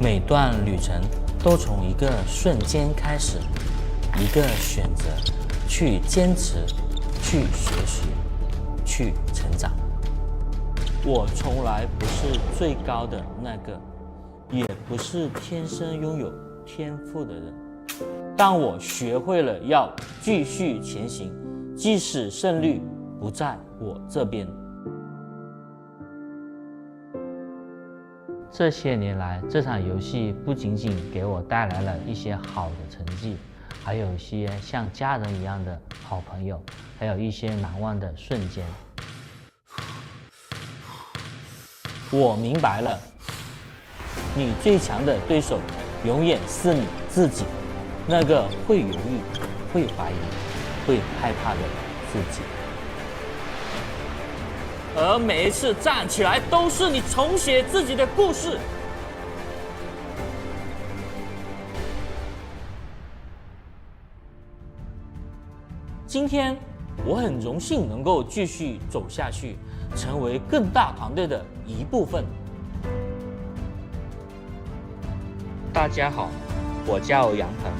每段旅程都从一个瞬间开始，一个选择，去坚持，去学习，去成长。我从来不是最高的那个，也不是天生拥有天赋的人，但我学会了要继续前行，即使胜率不在我这边。这些年来，这场游戏不仅仅给我带来了一些好的成绩，还有一些像家人一样的好朋友，还有一些难忘的瞬间。我明白了，你最强的对手永远是你自己，那个会犹豫、会怀疑、会害怕的自己。而每一次站起来，都是你重写自己的故事。今天，我很荣幸能够继续走下去，成为更大团队的一部分。大家好，我叫杨鹏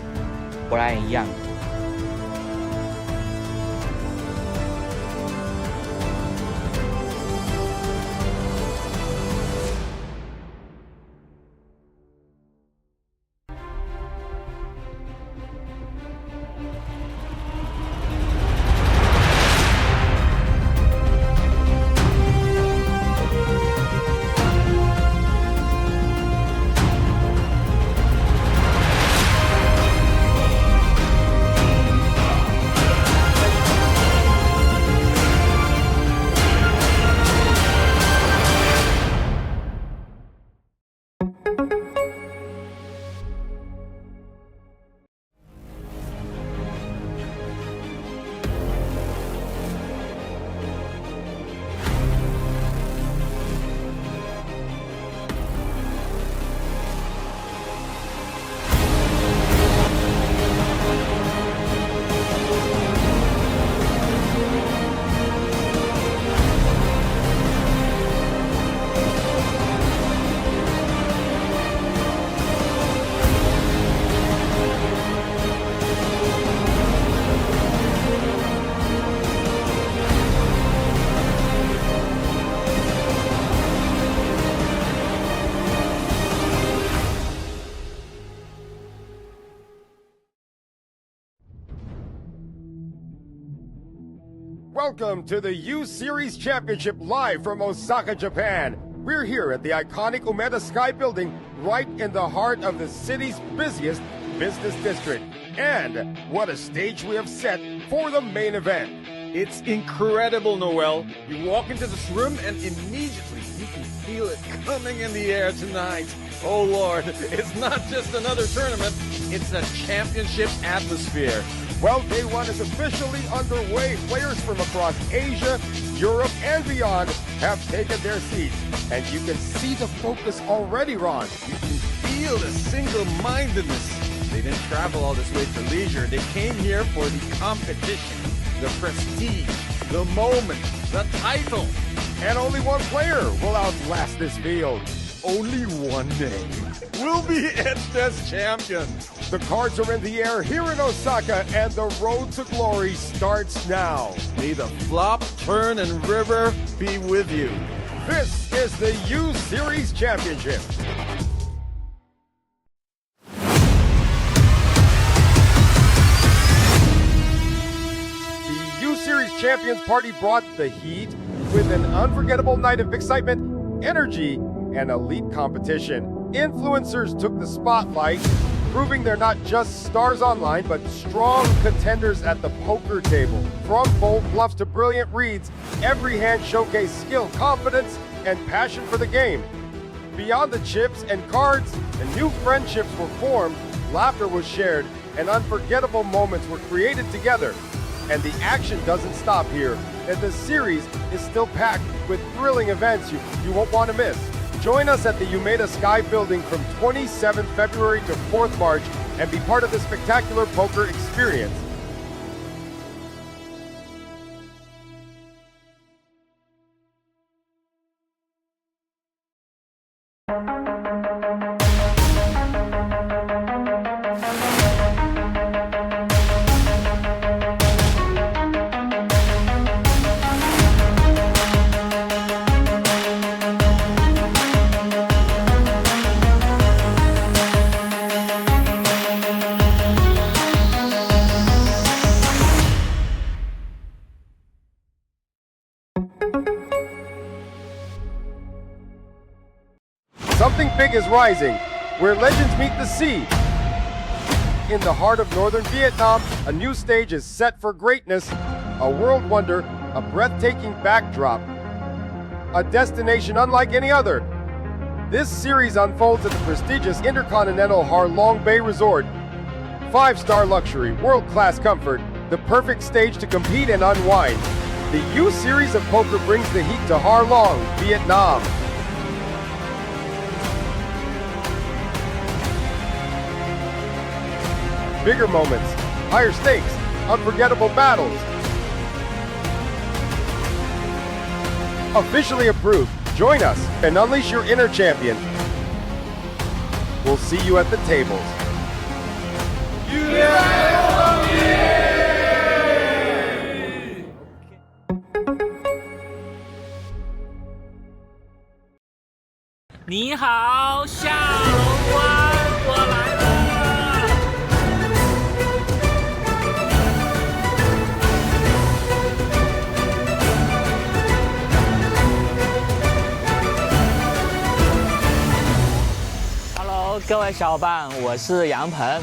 ，Brian Young。Welcome to the U-Series Championship live from Osaka, Japan. We're here at the iconic Umeda Sky Building right in the heart of the city's busiest business district. And what a stage we have set for the main event. It's incredible, Noel. You walk into this room and immediately you can feel it coming in the air tonight. Oh Lord, it's not just another tournament, it's a championship atmosphere. Well, day one is officially underway. Players from across Asia, Europe, and beyond have taken their seats. And you can see the focus already, Ron. You can feel the single-mindedness. They didn't travel all this way for leisure. They came here for the competition, the prestige, the moment, the title. And only one player will outlast this field. Only one name will be etched as champion. The cards are in the air here in Osaka, and the road to glory starts now. May the flop, turn, and river be with you. This is the U-Series Championship. The U-Series Champions Party brought the heat with an unforgettable night of excitement, energy, and elite competition. Influencers took the spotlight, proving they're not just stars online, but strong contenders at the poker table. From bold bluffs to brilliant reads, every hand showcased skill, confidence, and passion for the game. Beyond the chips and cards, the new friendships were formed, laughter was shared, and unforgettable moments were created together. And the action doesn't stop here, and the series is still packed with thrilling events you won't want to miss. Join us at the Umeda Sky Building from 27th February to 4th March and be part of the spectacular poker experience. big is rising, where legends meet the sea. In the heart of northern Vietnam, a new stage is set for greatness, a world wonder, a breathtaking backdrop, a destination unlike any other. This series unfolds at the prestigious Intercontinental Ha Long Bay Resort. 5-star luxury, world-class comfort, the perfect stage to compete and unwind. The U Series of Poker brings the heat to Ha Long, Vietnam. Bigger moments, higher stakes, unforgettable battles. Officially approved. Join us and unleash your inner champion. We'll see you at the tables. USOP! 你好，下龙湾，我来了。Hello， 各位小伙伴，我是杨鹏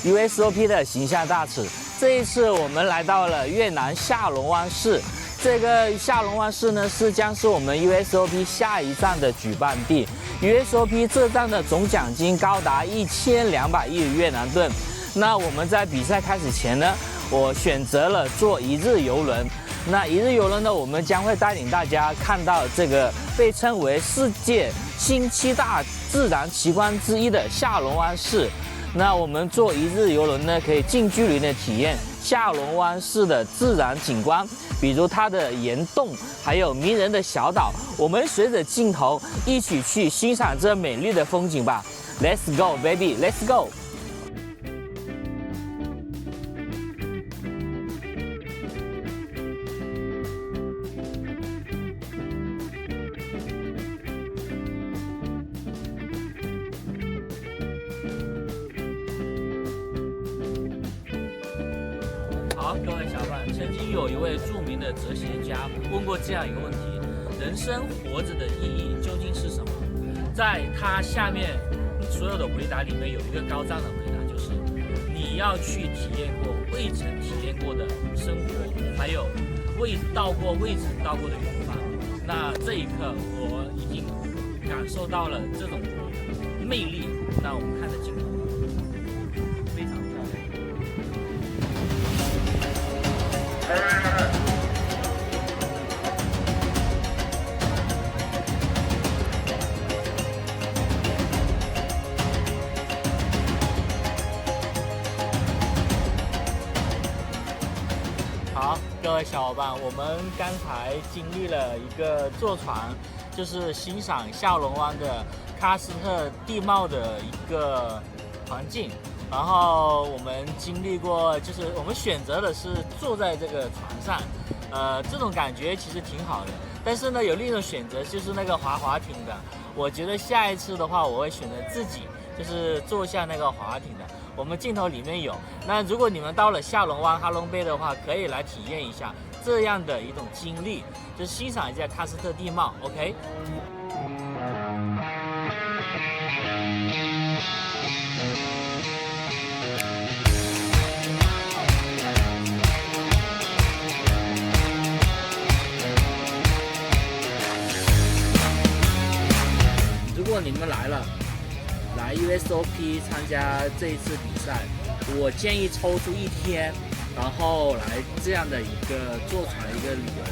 ，USOP 的形象大使。这一次我们来到了越南下龙湾市。 这个下龙湾市呢，将是我们 USOP 下一站的举办地。USOP 这站的总奖金高达1200亿越南盾。那我们在比赛开始前呢，我选择了坐一日游轮。那一日游轮呢，我们将会带领大家看到这个被称为世界新7大自然奇观之一的下龙湾市。那我们坐一日游轮呢，可以近距离的体验下龙湾市的自然景观。 比如它的岩洞，还有迷人的小岛，我们随着镜头一起去欣赏这美丽的风景吧。Let's go, baby, let's go！ 好，各位小伙伴，曾经有一位著名的哲学家问过这样一个问题：人生活着的意义究竟是什么？在他下面所有的回答里面，有一个高赞的回答，就是你要去体验过未曾体验过的生活，还有未曾到过的远方。那这一刻，我已经感受到了这种魅力。那我们看着镜头，非常漂亮。 好，各位小伙伴，我们刚才经历了一个坐船，就是欣赏下龙湾的喀斯特地貌的一个环境。 然后我们经历过，就是我们选择的是坐在这个船上，这种感觉其实挺好的。但是呢，有另一种选择就是那个滑艇的。我觉得下一次的话，我会选择自己就是坐下那个滑艇的。我们镜头里面有。那如果你们到了下龙湾哈龙贝的话，可以来体验一下这样的一种经历，就是欣赏一下喀斯特地貌。OK。 如果你们来 USOP 参加这一次比赛，我建议抽出一天，然后来这样的一个坐船一个旅游，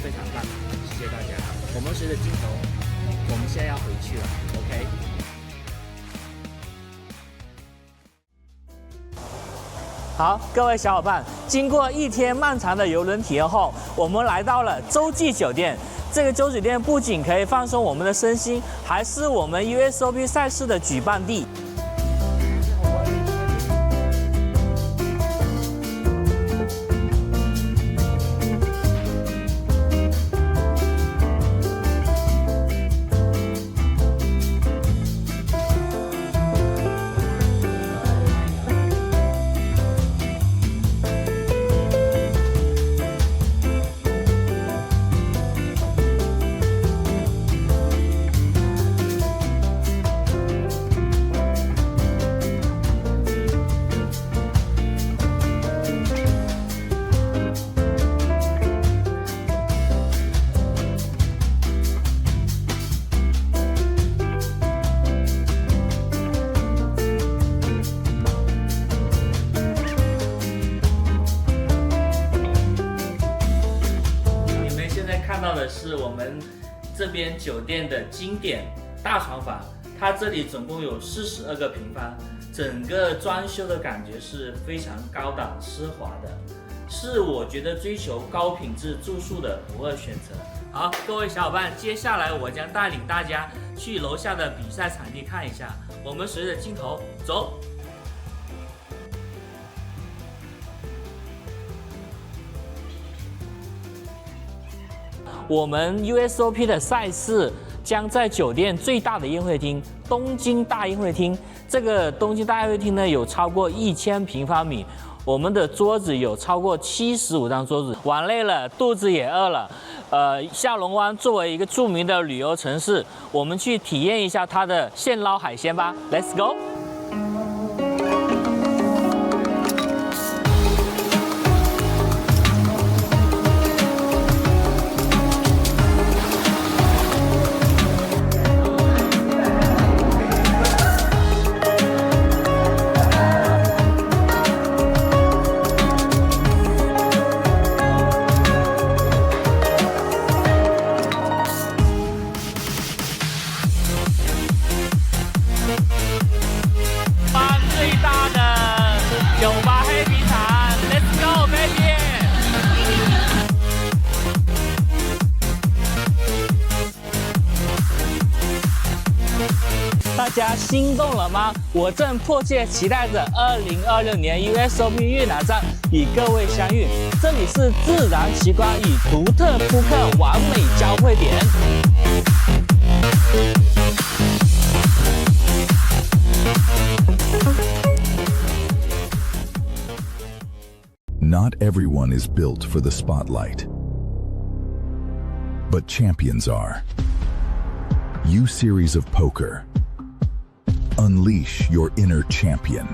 非常棒，谢谢大家。我们随着镜头，我们现在要回去了 ，OK。好，各位小伙伴，经过一天漫长的游轮体验后，我们来到了洲际酒店。 这个洲酒店不仅可以放松我们的身心，还是我们 USOP 赛事的举办地。我们这边酒店的经典大床房，它这里总共有42个平方，整个装修的感觉是非常高档奢华的，是我觉得追求高品质住宿的不二选择。好，各位小伙伴，接下来我将带领大家去楼下的比赛场地看一下，我们随着镜头走。我们 USOP 的赛事将在酒店最大的宴会厅——东京大宴会厅。这个东京大宴会厅呢，有超过1000平方米，我们的桌子有超过75张桌子。玩累了，肚子也饿了。下龙湾作为一个著名的旅游城市，我们去体验一下它的现捞海鲜吧。Let's go！大家心动了吗？我正迫切期待着2026年 USOP 越南站与各位相遇。这里是自然奇观与独特扑克完美交汇点。Not everyone is built for the spotlight, but champions are. U Series of Poker. Unleash your inner champion.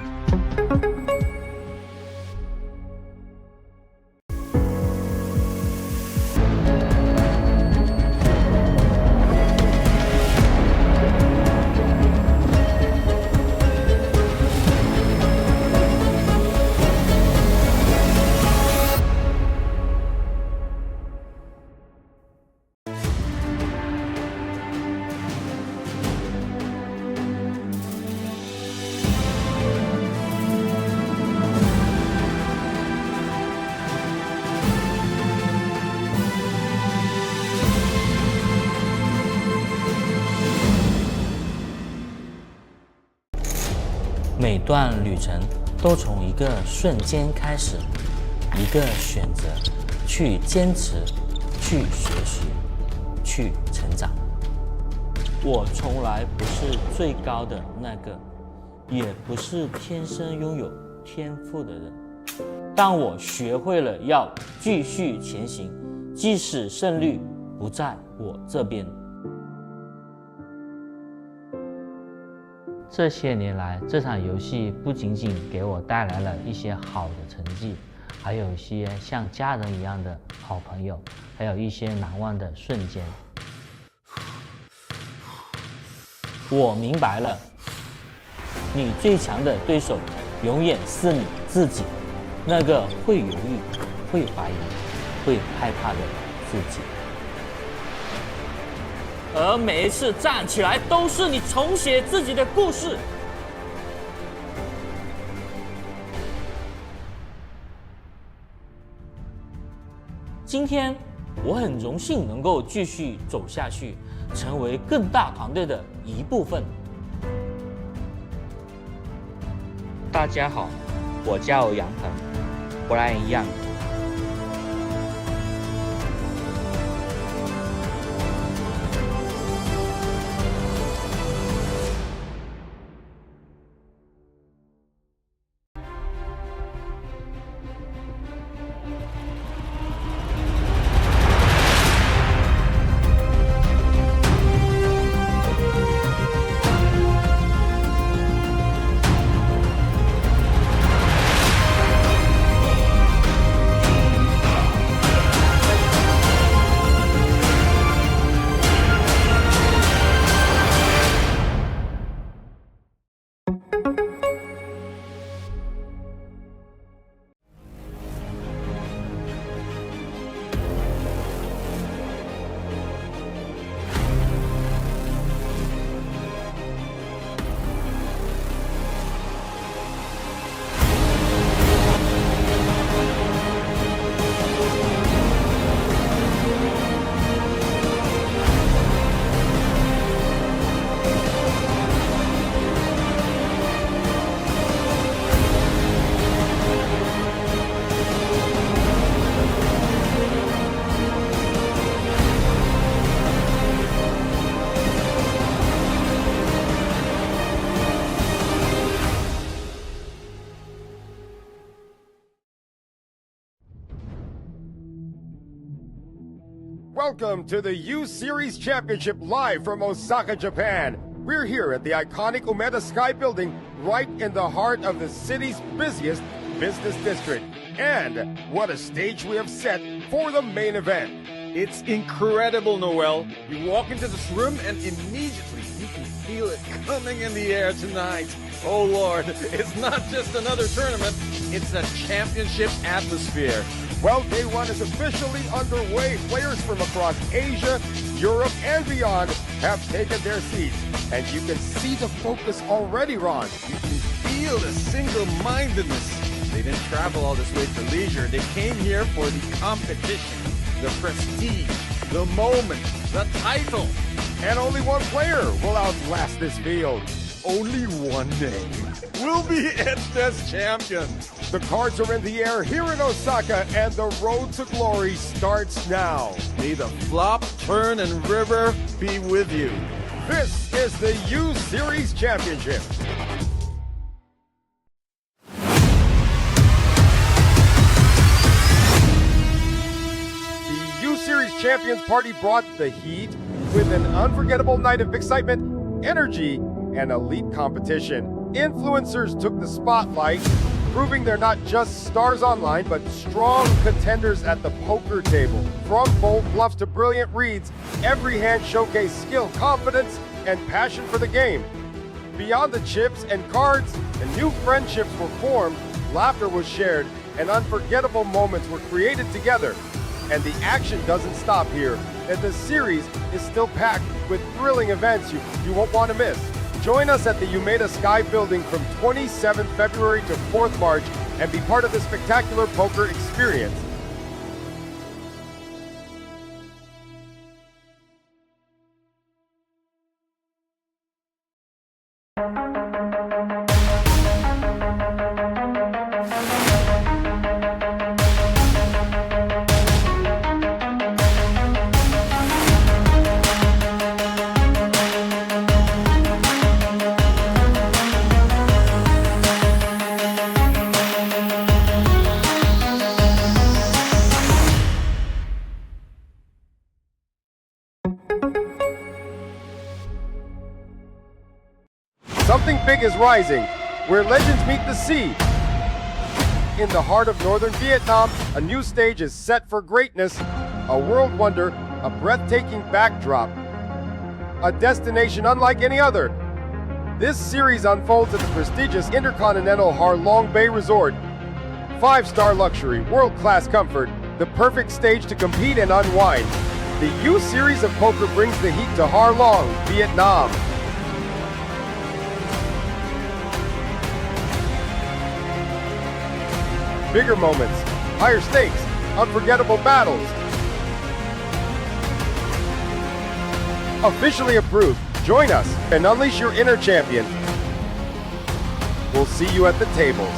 每段旅程都从一个瞬间开始，一个选择，去坚持，去学习，去成长。我从来不是最高的那个，也不是天生拥有天赋的人，但我学会了要继续前行，即使胜率不在我这边。这些年来，这场游戏不仅仅给我带来了一些好的成绩，还有一些像家人一样的好朋友，还有一些难忘的瞬间。我明白了，你最强的对手永远是你自己，那个会犹豫、会怀疑、会害怕的自己。而每一次站起来，都是你重写自己的故事。今天，我很荣幸能够继续走下去，成为更大团队的一部分。大家好，我叫杨鹏，Brian Young。Welcome to the U-Series Championship live from Osaka, Japan. We're here at the iconic Umeda Sky Building right in the heart of the city's busiest business district. And what a stage we have set for the main event. It's incredible, Noel. You walk into this room and immediately you can feel it coming in the air tonight. Oh Lord, it's not just another tournament, it's a championship atmosphere. Well, day one is officially underway. Players from across Asia, Europe, and beyond have taken their seats. And you can see the focus already, Ron. You can feel the single-mindedness. They didn't travel all this way for leisure. They came here for the competition, the prestige, the moment, the title. And only one player will outlast this field. Only one day. We'll be etched as champions. The cards are in the air here in Osaka, and the road to glory starts now. May the flop, turn, and river be with you. This is the U-Series Championship. The U-Series Champions Party brought the heat with an unforgettable night of excitement, energy, and elite competition. Influencers took the spotlight, proving they're not just stars online, but strong contenders at the poker table. From bold bluffs to brilliant reads, every hand showcased skill, confidence, and passion for the game. Beyond the chips and cards, and new friendships were formed, laughter was shared, and unforgettable moments were created together. And the action doesn't stop here, and the series is still packed with thrilling events you won't want to miss. Join us at the Umeda Sky Building from 27th February to 4th March and be part of the spectacular poker experience. Something big is rising, where legends meet the sea. In the heart of northern Vietnam, a new stage is set for greatness, a world wonder, a breathtaking backdrop, a destination unlike any other. This series unfolds at the prestigious Intercontinental Ha Long Bay Resort. 5-star luxury, world-class comfort, the perfect stage to compete and unwind. The U-Series of Poker brings the heat to Ha Long, Vietnam. Bigger moments, higher stakes, unforgettable battles. Officially approved. Join us and unleash your inner champion. We'll see you at the tables.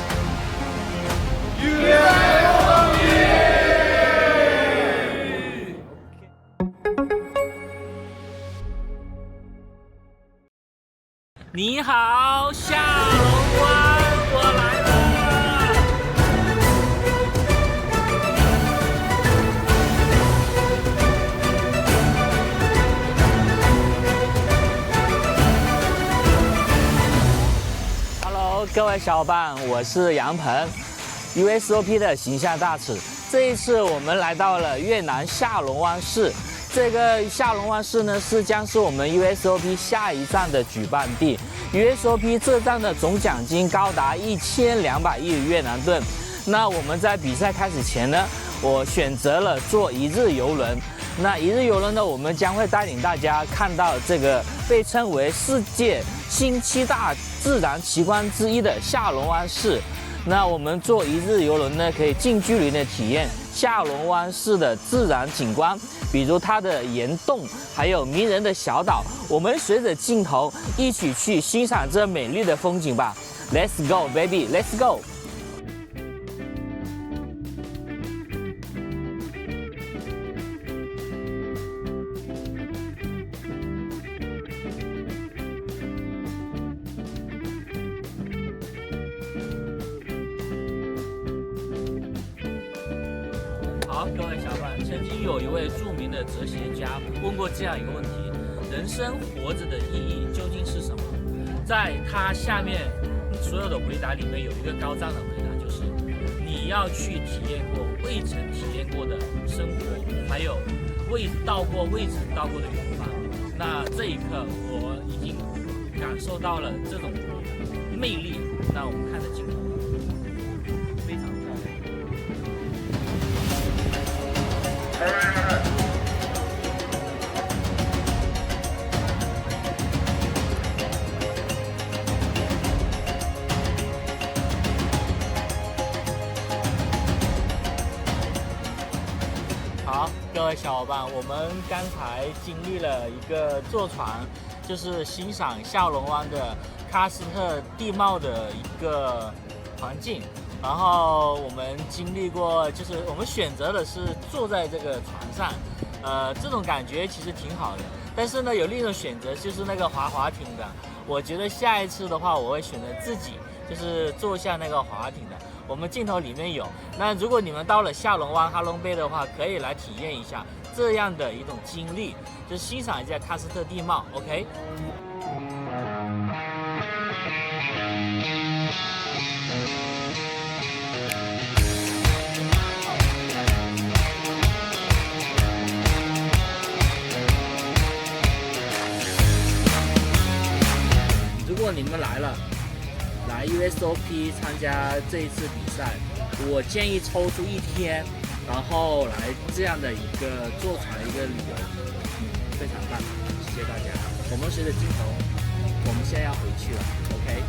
USOP! 你好，下龙湾，我来了。Hello， 各位小伙伴，我是杨鹏 ，USOP 的形象大使。这一次我们来到了越南下龙湾市。 这个下龙湾市呢，将是我们 USOP 下一站的举办地。USOP 这站的总奖金高达1200亿越南盾。那我们在比赛开始前呢，我选择了坐一日游轮。那一日游轮呢，我们将会带领大家看到这个被称为世界新7大自然奇观之一的下龙湾市。那我们坐一日游轮呢，可以近距离的体验下龙湾市的自然景观。 比如它的岩洞，还有迷人的小岛，我们随着镜头一起去欣赏这美丽的风景吧。Let's go, baby, let's go. 好，好，各位小伙伴，曾经有一位著名的哲学家问过这样一个问题：人生活着的意义究竟是什么？在他下面所有的回答里面有一个高赞的回答，就是你要去体验过未曾体验过的生活，还有未曾到过的远方。那这一刻，我已经感受到了这种魅力。那我们看着镜头，非常漂亮。好，各位小伙伴，我们刚才经历了一个坐船，就是欣赏下龙湾的喀斯特地貌的一个环境。然后我们经历过，就是我们选择的是坐在这个船上，这种感觉其实挺好的。但是呢，有另一种选择就是那个滑艇的。我觉得下一次的话，我会选择自己就是坐下那个滑艇的。我们镜头里面有。那如果你们到了下龙湾、哈龙贝的话，可以来体验一下这样的一种经历，就是欣赏一下喀斯特地貌。OK。如果你们来 USOP 参加这一次比赛，我建议抽出一天，然后来这样的一个坐船一个旅游，非常棒，谢谢大家。我们随着镜头，我们现在要回去了 ，OK。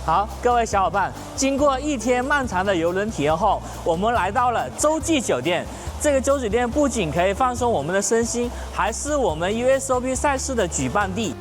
好，各位小伙伴，经过一天漫长的游轮体验后，我们来到了洲际酒店。这个洲酒店不仅可以放松我们的身心，还是我们 USOP 赛事的举办地。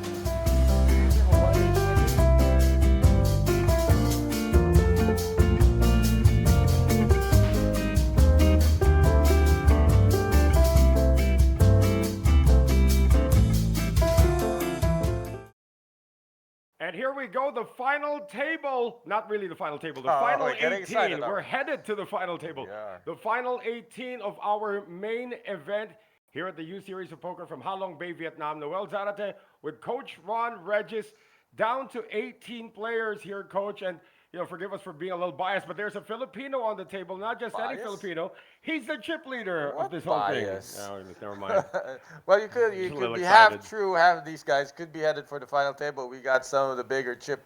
And here we go, the final table. Not really the final table, the final 18. We're headed to the final table. The final 18 of our main event here at the U Series of Poker from Ha Long Bay, Vietnam. Noel Zarate with Coach Ron Regis. Down to 18 players here, Coach. And, you know, forgive us for being a little biased, but there's a Filipino on the table. Not just any Filipino. He's the chip leader of this whole thing. No, never mind. Well, you could be half true, half of these guys could be headed for the final table. We got some of the bigger chip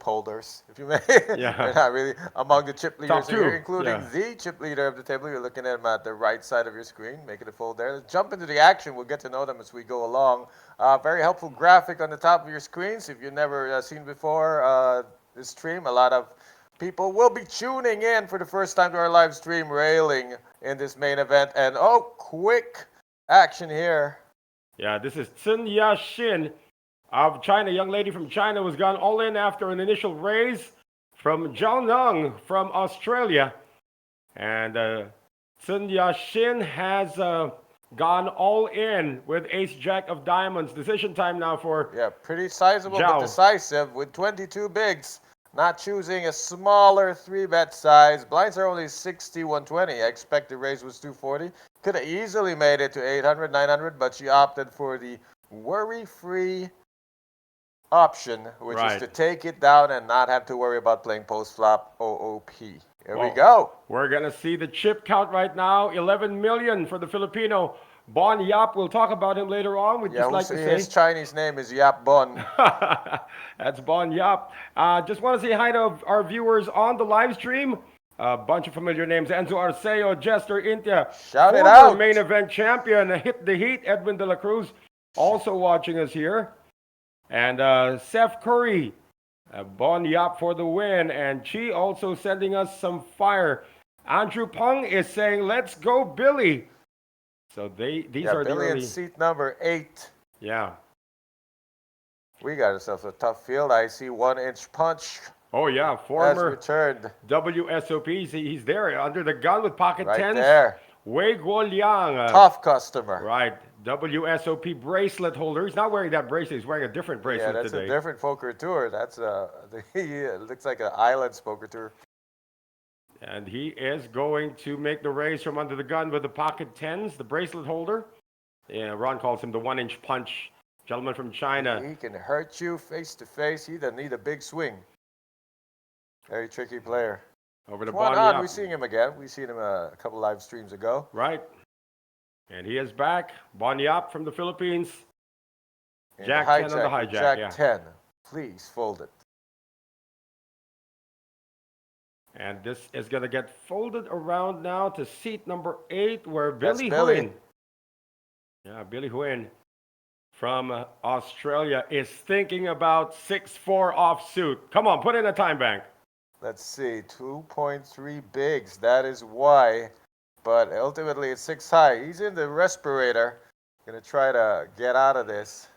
holders, if you may. Yeah. They're not really among the chip leaders here, including Yeah. the chip leader of the table. You're looking at him at the right side of your screen, making a fold there. Let's jump into the action. We'll get to know them as we go along. Very helpful graphic on the top of your screens. If you've never seen before this stream, a lot of people will be tuning in for the first time to our live stream, railing in this main event. And quick action here. Yeah, this is Sun Ya-shin of China. Young lady from China was gone all in after an initial raise from Jiaoneng from Australia. And Sun Ya-shin has gone all in with ace-jack of diamonds. Decision time now for pretty sizable Zhao. but decisive with 22 bigs. Not choosing a smaller 3-bet size. Blinds are only 60, 120. I expect the raise was 240. Could have easily made it to 800, 900, but she opted for the worry-free option, which is to take it down and not have to worry about playing post-flop OOP. Here we go. We're going to see the chip count right now. 11 million for the Filipino. Bon Yap, we'll talk about him later on. We'd just like to say his Chinese name is Yap Bon. That's Bon Yap. Just want to say hi to our viewers on the live stream. A bunch of familiar names. Enzo Arceo, Jester Intia. Shout it out. Main event champion, Hit the Heat, Edwin De La Cruz, also watching us here. And Seth Curry, Bon Yap for the win. And Chi also sending us some fire. Andrew Peng is saying, let's go, Billy. So these are Billy the early... in seat number 8. Yeah. We got ourselves a tough field. I see 1-inch punch. Oh, yeah. Has Former returned. WSOP. He's there under the gun with pocket Right 10s. there. Wei Guoliang. Tough customer. Right. WSOP bracelet holder. He's not wearing that bracelet. He's wearing a different bracelet Yeah, that's today. a different poker tour. That's it looks like an islands poker tour. And he is going to make the raise from under the gun with the pocket tens, the bracelet holder. Yeah, Ron calls him the 1-inch punch. Gentleman from China. He can hurt you face to face. He doesn't need a big swing. Very tricky player. Over to One Bon on, Yap. we've seen him again. We've seen him a couple live streams ago. Right. And he is back. Bon Yap from the Philippines. And Jack 10 on the hijack. Jack yeah. 10. Please fold it. And this is going to get folded around now to seat number 8, where Billy Billy. Huyn. Yeah, Billy Huyn from Australia is thinking about 6-4 offsuit. Come on, put in a time bank. Let's see, 2.3 bigs. That is why. But ultimately, it's 6 high. He's in the respirator. Gonna try to get out of this.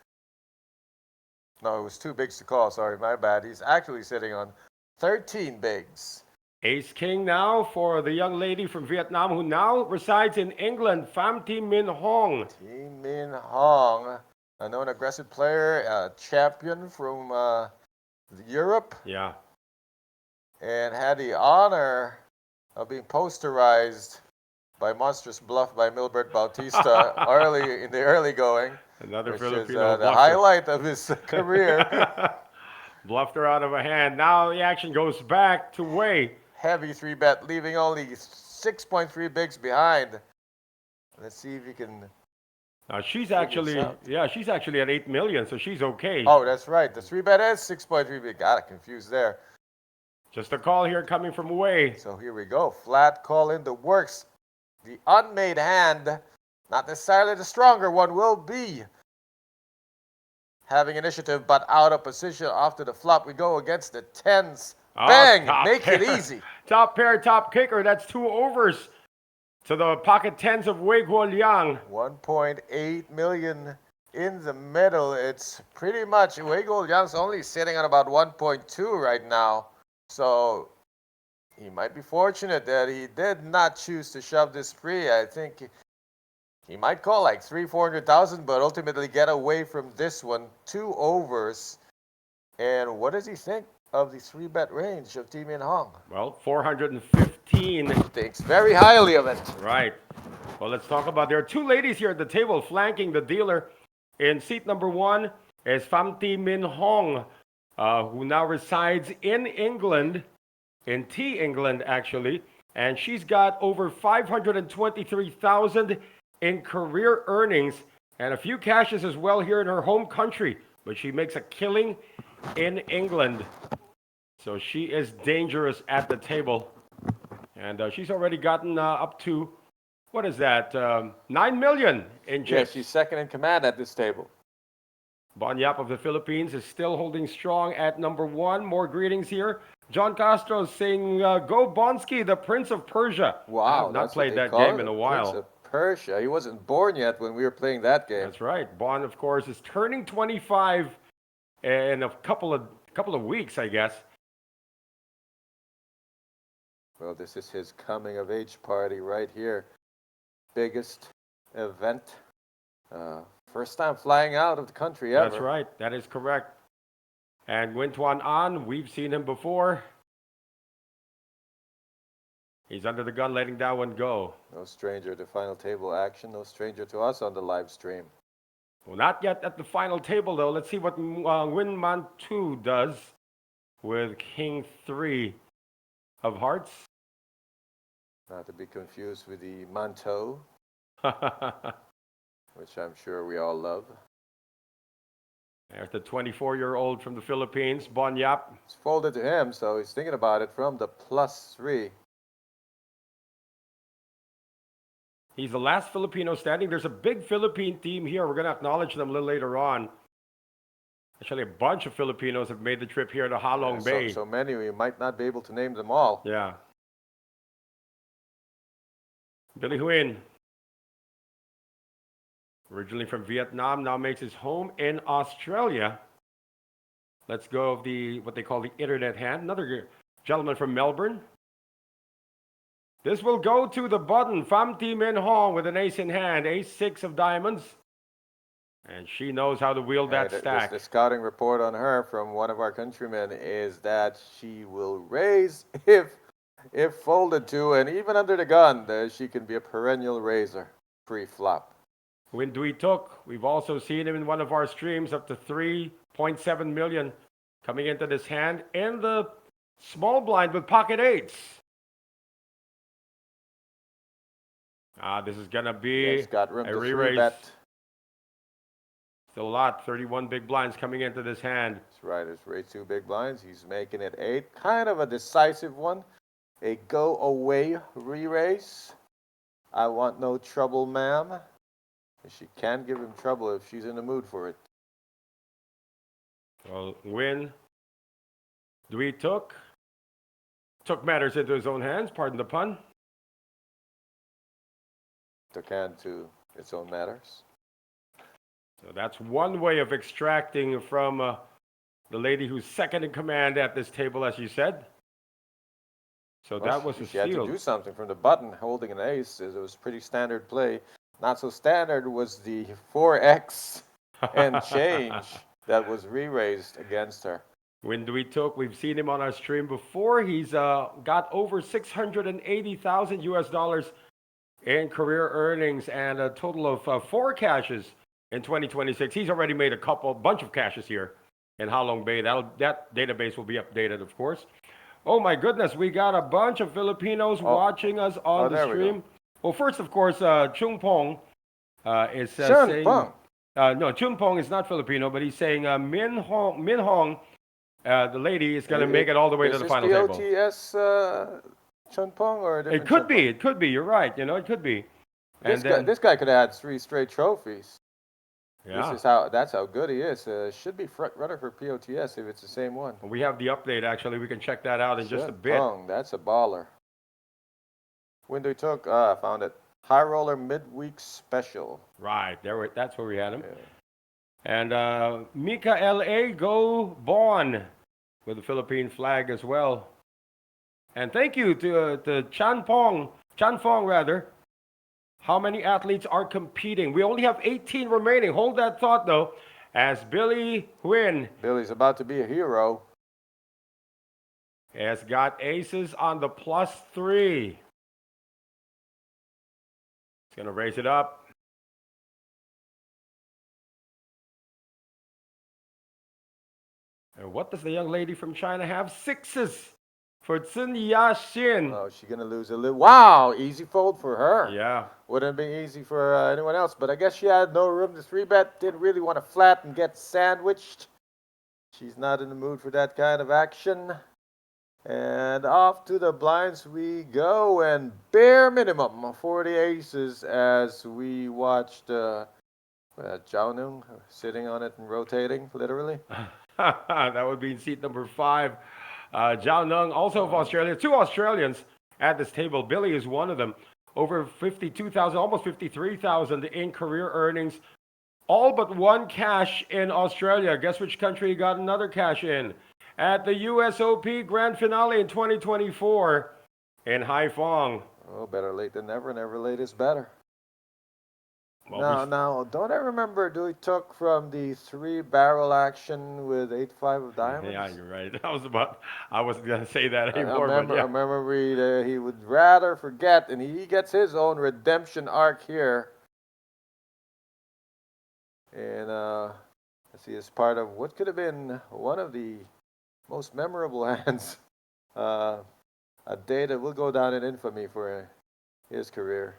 No, it was 2 bigs to call. Sorry, my bad. He's actually sitting on 13 bigs. Ace King now for the young lady from Vietnam who now resides in England, Pham Thi Minh Hong. Thi Minh Hong, a known aggressive player, a champion from Europe, Yeah. and had the honor of being posterized by Monstrous Bluff by Milbert Bautista in the early going, Another which Filipino is the bluffer. highlight of his career. Bluffed her out of a hand. Now the action goes back to Wei. Heavy 3-bet, leaving only 6.3 bigs behind. Let's see if he can. She's actually at 8 million, so she's okay. Oh, that's right. The 3-bet is 6.3 big. Got it confused there. Just a call here coming from Wei. So here we go. Flat call in the works. The unmade hand, not necessarily the stronger one, will be having initiative, but out of position after the flop. We go against the tens. Oh, Bang! top Make pair. it easy. Top pair, top kicker. That's 2 overs to the pocket tens of Wei Guoliang. 1.8 million in the middle. It's pretty much, Wei Guoliang's only sitting on about 1.2 right now. So he might be fortunate that he did not choose to shove this free. I think he might call like 300,000-400,000, but ultimately get away from this one. 2 overs. And what does he think of the 3-bet range of Thi Minh Hong? Well, 415. Thinks very highly of it. Right. Well, let's talk about, there are 2 ladies here at the table flanking the dealer. In seat number 1 is Pham Thi Minh Hong, who now resides in England, in England actually, and she's got over 523,000 in career earnings and a few cashes as well here in her home country, but she makes a killing in England. So she is dangerous at the table. And she's already gotten up to, what is that, 9 million in Yes, chips. she's second in command at this table. Bon Yap of the Philippines is still holding strong at number 1. More greetings here. John Castro saying, go Bonsky, the Prince of Persia. Wow, I've not that's what played they that call game it, in a Prince while. of Persia. He wasn't born yet when we were playing that game. That's right. Bon, of course, is turning 25 in a couple of weeks, I guess. Well, this is his coming of age party right here. Biggest event. First time flying out of the country ever. That's right. That is correct. And Nguyen Tuan An, we've seen him before. He's under the gun, letting that one go. No stranger to final table action. No stranger to us on the live stream. Well, not yet at the final table, though. Let's see what Nguyen Man Tu does with King 3 of hearts. Not to be confused with the manteau, which I'm sure we all love. There's the 24-year-old from the Philippines, Bon Yap. It's folded to him, so he's thinking about it from the +3. He's the last Filipino standing. There's a big Philippine team here. We're going to acknowledge them a little later on. Actually, a bunch of Filipinos have made the trip here to Halong Bay. So many, we might not be able to name them all. Yeah. Billy Huyn, originally from Vietnam, now makes his home in Australia. Let's go of what they call the internet hand. Another gentleman from Melbourne. This will go to the button. Pham Thi Minh Hong with an ace in hand. Ace 6 of diamonds. And she knows how to wield that stack. The scouting report on her from one of our countrymen is that she will raise if folded to, and even under the gun, she can be a perennial raiser pre-flop. When Dewey took, we've also seen him in one of our streams up to 3.7 million coming into this hand in the small blind with pocket eights. This is going to be got room a to re-raise. bet. Still a lot, 31 big blinds coming into this hand. That's right, it's raised 2 big blinds. He's making it 8. Kind of a decisive one. A go-away re-raise. I want no trouble, ma'am. She can give him trouble if she's in the mood for it. Well, when Dewey took matters into his own hands, pardon the pun. Took hand to its own matters. So that's one way of extracting from the lady who's second in command at this table, as you said. So well, that was a she had steal. to do something from the button, holding an ace. It was pretty standard play. Not so standard was the 4x and change that was re-raised against her. When Dewey took, we've seen him on our stream before. He's got over 680,000 US dollars in career earnings and a total of 4 cashes in 2026. He's already made a bunch of cashes here in Halong Bay. That database will be updated, of course. Oh my goodness, we got a bunch of Filipinos watching us on the stream. Well, first, of course, Chung Pong is saying... no, Chung Pong is not Filipino, but he's saying Min Hong, the lady, is going to make it all the way to the final table. Is this Chun Pong or a different It could be. You're right. It could be. This guy could have had 3 straight trophies. Yeah. That's how good he is. Should be front runner for POTS if it's the same one. We have the update, actually. We can check that out in just a bit. That's a baller. When they took, I found it. High roller midweek special. Right. That's where we had him. Yeah. And Mika L.A. Go Bon with the Philippine flag as well. And thank you to Chan Fong rather. How many athletes are competing? We only have 18 remaining. Hold that thought, though, as Billy Huynh. Billy's about to be a hero. Has got aces on the +3. He's going to raise it up. And what does the young lady from China have? 6s. For Tsun Yaxin. Oh, she's going to lose a little. Wow, easy fold for her. Yeah. Wouldn't be easy for anyone else, but I guess she had no room to 3-bet. Didn't really want to flat and get sandwiched. She's not in the mood for that kind of action. And off to the blinds we go, and bare minimum 40 aces as we watched Zhao Nung sitting on it and rotating, literally. That would be in seat number 5. Zhao Nung, also of Australia. 2 Australians at this table. Billy is one of them. Over 52,000, almost 53,000 in career earnings. All but 1 cash in Australia. Guess which country got another cash in? At the USOP Grand Finale in 2024 in Haiphong. Oh, better late than never. Never late is better. Well, now, don't I remember Dewey took from the 3-barrel action with 8-5 of diamonds? Yeah, you're right. I wasn't going to say that anymore. I remember he would rather forget, and he gets his own redemption arc here. And let's see, as part of what could have been one of the most memorable hands, a day that will go down in infamy for his career.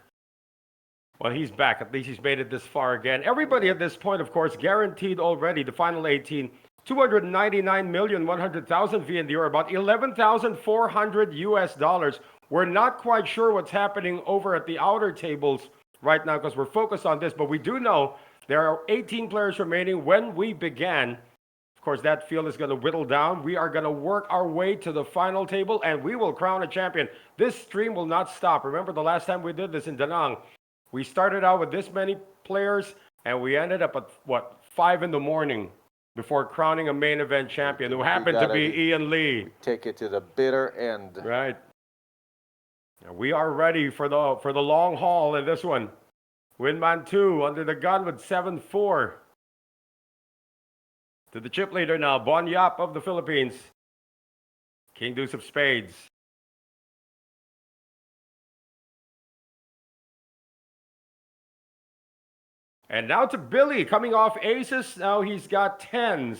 Well, he's back. At least he's made it this far again. Everybody at this point, of course, guaranteed already the final 18, 299,100,000 VND, or about 11,400 US dollars. We're not quite sure what's happening over at the outer tables right now because we're focused on this, but we do know there are 18 players remaining when we began. Of course, that field is going to whittle down. We are going to work our way to the final table, and we will crown a champion. This stream will not stop. Remember the last time we did this in Da Nang? We started out with this many players, and we ended up at, 5 in the morning before crowning a main event champion, who happened to be Ian Lee. Take it to the bitter end. Right. We are ready for the long haul in this one. Winman 2 under the gun with 7-4. to the chip leader now, Bon Yap of the Philippines. King Deuce of Spades. And now to Billy, coming off aces. Now he's got tens.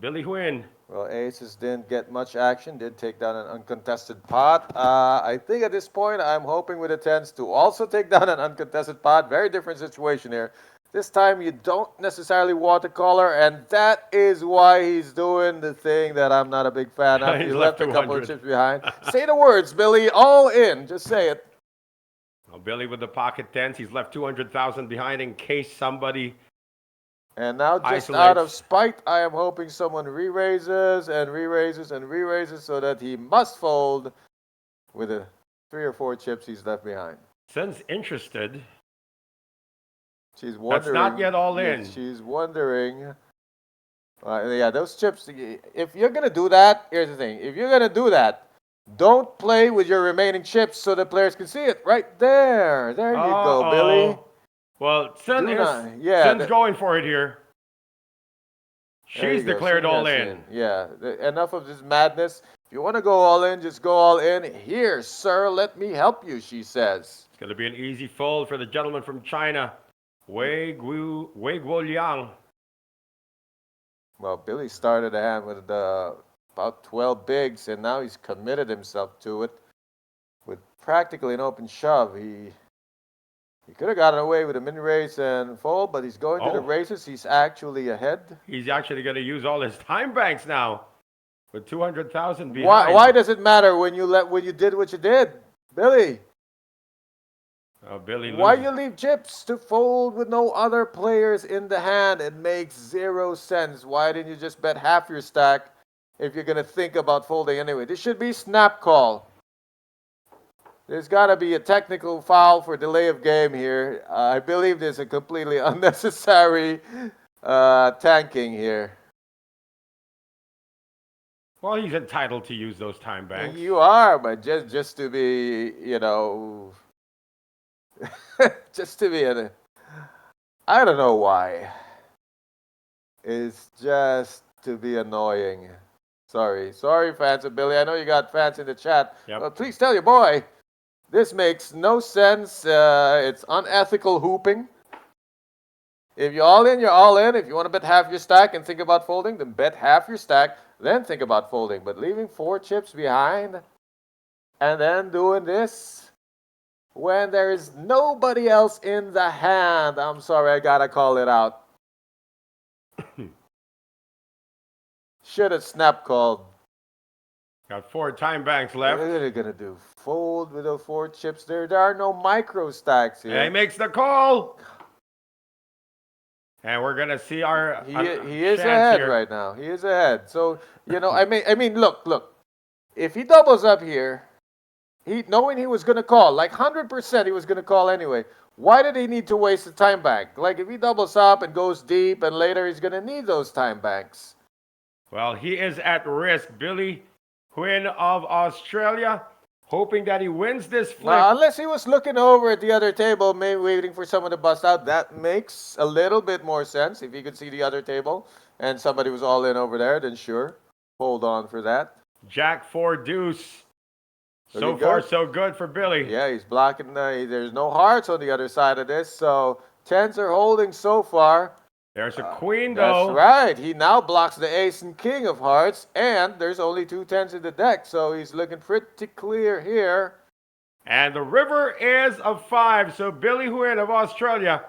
Billy Huyn. Well, aces didn't get much action, did take down an uncontested pot. I think at this point, I'm hoping with the tens to also take down an uncontested pot. Very different situation here. This time, you don't necessarily want a caller, and that is why he's doing the thing that I'm not a big fan of. He He's left left a couple of 200. chips behind. Say the words, Billy. All in. Just say it. Well, Billy with the pocket tens. He's left 200,000 behind in case somebody. And now, just Isolates. out of spite, I am hoping someone re-raises and re-raises and re-raises so that he must fold with the 3 or 4 chips he's left behind. Sin's interested. She's wondering. That's not yet all in. She's wondering. Yeah, those chips. If you're gonna do that, here's the thing. If you're gonna do that, don't play with your remaining chips so the players can see it. Right there. There you go, Billy. Well, Sin Do is not- yeah, Sin's going for it here. There you She's go. declared Sin all has in. Yeah. Enough of this madness. If you want to go all in, just go all in. Here, sir, let me help you, she says. It's going to be an easy fold for the gentleman from China, Wei Guoliang. Well, Billy started the hand with about 12 bigs, and now he's committed himself to it with practically an open shove. He could have gotten away with a min raise and fold, but he's going to the races. He's actually ahead. He's actually going to use all his time banks now with 200,000 behind. Why does it matter when you did what you did, Billy? Oh, Billy Why loses. you leave chips to fold with no other players in the hand? It makes 0 sense. Why didn't you just bet half your stack if you're going to think about folding anyway? This should be snap call. There's got to be a technical foul for delay of game here. I believe there's a completely unnecessary tanking here. Well, he's entitled to use those time banks. You are, but just to be, just to be I don't know why. It's just to be annoying. Sorry, fans of Billy. I know you got fans in the chat. Yep. But please tell your boy, this makes no sense. It's unethical hooping. If you're all in, you're all in. If you want to bet half your stack and think about folding, then bet half your stack, then think about folding. But leaving 4 chips behind and then doing this when there is nobody else in the hand, I'm sorry, I gotta call it out. Should have snap called. Got 4 time banks What left. are they gonna do? Fold with the 4 chips? There are no micro stacks here. And he makes the call. And we're gonna see our He is chance ahead here. right now. He is ahead. So I mean, look. If he doubles up here, knowing he was gonna call, like 100%, he was gonna call anyway. Why did he need to waste the time bank? Like if he doubles up and goes deep, and later he's gonna need those time banks. Well, he is at risk. Billy Huyn of Australia, hoping that he wins this flip. Now, unless he was looking over at the other table, maybe waiting for someone to bust out, that makes a little bit more sense. If he could see the other table and somebody was all in over there, then sure, hold on for that. Jack 4 deuce. So Looking far, good. so good for Billy. Yeah, he's blocking. There's no hearts on the other side of this, so tens are holding so far. There's a queen, That's though. right. He now blocks the ace and king of hearts, and there's only 2 tens in the deck, so he's looking pretty clear here. And the river is a 5. So Billy Huyn of Australia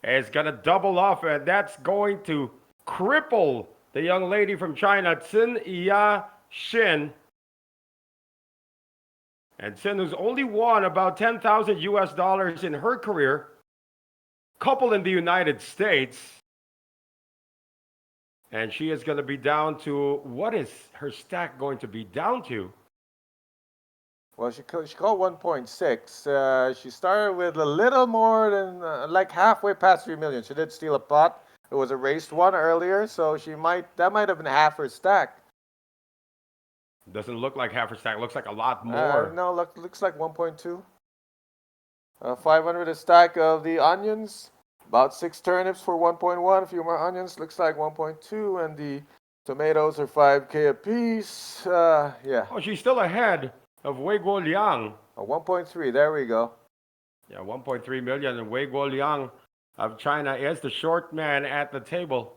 is going to double off, and that's going to cripple the young lady from China, Tsin Ya Shin. And Tsin, who's only won about $10,000 in her career, couple in the United States. And she is going to be down to, what is her stack going to be down to? Well, she called 1.6. She started with a little more than like halfway past 3 million. She did steal a pot. It was a raced one earlier, so that might have been half her stack. Doesn't look like half her stack. Looks like a lot more. No, looks like 1.2. 500 a stack of the onions. About 6 turnips for 1.1. A few more onions. Looks like 1.2. And the tomatoes are 5K a piece. Yeah. Oh, she's still ahead of Wei Guoliang. 1.3. There we go. Yeah, 1.3 million. And Wei Guoliang of China is the short man at the table.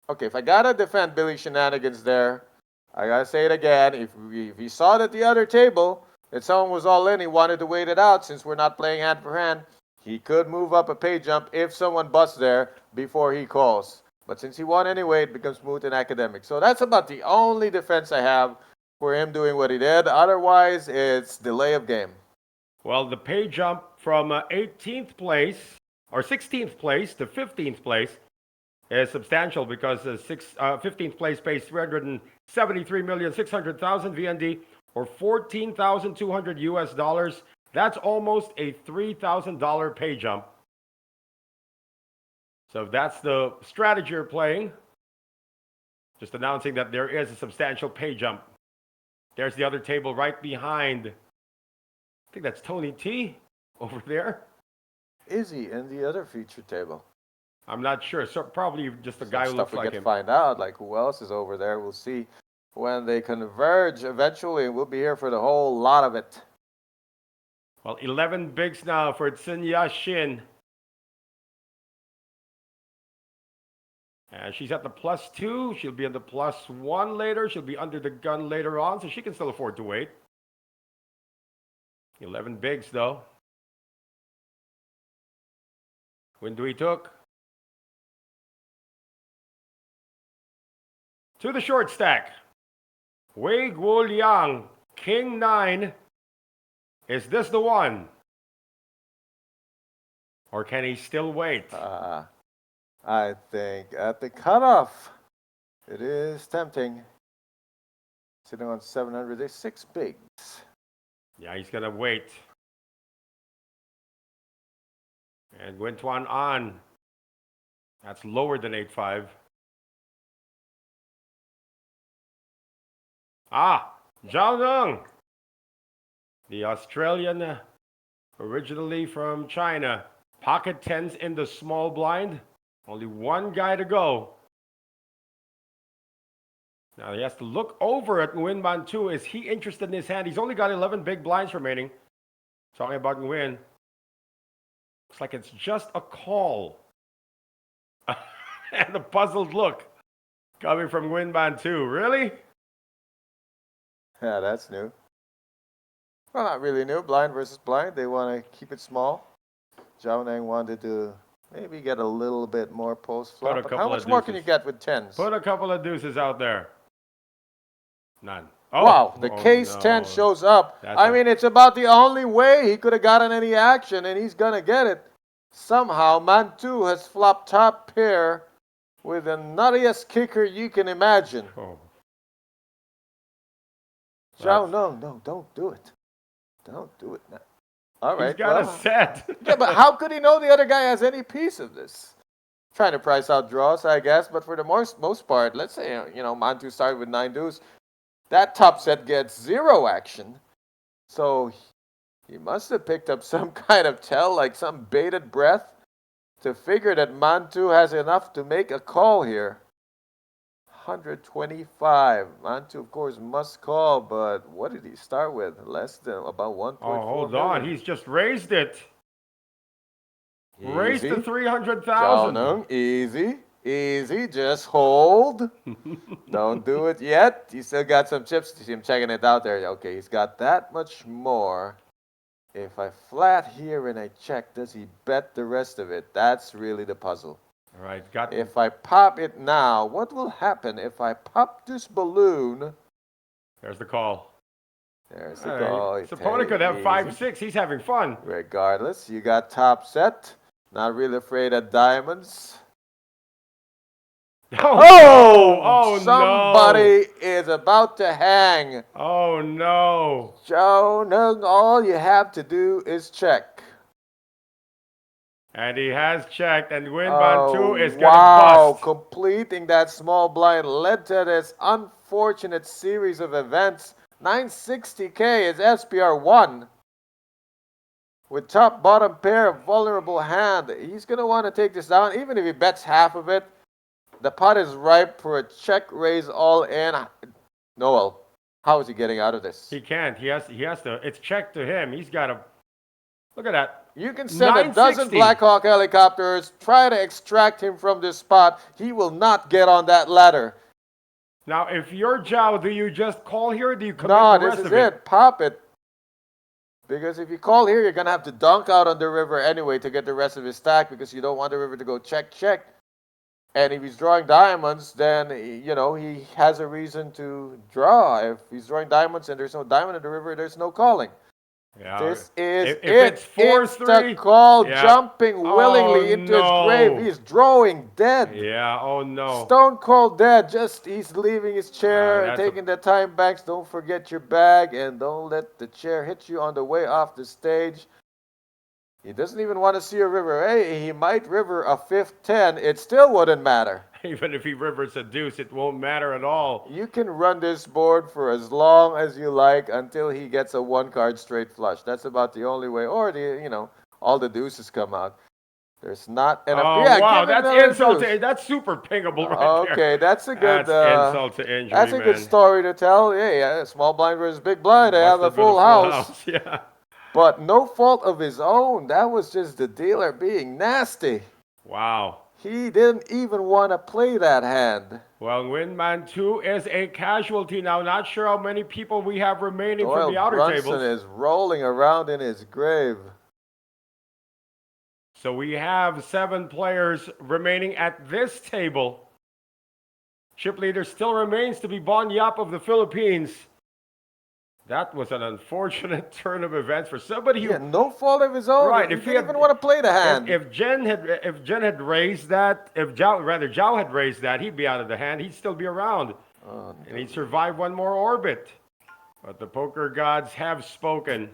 Okay, if I gotta defend Billy Shenanigans there, I gotta say it again. If he saw it at the other table that someone was all in, he wanted to wait it out since we're not playing hand for hand. He could move up a pay jump if someone busts there before he calls. But since he won anyway, it becomes moot and academic. So that's about the only defense I have for him doing what he did. Otherwise, it's delay of game. Well, the pay jump from 18th place or 16th place to 15th place is substantial because 15th place pays 373,600,000 VND or 14,200 US dollars. That's almost a $3,000 pay jump. So that's the strategy you're playing. Just announcing that there is a substantial pay jump. There's the other table right behind. I think that's Tony T over there. Is he in the other feature table? I'm not sure. So probably just a guy who looks we like can him. Find out, like who else is over there. We'll see when they converge eventually. We'll be here for the whole lot of it. Well, 11 bigs now for Tsin Yashin. And she's at the +2. She'll be at the +1 later. She'll be under the gun later on, so she can still afford to wait. 11 bigs, though. Windui took. To the short stack. Wei Guoliang, King 9. Is this the one? Or can he still wait? I think at the cutoff, it is tempting. Sitting on 700, there's 6 bigs. Yeah, he's going to wait. And Guintuan on. That's lower than 8.5. Zhao Neng. The Australian, originally from China. Pocket 10s in the small blind. Only one guy to go. Now he has to look over at Nguyen Ban Tu. Is he interested in his hand? He's only got 11 big blinds remaining. Talking about Nguyen. Looks like it's just a call. And a puzzled look coming from Nguyen Ban Tu. Really? Yeah, that's new. Well, not really new. Blind versus blind. They want to keep it small. Zhao Neng wanted to maybe get a little bit more post flop. But how much more can you get with 10s? Put a couple of deuces out there. None. Oh, wow, the case 10 shows up. I mean, it's about the only way he could have gotten any action, and he's going to get it. Somehow, Mantu has flopped top pair with the nuttiest kicker you can imagine. Oh. Zhao, no, don't do it. Don't do it now. All right. He's got a set. Yeah, but how could he know the other guy has any piece of this? Trying to price out draws, I guess, but for the most part, let's say, Mantu started with 9 deuce. That top set gets 0 action. So he must have picked up some kind of tell, like some bated breath, to figure that Mantu has enough to make a call here. 125. Mantu, of course, must call, but what did he start with? Less than about 1.4 Oh, hold million. on. He's just raised it. Easy. Raised to 300,000. Easy. Just hold. Don't do it yet. He still got some chips. You see him checking it out there. Okay, he's got that much more. If I flat here and I check, does he bet the rest of it? That's really the puzzle. All right, got If I pop it now, what will happen if I pop this balloon? There's the call. There's the call. His opponent could have 5-6. He's having fun. Regardless, you got top set. Not really afraid of diamonds. Oh, somebody is about to hang. Oh, no. Zhao Neng, all you have to do is check. And he has checked, and Nguyen Ban Tu is going to bust. Completing that small blind led to this unfortunate series of events. 960K is SPR 1. with top bottom pair of vulnerable hand. He's going to want to take this down, even if he bets half of it. The pot is ripe for a check raise all in. Noel, how is he getting out of this? He can't. He has to. It's check to him. He's got to. Look at that. You can send a dozen 960. Black Hawk helicopters, try to extract him from this spot. He will not get on that ladder. Now, if you're Zhao, do you just call here or do you commit No, the this rest is of it? it. Pop it. Because if you call here, you're going to have to dunk out on the river anyway to get the rest of his stack because you don't want the river to go check, check. And if he's drawing diamonds, then, you know, he has a reason to draw. If he's drawing diamonds and there's no diamond in the river, there's no calling. Yeah. This is if it. it's It's 4-3, the call, yeah. jumping willingly Oh, into no. his grave. He's drawing dead. Yeah, oh no. Stone cold dead. Just he's leaving his chair, that's taking the time banks. Don't forget your bag, and don't let the chair hit you on the way off the stage. He doesn't even want to see a river. Hey, he might river a 5-10. It still wouldn't matter. Even if he rivers a deuce, it won't matter at all. You can run this board for as long as you like until he gets a one-card straight flush. That's about the only way. Or, all the deuces come out. There's not enough. Oh, yeah, wow, give him that's another insult deuce. to that's super pingable right there. Okay, that's a good. That's insult to injury, That's a good man. story to tell. Yeah, small blind versus big blind. They have Must a been full house, Yeah. but no fault of his own. That was just the dealer being nasty. Wow. He didn't even want to play that hand. Well, Windman 2 is a casualty now. Not sure how many people we have remaining Doyle from the outer Brunson tables. is rolling around in his grave. So we have 7 players remaining at this table. Chip leader still remains to be Bon Yap of the Philippines. That was an unfortunate turn of events for somebody who. Yeah, no fault of his own. Right, He if he didn't had- even want to play the hand. If Jen had raised that, if Zhao had raised that, he'd be out of the hand. He'd still be around, and he'd survive one more orbit. But the poker gods have spoken.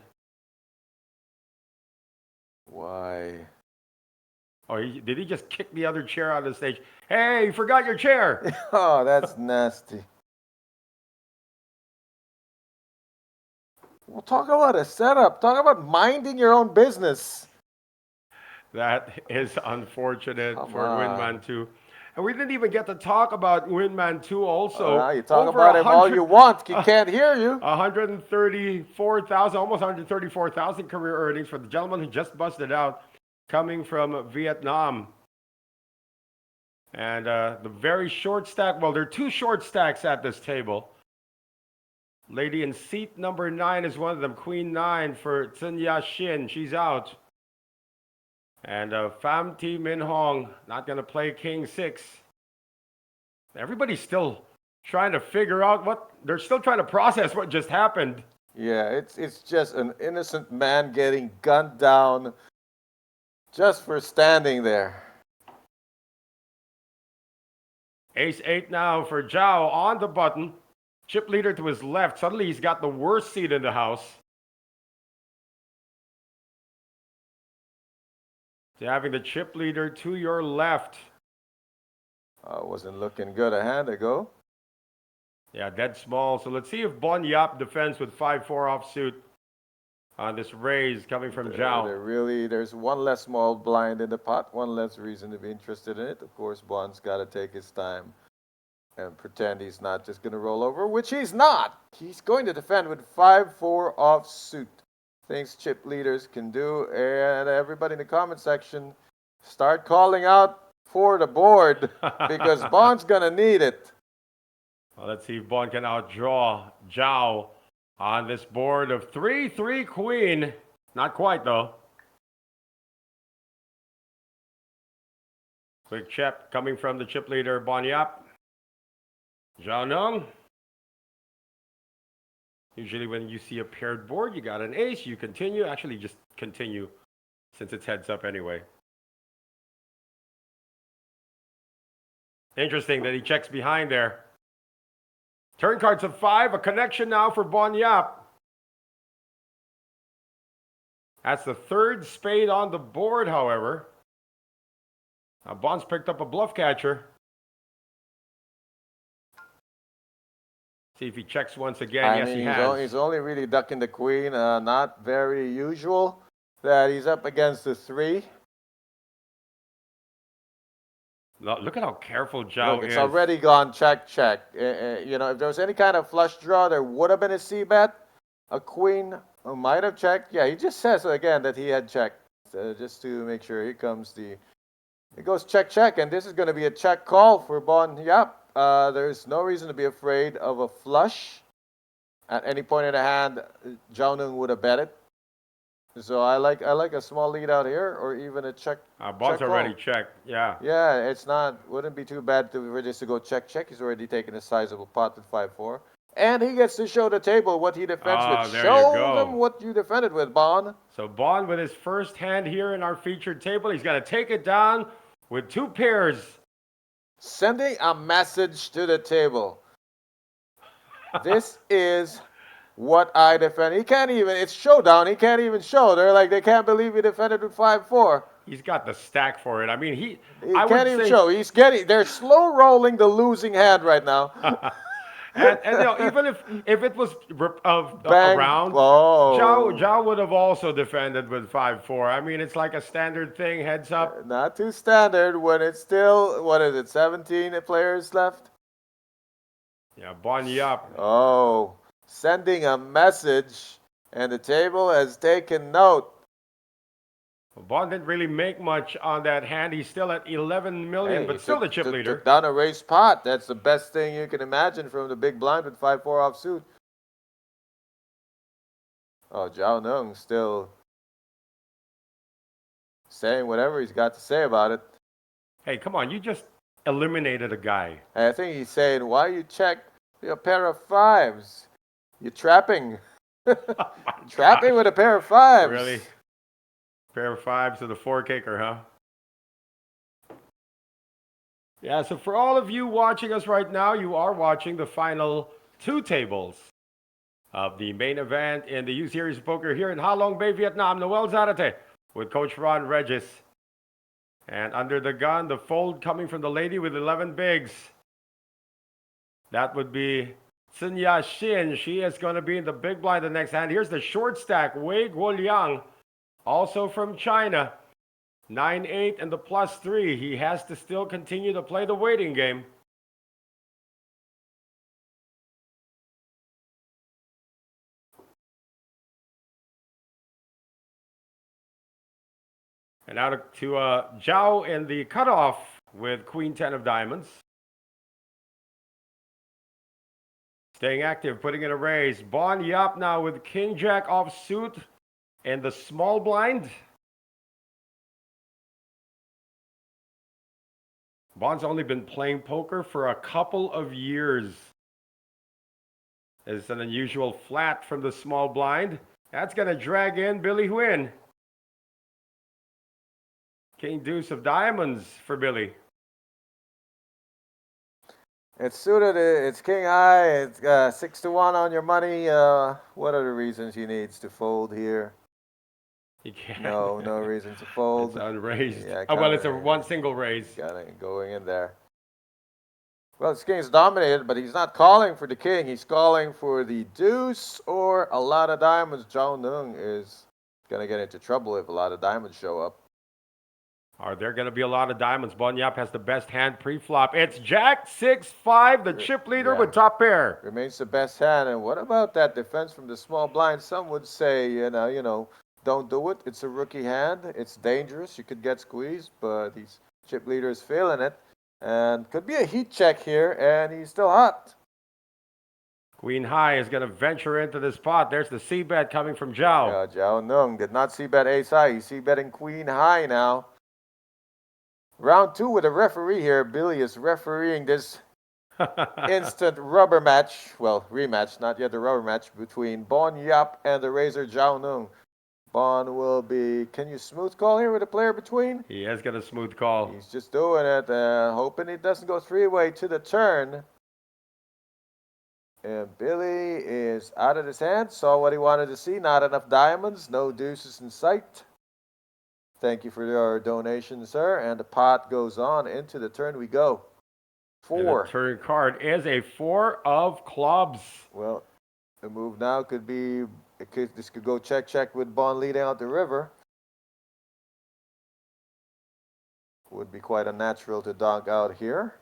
Why? Oh, did he just kick the other chair out of the stage? Hey, you forgot your chair. Oh, that's nasty. Well, talk about a setup. Talk about minding your own business. That is unfortunate Come for on. Windman 2. And we didn't even get to talk about Windman 2 also. You talk Over about him all 100 you want. He can't hear you. 134,000, almost 134,000 career earnings for the gentleman who just busted out, coming from Vietnam. And the very short stack, well, there are 2 short stacks at this table. Lady in seat number 9 is one of them, Queen 9 for Tsun Ya Shin. She's out. And Pham Thi Min Hong, not going to play King 6. Everybody's still trying to figure out they're still trying to process what just happened. Yeah, it's just an innocent man getting gunned down just for standing there. Ace 8 now for Zhao on the button. Chip leader to his left. Suddenly he's got the worst seat in the house. So having the chip leader to your left. Wasn't looking good a hand ago. Yeah, dead small. So let's see if Bon Yap defends with 5-4 offsuit on this raise coming from Zhao. There's one less small blind in the pot, one less reason to be interested in it. Of course, Bon's got to take his time and pretend he's not just going to roll over, which he's not. He's going to defend with 5-4 offsuit. Things chip leaders can do. And everybody in the comment section, start calling out for the board because Bon's going to need it. Well, let's see if Bon can outdraw Zhao on this board of 3-3 queen. Not quite, though. Quick check coming from the chip leader, Bon Yap. Zhao Nung. Usually when you see a paired board, you got an ace, you continue. Actually, just continue since it's heads up anyway. Interesting that he checks behind there. Turn cards of 5, a connection now for Bon Yap. That's the 3rd spade on the board, however. Now Bon's picked up a bluff catcher. See if he checks once again. Yes, he has. He's only really ducking the queen. Not very usual. that he's up against the 3. Look at how careful Zhao Look, it's is. already gone check, check. You know, if there was any kind of flush draw, there would have been a c-bet. A queen who might have checked. Yeah, he just says again that he had checked. Just to make sure. Here comes the... It goes check, check, and this is going to be a check call for Bon Yap. There's no reason to be afraid of a flush. At any point in the hand, Zhao Nung would have bet it. So I like a small lead out here, or even a check. Bon's check already call. checked. Yeah. Yeah, wouldn't be too bad for just to go check, check. He's already taken a sizable pot with 5-4. And he gets to show the table what he defends with. There Show you go. them what you defended with, Bon. So Bon with his first hand here in our featured table. He's got to take it down with 2 pairs. Sending a message to the table. This is what I defend. He can't even, it's showdown. He can't even show. They're like, they can't believe he defended with 5-4. He's got the stack for it. I mean, He can't even show. They're slow rolling the losing hand right now. and you know, even if it was Bang. around, Oh. Zhao would have also defended with 5-4. I mean, it's like a standard thing, heads up. Not too standard when it's still, what is it, 17 players left? Yeah, Bon Yap. Oh, sending a message, and the table has taken note. Bon didn't really make much on that hand. He's still at 11 million, but still the chip leader. Took down a raised pot. That's the best thing you can imagine from the big blind with 5-4 offsuit. Oh, Zhao Nung still saying whatever he's got to say about it. Hey, come on, you just eliminated a guy. And I think he's saying, why you check a pair of 5s? You're trapping. Trapping with a pair of 5s. Really? Pair of 5s to the 4-kicker, huh? Yeah, so for all of you watching us right now, you are watching the final 2 tables of the main event in the U Series of Poker here in Ha Long Bay, Vietnam. Noel Zarate with Coach Ron Regis. And under the gun, the fold coming from the lady with 11 bigs. That would be Sun Ya Xin. She is going to be in the big blind the next hand. Here's the short stack, Wei Guoliang. Also from China, 9-8 and the +3. He has to still continue to play the waiting game. And now to Zhao in the cutoff with Queen 10 of diamonds. Staying active, putting in a raise. Bon Yap now with King Jack offsuit and the small blind. Bon's only been playing poker for a couple of years. It's an unusual flat from the small blind. That's going to drag in Billy Huyn. King Deuce of diamonds for Billy. It's suited, it's king high, it's 6-1 on your money. What are the reasons he needs to fold here? He can't. No reason to fold. It's unraised. Yeah, well, it's a one single raise. Got it going in there. Well, this king's dominated, but he's not calling for the king. He's calling for the deuce or a lot of diamonds. Zhao Nung is going to get into trouble if a lot of diamonds show up. Are there going to be a lot of diamonds? Bon Yap has the best hand pre-flop. It's Jack 6-5, the chip leader with top pair. Remains the best hand. And what about that defense from the small blind? Some would say, you know, don't do it. It's a rookie hand. It's dangerous. You could get squeezed, but these chip leader is feeling it. And could be a heat check here, and he's still hot. Queen high is going to venture into this pot. There's the c-bet coming from Zhao. Yeah, Zhao Nung did not c-bet ace high. He's c-betting queen high now. Round 2 with a referee here. Billy is refereeing this instant rubber match. Well, rematch, not yet the rubber match, between Bon Yap and the Razor Zhao Nung. Bon will be... Can you smooth call here with a player between? He has got a smooth call. He's just doing it, hoping he doesn't go 3-way to the turn. And Billy is out of his hand. Saw what he wanted to see. Not enough diamonds. No deuces in sight. Thank you for your donation, sir. And the pot goes on. Into the turn we go. 4. And the turn card is a 4 of clubs. Well, the move now could be... this could go check with Bon leading out the river. would be quite unnatural to donk out here.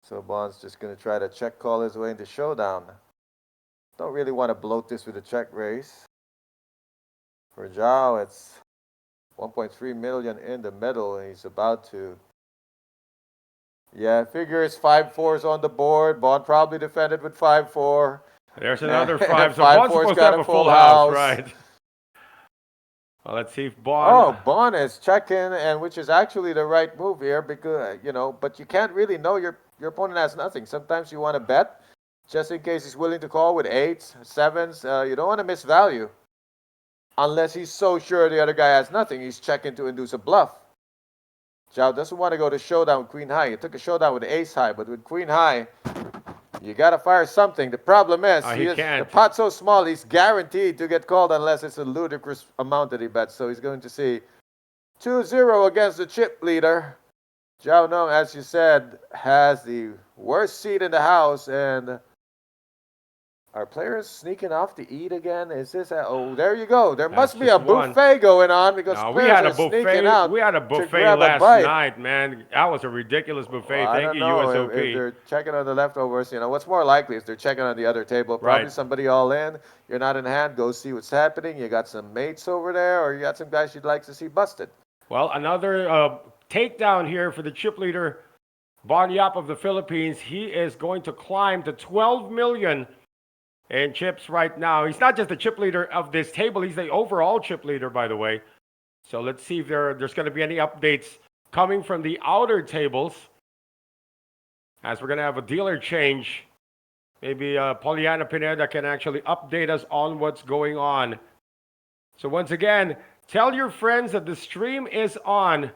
So Bond's just going to try to check call his way into showdown. Don't really want to bloat this with a check raise. For Zhao, it's 1.3 million in the middle, and he's about to. Yeah, figure it's 5-4s on the board. Bond probably defended with 5-4. There's another 5. So 5-4's Bond's supposed to got have a a full full house, house. right? Well, let's see if Oh, Bond. Bond is checking, and which is actually the right move here because but you can't really know your opponent has nothing. Sometimes you want to bet just in case he's willing to call with 8s, 7s. You don't want to miss value unless he's so sure the other guy has nothing. He's checking to induce a bluff. Zhao doesn't want to go to showdown with queen high. He took a showdown with ace high, but with queen high, you got to fire something. The problem is, the pot's so small, he's guaranteed to get called unless it's a ludicrous amount that he bets. So he's going to see 2-0 against the chip leader. Zhao Nong, as you said, has the worst seat in the house, and are players sneaking off to eat again? Is this oh, there you go. There must be a buffet going on because players are sneaking out. We had a buffet last night, man. That was a ridiculous buffet. Well, Thank you, USOP. If they're checking on the leftovers, what's more likely is they're checking on the other table. Probably somebody all in. You're not in hand. Go see what's happening. You got some mates over there, or you got some guys you'd like to see busted. Well, another takedown here for the chip leader, Bond Yap of the Philippines. He is going to climb to 12 million in chips right now. He's not just the chip leader of this table, he's the overall chip leader, by the way. So let's see if there's going to be any updates coming from the outer tables, as we're going to have a dealer change. Maybe Poliana Pineda can actually update us on what's going on. So once again, tell your friends that the stream is on.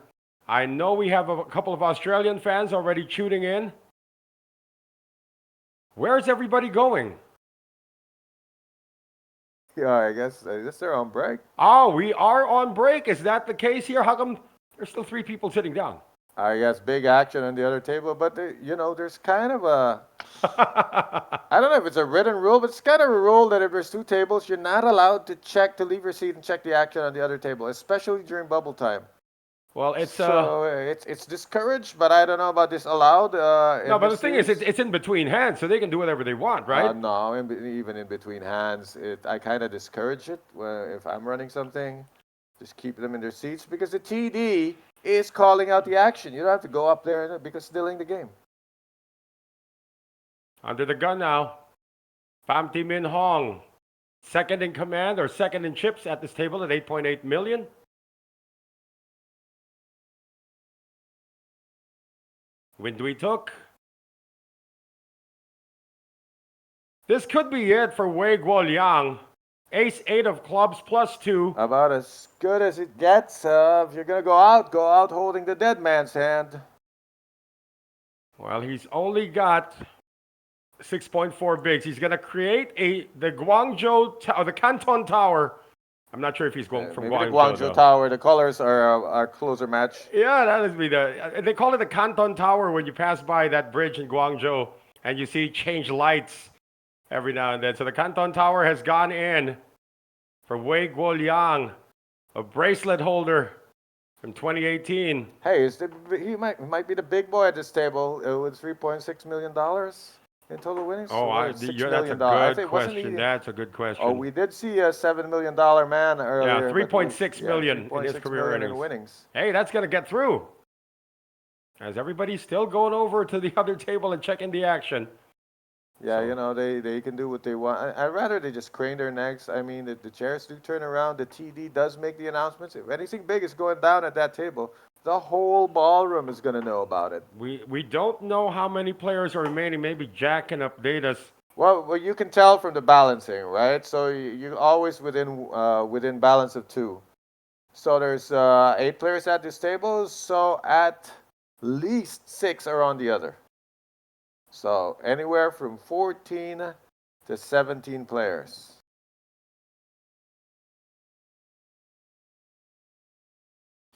I know we have a couple of Australian fans already tuning in. Where's everybody going? Yeah, I guess they're on break. Oh, we are on break. Is that the case here? How come there's still 3 people sitting down? I guess big action on the other table, but there's kind of a I don't know if it's a written rule, but it's kind of a rule that if there's 2 tables, you're not allowed to leave your seat and check the action on the other table, especially during bubble time. Well, it's it's discouraged, but I don't know about this allowed. No, but the thing is, it's in between hands, so they can do whatever they want, right? No, even in between hands, I kind of discourage it. If I'm running something, just keep them in their seats because the TD is calling out the action. You don't have to go up there because stealing the game. Under the gun now, Pham Thi Minh Hong, second in command or second in chips at this table at 8.8 million. Win Dui Tuk. This could be it for Wei Guoliang. Ace-8 of clubs +2. About as good as it gets. If you're going to go out holding the dead man's hand. Well, he's only got 6.4 bigs. He's going to create the Guangzhou or the Canton Tower. I'm not sure if he's going from Guangzhou. The Guangzhou Tower. The colors are closer match. Yeah, that would be they call it the Canton Tower when you pass by that bridge in Guangzhou and you see change lights every now and then. So the Canton Tower has gone in for Wei Guoliang, a bracelet holder from 2018. Hey, he might be the big boy at this table with $3.6 million in total winnings. That's a good question. That's a good question. Oh, we did see a $7 million man earlier. Yeah, 3.6 million in his career winnings. Hey, that's going to get through. As everybody's still going over to the other table and checking the action. Yeah, they can do what they want. I'd rather they just crane their necks. I mean, the chairs do turn around. The TD does make the announcements. If anything big is going down at that table, the whole ballroom is going to know about it. We don't know how many players are remaining. Maybe Jack can update us. Well, you can tell from the balancing, right? So you're always within balance of 2. So there's 8 players at this table. So at least 6 are on the other. So anywhere from 14 to 17 players.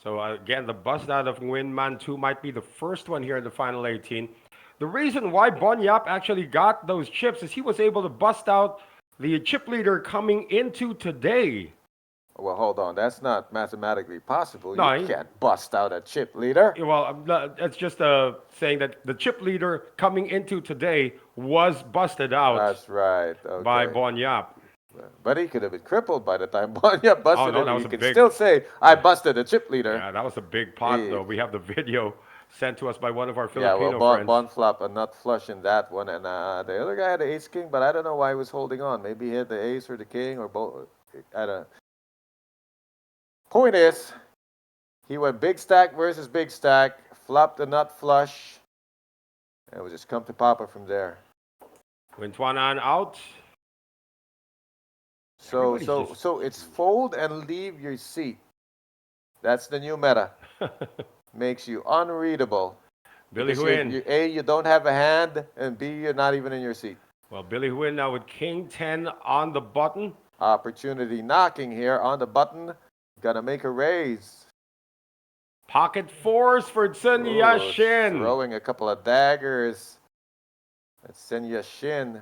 So again, the bust out of Nguyen Man 2 might be the first one here in the final 18. The reason why Bon Yap actually got those chips is he was able to bust out the chip leader coming into today. Well, hold on. That's not mathematically possible. No, You can't bust out a chip leader. Well, it's just saying that the chip leader coming into today was busted out That's right. Okay. by Bon Yap. But he could have been crippled by the time Bonya busted no, him. that was He a could big- still say, I busted a chip leader. Yeah, that was a big pot, He- though. We have the video sent to us by one of our Yeah, Filipino well, friends. Bon flop a nut flush in that one. And the other guy had the ace king, but I don't know why he was holding on. Maybe he had the ace or the king or both. I don't know. Point is, he went big stack versus big stack, flopped a nut flush, and we just come to Papa from there. Quintuanan out. So Everybody's just- so it's fold and leave your seat. That's the new meta. Makes you unreadable. Billy Because Huyn. A, you don't have a hand, and B, you're not even in your seat. Well, Billy Huyn now with King 10 on the button. Opportunity knocking here on the button. Gonna make a raise. Pocket fours for Sun Ooh, Yashin. Throwing a couple of daggers. That's Sun Yashin.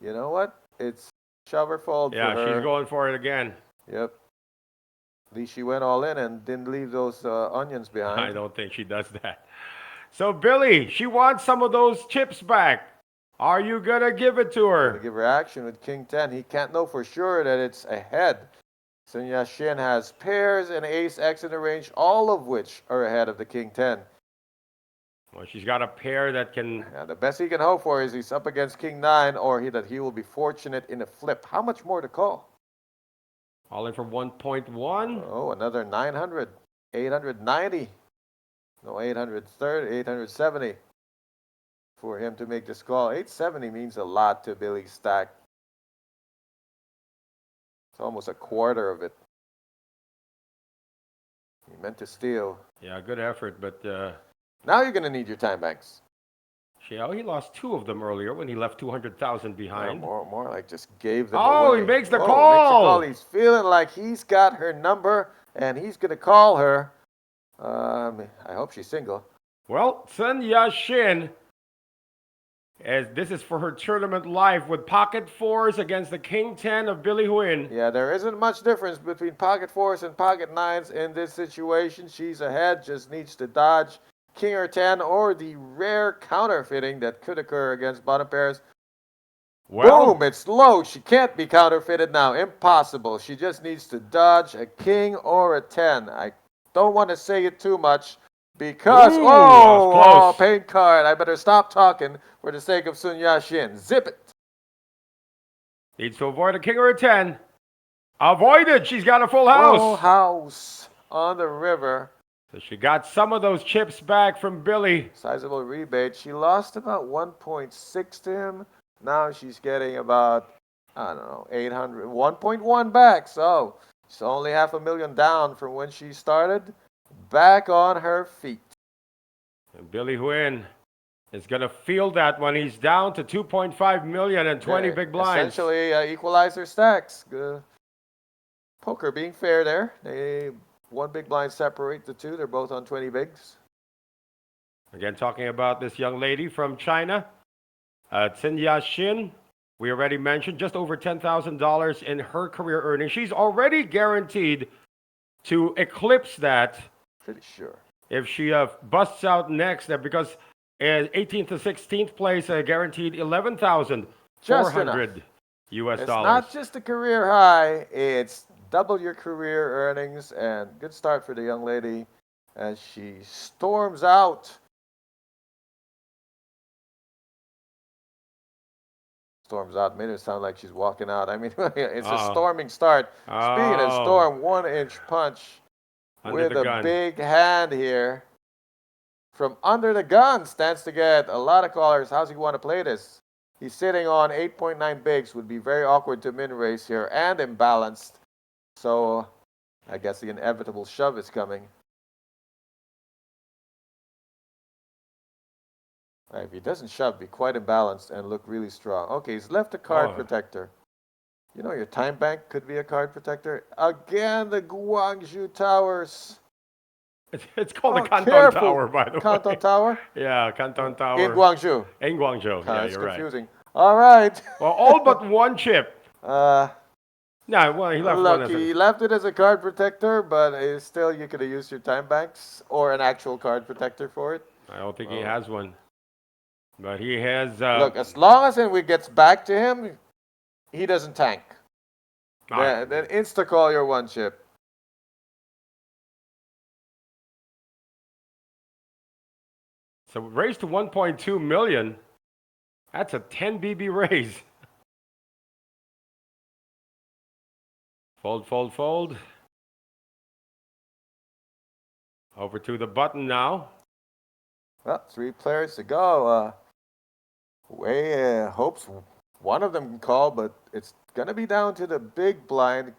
You know what? It's shove or fold Yeah, for her. she's going for it again. Yep. At least she went all in and didn't leave those onions behind. I don't think she does that. So, Billy, she wants some of those chips back. Are you going to give it to Gonna her? give her action with King 10. He can't know for sure that it's ahead. Sun Yashin has pairs and ace X in the range, all of which are ahead of the King 10. Well, she's got a pair that can... Yeah, the best he can hope for is he's up against King 9 or that he will be fortunate in a flip. How much more to call? All in for 1.1. Oh, another 900. 890. No, 830, 870 for him to make this call. 870 means a lot to Billy's stack. It's almost a quarter of it. He meant to steal. Yeah, good effort, but Now you're going to need your time banks. he lost two of them earlier when he left 200,000 behind. More like just gave them Oh, away. he makes the Makes call. He's feeling like he's got her number and he's going to call her. I hope she's single. Well, Sun Yashin, as this is for her tournament life with pocket fours against the King 10 of Billy Huyn. Yeah, there isn't much difference between pocket fours and pocket nines in this situation. She's ahead, just needs to dodge King or 10 or the rare counterfeiting that could occur against bottom pairs. Well, Boom, it's low. She can't be counterfeited now. Impossible. She just needs to dodge a king or a 10. I don't want to say it too much because, Ooh, that was close. paint card. I better stop talking for the sake of Sun Yashin. Zip it. needs to avoid a king or a 10. Avoided. She's got a full house. Full house on the river. So she got some of those chips back from Billy. Sizable rebate. She lost about 1.6 to him. Now she's getting about, I don't know, 800, 1.1 back. So she's only $500,000 down from when she started. Back on her feet. And Billy Huyn is going to feel that when he's down to 2.5 million and 20 Yeah, big blinds. Essentially, equalizer stacks. Poker being fair there. One big blind separate the two. They're both on 20 bigs. Again, talking about this young lady from China, Sun Yashin. We already mentioned just over $10,000 in her career earnings. She's already guaranteed to eclipse that Pretty sure. if she busts out next, because 18th to 16th place, guaranteed $11,400 US It's dollars. not just a career high. It's double your career earnings. And good start for the young lady as she storms out. Storms out. Made it sound like she's walking out. I mean, it's a storming start. Speaking of Oh. storm, 1-inch punch Under with the a gun. big hand here. From under the gun stands to get a lot of callers. How's he want to play this? He's sitting on 8.9 bigs. Would be very awkward to min raise here and imbalanced. So I guess the inevitable shove is coming. If he doesn't shove, be quite imbalanced and look really strong. Okay, he's left a card protector. You know, your time bank could be a card protector. Again, the Guangzhou Towers. It's called the Canton Careful. Tower, by the way. Canton Tower? Yeah, Canton Tower. In Guangzhou. In Guangzhou. Yeah, It's you're right. confusing. All right. Well, all but one chip. No, No, well, he left one Look, as he a... left it as a card protector, but it's still, you could have used your time banks or an actual card protector for it. I don't think he has one. But he has... Look, as long as it gets back to him, he doesn't tank. all right. Then insta-call your one chip. So raised to 1.2 million. That's a 10 BB raise. Fold, fold, fold. Over to the button now. Well, 3 players to go. Way hopes one of them can call, but it's going to be down to the big blind.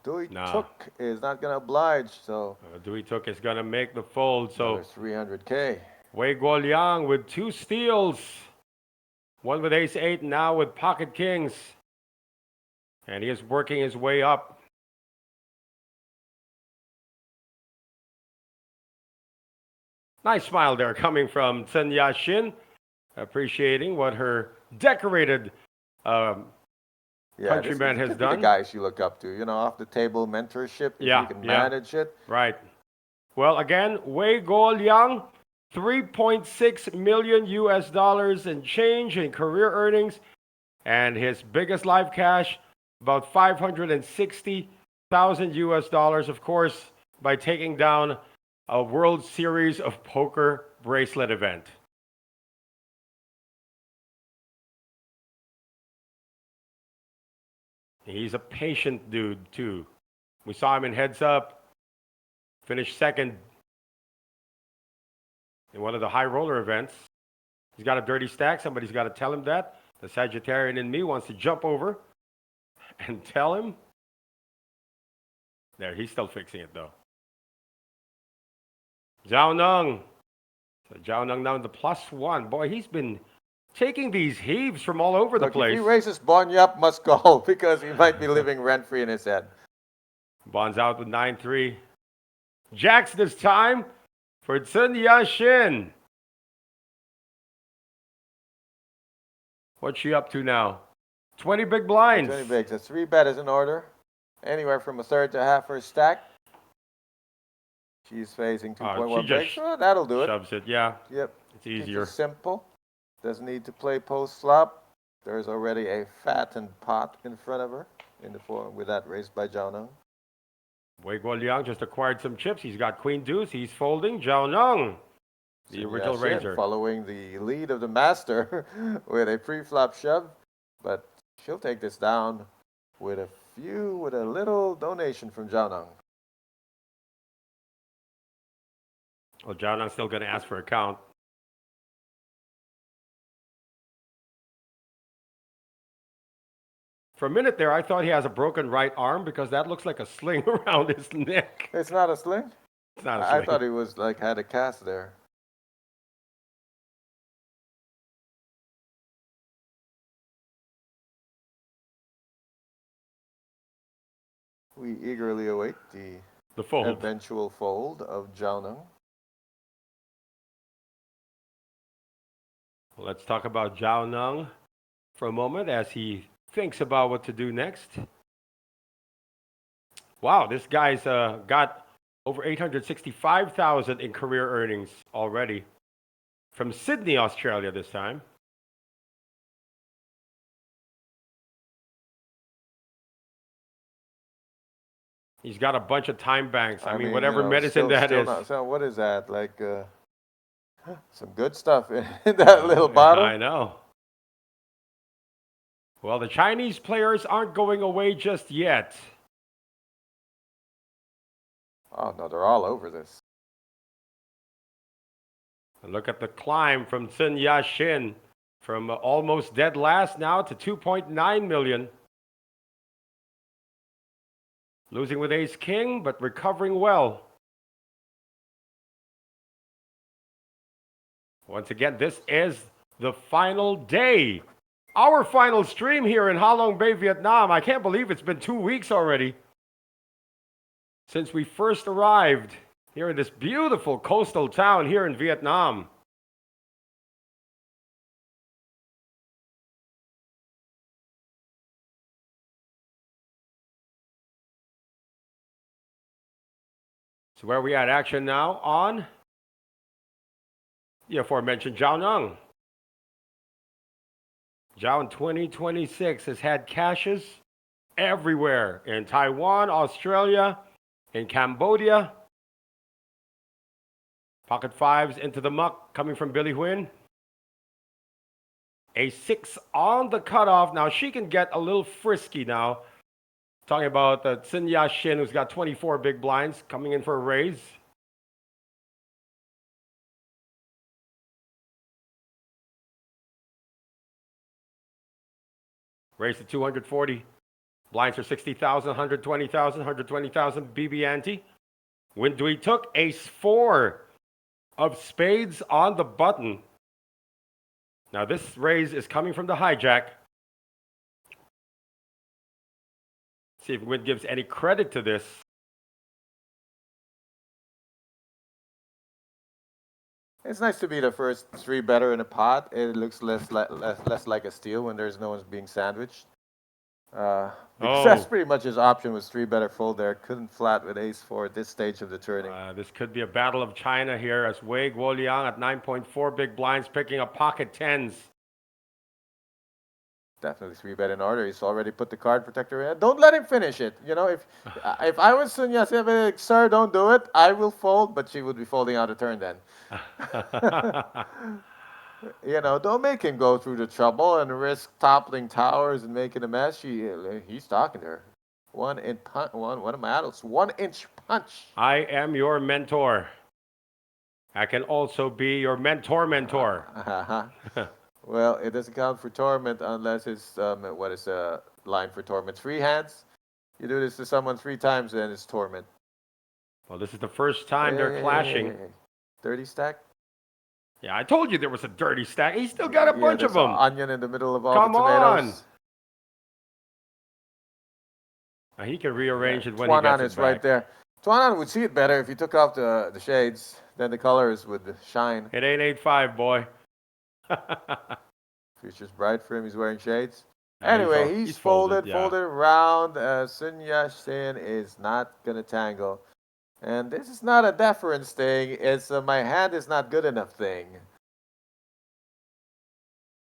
Dewey Took is not going to oblige, so... Dewey Took is going to make the fold, so... Another 300K. Wei Guoliang with 2 steals. One with ace-8, now with pocket kings. And he is working his way up. Nice smile there coming from Chen Yaxin, appreciating what her decorated countryman has done. The guys you look up to, you know, off the table mentorship, if you can manage it. Right. Well, again, Wei Guoliang, 3.6 million US dollars and change in career earnings, and his biggest live cash, about 560,000 US dollars, of course, by taking down a World Series of Poker bracelet event. He's a patient dude, too. We saw him in Heads Up, finished second in one of the high roller events. He's got a dirty stack. Somebody's got to tell him that. The Sagittarian in me wants to jump over and tell him. There, he's still fixing it, though. Zhao Neng. So Zhao Neng now the +1. Boy, he's been taking these heaves from all over the place. If he raises Bonyap, must go because he might be living rent-free in his head. Bond's out with 9-3. Jacks this time for Chen Yaxin. What's she up to now? 20 big blinds. 20 bigs. A 3-bet is in order. Anywhere from a third to half her stack. She's facing 2.1 bigs. Oh, that'll do it. Shoves it, yeah. Yep. It's easier. It's simple. Doesn't need to play post flop. There's already a fattened pot in front of her in the form with that raised by Zhao Neng. Wei Guoliang just acquired some chips. He's got Queen Deuce. He's folding. Zhao Neng, the original raiser. Following the lead of the master with a pre-flop shove. But she'll take this down with a little donation from Zhao Neng. Well, Zhao Neng's still going to ask for a count. For a minute there, I thought he has a broken right arm because that looks like a sling around his neck. It's not a sling? It's not a sling. I thought he was had a cast there. We eagerly await the fold. Eventual fold of Zhao Neng. Let's talk about Zhao Neng for a moment as he thinks about what to do next. Wow, this guy's got over 865,000 in career earnings already. From Sydney, Australia this time. He's got a bunch of time banks. I mean whatever medicine that is. So what is that? Like some good stuff in that little bottle? I know. Well, the Chinese players aren't going away just yet. Oh, no, they're all over this. And look at the climb from Chen Yaxin from almost dead last now to 2.9 million. Losing with ace-king, but recovering well. Once again, this is the final day. Our final stream here in Ha Long Bay, Vietnam. I can't believe it's been 2 weeks already since we first arrived here in this beautiful coastal town here in Vietnam. So where we at? Action now on the aforementioned Zhao Neng. Zhao in 2026 has had cashes everywhere in Taiwan, Australia, in Cambodia. Pocket fives into the muck coming from Billy Huynh. A 6 on the cutoff. Now she can get a little frisky now. Talking about Tsin Shin, who's got 24 big blinds coming in for a raise. Raise to 240. Blinds are 60,000, 120,000, 120,000 BB ante. When Dui took ace 4 of spades on the button. Now this raise is coming from the hijack. See if Wynn gives any credit to this. It's nice to be the first 3-better in a pot. It looks less like a steal when there's no one's being sandwiched. Because that's pretty much his option was 3-better fold there. Couldn't flat with ace 4 at this stage of the turning. This could be a battle of China here as Wei Guoliang at 9.4 big blinds picking up pocket tens. Definitely 3-bet in order. He's already put the card protector in. Don't let him finish it. You know, if I was Sun Yat-sen, I'd be like, sir, don't do it. I will fold, but she would be folding out a turn then. You know, don't make him go through the trouble and risk toppling towers and making a mess. He's talking to her. One of my adults, 1-inch punch. I am your mentor. I can also be your mentor. Well, it doesn't count for torment unless it's what is a line for torment? 3 hands. You do this to someone 3 times, then it's torment. Well, this is the first time they're clashing. Dirty stack. Yeah, I told you there was a dirty stack. He's still got a bunch of them. Onion in the middle of all Come the tomatoes. On. Now, he can rearrange it when Tuanan he gets it is back. right there. Tuanan would see it better if you took off the shades. Then the colors would shine. It ain't 8-5, boy. Future's bright for him. He's wearing shades. Yeah, Anyway, he's folded yeah. around. Sun Yat-sen is not going to tangle. And this is not a deference thing. It's my hand is not good enough thing.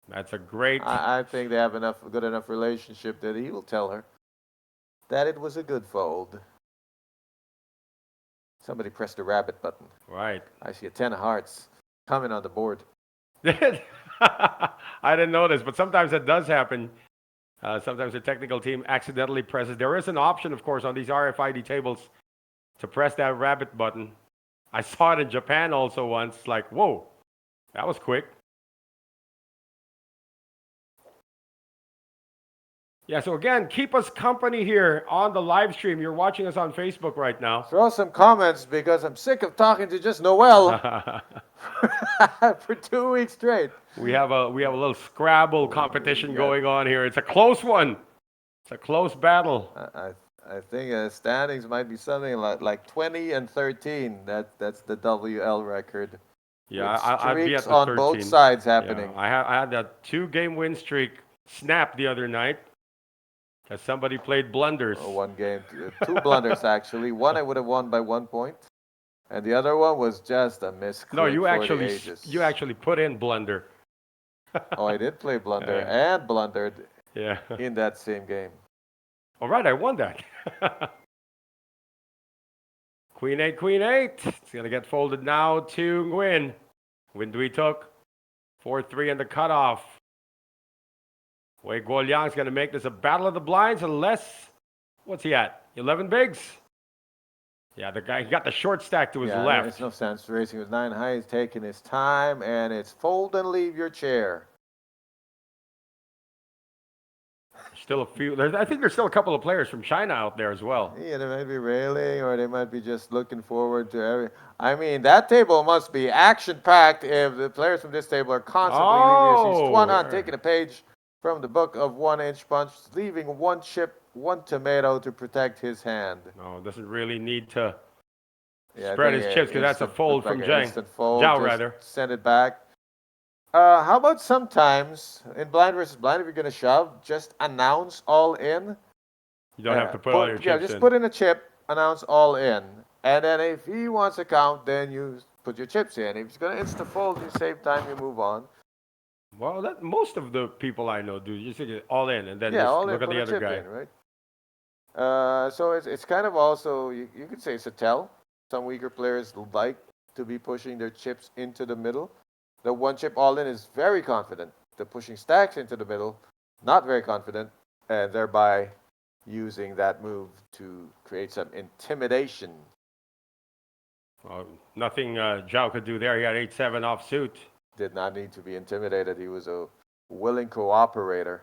That's a great... I think they have good enough relationship that he will tell her that it was a good fold. Somebody pressed the rabbit button. Right. I see a 10 of hearts coming on the board. I didn't notice, but sometimes that does happen. Sometimes the technical team accidentally presses. There is an option, of course, on these RFID tables to press that rabbit button. I saw it in Japan also once. Like, whoa, that was quick. Yeah, so again, keep us company here on the live stream. You're watching us on Facebook right now. Throw some comments because I'm sick of talking to just Noel for 2 weeks straight. We have a little Scrabble competition going on here. It's a close one. It's a close battle. I think standings might be something like 20 and 13. That's the WL record. Yeah, I'd be at the on 13. both sides happening. Yeah, I had that 2-game win streak snapped the other night because somebody played blunders. 1 game, 2 blunders actually. One I would have won by 1 point, and the other one was just a miss. No, you actually put in blunder. Oh, I did play blunder and blundered. Yeah. In that same game. All right, I won that. Queen 8, Queen 8. It's going to get folded now to Nguyen. Nguyen Dui took 4-3 in the cutoff. Wei Guoliang's going to make this a battle of the blinds unless, what's he at? 11 bigs? Yeah, the guy, he got the short stack to his left. There's no sense racing with 9 high. He's taking his time, and it's fold and leave your chair. Still a few. I think there's still a couple of players from China out there as well. Yeah, they might be railing, or they might be just looking forward to I mean, that table must be action-packed if the players from this table are constantly leaving. He's Tuanan taking a page from the book of 1-inch punch, leaving 1 chip, 1 tomato to protect his hand. No, doesn't really need to spread his chips because that's a fold from Zhang. Zhao, rather. Send it back. How about sometimes in blind versus blind, if you're going to shove, just announce all in. You don't have to put all your chips in. Yeah, just put in a chip, announce all in. And then if he wants a count, then you put your chips in. If he's going to insta-fold, you save time, you move on. Well, that most of the people I know do. You just get all in and then Yeah, just all in, look at put the a other chip guy. in, right? So it's kind of also, you could say it's a tell. Some weaker players like to be pushing their chips into the middle. The one chip all in is very confident. The pushing stacks into the middle, not very confident, and thereby using that move to create some intimidation. Well, nothing Zhao could do there. He had 8-7 offsuit. Did not need to be intimidated. He was a willing cooperator.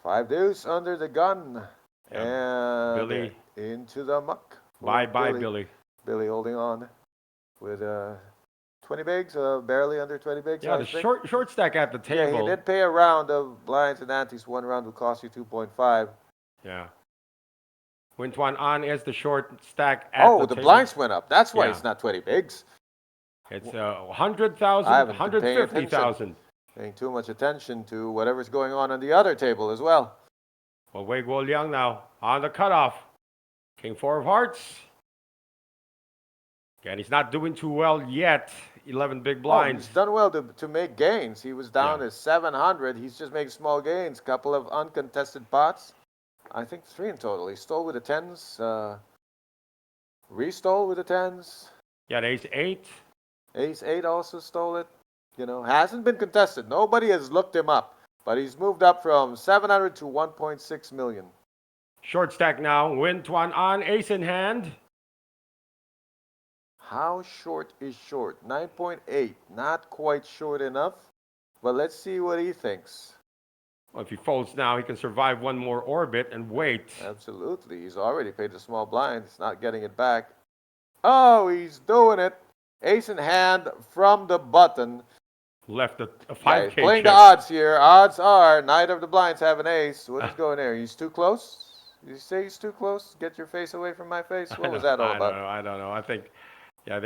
5 deuce under the gun. Yeah. And Billy. into the muck. Bye-bye, Billy. Billy holding on with 20 bigs, barely under 20 bigs. Yeah, the short stack at the table. Yeah, he did pay a round of blinds and antes. One round will cost you 2.5. Yeah. Win Tuan An is the short stack at the the table. blinds went up. That's why Yeah. it's not 20 bigs. It's 100,000, I haven't been paying 150,000. Paying too much attention to whatever's going on the other table as well. Well, Wei Guo Liang now on the cutoff. King 4 of hearts. Again, he's not doing too well yet. 11 big blinds. He's done well to make gains. He was down to 700. He's just making small gains. Couple of uncontested pots. I think 3 in total. He stole with the 10s. Restole with the 10s. Yeah, the ace 8. Ace 8 also stole it. You know, hasn't been contested. Nobody has looked him up. But he's moved up from 700 to 1.6 million. Short stack now. Win Tuan An, ace in hand. How short is short? 9.8. Not quite short enough. But let's see what he thinks. Well, if he folds now, he can survive one more orbit and wait. Absolutely. He's already paid the small blind. He's not getting it back. Oh, he's doing it. Ace in hand from the button. Left a 5K He's playing chip. the odds here. Odds are Knight of the Blinds have an ace. What is going there? He's too close? You say he's too close? Get your face away from my face? What was that all about? I don't know. I think, yeah,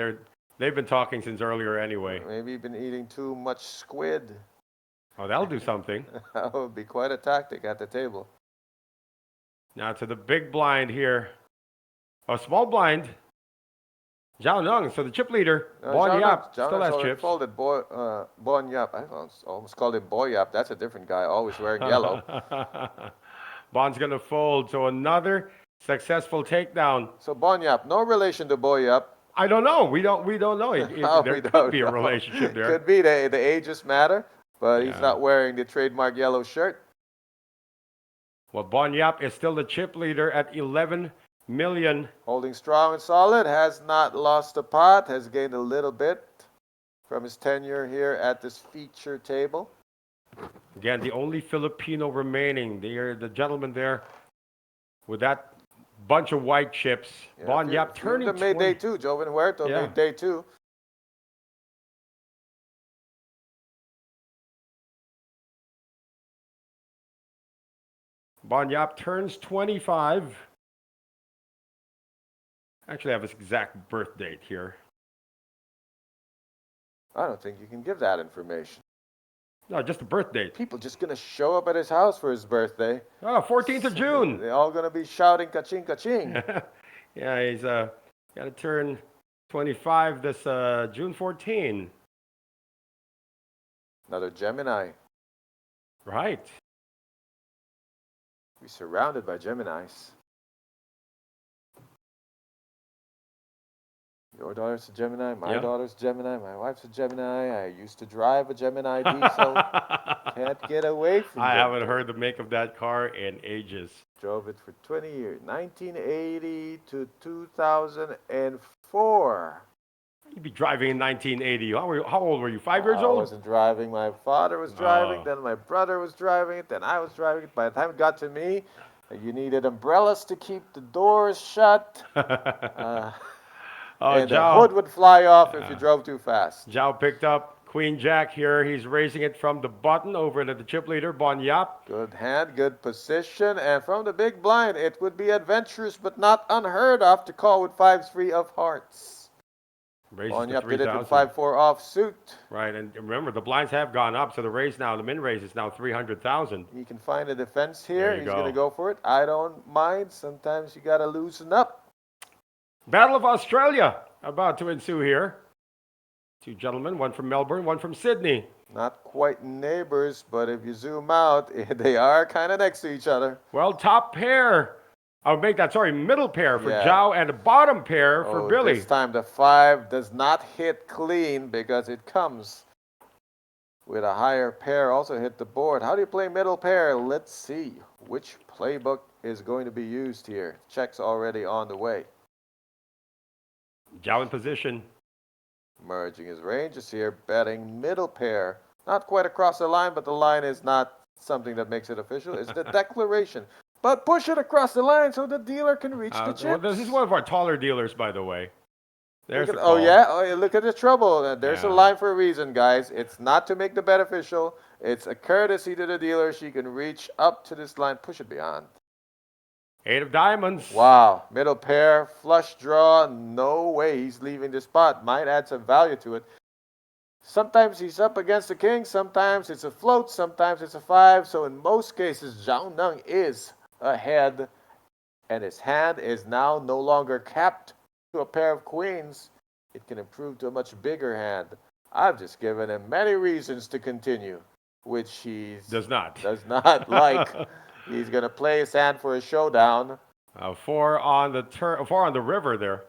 they've been talking since earlier anyway. Maybe you've been eating too much squid. Oh, that'll do something. That would be quite a tactic at the table. Now to the big blind here. Oh, small blind. Zhao Nung, so the chip leader. Bon Yap still has chips. Folded Bon Yap. I almost called him Boy Yap. That's a different guy, always wearing yellow. Bon's going to fold, so another successful takedown. So Bon Yap, no relation to Boy Yap. I don't know. We don't know. There could be a relationship there. Could be. The ages matter, but he's not wearing the trademark yellow shirt. Well, Bon Yap is still the chip leader at 11 million. Holding strong and solid, has not lost a pot, has gained a little bit from his tenure here at this feature table. Again, the only Filipino remaining. The gentleman there with that bunch of white chips. Yeah, Bon Yap turning made day 2. Joven Huerto made day 2. Bon Yap turns 25. Actually, I have his exact birth date here. I don't think you can give that information. No, just the birth date. People just going to show up at his house for his birthday. Oh, 14th of June. They're all going to be shouting ka-ching, ka-ching. Yeah, he's got to turn 25 this June 14. Another Gemini. Right. We're surrounded by Geminis. Your daughter's a Gemini, my daughter's a Gemini, my wife's a Gemini. I used to drive a Gemini diesel. Can't get away from it. I haven't heard the make of that car in ages. Drove it for 20 years, 1980 to 2004. You'd be driving in 1980. How old were you? 5 years I old? wasn't driving. My father was driving. Then my brother was driving it. Then I was driving it. By the time it got to me, you needed umbrellas to keep the doors shut. And the hood would fly off if you drove too fast. Zhao picked up Queen Jack here. He's raising it from the button over to the chip leader, Bon Yap. Good hand, good position. And from the big blind, it would be adventurous but not unheard of to call with 5-3 of hearts. Raises Bon to Yap did it with 3,000. 5-4 offsuit. Right, and remember, the blinds have gone up, so the raise now, the min raise is now 300,000. He can find a defense There here. you He's going to go. go for it. I don't mind. Sometimes you got to loosen up. Battle of Australia about to ensue here. Two gentlemen, one from Melbourne, one from Sydney. Not quite neighbors, but if you zoom out, they are kind of next to each other. Well, top pair. I'll make that, sorry, middle pair for Yeah. Zhao and the bottom pair for Oh, Billy. this time the 5 does not hit clean because it comes with a higher pair. Also hit the board. How do you play middle pair? Let's see which playbook is going to be used here. Check's already on the way. Zhao in position. Merging his ranges here, betting middle pair. Not quite across the line, but the line is not something that makes it official. It's the declaration. But push it across the line so the dealer can reach the chips. Well, this is one of our taller dealers, by the way. There's Look the at- call. oh, yeah? Oh, yeah, look at the trouble. There's a Yeah. line for a reason, guys. It's not to make the bet official. It's a courtesy to the dealer. She can reach up to this line, push it beyond. 8 of diamonds. Wow. Middle pair, flush draw. No way he's leaving the spot. Might add some value to it. Sometimes he's up against the king. Sometimes it's a float. Sometimes it's a 5. So in most cases, Zhao Neng is ahead. And his hand is now no longer capped to a pair of queens. It can improve to a much bigger hand. I've just given him many reasons to continue, which he Does not. not like. He's going to play his hand for a showdown. 4 on the 4 on the river there.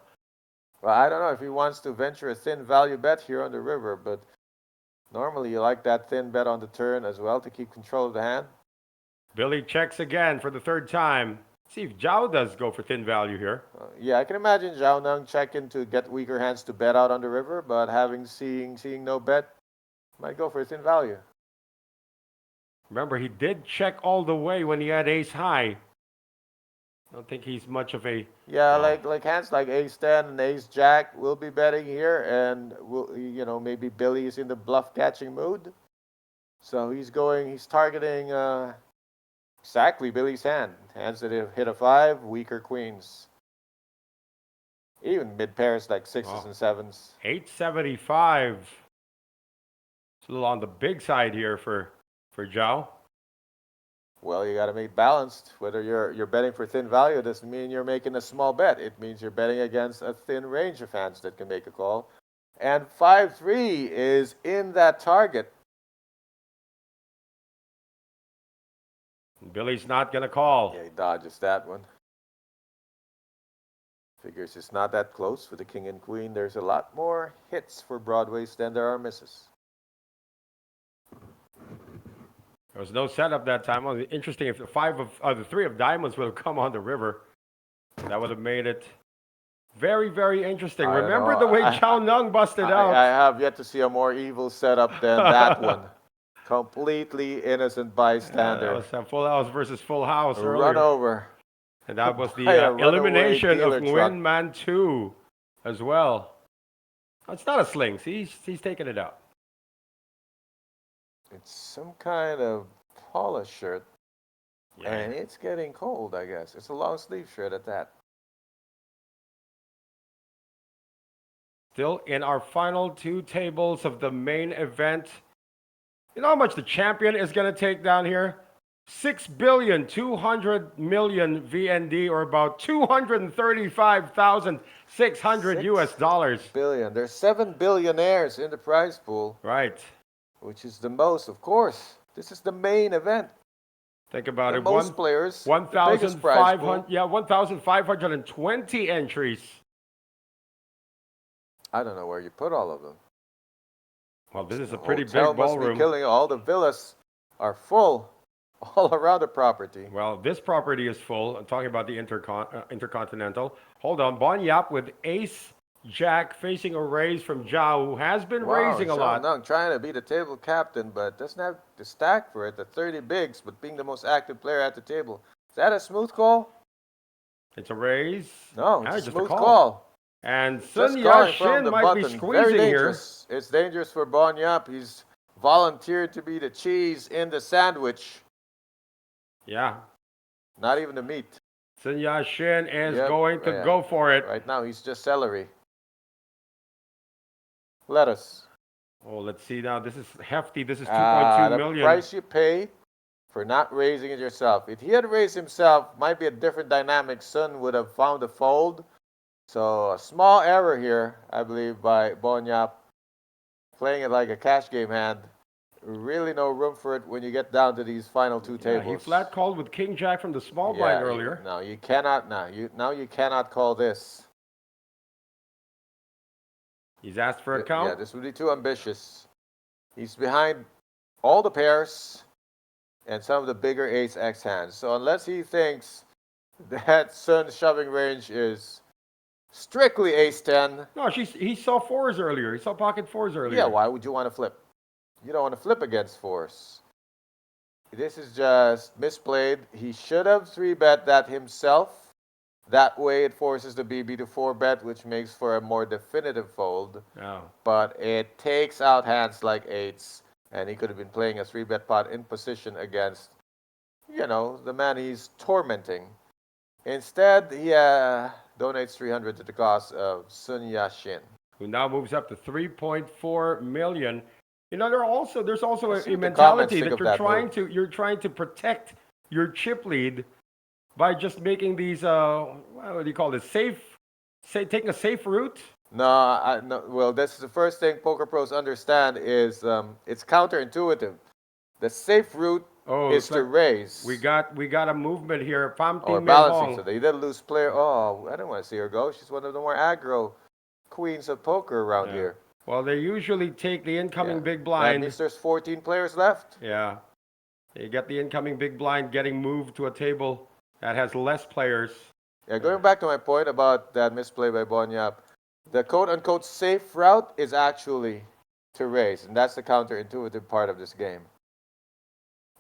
Well, I don't know if he wants to venture a thin value bet here on the river, but normally you like that thin bet on the turn as well to keep control of the hand. Billy checks again for the 3rd time. See if Zhao does go for thin value here. Yeah, I can imagine Zhao Neng checking to get weaker hands to bet out on the river, but seeing no bet, might go for a thin value. Remember, he did check all the way when he had ace high. I don't think he's much of a... Yeah, like hands like ace 10 and ace jack will be betting here, and maybe Billy is in the bluff catching mood. So he's targeting exactly Billy's hand. Hands that have hit a 5, weaker queens. Even mid pairs like 6s and 7s. 875. It's a little on the big side here for Zhao. Well, you got to make balanced. Whether you're betting for thin value doesn't mean you're making a small bet. It means you're betting against a thin range of hands that can make a call. And 5-3 is in that target. Billy's not going to call. Yeah, he dodges that one. Figures it's not that close with the king and queen. There's a lot more hits for Broadways than there are misses. There was no setup that time. Well, interesting if the 3 of diamonds would have come on the river. That would have made it very, very interesting. I Remember know. the way Zhao Neng busted out? I have yet to see a more evil setup than that one. Completely innocent bystander. That was a full house versus full house A earlier. run over. And that was the By a runaway elimination of dealer truck. Nguyen Man 2 as well. It's not a sling. See, he's taking it out. It's some kind of polo shirt. Yeah. And it's getting cold, I guess. It's a long sleeve shirt at that. Still in our final 2 tables of the main event. You know how much the champion is going to take down here? 6,200,000,000 VND, or about 235,600 US dollars. Billion. There's 7 billionaires in the prize pool, Right. which is the most, of course. This is the main event. Think about The it. most players, the biggest prize 1,500. pool. Yeah, 1,520 entries. I don't know where you put all of them. Well, this is The a pretty hotel big must be ballroom. killing. All the villas are full all around the property. Well, this property is full. I'm talking about the Intercontinental. Hold on. Bon Yap with ace jack facing a raise from Zhao, who has been raising a lot. Nung trying to be the table captain, but doesn't have the stack for it. The 30 bigs, but being the most active player at the table. Is that a smooth call? It's a raise. No, Ah, it's a just smooth call. And Just Sun calling from Yashin the might be button. Very squeezing here. dangerous. It's dangerous for Bon Yap. He's volunteered to be the cheese in the sandwich, Yeah. not even the meat. Sun Yashin is Yep, going to yeah. go for it. Right now, he's just celery. Lettuce. Oh, let's see now. This is hefty. This is Ah, 2.2 the million. price you pay for not raising it yourself. If he had raised himself, might be a different dynamic. Sun would have found a fold. So a small error here, I believe, by Bonyap. Playing it like a cash game hand. Really no room for it when you get down to these final two Yeah, tables. he flat called with king jack from the small blind earlier. No, you cannot. Now you cannot call this. He's asked for a count. Yeah, this would be too ambitious. He's behind all the pairs and some of the bigger ace X hands. So unless he thinks that Sun's shoving range is strictly ace 10. No, he saw fours earlier. He saw pocket fours earlier. Yeah, why would you want to flip? You don't want to flip against fours. This is just misplayed. He should have 3-bet that himself. That way it forces the BB to 4-bet, which makes for a more definitive fold. Oh. But it takes out hands like eights, and he could have been playing a 3-bet pot in position against, the man he's tormenting. Instead, he donates 300 to the cause of Sun Yashin, who now moves up to 3.4 million. There's also a the mentality comments that think of you're trying to protect your chip lead by just making these what do you call this, taking a safe route. No. Well, this is the first thing poker pros understand is it's counterintuitive. The safe route is to raise. We got a movement here. Or balancing. So they did lose player. Oh, I don't want to see her go. She's one of the more aggro queens of poker around here. Well, they usually take the incoming big blind. That means there's 14 players left. Yeah. You get the incoming big blind getting moved to a table that has less players. Yeah, going back to my point about that misplay by Bonyap, the quote-unquote safe route is actually to raise, and that's the counterintuitive part of this game.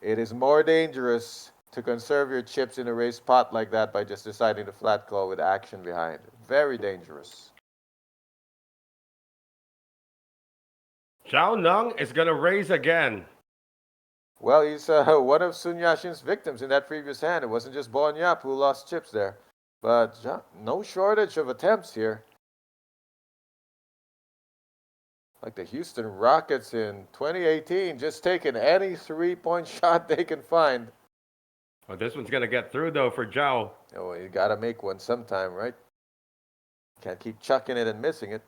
It is more dangerous to conserve your chips in a raised pot like that by just deciding to flat call with action behind. Very dangerous. Zhao Nung is going to raise again. Well, he's one of Sun Yashin's victims in that previous hand. It wasn't just Bonyap who lost chips there. But no shortage of attempts here. Like the Houston Rockets in 2018, just taking any 3-point shot they can find. Well, this one's going to get through, though, for Zhao. Oh, you got to make one sometime, right? Can't keep chucking it and missing it.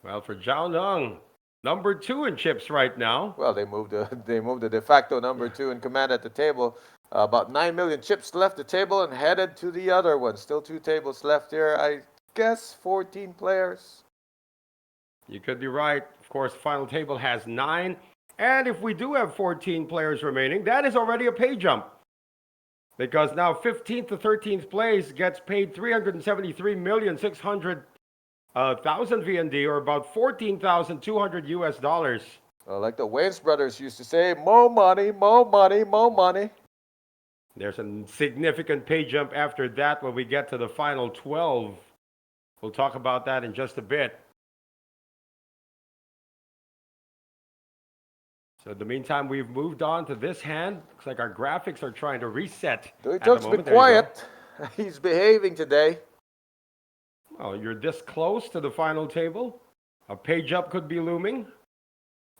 Well, for Zhao Nung, number 2 in chips right now. Well, they moved the de facto number 2 in command at the table. About 9 million chips left the table and headed to the other one. Still 2 tables left here. I guess 14 players. You could be right. Of course, the final table has 9. And if we do have 14 players remaining, that is already a pay jump. Because now 15th to 13th place gets paid 373,600,000 VND, or about 14,200 US dollars. Like the Wayans brothers used to say, more money, more money, more money. There's a significant pay jump after that when we get to the final 12. We'll talk about that in just a bit. So in the meantime, we've moved on to this hand. Looks like our graphics are trying to reset. Tuck's been quiet. He's behaving today. Well, you're this close to the final table. A pay jump could be looming.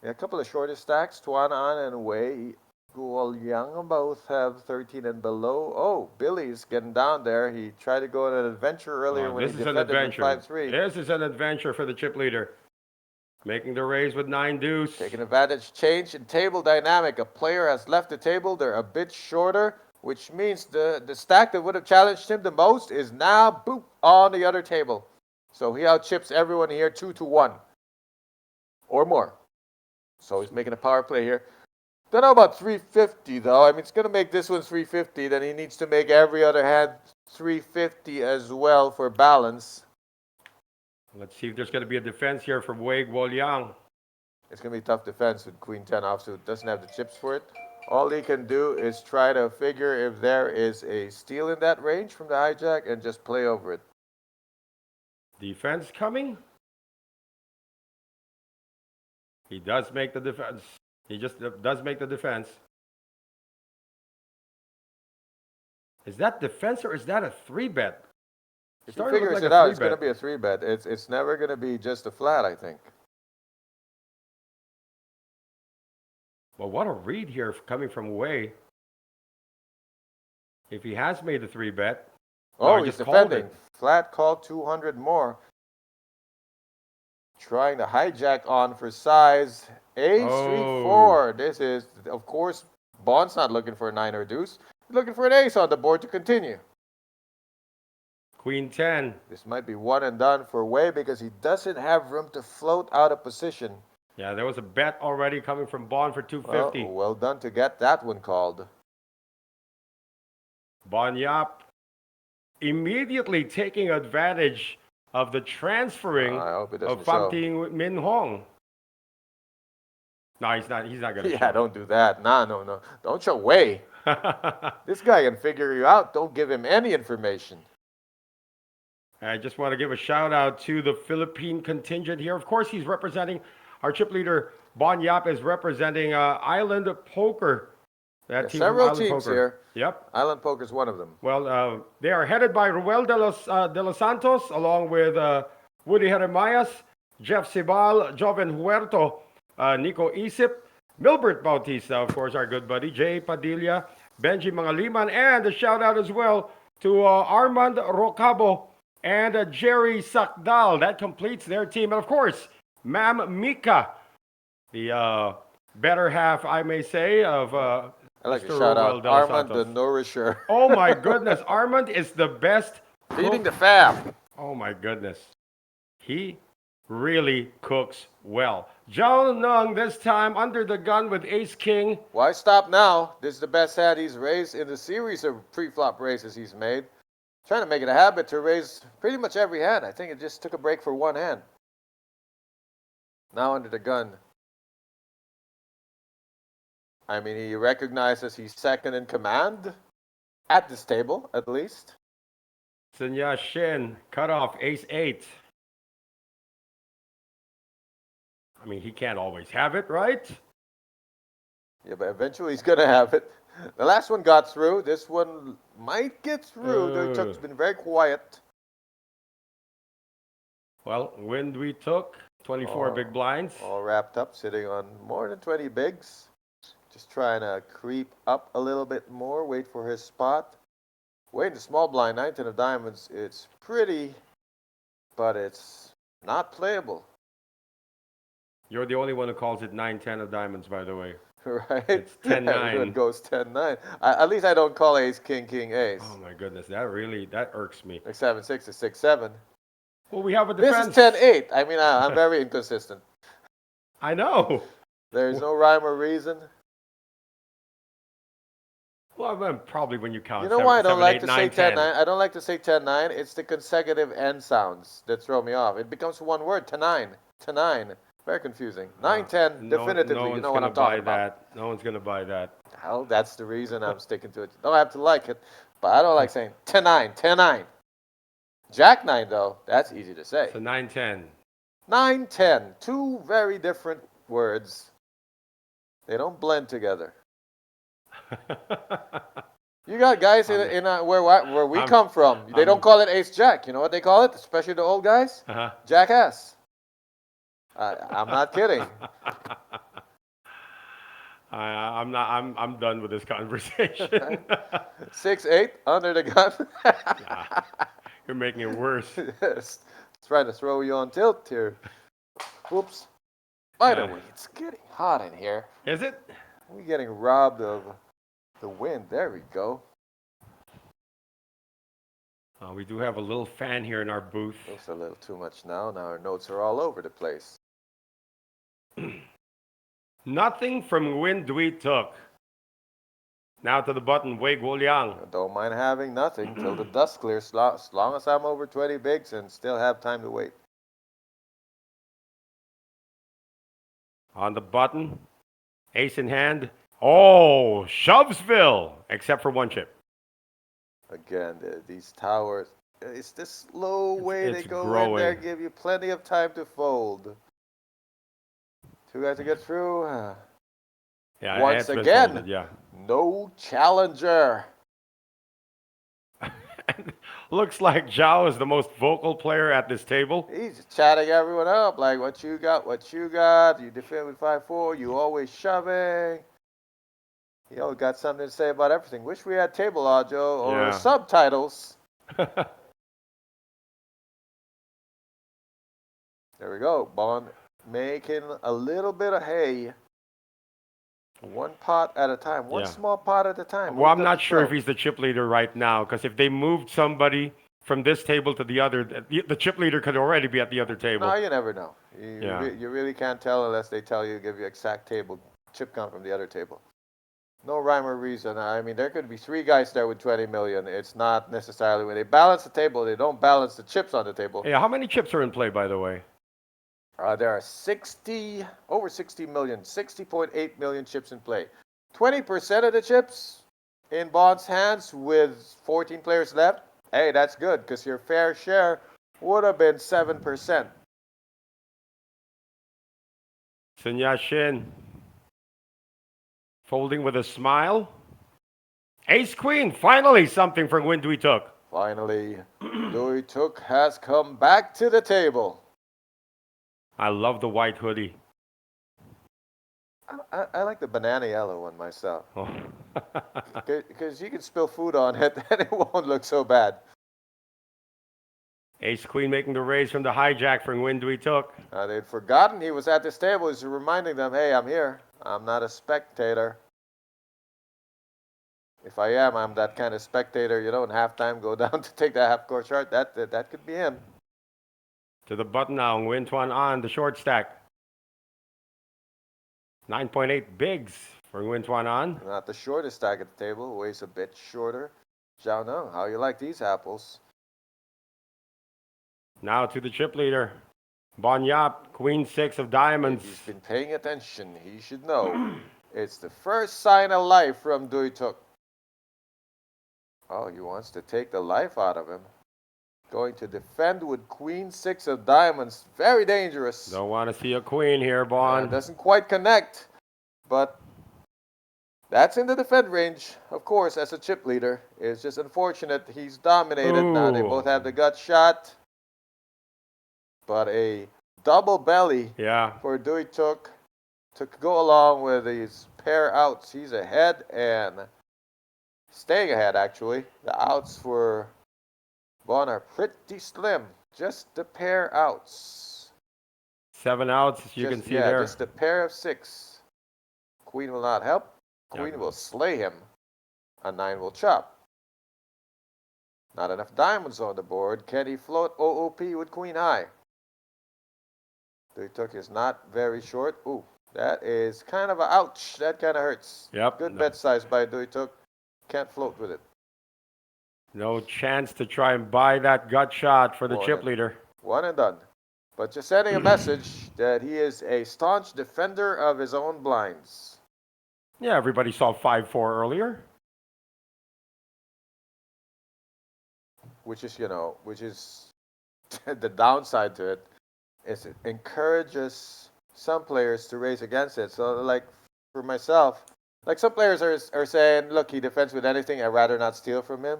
Yeah, a couple of shortest stacks, Tuan An and Wei Guoliang both have 13 and below. Oh, Billy's getting down there. He tried to go on an adventure earlier when he defended with 5-3. This is an adventure for the chip leader. Making the raise with 9 deuce. Taking advantage. Change in table dynamic. A player has left the table. They're a bit shorter, which means the stack that would have challenged him the most is now, boop, on the other table. So he outchips everyone here 2-1 or more. So he's making a power play here. Don't know about 350 though. I mean, it's going to make this one 350. Then he needs to make every other hand 350 as well for balance. Let's see if there's going to be a defense here from Wei Guoliang. It's going to be a tough defense with Queen 10 offsuit. Doesn't have the chips for it. All he can do is try to figure if there is a steal in that range from the hijack and just play over it. Defense coming. He does make the defense. He just does make the defense. Is that defense or is that a 3-bet? If he Starting to look figures like it a out, three it's going to bet. be a 3-bet. It's never going to be just a flat, I think. Well, what a read here coming from Wei. If he has made the 3-bet. Oh, he he's just called defending. it. Flat call 200 more. Trying to hijack on for size. Ace, 3, 4. This is, of course, Bond's not looking for a 9 or deuce. He's looking for an ace on the board to continue. Queen 10. This might be one and done for Wei because he doesn't have room to float out of position. Yeah, there was a bet already coming from Bond for 250. Well done to get that one called. Bon Yap immediately taking advantage of the transferring I hope it doesn't of show. Pham Thi Minh Hong. No, he's not going to Yeah, don't do that. No. Don't show Wei. show. This guy can figure you out. Don't give him any information. I just want to give a shout out to the Philippine contingent here. Of course, he's representing our chip leader. Bon Yap is representing Island Poker. That team from Several Island teams Poker. here. Yep. Island Poker is one of them. Well, they are headed by Ruel de los Santos, along with Woody Jeremias, Jeff Sibal, Joven Huerto, Nico Isip, Milbert Bautista, of course, our good buddy, Jay Padilla, Benji Mangaliman, and a shout out as well to Armand Rocabo and Jerry Sakdal. That completes their team. And of course, Ma'am Mika, the better half, I may say, of I like to Mr. shout Ruel out de los Armand the Santos. Nourisher. Oh my goodness, Armand is the best Feeding the cook. fam. Oh my goodness. He really cooks well. Zhao Nung this time under the gun with Ace King. Why stop now? This is the best hand he's raised in the series of pre-flop raises he's made. Trying to make it a habit to raise pretty much every hand. I think it just took a break for one hand. Now under the gun. I mean, he recognizes he's second in command at this table, at least. Sunya Shin, cut off Ace 8. I mean, he can't always have it, right? Yeah, but eventually he's going to have it. The last one got through. This one might get through. It's been very quiet. Well, wind we took, 24 big blinds. All wrapped up, sitting on more than 20 bigs. Just trying to creep up a little bit more, wait for his spot. Wait, the small blind, 9-10 of diamonds. It's pretty, but it's not playable. You're the only one who calls it 9-10 of diamonds, by the way. Right? It's 10-9. Everyone goes 10-9. At least I don't call ace, king, king, ace. Oh my goodness, that irks me. Like 7-6 is 6-7. Well, we have a This defense. is 10-8. I mean, I'm very inconsistent. I know. There's no rhyme or reason. Well, probably when you count. You know why I don't 7, like 8, to 9, say 10. 10-9? I don't like to say 10-9. It's the consecutive end sounds that throw me off. It becomes one word, 10-9. 10-9. Very confusing. 9-10, definitively, you know what I'm talking about. No one's going to buy that. Well, that's the reason I'm sticking to it. You don't have to like it, but I don't like saying 10-9, 10-9. Jack 9, though, that's easy to say. So 9-10. 9-10, two very different words. They don't blend together. You got guys in where we come from. They don't call it ace jack. You know what they call it, especially the old guys? Jackass. I'm not kidding. I'm done with this conversation. 6-8 under the gun. Nah, you're making it worse. Yes. Trying to throw you on tilt here. Oops. By the way, it's getting hot in here. Is it? We're getting robbed of the wind. There we go. We do have a little fan here in our booth. Looks a little too much now. Now our notes are all over the place. Nothing from wind we took. Now to the button, Wei Guoliang. I don't mind having nothing till the dust clears, as long as I'm over 20 bigs and still have time to wait. On the button, ace in hand. Oh, Shovesville, except for one chip. Again, these towers, it's this slow way they It's go growing. in there, give you plenty of time to fold. Two guys to get through. Yeah, Once it's been again, folded, yeah. no challenger. Looks like Zhao is the most vocal player at this table. He's chatting everyone up, like, what you got, what you got. You defend with 5-4. You always shoving. He always got something to say about everything. Wish we had table audio or Yeah. subtitles. There we go. Bond making a little bit of hay. One pot at a time. One Yeah. small pot at a time. Well, I'm Moved up not to sure if 12. he's the chip leader right now, because if they moved somebody from this table to the other, the chip leader could already be at the other table. No, you never know. You, Yeah. you really can't tell unless they tell you, give you exact table chip count from the other table. No rhyme or reason. I mean, there could be 3 guys there with 20 million. It's not necessarily when they balance the table, they don't balance the chips on the table. Yeah, how many chips are in play, by the way? There are over 60 million, 60.8 million chips in play. 20% of the chips in Bond's hands with 14 players left. Hey, that's good because your fair share would have been 7%. Sun Yat-shin folding with a smile. Ace Queen, finally something from Nguyen Duy Tuc. Finally, Duy Tuc has come back to the table. I love the white hoodie. I like the banana yellow one myself. Oh. Because you can spill food on it and it won't look so bad. Ace Queen making the raise from the hijack for Nguyen Duy Tuc. They'd forgotten he was at this table. He's reminding them, hey, I'm here. I'm not a spectator. If I am, I'm that kind of spectator, in halftime, go down to take that half-court shot. That could be him. To the button now, Nguyen Tuan An, the short stack. 9.8 bigs for Nguyen Tuan An. Not the shortest stack at the table. Weighs a bit shorter. Zhao No, how you like these apples? Now to the chip leader. Bon Yap, Queen 6 of diamonds. If he's been paying attention, he should know. It's the first sign of life from Duy Tuc. Oh, he wants to take the life out of him. Going to defend with Queen 6 of diamonds. Very dangerous. Don't want to see a queen here, Bon. Doesn't quite connect, but that's in the defend range. Of course, as a chip leader, it's just unfortunate he's dominated. Now they Ooh. both have the gut shot, but a double belly for Duy Tuc to go along with these pair outs. He's ahead and staying ahead, actually. The outs for Bon are pretty slim. Just the pair outs. 7 outs, as you can see there. Just a pair of 6. Queen will not help. Queen Yeah. will slay him. A 9 will chop. Not enough diamonds on the board. Can he float OOP with Queen High? Duy Tuc is not very short. Ooh, that is kind of a ouch. That kind of hurts. Yep. Good bet size by Duy Tuc. Can't float with it. No chance to try and buy that gut shot for the chip leader. One and done. But just sending a message that he is a staunch defender of his own blinds. Yeah, everybody saw 5-4 earlier. Which is the downside to it, is it encourages some players to raise against it. So, like, for myself, like some players are saying, look, he defends with anything, I'd rather not steal from him.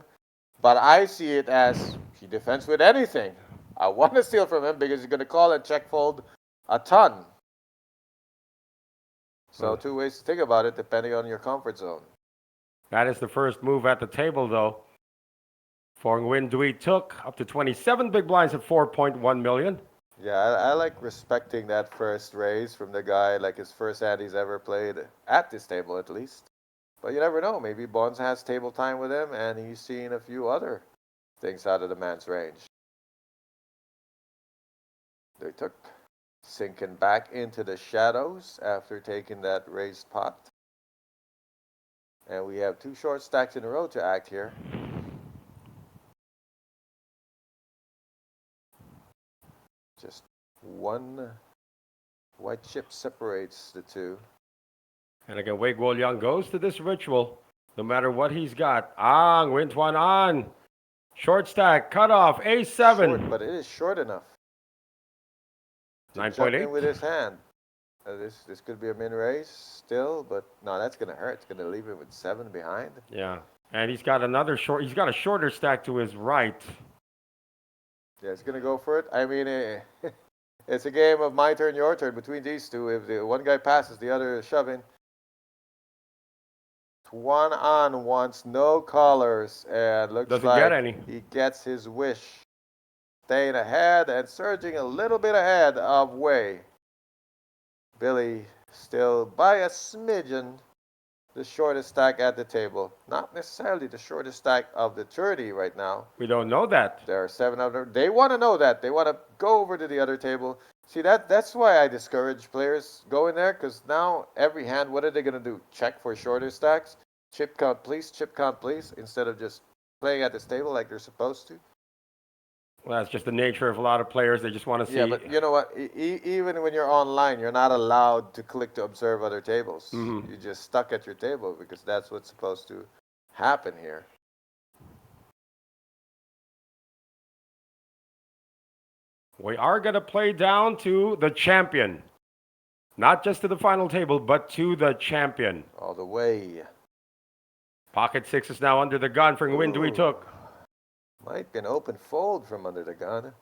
But I see it as he defends with anything. I want to steal from him because he's going to call and check fold a ton. So 2 ways to think about it, depending on your comfort zone. That is the first move at the table, though. For Nguyen Duy Tuc, up to 27 big blinds at 4.1 million. Yeah, I like respecting that first raise from the guy, like his first hand he's ever played at this table, at least. But you never know. Maybe Bonds has table time with him, and he's seen a few other things out of the man's range. They took sinking back into the shadows after taking that raised pot. And we have 2 short stacks in a row to act here. Just one white chip separates the two. And again, Wei Guoliang goes to this ritual, no matter what he's got. Nguyen Tuan An. Short stack, cutoff, A7. Short, but it is short enough. 9.8 with his hand. This could be a min raise still, but no, that's going to hurt. It's going to leave him with 7 behind. Yeah. And he's got another short. He's got a shorter stack to his right. Yeah, he's gonna go for it. I mean, it's a game of my turn, your turn between these two. If the one guy passes, the other is shoving. One on once, no callers, and looks Doesn't like get any. he gets his wish. Staying ahead and surging a little bit ahead of Way. Billy still by a smidgen the shortest stack at the table. Not necessarily the shortest stack of the 30 right now. We don't know that. There are 7 other. They want to know that. They want to go over to the other table. See, that's why I discourage players going there, because now every hand, what are they going to do? Check for shorter stacks? Chip count, please, instead of just playing at this table like they're supposed to. Well, that's just the nature of a lot of players. They just want to see. Yeah, but you know what? Even when you're online, you're not allowed to click to observe other tables. Mhm. You're just stuck at your table because that's what's supposed to happen here. We are going to play down to the champion. Not just to the final table, but to the champion. All the way. Pocket six is now under the gun for win we took. Might be an open fold from under the gun.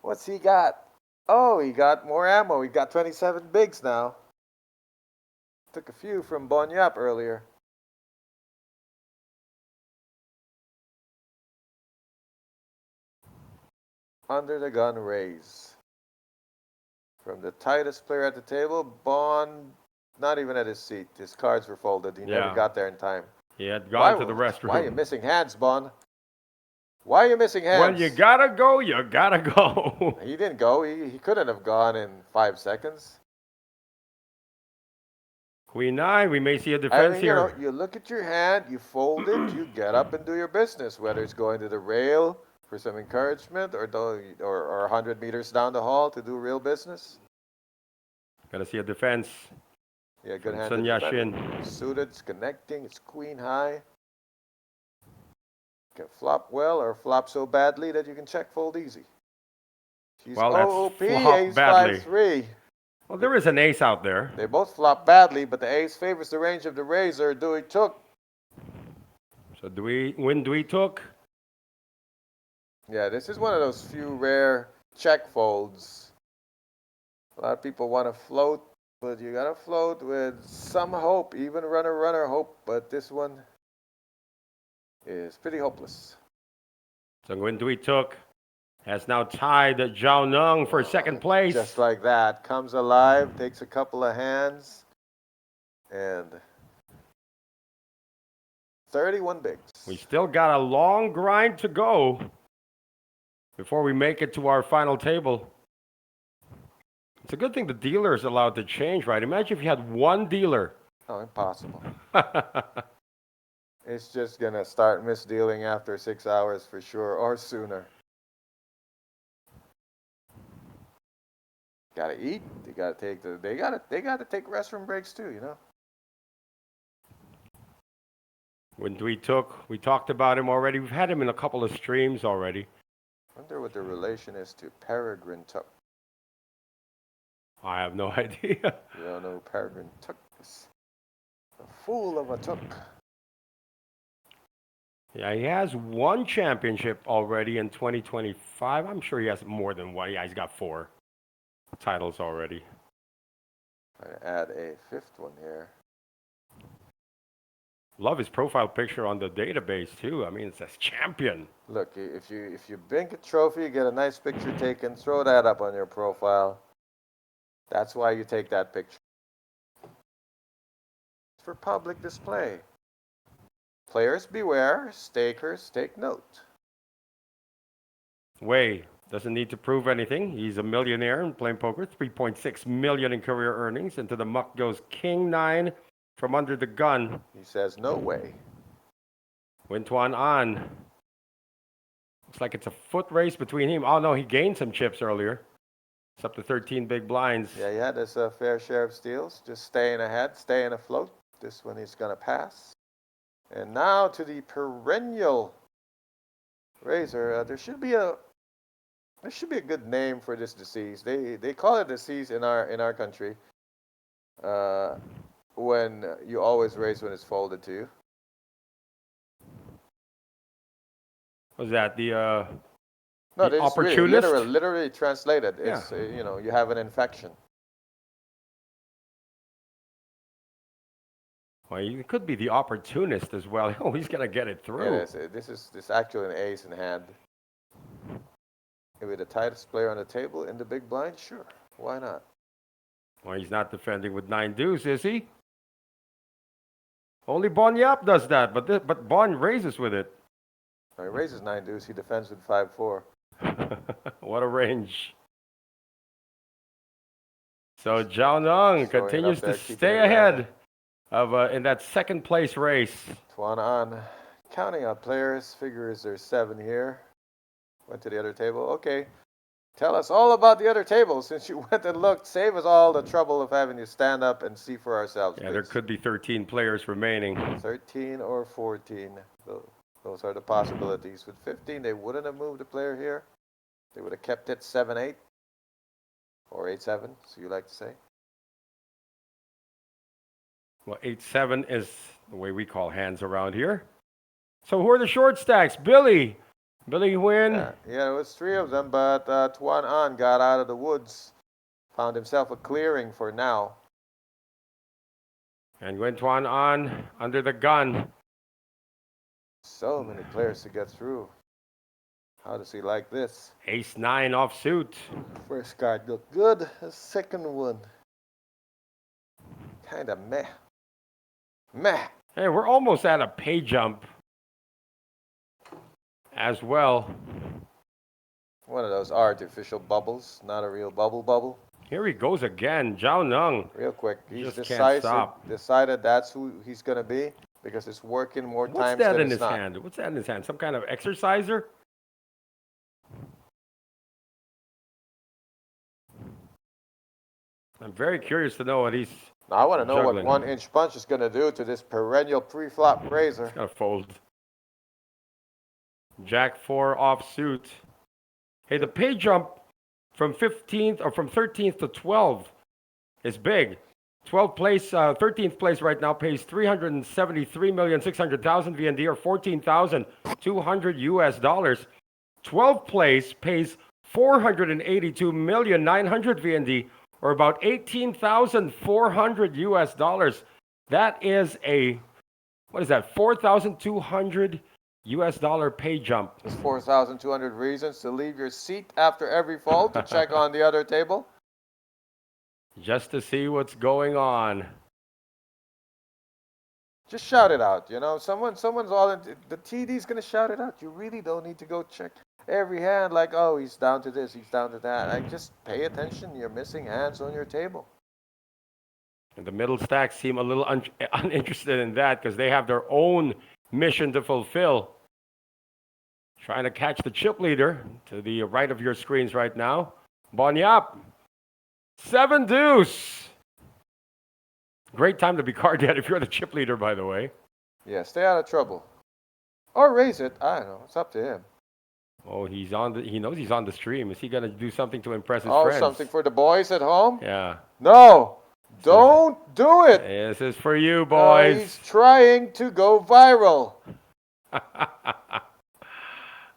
What's he got? Oh, he got more ammo. He got 27 bigs now. Took a few from Bonyap earlier. Under the gun raise. From the tightest player at the table, Bon, not even at his seat. His cards were folded. He never got there in time. He had gone to the restroom. Why are you missing hands, Bon? Why are you missing hands? When you gotta go, you gotta go. He didn't go. He couldn't have gone in 5 seconds. Queen 9, we may see a defense here. You look at your hand, you fold it, you get up and do your business, whether it's going to the rail for some encouragement or 100 meters down the hall to do real business. Gotta see a defense. Yeah, good hand. Sun Yashin. Suited, it's connecting, it's queen high. Can flop well or flop so badly that you can check fold easy. She's Well, that's OOP, flop ace badly. 5-3. Well, there is an ace out there. They both flop badly, but the ace favors the range of the razor. Dewey took. So win Dewey took. Yeah, this is one of those few rare check folds. A lot of people want to float, but you got to float with some hope, even runner hope, but this one is pretty hopeless. So win Dewey took has now tied Zhao Nung for second place. Just like that. Comes alive, takes a couple of hands, and 31 bigs. We still got a long grind to go before we make it to our final table. It's a good thing the dealer is allowed to change, right? Imagine if you had one dealer. Oh, impossible. It's just going to start misdealing after 6 hours for sure, or sooner. Gotta eat. They gotta take they gotta take restroom breaks too, you know. When we talked about him already. We've had him in a couple of streams already. Wonder what the relation is to Peregrine Took. I have no idea. You don't know who Peregrine Took is. A fool of a Took. Yeah, he has one championship already in 2025. I'm sure he has more than one. Yeah, he's got 4 titles already. Trying to add a 5th one here. Love his profile picture on the database too. I mean, it says champion. Look, if you bink a trophy, get a nice picture taken, throw that up on your profile. That's why you take that picture. It's for public display. Players beware, stakers take note. Wei doesn't need to prove anything. He's a millionaire in playing poker. 3.6 million in career earnings. Into the muck goes King 9 from under the gun. He says no way. Wintuan on. Looks like it's a foot race between him. Oh no, he gained some chips earlier. It's up to 13 big blinds. Yeah, he had his fair share of steals. Just staying ahead, staying afloat. This one he's going to pass. And now to the perennial razor. There should be a good name for this disease. They call it disease in our country. When you always raise when it's folded to you. Was that the No, the this is really opportunist? literally translated. Yeah. It's you have an infection. Well, it could be the opportunist as well. Oh, he's gonna get it through. It is. This is actually an ace in hand. Maybe the tightest player on the table in the big blind. Sure, why not? Well, he's not defending with 9 deuce, is he? Only Bon Yap does that, but Bon raises with it. He raises 9 deuce. He defends with 5-4. What a range. So Zhao Nung continues to stay ahead of in that second place race. Tuan An counting on players. Figures there's 7 here. Went to the other table. Okay. Tell us all about the other table since you went and looked. Save us all the trouble of having to stand up and see for ourselves. Yeah, please. there could be 13 players remaining. 13 or 14. Those are the possibilities. With 15, they wouldn't have moved a player here. They would have kept it 7-8 or 8-7, so you like to say. Well, 8-7 is the way we call hands around here. So who are the short stacks? Billy Nguyen. Yeah, it was 3 of them, but Tuan An got out of the woods. Found himself a clearing for now. And Nguyen Tuan An under the gun. So many players to get through. How does he like this? Ace-9 offsuit. First card looked good. The second one, kind of meh. Meh. Hey, we're almost at a pay jump as well. One of those artificial bubbles, not a real bubble. Here he goes again, Zhao Nung. Real quick, he's Just can't stop. decided that's who he's going to be because it's working more What's times that than in it's his not. hand? What's that in his hand? Some kind of exerciser? I'm very curious to know what he's Now, I want to know juggling. what 1-inch punch is going to do to this perennial pre-flop raiser. gonna fold. Jack 4 offsuit. Hey, the pay jump from 15th or from 13th to 12th is big. 12th place, 13th place right now pays 373,600,000 VND or 14,200 US dollars. 12th place pays 482,900,000 VND or about 18,400 US dollars. That is a, what is that, 4,200 US dollar pay jump. There's 4,200 reasons to leave your seat after every fold to check on the other table. Just to see what's going on. Just shout it out, someone's all in, the TD's going to shout it out. You really don't need to go check every hand like, oh, he's down to this, he's down to that. Like, just pay attention. You're missing hands on your table. And the middle stacks seem a little uninterested in that because they have their own mission to fulfill. Trying to catch the chip leader to the right of your screens right now. Bon Yap. 7 deuce. Great time to be card dead if you're the chip leader, by the way. Yeah, stay out of trouble. Or raise it. I don't know. It's up to him. Oh, he knows he's on the stream. Is he going to do something to impress his Oh, friends? something for the boys at home? Yeah. No. Don't do it. This is for you, boys. He's trying to go viral.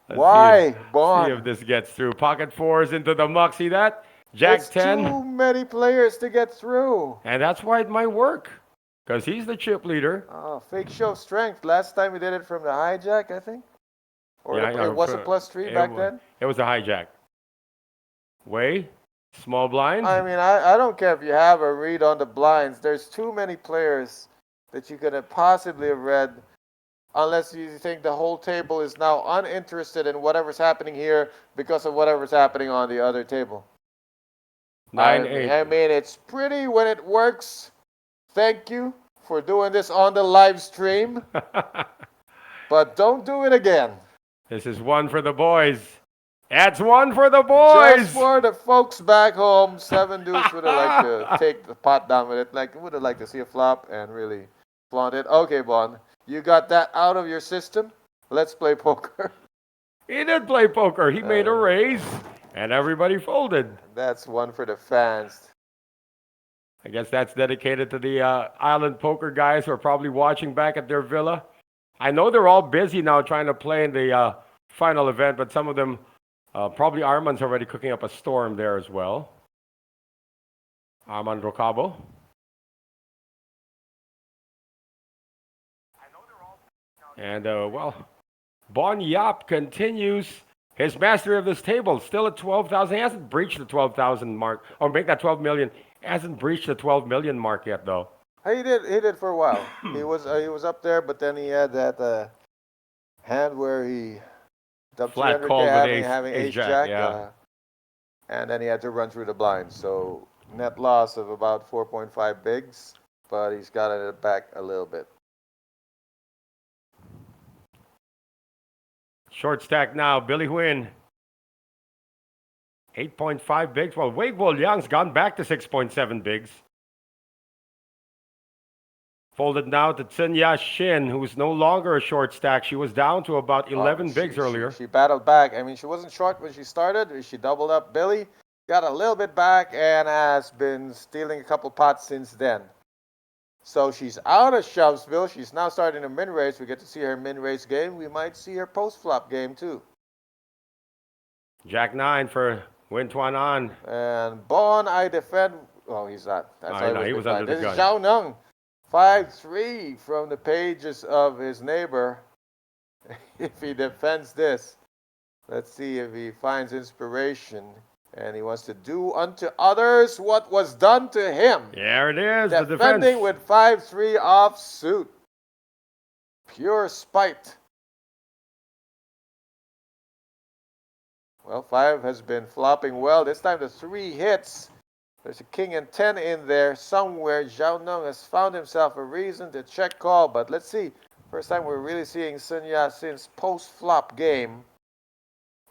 Why, Bon? See if this gets through. Pocket 4s into the muck. See that? Jack It's 10. too many players to get through. And that's why it might work. Because he's the chip leader. Oh, fake show strength. Last time we did it from the hijack, I think. Or Yeah, it was a +3 back then. It was a hijack. Way, small blind. I mean, I don't care if you have a read on the blinds. There's too many players that you could have possibly have read unless you think the whole table is now uninterested in whatever's happening here because of whatever's happening on the other table. 9-8. I mean, it's pretty when it works. Thank you for doing this on the live stream. But don't do it again. This is one for the boys. That's one for the boys. Just for the folks back home, 7 deuce would have liked to take the pot down with it. Like, would have liked to see a flop and really flaunt it. Okay, Bon, you got that out of your system. Let's play poker. He did play poker. He made a raise, and everybody folded. That's one for the fans. I guess that's dedicated to the island poker guys who are probably watching back at their villa. I know they're all busy now trying to play in the final event, but some of them, probably Armand's already cooking up a storm there as well. Armand Rocabo. And, well, Bon Yap continues his mastery of this table. Still at 12,000. He hasn't breached the 12,000 mark. Or make that 12 million. He hasn't breached the 12 million mark yet, though. He did for a while. He was up there, but then he had that hand where he dumped Flat 300K call with having ace ace jack, jack, yeah. and then he had to run through the blinds. So net loss of about 4.5 bigs, but he's got it back a little bit. Short stack now, Billy Huyn. 8.5 bigs. Well, Wei Guo Liang's gone back to 6.7 bigs. Folded now to Tsunya Shin, who's no longer a short stack. She was down to about 11 bigs earlier. She battled back. I mean, she wasn't short when she started. She doubled up Billy, got a little bit back, and has been stealing a couple pots since then. So she's out of Shovesville. She's now starting a min race. We get to see her min race game. We might see her post flop game too. Jack 9 for Win Tuan An. And Bon, I defend. Oh, he's not. He was under the gun. This is Zhao Nung. 5-3 from the pages of his neighbor. If he defends this, let's see if he finds inspiration. And he wants to do unto others what was done to him. There it is, Defending the defense. with 5-3 offsuit. Pure spite. Well, 5 has been flopping well. This time the 3 hits. There's a king and 10 in there somewhere. Zhao Nung has found himself a reason to check call. But let's see. First time we're really seeing Sun Yat-sen's post-flop game.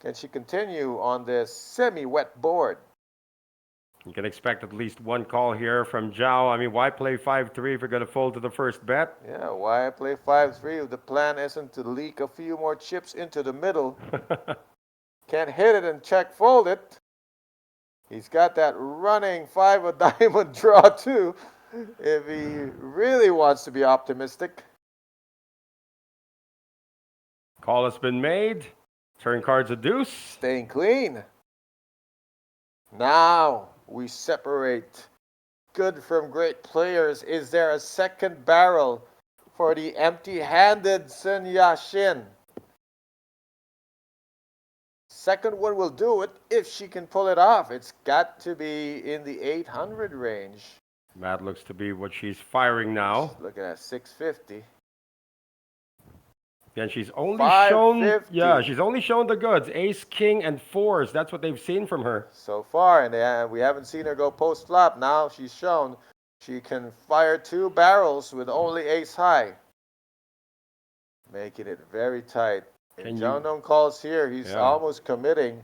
Can she continue on this semi-wet board? You can expect at least one call here from Zhao. I mean, why play 5-3 if you're going to fold to the first bet? Yeah, why play 5-3 if the plan isn't to leak a few more chips into the middle? Can't hit it and check fold it. He's got that running 5 of diamond draw too, if he really wants to be optimistic. Call has been made. Turn cards a deuce. Staying clean. Now we separate good from great players. Is there a second barrel for the empty-handed Sun Yat-sen? Second one will do it if she can pull it off. It's got to be in the 800 range. That looks to be what she's firing now. Looking at 650. And she's only shown, she's only shown the goods. Ace, king, and 4s. That's what they've seen from her. So far, and we haven't seen her go post-flop. Now she's shown she can fire 2 barrels with only ace high. Making it very tight. If Zhao Nung calls here, he's almost committing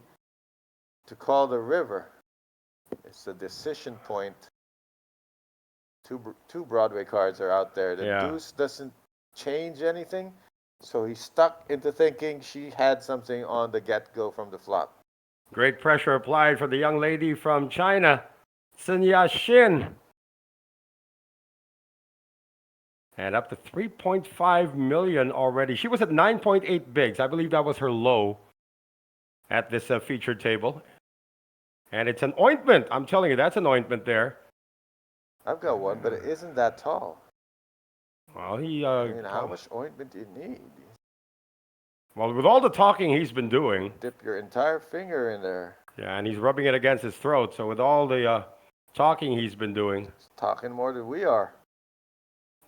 to call the river. It's a decision point. Two Broadway cards are out there. The deuce doesn't change anything. So he's stuck into thinking she had something on the get-go from the flop. Great pressure applied for the young lady from China, Sun Yat-sen. And up to 3.5 million already. She was at 9.8 bigs. I believe that was her low at this featured table. And it's an ointment. I'm telling you, that's an ointment there. I've got one, but it isn't that tall. Well, I mean, how much ointment do you need? Well, with all the talking he's been doing. Dip your entire finger in there. Yeah, and he's rubbing it against his throat. So with all the talking he's been doing. He's talking more than we are.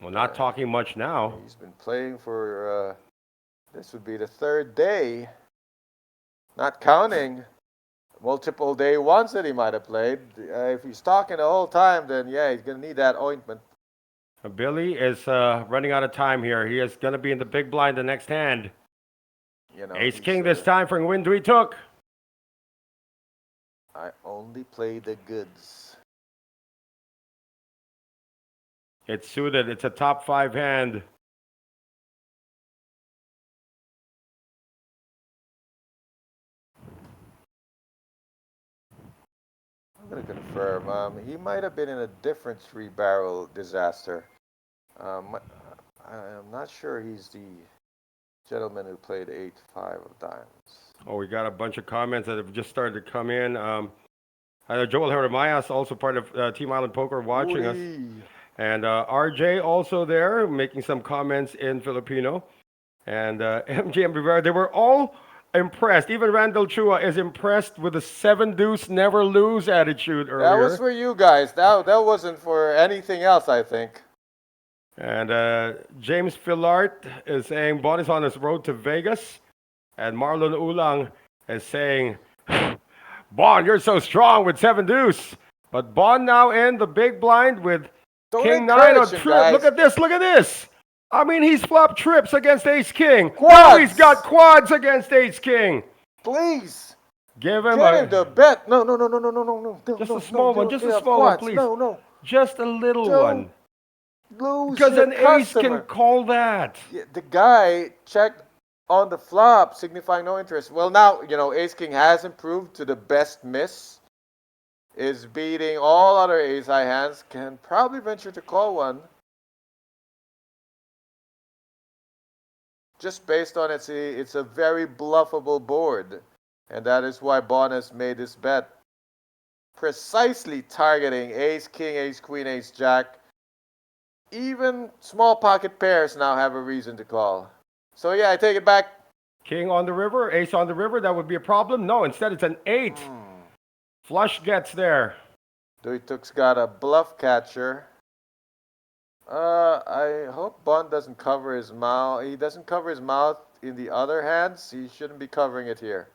Well, not talking much now. He's been playing for, this would be the 3rd day. Not counting multiple day ones that he might have played. If he's talking the whole time, then yeah, he's going to need that ointment. Billy is running out of time here. He is going to be in the big blind the next hand. You know, Ace King this time for Nguyen Duy Tuc. I only play the goods. It's suited. It's a top 5 hand. I'm going to confirm. He might have been in a different 3-barrel disaster. I'm not sure he's the gentleman who played 8-5 of diamonds. Oh, we got a bunch of comments that have just started to come in. Joel Jeremias, also part of Team Island Poker, watching us. And RJ also there, making some comments in Filipino. And MGM Rivera, they were all impressed. Even Randall Chua is impressed with the 7-deuce never lose attitude earlier. That was for you guys. That wasn't for anything else, I think. And James Fillart is saying Bon is on his road to Vegas. And Marlon Ulang is saying, Bon, you're so strong with 7-deuce. But Bon now in the big blind with King 9 on trip. Guys. Look at this, look at this. I mean, he's flopped trips against Ace King. Quads. Now he's got quads against Ace King. Please. Give him Get him the bet. No. Just a small one, just a small one, please. No. Just a little Don't one. Lose Because your an ace customer. can call that. Yeah, the guy checked on the flop, signifying no interest. Well, now, Ace King has improved to the best miss. Is beating all other ace high hands. Can probably venture to call one. Just based on it's a very bluffable board. And that is why Bon has made this bet. Precisely targeting ace, king, ace, queen, ace, jack. Even small pocket pairs now have a reason to call. So yeah, I take it back. King on the river, ace on the river, that would be a problem? No, instead it's an 8. Flush gets there. Duituk's got a bluff catcher. I hope Bon doesn't cover his mouth. He doesn't cover his mouth in the other hands. He shouldn't be covering it here.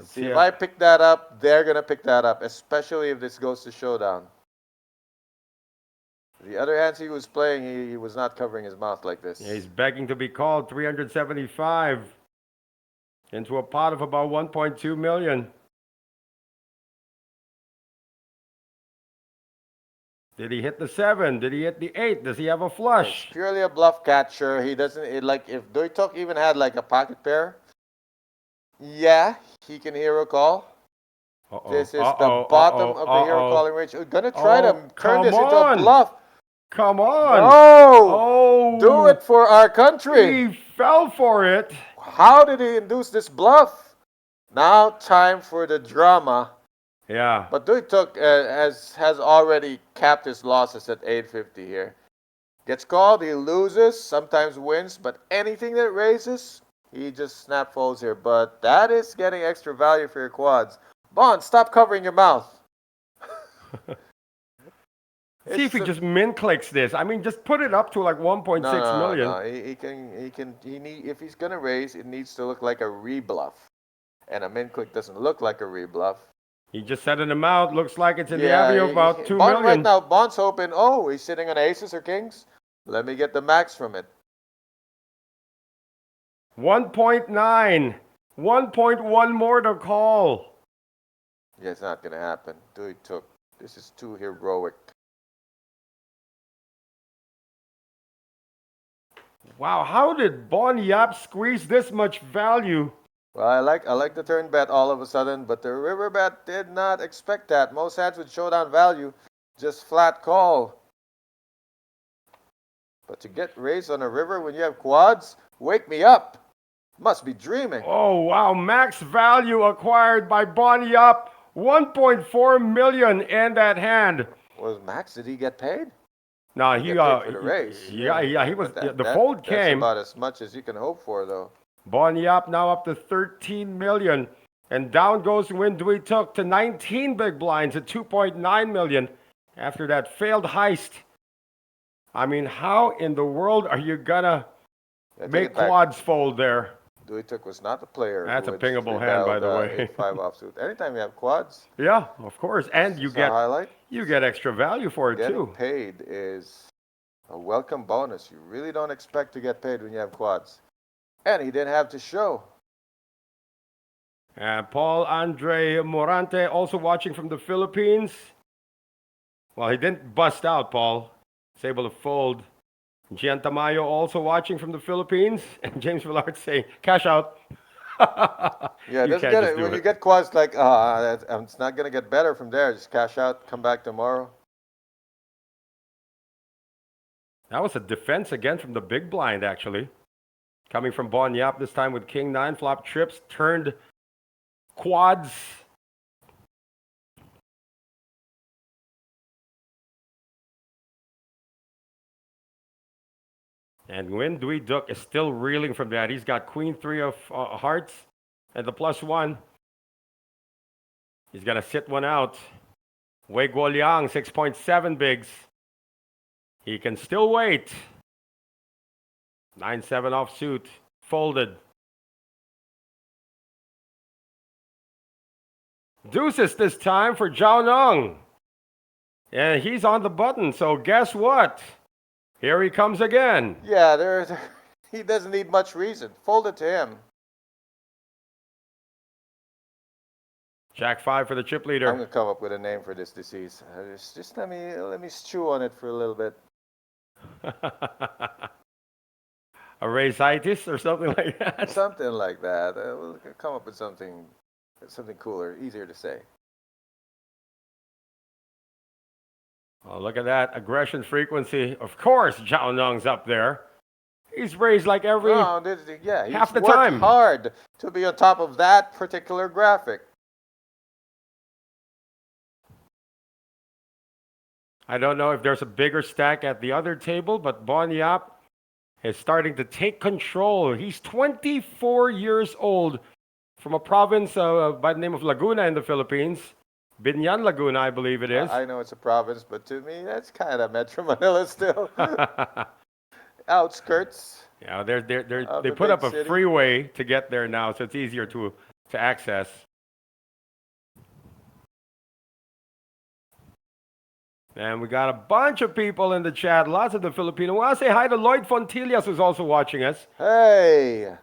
See, if I pick that up, they're going to pick that up, especially if this goes to showdown. The other hands he was playing, he was not covering his mouth like this. Yeah, he's begging to be called. 375 into a pot of about 1.2 million. Did he hit the 7? Did he hit the 8? Does he have a flush? It's purely a bluff catcher. He doesn't, if Duituk even had like a pocket pair, yeah, he can hero call. This is the bottom of the hero calling range. We're going to try to turn this into a bluff. Come on. No. Do it for our country. He fell for it. How did he induce this bluff? Now time for the drama. Yeah. But Duituk has already capped his losses at 850 here. Gets called, he loses, sometimes wins, but anything that raises, he just snap folds here. But that is getting extra value for your quads. Bon, stop covering your mouth. See if he just min clicks this. I mean, just put it up to like 1.6 million. No, if he's gonna raise, it needs to look like a rebluff. And a min click doesn't look like a rebluff. He just set an amount. Looks like it's in the area of about 2 Bon, million. right now, Bon's hoping, he's sitting on aces or kings. Let me get the max from it. 1.9. 1.1 more to call. Yeah, it's not gonna happen. Duituk. This is too heroic. Wow, how did Bon Yap squeeze this much value? Well, I like the turn bet all of a sudden, but the river bet did not expect that. Most hands with showdown value, just flat call. But to get raised on a river when you have quads, wake me up. Must be dreaming. Oh, wow, max value acquired by Bon Yap. 1.4 million in that hand. Was Max, did he get paid? No, he got paid for the raise. He was, the fold came. That's about as much as you can hope for, though. Bon Yap now up to 13 million. And down goes Win Duituk to 19 big blinds at 2.9 million after that failed heist. I mean, how in the world are you gonna make quads fold there? Duituk was not the player. That's a pingable hand, by the way. 8-5 offsuit. Anytime you have quads. Yeah, of course. And you get extra value for it Getting too. Paid is a welcome bonus. You really don't expect to get paid when you have quads. And he didn't have to show. Paul Andre Morante also watching from the Philippines. Well, he didn't bust out, Paul. He's able to fold. Gian Tamayo also watching from the Philippines. And James Villard saying, cash out. Yeah, when you get quads like, it's not going to get better from there. Just cash out, come back tomorrow. That was a defense again from the big blind, actually. Coming from Bon Yap this time with king 9, flop trips, turned quads. And Nguyen Duy Duc is still reeling from that. He's got queen 3 of hearts and the +1. He's going to sit one out. Wei Guoliang, 6.7 bigs. He can still wait. 9-7 offsuit, folded. Deuces this time for Zhao Nong. And he's on the button, so guess what? Here he comes again. Yeah, he doesn't need much reason. Fold it to him. Jack 5 for the chip leader. I'm gonna come up with a name for this disease. Just let me stew on it for a little bit. A racitis or something like that. Something like that. We'll come up with something cooler, easier to say. Oh, look at that aggression frequency. Of course, Zhao Nong's up there. He's raised like every he's the worked time. hard to be on top of that particular graphic. I don't know if there's a bigger stack at the other table, but Bon Yap is starting to take control. He's 24 years old from a province by the name of Laguna in the Philippines. Binyan Laguna, I believe it is. I know it's a province, but to me, that's kind of Metro Manila still. Outskirts. Yeah, they the put up big a city. freeway to get there now, so it's easier to access. And we got a bunch of people in the chat, lots of the Filipino. I want to say hi to Lloyd Fontillas, who's also watching us. Hey!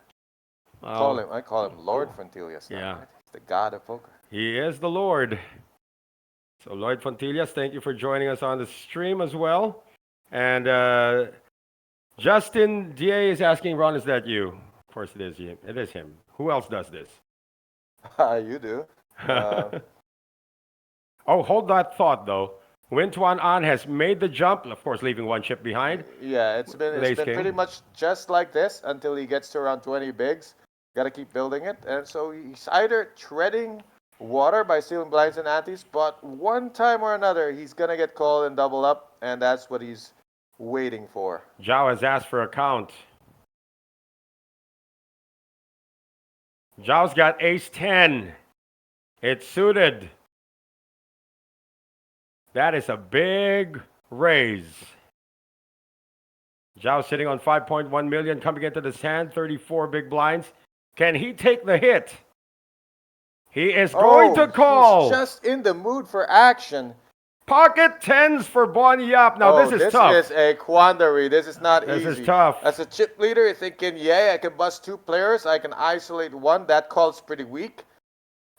I call him Lord Fontillas. Yeah. He's the god of poker. He is the Lord. So Lloyd Fontillas, thank you for joining us on the stream as well. And Justin DA is asking, Ron, is that you? Of course it is him. It is him. Who else does this? You do. Oh, hold that thought, though. Win Tuan An has made the jump, of course, leaving one chip behind. Yeah, it's been pretty much just like this until he gets to around 20 bigs. Got to keep building it. And so he's either treading water by stealing blinds and antes, but one time or another, he's going to get called and double up, and that's what he's waiting for. Zhao has asked for a count. Zhao's got ace-10. It's suited. That is a big raise. Zhao sitting on 5.1 million coming into this hand, 34 big blinds. Can he take the hit? He is going to call. He's just in the mood for action. Pocket tens for Bon Yap. Now this is tough. This is a quandary. This is not easy. This is tough. As a chip leader, you're thinking, yeah, I can bust 2 players. I can isolate 1. That call's pretty weak.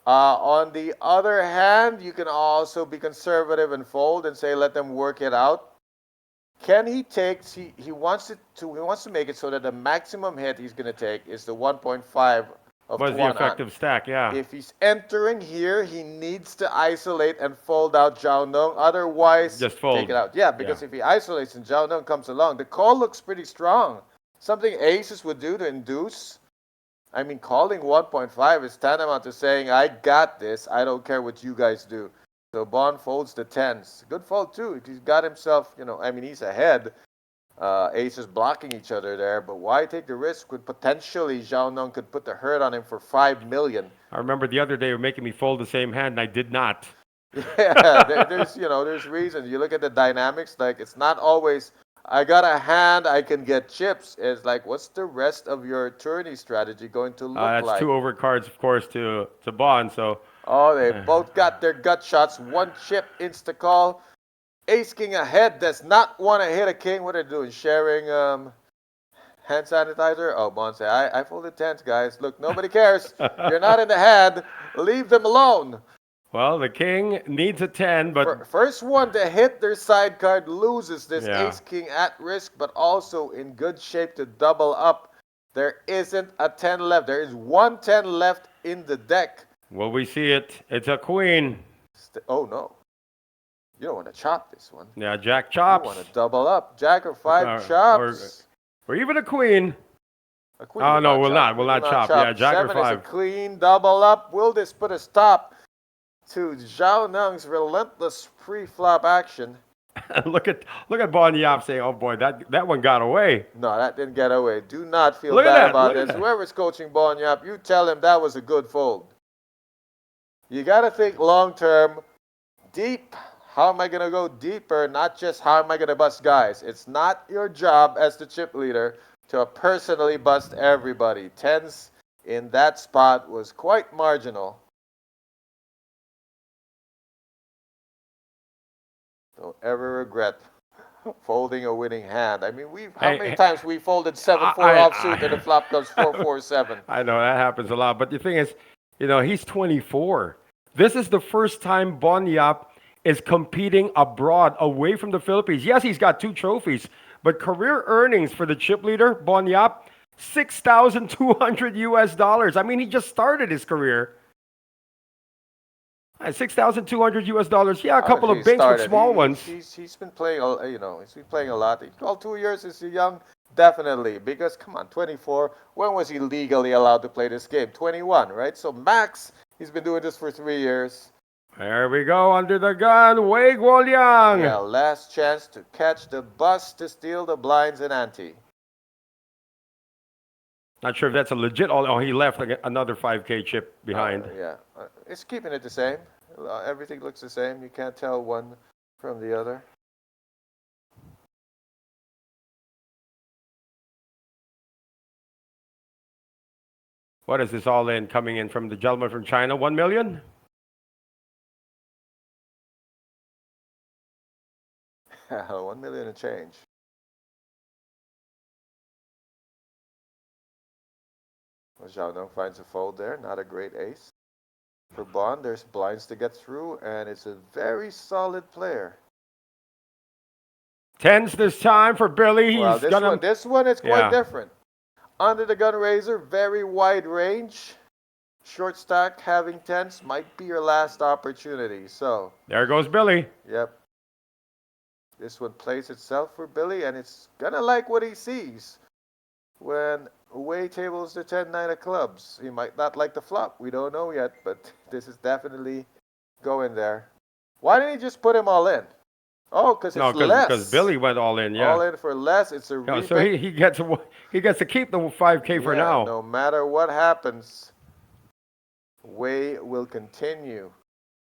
On the other hand, you can also be conservative and fold and say, let them work it out. Can he take? He wants to make it so that the maximum hit he's going to take is the 1.5 of What's the effective stack? Yeah. If he's entering here, he needs to isolate and fold out Zhao Nong. Otherwise, just fold. Take it out. Yeah, because if he isolates and Zhao Nong comes along, the call looks pretty strong. Something aces would do to induce. I mean, calling 1.5 is tantamount to saying, I got this. I don't care what you guys do. So Bond folds the 10s. Good fold, too. He's got himself, he's ahead. Aces blocking each other there. But why take the risk when potentially Zhao Nong could put the hurt on him for 5 million? I remember the other day you were making me fold the same hand, and I did not. Yeah, there's reasons. You look at the dynamics, like, it's not always, I got a hand, I can get chips. It's like, what's the rest of your tourney strategy going to look like? That's 2 overcards, of course, to Bond, so... Oh, they both got their gut shots. 1 chip, insta-call. Ace-king ahead does not want to hit a king. What are they doing? Sharing hand sanitizer? Oh, Bond say, I folded 10s, guys. Look, nobody cares. You're not in the hand. Leave them alone. Well, the king needs a 10, but... First one to hit their side card loses this ace-king at risk, but also in good shape to double up. There isn't a 10 left. There is 1 10 left in the deck. Well, we see it. It's a queen. Oh, no. You don't want to chop this one. Yeah, jack chops. You want to double up. Jack or 5 chops. Or even a queen. A queen Oh, will no, not will chop. not. Will not chop. Yeah, jack or 7 is a five. clean double up. Will this put a stop to Zhao Nung's relentless pre-flop action? look at Bon Yap saying, "Oh boy, that one got away." No, that didn't get away. Do not feel Look at bad that, about look at this. that. Whoever's coaching Bon Yap, you tell him that was a good fold. You got to think long term, deep. How am I going to go deeper? Not just how am I going to bust guys. It's not your job as the chip leader to personally bust everybody. Tens in that spot was quite marginal. Don't ever regret folding a winning hand. I mean, how many times we folded 7-4 offsuit and the flop comes 4-4-7. I know that happens a lot, but the thing is, he's 24. This is the first time Bon Yap is competing abroad, away from the Philippines. Yes, he's got 2 trophies, but career earnings for the chip leader, Bon Yap, $6,200. I mean, he just started his career. $6,200. Yeah, a couple of big for small ones. He's been playing, he's been playing a lot. All 2 years is young, definitely. Because come on, 24. When was he legally allowed to play this game? 21, right? So max, he's been doing this for 3 years. There we go, under the gun, Wei Guoliang. Yeah, last chance to catch the bus to steal the blinds and ante. Not sure if that's a legit. Oh, he left another 5K chip behind. Yeah, it's keeping it the same. Everything looks the same. You can't tell one from the other. What is this all in coming in from the gentleman from China? 1 million? $1 million and change. Well, Zhao Nung finds a fold there. Not a great ace. For Bond, there's blinds to get through, and it's a very solid player. Tens this time for Billy. Well, this one is quite different. Under the gun razor, very wide range. Short stack, having tens might be your last opportunity. So there goes Billy. Yep. This one plays itself for Billy, and it's gonna like what he sees. When away tables the 10-9 of clubs, he might not like the flop. We don't know yet, but this is definitely going there. Why didn't he just put him all in? Oh, because it's less. Because Billy went all in, yeah. All in for less. It's a repick. So he gets to keep the 5K for now. No matter what happens, Wei will continue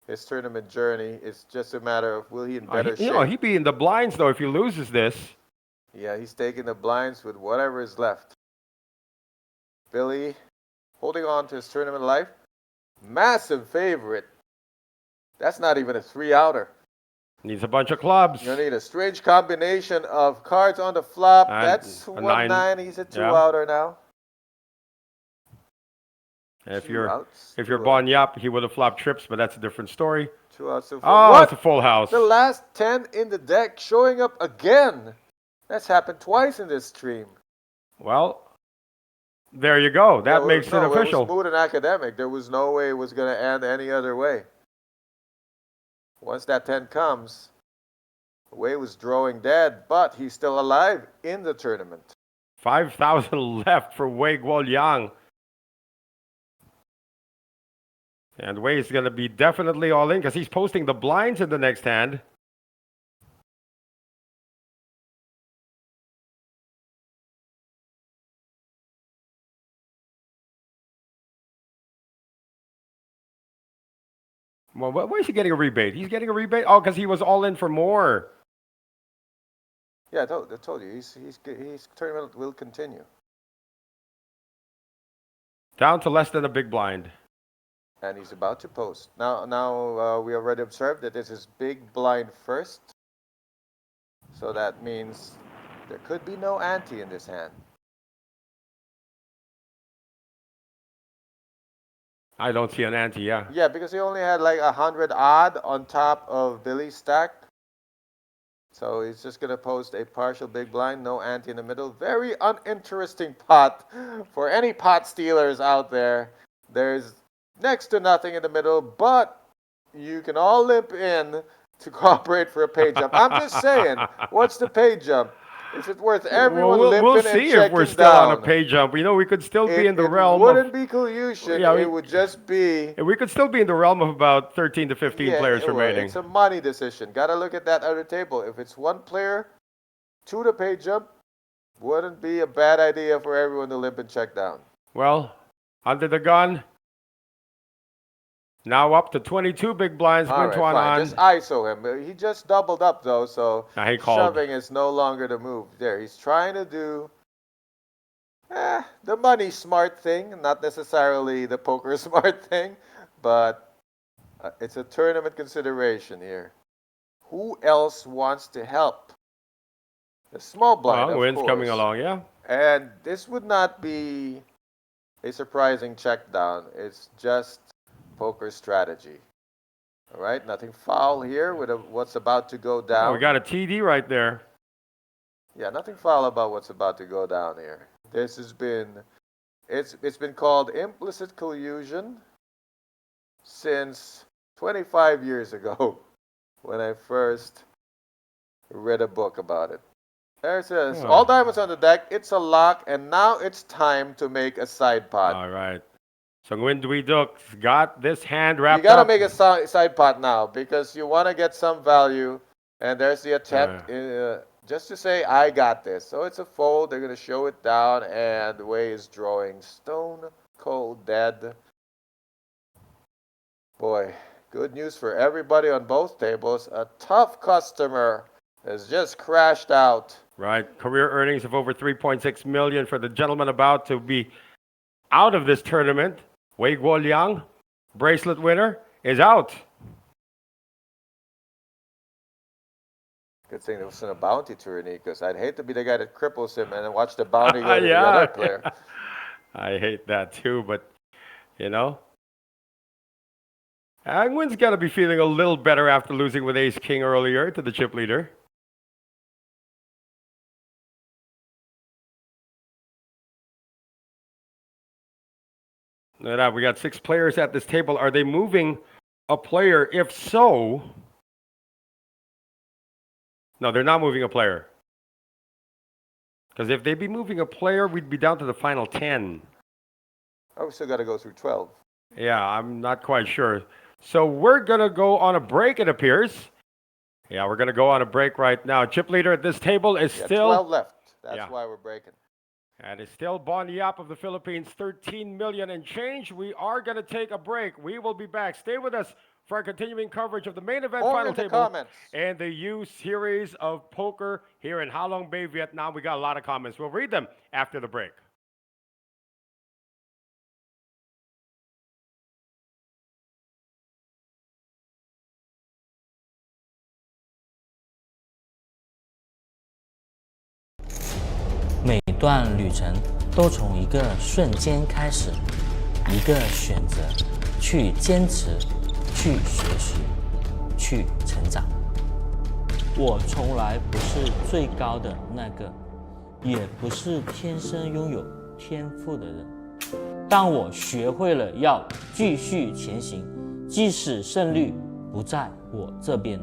his tournament journey. It's just a matter of will he in better shape. He'd be in the blinds though if he loses this. Yeah, he's taking the blinds with whatever is left. Billy holding on to his tournament life. Massive favorite. That's not even a 3-outer. Needs a bunch of clubs. You need a strange combination of cards on the flop. That's 1-9. He's a 2-outer now. If you're Bon Yap, he would have flopped trips, but that's a different story. 2 outs. It's a full house. The last 10 in the deck showing up again. That's happened twice in this stream. Well, there you go. That makes it official. It was moot and academic. There was no way it was going to end any other way. Once that 10 comes, Wei was drawing dead, but he's still alive in the tournament. 5,000 left for Wei Guoliang. And Wei is going to be definitely all in because he's posting the blinds in the next hand. Well, why is he getting a rebate? He's getting a rebate? Oh, because he was all in for more. Yeah, I told you. His tournament will continue. Down to less than a big blind. And he's about to post. Now we already observed that this is big blind first. So that means there could be no ante in this hand. I don't see an ante, yeah. Yeah, because he only had like 100 odd on top of Billy's stack. So he's just going to post a partial big blind, no ante in the middle. Very uninteresting pot for any pot stealers out there. There's next to nothing in the middle, but you can all limp in to cooperate for a pay jump. I'm just saying, what's the pay jump? Is it worth Well, everyone we'll limping and see if checking we're still on a down? pay jump. You know, we could still be in the It realm wouldn't of. be collusion. Yeah, It would just be. we could still be in the realm of about 13 to 15 Yeah, players well, remaining. it's a money decision. Gotta look at that other table. If it's one player, two to pay jump, wouldn't be a bad idea for everyone to limp and check down. Well, under the gun. Now up to 22 big blinds. All right, Wintuan fine. on. Just ISO him. He just doubled up though, so Now he called. shoving is no longer the move. There, he's trying to do the money smart thing, not necessarily the poker smart thing, but it's a tournament consideration here. Who else wants to help? The small blind, Well, of Wynn's course. coming along, yeah. And this would not be a surprising check down. It's just poker strategy. All right, nothing foul here with what's about to go down. Oh, we got a TD right there. Yeah, nothing foul about what's about to go down here. This has been, it's been called implicit collusion since 25 years ago when I first read a book about it. There it says, all diamonds on the deck, it's a lock, and now it's time to make a side pot. All right. So Nguyen Dui Duk's got this hand wrapped You gotta up. make a side pot now because you want to get some value, and there's the attempt just to say, I got this. So it's a fold, they're gonna show it down, and the way is drawing stone cold dead. Boy, good news for everybody on both tables. A tough customer has just crashed out. Right. Career earnings of over 3.6 million for the gentleman about to be out of this tournament. Wei Guo Liang, bracelet winner, is out. Good thing it wasn't a bounty tourney, because I'd hate to be the guy that cripples him and then watch the bounty go to the Yeah. other player. I hate that too, but you know. Nguyen's got to be feeling a little better after losing with Ace King earlier to the chip leader. Now, we got 6 players at this table. Are they moving a player? If so, no, they're not moving a player. Because if they'd be moving a player, we'd be down to the final 10. Oh, we still got to go through 12. Yeah, I'm not quite sure. So we're going to go on a break, it appears. Yeah, we're going to go on a break right now. Chip leader at this table is still 12 left. That's why we're breaking. And it's still Bon Yap of the Philippines, 13 million and change. We are going to take a break. We will be back. Stay with us for our continuing coverage of the main event Or final in the table comments. and the U series of poker here in Ha Long Bay, Vietnam. We got a lot of comments. We'll read them after the break.每段旅程都从一个瞬间开始，一个选择，去坚持，去学习，去成长。我从来不是最高的那个，也不是天生拥有天赋的人，但我学会了要继续前行，即使胜率不在我这边。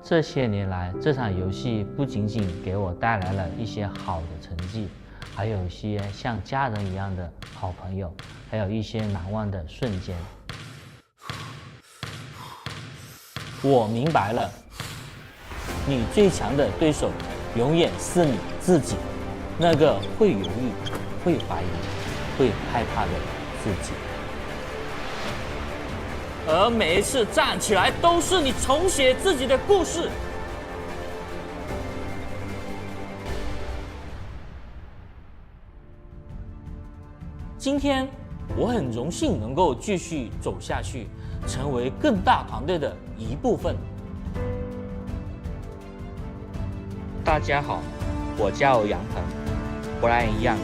这些年来，这场游戏不仅仅给我带来了一些好的成绩，还有一些像家人一样的好朋友，还有一些难忘的瞬间。我明白了，你最强的对手永远是你自己，那个会犹豫、会怀疑、会害怕的自己。而每一次站起来，都是你重写自己的故事。今天，我很荣幸能够继续走下去，成为更大团队的一部分。大家好，我叫杨鹏，Brian Young。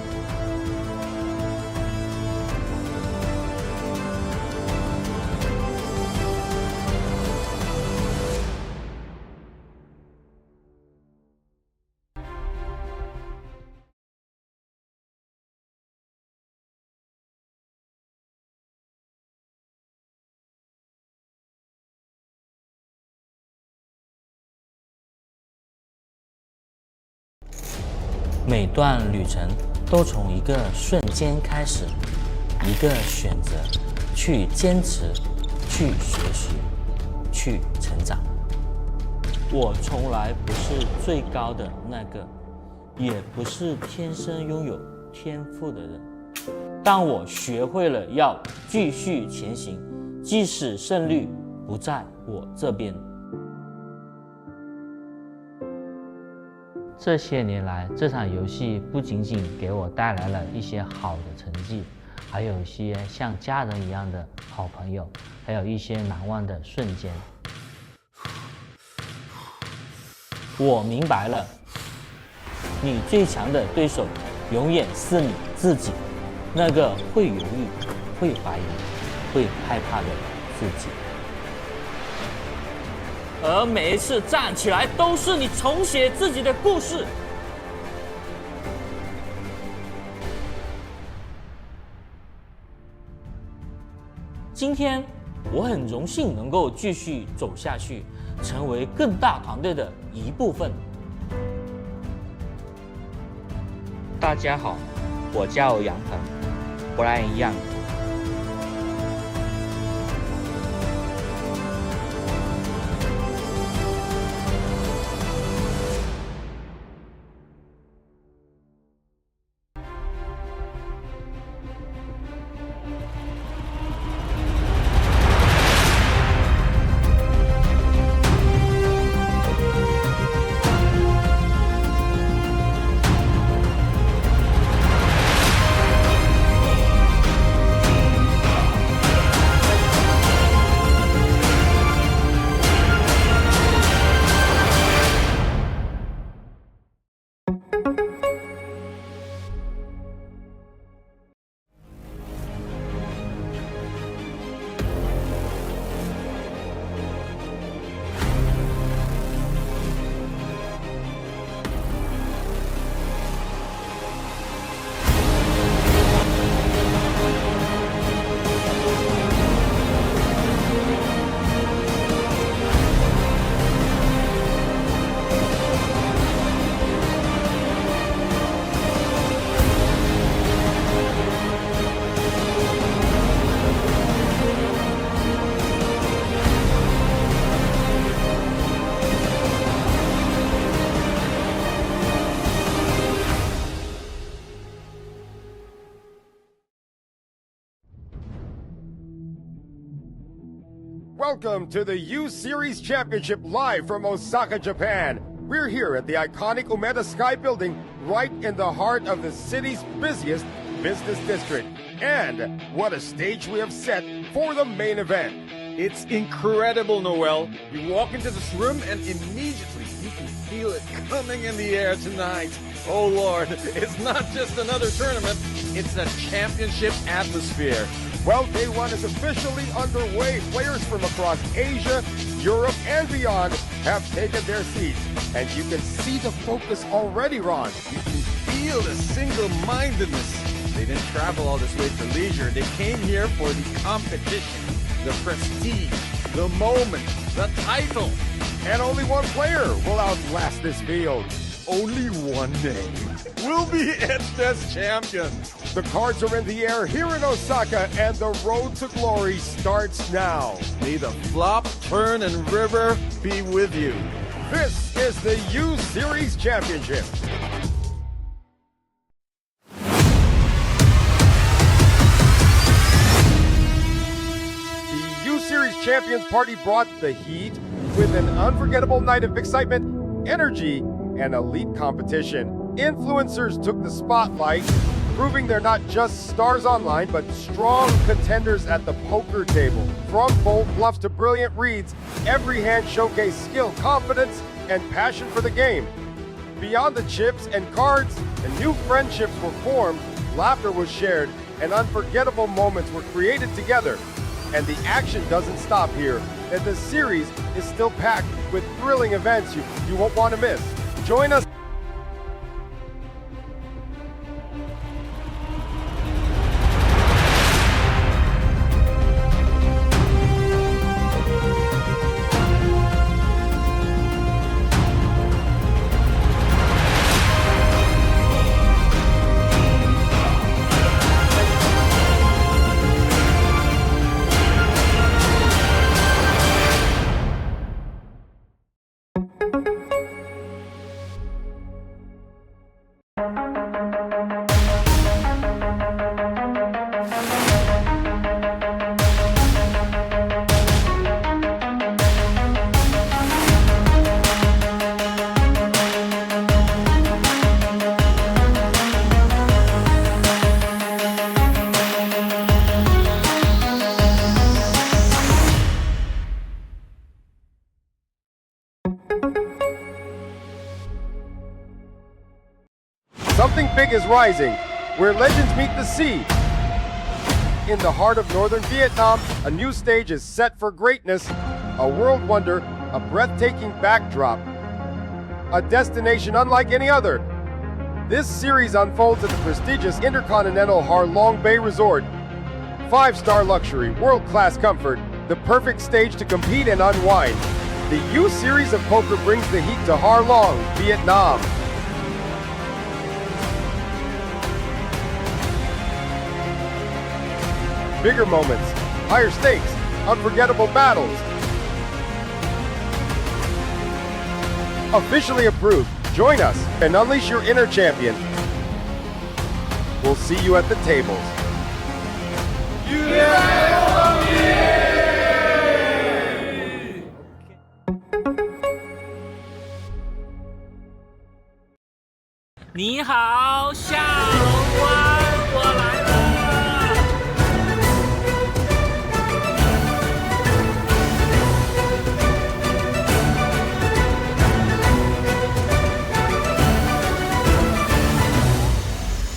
每段旅程都从一个瞬间开始，一个选择，去坚持，去学习，去成长。我从来不是最高的那个，也不是天生拥有天赋的人，但我学会了要继续前行，即使胜率不在我这边。这些年来，这场游戏不仅仅给我带来了一些好的成绩，还有一些像家人一样的好朋友，还有一些难忘的瞬间。我明白了，你最强的对手永远是你自己，那个会犹豫、会怀疑、会害怕的自己。而每一次站起来，都是你重写自己的故事。今天，我很荣幸能够继续走下去，成为更大团队的一部分。大家好，我叫杨鹏，Brian Young。Welcome to the U Series Championship live from Osaka, Japan. We're here at the iconic Umeda Sky Building right in the heart of the city's busiest business district. And what a stage we have set for the main event. It's incredible, Noel. You walk into this room and immediately you can feel it coming in the air tonight. Oh Lord, it's not just another tournament, it's a championship atmosphere. Well, day one is officially underway. Players from across Asia, Europe, and beyond have taken their seats. And you can see the focus already, Ron. You can feel the single-mindedness. They didn't travel all this way for leisure. They came here for the competition, the prestige, the moment, the title. And only one player will outlast this field. Only one name will be etched as champion. The cards are in the air here in Osaka, and the road to glory starts now. May the flop, turn, and river be with you. This is the U Series Championship. The U Series Champions Party brought the heat with an unforgettable night of excitement, energy, and elite competition. Influencers took the spotlight, proving they're not just stars online, but strong contenders at the poker table. From bold bluffs to brilliant reads, every hand showcased skill, confidence, and passion for the game. Beyond the chips and cards, and new friendships were formed, laughter was shared, and unforgettable moments were created together. And the action doesn't stop here, and the series is still packed with thrilling events you won't want to miss. Join us. Something big is rising, where legends meet the sea. In the heart of northern Vietnam, a new stage is set for greatness, a world wonder, a breathtaking backdrop, a destination unlike any other. This series unfolds at the prestigious Intercontinental Ha Long Bay Resort. 5-star luxury, world-class comfort, the perfect stage to compete and unwind. The U Series of Poker brings the heat to Ha Long, Vietnam. Bigger moments, higher stakes, unforgettable battles. Officially approved. Join us and unleash your inner champion. We'll see you at the tables. USOP! 你好，下龙湾，我来了。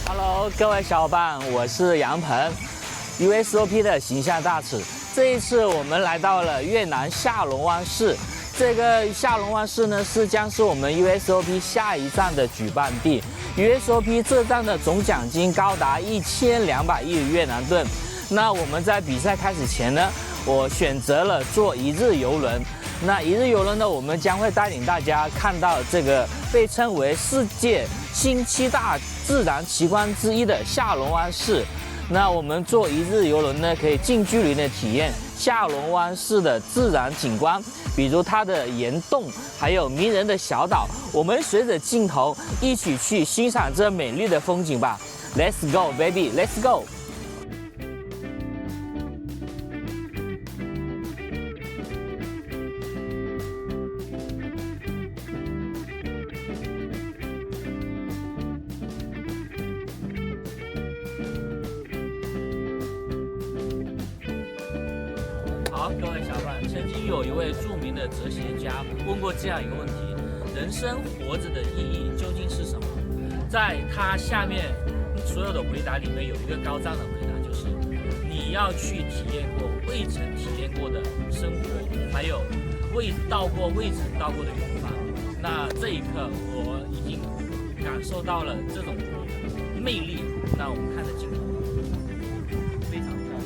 Hello， 各位小伙伴，我是杨鹏 ，USOP 的形象大使。这一次我们来到了越南下龙湾市。 这个下龙湾市呢，将是我们 USOP 下一站的举办地。USOP 这站的总奖金高达1200亿越南盾。那我们在比赛开始前呢，我选择了坐一日游轮。那一日游轮呢，我们将会带领大家看到这个被称为世界新7大自然奇观之一的下龙湾市。那我们坐一日游轮呢，可以近距离的体验下龙湾市的自然景观。 比如它的岩洞，还有迷人的小岛，我们随着镜头一起去欣赏这美丽的风景吧。Let's go, baby, let's go！ 好，各位小伙伴，曾经有一位著名的哲学家问过这样一个问题：人生活着的意义究竟是什么？在他下面所有的回答里面，有一个高赞的回答，就是你要去体验过未曾体验过的生活，还有未曾到过的远方。那这一刻，我已经感受到了这种魅力。那我们看着镜头，非常漂亮。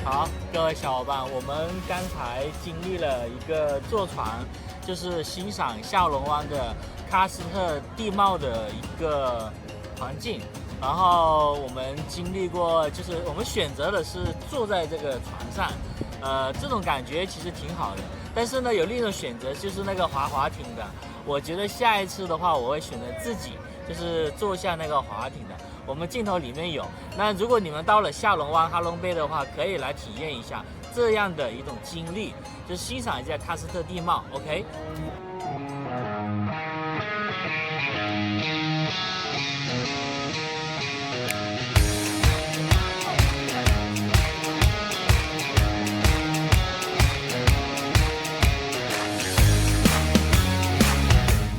好，各位小伙伴，我们刚才经历了一个坐船，就是欣赏下龙湾的喀斯特地貌的一个环境。 然后我们经历过，就是我们选择的是坐在这个船上，这种感觉其实挺好的。但是呢，有另一种选择就是那个滑艇的。我觉得下一次的话，我会选择自己就是坐下那个滑艇的。我们镜头里面有。那如果你们到了下龙湾哈龙贝的话，可以来体验一下这样的一种经历，就是欣赏一下喀斯特地貌。OK。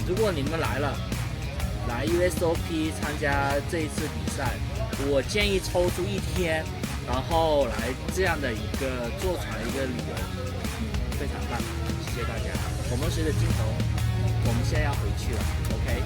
如果你们来 USOP 参加这一次比赛，我建议抽出一天，然后来这样的一个坐船一个旅游，非常棒，谢谢大家。我们随着镜头，我们现在要回去了 ，OK。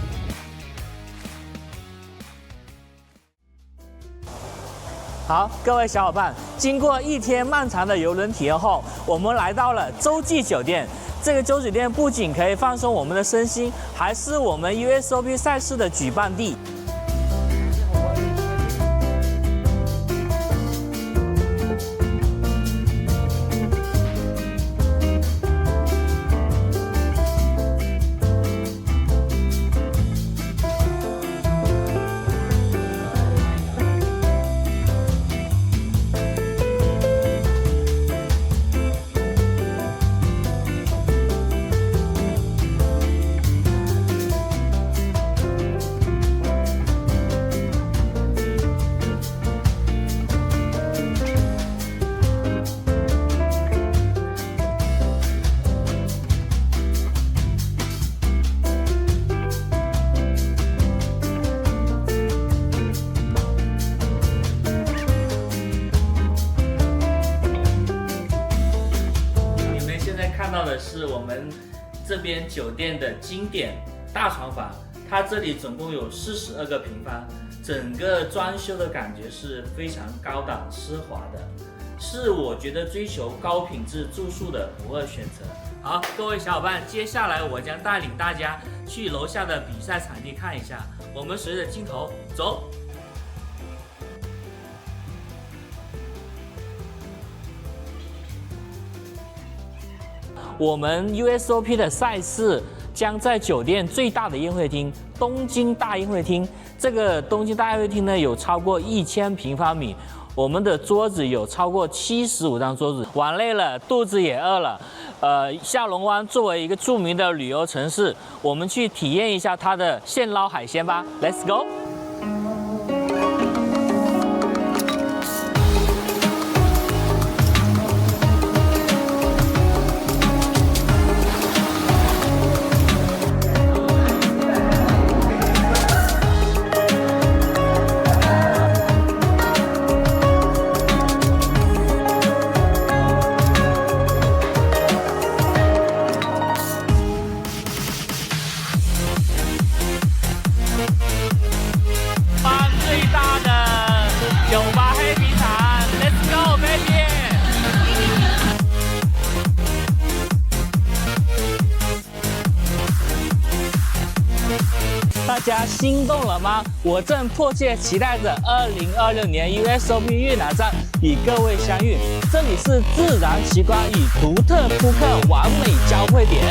好，各位小伙伴，经过一天漫长的游轮体验后，我们来到了洲际酒店。这个洲酒店不仅可以放松我们的身心，还是我们 USOP 赛事的举办地。看到的是我们这边酒店的经典大床房，它这里总共有42个平方，整个装修的感觉是非常高档奢华的，是我觉得追求高品质住宿的不二选择。好，各位小伙伴，接下来我将带领大家去楼下的比赛场地看一下，我们随着镜头走。我们 USOP 的赛事将在酒店最大的宴会厅——东京大宴会厅。这个东京大宴会厅呢，有超过1000平方米，我们的桌子有超过75张桌子。玩累了，肚子也饿了。下龙湾作为一个著名的旅游城市，我们去体验一下它的现捞海鲜吧。Let's go！大家心动了吗？我正迫切期待着2026年 USOP 越南站与各位相遇。这里是自然奇观与独特扑克完美交汇点。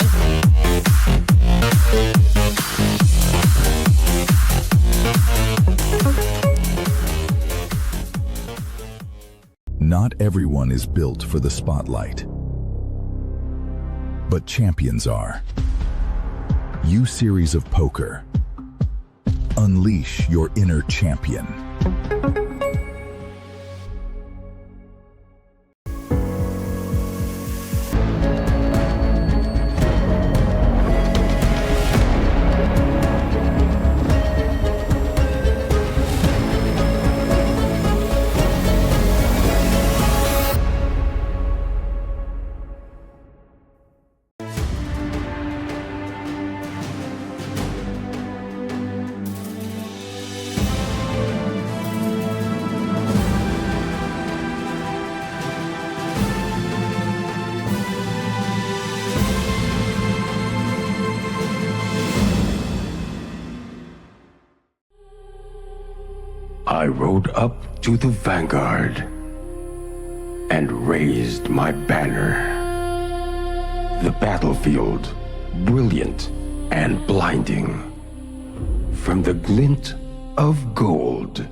Not everyone is built for the spotlight, but champions are. U Series of Poker. Unleash your inner champion. I rode up to the vanguard and raised my banner. The battlefield, brilliant and blinding, from the glint of gold.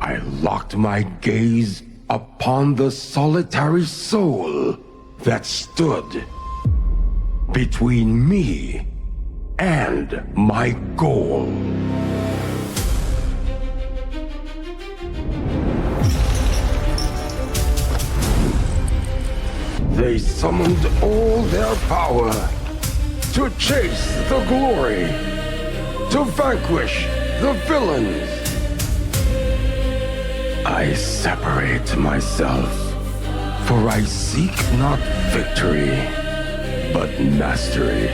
I locked my gaze upon the solitary soul that stood between me and my goal. They summoned all their power to chase the glory, to vanquish the villains. I separate myself, for I seek not victory, but mastery.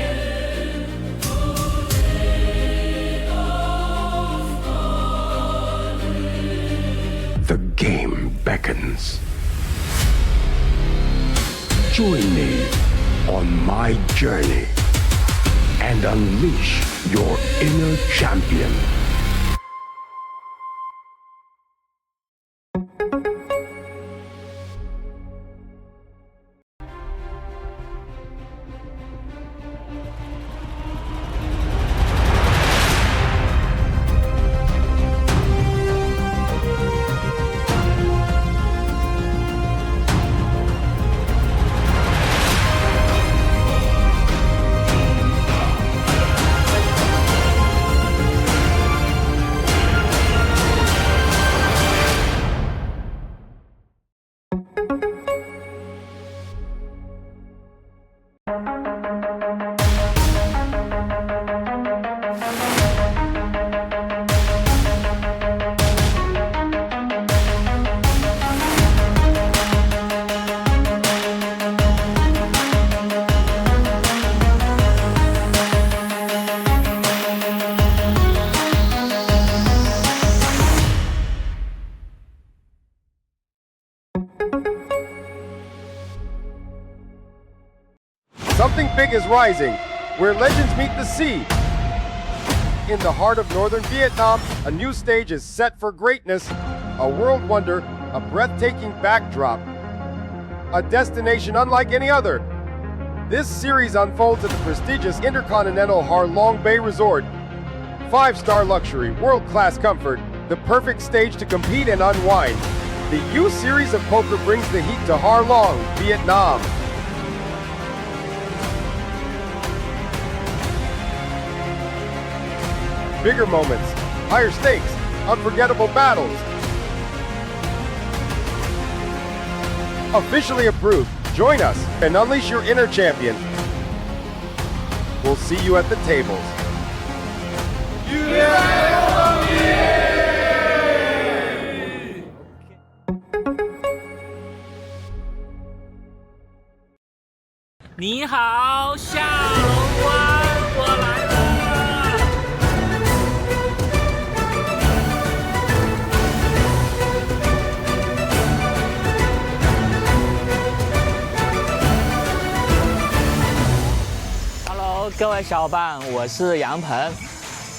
The game beckons. Join me on my journey and unleash your inner champion. Something big is rising, where legends meet the sea. In the heart of northern Vietnam, a new stage is set for greatness, a world wonder, a breathtaking backdrop, a destination unlike any other. This series unfolds at the prestigious Intercontinental Ha Long Bay Resort. 5-star luxury, world-class comfort, the perfect stage to compete and unwind. The U Series of Poker brings the heat to Ha Long, Vietnam. Bigger moments, higher stakes, unforgettable battles. Officially approved. Join us and unleash your inner champion. We'll see you at the tables.你好，下龙湾，我来了。Hello， 各位小伙伴，我是杨鹏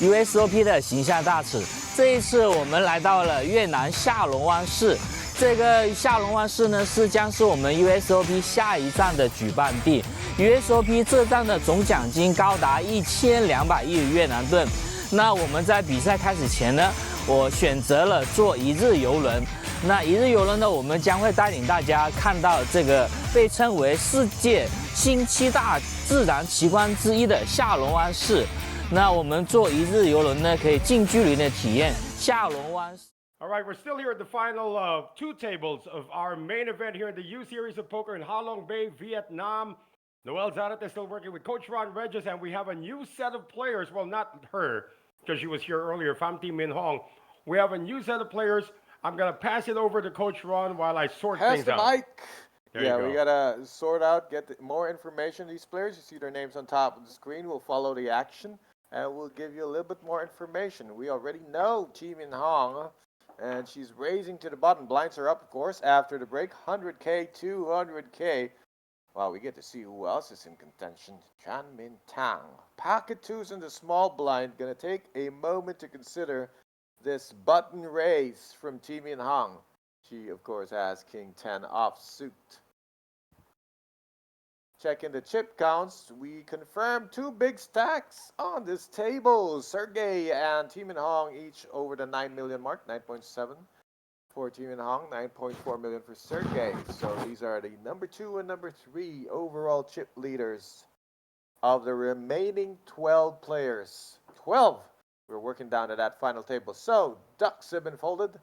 ，USOP 的形象大使。这一次我们来到了越南下龙湾市。这个下龙湾市呢，将是我们 USOP 下一站的举办地。USOP 这站的总奖金高达1200亿越南盾。那我们在比赛开始前呢，我选择了坐一日游轮。那一日游轮呢，我们将会带领大家看到这个被称为世界新7大自然奇观之一的下龙湾市。那我们坐一日游轮呢，可以近距离的体验下龙湾市。All right, we're still here at the final 2 tables of our main event here in the U Series of Poker in Ha Long Bay, Vietnam. Noelle Zadat is still working with Coach Ron Regis, and we have a new set of players. Well, not her, because she was here earlier, Pham Thi Minh Hong. We have a new set of players. I'm going to pass it over to Coach Ron while I sort things out. Mic. There We got to sort out, get more information on these players. You see their names on top of the screen. We'll follow the action, and we'll give you a little bit more information. We already know Thi Minh Hong. And she's raising to the button. Blinds are up, of course, after the break. 100K, 200K. Well, we get to see who else is in contention. Chan Min Tang. Pocket twos in the small blind. Gonna take a moment to consider this button raise from Thi Minh Hong. She, of course, has King 10 offsuit. Checking the chip counts, we confirm 2 big stacks on this table. Sergey and Thi Minh Hong each over the 9 million mark, 9.7 for Thi Minh Hong, 9.4 million for Sergey. So these are the number 2 and number 3 overall chip leaders of the remaining 12 players. 12! We're working down to that final table. So, ducks have been folded.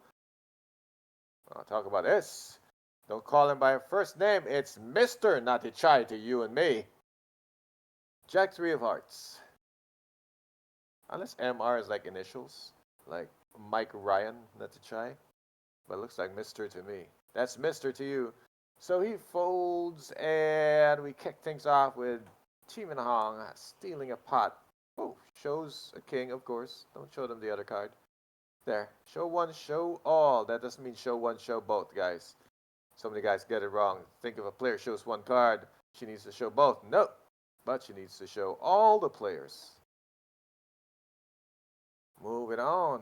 I'll talk about this. Don't call him by first name. It's Mr. Natichai to you and me. Jack 3 of hearts. Unless MR is like initials, like Mike Ryan Natichai. But it looks like Mr. to me. That's Mr. to you. So he folds, and we kick things off with Thi Minh Hong stealing a pot. Oh, shows a king, of course. Don't show them the other card. There. Show one, show all. That doesn't mean show one, show both, guys. So many guys get it wrong. Think if a player shows one card, she needs to show both. No, but she needs to show all the players. Moving on.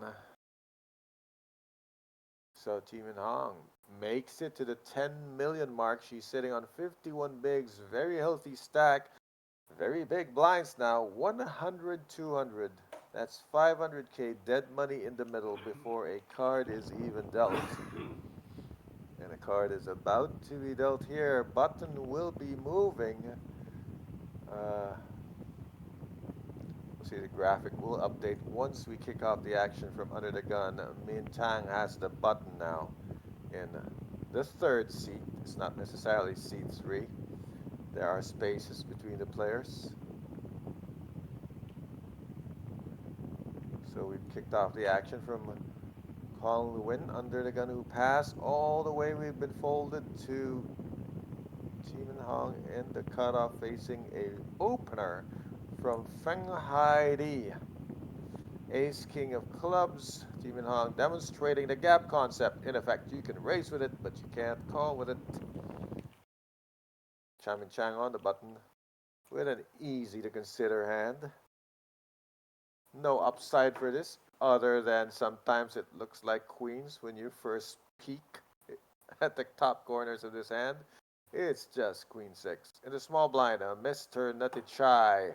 So Thi Minh Hong makes it to the 10 million mark. She's sitting on 51 bigs. Very healthy stack. Very big blinds now. 100, 200. That's 500K dead money in the middle before a card is even dealt. And a card is about to be dealt here. Button will be moving. We'll see the graphic. We'll update once we kick off the action from under the gun. Min Tang has the button now in the 3rd seat. It's not necessarily seat 3. There are spaces between the players. So we've kicked off the action from Hong Nguyen under the gun who passed. All the way we've been folded to Thi Minh Hong in the cutoff facing a opener from Feng Hai Di. Ace King of Clubs. Thi Minh Hong demonstrating the gap concept. In effect, you can race with it, but you can't call with it. Chan Min Chang on the button. with an easy to consider hand. No upside for this, other than sometimes it looks like queens when you first peek at the top corners of this hand. It's just queen six. In the small blind, Mr. Nutty Chai.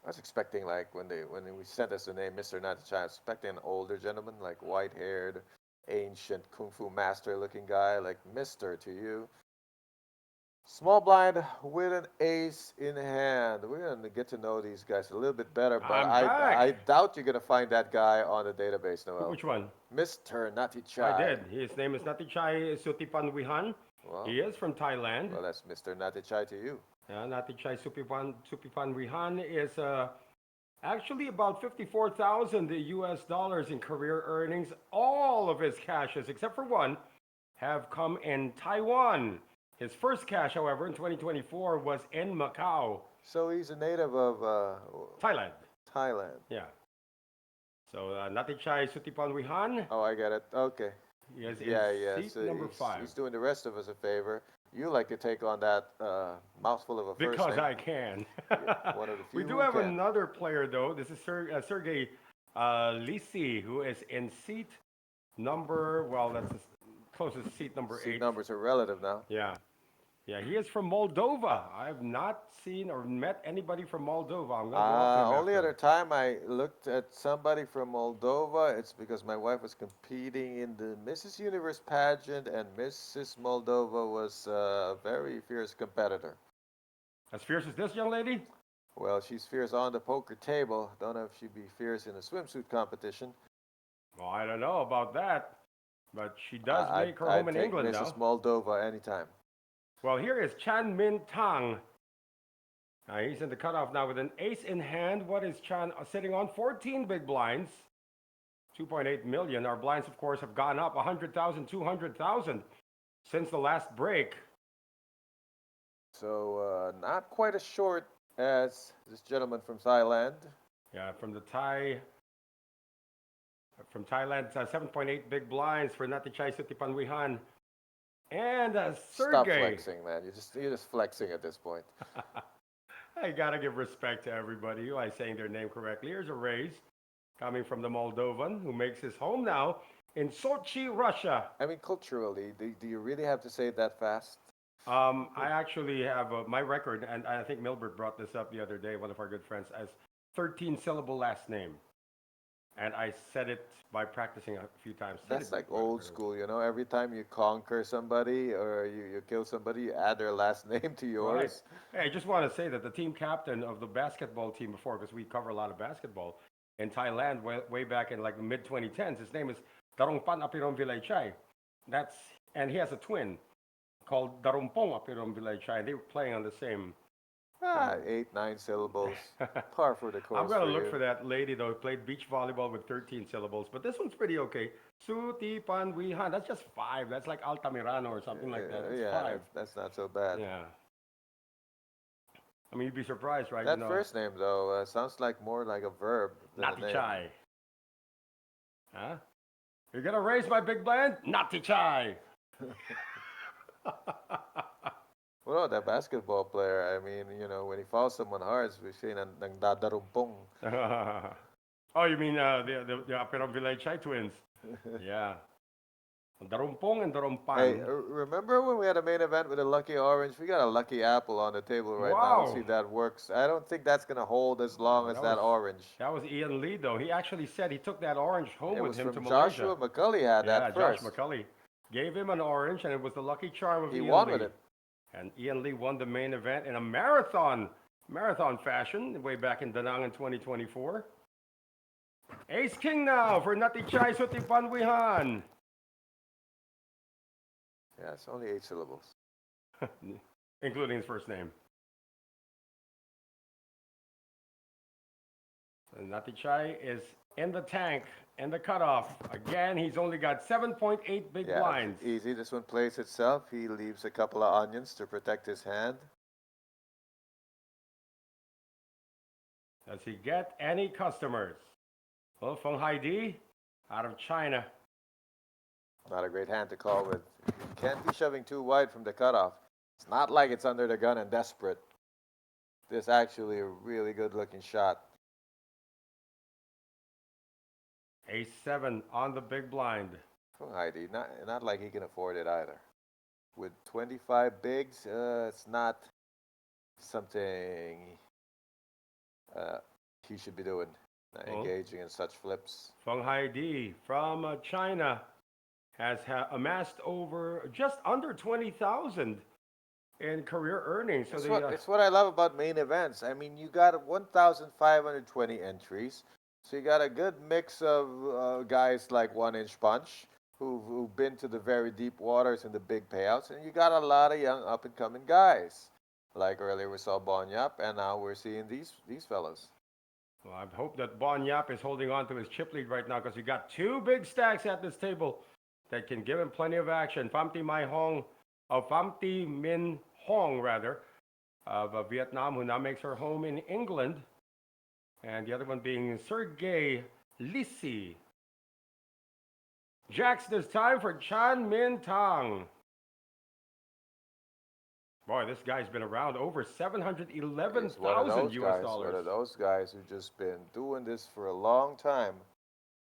I was expecting, like, when we sent us the name Mr. Nutty Chai, I was expecting an older gentleman, like white-haired, ancient kung fu master-looking guy, like Mr. to you. Small blind with an ace in hand. We're going to get to know these guys a little bit better, but I'm back. I doubt you're going to find that guy on the database, Noel. Which one? Mr. Nutty Chai. I did. His name is Natichai Sutipanwihan. Well, He is from Thailand. well, that's Mr. Nutty Chai to you. Natichai Supipanwihan is actually about 54,000 US dollars in career earnings. All of his cashes, except for one, have come in Taiwan. His first cash, however, in 2024 was in Macau, So he's a native of Thailand. Thailand. Yeah. So Natichai Sutipanwihan, Oh, I get it. Okay. he is Yeah, in yeah. seat So number he's, 5. he's doing the rest of us a favor. You like to take on that mouthful of a first Because name. I can. One of the few We do who have can. another player, though. This is Sergey Lisi, who is in seat number, well, that's the closest seat number Seat 8. numbers are relative now. Yeah. Yeah, he is from Moldova. I've not seen or met anybody from Moldova. I'm going to go up to him Only after. other time I looked at somebody from Moldova, it's because my wife was competing in the Mrs. Universe pageant, and Mrs. Moldova was a very fierce competitor. As fierce as this young lady? Well, she's fierce on the poker table. Don't know if she'd be fierce in a swimsuit competition. Well, I don't know about that. But she does I'd- make her I'd home in take England Mrs. now. Moldova anytime. Well, here is Chan Min Tang. He's in the cutoff now with an ace in hand. What is Chan sitting on? 14 big blinds. 2.8 million. Our blinds, of course, have gone up 100,000, 200,000 since the last break. So not quite as short as this gentleman from Thailand. Yeah, from Thailand, 7.8 big blinds for Natichai Sutipanwihan. And Stop Sergey. flexing, man. You're just flexing at this point. I gotta give respect to everybody who is saying their name correctly. Here's a raise coming from the Moldovan who makes his home now in Sochi, Russia. I mean, culturally, do you really have to say it that fast? I actually have my record, and I think Milbert brought this up the other day, one of our good friends, as 13-syllable last name. And I said it by practicing a few times. Said That's it like before. old school, you know. Every time you conquer somebody or you kill somebody, you add their last name to yours. Right. Hey, I just want to say that the team captain of the basketball team before, because we cover a lot of basketball, in Thailand way back in like the mid-2010s, his name is Darongpan Apiron Vilaychai. And he has a twin called Darumpong Apiron Vilaychai. They were playing on the same. 8, 9 syllables. Par for the course. I'm going to look you. for that lady, though, who played beach volleyball with 13 syllables. But this one's pretty okay. Sutipanwihan. That's just 5. That's like Altamirano or something like that. That's 5. That's not so bad. Yeah. I mean, you'd be surprised, right? That first name, though, sounds like more like a verb than a name. Natichai. Huh? You're going to raise my big blind? Natichai. Well, that basketball player, I mean, you know, when he fouls someone hard, we say nang dadarumpong. Oh, you mean the Apiron Vilaychai twins? Yeah. Darumpong and Darumpan. Hey, remember when we had a main event with a lucky orange? We got a lucky apple on the table right now. Wow. Let's see if that works. I don't think that's going to hold as long as that orange. That was Ian Lee, though. He actually said he took that orange home It with was him to from Malaysia. Joshua McCulley had that first. Josh McCulley gave him an orange, and it was the lucky charm of He Ian won Lee. with it. And Ian Lee won the main event in a marathon fashion way back in Da Nang in 2024. Ace King now for Natichai Sutipanwihan. Yeah, it's only 8 syllables. Including his first name. And Natichai is in the tank, in the cutoff. Again, he's only got 7.8 big Yeah, blinds. easy. This one plays itself. He leaves a couple of onions to protect his hand. Does he get any customers? Well, Feng Haidi out of China. Not a great hand to call with. You can't be shoving too wide from the cutoff. It's not like it's under the gun and desperate. This actually a really good looking shot. Ace-7 on the big blind. From Heidi, not like he can afford it either. With 25 bigs, it's not something he should be doing, engaging in such flips. Feng Haidi from China has amassed over just under 20,000 in career earnings. So It's what I love about main events. I mean, you got 1,520 entries, so you got a good mix of guys like One Inch Punch, who've been to the very deep waters and the big payouts, and you got a lot of young up and coming guys. Like earlier we saw Bon Yap, and now we're seeing these fellas. Well, I hope that Bon Yap is holding on to his chip lead right now, because you got two big stacks at this table that can give him plenty of action. Pham Thi Minh Hong rather, of Vietnam, who now makes her home in England, and the other one being Sergey Lisi. Jacks this time for Chan Min Tang. Boy, this guy's been around over 711,000 US dollars. One of those guys who've just been doing this for a long time,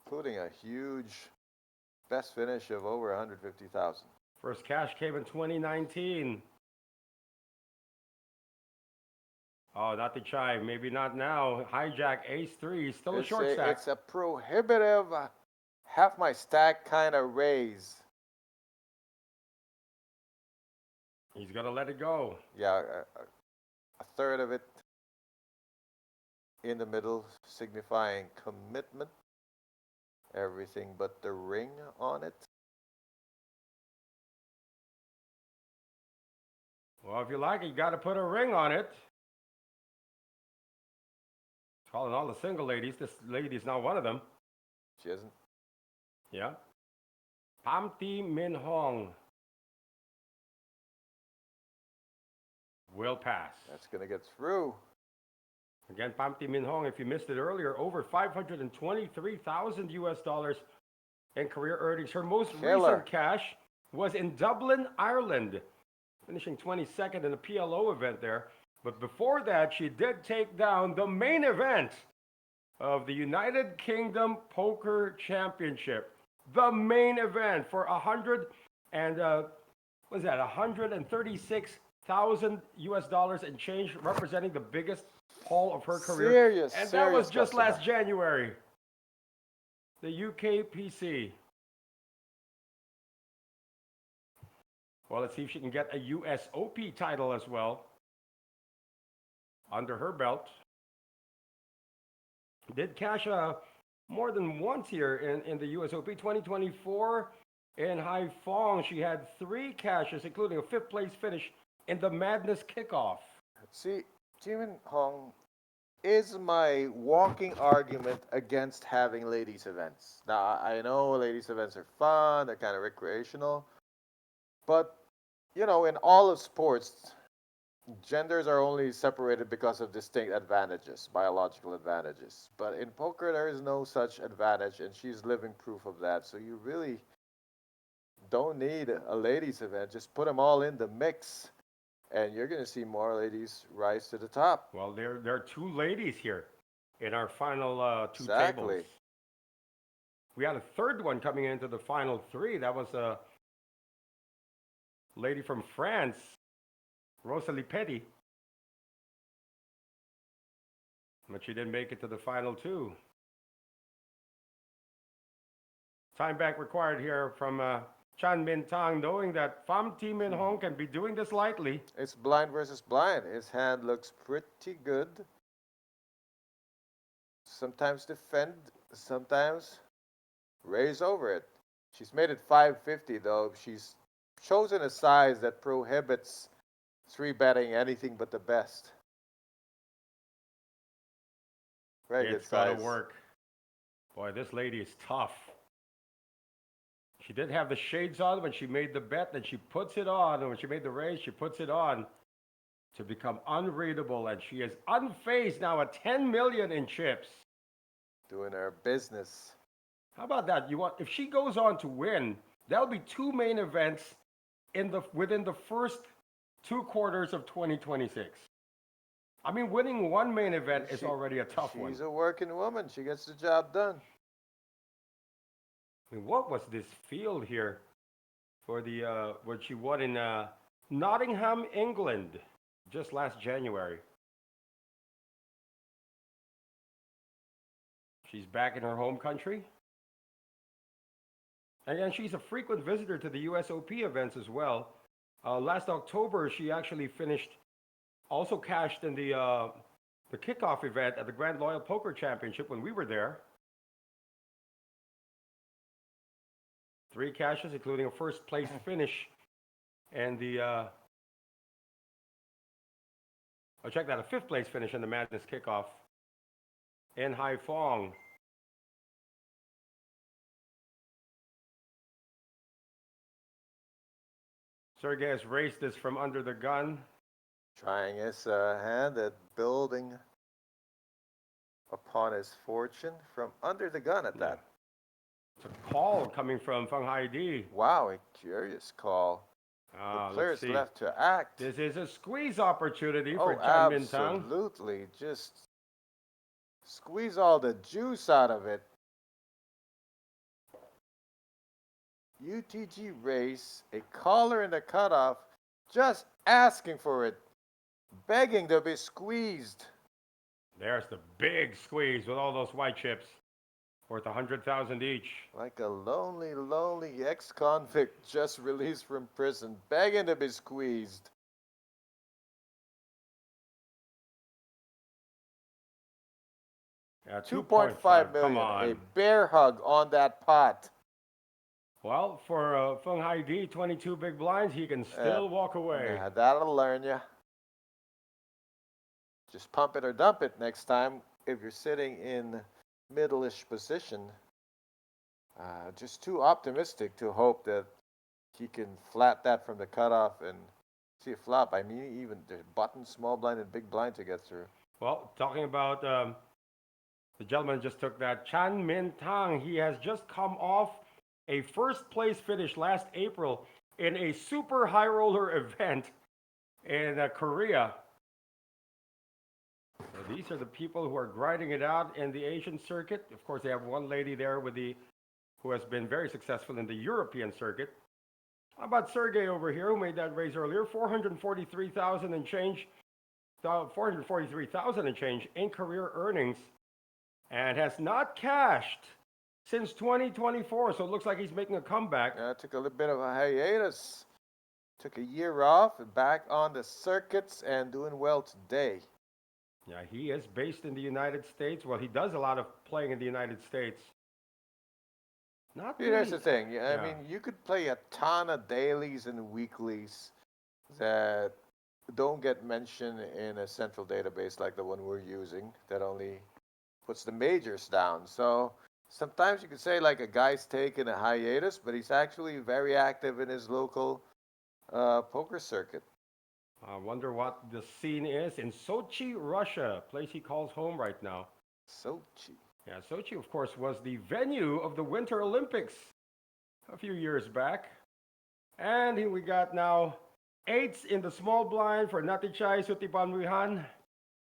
including a huge best finish of over 150,000. First cash came in 2019. Oh, not the chime. Maybe not now. Hijack ace-3. Still a short stack. It's a prohibitive half my stack kind of raise. He's going to let it go. Yeah, a third of it in the middle, signifying commitment. Everything but the ring on it. Well, if you like it, you got to put a ring on it. Calling all the single ladies. This lady is not one of them. She isn't? Yeah. Pham Thi Minh Hong will pass. That's going to get through. Again, Pham Thi Minh Hong, if you missed it earlier, over 523,000 US dollars in career earnings. Her most recent cash was in Dublin, Ireland, finishing 22nd in the PLO event there. But before that, she did take down the main event of the United Kingdom Poker Championship. The main event for 136,000 US dollars and change, representing the biggest haul of her career. That was just last January. The UKPC. Well, let's see if she can get a USOP title as well under her belt. Did cash more than once here in the USOP 2024 in Haiphong. She had 3 cashes, including a 5th place finish in the Madness Kickoff. See, Jimin Hong is my walking argument against having ladies events. Now, I know ladies events are fun, they're kind of recreational, but, you know, in all of sports, genders are only separated because of distinct advantages, biological advantages. But in poker, there is no such advantage, and she's living proof of that. So you really don't need a ladies event. Just put them all in the mix, and you're going to see more ladies rise to the top. Well, there are 2 ladies here in our final 2 Exactly. tables. We had a 3rd one coming into the final 3. That was a lady from France, Rosalie Petty. But she didn't make it to the final 2. Time back required here from Chan Min Tang, knowing that Pham Thi Minh Hong can be doing this lightly. It's blind versus blind. His hand looks pretty good. Sometimes defend, sometimes raise over it. She's made it 550 though. She's chosen a size that prohibits 3-betting anything but the best. Very good size. It's gonna work. Boy, this lady is tough. She did have the shades on when she made the bet, then she puts it on, and when she made the raise, she puts it on to become unreadable, and she is unfazed now at 10 million in chips. Doing her business. How about that? If she goes on to win, that'll be 2 main events within the first 2 quarters of 2026. I mean, winning one main event is already a tough one. She's a working woman. She gets the job done. I mean, what was this field here for the what she won in Nottingham, England, just last January? She's back in her home country. And she's a frequent visitor to the USOP events as well. Last October, she actually also cashed in the kickoff event at the Grand Loyal Poker Championship when we were there. 3 cashes, including a first place finish and the check that, a 5th place finish in the Madness kickoff in Haiphong. Sergey has raised this from under the gun. Trying his hand at building upon his fortune from under the gun at that. It's a call coming from Feng Haidi. Wow, a curious call. The player's left to act. This is a squeeze opportunity for Chan Min Tang. Absolutely. Just squeeze all the juice out of it. UTG race, a caller in the cutoff, just asking for it, begging to be squeezed. There's the big squeeze with all those white chips, worth 100,000 each. Like a lonely, lonely ex-convict just released from prison, begging to be squeezed. Yeah, 2.5 million, a bear hug on that pot. Well, for Feng Haidi, 22 big blinds, he can still walk away. Yeah, that'll learn you. Just pump it or dump it next time if you're sitting in middle-ish position. Just too optimistic to hope that he can flat that from the cutoff and see a flop. I mean, even the button, small blind, and big blind to get through. Well, talking about the gentleman just took that, Chan Min Tang, he has just come off a first place finish last April in a super high roller event in Korea. So these are the people who are grinding it out in the Asian circuit. Of course, they have one lady there who has been very successful in the European circuit. How about Sergey over here, who made that raise earlier? 443,000 and change, 443,000 and change in career earnings, and has not cashed since 2024, so it looks like he's making a comeback. Took a little bit of a hiatus. Took a year off and back on the circuits and doing well today. Yeah, he is based in the United States. Well, he does a lot of playing in the United States. Here's the thing. I mean, you could play a ton of dailies and weeklies that don't get mentioned in a central database like the one we're using that only puts the majors down. So sometimes you could say like a guy's taking a hiatus, but he's actually very active in his local poker circuit. I wonder what the scene is in Sochi, Russia, place he calls home right now. Sochi. Yeah, Sochi, of course, was the venue of the Winter Olympics a few years back. And here we got now 8s in the small blind for Natichai Sutipanwihan.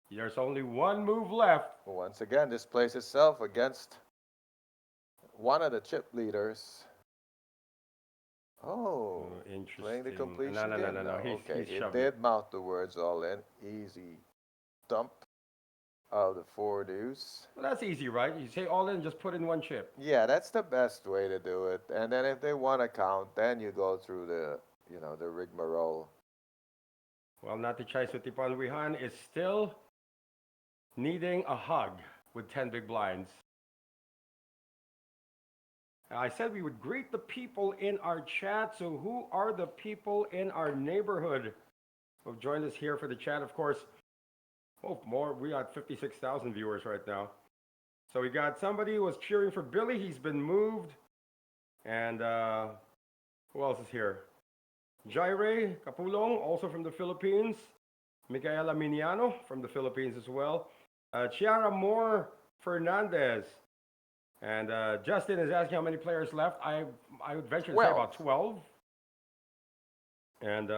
There's only one move left. Once again, this plays itself against one of the chip leaders. Oh, interesting. Playing the completion No. game. He's It shoving. did mouth the words all in. Easy dump of the 4 deuce. Well, that's easy, right? You say all in, just put in one chip. Yeah, that's the best way to do it. And then if they want to count, then you go through the rigmarole. Well, Natichai Sutipanwihan is still needing a hug with 10 big blinds. I said we would greet the people in our chat. So who are the people in our neighborhood who have joined us here for the chat? Of course, we got 56,000 viewers right now. So we got somebody who was cheering for Billy. He's been moved. And who else is here? Jaire Capulong, also from the Philippines. Micaela Miniano from the Philippines as well. Chiara Moore Fernandez. And Justin is asking how many players left. I would venture to say about 12. And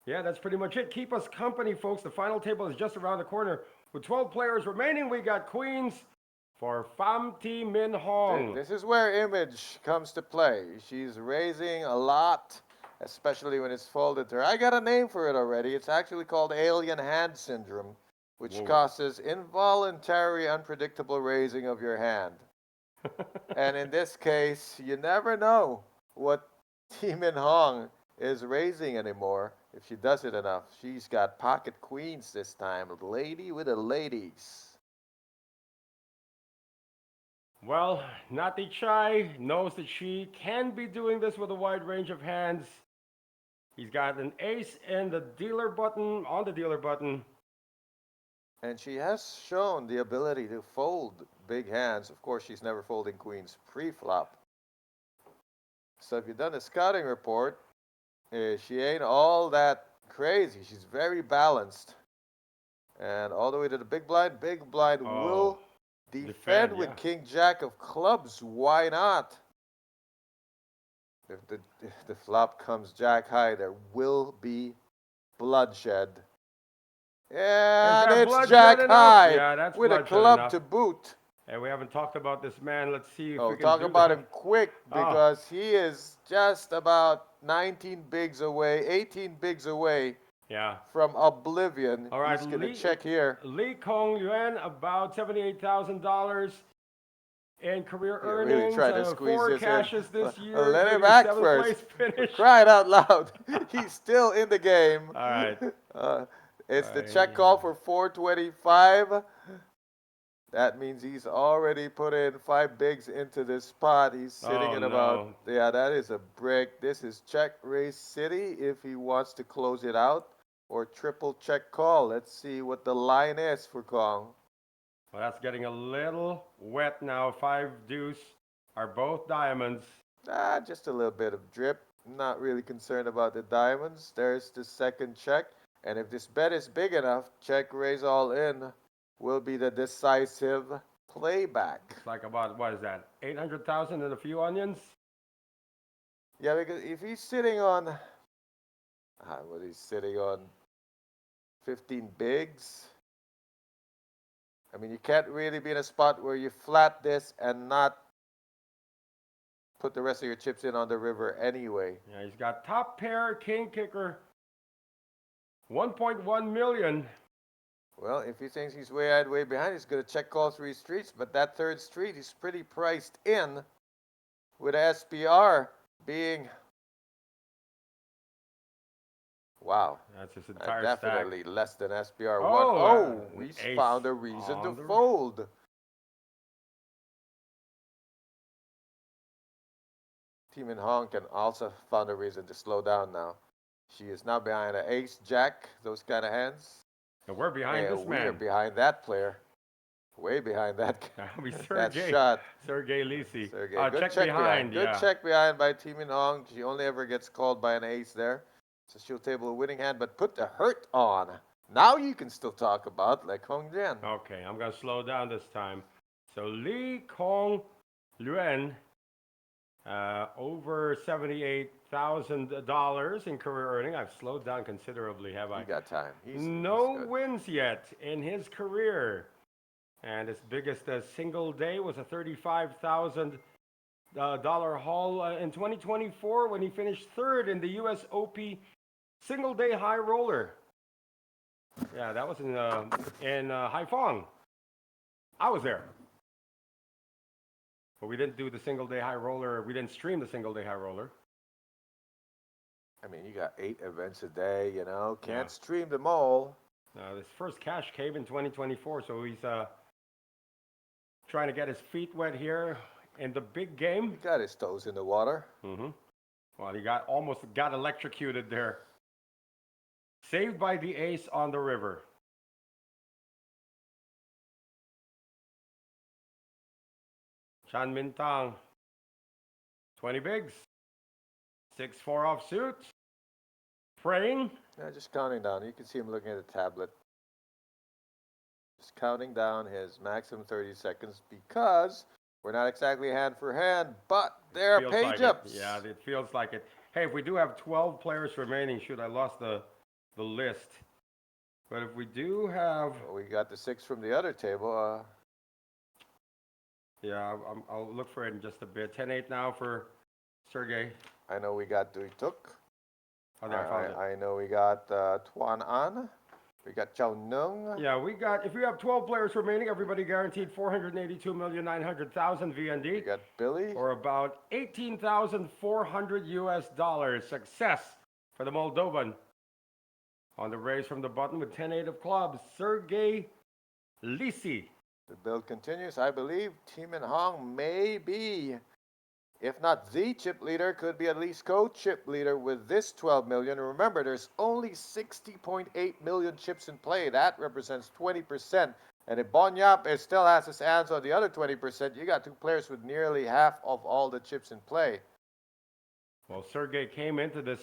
Yeah, that's pretty much it. Keep us company, folks. The final table is just around the corner. With 12 players remaining, we got queens for Pham Thi Minh Hong. This is where image comes to play. She's raising a lot, especially when it's folded to her. I got a name for it already. It's actually called alien hand syndrome, which causes involuntary, unpredictable raising of your hand. And in this case, you never know what Thi Minh Hong is raising anymore if she does it enough. She's got pocket queens this time. Lady with the ladies. Well, Nati Chai knows that she can be doing this with a wide range of hands. He's got an ace and the dealer button on the dealer button. And she has shown the ability to fold big hands. Of course, she's never folding queens pre-flop. So if you've done a scouting report, she ain't all that crazy. She's very balanced. And all the way to the big blind will defend with King Jack of clubs. Why not? If the flop comes Jack high, there will be bloodshed. Yeah, and it's Jack high with a club to boot. And we haven't talked about this man. Let's see if we can talk do about that. him quick because he is just about 19 bigs away, 18 bigs away from oblivion. All right, he's going to check here. Lee Kong Yuan, about $78,000 in career earnings. Really trying to squeeze 4 this cashes in. this year. Let him act first. Crying out loud. He's still in the game. All right. It's the check call for 425. That means he's already put in 5 bigs into this spot. He's sitting in about, that is a brick. This is check raise city if he wants to close it out or triple check call. Let's see what the line is for Kong. Well, that's getting a little wet now. 5 deuce are both diamonds. Just a little bit of drip. Not really concerned about the diamonds. There's the second check. And if this bet is big enough, check raise all in will be the decisive playback. It's like about, what is that, 800,000 and a few onions? Yeah, because if he's sitting on, he's sitting on 15 bigs. I mean, you can't really be in a spot where you flat this and not put the rest of your chips in on the river anyway. Yeah, he's got top pair, king kicker, 1.1 million. Well, if he thinks he's way ahead, way behind, he's going to check all 3 streets. But that third street, he's pretty priced in with SPR being, wow. That's his entire definitely stack. less than SPR. He's found a reason to fold. Thi Minh Hong can also found a reason to slow down now. She is now behind an ace, jack, those kind of hands. And we're behind this man. We're behind that player. Way behind that shot. Sergey Lisi. Good check behind. Good check behind by Thi Minh Hong. She only ever gets called by an ace there. So she'll table a winning hand, but put the hurt on. Now you can still talk about Le Kong Jian. Okay, I'm going to slow down this time. So Lee Kong Yuan, over $78,000 in career earning. I've slowed down considerably, have I? You got time. No wins yet in his career. And his biggest single day was a $35,000 haul in 2024 when he finished 3rd in the USOP single day high roller. Yeah, that was in Haiphong. I was there. But we didn't do the single day high roller. We didn't stream the single day high roller. I mean, you got 8 events a day, you know. Can't stream them all. This first cash came in 2024, so he's trying to get his feet wet here in the big game. He got his toes in the water. Well, he almost got electrocuted there. Saved by the ace on the river. Chan Min Tang, 20 bigs, 6-4 offsuit, praying. Yeah, just counting down. You can see him looking at the tablet. Just counting down his maximum 30 seconds because we're not exactly hand for hand, but there are page ups. Yeah, it feels like it. Hey, if we do have 12 players remaining, shoot, I lost the the list. But if we do have, We got the 6 from the other table. yeah, I'll look for it in just a bit. 10-8 now for Sergey. I know we got Dui Tuk. Oh, there, I found it. I know we got Tuan An. We got Chao Nung. Yeah, we got, if we have 12 players remaining, everybody guaranteed 482,900,000 We VND, got Billy. or about 18,400 US dollars. Success for the Moldovan. On the raise from the button with 10-8 of clubs, Sergey Lisi. The build continues. I believe Team and Hong may be, if not the chip leader, could be at least co-chip leader with this 12 million. Remember, there's only 60.8 million chips in play. That represents 20%. And if Bonyap still has his hands on the other 20%, you got 2 players with nearly half of all the chips in play. Well, Sergey came into this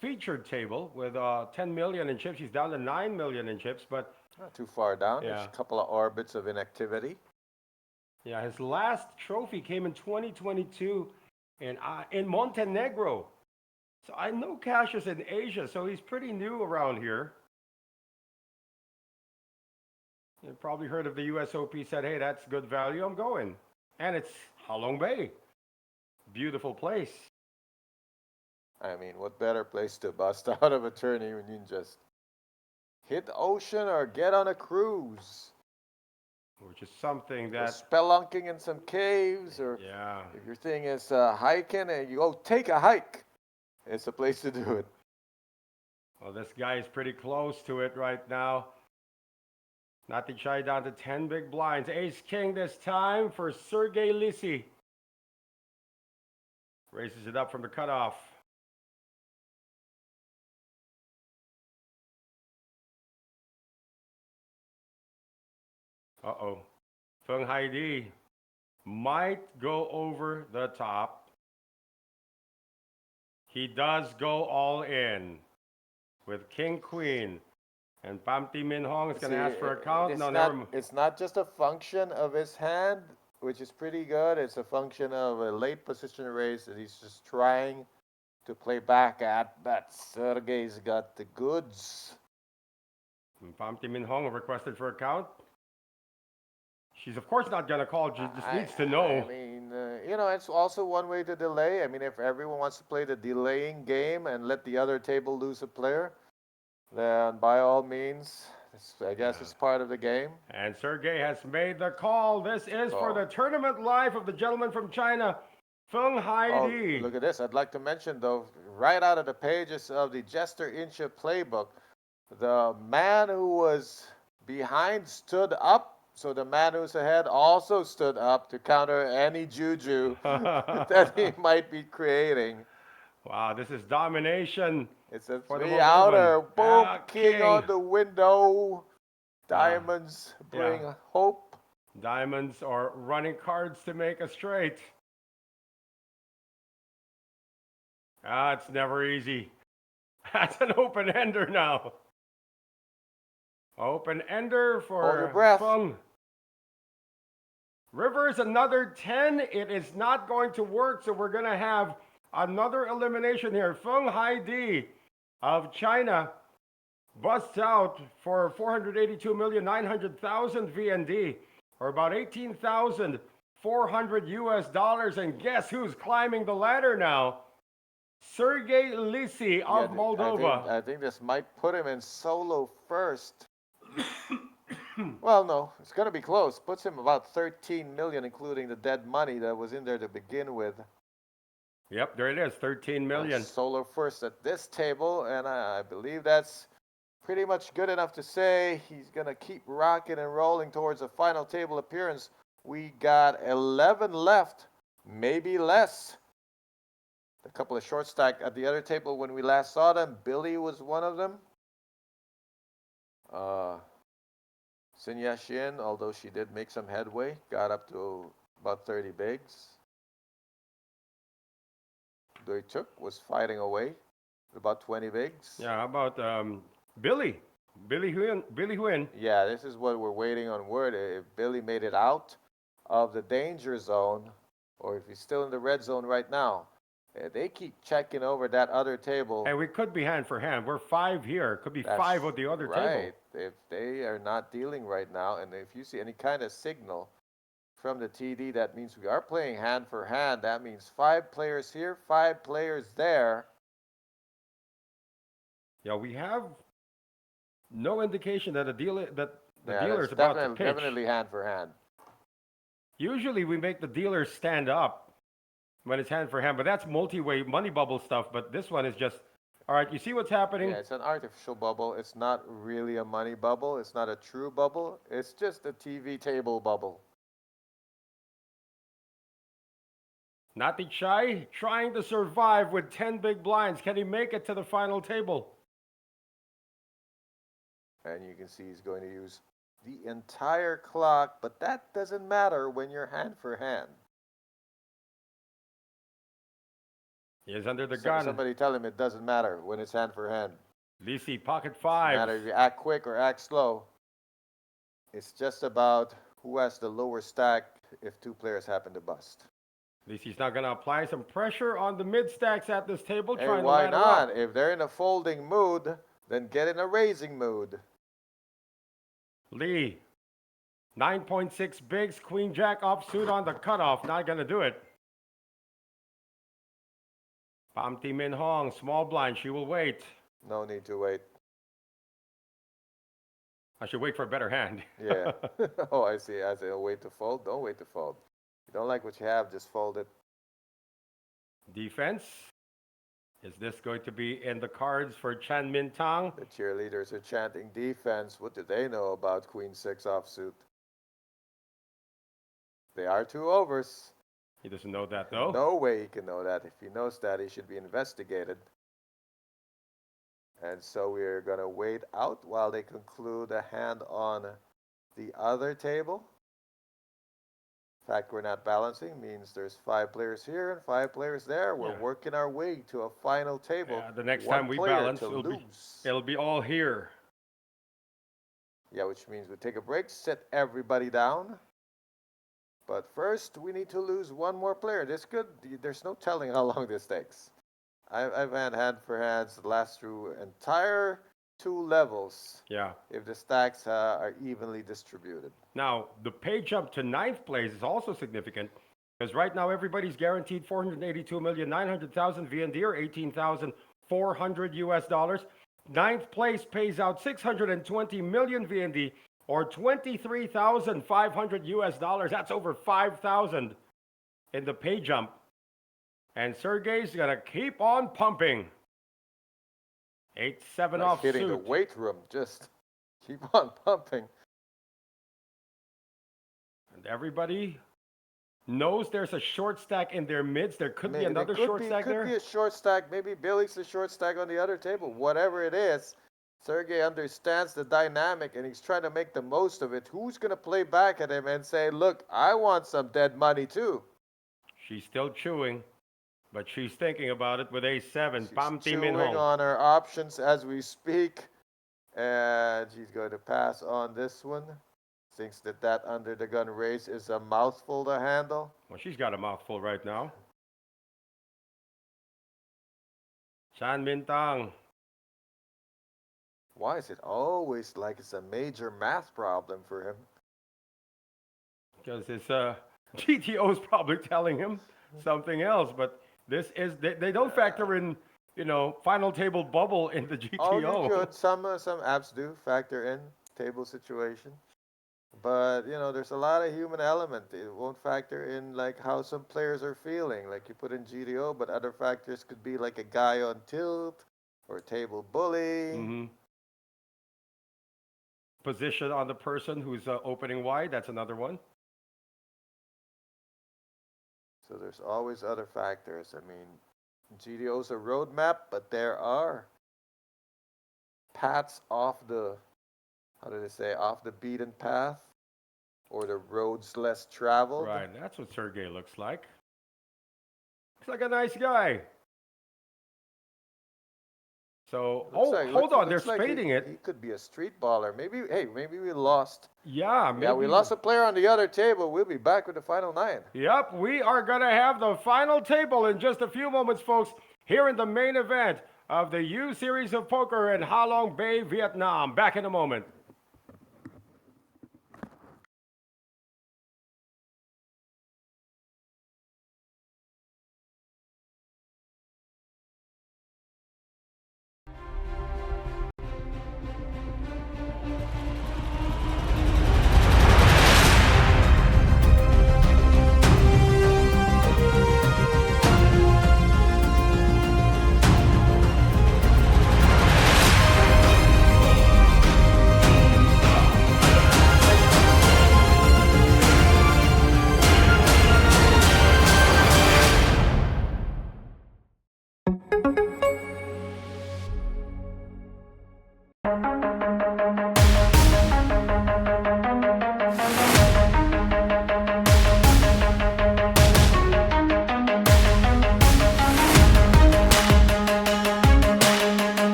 featured table with 10 million in chips. He's down to 9 million in chips, but Not too far down. Yeah. There's a couple of orbits of inactivity. yeah, his last trophy came in 2022 in Montenegro. So I know Cash is in Asia, so he's pretty new around here. You probably heard of the USOP, said, hey, that's good value, I'm going. And it's Halong Bay. Beautiful place. I mean, what better place to bust out of a tourney when you can just hit the ocean or get on a cruise? Which is something Or that, spelunking in some caves, or yeah. if your thing is hiking and you go take a hike, it's a place to do it. Well, this guy is pretty close to it right now. Not to shy down to 10 big blinds. Ace King this time for Sergey Lisi. Raises it up from the cutoff. Uh-oh. Feng Haidi might go over the top. He does go all in with King Queen. And Pamti Min Hong is going to ask for a count. It's No, not, never. it's not just a function of his hand, which is pretty good. It's a function of a late position raise that he's just trying to play back at. But Sergey's got the goods. Pamti Min Hong requested for a count. She's of course not going to call. She just needs to know. I mean, it's also one way to delay. I mean, if everyone wants to play the delaying game and let the other table lose a player, then by all means, I guess it's part of the game. And Sergey has made the call. This is for the tournament life of the gentleman from China, Feng Haidi. Oh, look at this. I'd like to mention, though, right out of the pages of the Jester Incha playbook, the man who was behind stood up. So the man who's ahead also stood up to counter any juju that he might be creating. Wow, this is domination. It's a For the 3-outer. Moldovan. Boom, Ah, king king. on the window. Diamonds bring Yeah. hope. Diamonds are running cards to make a straight. Ah, it's never easy. That's an open ender now. Open ender Hold your for breath. Feng. Rivers another 10. It is not going to work, so we're going to have another elimination here. Feng Haidi of China busts out for 482,900,000 VND, or about 18,400 US dollars. And guess who's climbing the ladder now? Sergey Lisi of Moldova. I think this might put him in solo first. Well, no, it's going to be close. Puts him about 13 million, including the dead money that was in there to begin with. Yep, there it is, 13 million. Solo first at this table, and I believe that's pretty much good enough to say he's going to keep rocking and rolling towards a final table appearance. We got 11 left, maybe less. A couple of short stack at the other table when we last saw them. Billy was one of them. Sun Yashin, although she did make some headway, got up to about 30 bigs. Doi Chuk was fighting away with about 20 bigs. Yeah, how about Billy? Billy Huyen. Yeah, this is what we're waiting on word. If Billy made it out of the danger zone, or if he's still in the red zone right now. They keep checking over that other table. And we could be hand for hand. We're 5 here. Could be 5 on the other table. Right. If they are not dealing right now, and if you see any kind of signal from the TD, that means we are playing hand for hand. That means 5 players here, 5 players there. Yeah, we have no indication that the dealer That's is about to pitch. definitely hand for hand. Usually we make the dealer stand up when it's hand for hand, but that's multi-way money bubble stuff. But this one is just, all right, you see what's happening? Yeah, it's an artificial bubble. It's not really a money bubble. It's not a true bubble. It's just a TV table bubble. Nati Chai trying to survive with 10 big blinds. Can he make it to the final table? And you can see he's going to use the entire clock, but that doesn't matter when you're hand for hand. He is under the gun. Somebody tell him it doesn't matter when it's hand for hand. Lisi, pocket No 5. matter if you act quick or act slow. It's just about who has the lower stack if 2 players happen to bust. Lisi's now going to apply some pressure on the mid stacks at this table. Hey, trying why to ladder up. not? If they're in a folding mood, then get in a raising mood. Lee, 9.6 bigs, queen jack offsuit on the cutoff. Not going to do it. Pam Ti Min Hong, small blind. She will wait. No need to wait. I should wait for a better hand. Yeah. Oh, I see. I say, oh, wait to fold. Don't wait to fold. You don't like what you have, just fold it. Defense. Is this going to be in the cards for Chan Min Tang? The cheerleaders are chanting defense. What do they know about Queen 6 offsuit? They are 2 overs. He doesn't know that though. No way he can know that. If he knows that, he should be investigated. And so we're going to wait out while they conclude a hand on the other table. The fact we're not balancing means there's 5 players here and 5 players there. We're working our way to a final table. Yeah, the next One time we player balance, to it'll be all here. Yeah, which means we take a break, sit everybody down. But first, we need to lose 1 more player. There's no telling how long this takes. I've had hand for hands last through entire 2 levels. Yeah. If the stacks are evenly distributed. Now, the pay jump to 9th place is also significant because right now everybody's guaranteed 482,900,000 VND or 18,400 US dollars. 9th place pays out 620 million VND or 23,500 US dollars. That's over 5,000 in the pay jump. And Sergey's going to keep on pumping. 8-7 off hitting the weight room, just keep on pumping. And everybody knows there's a short stack in their midst. There could be another short stack there. Could be a short stack. Maybe Billy's the short stack on the other table. Whatever it is, Sergey understands the dynamic and he's trying to make the most of it. Who's going to play back at him and say, look, I want some dead money too? She's still chewing, but she's thinking about it with A7. Pam Ti Min Chewing Hong. on her options as we speak. And she's going to pass on this one. Thinks that under the gun raise is a mouthful to handle. Well, she's got a mouthful right now. Chan Min Tang. Why is it always like it's a major math problem for him? Because his GTO is probably telling him something else, but this is, they don't factor in, final table bubble in the GTO. Oh, you could. Some apps do factor in table situation. But, there's a lot of human element. It won't factor in, like, how some players are feeling. Like, you put in GTO, but other factors could be, like, a guy on tilt or table bully. Mm-hmm. Position on the person who's opening wide. That's another one. So there's always other factors. I mean, GTO's a roadmap, but there are paths off the, off the beaten path or the roads less traveled. Right, that's what Sergey looks like. Looks like a nice guy. So, Looks hold on, they're looks like spading it. He could be a street baller. Maybe, hey, maybe we lost. Yeah, maybe. Yeah, we lost a player on the other table. We'll be back with the final 9. Yep, we are going to have the final table in just a few moments, folks, here in the main event of the U Series of Poker in Ha Long Bay, Vietnam. Back in a moment.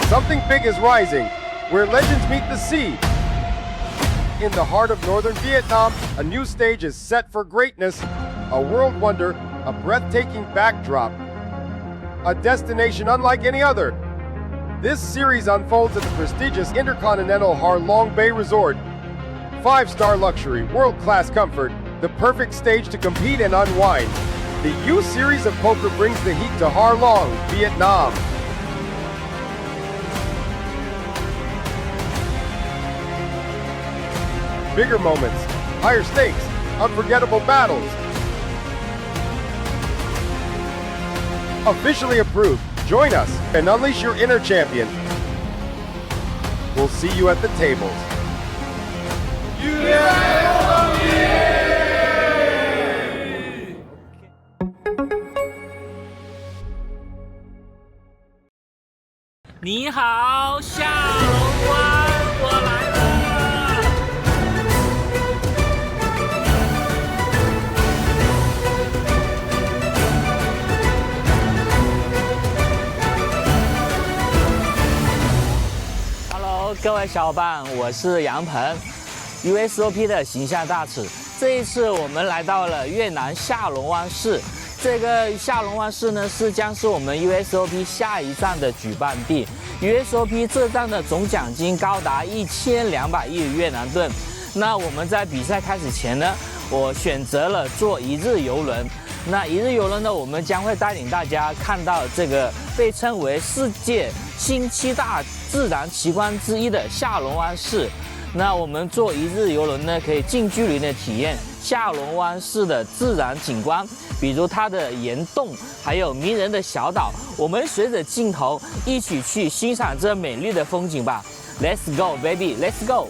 Something big is rising, where legends meet the sea. In the heart of northern Vietnam, a new stage is set for greatness, a world wonder, a breathtaking backdrop, a destination unlike any other. This series unfolds at the prestigious Intercontinental Ha Long Bay Resort. 5-star luxury, world-class comfort, the perfect stage to compete and unwind. The U Series of Poker brings the heat to Ha Long, Vietnam. Bigger moments, higher stakes, unforgettable battles. Officially approved. Join us and unleash your inner champion. We'll see you at the tables. USOP! 你好，下龙湾，我来了。Hello， 各位小伙伴，我是杨鹏 ，USOP 的形象大使。这一次我们来到了越南下龙湾市。 这个下龙湾市呢，将是我们 USOP 下一站的举办地。USOP 这站的总奖金高达1200亿越南盾。那我们在比赛开始前呢，我选择了坐一日游轮。那一日游轮呢，我们将会带领大家看到这个被称为世界新7大自然奇观之一的下龙湾市。那我们坐一日游轮呢，可以近距离的体验下龙湾市的自然景观，比如它的岩洞，还有迷人的小岛。我们随着镜头一起去欣赏这美丽的风景吧 ！Let's go, baby, let's go！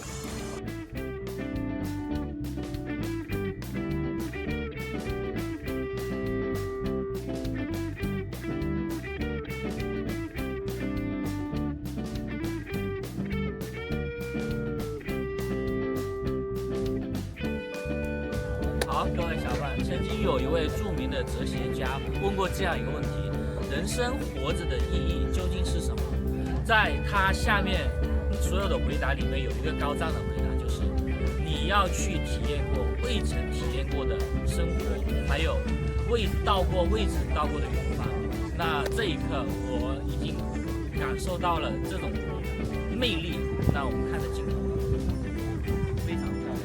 好，各位小伙伴，曾经有一位著名的哲学家问过这样一个问题：人生活着的意义究竟是什么？在他下面所有的回答里面有一个高赞的回答，就是你要去体验过未曾体验过的生活，还有未曾到过的远方。那这一刻，我已经感受到了这种魅力。那我们看着镜头。 非常漂亮。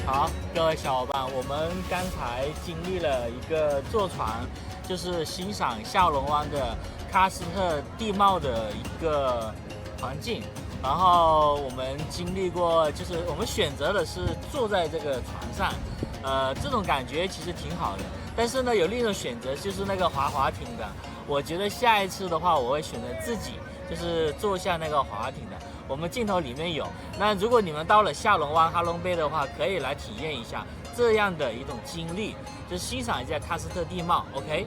好，各位小伙伴，我们刚才经历了一个坐船，就是欣赏下龙湾的喀斯特地貌的一个环境。 然后我们经历过，就是我们选择的是坐在这个船上，这种感觉其实挺好的。但是呢，有另一种选择就是那个滑艇的。我觉得下一次的话，我会选择自己就是坐下那个滑艇的。我们镜头里面有。那如果你们到了下龙湾、哈龙贝的话，可以来体验一下这样的一种经历，就欣赏一下喀斯特地貌。OK。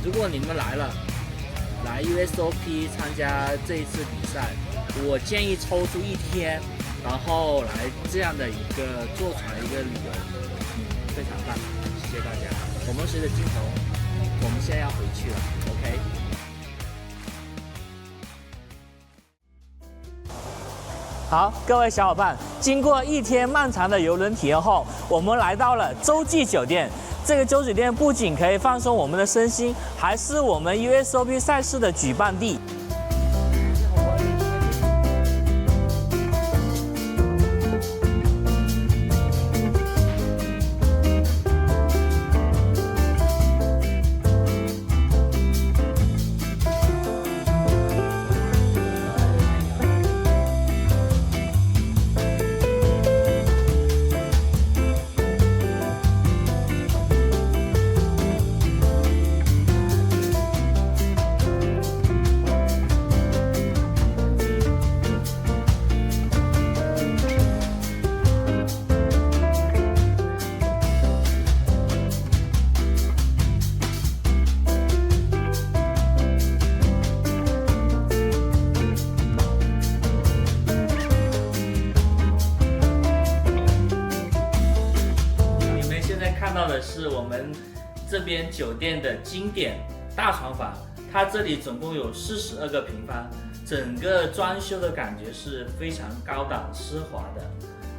如果你们来 USOP 参加这一次比赛，我建议抽出一天，然后来这样的一个坐船一个旅游，非常棒，谢谢大家。我们随着镜头，我们现在要回去了 ，OK。好，各位小伙伴，经过一天漫长的游轮体验后，我们来到了洲际酒店。这个洲酒店不仅可以放松我们的身心，还是我们 USOP 赛事的举办地。是我们这边酒店的经典大床房，它这里总共有42个平方，整个装修的感觉是非常高档奢华的，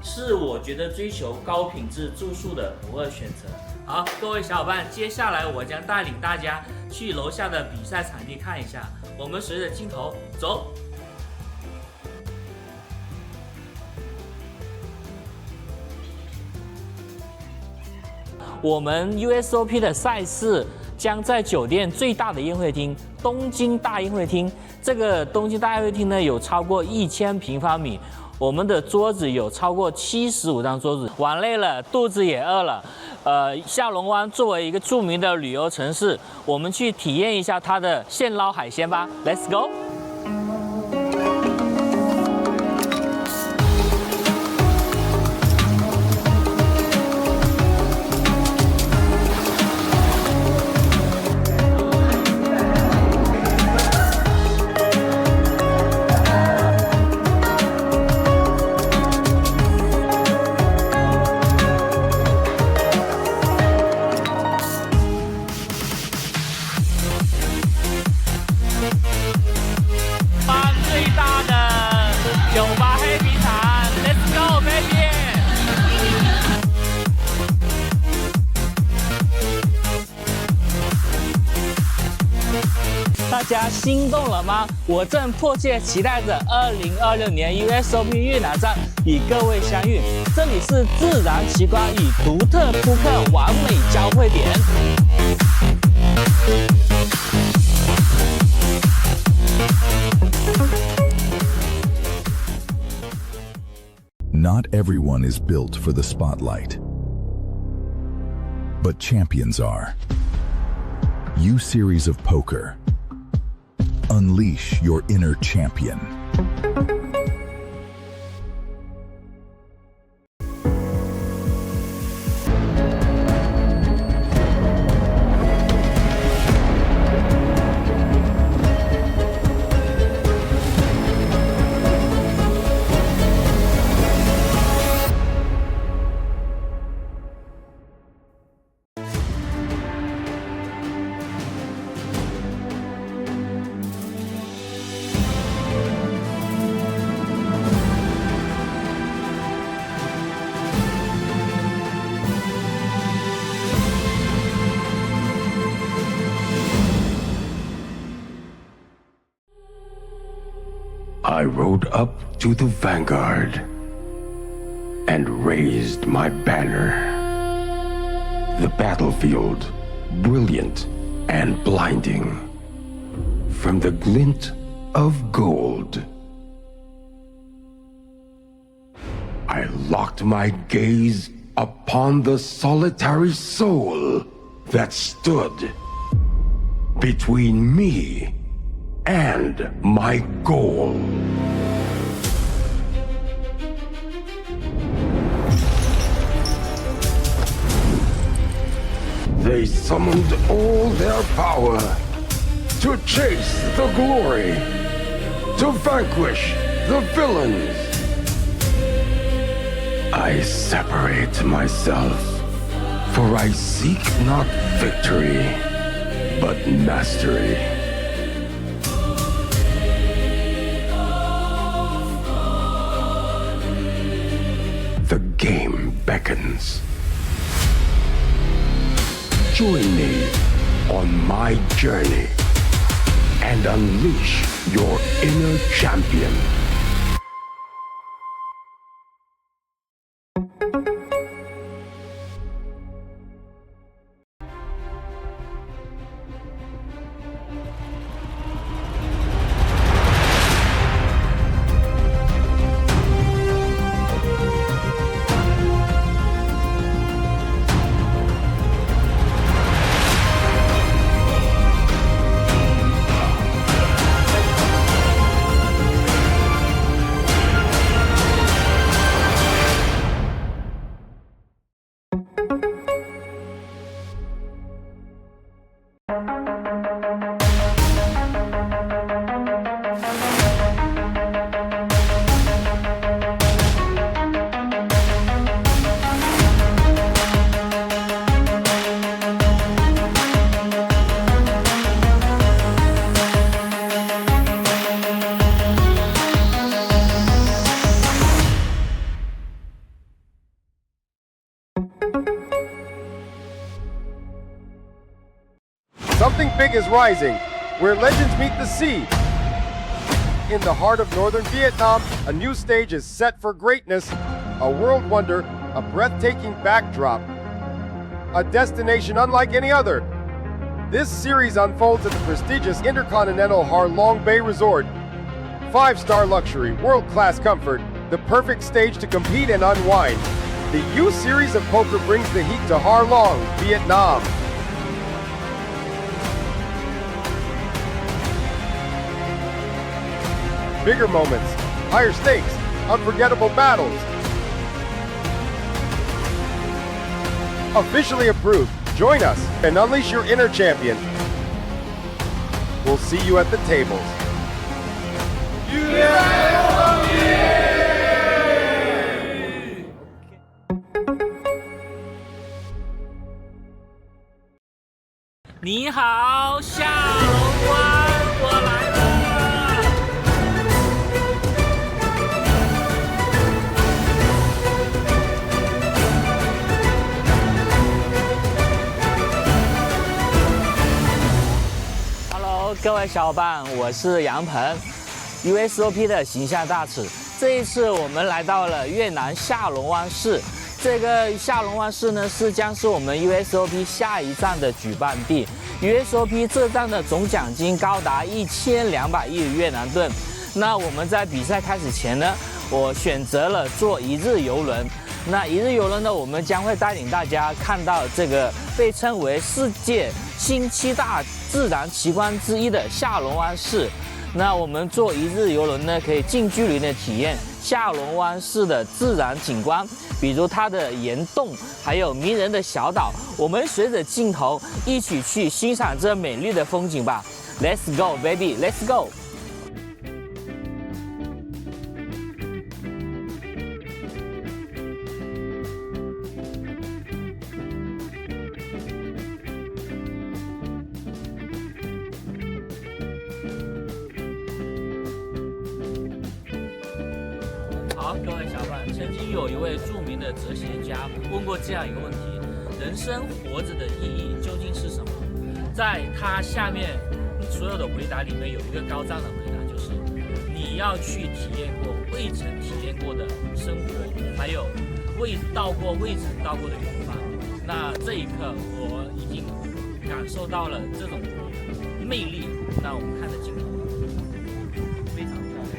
是我觉得追求高品质住宿的不二选择。好，各位小伙伴，接下来我将带领大家去楼下的比赛场地看一下，我们随着镜头走。我们 USOP 的赛事将在酒店最大的宴会厅——东京大宴会厅。这个东京大宴会厅呢，有超过1000平方米，我们的桌子有超过75张桌子。玩累了，肚子也饿了。下龙湾作为一个著名的旅游城市，我们去体验一下它的现捞海鲜吧。Let's go！大家心动了吗？我正迫切期待着2026年 USOP 越南站与各位相遇。这里是自然奇观与独特扑克完美交汇点。Not everyone is built for the spotlight, but champions are. U Series of Poker. Unleash your inner champion. I rode up to the vanguard and raised my banner. the battlefield, brilliant and blinding. From the glint of gold, I locked my gaze upon the solitary soul that stood between me and my goal. They summoned all their power to chase the glory, to vanquish the villains. I separate myself, for I seek not victory, but mastery. The game beckons. Join me on my journey and unleash your inner champion. Something big is rising, where legends meet the sea. In the heart of northern Vietnam, a new stage is set for greatness, a world wonder, a breathtaking backdrop, a destination unlike any other. This series unfolds at the prestigious Intercontinental Ha Long Bay Resort. 5-star luxury, world-class comfort, the perfect stage to compete and unwind. The U Series of Poker brings the heat to Ha Long, Vietnam. Bigger moments, higher stakes, unforgettable battles. Officially approved. Join us and unleash your inner champion. We'll see you at the tables. USOP! 你好，下龙湾，我来了。Hello， 各位小伙伴，我是杨鹏 ，USOP 的形象大使。这一次我们来到了越南下龙湾市。 这个下龙湾市呢，将是我们 USOP 下一站的举办地。USOP 这站的总奖金高达1200亿越南盾。那我们在比赛开始前呢，我选择了坐一日游轮。那一日游轮呢，我们将会带领大家看到这个被称为世界新7大自然奇观之一的下龙湾市。那我们坐一日游轮呢，可以近距离的体验下龙湾市的自然景观。 比如它的岩洞，还有迷人的小岛，我们随着镜头一起去欣赏这美丽的风景吧。Let's go, baby, let's go！ 好，各位小伙伴，曾经有一位著名的哲学家问过这样一个问题：人生活着的意义究竟是什么？在他下面所有的回答里面，有一个高赞的回答，就是你要去体验过未曾体验过的生活，还有未曾到过的远方。那这一刻我已经感受到了这种魅力。那我们看着镜头，非常漂亮。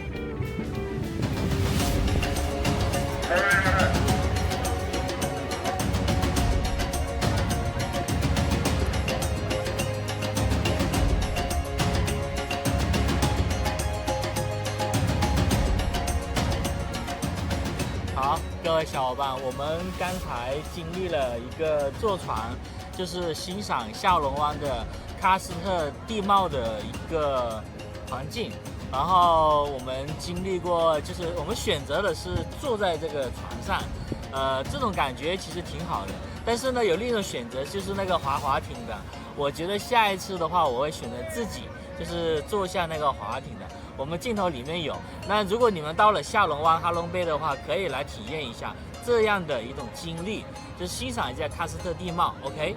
好，各位小伙伴，我们刚才经历了一个坐船，就是欣赏下龙湾的喀斯特地貌的一个环境。然后我们经历过，就是我们选择的是坐在这个船上，这种感觉其实挺好的。但是呢，有另一种选择就是那个滑艇的。我觉得下一次的话，我会选择自己就是坐下那个滑艇的。我们镜头里面有。那如果你们到了下龙湾、哈龙贝的话，可以来体验一下这样的一种经历，就是欣赏一下喀斯特地貌。OK。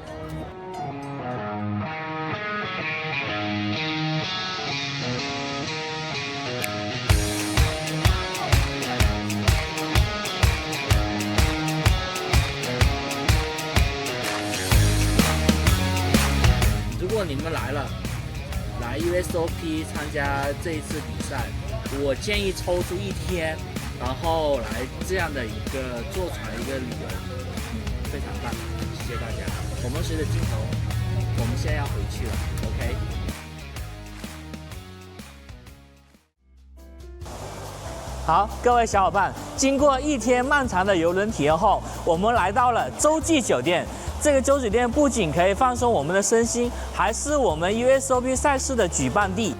如果你们来 USOP 参加这一次比赛，我建议抽出一天，然后来这样的一个坐船一个旅游，非常棒，谢谢大家。我们随着镜头，我们现在要回去了 ，OK。好，各位小伙伴，经过一天漫长的游轮体验后，我们来到了洲际酒店。这个洲酒店不仅可以放松我们的身心，还是我们 USOP 赛事的举办地。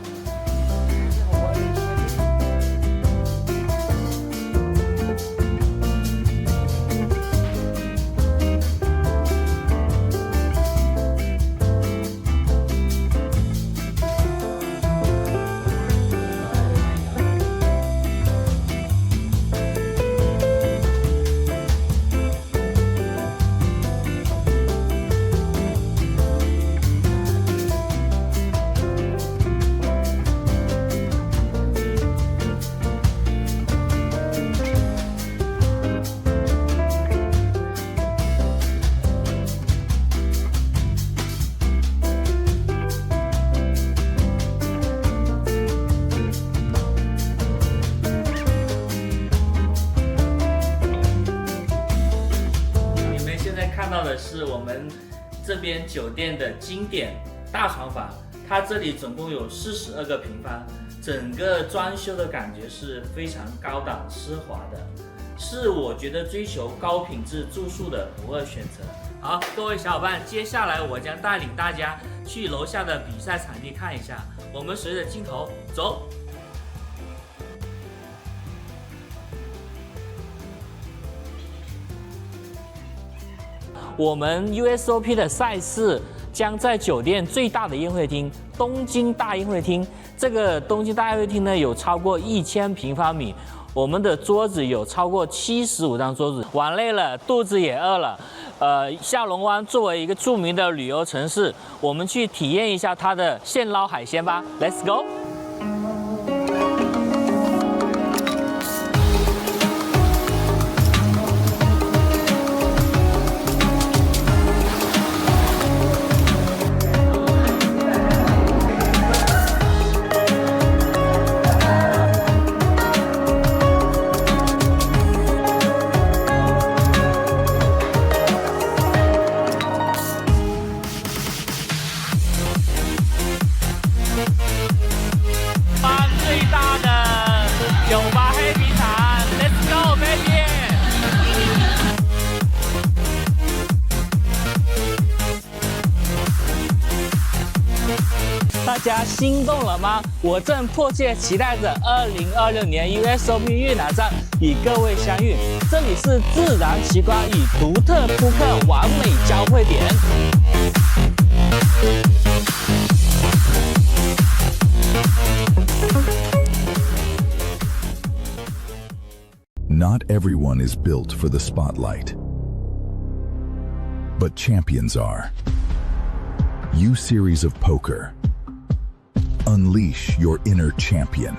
是我们这边酒店的经典大床房，它这里总共有42个平方，整个装修的感觉是非常高档奢华的，是我觉得追求高品质住宿的不二选择。好，各位小伙伴，接下来我将带领大家去楼下的比赛场地看一下，我们随着镜头走。我们 USOP 的赛事将在酒店最大的宴会厅——东京大宴会厅。这个东京大宴会厅呢，有超过1000平方米，我们的桌子有超过75张桌子。玩累了，肚子也饿了。下龙湾作为一个著名的旅游城市，我们去体验一下它的现捞海鲜吧。Let's go！大家心动了吗？我正迫切期待着2026年 USOP 越南站与各位相遇。这里是自然奇观与独特扑克完美交汇点。Not everyone is built for the spotlight, but champions are. U-Series of Poker. Unleash your inner champion.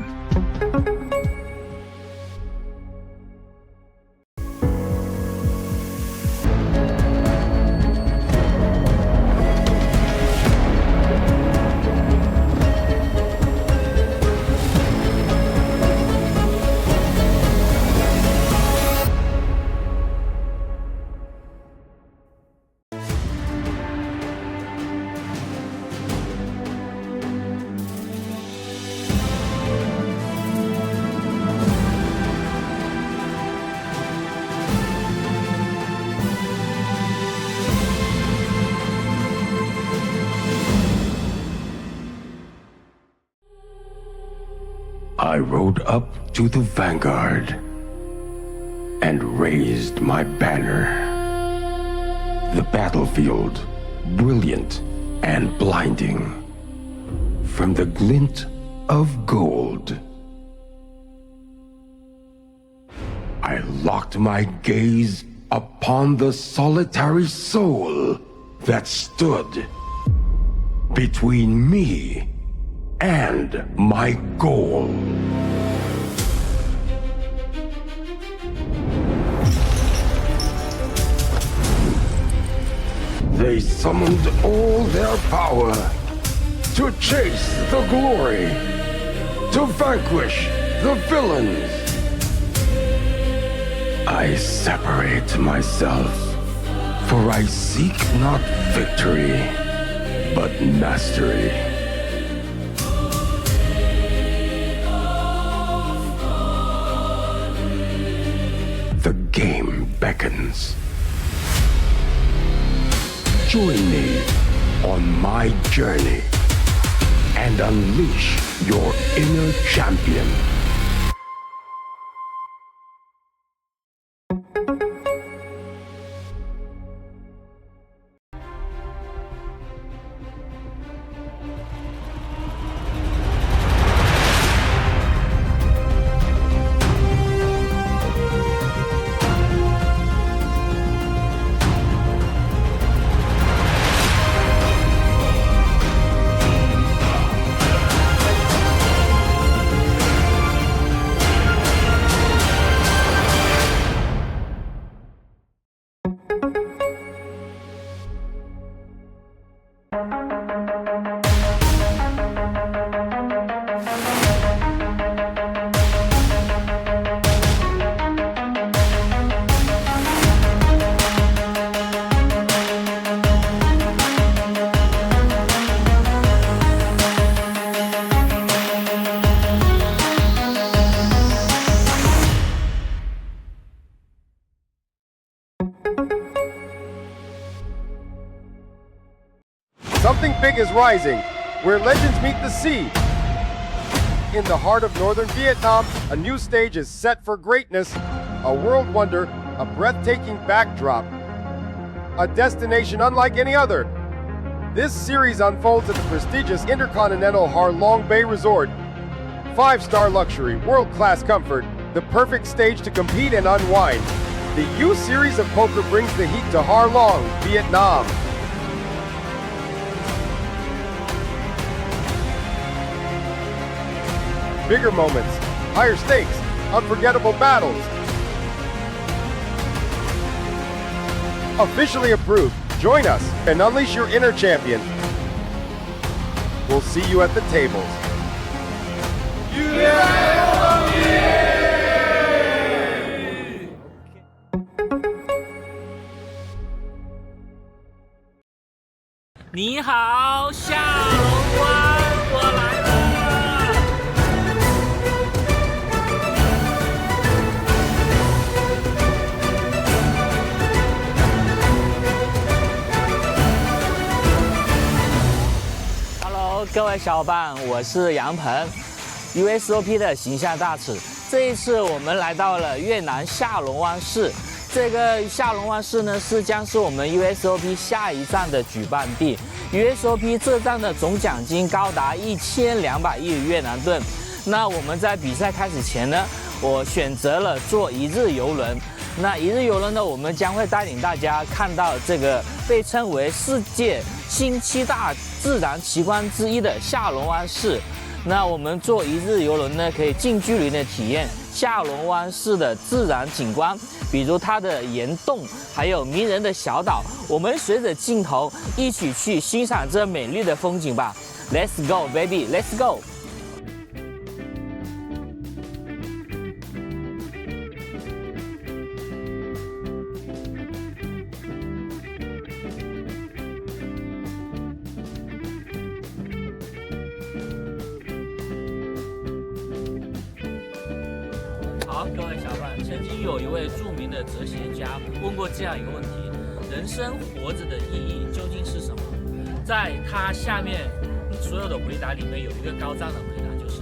I rode up to the vanguard and raised my banner. The battlefield, brilliant and blinding, from the glint of gold. I locked my gaze upon the solitary soul that stood between me and my goal. They summoned all their power to chase the glory, to vanquish the villains. I separate myself, for I seek not victory, but mastery. The game beckons. Join me on my journey and unleash your inner champion. Something big is rising, where legends meet the sea. In the heart of northern Vietnam, a new stage is set for greatness, a world wonder, a breathtaking backdrop, a destination unlike any other. This series unfolds at the prestigious Intercontinental Ha Long Bay Resort. 5-star luxury, world-class comfort, the perfect stage to compete and unwind. The U Series of Poker brings the heat to Ha Long, Vietnam. Bigger moments, higher stakes, unforgettable battles. Officially approved. Join us and unleash your inner champion. We'll see you at the tables. USOP! 你好，下龙湾，我来了。Hello， 各位小伙伴，我是杨鹏 ，USOP 的形象大使。这一次我们来到了越南下龙湾市。 这个下龙湾市呢，将是我们 USOP 下一站的举办地。USOP 这站的总奖金高达1200亿越南盾。那我们在比赛开始前呢，我选择了坐一日游轮。那一日游轮呢，我们将会带领大家看到这个被称为世界新7大自然奇观之一的下龙湾市。那我们坐一日游轮呢，可以近距离的体验 下龙湾市的自然景观，比如它的岩洞，还有迷人的小岛。我们随着镜头一起去欣赏这美丽的风景吧 ！Let's go, baby, let's go！ 好，各位小伙伴，曾经有一位著名的哲学家问过这样一个问题：人生活着的意义究竟是什么？在他下面所有的回答里面，有一个高赞的回答，就是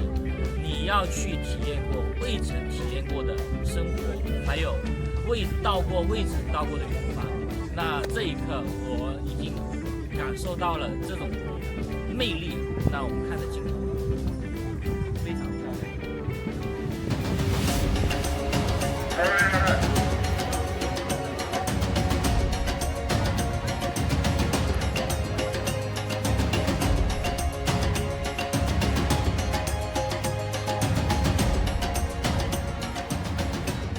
你你要去体验过未曾体验过的生活，还有未曾到过的远方。那这一刻，我已经感受到了这种魅力。那我们看着镜头，非常漂亮。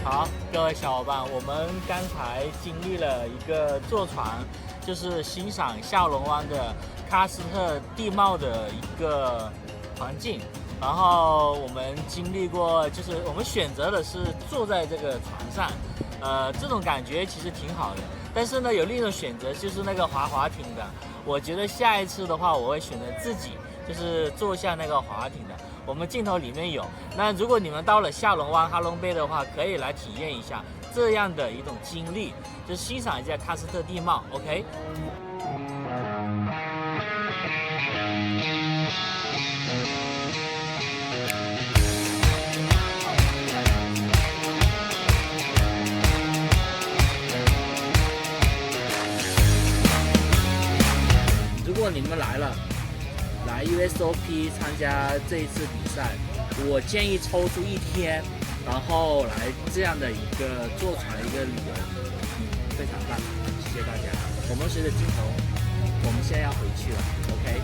好，各位小伙伴，我们刚才经历了一个坐船，就是欣赏下龙湾的喀斯特地貌的一个环境。然后我们经历过，就是我们选择的是坐在这个船上，这种感觉其实挺好的。但是呢，有另一种选择就是那个滑艇的。我觉得下一次的话，我会选择自己就是坐下那个滑艇的。我们镜头里面有。那如果你们到了下龙湾、哈龙贝的话，可以来体验一下这样的一种经历，就欣赏一下喀斯特地貌。OK。如果你们来 USOP 参加这一次比赛，我建议抽出一天，然后来这样的一个坐船一个旅游，非常棒，谢谢大家。我们随着镜头，我们现在要回去了 ，OK。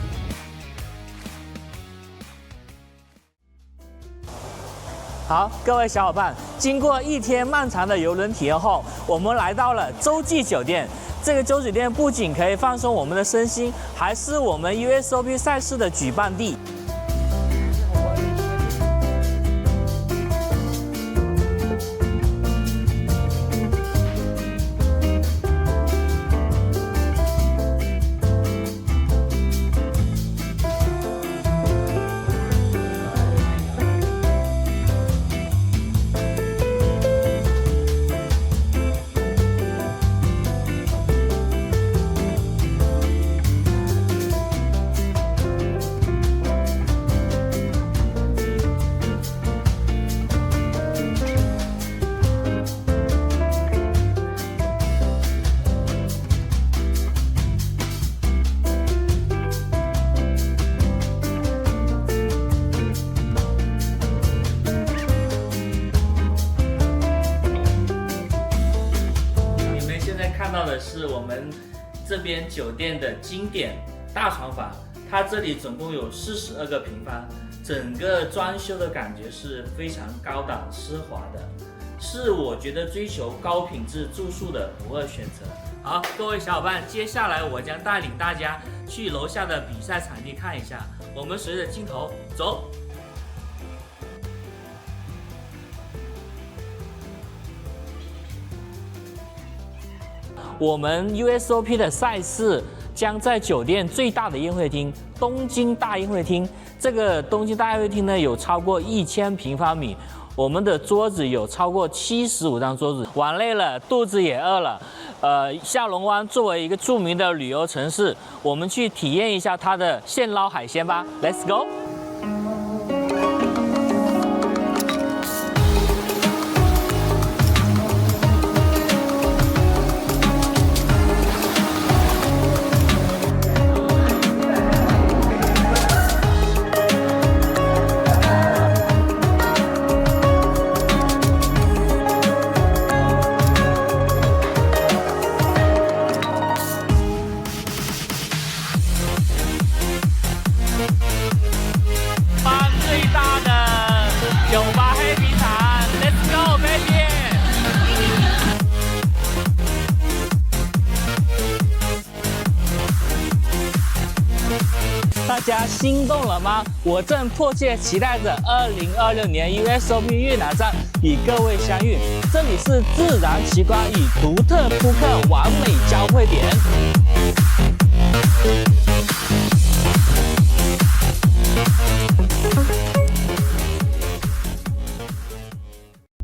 好，各位小伙伴，经过一天漫长的游轮体验后，我们来到了洲际酒店。这个洲酒店不仅可以放松我们的身心，还是我们 USOP 赛事的举办地。看到的是我们这边酒店的经典大床房，它这里总共有42个平方，整个装修的感觉是非常高档奢华的，是我觉得追求高品质住宿的不二选择。好，各位小伙伴，接下来我将带领大家去楼下的比赛场地看一下，我们随着镜头走。我们 USOP 的赛事将在酒店最大的宴会厅——东京大宴会厅。这个东京大宴会厅呢，有超过1000平方米，我们的桌子有超过75张桌子。玩累了，肚子也饿了。下龙湾作为一个著名的旅游城市，我们去体验一下它的现捞海鲜吧。Let's go！大家心动了吗？我正迫切期待着2026年 USOP 越南站与各位相遇。这里是自然奇观与独特扑克完美交汇点。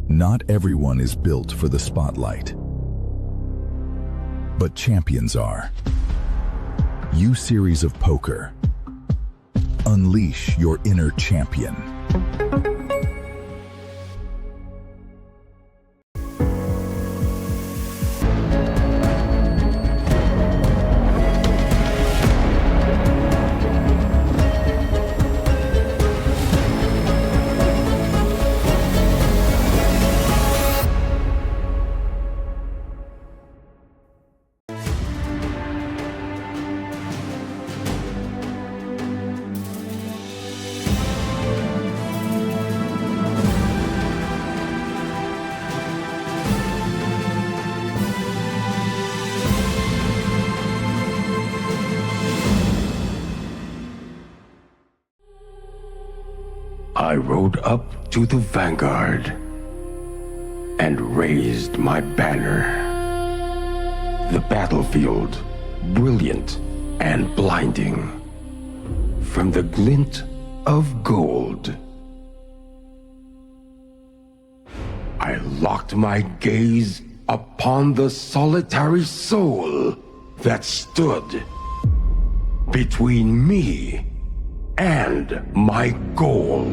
Not everyone is built for the spotlight, but champions are. U-Series of Poker. Unleash your inner champion. I rode up to the vanguard and raised my banner. The battlefield, brilliant and blinding, from the glint of gold. I locked my gaze upon the solitary soul that stood between me and my goal.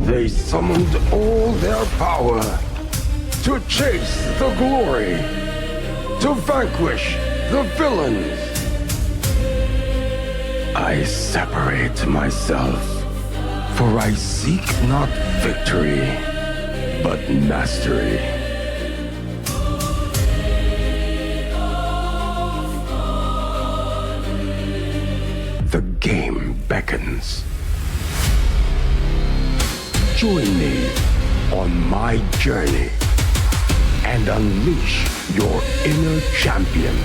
They summoned all their power to chase the glory, to vanquish the villains. I separate myself, for I seek not victory, but mastery. The game beckons. Join me on my journey and unleash your inner champion.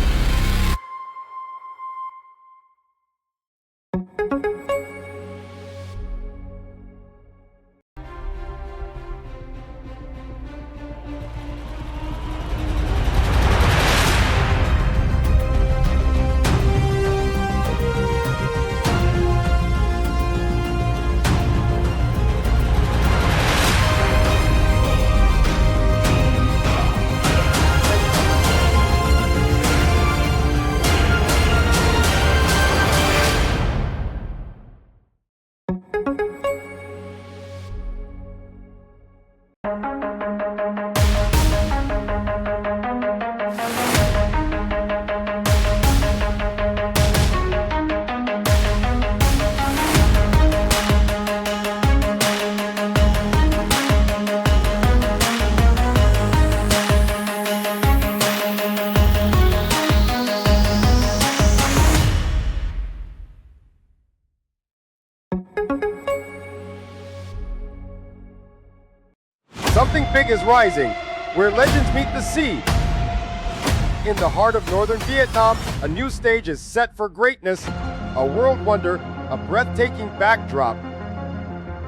Something big is rising, where legends meet the sea. In the heart of northern Vietnam, a new stage is set for greatness, a world wonder, a breathtaking backdrop,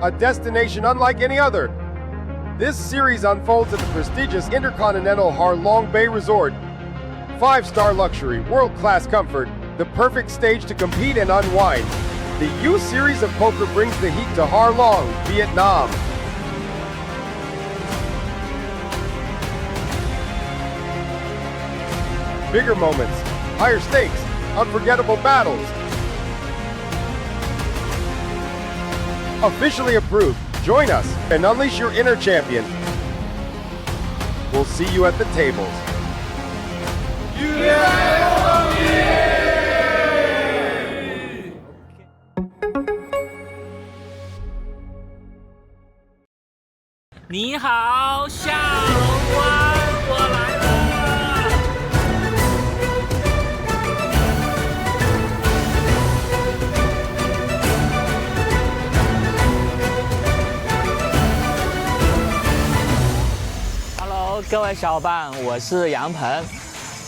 a destination unlike any other. This series unfolds at the prestigious Intercontinental Ha Long Bay Resort. 5-star luxury, world-class comfort, the perfect stage to compete and unwind. The U Series of Poker brings the heat to Ha Long, Vietnam. Bigger moments, higher stakes, unforgettable battles. Officially approved. Join us and unleash your inner champion. We'll see you at the tables. 你好，下龙湾，我来了。Hello， 各位小伙伴，我是杨鹏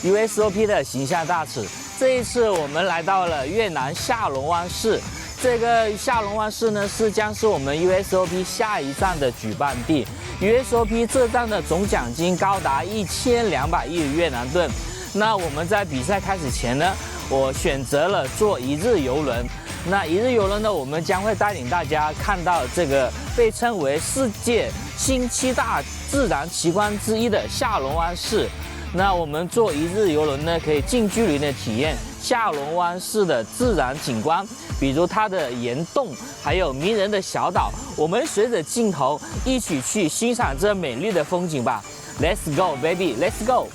，USOP 的形象大使。这一次我们来到了越南下龙湾市。 这个下龙湾市呢，将是我们 USOP 下一站的举办地。USOP 这站的总奖金高达1200亿越南盾。那我们在比赛开始前呢，我选择了坐一日游轮。那一日游轮呢，我们将会带领大家看到这个被称为世界新7大自然奇观之一的下龙湾市。那我们坐一日游轮呢，可以近距离的体验下龙湾市的自然景观。 比如它的岩洞，还有迷人的小岛，我们随着镜头一起去欣赏这美丽的风景吧。Let's go, baby, let's go。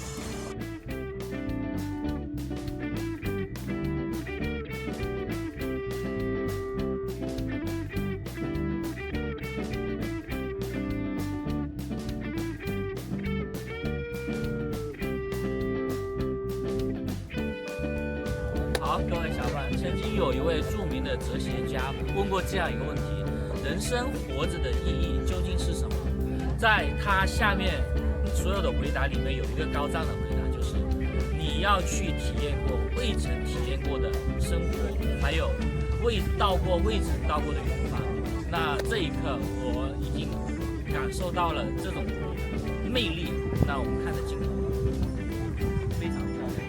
好，各位小伙伴，曾经有一位著名的哲学家问过这样一个问题：人生活着的意义究竟是什么？在他下面所有的回答里面，有一个高赞的回答，就是你你要去体验过未曾体验过的生活，还有未曾到过的远方。那这一刻，我已经感受到了这种魅力。那我们看着镜头，非常漂亮。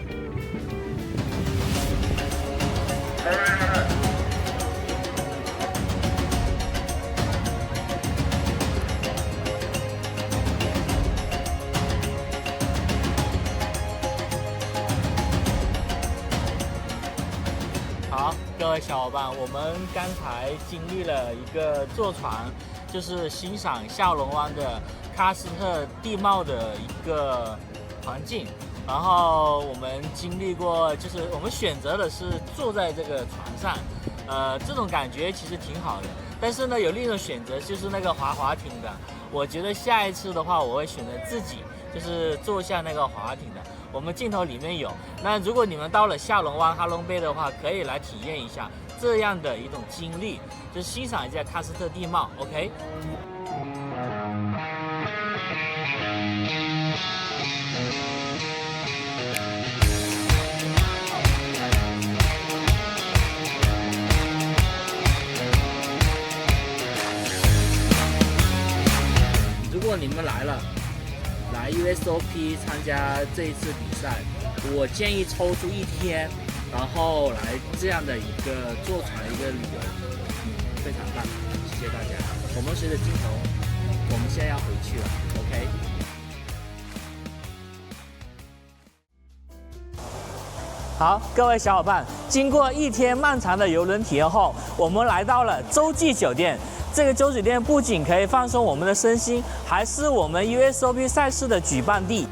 好，各位小伙伴，我们刚才经历了一个坐船，就是欣赏下龙湾的喀斯特地貌的一个环境。然后我们经历过，就是我们选择的是坐在这个船上，这种感觉其实挺好的。但是呢，有另一种选择就是那个滑艇的。我觉得下一次的话，我会选择自己就是坐下那个滑艇的。我们镜头里面有。那如果你们到了下龙湾、哈龙贝的话，可以来体验一下这样的一种经历，就是欣赏一下喀斯特地貌。OK。如果你们来 USOP 参加这一次比赛，我建议抽出一天，然后来这样的一个坐船一个旅游，非常棒，谢谢大家。我们随着镜头，我们现在要回去了 ，OK。好，各位小伙伴，经过一天漫长的邮轮体验后，我们来到了洲际酒店。这个洲际酒店不仅可以放松我们的身心，还是我们 USOP 赛事的举办地。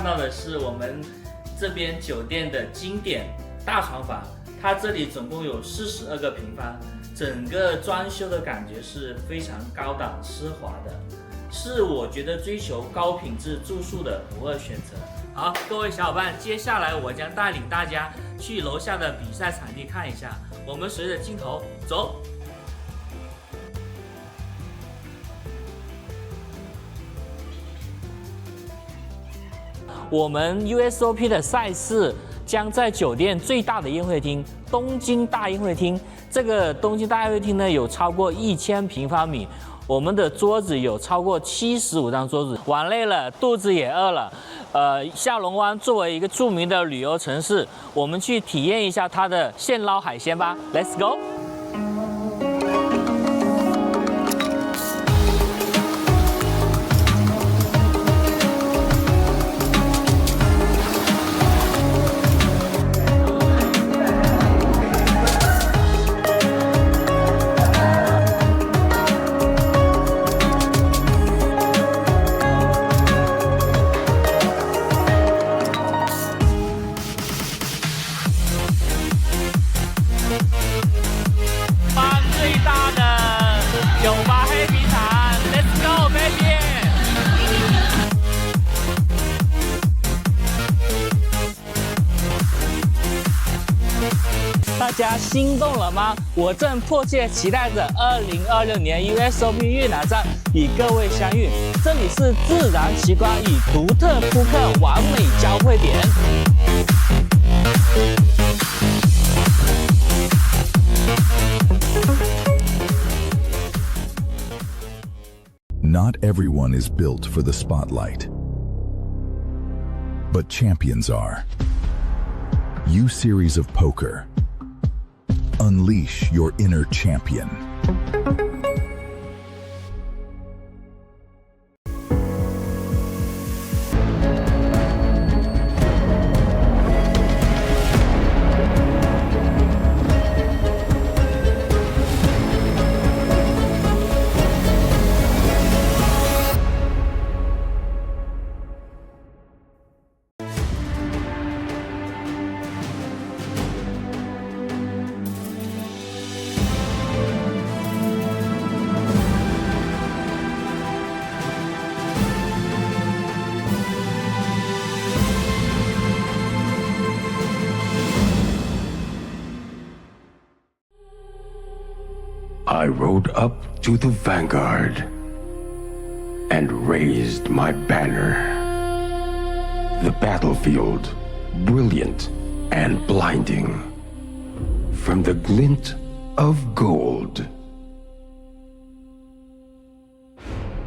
到的是我们这边酒店的经典大床房，它这里总共有42个平方，整个装修的感觉是非常高档奢华的，是我觉得追求高品质住宿的不二选择。好，各位小伙伴，接下来我将带领大家去楼下的比赛场地看一下，我们随着镜头走。我们 USOP 的赛事将在酒店最大的宴会厅——东京大宴会厅。这个东京大宴会厅呢，有超过1000平方米，我们的桌子有超过75张桌子。玩累了，肚子也饿了。下龙湾作为一个著名的旅游城市，我们去体验一下它的现捞海鲜吧。Let's go！大家心动了吗？我正迫切期待着2026年 USOP 越南站与各位相遇。这里是自然奇观与独特扑克完美交汇点。Not everyone is built for the spotlight, but champions are. U-Series of Poker. Unleash your inner champion. I rode up to the vanguard and raised my banner. The battlefield, brilliant and blinding, from the glint of gold.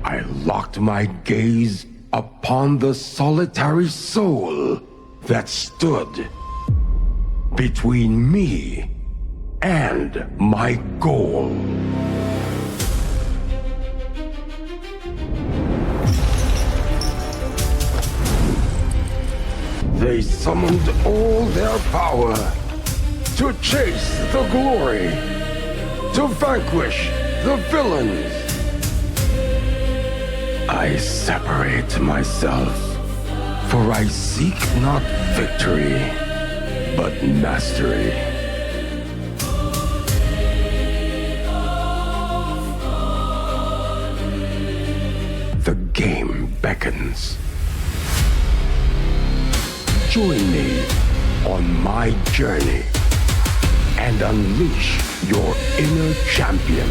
I locked my gaze upon the solitary soul that stood between me and my goal. They summoned all their power to chase the glory, to vanquish the villains. I separate myself, for I seek not victory, but mastery. The game beckons. Join me on my journey and unleash your inner champion.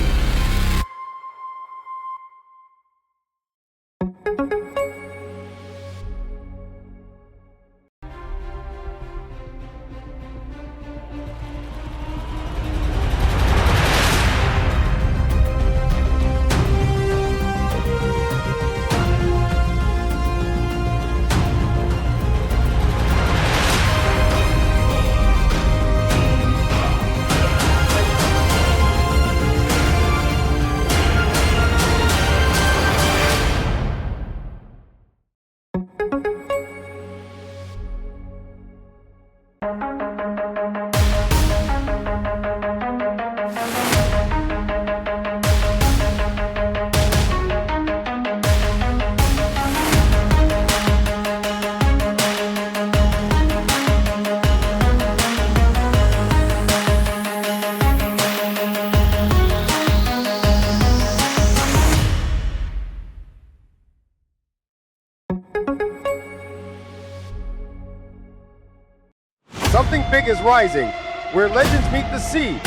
Something big is rising, where legends meet the sea.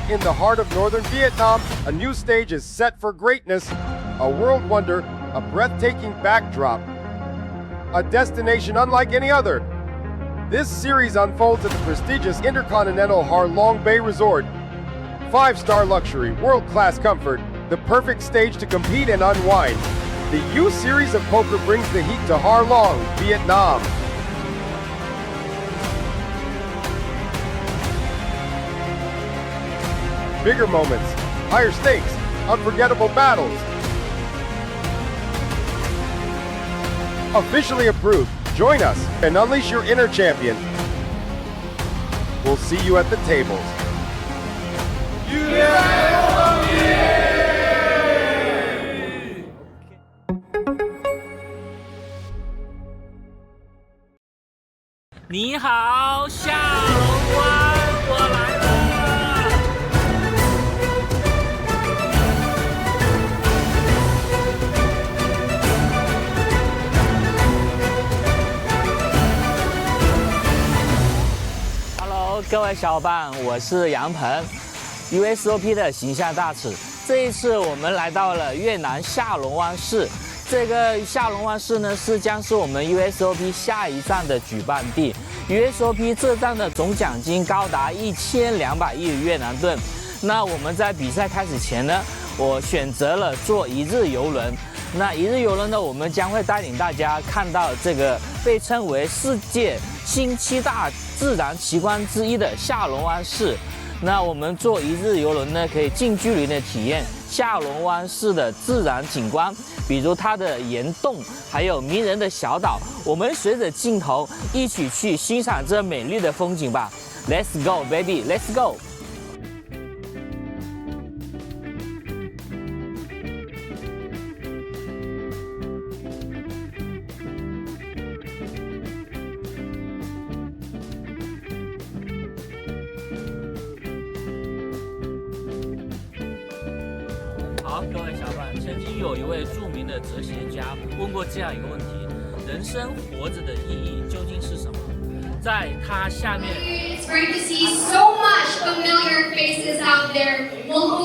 In the heart of northern Vietnam, a new stage is set for greatness, a world wonder, a breathtaking backdrop, a destination unlike any other. This series unfolds at the prestigious Intercontinental Ha Long Bay Resort. 5-star luxury, world-class comfort, the perfect stage to compete and unwind. The U Series of Poker brings the heat to Ha Long, Vietnam. Bigger moments, higher stakes, unforgettable battles. Officially approved. Join us and unleash your inner champion. We'll see you at the tables. USOP! 你好，下龙湾，我来了。Hello， 各位小伙伴，我是杨鹏 ，USOP 的形象大使。这一次我们来到了越南下龙湾市。 这个下龙湾市呢，将是我们 USOP 下一站的举办地。USOP 这站的总奖金高达1200亿越南盾。那我们在比赛开始前呢，我选择了坐一日游轮。那一日游轮呢，我们将会带领大家看到这个被称为世界新7大自然奇观之一的下龙湾市。那我们坐一日游轮呢，可以近距离的体验 下龙湾市的自然景观，比如它的岩洞，还有迷人的小岛。我们随着镜头一起去欣赏这美丽的风景吧。Let's go, baby, let's go！ 好，各位小伙伴，曾经有一位著名的哲学家问过这样一个问题：人生活着的意义究竟是什么？在他下面。 It's great to see so much familiar faces out there. We'll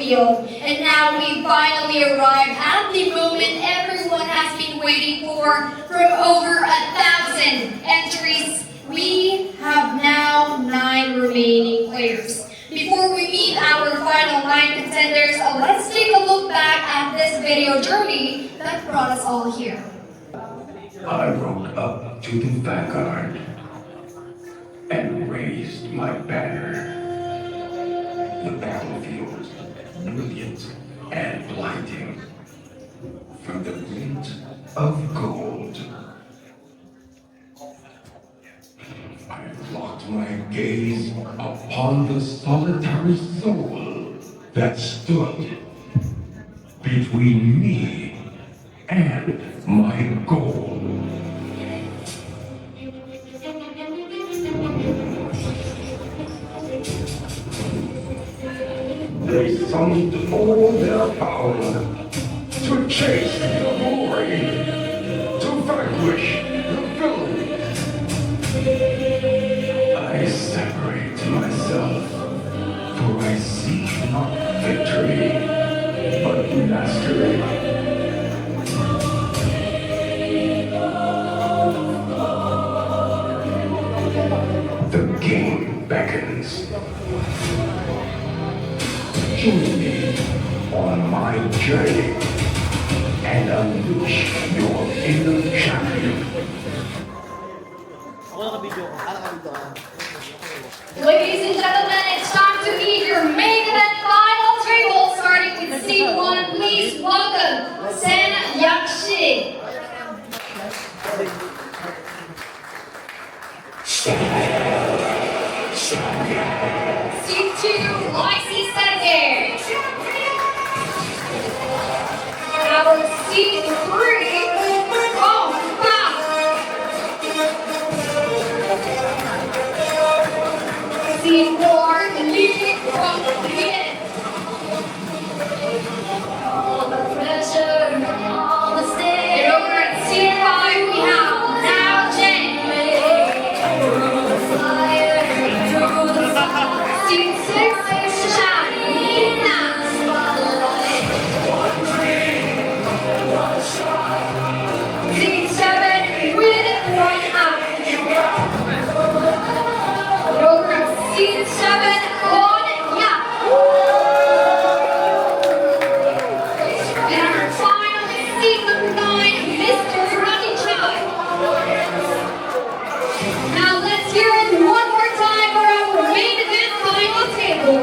minefield. And now we finally arrived at the moment everyone has been waiting for. From over 1,000 entries, we have now 9 remaining players. Before we meet our final 9 contenders, let's take a look back at this video journey that brought us all here. I rode up to the vanguard and raised my banner. The battlefield, brilliant and blinding, from the glint of gold. I locked my gaze upon the solitary soul that stood between me and my goal. They summoned all their power to chase the glory, to vanquish the villain. I separate myself, for I seek not victory, but mastery. The game beckons. Join me on my journey and unleash your inner champion. Ladies and gentlemen, it's time to meet your main event final table, starting with seat 1. Please welcome Sen Yakshi. Seat 2, Lexi Sergey. Our seat 3, Rong Fa. Seat 4, Li Ronglien. All the pressure, all the stakes. And over at seat 5, we have Now Jen. Through the fire, through the fire. Seat 6, Chan Nina. Seat 7, Win Right Up. And over at seat 7, On Yap. And our final seat number 9, Mr. Rani Chai. Now let's hear it one more time for our main event final table.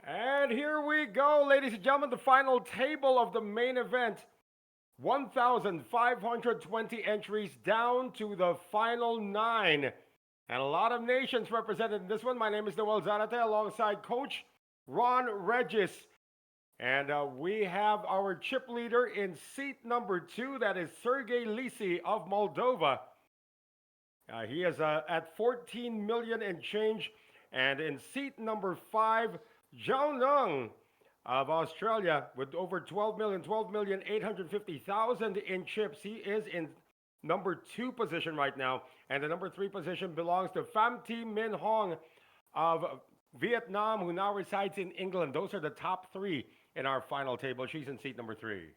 And here we go, ladies and gentlemen, the final table of the main event. 1,520 entries down to the final 9. And a lot of nations represented in this one. My name is Noel Zarate alongside Coach Ron Regis. And we have our chip leader in seat number 2. That is Sergey Lisi of Moldova. He is at 14 million and change. And in seat number 5, Zhao Nung of Australia with over 12,850,000 in chips. He is in number 2 position right now. And the number 3 position belongs to Pham Thi Minh Hong of Vietnam, who now resides in England. Those are the top 3 in our final table. She's in seat number 3.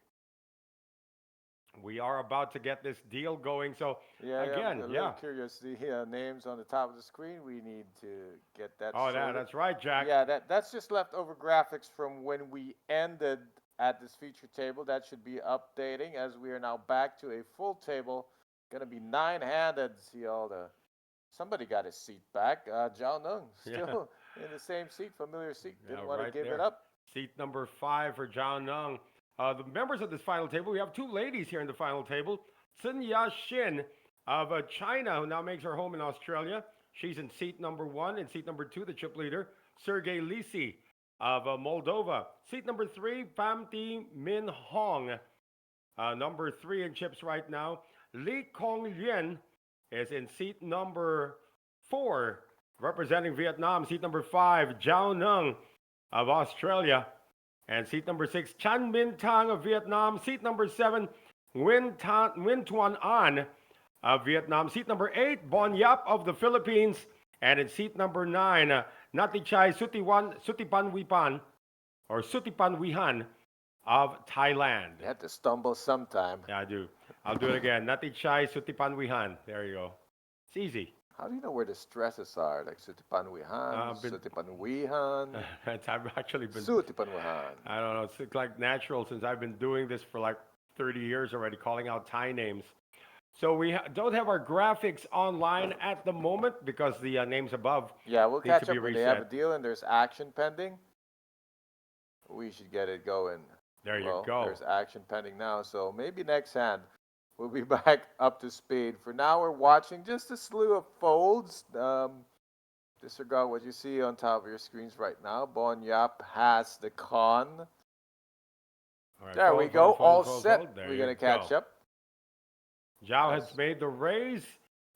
We are about to get this deal going. So again, I'm a little curious. The names on the top of the screen, we need to get that. Oh, that's right, Jack. Yeah, that's just leftover graphics from when we ended at this feature table. That should be updating as we are now back to a full table. Gonna be 9-handed. See all the. Somebody got his seat back. Zhao Nung still in the same seat, familiar seat. Didn't want to give it up. Seat number 5 for Zhao Nung. The members of this final table, we have 2 ladies here in the final table. Sun Ya Xin of China, who now makes her home in Australia. She's in seat number 1. In seat number 2, the chip leader, Sergey Lisi of Moldova. Seat number 3, Pham Thi Minh Hong. Number 3 in chips right now. Li Konglien is in seat number 4, representing Vietnam. Seat number 5, Zhao Nung of Australia. And seat number 6, Chan Minh Tang of Vietnam. Seat number 7, Nguyen Tuan An of Vietnam. Seat number 8, Bon Yap of the Philippines. And in seat number 9, Natichai Sutipan Wipan, or Sutipan Wihan of Thailand. You had to stumble sometime. Yeah, I do. I'll do it again. Natichai Sutipan Wihan. There you go. It's easy. How do you know where the stresses are? Like Sutipan Wihan, Sutipan Wihan, I've actually been. Sutipan Wihan. I don't know. It's like natural since I've been doing this for like 30 years already, calling out Thai names. So we don't have our graphics online at the moment because the names above. Yeah, we'll need catch to up be when they have a reset. deal and there's action pending. We should get it going. There you Well, go. there's action pending now, so maybe next hand we'll be back up to speed. For now, we're watching just a slew of folds. Disregard what you see on top of your screens right now. Bon Yap has the con. All right, There we fold, go, fold, all fold, set. fold. There We're you going to catch go. up. Zhao has made the raise.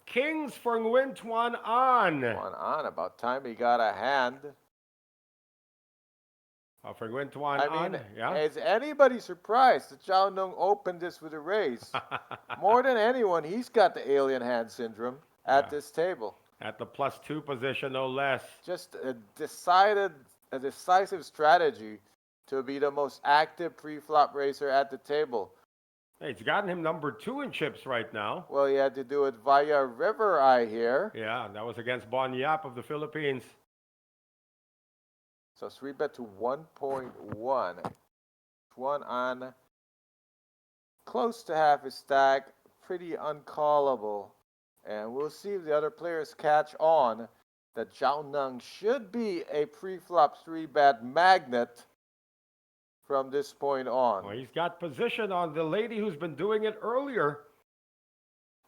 Kings for Nguyen Tuan An. Tuan An, about time he got a hand. For Nguyen Tuan I An, mean, yeah. is anybody surprised that Zhao Nung opened this with a raise? More than anyone, he's got the alien hand syndrome at this table. At the +2 position, no less. Just a decisive strategy to be the most active pre-flop racer at the table. Hey, it's gotten him number 2 in chips right now. Well, he had to do it via river, I hear. Yeah, that was against Bon Yap of the Philippines. So 3-bet to 1.1. Tuan An, close to half his stack, pretty uncallable. And we'll see if the other players catch on that Zhao Nung should be a pre-flop 3-bet magnet from this point on. Well, he's got position on the lady who's been doing it earlier.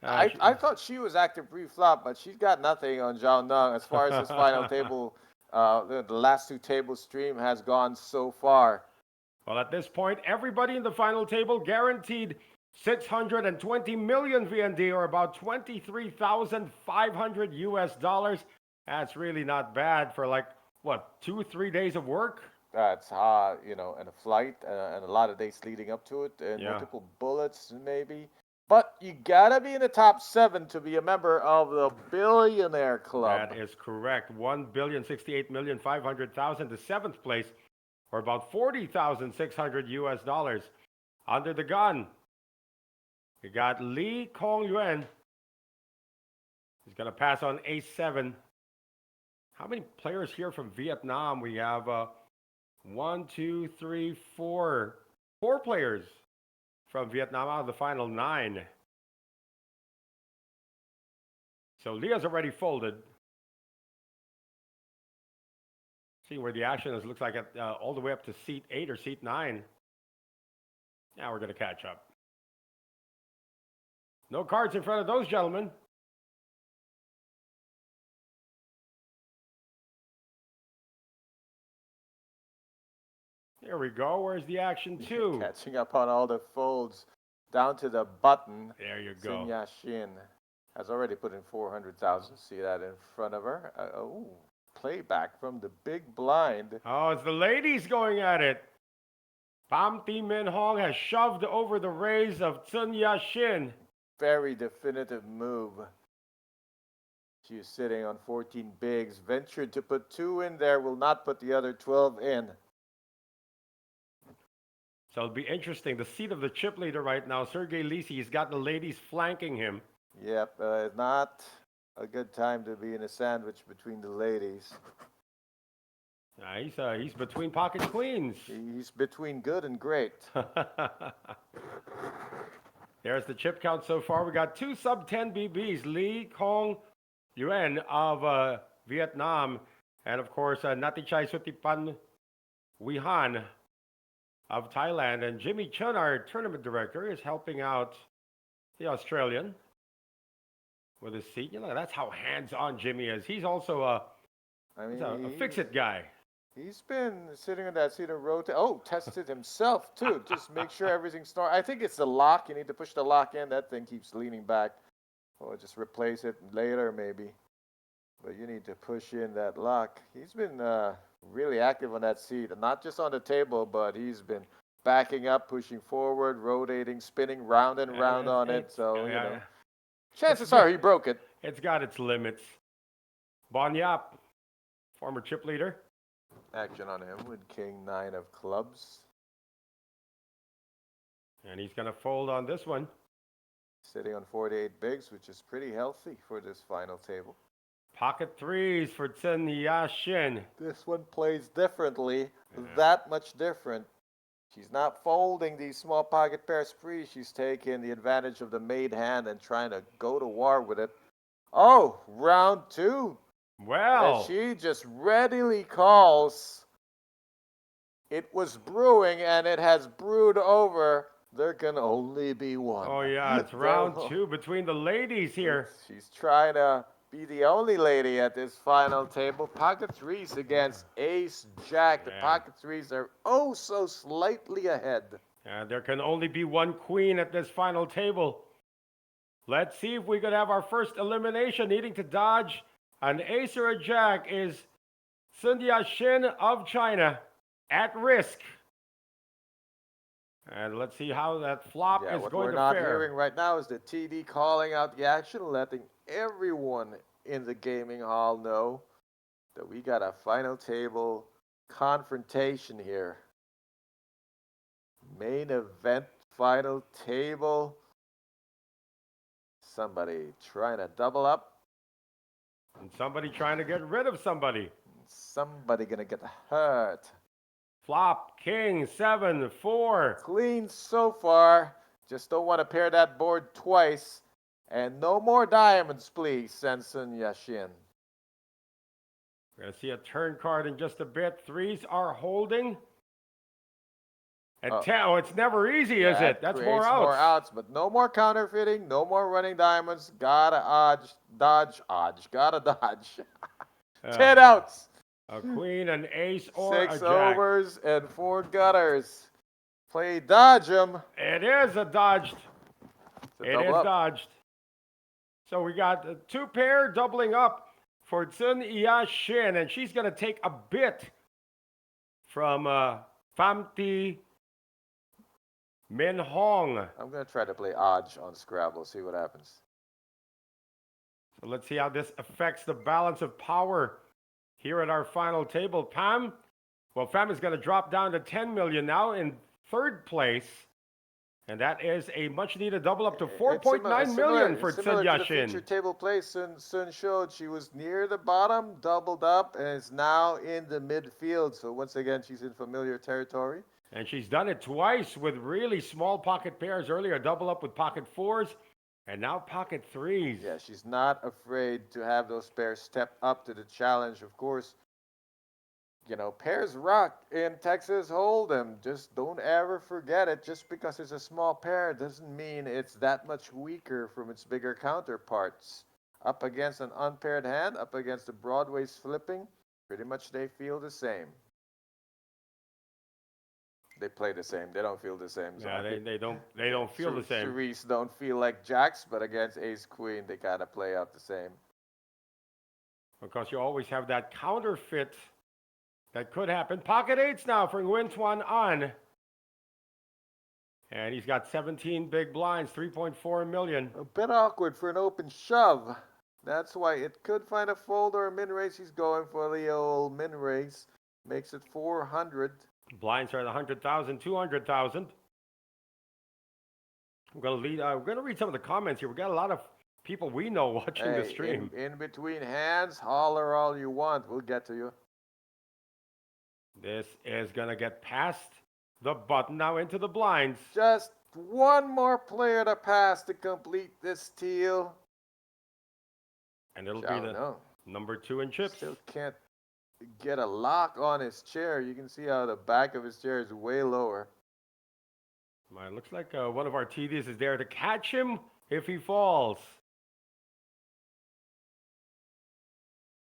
I thought she was active pre-flop, but she's got nothing on Zhao Nung as far as his final table. The last 2 table stream has gone so far. Well, at this point, everybody in the final table guaranteed 620 million VND, or about 23,500 US dollars. That's really not bad for like, what, 2-3 days of work? That's and a flight and a lot of days leading up to it, and multiple bullets maybe. But you gotta be in the top 7 to be a member of the Billionaire Club. That is correct. 1,068,500,000 to 7th place, or about 40,600 US dollars. Under the gun, we got Lee Kong Yuan. He's gonna pass on Ace-7. How many players here from Vietnam? We have 1, 2, 3, 4. 4 players from Vietnam out of the final 9. So Leah's already folded. See where the action is. Looks like all the way up to seat 8 or seat 9. Now we're going to catch up. No cards in front of those gentlemen. There we go. Where's the action 2? Catching up on all the folds down to the button. There you go. Sin Yashin has already put in 400,000. See that in front of her. Playback from the big blind. Oh, it's the ladies going at it. Pham Thi Minh Hong has shoved over the raise of Sun Yashin. Very definitive move. She is sitting on 14 bigs. Ventured to put 2 in there. Will not put the other 12 in. So it'll be interesting. The seat of the chip leader right now, Sergey Lisi, he's got the ladies flanking him. Yep, not a good time to be in a sandwich between the ladies. He's between pocket queens. He's between good and great. There's the chip count so far. We got 2 sub-10 BBs. Lee Kong Yuan of Vietnam. And of course, Natichai Sutipan Wihan of Thailand. And Jimmy Chun, our tournament director, is helping out the Australian with his seat. That's how hands-on Jimmy is. He's also a fix-it guy. He's been sitting in that seat and rotate. Oh, tested himself too. Just make sure everything's starting. I think it's the lock. You need to push the lock in. That thing keeps leaning back. Or just replace it later maybe. But you need to push in that lock. He's been really active on that seat. Not just on the table, but he's been backing up, pushing forward, rotating, spinning round and round on it. So, you know, chances are he broke it. It's got its limits. Bon Yap, former chip leader. Action on him with king 9 of clubs. And he's going to fold on this one. Sitting on 48 bigs, which is pretty healthy for this final table. Pocket threes for Chen Yashin. This one plays differently, that much different. She's not folding these small pocket pairs free. She's taking the advantage of the made hand and trying to go to war with it. Oh, round 2. Well. And she just readily calls. It was brewing and it has brewed over. There can only be one. Oh, yeah, it's round 2 between the ladies here. She's trying to be the only lady at this final table. Pocket threes against ace jack. The pocket threes are oh so slightly ahead. There can only be one queen at this final table. Let's see if we could have our first elimination. Needing to dodge an ace or a jack is Sun Yashin of China at risk. And let's see how that flop is going to fare. What we're not hearing right now is the TD calling out the action, letting everyone in the gaming hall know that we got a final table confrontation here. Main event final table. Somebody trying to double up. And somebody trying to get rid of somebody. Somebody gonna get hurt. Flop, king, 7, 4. Clean so far. Just don't want to pair that board twice. And no more diamonds, please, Sun Yashin. We're going to see a turn card in just a bit. Threes are holding. And it's never easy, is it? That's more outs. More outs, but no more counterfeiting, no more running diamonds. Gotta dodge. 10 outs. A queen, an ace, or 6 a jack. overs and 4 gutters. Play dodge 'em. It is a dodged. It is dodged. So we got the 2 pair doubling up for Sun Yashin, and she's going to take a bit from Famti Min Hong. I'm going to try to play Odge on Scrabble, see what happens. So let's see how this affects the balance of power here at our final table. Pam is going to drop down to 10 million now in 3rd place. And that is a much-needed double up to 4.9 million for Sun Yashin. To the feature table play Sun showed, she was near the bottom, doubled up, and is now in the midfield. So once again, she's in familiar territory. And she's done it twice with really small pocket pairs earlier, double up with pocket 4s, and now pocket 3s. Yeah, she's not afraid to have those pairs step up to the challenge. Of course, you know, pairs rock in Texas Hold'em. Just don't ever forget it. Just because it's a small pair doesn't mean it's that much weaker from its bigger counterparts. Up against an unpaired hand, up against the Broadway's flipping, pretty much they feel the same. They play the same. They don't feel the same. Yeah, they don't feel the same. Cerise don't feel like jacks, but against ace queen, they kind of play out the same. Because you always have that counterfeit that could happen. Pocket 8s now for Nguyen Tuan An. And he's got 17 big blinds, 3.4 million. A bit awkward for an open shove. That's why it could find a fold or a min raise. He's going for the old min raise. Makes it 400. Blinds are at 100,000, 200,000. We're gonna read some of the comments here. We got a lot of people we know watching the stream. In between hands, holler all you want. We'll get to you. This is gonna get past the button now into the blinds. Just one more player to pass to complete this teal. And it'll be the number 2 in chips. Still can't get a lock on his chair. You can see how the back of his chair is way lower. It looks like one of our TDs is there to catch him if he falls.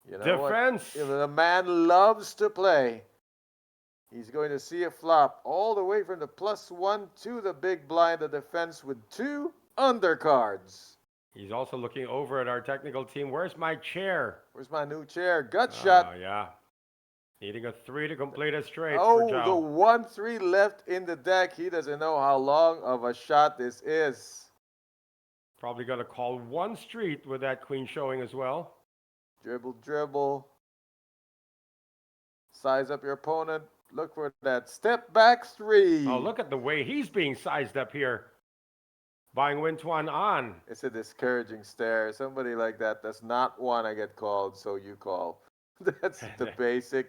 You know Defense. If the man loves to play. He's going to see a flop all the way from the +1 to the big blind, the defense with 2 undercards. He's also looking over at our technical team. Where's my chair? Where's my new chair? Gut shot. Yeah. Needing a 3 to complete a straight for Oh, the Zhao. 1-3 left in the deck. He doesn't know how long of a shot this is. Probably going to call 1 street with that queen showing as well. Dribble, dribble. Size up your opponent. Look for that step back 3. Oh, look at the way he's being sized up here. Buying Win Tuan on. It's a discouraging stare. Somebody like that does not want to get called, so you call. That's the basic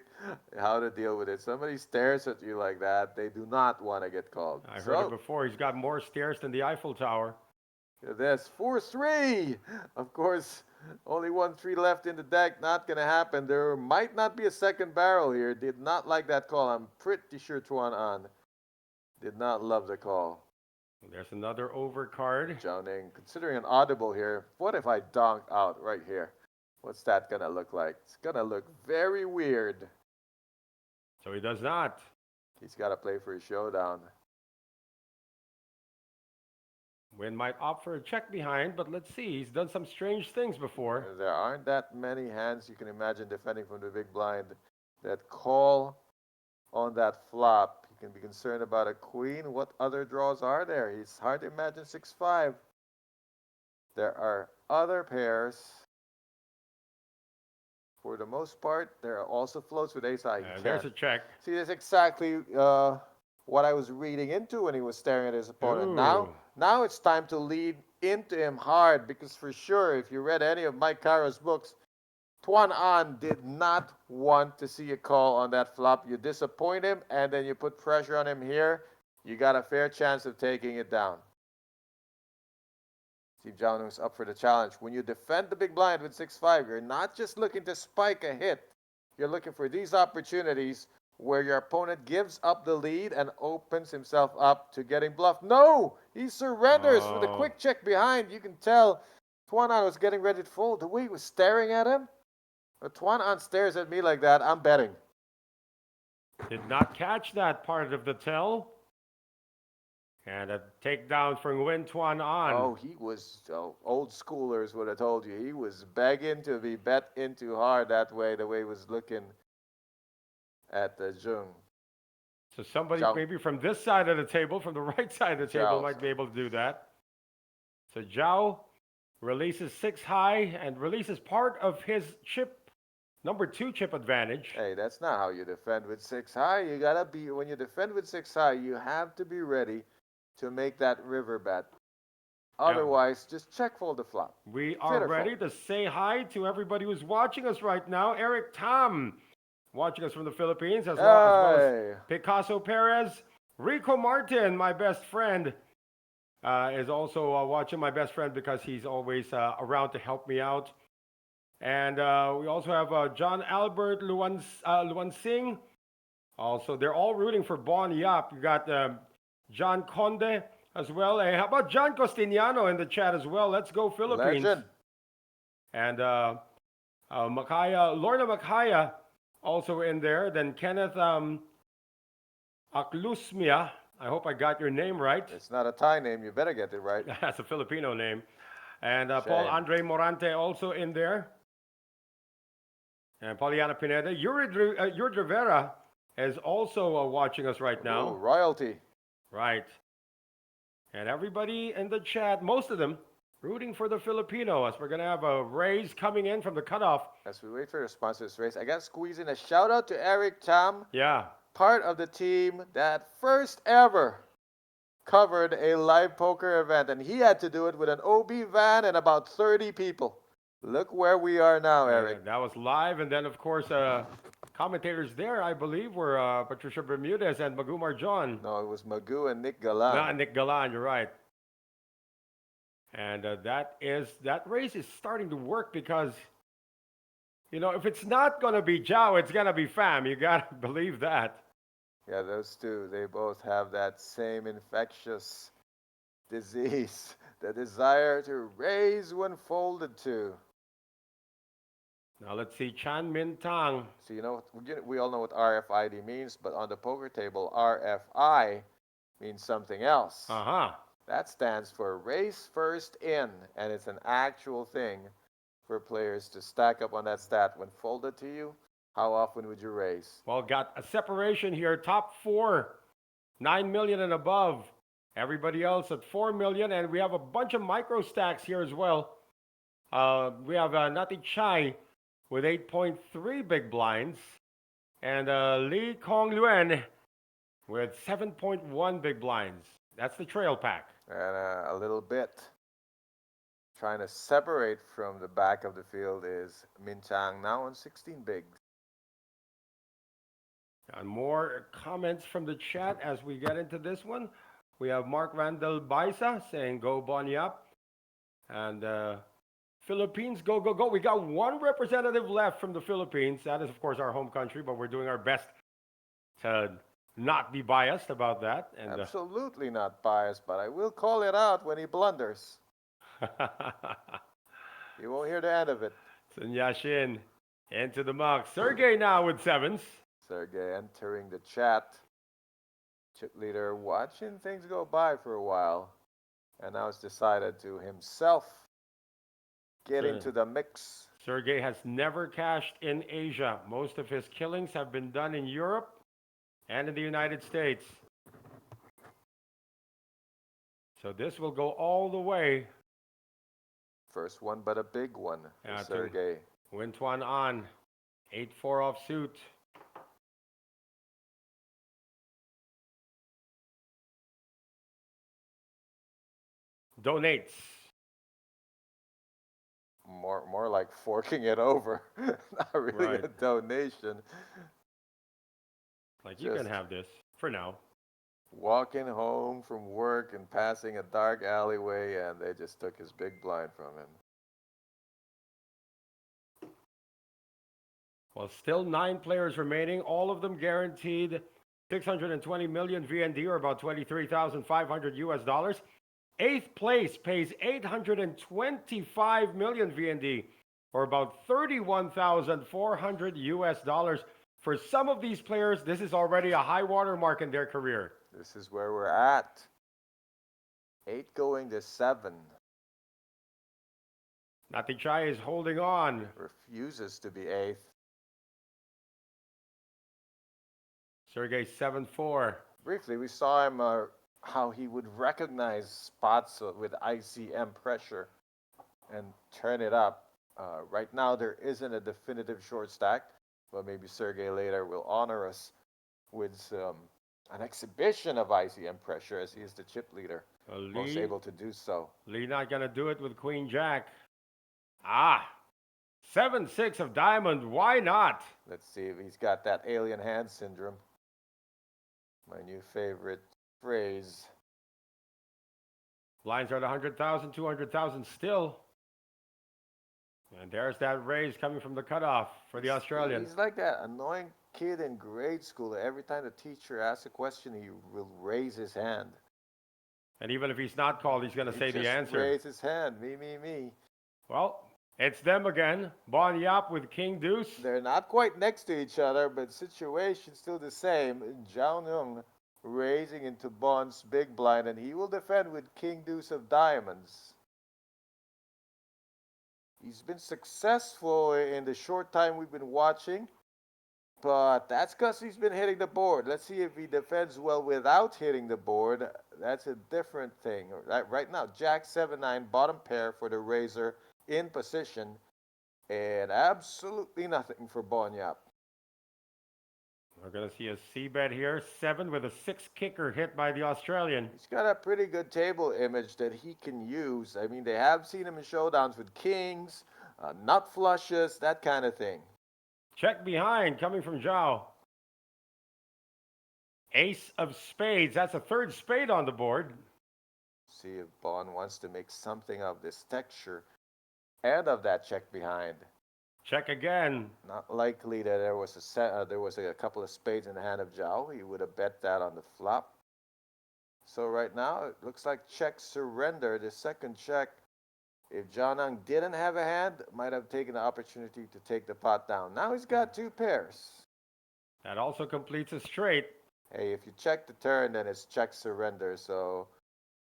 how to deal with it. Somebody stares at you like that, they do not want to get called. I heard it before. He's got more stairs than the Eiffel Tower. This 4-3. Of course, only 1-3 left in the deck. Not going to happen. There might not be a second barrel here. Did not like that call. I'm pretty sure Tuan An did not love the call. There's another overcard. Zhao Ning, considering an audible here, what if I donk out right here? What's that going to look like? It's going to look very weird. So he does not. He's got to play for a showdown. Win might opt for a check behind, but let's see. He's done some strange things before. There aren't that many hands you can imagine defending from the big blind that call on that flop. You can be concerned about a queen. What other draws are there? It's hard to imagine 6-5. There are other pairs. For the most part, there are also floats with ace-high. There's a check. See, that's exactly what I was reading into when he was staring at his opponent. Now it's time to lead into him hard, because for sure, if you read any of Mike Caro's books, Tuan An did not want to see a call on that flop. You disappoint him, and then you put pressure on him here. You got a fair chance of taking it down. See, Zhao Ning's up for the challenge. When you defend the big blind with 6-5, you're not just looking to spike a hit. You're looking for these opportunities where your opponent gives up the lead and opens himself up to getting bluffed. No! He surrenders with a quick check behind. You can tell Tuan An was getting ready to fold. The way he was staring at him. But Tuan An stares at me like that, I'm betting. Did not catch that part of the tell. And a takedown from Win Tuan An. Oh, he was, old schoolers would have told you. He was begging to be bet into hard that way, the way he was looking at the Jung. So somebody maybe from this side of the table, from the right side of the table, might be able to do that. So Zhao releases 6 high and releases part of his chip, number 2 chip advantage. Hey, that's not how you defend with 6 high. You gotta be, when you defend with 6 high, you have to be ready to make that river bet. Otherwise, just check fold the flop. We are ready to say hi to everybody who's watching us right now. Eric Tam, watching us from the Philippines, as well as Picasso Perez. Rico Martin, my best friend, is also watching, my best friend, because he's always around to help me out. And we also have John Albert Luan Singh. Also, they're all rooting for Bon Yap. You got John Conde as well. Hey, how about John Costiniano in the chat as well? Let's go Philippines. Legend. And Lorna Makaya also in there. Then Kenneth Aklusmia. I hope I got your name right. It's not a Thai name. You better get it right. That's a Filipino name. And Paul Andre Morante also in there. And Poliana Pineda. Yuri Rivera is also watching us right now. Ooh, royalty. Right. And everybody in the chat, most of them, rooting for the Filipino, as we're going to have a raise coming in from the cutoff. As we wait for the response to this race, I got to squeeze in a shout out to Eric Tam. Yeah. Part of the team that first ever covered a live poker event. And he had to do it with an OB van and about 30 people. Look where we are now, Eric. That was live. And then, of course, commentators there, I believe, were Patricia Bermudez and Magoo Marjon. No, it was Magoo and Nick Galan. No, Nick Galan, you're right. And that race is starting to work because, you know, if it's not going to be Zhao, it's going to be Pham. You got to believe that. Yeah, those two, they both have that same infectious disease, the desire to raise when folded to. Now let's see, Chan Min Tang. So, you know, we all know what RFID means, but on the poker table, RFI means something else. That stands for race first in, and it's an actual thing for players to stack up on that stat. When folded to you, How often would you raise? Well, got a separation here. Top four, 9 million and above. Everybody else at 4 million, and we have a bunch of micro stacks here as well. We have Nati Chai with 8.3 big blinds, and Lee Kong Luen with 7.1 big blinds. That's the trail pack. And a little bit trying to separate from the back of the field is Min Chang, now on 16 bigs. And more comments from the chat as we get into this one. We have Mark Randall Baisa saying, go Bonyap. And Philippines, go, go, go. We got one representative left from the Philippines. That is, of course, our home country, but we're doing our best to not be biased about that. And Absolutely not biased, but I will call it out when he blunders. You won't hear the end of it. Sun Yashin into the mark. Sergey now with sevens. Sergey entering the chat. Chip leader watching things go by for a while. And now it's decided to himself get into the mix. Sergey has never cashed in Asia. Most of his killings have been done in Europe and in the United States. So this will go all the way. First one, but a big one for Sergey. Wintuan on. 8-4 offsuit. Donates. More like forking it over. Not really a donation. Like, you can have this for now. Walking home from work and passing a dark alleyway, and they just took his big blind from him. Well, still 9 players remaining, all of them guaranteed 620 million VND, or about 23,500 US dollars. 8th place pays 825 million VND, or about 31,400 US dollars. For some of these players, this is already a high water mark in their career. This is where we're at. 8 going to 7. Natichai is holding on. Refuses to be 8th. Sergey 7-4. Briefly, we saw him how he would recognize spots with ICM pressure and turn it up. Right now, there isn't a definitive short stack, but maybe Sergey later will honor us with an exhibition of ICM pressure, as he is the chip leader, most able to do so. Lee not going to do it with Queen Jack. 7-6 of diamond. Why not? Let's see if he's got that alien hand syndrome. My new favorite phrase. Blinds are at 100,000, 200,000 still. And there's that raise coming from the cutoff for the Australian. He's like that annoying kid in grade school. Every time the teacher asks a question, he will raise his hand. And even if he's not called, he's going to say the answer. Raise his hand. Me. Well, it's them again. Bon Yap with King Deuce. They're not quite next to each other, but situation still the same. Zhao Nung raising into Bon's big blind, and he will defend with King Deuce of diamonds. He's been successful in the short time we've been watching, but that's because he's been hitting the board. Let's see if he defends well without hitting the board. That's a different thing. Right now, Jack 7-9, bottom pair for the raiser in position, and absolutely nothing for Bonyap. We're going to see a C-bet here. 7 with a 6 kicker hit by the Australian. He's got a pretty good table image that he can use. I mean, they have seen him in showdowns with kings, nut flushes, that kind of thing. Check behind coming from Zhao. Ace of spades. That's a 3rd spade on the board. See if Bon wants to make something of this texture and of that check behind. Check again. Not likely that there was a couple of spades in the hand of Zhao. He would have bet that on the flop. So right now, it looks like check surrender. The second check, if Jianang didn't have a hand, might have taken the opportunity to take the pot down. Now he's got 2 pairs. That also completes a straight. Hey, if you check the turn, then it's check surrender. So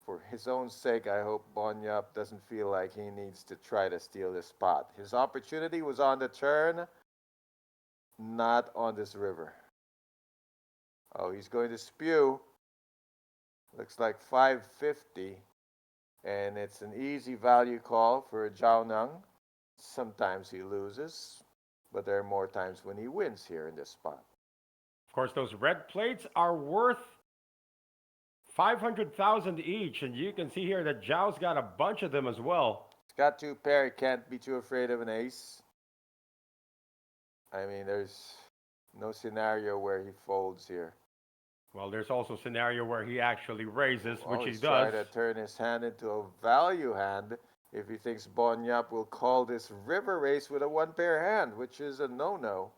for his own sake, I hope Bonyap doesn't feel like he needs to try to steal this pot. His opportunity was on the turn, not on this river. Oh, he's going to spew. Looks like 550. And it's an easy value call for Zhao Nang. Sometimes he loses, but there are more times when he wins here in this spot. Of course, those red plates are worth 500,000 each, and you can see here that Zhao's got a bunch of them as well. He's got 2 pair. He can't be too afraid of an ace. I mean, there's no scenario where he folds here. Well, there's also a scenario where he actually raises, which he He's does. trying to turn his hand into a value hand if he thinks Bon Yap will call this river race with a 1-pair hand, which is a no-no.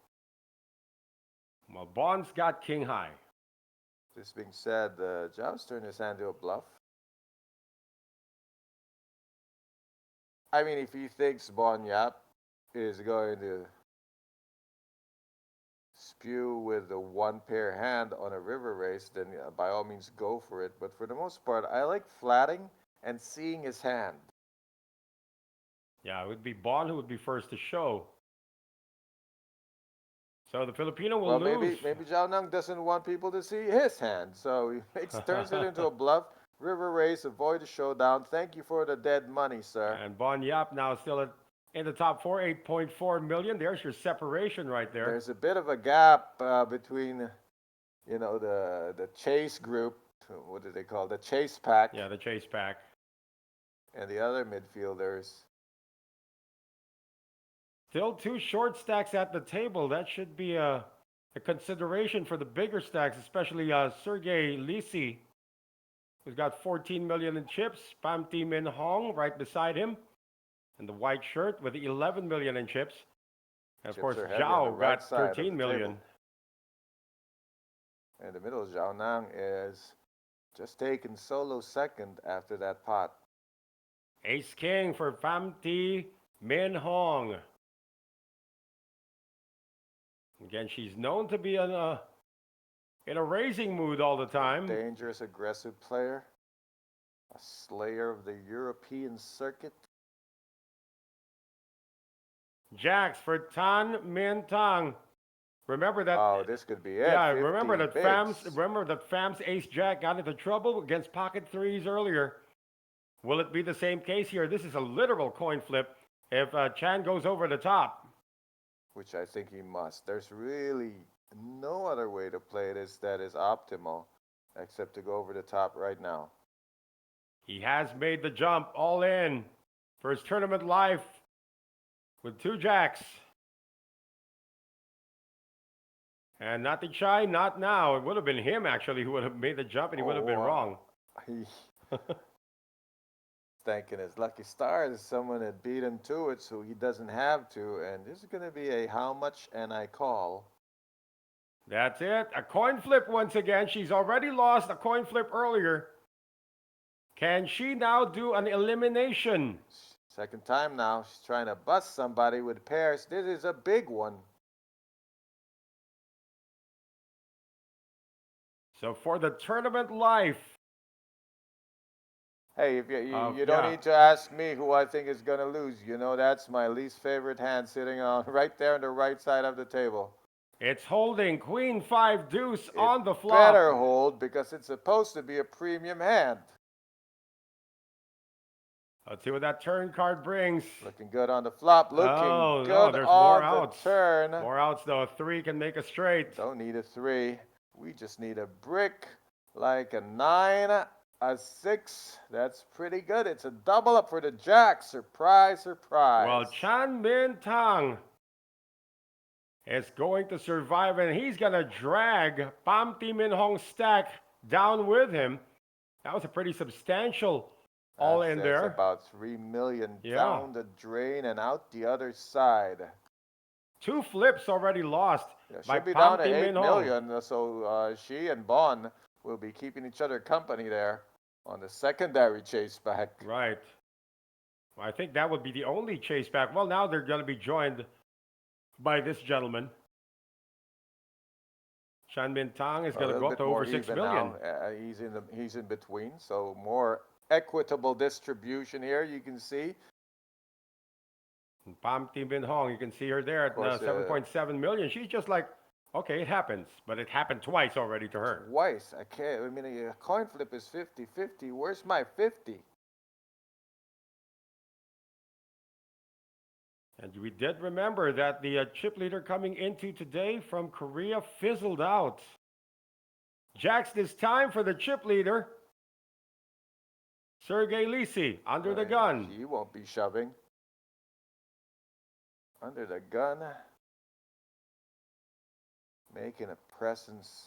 Well, Bon's got king high. This being said, Zhao's turned his hand to a bluff. I mean, if he thinks Bon Yap is going to spew with a 1-pair hand on a river race, then by all means go for it. But for the most part, I like flatting and seeing his hand. Yeah, it would be Bon who would be first to show. So the Filipino will lose. Maybe Zhao Nang doesn't want people to see his hand, so he turns it into a bluff. River race, avoid the showdown. Thank you for the dead money, sir. And Bon Yap now still in the top 4, 8.4 million. There's your separation right there. There's a bit of a gap between, the chase group. What do they call the chase pack? Yeah, the chase pack. And the other midfielders. Still 2 short stacks at the table. That should be a consideration for the bigger stacks, especially Sergey Lisi, who's got 14 million in chips. Pham Thi Minh Hong right beside him in the white shirt with 11 million in chips. And of course, Zhao got 13 million. In the middle, Zhao Nang is just taken solo second after that pot. Ace King for Pham Thi Minh Hong. Again, she's known to be in a raising mood all the time. Dangerous, aggressive player. A slayer of the European circuit. Jacks for Tan Minh Tang. Remember that. Oh, this could be it. Yeah, remember that Pham's ace jack got into trouble against pocket threes earlier. Will it be the same case here? This is a literal coin flip if Chan goes over the top. Which I think he must. There's really no other way to play this that is optimal except to go over the top right now. He has made the jump all in for his tournament life with 2 jacks. And not the Chai, not now. It would have been him actually who would have made the jump, and he would have been wrong. He thanking his lucky stars someone had beat him to it, so he doesn't have to. And this is going to be a how much and I call. That's it. A coin flip once again. She's already lost a coin flip earlier. Can she now do an elimination? Second time now. She's trying to bust somebody with pairs. This is a big one. So for the tournament life. Hey, if you don't need to ask me who I think is going to lose. That's my least favorite hand sitting on right there on the right side of the table. It's holding Queen 5 deuce on the flop. Better hold because it's supposed to be a premium hand. Let's see what that turn card brings. Looking good on the flop. Looking good there's on more outs. the turn. More outs though. A 3 can make a straight. Don't need a 3. We just need a brick like a 9. A 6, that's pretty good. It's a double up for the jack. Surprise, surprise. Well, Chan Minh Tang is going to survive, and he's going to drag Pham Thi Minh Hong's stack down with him. That was a pretty substantial all in there. That's about 3 million down the drain and out the other side. 2 flips already lost by she'll be Pham down to Thi 8 Minh Hong. million, so she and Bon will be keeping each other company there on the secondary chase back. Right. Well, I think that would be the only chase back. Well, now they're going to be joined by this gentleman. Chan Minh Tang is going to go up to over 6 million. He's in between, so more equitable distribution here. You can see And Pam Tim Bin Hong, you can see her there at course, 7.7 million. She's just like, okay, it happens. But it happened twice already to her. Twice. I can't. I mean, a coin flip is 50-50. Where's my 50? And we did remember that the chip leader coming into today from Korea fizzled out. Jacks this time for the chip leader. Sergei Lisi under the gun. He won't be shoving. Under the gun. Making a presence.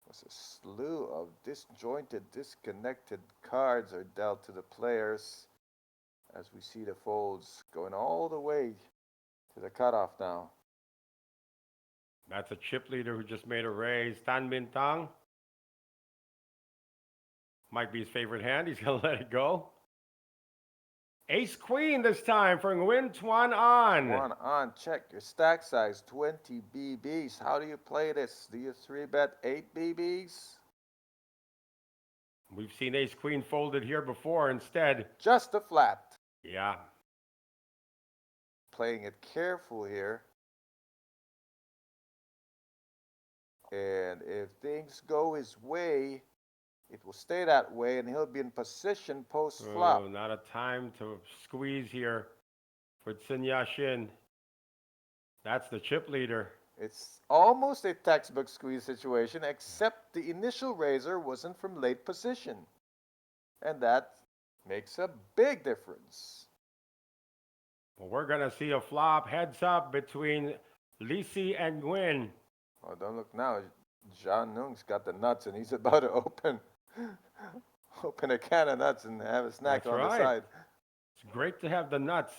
There's a slew of disjointed, disconnected cards are dealt to the players as we see the folds going all the way to the cutoff now. That's a chip leader who just made a raise. Tan Min Tang. Might be his favorite hand. He's going to let it go. Ace Queen this time for Nguyen Tuan An. Tuan An, check your stack size, 20 BBs. How do you play this? Do you 3-bet 8 BBs? We've seen Ace Queen folded here before instead. Just a flat. Yeah. Playing it careful here. And if things go his way, it will stay that way, and he'll be in position post-flop. Oh, not a time to squeeze here for Tsin Yashin. That's the chip leader. It's almost a textbook squeeze situation, except the initial raiser wasn't from late position. And that makes a big difference. Well, we're going to see a flop heads up between Lisi and Nguyen. Oh, don't look now. John Nung's got the nuts, and he's about to open a can of nuts and have a snack That's on right. the side. It's great to have the nuts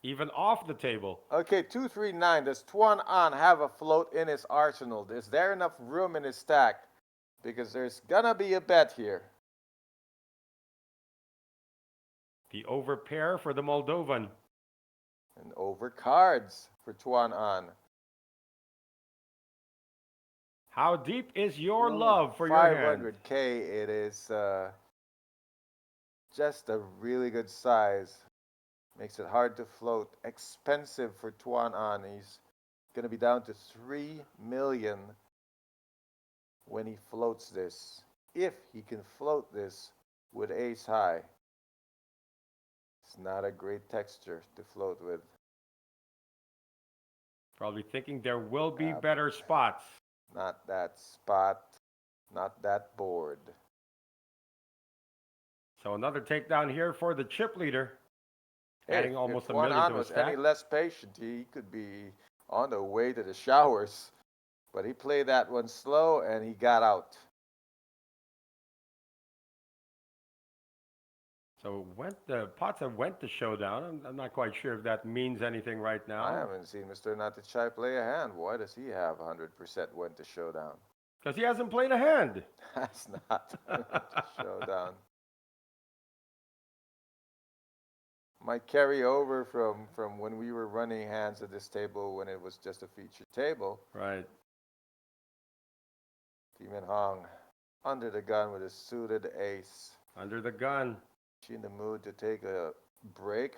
even off the table. Okay, 239. Does Tuan An have a float in his arsenal? Is there enough room in his stack? Because there's gonna be a bet here. The overpair for the Moldovan. And over cards for Tuan An. How deep is your love for your hand? 500K, it is just a really good size. Makes it hard to float. Expensive for Tuan An. He's going to be down to 3 million when he floats this. If he can float this with ace high. It's not a great texture to float with. Probably thinking there will be better spots. Not that spot, not that board. So another takedown here for the chip leader. Adding almost if a million Tuan An to his was any stack. less patient, he could be on the way to the showers. But he played that one slow and he got out. So the pots have went to showdown. I'm not quite sure if that means anything right now. I haven't seen Mr. Natachai play a hand. Why does he have 100% went to showdown? Because he hasn't played a hand. That's not went to showdown. Might carry over from when we were running hands at this table when it was just a featured table. Right. Tim Min Hong under the gun with a suited ace. Under the gun. Is she in the mood to take a break,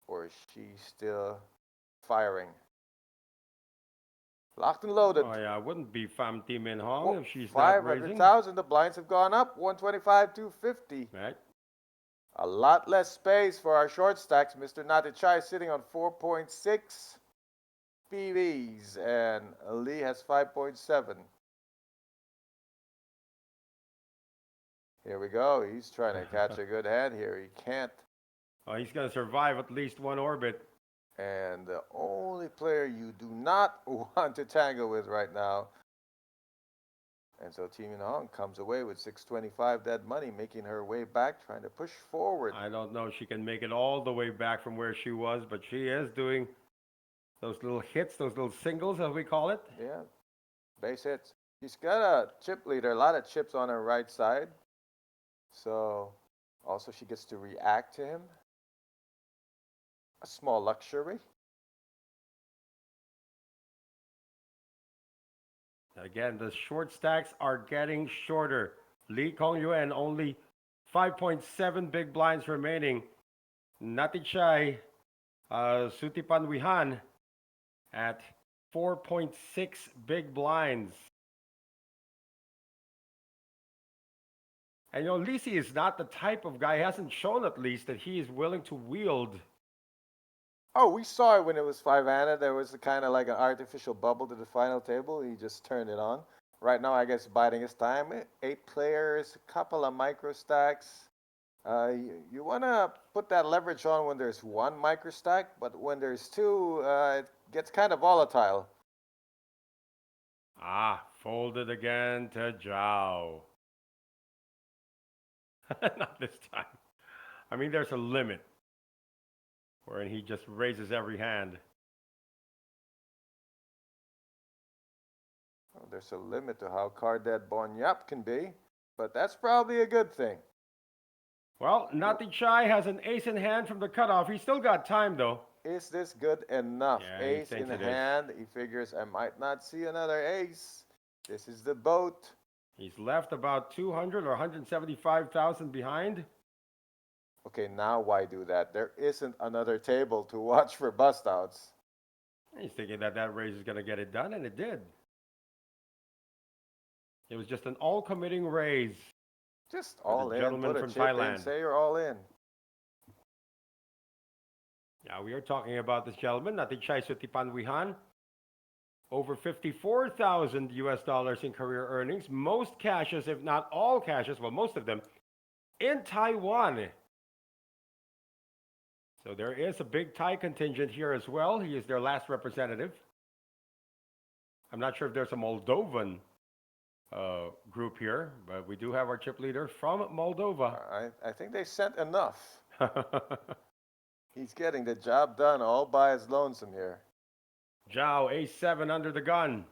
or is she still firing? Locked and loaded. Oh yeah, it wouldn't be Pham Thi Minh Hong if she's not raising. 500,000. The blinds have gone up. 125, 250. Right. A lot less space for our short stacks. Mr. Natachai sitting on 4.6 PVs, and Lee has 5.7. Here we go. He's trying to catch a good hand here. He can't. Oh, he's going to survive at least one orbit. And the only player you do not want to tangle with right now. And so Tim Min Hong comes away with 625 dead money, making her way back, trying to push forward. I don't know if she can make it all the way back from where she was, but she is doing those little hits, those little singles, as we call it. Yeah, base hits. She's got a chip leader, a lot of chips on her right side. So also she gets to react to him. A small luxury. Again, the short stacks are getting shorter. Lee Kong Yuan only 5.7 big blinds remaining. Natichai Sutipanwihan at 4.6 big blinds. And Lisi is not the type of guy, hasn't shown at least, that he is willing to wield. Oh, we saw it when it was five-handed. There was kind of like an artificial bubble to the final table. He just turned it on. Right now, I guess biding his time. 8 players, a couple of micro stacks. You want to put that leverage on when there's 1 micro stack, but when there's 2, it gets kind of volatile. Folded again to Zhao. Not this time. I mean, there's a limit wherein he just raises every hand. Well, there's a limit to how card dead Bonyap can be, but that's probably a good thing. Well, Natichai has an ace in hand from the cutoff. He's still got time, though. Is this good enough? Yeah, he Ace in thinks it is. hand. He figures I might not see another ace. This is the boat. He's left about 200 or 175,000 behind. Okay, now why do that? There isn't another table to watch for bust outs. He's thinking that that raise is going to get it done, and it did. It was just an all-committing raise. Just all in. Gentleman Put a from chip in, Thailand. say you're all in. Yeah, we are talking about this gentleman, Natichai Sutipanwihan. Over 54,000 US dollars in career earnings. Most cashes, if not all cashes, well, most of them, in Taiwan. So there is a big Thai contingent here as well. He is their last representative. I'm not sure if there's a Moldovan group here, but we do have our chip leader from Moldova. I think they sent enough. He's getting the job done all by his lonesome here. Zhao, A7 under the gun.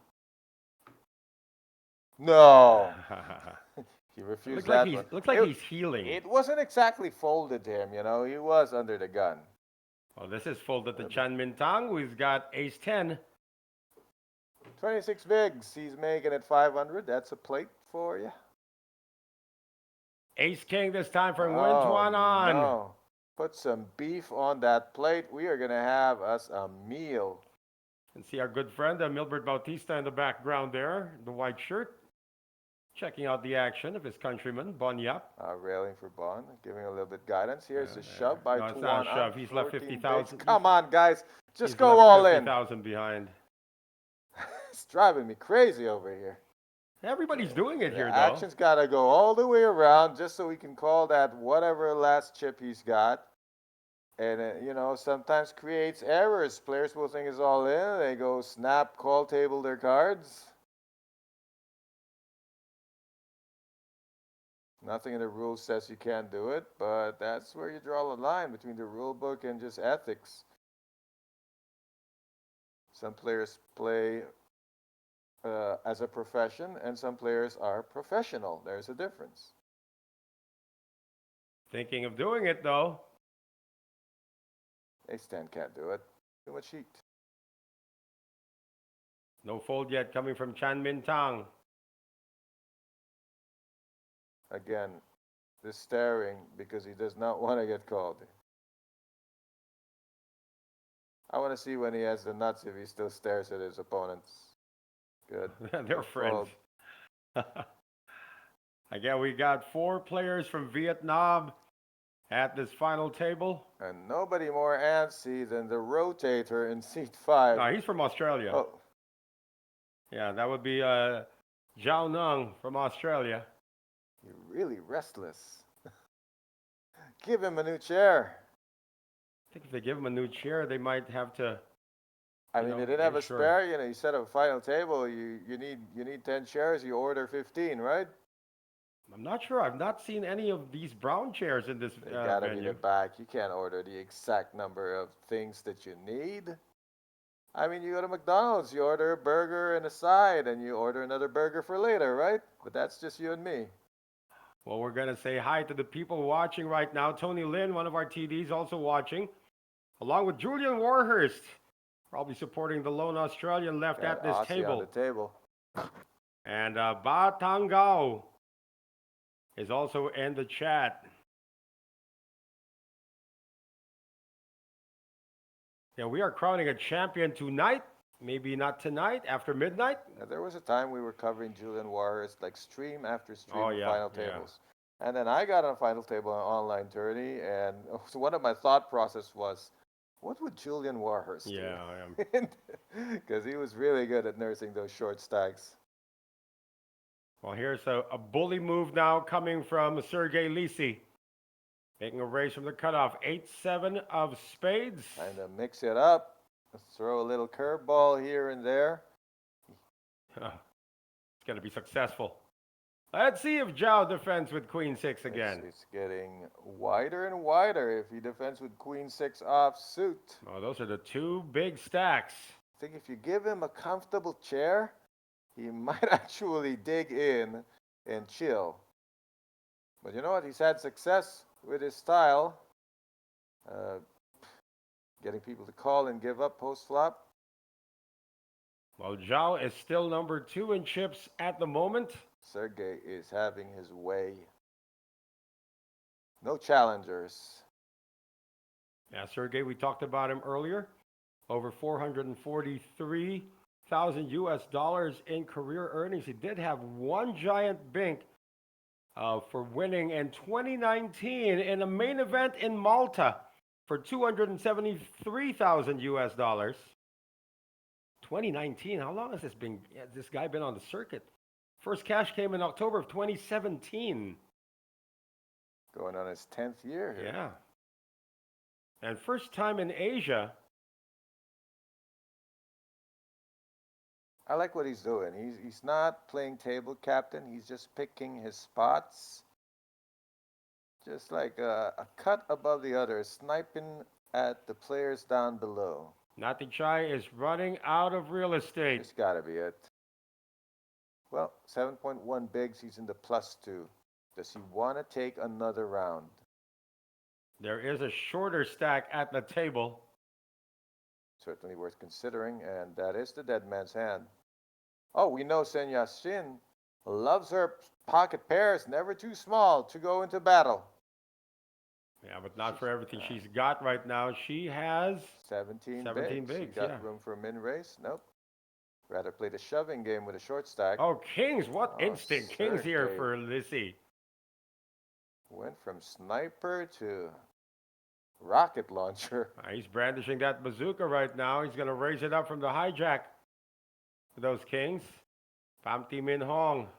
No. He refused that one. Looks like he's healing. It wasn't exactly folded to him, He was under the gun. Well, this is folded to Chan Min Tang, who's got Ace-10. 26 bigs. He's making it 500. That's a plate for you. Ace-King this time for Nguyen Tuan An. No. Put some beef on that plate. We are going to have us a meal. And see our good friend Milbert Bautista in the background there, the white shirt, checking out the action of his countryman, Bon Yap. Railing for Bon, giving a little bit guidance. Here's a shove by Tuan. No, it's not a shove. He's left 50,000. Come on, guys. Just go all in. 50,000 behind. It's driving me crazy over here. Everybody's doing it here, though. Action's got to go all the way around just so we can call that whatever last chip he's got. And, sometimes creates errors. Players will think it's all in. They go snap, call table their cards. Nothing in the rules says you can't do it, but that's where you draw the line between the rule book and just ethics. Some players play as a profession, and some players are professional. There's a difference. Thinking of doing it, though. Ace-10 can't do it. Too much heat. No fold yet coming from Chan Min Tang. Again, the staring because he does not want to get called. I want to see when he has the nuts if he still stares at his opponents. Good. They're friends. Again, we got 4 players from Vietnam at this final table. And nobody more antsy than the rotator in seat 5. No, he's from Australia. Oh. Yeah, that would be Zhao Nung from Australia. You're really restless. Give him a new chair. I think if they give him a new chair, they might have to. They didn't have a spare. You set up a final table. You need 10 chairs. You order 15, right? I'm not sure. I've not seen any of these brown chairs in this They gotta venue. be the back. You can't order the exact number of things that you need. You go to McDonald's, you order a burger and a side, and you order another burger for later, right? But that's just you and me. Well, we're going to say hi to the people watching right now. Tony Lin, one of our TDs, also watching, along with Julian Warhurst, probably supporting the lone Australian left at this Aussie table. on the table. And Ba Tang Gao is also in the chat. Yeah, we are crowning a champion tonight. Maybe not tonight, after midnight. There was a time we were covering Julian Warhurst like stream after stream Oh, of yeah, final yeah. tables. And then I got on a final table on online tourney, and so one of my thought process was, what would Julian Warhurst do? Yeah, Because he was really good at nursing those short stacks. Well, here's a bully move now coming from Sergey Lisi. Making a raise from the cutoff. 8-7 of spades. Trying to mix it up. Let's throw a little curveball here and there. It's going to be successful. Let's see if Zhao defends with Queen 6 again. It's getting wider and wider if he defends with Queen 6 offsuit. Oh, those are the two big stacks. I think if you give him a comfortable chair, he might actually dig in and chill. But you know what? He's had success with his style. Getting people to call and give up post-flop. Well, Zhao is still number 2 in chips at the moment. Sergey is having his way. No challengers. Yeah, Sergey, we talked about him earlier. Over 443,000 US dollars in career earnings. He did have one giant bink for winning in 2019 in a main event in Malta for 273,000 US dollars. 2019, how long has this guy been on the circuit? First cash came in October of 2017. Going on his 10th year here. Yeah. And first time in Asia. I like what he's doing. He's not playing table captain. He's just picking his spots. Just like a cut above the other, sniping at the players down below. Nati Chai is running out of real estate. It's got to be it. Well, 7.1 bigs. He's in the +2. Does he want to take another round? There is a shorter stack at the table. Certainly worth considering, and that is the dead man's hand. Oh, we know Sen Yashin loves her pocket pairs, never too small to go into battle. Yeah, but not for everything she's got right now. She has 17 bigs. She got room for a min raise? Nope. Rather play the shoving game with a short stack. Oh, kings. What instinct. Kings here for Lissy. Went from sniper to rocket launcher. He's brandishing that bazooka right now. He's going to raise it up from the hijack for those kings. Pham Thi Minh Hong.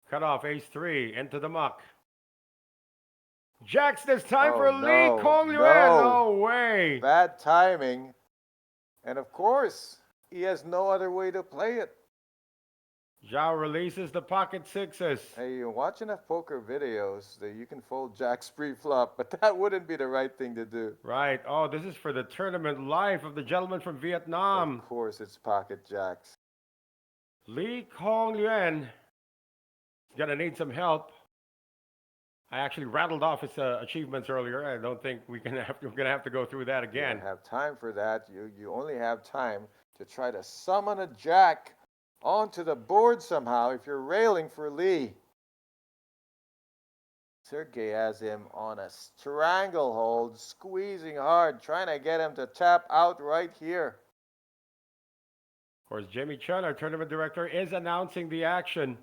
Cut off ace-3 into the muck. Jacks this time for Lee Kong Luen. No way. Bad timing. And of course, he has no other way to play it. Zhao releases the pocket sixes. Hey, you're watching enough poker videos that you can fold jacks pre-flop, but that wouldn't be the right thing to do. Right. Oh, this is for the tournament life of the gentleman from Vietnam. Of course, it's pocket jacks. Lee Kong Luen is going to need some help. I actually rattled off his achievements earlier. I don't think we're going to have to go through that again. You don't have time for that. You only have time to try to summon a jack onto the board somehow if you're railing for Lee. Sergey has him on a stranglehold, squeezing hard, trying to get him to tap out right here. Of course, Jamie Chun, our tournament director, is announcing the action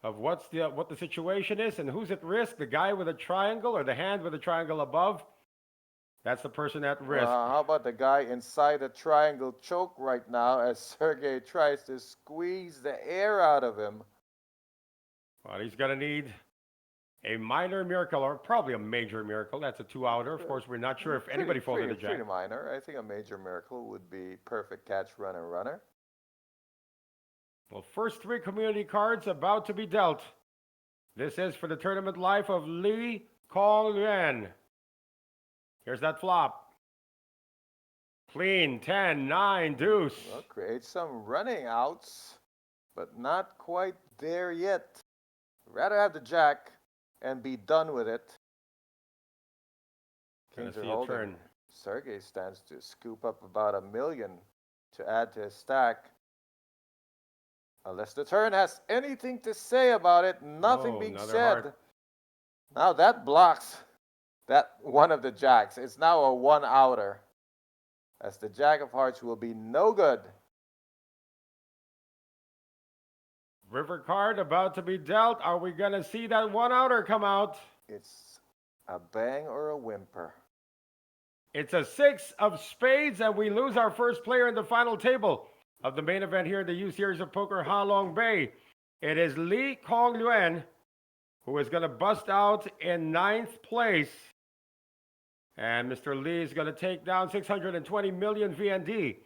of what the situation is and who's at risk, the guy with a triangle or the hand with a triangle above. That's the person at risk. How about the guy inside the triangle choke right now as Sergey tries to squeeze the air out of him? Well, he's going to need a minor miracle or probably a major miracle. That's a 2-outer. Of course, we're not sure if anybody folded a jack. Pretty minor. I think a major miracle would be perfect catch, runner, runner. Well, first 3 community cards about to be dealt. This is for the tournament life of Lee Kong Luen. Here's that flop. Clean, 10, 9, deuce. Well, create some running outs, but not quite there yet. Rather have the jack and be done with it. Kings are holding. Turn. Sergey stands to scoop up about $1 million to add to his stack. Unless the turn has anything to say about it, nothing Oh, being another said. heart. Now that blocks that one of the jacks. It's now a one outer. As the jack of hearts will be no good. River card about to be dealt. Are we going to see that one outer come out? It's a bang or a whimper. It's a 6 of spades, and we lose our first player in the final table of the main event here in the U Series of Poker Ha Long Bay. It is Lee Kong Luen, who is going to bust out in 9th place. And Mr. Lee is going to take down 620 million VND,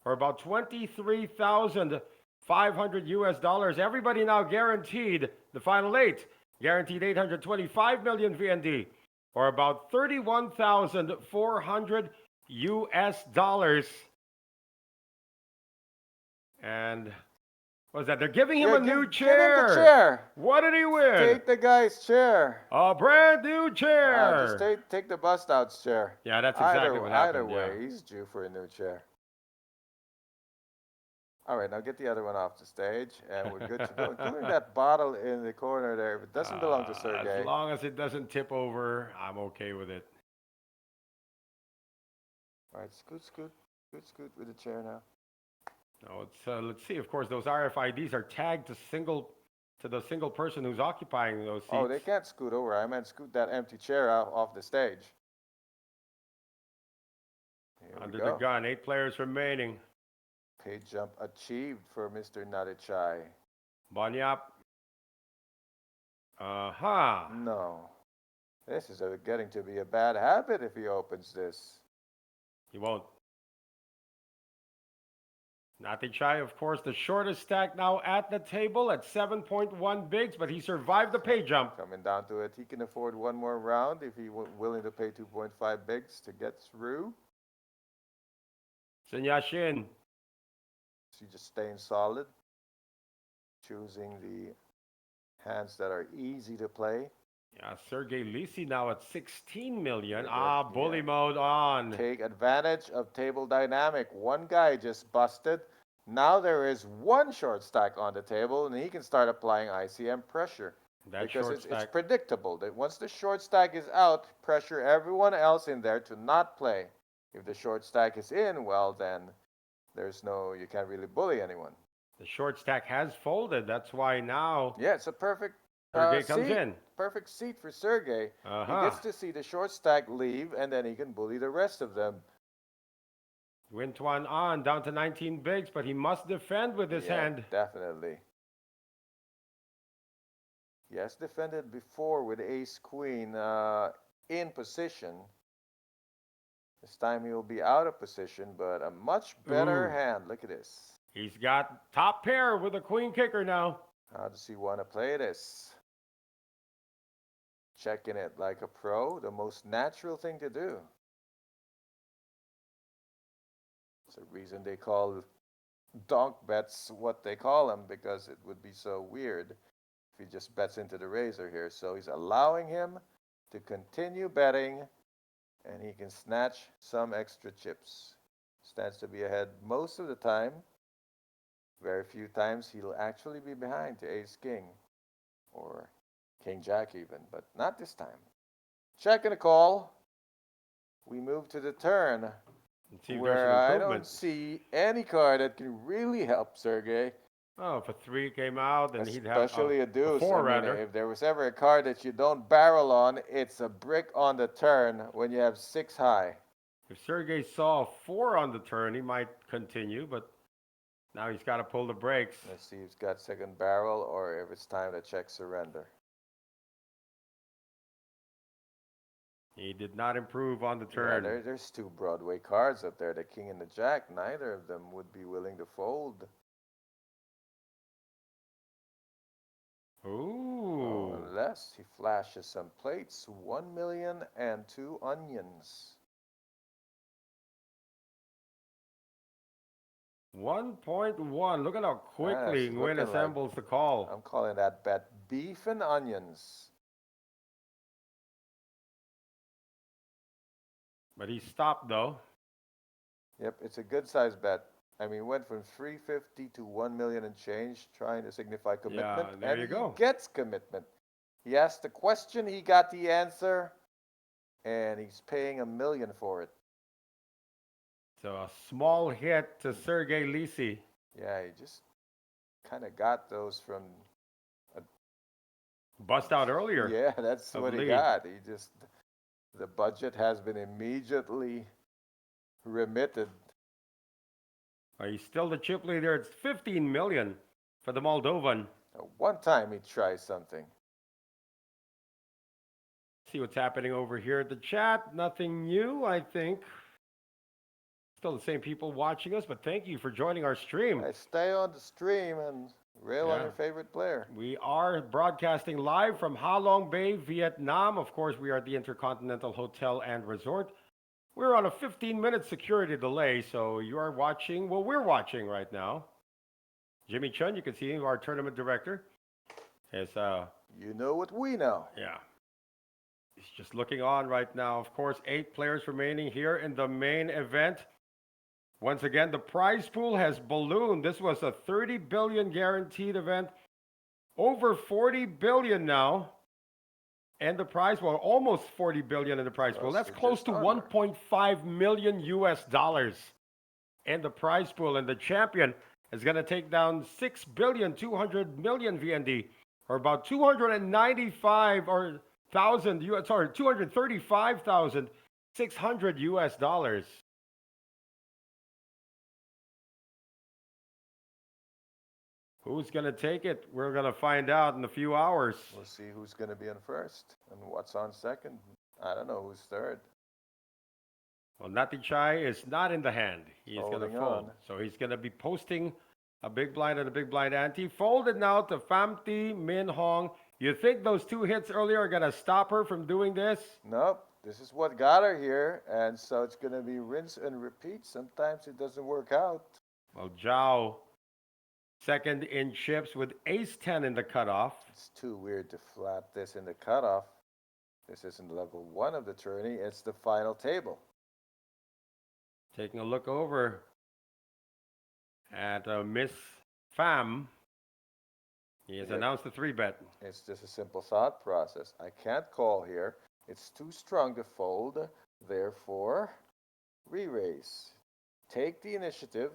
or about 23,500 US dollars. Everybody now guaranteed the final 8, guaranteed 825 million VND, or about 31,400 US dollars. And what was that? They're giving him a new chair. Give him the chair. What did he win? Take the guy's chair. A brand new chair. Just take the bust out's chair. Yeah, that's exactly what happened. Either way, he's due for a new chair. All right, now get the other one off the stage, and we're good to go. Including that bottle in the corner there. It doesn't belong to Sergey. As long as it doesn't tip over, I'm okay with it. All right, scoot with the chair now. No, let's see. Of course, those RFIDs are tagged to the single person who's occupying those seats. Oh, they can't scoot over. I meant scoot that empty chair out off the stage. Under the gun, 8 players remaining. Pay jump achieved for Mr. Nadichai. Banyap. No. This is getting to be a bad habit if he opens this. He won't. Natichai, of course, the shortest stack now at the table at 7.1 bigs, but he survived the pay jump. Coming down to it, he can afford one more round if he's willing to pay 2.5 bigs to get through. Sunyashin. So just staying solid, choosing the hands that are easy to play. Yeah, Sergey Lisi now at 16 million. Bully mode on. Take advantage of table dynamic. One guy just busted. Now there is one short stack on the table, and he can start applying ICM pressure. Because it's predictable that once the short stack is out, pressure everyone else in there to not play. If the short stack is in, well then, you can't really bully anyone. The short stack has folded. That's why now. Yeah, it's a perfect Sergey comes in. Perfect seat for Sergey. He gets to see the short stack leave, and then he can bully the rest of them. Wintuan on, down to 19 bigs, but he must defend with his hand. Definitely. He has defended before with ace-queen in position. This time he will be out of position, but a much better hand. Look at this. He's got top pair with a queen kicker now. How does he want to play this? Checking it like a pro, the most natural thing to do. It's the reason they call donk bets what they call them, because it would be so weird if he just bets into the razor here. So he's allowing him to continue betting, and he can snatch some extra chips. Stands to be ahead most of the time. Very few times he'll actually be behind to ace-king or king-jack even, but not this time. Checking a call. We move to the turn, where I don't see any card that can really help Sergey. Oh, if a 3 came out, then he'd have especially a deuce. 4 I mean, rather. if there was ever a card that you don't barrel on, it's a brick on the turn when you have 6 high. If Sergey saw a 4 on the turn, he might continue, but now he's got to pull the brakes. Let's see if he's got second barrel or if it's time to check surrender. He did not improve on the turn. Yeah, there's 2 Broadway cards up there, the king and the jack. Neither of them would be willing to fold. Ooh. Unless he flashes some plates. 1 million and 2 onions. 1.1. Look at how quickly Nguyen assembles the call. I'm calling that bet beef and onions. But he stopped though. Yep, it's a good size bet. I mean, went from 350 to 1 million and change, trying to signify commitment. Yeah, there and you he go. gets commitment. He asked the question, he got the answer, and he's paying $1 million for it. So a small hit to Sergey Lisi. Yeah, he just kind of got those from. Bust out earlier. Yeah, that's of what he lead. got. He just, the budget has been immediately remitted. He's still the chip leader. It's 15 million for the Moldovan. One time he tried something. See what's happening over here at the chat. Nothing new, I think. Still the same people watching us, but thank you for joining our stream. I stay on the stream and rail on your favorite player. We are broadcasting live from Ha Long Bay, Vietnam. Of course, we are at the Intercontinental Hotel and Resort. We're on a 15-minute security delay, so you are watching. Well, we're watching right now. Jimmy Chun, you can see our tournament director. Is You know what we know. yeah. He's just looking on right now. Of course, 8 players remaining here in the main event. Once again, the prize pool has ballooned. This was a 30 billion guaranteed event. Over 40 billion now. And the prize pool, almost 40 billion in the prize pool. That's close to 1.5 million US dollars. And the prize pool, and the champion is going to take down 6 billion 200 million VND, or about 235,600 US dollars. Who's going to take it? We're going to find out in a few hours. We'll see who's going to be on first and what's on second. I don't know who's third. Well, Nati Chai is not in the hand. He's going to Holding fold. on. So he's going to be posting a big blind and a big blind ante. Folded now to Famti Min Hong. You think those 2 hits earlier are going to stop her from doing this? Nope. This is what got her here. And so it's going to be rinse and repeat. Sometimes it doesn't work out. Well, Zhao, second in chips with ace-10 in the cutoff. It's too weird to flat this in the cutoff. This isn't level 1 of the tourney. It's the final table. Taking a look over at Miss Pham. He has announced the 3-bet. It's just a simple thought process. I can't call here. It's too strong to fold. Therefore, re-raise. Take the initiative.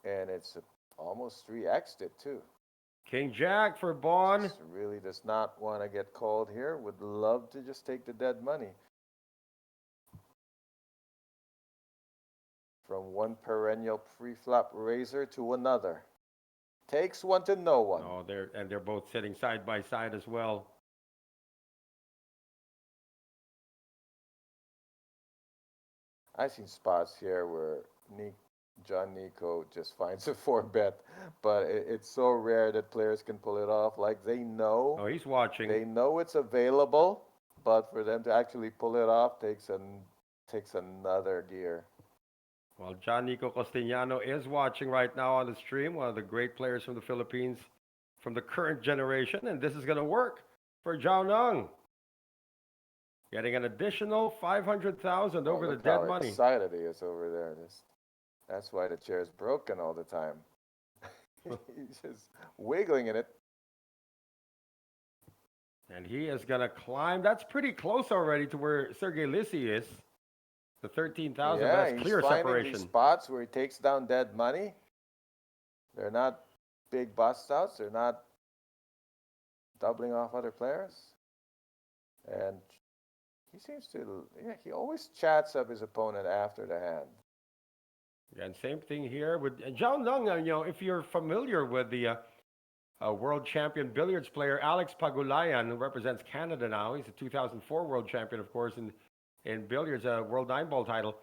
And it's almost 3x'd it too. King Jack for Bon. Just really does not want to get called here. Would love to just take the dead money. From one perennial pre-flop raiser to another. Takes one to know one. Oh, they're both sitting side by side as well. I've seen spots here where John Nico just finds a 4-bet, but it's so rare that players can pull it off. Like they know. Oh, he's watching. They know it's available, but for them to actually pull it off takes another gear. Well, John Nico Costiniano is watching right now on the stream, one of the great players from the Philippines from the current generation, and this is going to work for Zhao Nung. Getting an additional 500,000 over the dead money. Excited he is over there. That's why the chair's broken all the time. He's just wiggling in it. And he is going to climb. That's pretty close already to where Sergey Lisi is. The 13,000, that's clear he's finding separation. These spots where he takes down dead money. They're not big bust outs. They're not doubling off other players. And he seems to, he always chats up his opponent after the hand. And same thing here with Zhao Nung. If you're familiar with the world champion billiards player Alex Pagulayan, who represents Canada now, he's a 2004 world champion, of course, in billiards, a world 9-ball title.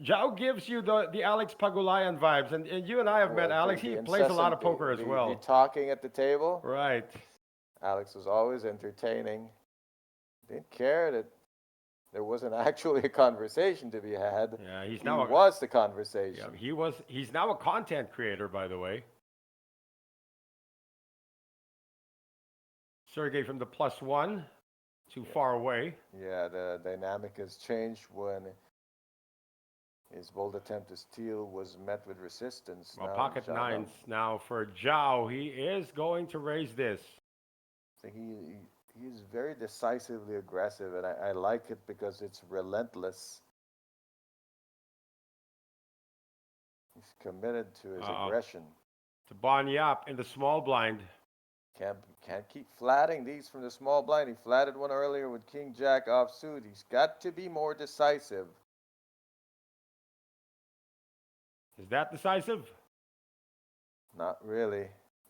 Zhao gives you the Alex Pagulayan vibes, and you and I have met Alex. He plays a lot of poker as well. The talking at the table. Right. Alex was always entertaining. Didn't care that there wasn't actually a conversation to be had. Yeah, he was the conversation. Yeah, he's now a content creator, by the way. Sergey from the +1, too far away. Yeah, the dynamic has changed when His bold attempt to steal was met with resistance. Well, Now, pocket Zhao nines Neng, now for Zhao. He is going to raise this. so he's very decisively aggressive, and I like it because it's relentless. He's committed to his aggression. To Bon Yap in the small blind. Can't keep flatting these from the small blind. He flatted one earlier with King Jack offsuit. He's got to be more decisive. Is that decisive? Not really.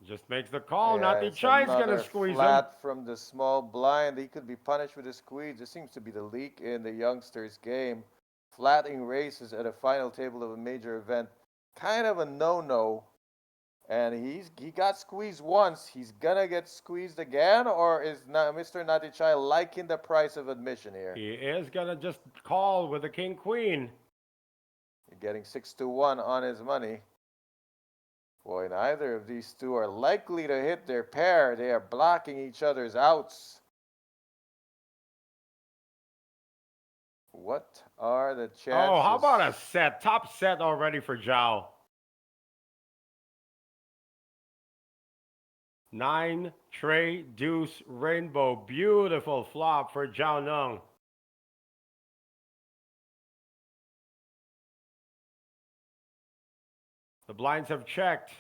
Just makes the call. Yeah, Nati it's Chai's going another to squeeze him. flat from the small blind. He could be punished with a squeeze. This seems to be the leak in the youngsters' game. Flatting races at a final table of a major event, kind of a no-no. And he got squeezed once. He's gonna get squeezed again, or is Mr. Nati Chai liking the price of admission here? He is going to just call with the king queen. You're getting 6-1 on his money. Boy, neither of these two are likely to hit their pair. They are blocking each other's outs. What are the chances? Oh, how about a set? Top set already for Zhao. 9, Trey, Deuce, Rainbow. Beautiful flop for Zhao Neng. The blinds have checked.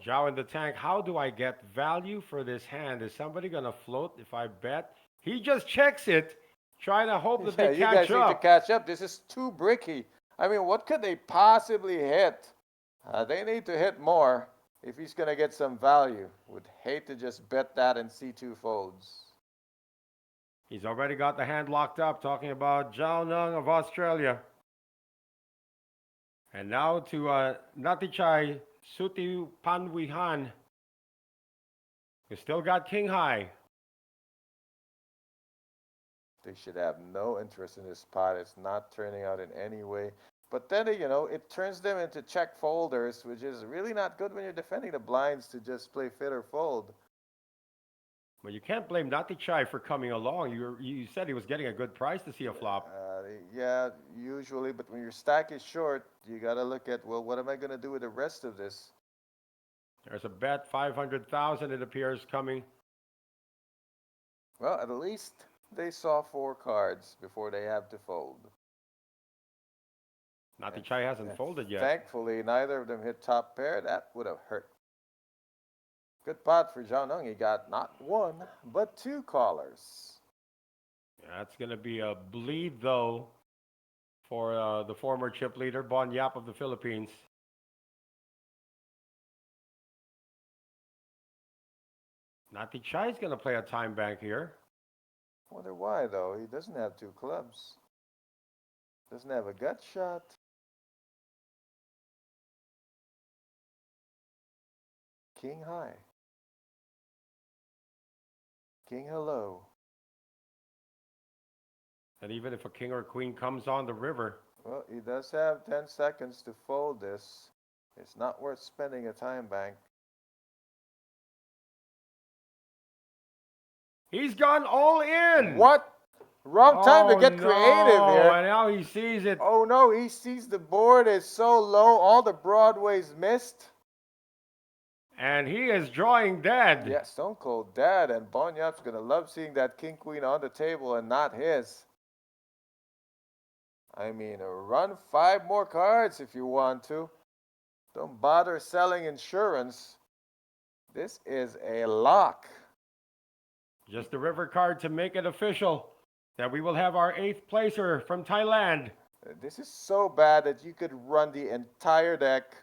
Zhao in the tank. How do I get value for this hand? Is somebody going to float if I bet? He just checks it, trying to hope that they you guys catch up. need to catch up. This is too bricky. I mean, what could they possibly hit? They need to hit more if he's going to get some value. Would hate to just bet that and see two folds. He's already got the hand locked up, talking about Zhao Neng of Australia. And now to Nati Chai, Suti Panwihan, who still got king high. They should have no interest in this spot. It's not turning out in any way. But then, it turns them into check folders, which is really not good when you're defending the blinds to just play fit or fold. Well, you can't blame Nati Chai for coming along. You said he was getting a good price to see a flop. Yeah, usually. But when your stack is short, you got to look at, well, what am I going to do with the rest of this? There's a bet, 500,000 it appears coming. Well, at least they saw 4 cards before they have to fold. Nati Chai hasn't folded yet. Thankfully, neither of them hit top pair. That would have hurt. Good pot for Zhao Neng. He got not 1, but 2 callers. Yeah, that's going to be a bleed, though, for the former chip leader, Bon Yap of the Philippines. Nati Chai's going to play a time bank here. Wonder why, though. He doesn't have 2 clubs. Doesn't have a gut shot. King high. King hello. And even if a king or queen comes on the river. Well, he does have 10 seconds to fold this. It's not worth spending a time bank. He's gone all in. What? Wrong time to get creative here. And now he sees it. Oh no, he sees the board is so low, all the broadways missed. And he is drawing dead. Yeah, Stone Cold dead. And Bon Yap's going to love seeing that king queen on the table and not his. I mean, run 5 more cards if you want to. Don't bother selling insurance. This is a lock. Just the river card to make it official that we will have our 8th placer from Thailand. This is so bad that you could run the entire deck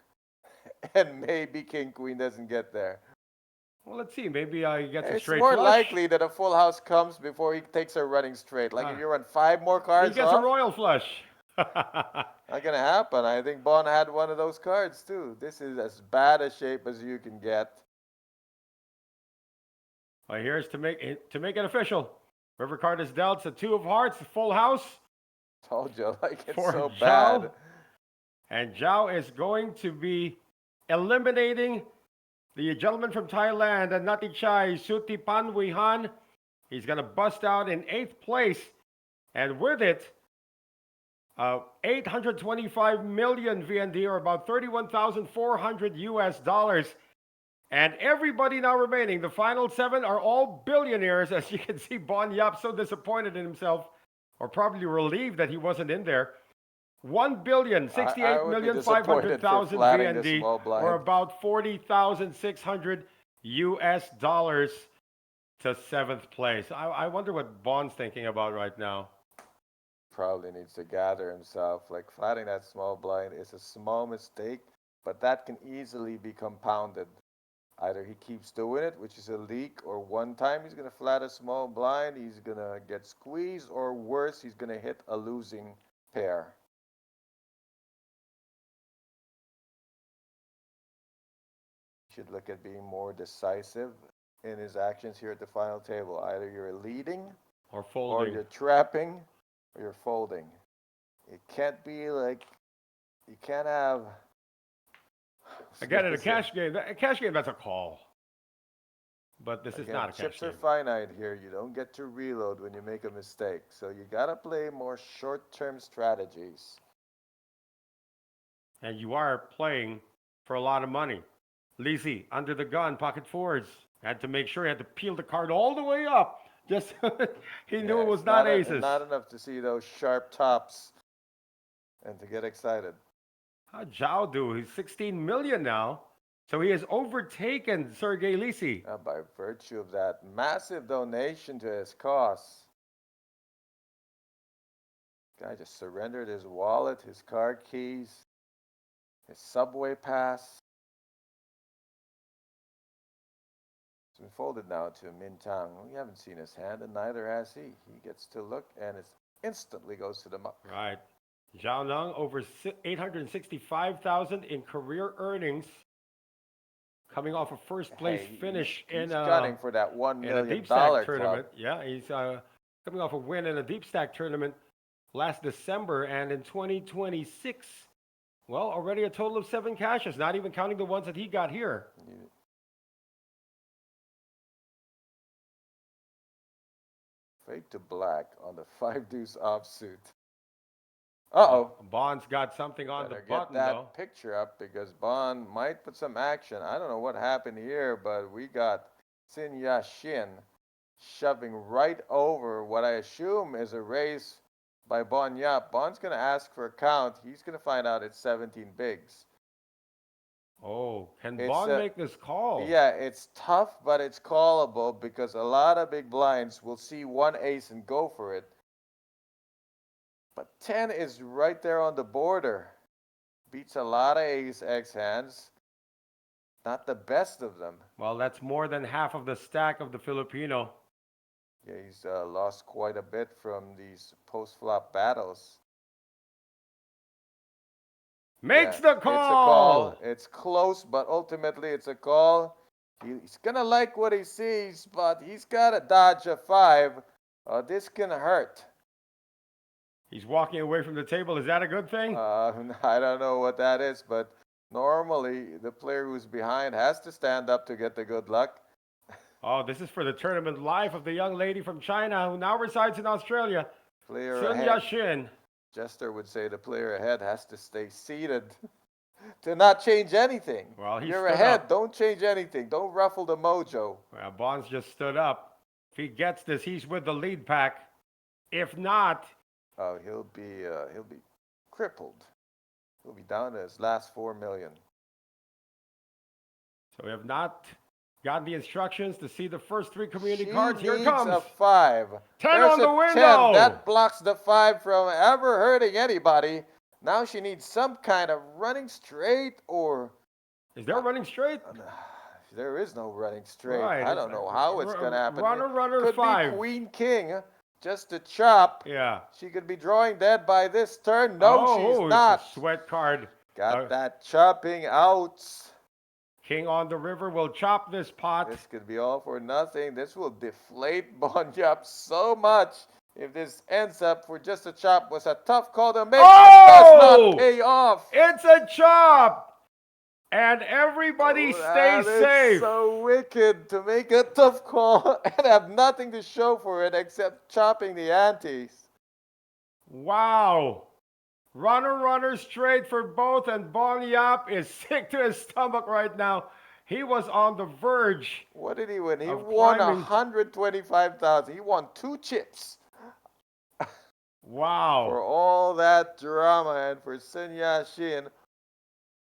and maybe king queen doesn't get there. Well, let's see. Maybe he gets a straight It's more flush. likely that a full house comes before he takes a running straight. Like if you run 5 more cards, he gets a royal flush. Not gonna happen. I think Bon had one of those cards too. This is as bad a shape as you can get. Well, here's to make it official. River card is dealt. It's a 2 of hearts, full house. Told you, like it's for so Zhao. bad. And Zhao is going to be eliminating the gentleman from Thailand, Nati Chai, Suti Panwihan. He's going to bust out in 8th place And with it, 825 million VND, or about 31,400 US dollars. And everybody now remaining, the final 7 are all billionaires. As you can see, Bon Yap so disappointed in himself, or probably relieved that he wasn't in there. 1,068,500,000 VND, or about 40,600 US dollars to 7th place. I wonder what Bon's thinking about right now. Probably needs to gather himself. Like, flatting that small blind is a small mistake, but that can easily be compounded. Either he keeps doing it, which is a leak, or one time he's going to flat a small blind, he's going to get squeezed, or worse, he's going to hit a losing pair. Should look at being more decisive in his actions here at the final table. Either you're leading, or folding, or you're trapping, or you're folding. It can't be like, you can't have... Again, in a cash game, that's a call. But this is not a cash game. Chips are finite here. You don't get to reload when you make a mistake. So you got to play more short-term strategies. And you are playing for a lot of money. Lisi, under the gun, pocket fours. Had to make sure he had to peel the card all the way up. Just he knew it was not aces. Not enough to see those sharp tops and to get excited. How'd Zhao do? He's 16 million now. So he has overtaken Sergei Lisi. By virtue of that massive donation to his cause. Guy just surrendered his wallet, his card keys, his subway pass. It's been folded now to Min Tang. We haven't seen his hand, and neither has he. He gets to look, and it instantly goes to the muck. Right. Zhao Neng over 865,000 in career earnings, coming off a first place finish he's gunning for that $1 million deep stack tournament. Yeah, he's coming off a win in a deep stack tournament last December, and in 2026, well, already a total of 7 cashes, not even counting the ones that he got here. Fade to black on the 5-deuce offsuit. Uh-oh. Bond's got something on the button, get that though. picture up, because Bond might put some action. I don't know what happened here, but we got Sin Yashin shoving right over what I assume is a raise by Bon Yap. Bond's going to ask for a count. He's going to find out it's 17 bigs. Oh, can Bond make this call? Yeah, it's tough, but it's callable, because a lot of big blinds will see one ace and go for it. But 10 is right there on the border. Beats a lot of ace-X hands. Not the best of them. Well, that's more than half of the stack of the Filipino. Yeah, he's lost quite a bit from these post-flop battles. Makes the call! It's a call. It's close, but ultimately it's a call. He's going to like what he sees, but he's got to dodge a 5. This can hurt. He's walking away from the table. Is that a good thing? I don't know what that is, but normally the player who's behind has to stand up to get the good luck. Oh, this is for the tournament life of the young lady from China who now resides in Australia. Sun Yashin. Jester would say the player ahead has to stay seated to not change anything. Well, you're ahead. Don't change anything. Don't ruffle the mojo. Well, Bonds just stood up. If he gets this, he's with the lead pack. If not, he'll be crippled. He'll be down to his last 4 million. So we have not gotten the instructions to see the first 3 community cards. Here it comes. A 5. 10 on the window. 10. That blocks the 5 from ever hurting anybody. Now she needs some kind of running straight, or... Is there running straight? There is no running straight. Right. I don't know how it's going to happen. Runner, could 5. Be Queen King, just to chop. Yeah. She could be drawing dead by this turn. No, she's not. It's a sweat card. Got that chopping out. King on the river will chop this pot. This could be all for nothing. This will deflate Bon Yap so much. If this ends up for just a chop, was a tough call to make. Oh! It does not pay off. It's a chop. And everybody stay safe. It's so wicked to make a tough call and have nothing to show for it except chopping the antes. Wow. Runner straight for both, and Bon Yap is sick to his stomach right now. He was on the verge. What did he win? He of won climbing. 125,000. He won 2 chips. Wow. For all that drama and for Sun Yat-sen,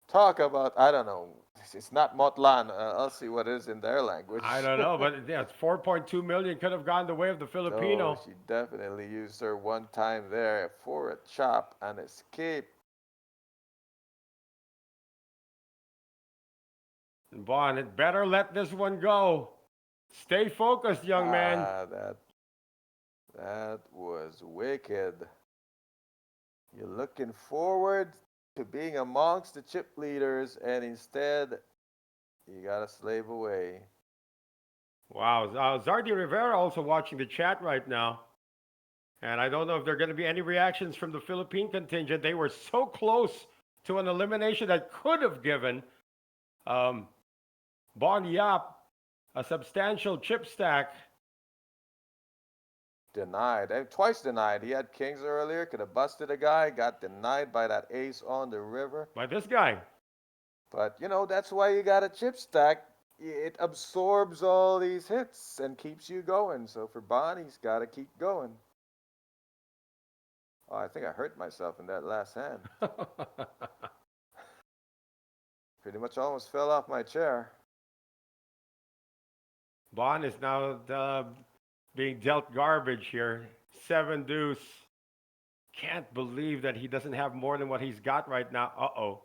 talk about, I don't know, it's not Motlan. I'll see what it is in their language. I don't know, but yeah, 4.2 million could have gone the way of the Filipino. Oh, she definitely used her one time there for a chop and escape. Bon, it better let this one go. Stay focused, young man. That was wicked. You're looking forward to being amongst the chip leaders, and instead, you gotta slave away. Wow. Zardi Rivera also watching the chat right now. And I don't know if there are going to be any reactions from the Philippine contingent. They were so close to an elimination that could have given Bon Yap a substantial chip stack. Denied. Twice denied. He had kings earlier, could have busted a guy, got denied by that ace on the river. By this guy. But, you know, that's why you got a chip stack. It absorbs all these hits and keeps you going. So for Bon, he's got to keep going. Oh, I think I hurt myself in that last hand. Pretty much almost fell off my chair. Bon is now being dealt garbage here. 7 deuce. Can't believe that he doesn't have more than what he's got right now. Uh-oh.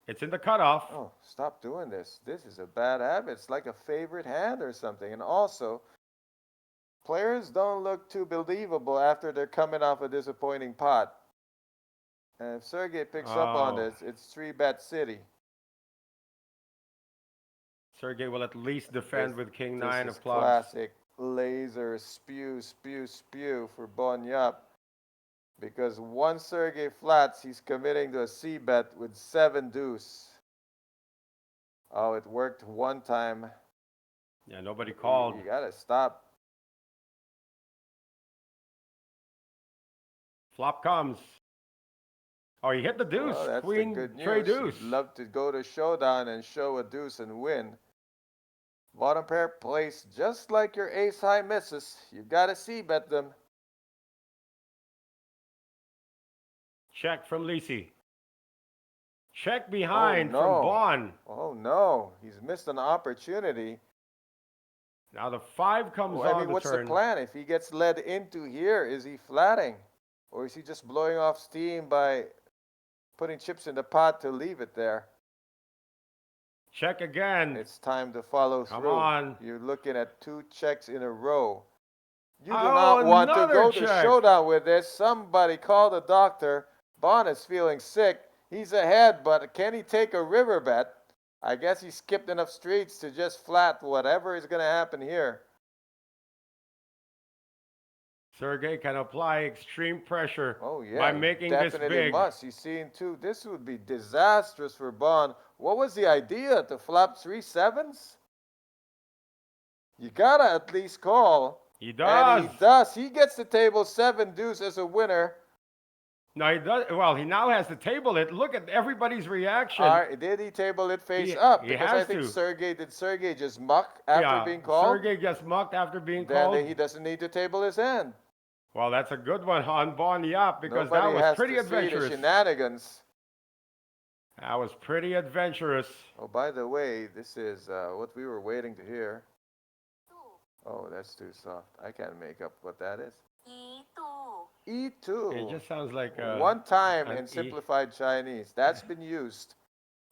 It's in the cutoff. Oh, stop doing this. This is a bad habit. It's like a favorite hand or something. And also, players don't look too believable after they're coming off a disappointing pot. And if Sergey picks up on this, it's 3-bet city. Sergey will at least defend with King 9 of clubs. Classic laser spew for Bon Yap. Because once Sergey flats, he's committing to a C-bet with 7 deuce. Oh, it worked one time. Yeah, nobody called. You gotta stop. Flop comes. Oh, he hit the deuce. Well, that's Queen, the good news. Trey deuce. You'd love to go to showdown and show a deuce and win. Bottom pair plays just like your ace high misses. You've got to C-bet them. Check from Lisi. Check behind Oh, no. from Bon. Oh no, he's missed an opportunity. Now the 5 comes Well, I on mean, the what's turn. the plan? If he gets led into here, is he flatting? Or is he just blowing off steam by putting chips in the pot to leave it there? Check again. It's time to follow through. Come on. You're looking at 2 checks in a row. You do Oh, not want to another go to check. showdown with this. Somebody call the doctor. Bon is feeling sick. He's ahead, but can he take a river bet? I guess he skipped enough streets to just flat whatever is going to happen here. Sergey can apply extreme pressure Oh, yeah. by he making this definitely big. must. He's seeing 2. This would be disastrous for Bon. What was the idea? To flop 3 sevens? You got to at least call. He does. And he does. He gets the table 7 deuce as a winner. No, he does. Well, he now has to table it. Look at everybody's reaction. Did he table it face He- up? he Because has I think to. did Sergey just muck after being called? Sergey gets mucked after being Then called. he doesn't need to table his hand. Well, that's a good one on Bon Yap because Nobody that was has pretty to see the adventurous. shenanigans. That was pretty adventurous. Oh, by the way, this is what we were waiting to hear. Oh, that's too soft. I can't make up what that is. E2. It just sounds like One time an in E. simplified Chinese. That's been used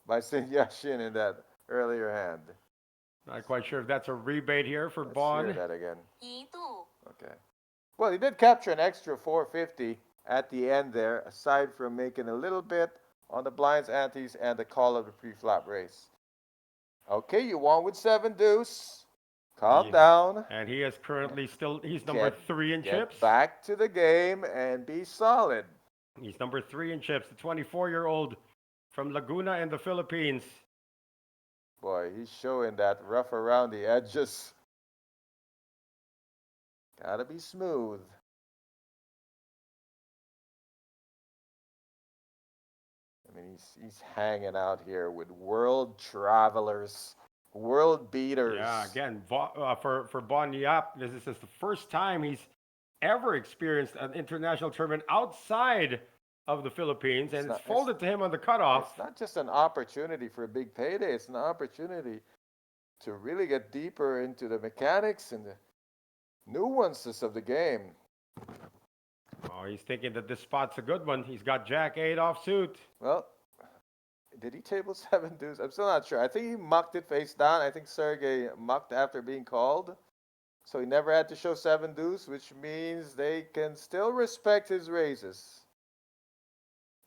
by Sun Yat-sen in that earlier hand. Not quite sure if that's a rebate here for Let's Bon. hear that again. Okay. Well, he did capture an extra 450 at the end there, aside from making a little bit on the blinds, antes, and the call of the pre-flop race. Okay, you won with 7 deuce. Calm down. And he is currently he's number 3 in Get chips. back to the game and be solid. He's number 3 in chips, the 24-year-old from Laguna in the Philippines. Boy, he's showing that rough around the edges. Gotta be smooth. I mean, he's hanging out here with world travelers, world beaters. Yeah, again, for Bon Yap, this is the first time he's ever experienced an international tournament outside of the Philippines, and it's folded to him on the cutoff. It's not just an opportunity for a big payday, it's an opportunity to really get deeper into the mechanics and the nuances of the game. Oh, he's thinking that this spot's a good one. He's got Jack 8 offsuit. Well, did he table 7 deuce? I'm still not sure. I think he mucked it face down. I think Sergey mucked after being called. So he never had to show 7 deuce, which means they can still respect his raises.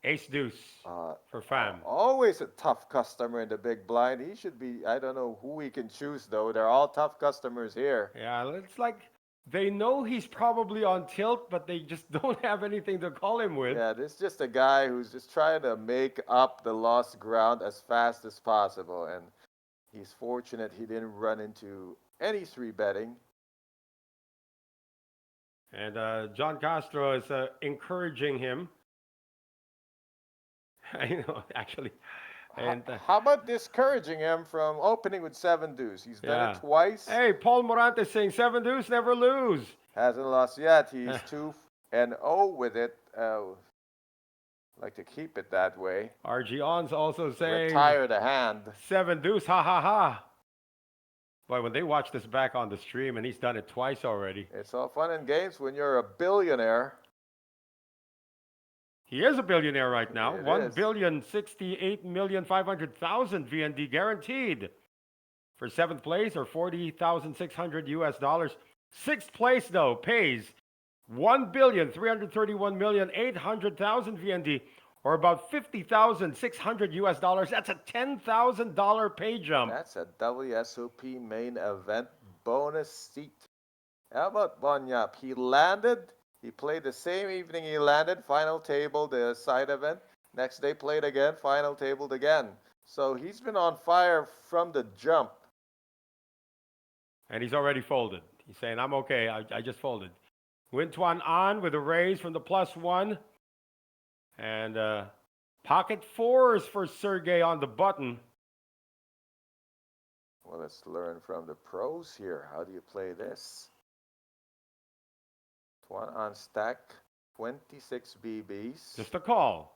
Ace deuce for Pham. Always a tough customer in the big blind. He should be, I don't know who we can choose, though. They're all tough customers here. Yeah, it's like they know he's probably on tilt, but they just don't have anything to call him with. Yeah, this is just a guy who's just trying to make up the lost ground as fast as possible. And he's fortunate he didn't run into any 3-betting. And John Castro is encouraging him. I know, actually. And how about discouraging him from opening with 7 deuce? He's done it twice. Hey, Paul Morante saying 7 deuce, never lose. Hasn't lost yet. He's 2-0 with it. Like to keep it that way. RG On's also saying retire the hand. 7 deuce, ha ha ha. Boy, when they watch this back on the stream, and he's done it twice already. It's all fun and games when you're a billionaire. He is a billionaire right now. It 1,068,500,000 VND guaranteed for 7th place, or $40,600 US. 6th place though pays 1,331,800,000 VND, or about $50,600 US. That's a $10,000 pay jump. That's a WSOP main event bonus seat. How about Bon Yap? He landed. He played the same evening he landed, final table, the side event. Next day played again, final tabled again. So he's been on fire from the jump. And he's already folded. He's saying, I'm okay, I just folded. Nguyen Tuan on with a raise from the +1. And pocket 4s for Sergey on the button. Well, let's learn from the pros here. How do you play this? One on stack, 26 BBs. Just a call.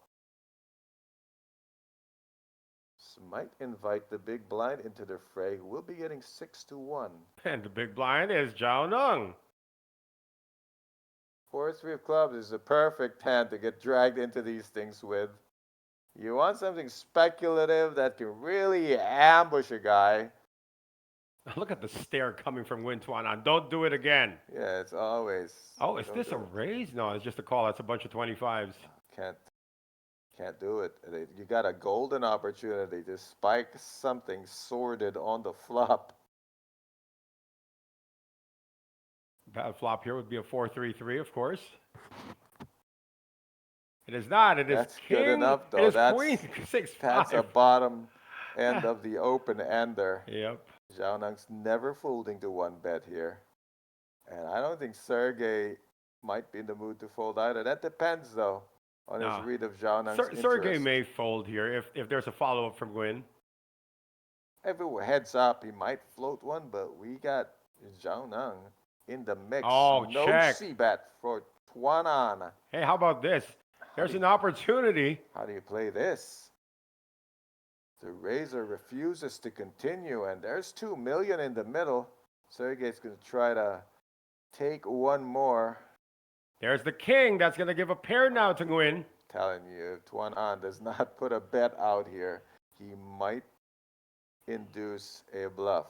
This might invite the big blind into the fray. We'll be getting 6-1. And the big blind is Zhao Nung. 4-3 of clubs is a perfect hand to get dragged into these things with. You want something speculative that can really ambush a guy. Look at the stare coming from Nguyen Tuan on. Don't do it again. Yeah, it's always. Oh, is this a raise? No, it's just a call. That's a bunch of 25s. Can't do it. You got a golden opportunity to spike something sordid on the flop. Bad flop here would be a 4-3-3, of course. It is not. It is That's king. Good enough, though. It is That's queen 6-5. That's a bottom end of the open ender. Yep. Zhao Nung's never folding to 1-bet here. And I don't think Sergey might be in the mood to fold either. That depends, though, on his read of Zhao Nung's interest. Sergey may fold here if there's a follow-up from Nguyen. If it were heads up, he might float one, but we got Zhao Nung in the mix. Oh, no check. C-bet for Tuan An. Hey, how about this? There's an opportunity. How do you play this? The razor refuses to continue, and there's 2 million in the middle. Sergey's going to try to take one more. There's the king. That's going to give a pair now to Nguyen. Telling you, if Tuan An does not put a bet out here, he might induce a bluff.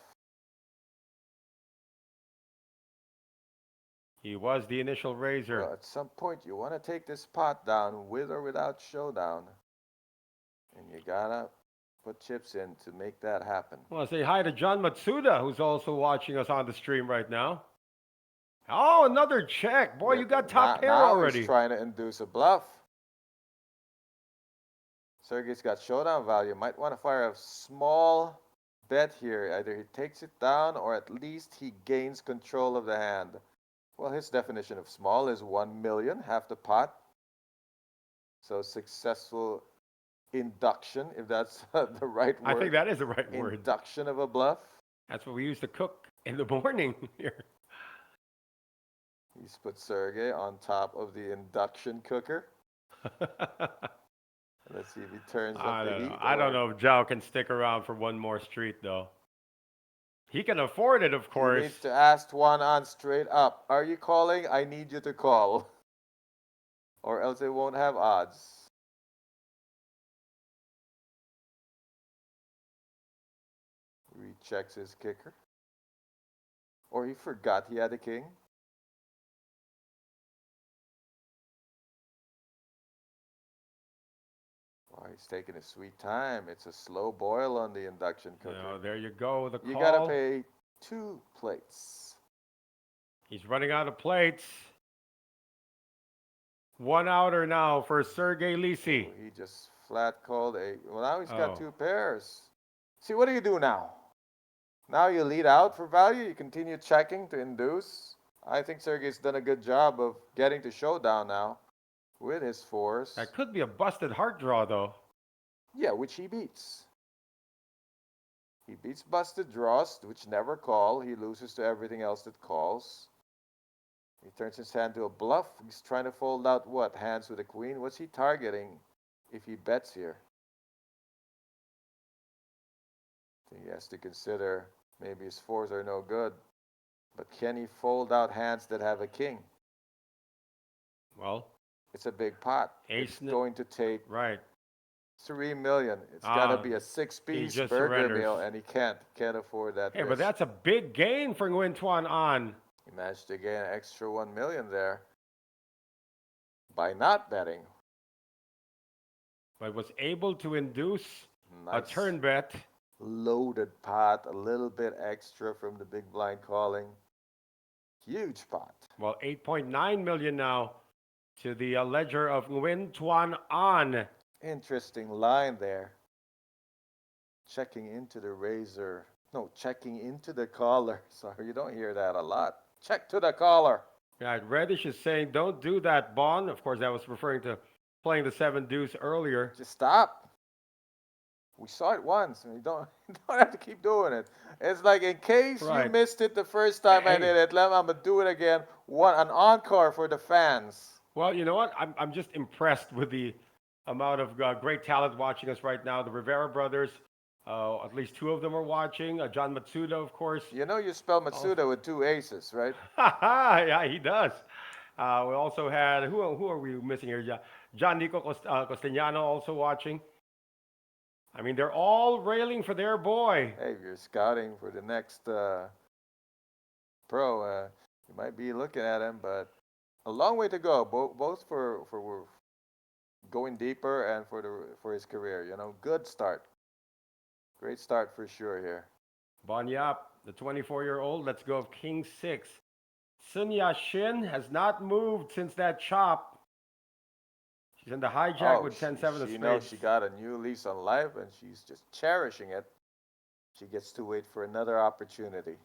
He was the initial raiser. Well, at some point, you want to take this pot down with or without showdown. And you got to put chips in to make that happen. Well, say hi to John Matsuda, who's also watching us on the stream right now. Oh, another check. Boy, you got top pair now already. He's trying to induce a bluff. Sergey's got showdown value. Might want to fire a small bet here. Either he takes it down or at least he gains control of the hand. Well, his definition of small is 1 million, half the pot. So successful induction, if that's the right word. I think that is the right word. Induction of a bluff. That's what we used to cook in the morning here. He's put Sergey on top of the induction cooker. Let's see if he turns up the heat. I don't know if Zhao can stick around for one more street, though. He can afford it, of course. He needs to ask one on straight up. Are you calling? I need you to call. Or else it won't have odds. Rechecks his kicker. Or he forgot he had a king. Oh, he's taking his sweet time. It's a slow boil on the induction cooker. No, there you go. The call. You gotta pay 2 plates. He's running out of plates. 1 outer now for Sergey Lisi. Oh, he just flat called a. Well, now he's got 2 pairs. See, what do you do now? Now you lead out for value. You continue checking to induce. I think Sergey's done a good job of getting to showdown now with his 4s. That could be a busted heart draw, though. Yeah, which he beats. He beats busted draws, which never call. He loses to everything else that calls. He turns his hand to a bluff. He's trying to fold out what? Hands with a queen? What's he targeting if he bets here? I think he has to consider maybe his 4s are no good. But can he fold out hands that have a king? Well, it's a big pot. It's going to take right. 3 million. It's got to be a 6-piece burger meal, and he can't afford that. Hey, but that's a big gain for Nguyen Tuan An. He managed to gain an extra 1 million there by not betting. But was able to induce a turn bet. Loaded pot, a little bit extra from the big blind calling. Huge pot. Well, 8.9 million now to the ledger of Nguyen Tuan An. Interesting line there. Checking into the razor. No, checking into the caller. Sorry, you don't hear that a lot. Check to the caller. Yeah, Reddish is saying, don't do that, Bon. Of course, that was referring to playing the 7 deuce earlier. Just stop. We saw it once, and you don't have to keep doing it. It's like, in case you missed it the first time I did it, I'm gonna do it again. An encore for the fans. Well, you know what? I'm just impressed with the amount of great talent watching us right now. The Rivera brothers, at least 2 of them are watching. John Matsuda, of course. You know you spell Matsuda with 2 aces, right? Yeah, he does. We also had, who are we missing here? John Nico Costagnano also watching. I mean, they're all railing for their boy. Hey, if you're scouting for the next pro, you might be looking at him, but a long way to go, both for going deeper and for his career. You know, good start. Great start for sure here. Bon Yap, the 24-year-old, let's go of King 6. Sun Ya-shin has not moved since that chop. She's in the hijack with 10-7 of spades. She knows she got a new lease on life, and she's just cherishing it. She gets to wait for another opportunity.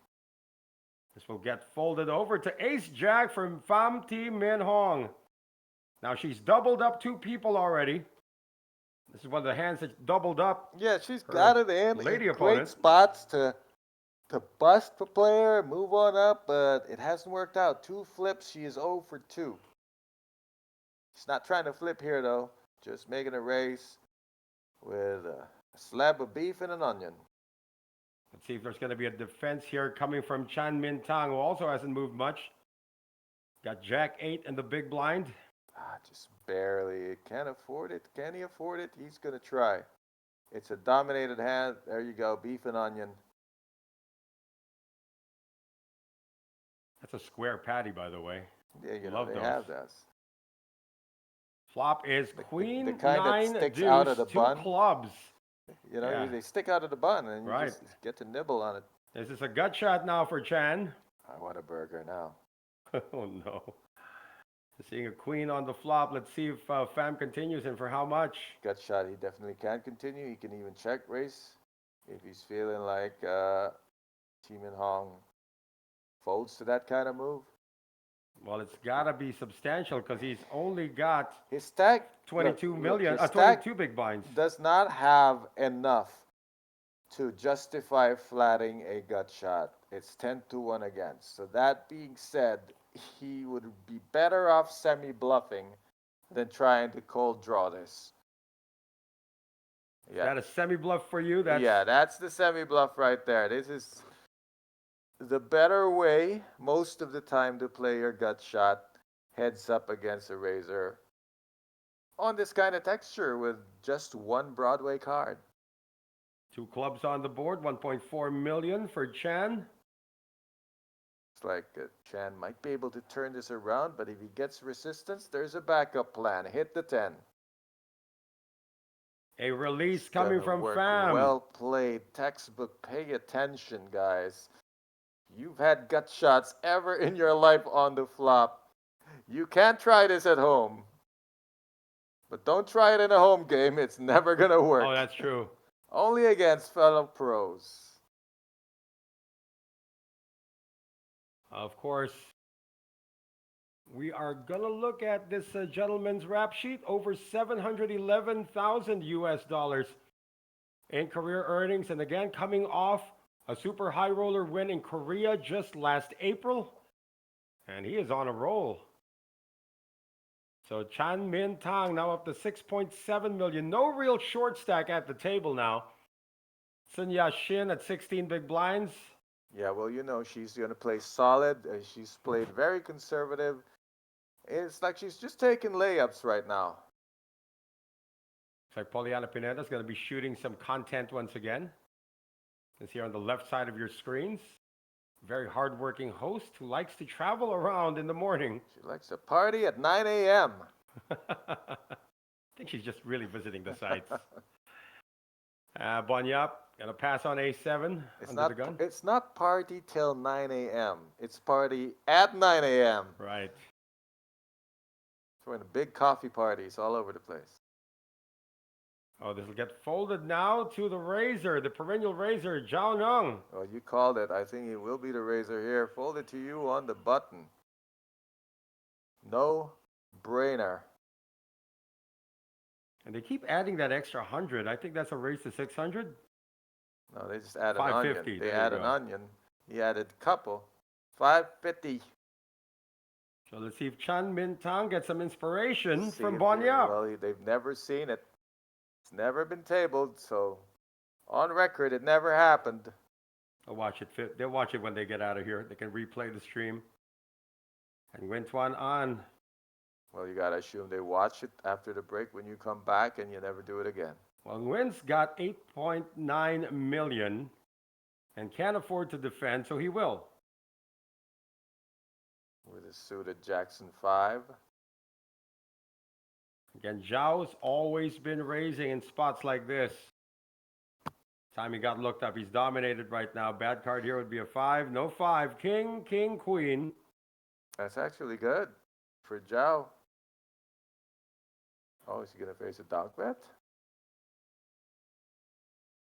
This will get folded over to Ace-Jack from Pham Thi Minh Hong. Now she's doubled up 2 people already. This is one of the hands that doubled up. Yeah, she's got it in lady great spots to bust the player, move on up, but it hasn't worked out. 2 flips, she is 0 for 2. She's not trying to flip here, though. Just making a race with a slab of beef and an onion. Let's see if there's going to be a defense here coming from Chan Min Tang, who also hasn't moved much. Got Jack 8 in the big blind. Just barely. Can't afford it. Can he afford it? He's going to try. It's a dominated hand. There you go. Beef and onion. That's a square patty, by the way. Yeah, you know, they have those. Flop is queen, the kind 9, that sticks deuce, out of the 2 bun. clubs. You know, they stick out of the bun, and you just get to nibble on it. This is a gut shot now for Chan. I want a burger now. Oh, no. Seeing a queen on the flop. Let's see if Pham continues, and for how much? Gut shot, he definitely can continue. He can even check raise if he's feeling like Thi Minh Hong folds to that kind of move. Well, it's got to be substantial because he's only got His stack 22 million, his stack 22 big blinds. does not have enough to justify flatting a gut shot. It's 10-1 against. So that being said, he would be better off semi-bluffing than trying to cold draw this. Is that a semi-bluff for you? Yeah, that's the semi-bluff right there. This is the better way most of the time to play your gut shot heads up against a razor on this kind of texture with just one Broadway card. 2 clubs on the board, 1.4 million for Chan. It's like Chan might be able to turn this around, but if he gets resistance, there's a backup plan. Hit the 10. A release It's coming gonna from work. Pham. Well played. Textbook. Pay attention, guys. You've had gut shots ever in your life on the flop. You can't try this at home. But don't try it in a home game. It's never going to work. Oh, that's true. Only against fellow pros. Of course, we are going to look at this gentleman's rap sheet. Over 711,000 US dollars in career earnings. And again, coming off a super high roller win in Korea just last April. And he is on a roll. So Chan Min Tang now up to 6.7 million. No real short stack at the table now. Sun Ya Shin at 16 big blinds. Yeah, well, you know, she's going to play solid. She's played very conservative. It's like she's just taking layups right now. Looks like Poliana Pineda is going to be shooting some content once again. It's here on the left side of your screens. Very hardworking host who likes to travel around in the morning. She likes to party at 9 a.m. I think she's just really visiting the sites. Bonyap, going to pass on A7 under the gun. It's not party till 9 a.m. It's party at 9 a.m. Right. Throwing big coffee parties all over the place. Oh, this will get folded now to the razor, the perennial razor, Zhao Nung. Oh, you called it. I think it will be the razor here. Fold it to you on the button. No brainer. And they keep adding that extra 100. I think that's a raise to 600. No, they just add an onion. 550. They add an onion. He added a couple. 550. So let's see if Chan Min Tang gets some inspiration from Bonyap. Well, they've never seen it. It's never been tabled, so on record, it never happened. They'll watch it. They'll watch it when they get out of here. They can replay the stream. And Wintuan on. Well, you gotta assume they watch it after the break when you come back, and you never do it again. Well, Nguyen's got 8.9 million and can't afford to defend, so he will. With a suited Jackson 5. Again, Zhao's always been raising in spots like this. Time he got looked up, he's dominated right now. Bad card here would be a 5. No 5. King, king, queen. That's actually good for Zhao. Oh, is he going to face a donk bet?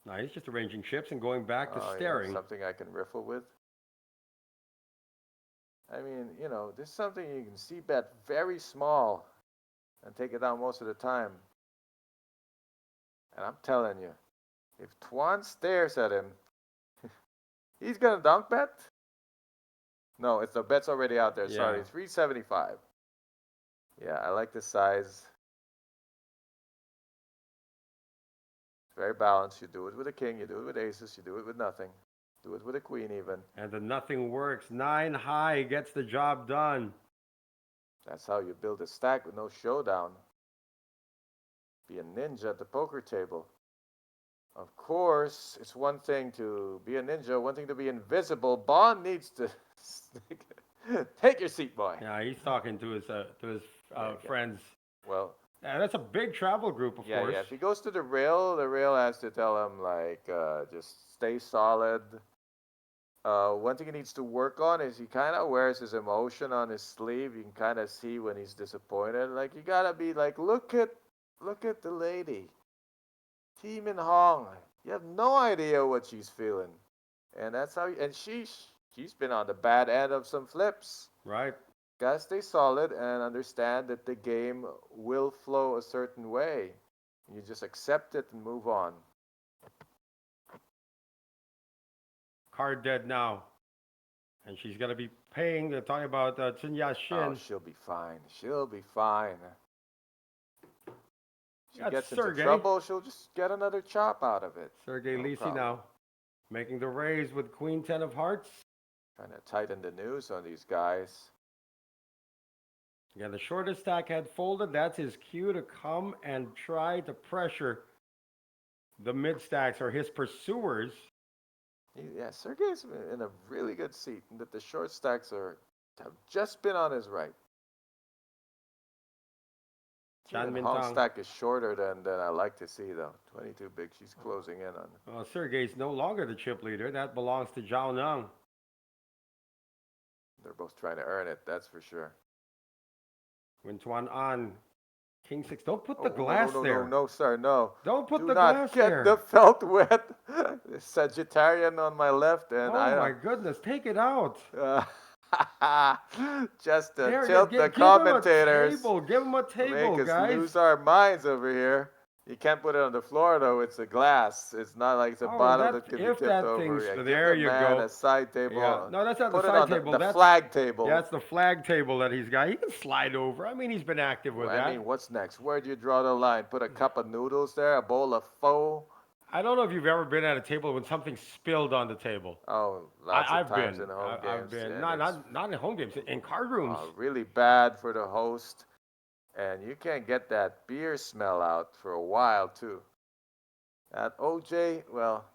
No, he's just arranging chips and going back to Yeah, staring. something I can riffle with. I mean, you know, this is something you can see bet very small and take it down most of the time. And I'm telling you, if Tuan stares at him, he's going to donk bet? No, it's the bet's already out there. Yeah. Sorry, 375. Yeah, I like the size. It's very balanced. You do it with a king, you do it with aces, you do it with nothing. Do it with a queen even. And the nothing works. 9 high gets the job done. That's how you build a stack with no showdown. Be a ninja at the poker table. Of course, it's one thing to be a ninja, one thing to be invisible. Bond needs to take your seat, boy. Yeah, he's talking to his friends. Well, That's a big travel group, of course. yeah. If he goes to the rail has to tell him like just stay solid. One thing he needs to work on is he kind of wears his emotion on his sleeve. You can kind of see when he's disappointed. Like you gotta be like, look at the lady, Ti Min Hong. You have no idea what she's feeling, and that's how. And she's been on the bad end of some flips. Right. Gotta stay solid and understand that the game will flow a certain way. You just accept it and move on. Card dead now. And she's going to be paying. They're talking about Sun Oh, Yat-shin. she'll be fine. She'll be fine. She That's gets Sergey. into trouble, she'll just get another chop out of it. Sergey No Lisi problem. now. Making the raise with Queen 10 of Hearts. Trying to tighten the noose on these guys. Again, the shortest stack had folded. That's his cue to come and try to pressure the mid stacks or his pursuers. Yeah, Sergey's in a really good seat, and that the short stacks have just been on his right. Chan Even Hong Mintang. stack is shorter than I like to see, though. 22 big, she's closing in on. Well, Sergey's no longer the chip leader. That belongs to Zhao Nang. They're both trying to earn it, that's for sure. Wintuan on. King 6. Don't put Oh, the glass no, there. No, sir, no. Don't put Do the not glass get there. the felt wet. Sagittarian on my left, and Oh I my goodness, take it out. just to There, tilt the commentators. Give him a table, Make us guys. lose our minds over here. You can't put it on the floor, though. It's a glass. It's not like it's a bottom that can be tipped over. Yeah, there give you the man go. a side table. Yeah. No, that's not Put the it side on table. the That's flag table. Yeah, that's the flag table that he's got. He can slide over. I mean, he's been active with that. I mean, what's next? Where do you draw the line? Put a cup of noodles there, a bowl of pho. I don't know if you've ever been at a table when something spilled on the table. Oh, lots of times been. in home games. I've been. and Not in home games. In card rooms. really bad for the host. And you can't get that beer smell out for a while, too. At OJ, well,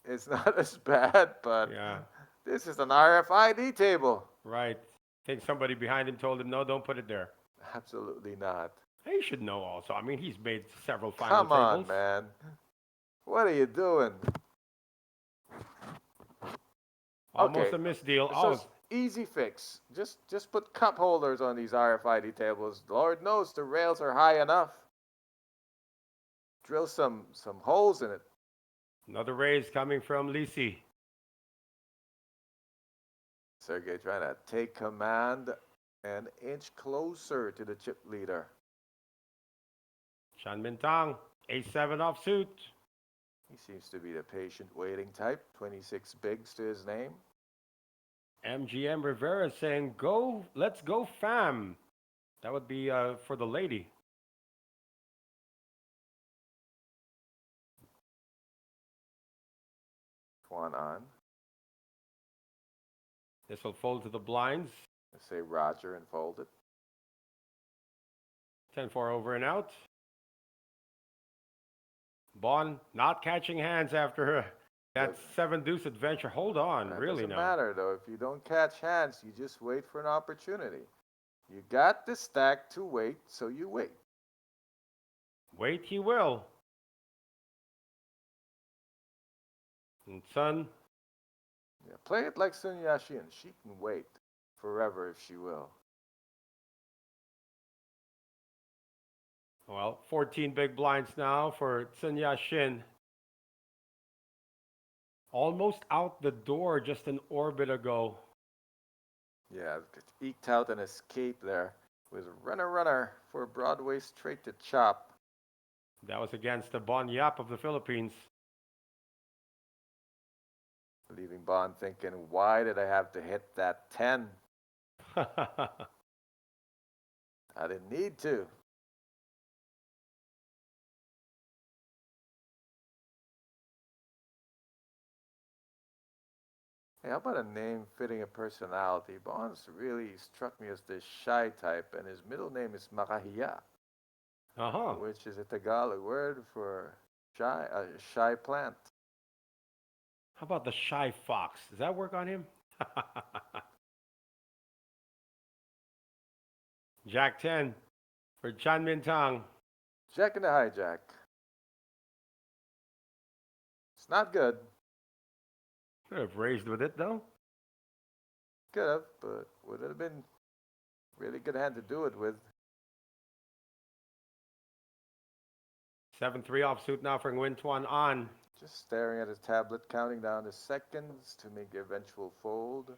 it's not as bad, but Yeah. this is an RFID table. Right. I think somebody behind him told him, no, don't put it there. Absolutely not. He should know also. I mean, he's made several final Come tables. on, man. What are you doing? Almost a misdeal. So easy fix. Just put cup holders on these RFID tables. Lord knows the rails are high enough. Drill some holes in it. Another raise coming from Lisi. Sergey trying to take command an inch closer to the chip leader. Chan Mintang, A7 offsuit. He seems to be the patient waiting type. 26 bigs to his name. MGM Rivera saying, go, let's go fam. That would be for the lady. One on. This will fold to the blinds. Let's say Roger and fold it. 10-4 over and out. Bond not catching hands after that 7-deuce adventure. Hold on, really now. Doesn't matter, though. If you don't catch hands, you just wait for an opportunity. You got the stack to wait, so you wait. Wait he will. And Sun. Yeah, play it like Sun Yat-shin. She can wait forever if she will. Well, 14 big blinds now for Sun Yat-shin. Almost out the door just an orbit ago. Yeah, eked out an escape there with runner for Broadway straight to chop. That was against the Bon Yap of the Philippines. Leaving Bond thinking, why did I have to hit that 10? I didn't need to. Hey, how about a name fitting a personality? Bond's really struck me as this shy type, and his middle name is Makahiya, which is a Tagalog word for shy plant. How about the shy fox? Does that work on him? Jack 10 for Chan Mintang. Jack in the hijack. It's not good. Could have raised with it though. Could have, but would have been really good hand to do it with. 7-3 offsuit now for Nguyen on. Just staring at his tablet, counting down the seconds to make the eventual fold.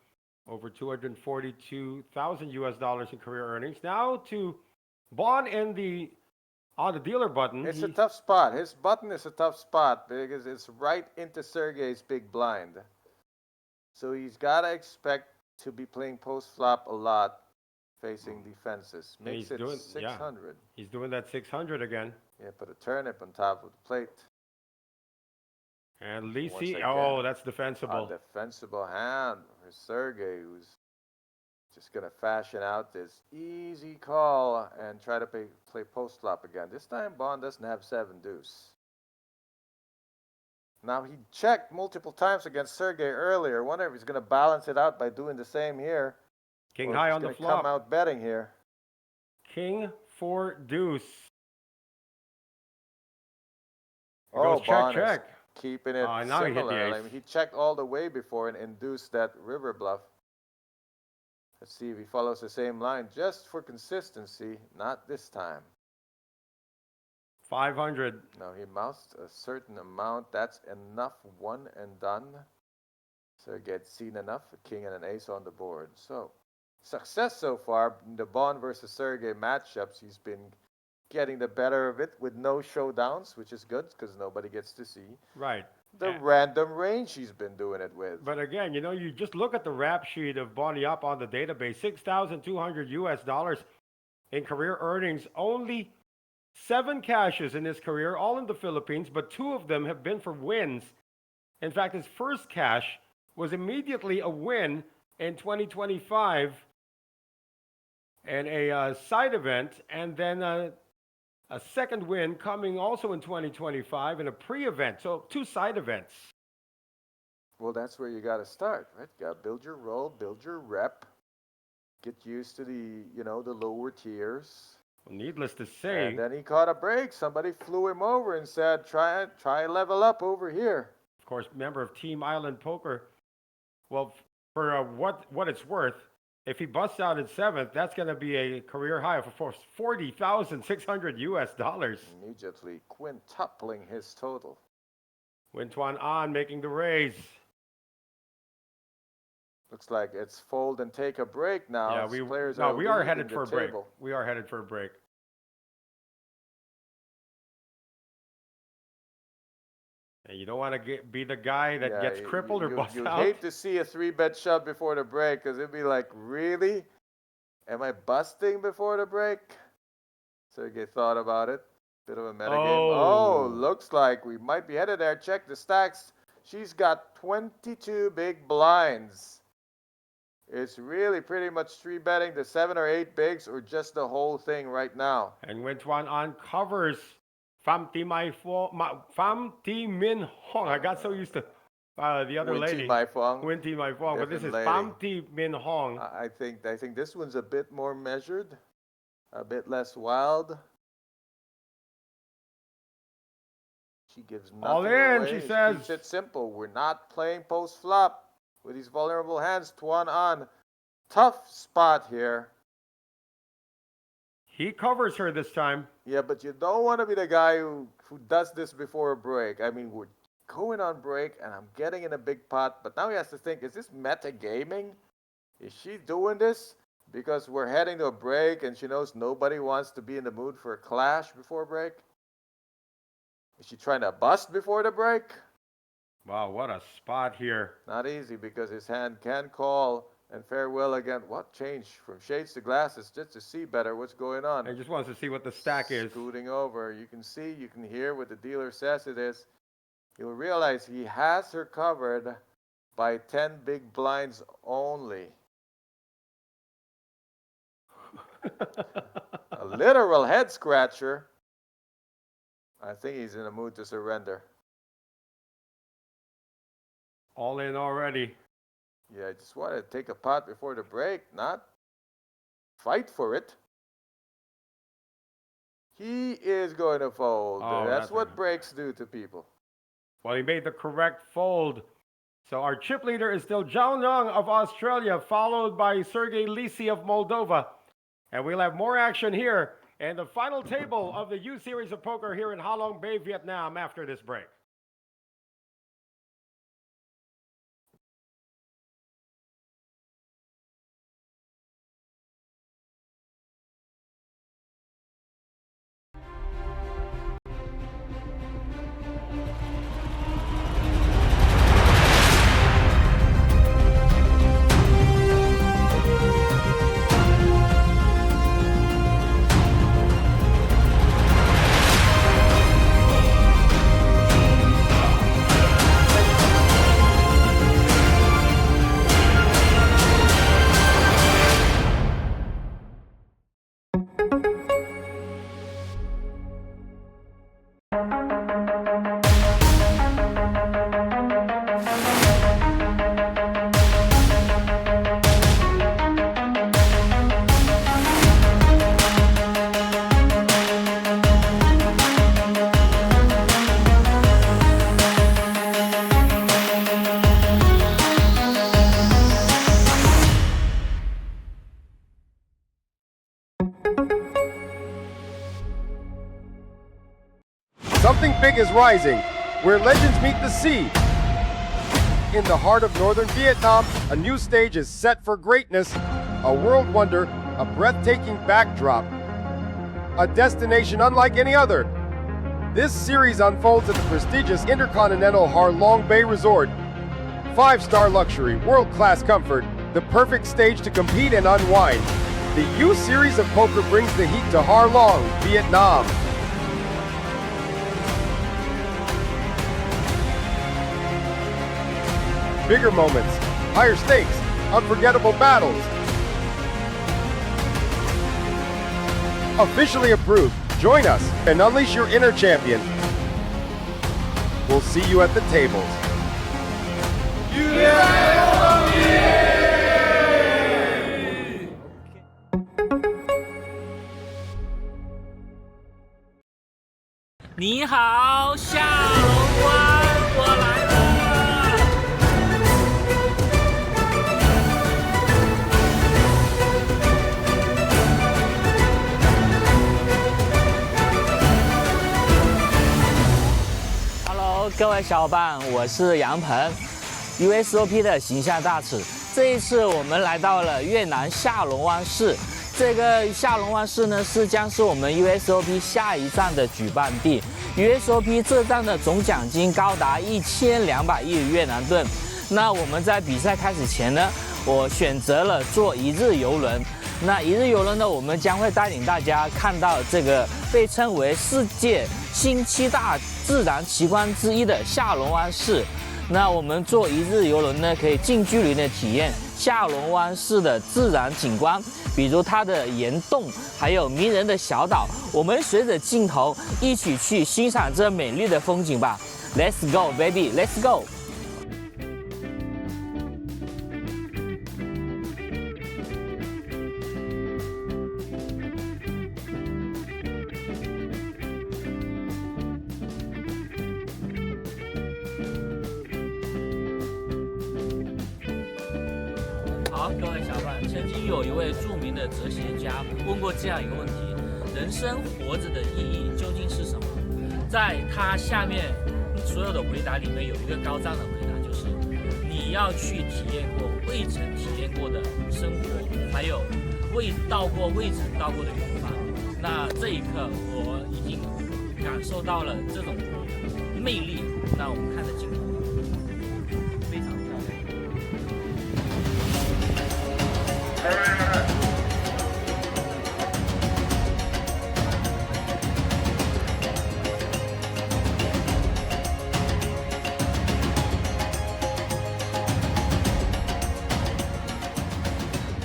over 242,000 US dollars in career earnings. Now to Bon in the on the dealer button. It's a tough spot. His button is a tough spot because it's right into Sergey's big blind. So he's got to expect to be playing post flop a lot facing defenses. Makes it 600. He's doing that 600 again. Yeah, put a turnip on top of the plate. And Lisi, oh, that's defensible. A defensible hand for Sergey, who's just going to fashion out this easy call and try to play post flop again. This time, Bond doesn't have 7 deuce. Now, he checked multiple times against Sergey earlier. Wonder if he's going to balance it out by doing the same here. King high on the flop. Come out betting here. King 4 deuce. Oh, check, check. Keeping it now similar. He hit the ace. I mean, he checked all the way before and induced that river bluff. Let's see if he follows the same line just for consistency. Not this time. 500. No, he moused a certain amount. That's enough. One and done. So get seen enough. A king and an ace on the board. So success so far in the Bond versus Sergey matchups. He's been getting the better of it with no showdowns, which is good because nobody gets to see. Right. The random range he's been doing it with. But again, you just look at the rap sheet of Bonnie up on the database. 6,200 US dollars in career earnings. Only 7 cashes in his career, all in the Philippines, but 2 of them have been for wins. In fact, his first cash was immediately a win in 2025 and a side event, and then a second win coming also in 2025 in a pre-event. So 2 side events. Well, that's where you got to start, right? You got to build your roll, build your rep, get used to the lower tiers. Well, needless to say. And then he caught a break. Somebody flew him over and said, try level up over here. Of course, member of Team Island Poker. Well, for what it's worth, if he busts out in 7th, that's going to be a career high of 40,600 US dollars. Immediately quintupling his total. Win Tuan An making the raise. Looks like it's fold and take a break now. Yeah, we are headed for a break. We are headed for a break. And you don't want to be the guy that gets crippled or busts out. You'd hate to see a 3-bet shove before the break because it'd be like, really? Am I busting before the break? So you thought about it. Bit of a metagame. Oh, looks like we might be headed there. Check the stacks. She's got 22 big blinds. It's really pretty much 3-betting the 7 or 8 bigs or just the whole thing right now. And when Tuan An covers Pham Thi Min Hong. I got so used to the other lady. Nguyen Thi Mai Phong. But this is Pham Thi Min Hong. I think this one's a bit more measured, a bit less wild. She gives nothing all in, away. she says. Keeps it simple. We're not playing post flop with these vulnerable hands. Tuan An, tough spot here. He covers her this time. Yeah, but you don't want to be the guy who does this before a break. I mean, we're going on break, and I'm getting in a big pot. But now he has to think, is this meta gaming? Is she doing this because we're heading to a break and she knows nobody wants to be in the mood for a clash before break? Is she trying to bust before the break? Wow, what a spot here. Not easy because his hand can call and farewell again. What changed from shades to glasses just to see better what's going on. He just wants to see what the stack is. Scooting over. You can see, you can hear what the dealer says it is. You'll realize he has her covered by 10 big blinds only. A literal head scratcher. I think he's in a mood to surrender. All in already. Yeah, I just want to take a pot before the break, not fight for it. He is going to fold. Oh, that's what breaks do to people. Well, he made the correct fold. So our chip leader is still Zhao Nung of Australia, followed by Sergey Lisi of Moldova. And we'll have more action here in the final table of the U Series of Poker here in Ha Long Bay, Vietnam after this break. big is rising, where legends meet the sea. In the heart of northern Vietnam, a new stage is set for greatness, a world wonder, a breathtaking backdrop, a destination unlike any other. This series unfolds at the prestigious Intercontinental Ha Long Bay Resort. 5-star luxury, world-class comfort, the perfect stage to compete and unwind. The U Series of Poker brings the heat to Ha Long, Vietnam. Bigger moments, higher stakes, unforgettable battles. Officially approved. Join us and unleash your inner champion. We'll see you at the tables. USOP! 你好，下龙湾，我来了。Hello， 各位小伙伴，我是杨鹏 ，USOP 的形象大使。这一次我们来到了越南下龙湾市。 这个下龙湾市呢，将是我们 USOP 下一站的举办地。USOP 这站的总奖金高达1200亿越南盾。那我们在比赛开始前呢，我选择了坐一日游轮。那一日游轮呢，我们将会带领大家看到这个被称为世界新7大自然奇观之一的下龙湾市。那我们坐一日游轮呢，可以近距离的体验下龙湾市的自然景观。 比如它的岩洞，还有迷人的小岛，我们随着镜头一起去欣赏这美丽的风景吧。Let's go, baby, let's go！ 好，各位小伙伴，曾经有一位著名的哲学家问过这样一个问题：人生活着的意义究竟是什么？在他下面所有的回答里面，有一个高赞的回答，就是你要去体验过未曾体验过的生活，还有未曾到过的远方。那这一刻，我已经感受到了这种魅力。那我们看着镜头。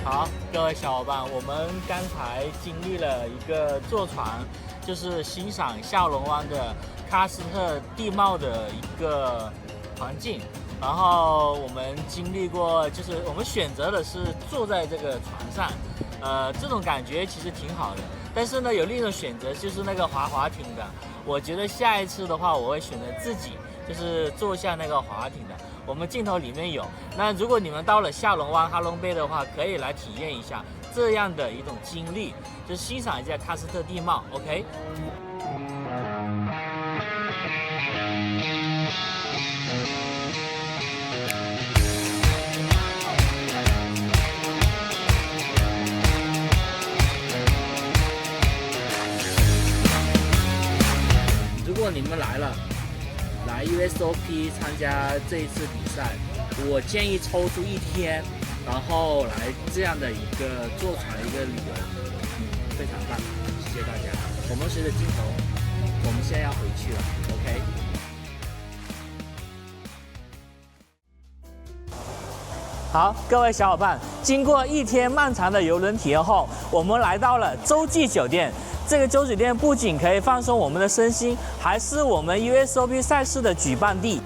好，各位小伙伴，我们刚才经历了一个坐船，就是欣赏下龙湾的喀斯特地貌的一个环境。然后我们经历过，就是我们选择的是坐在这个船上，这种感觉其实挺好的。但是呢，有另一种选择就是那个划艇的。我觉得下一次的话，我会选择自己就是坐下那个划艇的。我们镜头里面有。那如果你们到了下龙湾哈龙贝的话，可以来体验一下这样的一种经历，就是欣赏一下喀斯特地貌。OK。 如果你们来 USOP 参加这一次比赛，我建议抽出1天，然后来这样的一个坐船一个旅游，非常棒，谢谢大家。我们随着镜头，我们现在要回去了 ，OK。好，各位小伙伴，经过1天漫长的游轮体验后，我们来到了洲际酒店。 这个洲酒店不仅可以放松我们的身心，还是我们 USOP 赛事的举办地。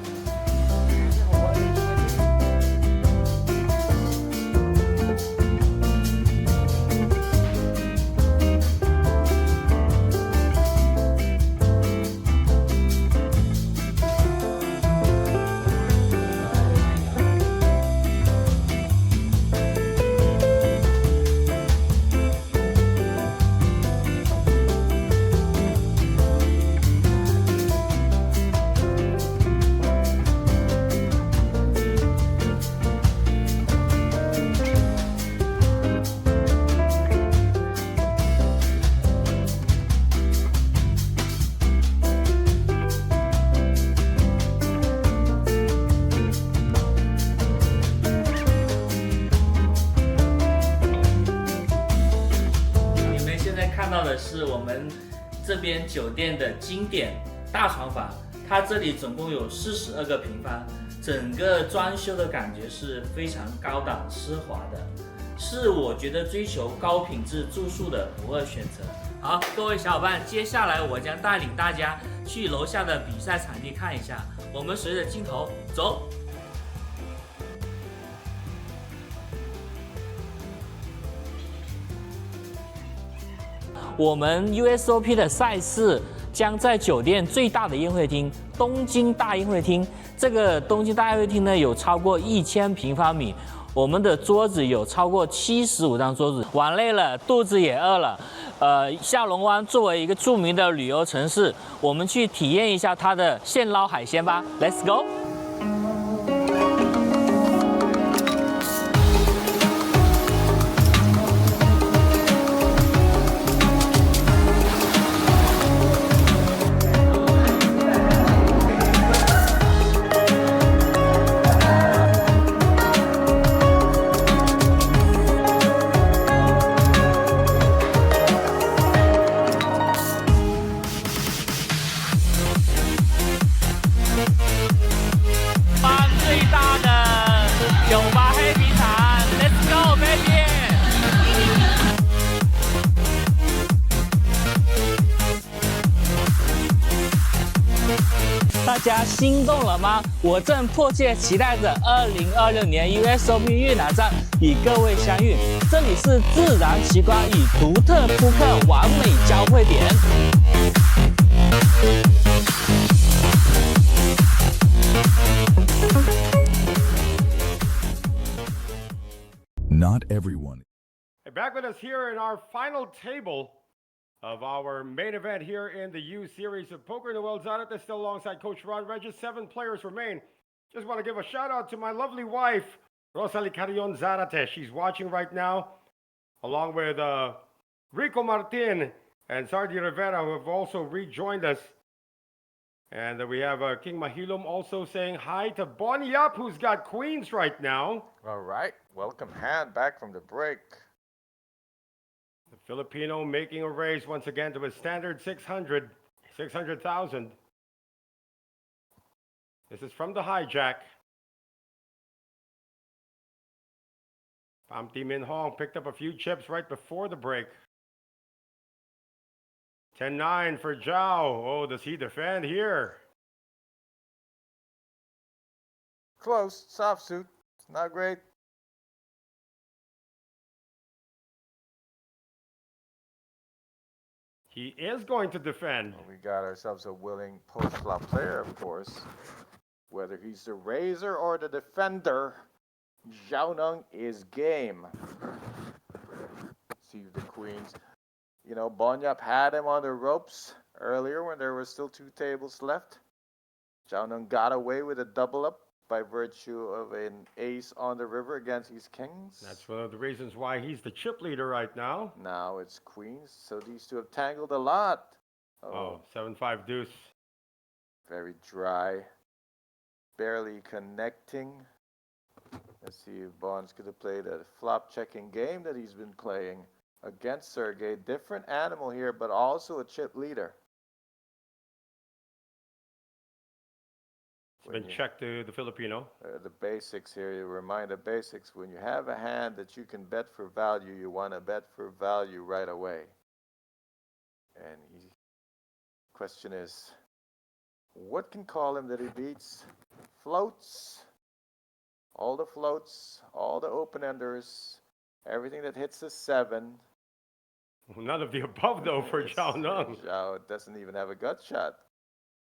的是我们这边酒店的经典大床房，它这里总共有42个平方，整个装修的感觉是非常高档奢华的，是我觉得追求高品质住宿的不二选择。好，各位小伙伴，接下来我将带领大家去楼下的比赛场地看一下，我们随着镜头走。我们 USOP 的赛事将在酒店最大的宴会厅——东京大宴会厅。这个东京大宴会厅呢，有超过1000平方米，我们的桌子有超过75张桌子。玩累了，肚子也饿了。下龙湾作为一个著名的旅游城市，我们去体验一下它的现捞海鲜吧。Let's go！大家心动了吗？我正迫切期待着2026年 USOP 越南站与各位相遇。这里是自然奇观与独特扑克完美交汇点。Not everyone. Hey, back with us here in our final table of our main event here in the U Series of Poker. Noel Zarate still alongside Coach Rod Regis. 7 players remain. Just want to give a shout out to my lovely wife, Rosalie Carrion Zarate. She's watching right now, along with Rico Martin and Sardi Rivera, who have also rejoined us. And we have King Mahilom also saying hi to Bonnie Yap, who's got queens right now. All right. Welcome hand back from the break. The Filipino making a raise once again to a standard 600,000. This is from the hijack. Pamti Min Hong picked up a few chips right before the break. 10-9 for Zhao. Oh, does he defend here? Close. Soft suit. Not great. He is going to defend. We got ourselves a willing post-flop player, of course. Whether he's the raiser or the defender, Zhao Neng is game. See the queens. You know, Bonyap had him on the ropes earlier when there were still 2 tables left. Zhao Neng got away with a double up by virtue of an ace on the river against his kings. That's one of the reasons why he's the chip leader right now. Now it's queens, so these two have tangled a lot. Oh, 7-5 deuce. Very dry. Barely connecting. Let's see if Bonds could have played a flop checking game that he's been playing against Sergey. Different animal here, but also a chip leader. It's been checked to the Filipino. The basics here, you remind the basics. When you have a hand that you can bet for value, you want to bet for value right away. And the question is, what can call him that he beats? Floats. All the floats, all the open-enders, everything that hits a 7. None of the above, though, for Zhao Neng. Zhao doesn't even have a gut shot.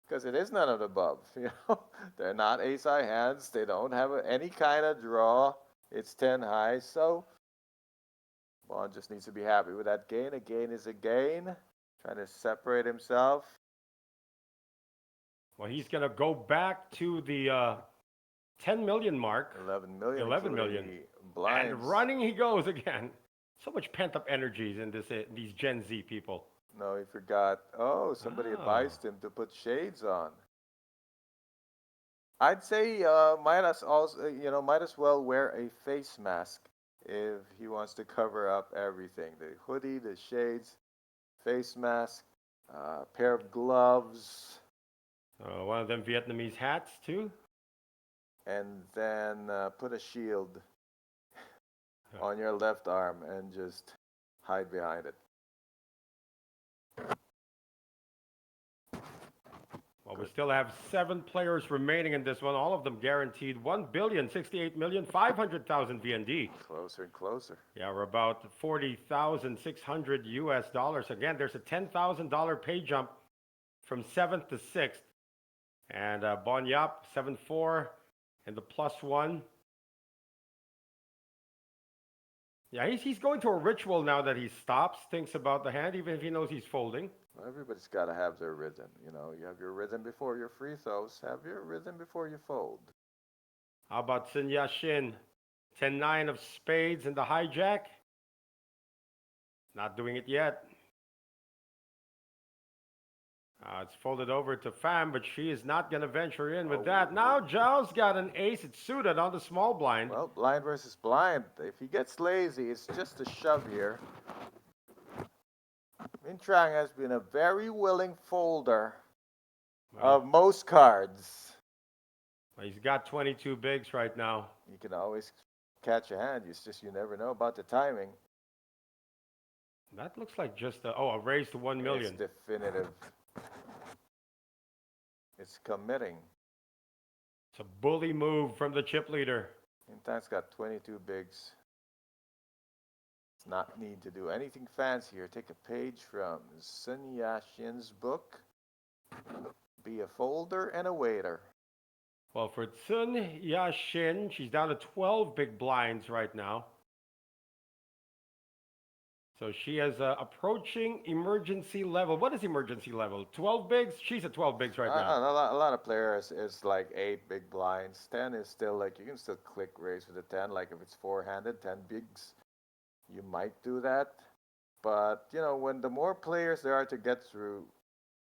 Because it is none of the above, you know. They're not ace-high hands. They don't have any kind of draw. It's 10 high, so Bond just needs to be happy with that gain. A gain is a gain. Trying to separate himself. Well, he's going to go back to the 10 million mark. 11 million. 11 million. Blinds. And running he goes again. So much pent-up energies in these Gen Z people. No, he forgot. Oh, somebody advised him to put shades on. I'd say might as well wear a face mask if he wants to cover up everything. The hoodie, the shades. face mask, pair of gloves, One of them Vietnamese hats too. and then put a shield on your left arm and just hide behind it. Well, we still have 7 players remaining in this one. All of them guaranteed 1,068,500,000 VND. Closer and closer. Yeah, we're about 40,600 US dollars. Again, there's a $10,000 pay jump from 7th to 6th. And Bon Yap, 7-4, and the +1. Yeah, he's going to a ritual now that he stops, thinks about the hand, even if he knows he's folding. Well, everybody's got to have their rhythm. You know, you have your rhythm before your free throws. Have your rhythm before you fold. How about Sun Yashin? 10-9 of spades and the hijack. Not doing it yet. It's folded over to Pham, but she is not going to venture in with that. Now Zhao's got an ace. It's suited on the small blind. Well, blind versus blind. If he gets lazy, it's just a shove here. Min Trang has been a very willing folder of most cards. Well, he's got 22 bigs right now. You can always catch a hand. It's just you never know about the timing. That looks like just a raise to 1 million. It's definitive. It's committing. It's a bully move from the chip leader. Min Trang's got 22 bigs. It's not need to do anything fancy here. Take a page from Sun Yashin's book. Be a folder and a waiter. Well, for Sun Yashin, she's down to 12 big blinds right now. So she is approaching emergency level. What is emergency level? 12 bigs? She's at 12 bigs right now. A lot of players is like 8 big blinds. 10 is still like, you can still click raise with a 10. Like if it's 4-handed, 10 bigs, you might do that. But, you know, when the more players there are to get through,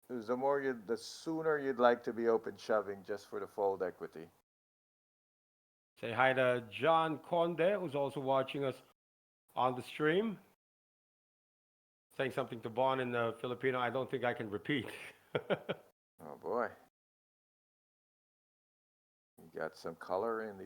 the sooner you'd like to be open shoving just for the fold equity. Say hi to John Conde, who's also watching us on the stream. Saying something to Bon in Filipino, I don't think I can repeat. Oh boy. You got some color in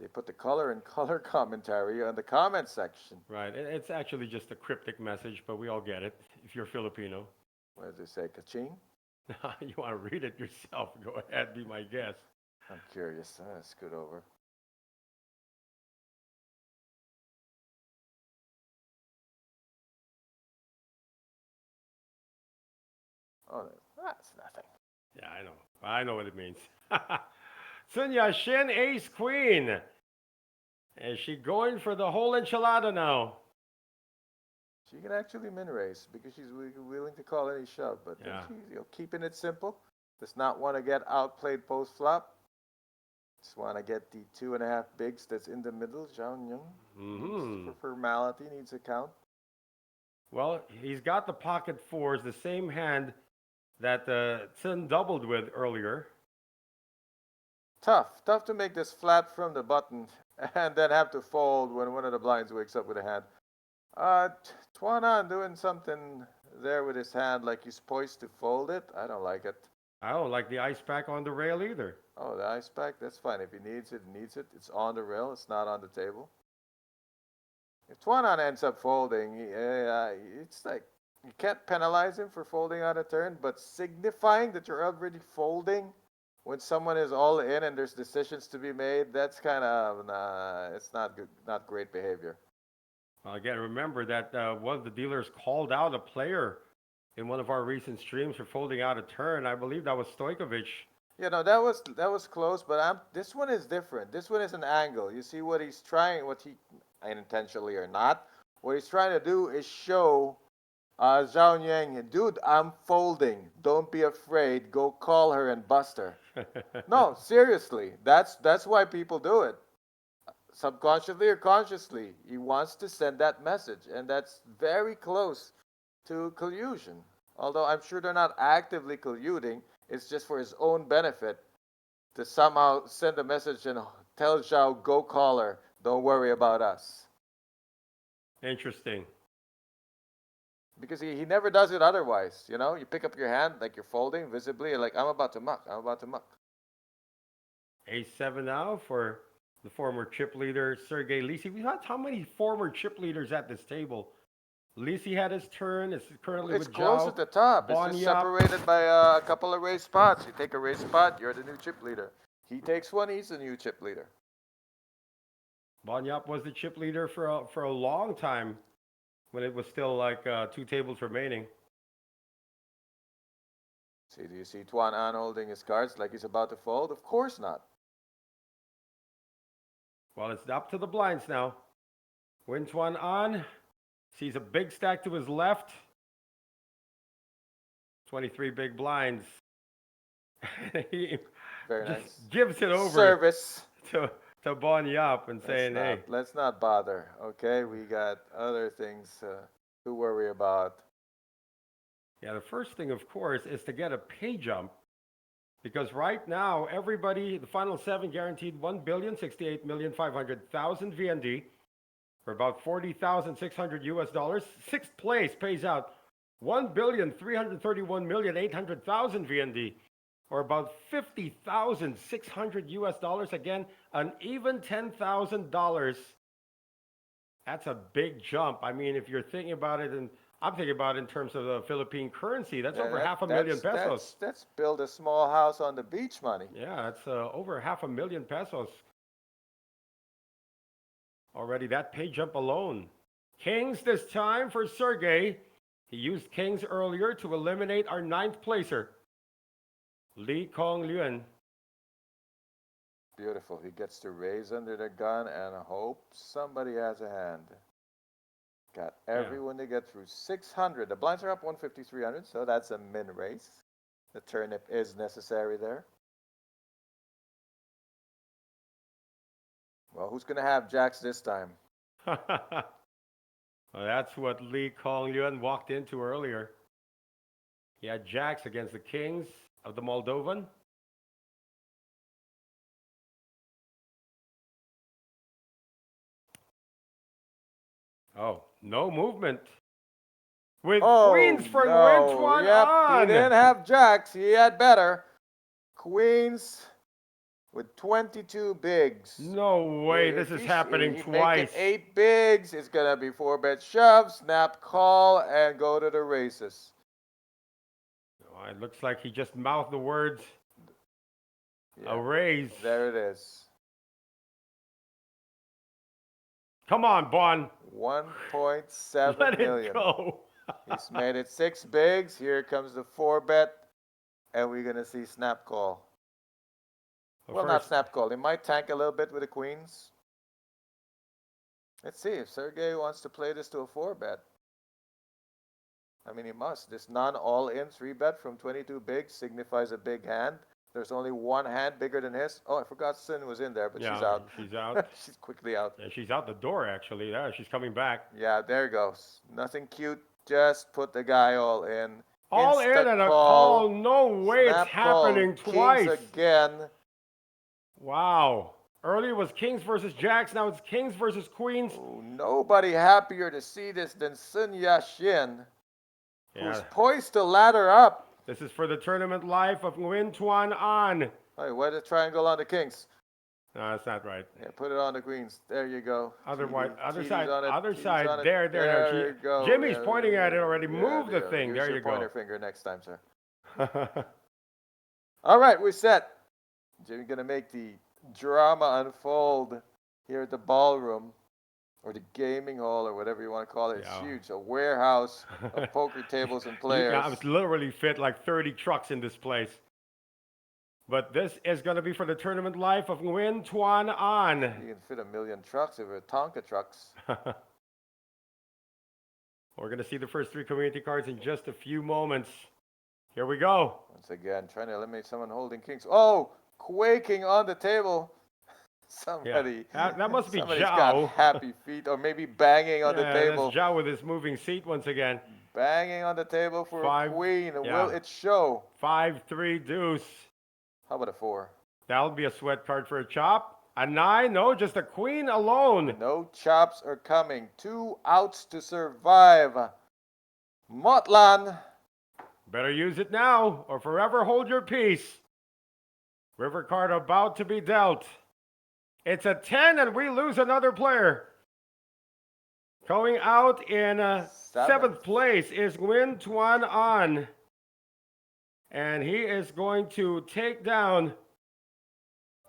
they put the color in color commentary on the comment section. Right, it's actually just a cryptic message, but we all get it if you're Filipino. What does it say, ka-ching? You want to read it yourself, go ahead, be my guest. I'm curious. Scoot over. Oh, that's nothing. Yeah, I know. I know what it means. Sun Yashin, ace queen. Is she going for the whole enchilada now? She can actually min raise because she's willing to call any shove, but Yeah. she's keeping it simple. Does not want to get outplayed post flop. Just want to get the 2.5 bigs that's in the middle. Zhao Nying, for formality, needs a count. Well, he's got the pocket fours, the same hand that Sun doubled with earlier. Tough to make this flat from the button and then have to fold when one of the blinds wakes up with a hand. Tuanan doing something there with his hand like he's poised to fold it. I don't like it. I don't like the ice pack on the rail either. Oh, the ice pack? That's fine. If he needs it, It's on the rail. It's not on the table. If Tuanan ends up folding, it's like you can't penalize him for folding on a turn, but signifying that you're already folding when someone is all in and there's decisions to be made, that's kind of, it's not good, not great behavior. Well, again, remember that one of the dealers called out a player in one of our recent streams for folding out a turn. I believe that was Stojkovic. You know, that was close, but this one is different. This one is an angle. You see what he's trying, unintentionally or not, what he's trying to do is show Zhao Nyang, dude, I'm folding. Don't be afraid. Go call her and bust her. No, seriously. That's why people do it. Subconsciously or consciously, he wants to send that message, and that's very close to collusion. Although I'm sure they're not actively colluding, it's just for his own benefit to somehow send a message and tell Zhao, go call her. Don't worry about us. Interesting. Because he never does it otherwise, you know? You pick up your hand like you're folding visibly, like, I'm about to muck, I'm about to muck. A7 now for the former chip leader, Sergei Lisi. We had how many former chip leaders at this table? Lisi had his turn. It's currently It's with close Zhao. at the top. It's just Bonyap. separated by a couple of raised spots. You take a raised spot, you're the new chip leader. He takes one, he's the new chip leader. Bonyap was the chip leader for a long time when it was still like 2 tables remaining. See, do you see Tuan An holding his cards like he's about to fold? Of course not. Well, it's up to the blinds now. Win Tuan An sees a big stack to his left. 23 big blinds. He Very just nice. gives it over Service. to Bonyap and saying, hey. Let's not bother, okay? We got other things to worry about. Yeah, the first thing, of course, is to get a pay jump. Because right now, everybody, the final 7 guaranteed 1,068,500,000 VND for about 40,600 US dollars. 6th place pays out 1,331,800,000 VND or about 50,600 US dollars. Again, an even $10,000. That's a big jump. I mean, if you're thinking about it, and I'm thinking about it in terms of the Philippine currency, that's over $500,000 pesos. That's build a small house on the beach money. Yeah, that's over $500,000 pesos. Already that pay jump alone. Kings this time for Sergey. He used kings earlier to eliminate our 9th placer, Lee Kong Luen. Beautiful. He gets to raise under the gun and hope somebody has a hand. Got everyone to get through 600. The blinds are up 150, 300, so that's a min race. The turnip is necessary there. Well, who's going to have jacks this time? Well, that's what Lee Kong Luen walked into earlier. He had jacks against the kings of the Moldovan. Oh, no movement. With queens for Nguyen Tuan An. He didn't have jacks. He had better. Queens with 22 bigs. No way, this is happening twice. 8 bigs. It's going to be 4-bet shove, snap call, and go to the races. Oh, it looks like he just mouthed the words. A raise. There it is. Come on, Bon. 1.7 Let million. it go. He's made it 6 bigs. Here comes the 4-bet. And we're going to see snap call. Well, not snap call. He might tank a little bit with the queens. Let's see if Sergey wants to play this to a 4-bet. I mean, he must. This non-all-in 3-bet from 22 bigs signifies a big hand. There's only one hand bigger than his. Oh, I forgot Sin was in there, but she's out. She's out. She's quickly out. Yeah, she's out the door, actually. Yeah, she's coming back. Yeah, there goes. Nothing cute. Just put the guy all in. All in and a call. No way, it's happening twice. Kings again. Wow. Earlier was kings versus jacks. Now it's kings versus queens. Oh, nobody happier to see this than Sun Yashin, who's poised to ladder up. This is for the tournament life of Nguyen Tuan An. Hey, why the triangle on the kings? No, that's not right. Yeah, put it on the queens. There you go. Other side. There you go. Jimmy's pointing at it already. Move the thing. Use there your you go. Pointer finger next time, sir. All right, we're set. Jimmy's going to make the drama unfold here at the ballroom, or the gaming hall, or whatever you want to call it. It's huge. A warehouse of poker tables and players. I was literally fit like 30 trucks in this place. But this is going to be for the tournament life of Nguyen Tuan An. You can fit 1 million trucks if it's Tonka trucks. We're going to see the first 3 community cards in just a few moments. Here we go. Once again, trying to eliminate someone holding kings. Oh, quaking on the table. Somebody. Yeah. That must be somebody's Zhao. got happy feet, or maybe banging on the table. That's Zhao with his moving seat once again. Banging on the table for a queen. Will it show? 5-3 deuce. How about a 4? That'll be a sweat card for a chop. A 9? No, just a queen alone. No chops are coming. 2 outs to survive. Motlan. Better use it now or forever hold your peace. River card about to be dealt. It's a 10 and we lose another player. Going out in seventh place is Nguyen Tuan An. And he is going to take down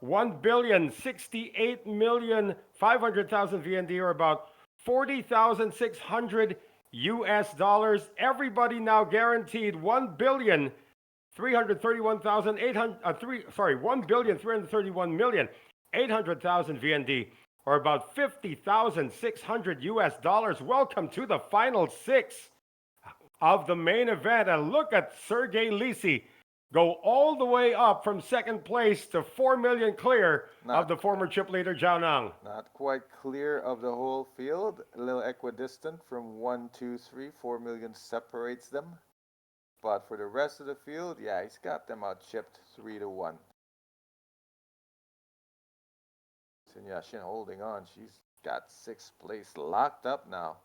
1,068,500,000 VND, or about 40,600 US dollars. Everybody now guaranteed 1,331,800,000 VND, or about 50,600 US dollars. Welcome to the final six of the main event. And look at Sergey Lisi go all the way up from second place to 4 million clear of the former chip leader Zhao Nang. Not quite clear of the whole field. A little equidistant from 1, 2, 3. 4 million separates them. But for the rest of the field, yeah, he's got them out chipped 3-1. Sun Yashin holding on. She's got sixth place locked up now.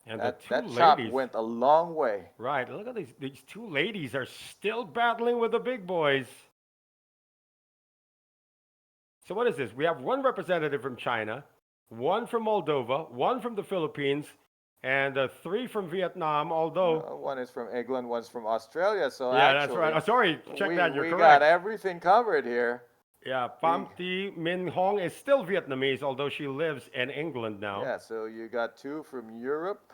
And that the two chop ladies went a long way. Right. Look at these two ladies are still battling with the big boys. So what is this? We have one representative from China, one from Moldova, one from the Philippines, and 3 from Vietnam, although... one is from England, one's from Australia, so yeah, actually... that's right. Oh, sorry, check that, you're we correct. got everything covered here. Yeah, Pham Thi Minh Hong is still Vietnamese, although she lives in England now. Yeah, so you got 2 from Europe,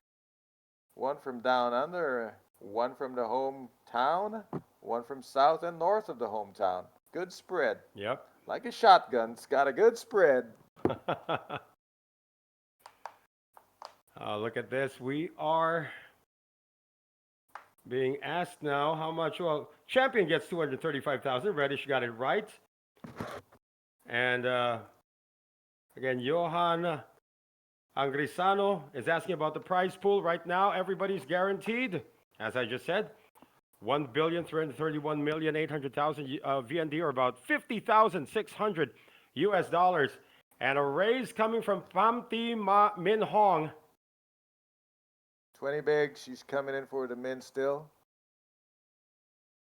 1 from down under, 1 from the hometown, 1 from south and north of the hometown. Good spread. Yep. Like a shotgun, it's got a good spread. Look at this. We are being asked now how much. Well, champion gets 235,000. Reddish got it right. And again, Johan Angrisano is asking about the prize pool. Right now, everybody's guaranteed, as I just said, 1,331,800,000 VND, or about 50,600 US dollars. And a raise coming from Pham Thi Minh Hong. 20 big, she's coming in for the min still.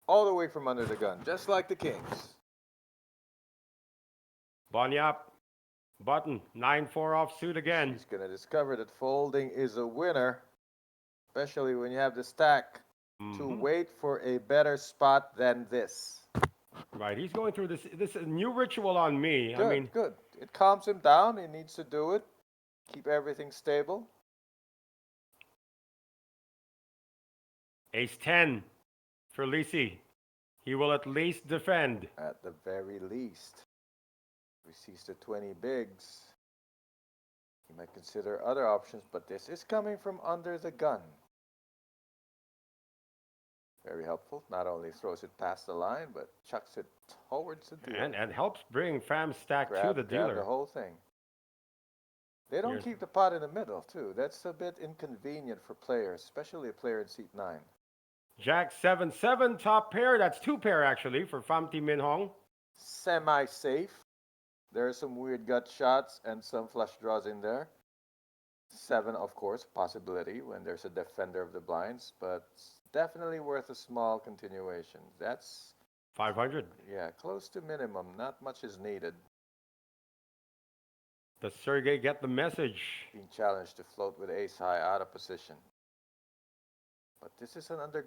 All the way from under the gun, just like the Kings. Bonyap, button, 9-4 off suit again. She's going to discover that folding is a winner, especially when you have the stack to wait for a better spot than this. Right, he's going through this new ritual on me. Good, I mean, good. It calms him down. He needs to do it. Keep everything stable. Ace 10 for Lisi. He will at least defend. At the very least. If he sees the 20 bigs, he might consider other options, but this is coming from under the gun. Very helpful. Not only throws it past the line, but chucks it towards the dealer. And helps bring Fam's stack to the dealer. Grab the whole thing. They don't keep the pot in the middle, too. That's a bit inconvenient for players, especially a player in seat 9. Jack 7-7, top pair. That's 2 pair, actually, for Pham Thi Minh Hong. Semi-safe. There are some weird gut shots and some flush draws in there. 7, of course, possibility when there's a defender of the blinds, but definitely worth a small continuation. That's 500. Yeah, close to minimum. Not much is needed. Does Sergey get the message? Being challenged to float with ace high out of position. But this is an under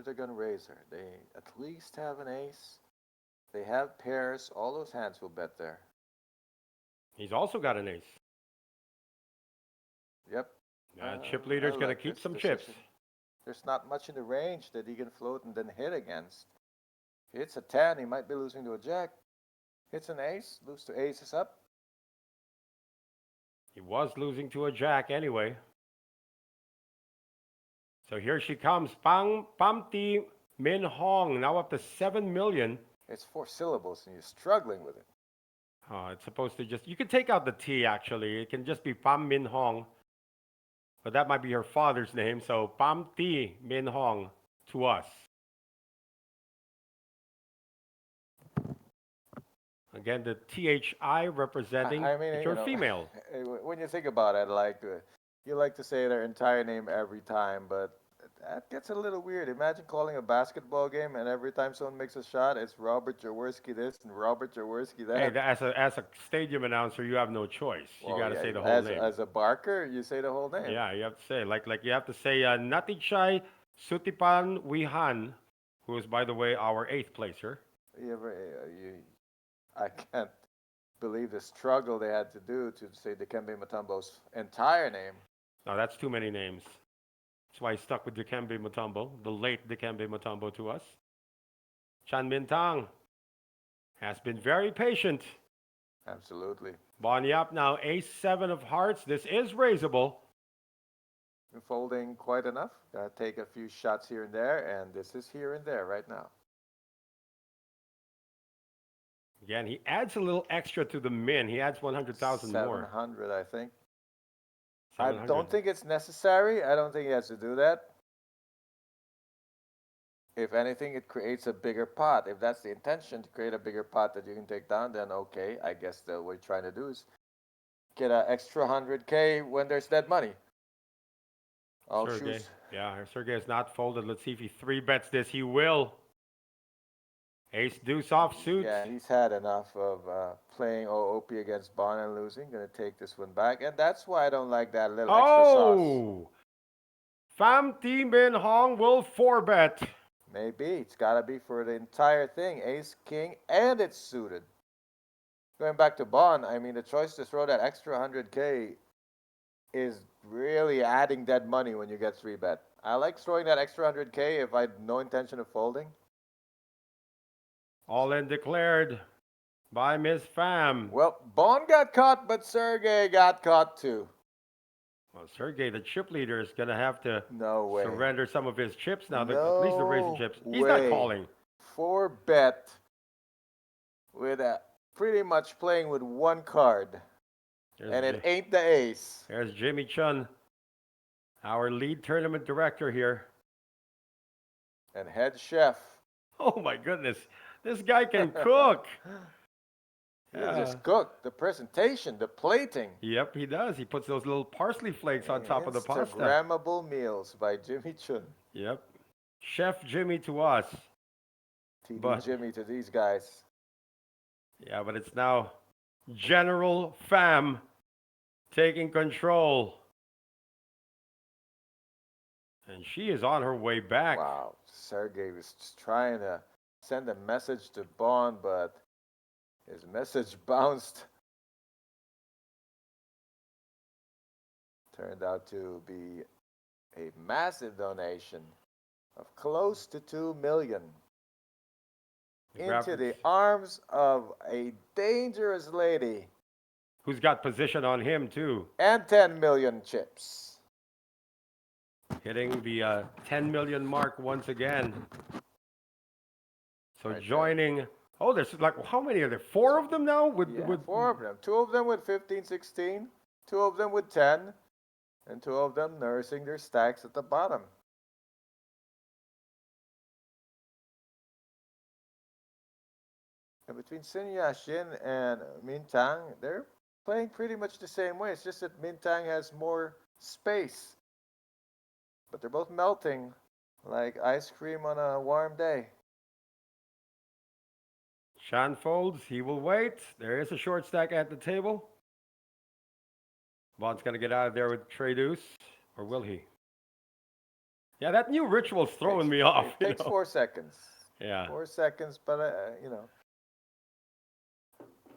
the gun raiser. They at least have an ace. They have pairs. All those hands will bet there. He's also got an ace. Yep. Chip leader's going to keep some chips. There's not much in the range that he can float and then hit against. If he hits a 10, he might be losing to a jack. Hits an ace, lose to aces up. He was losing to a jack anyway. So here she comes. Pham Thi Minh Hong, now up to 7 million. It's 4 syllables and you're struggling with it. It's supposed to just, you can take out the T actually. It can just be Pham Minh Hong. But that might be her father's name. So Pham Thi Minh Hong to us. Again, the THI representing your female. When you think about it, like you like to say their entire name every time, but That gets a little weird. Imagine calling a basketball game and every time someone makes a shot, it's Robert Jaworski this and Robert Jaworski Hey, that. as a stadium announcer, you have no choice. You Well, got to yeah, say the whole as name. as a barker, you say the whole name. Yeah, you have to say like you have to say Natichai Sutipan Wihan, who is by the way our 8th placer. You ever, I can't believe the struggle they had to do to say Dikembe Mutombo's entire name. Now that's too many names. That's why he stuck with Dikembe Mutombo, the late Dikembe Mutombo to us. Chan Min Tang has been very patient. Absolutely. Bon Yap now ace-7 of hearts. This is raisable. Folding quite enough. Gotta take a few shots here and there, and this is here and there right now. Again, he adds a little extra to the min. He adds 100,000 more. 700, I think. 700. I don't think it's necessary. I don't think he has to do that. If anything, it creates a bigger pot. If that's the intention, to create a bigger pot that you can take down, then okay. I guess what we're trying to do is get an extra 100K when there's dead money. I'll Sergey. choose. Yeah, Sergey has not folded. Let's see if he 3-bets this. He will. Ace deuce offsuit. Yeah, he's had enough of playing OOP against Bond and losing. Gonna take this one back, and that's why I don't like that little extra sauce. Oh! Pham Thi Minh Hong will 4-bet. Maybe it's gotta be for the entire thing. Ace, king, and it's suited. Going back to Bond, I mean the choice to throw that extra 100K is really adding dead money when you get 3-bet. I like throwing that extra 100K if I had no intention of folding. All in declared by Miss Pham. Well, Bond got caught, but Sergey got caught too. Well, Sergey, the chip leader, is going to have to No way. surrender some of his chips now. No at least the racing chips. He's way. not calling. 4-bet with pretty much playing with one card. And it ain't the ace. There's Jimmy Chun, our lead tournament director here. And head chef. Oh my goodness. This guy can cook. Yeah. Just cook. The presentation, the plating. Yep, he does. He puts those little parsley flakes on top of the pasta. Instagrammable meals by Jimmy Chun. Yep. Chef Jimmy to us. TD Jimmy to these guys. Yeah, but it's now General Pham taking control. And she is on her way back. Wow. Sergey was just trying to send a message to Bond, but his message bounced. Turned out to be a massive donation of close to 2 million into the arms of a dangerous lady. Who's got position on him too. And 10 million chips. Hitting the 10 million mark once again. So Right joining, oh, there's like, how many are there? 4 of them now? With 4 of them. 2 of them with 15, 16. 2 of them with 10. And 2 of them nursing their stacks at the bottom. And between Sin Yashin and Min Tang, they're playing pretty much the same way. It's just that Min Tang has more space. But they're both melting like ice cream on a warm day. Shan folds, he will wait. There is a short stack at the table. Bond's going to get out of there with Trey Deuce, or will he? Yeah, that new ritual's throwing me off. It takes 4 seconds. Yeah. 4 seconds, but,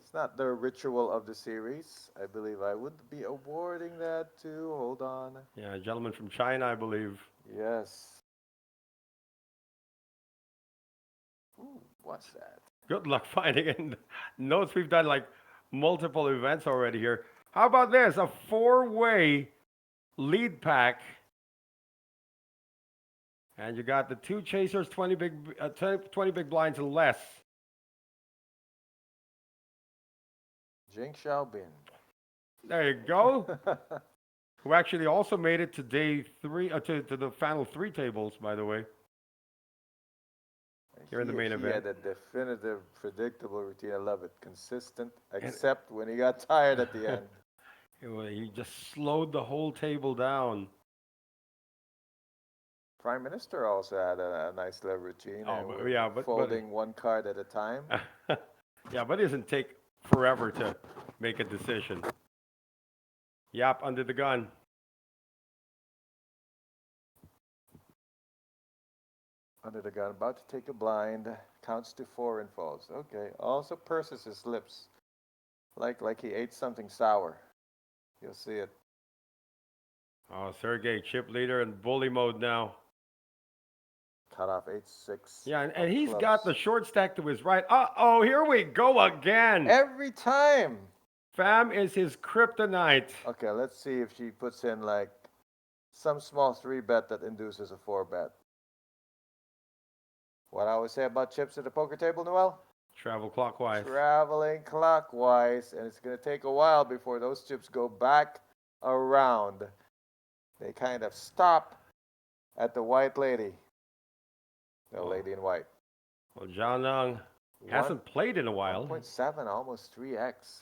it's not the ritual of the series. I believe I would be awarding that to, hold on. Yeah, a gentleman from China, I believe. Yes. Ooh, what's that? Good luck finding it. Notes we've done like multiple events already here. How about this? A 4-way lead pack. And you got the 2 chasers, 20 big blinds and less. Jing Xiaobin. There you go. Who actually also made it to day 3, to the final 3 tables, by the way. Here in the main event. He had a definitive, predictable routine. I love it. Consistent, except when he got tired at the end. He just slowed the whole table down. Prime Minister also had a nice little routine. Oh, and but- yeah, but- folding one card at a time. Yeah, but it doesn't take forever to make a decision. Yap under the gun. Under the gun, about to take a blind, counts to 4 and falls. Okay, also purses his lips, like he ate something sour. You'll see it. Oh, Sergey, chip leader in bully mode now. Cut off 8-6. Yeah, and of he's clubs. got the short stack to his right. Uh-oh, here we go again. Every time. Fam is his kryptonite. Okay, let's see if she puts in like some small 3-bet that induces a 4-bet. What I always say about chips at the poker table, Noel? Travel clockwise. Traveling clockwise, and it's going to take a while before those chips go back around. They kind of stop at the white lady. The lady in white. Well, Zhao Nung hasn't played in a while. 1.7, almost 3x.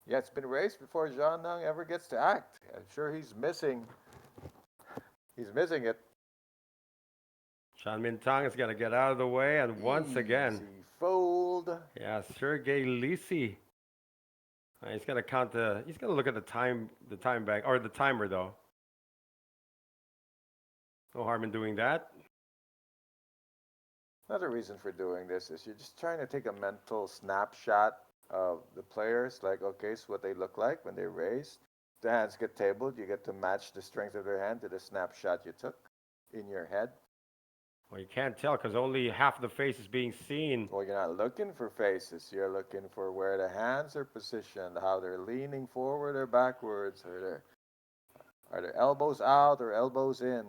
Yeah, it's been raised before Zhao Nung ever gets to act. I'm sure he's missing it. Chan Min Tang is going to get out of the way, and once again, Easy fold. yeah, Sergey Lisi. He's going to count he's going to look at the time bank, or the timer though. No harm in doing that. Another reason for doing this is you're just trying to take a mental snapshot of the players, like, okay, so what they look like when they raise. The hands get tabled, you get to match the strength of their hand to the snapshot you took in your head. Well, you can't tell because only half the face is being seen. Well, you're not looking for faces. You're looking for where the hands are positioned, how they're leaning forward or backwards, or are their elbows out or elbows in.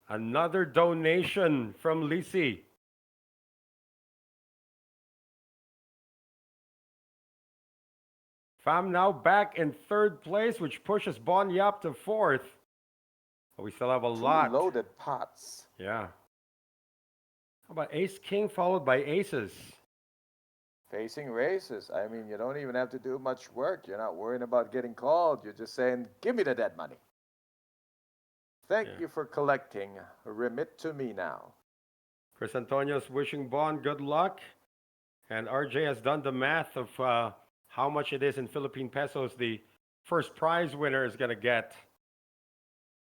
Another donation from Lisi. Pham now back in 3rd place, which pushes Bon Yap to 4th. But we still have a lot. Loaded pots. Yeah. How about Ace King followed by aces? Facing races. I mean, you don't even have to do much work. You're not worrying about getting called. You're just saying, give me the dead money. Thank you for collecting. Remit to me now. Chris Antonio's wishing Bon good luck. And RJ has done the math of how much it is in Philippine pesos the first prize winner is going to get.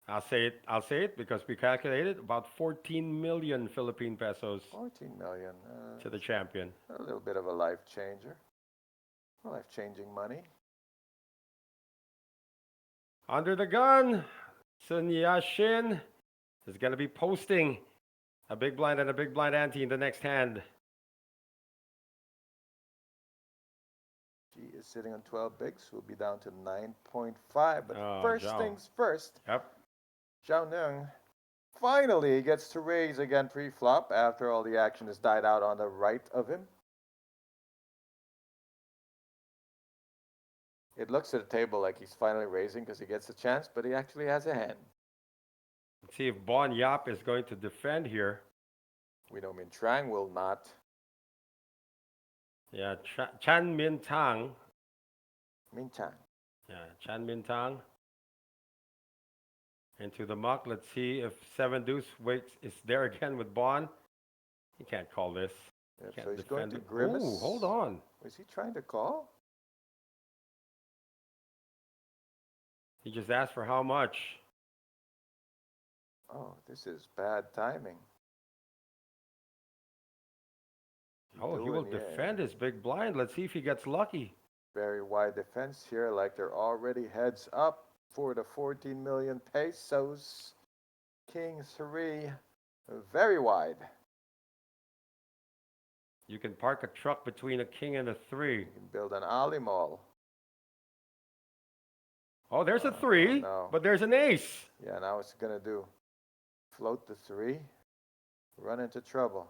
I'll say it because we calculated about 14 million Philippine pesos 14 million. to the champion. A little bit of a life changer. Life-changing money. Under the gun, Sun Yashin is going to be posting a big blind and a big blind ante in the next hand. She is sitting on 12 bigs. We'll be down to 9.5. But first Zhao. things first. Yep. Zhao Nung finally gets to raise again pre-flop after all the action has died out on the right of him. It looks at the table like he's finally raising because he gets a chance, but he actually has a hand. Let's see if Bon Yap is going to defend here. We know Min Trang will not. Yeah, Chan Min Tang. Min Trang. Yeah, Chan Min Tang. Into the muck. Let's see if 7 deuce waits is there again with Bon. He can't call this. Yep, Can't so he's going to defend it. grimace. Ooh, hold on. Is he trying to call? He just asked for how much. Oh, this is bad timing. Oh, he will defend his big blind. Let's see if he gets lucky. Very wide defense here, like they're already heads up for the 14 million pesos. King 3, very wide. You can park a truck between a king and a 3. You can build an alley mall. Oh, there's a 3, no. but there's an ace. Yeah, now what's it gonna do? Float the 3, run into trouble.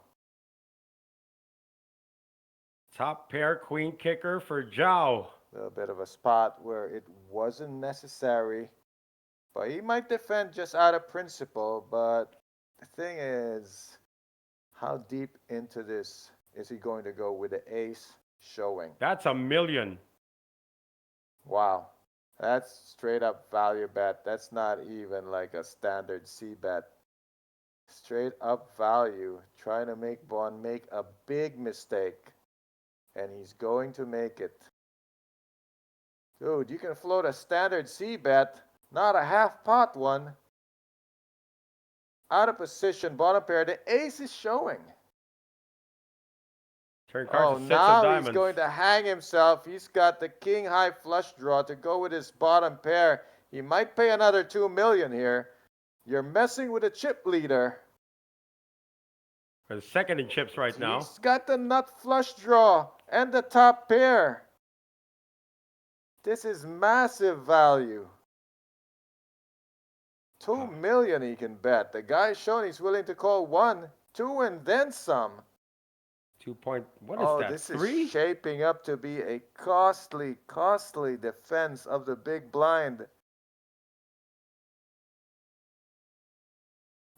Top pair queen kicker for Zhao. A little bit of a spot where it wasn't necessary, but he might defend just out of principle. But the thing is, how deep into this is he going to go with the ace showing? That's $1 million. Wow, that's straight up value bet. That's not even like a standard C bet. Straight up value. Trying to make Bond make a big mistake. And he's going to make it. Dude, you can float a standard C bet, not a half pot one. Out of position, bottom pair. The ace is showing. Turn Oh, card to 6 of now diamonds. he's going to hang himself. He's got the king high flush draw to go with his bottom pair. He might pay another 2 million here. You're messing with a chip leader. We're second in chips right now. He's got the nut flush draw and the top pair. This is massive value. 2 million he can bet. The guy's shown he's willing to call 1, 2, and then some. 2 point, what is that, this 3? is shaping up to be a costly, costly defense of the big blind.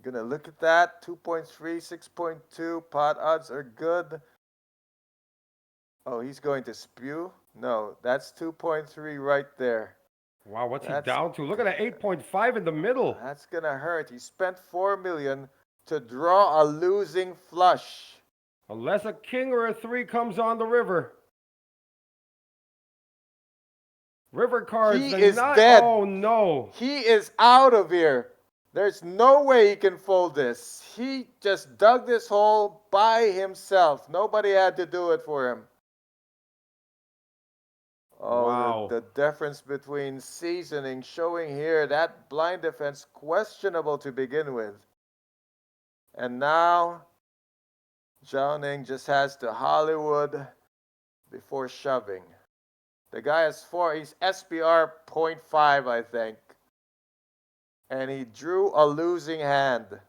Gonna look at that. 2.3, 6.2. Pot odds are good. Oh, he's going to spew? No, that's 2.3 right there. Wow, what's That's- he down to? Look at that 8.5 in the middle. That's gonna hurt. He spent 4 million to draw a losing flush. Unless a king or a 3 comes on the river. River cards. He they're is not, dead. Oh, no. He is out of here. There's no way he can fold this. He just dug this hole by himself. Nobody had to do it for him. Oh, Wow. the difference between seasoning showing here. That blind defense questionable to begin with. And now, Zhao Ning just has to Hollywood before shoving. The guy has 4. He's SPR 0.5, I think. And he drew a losing hand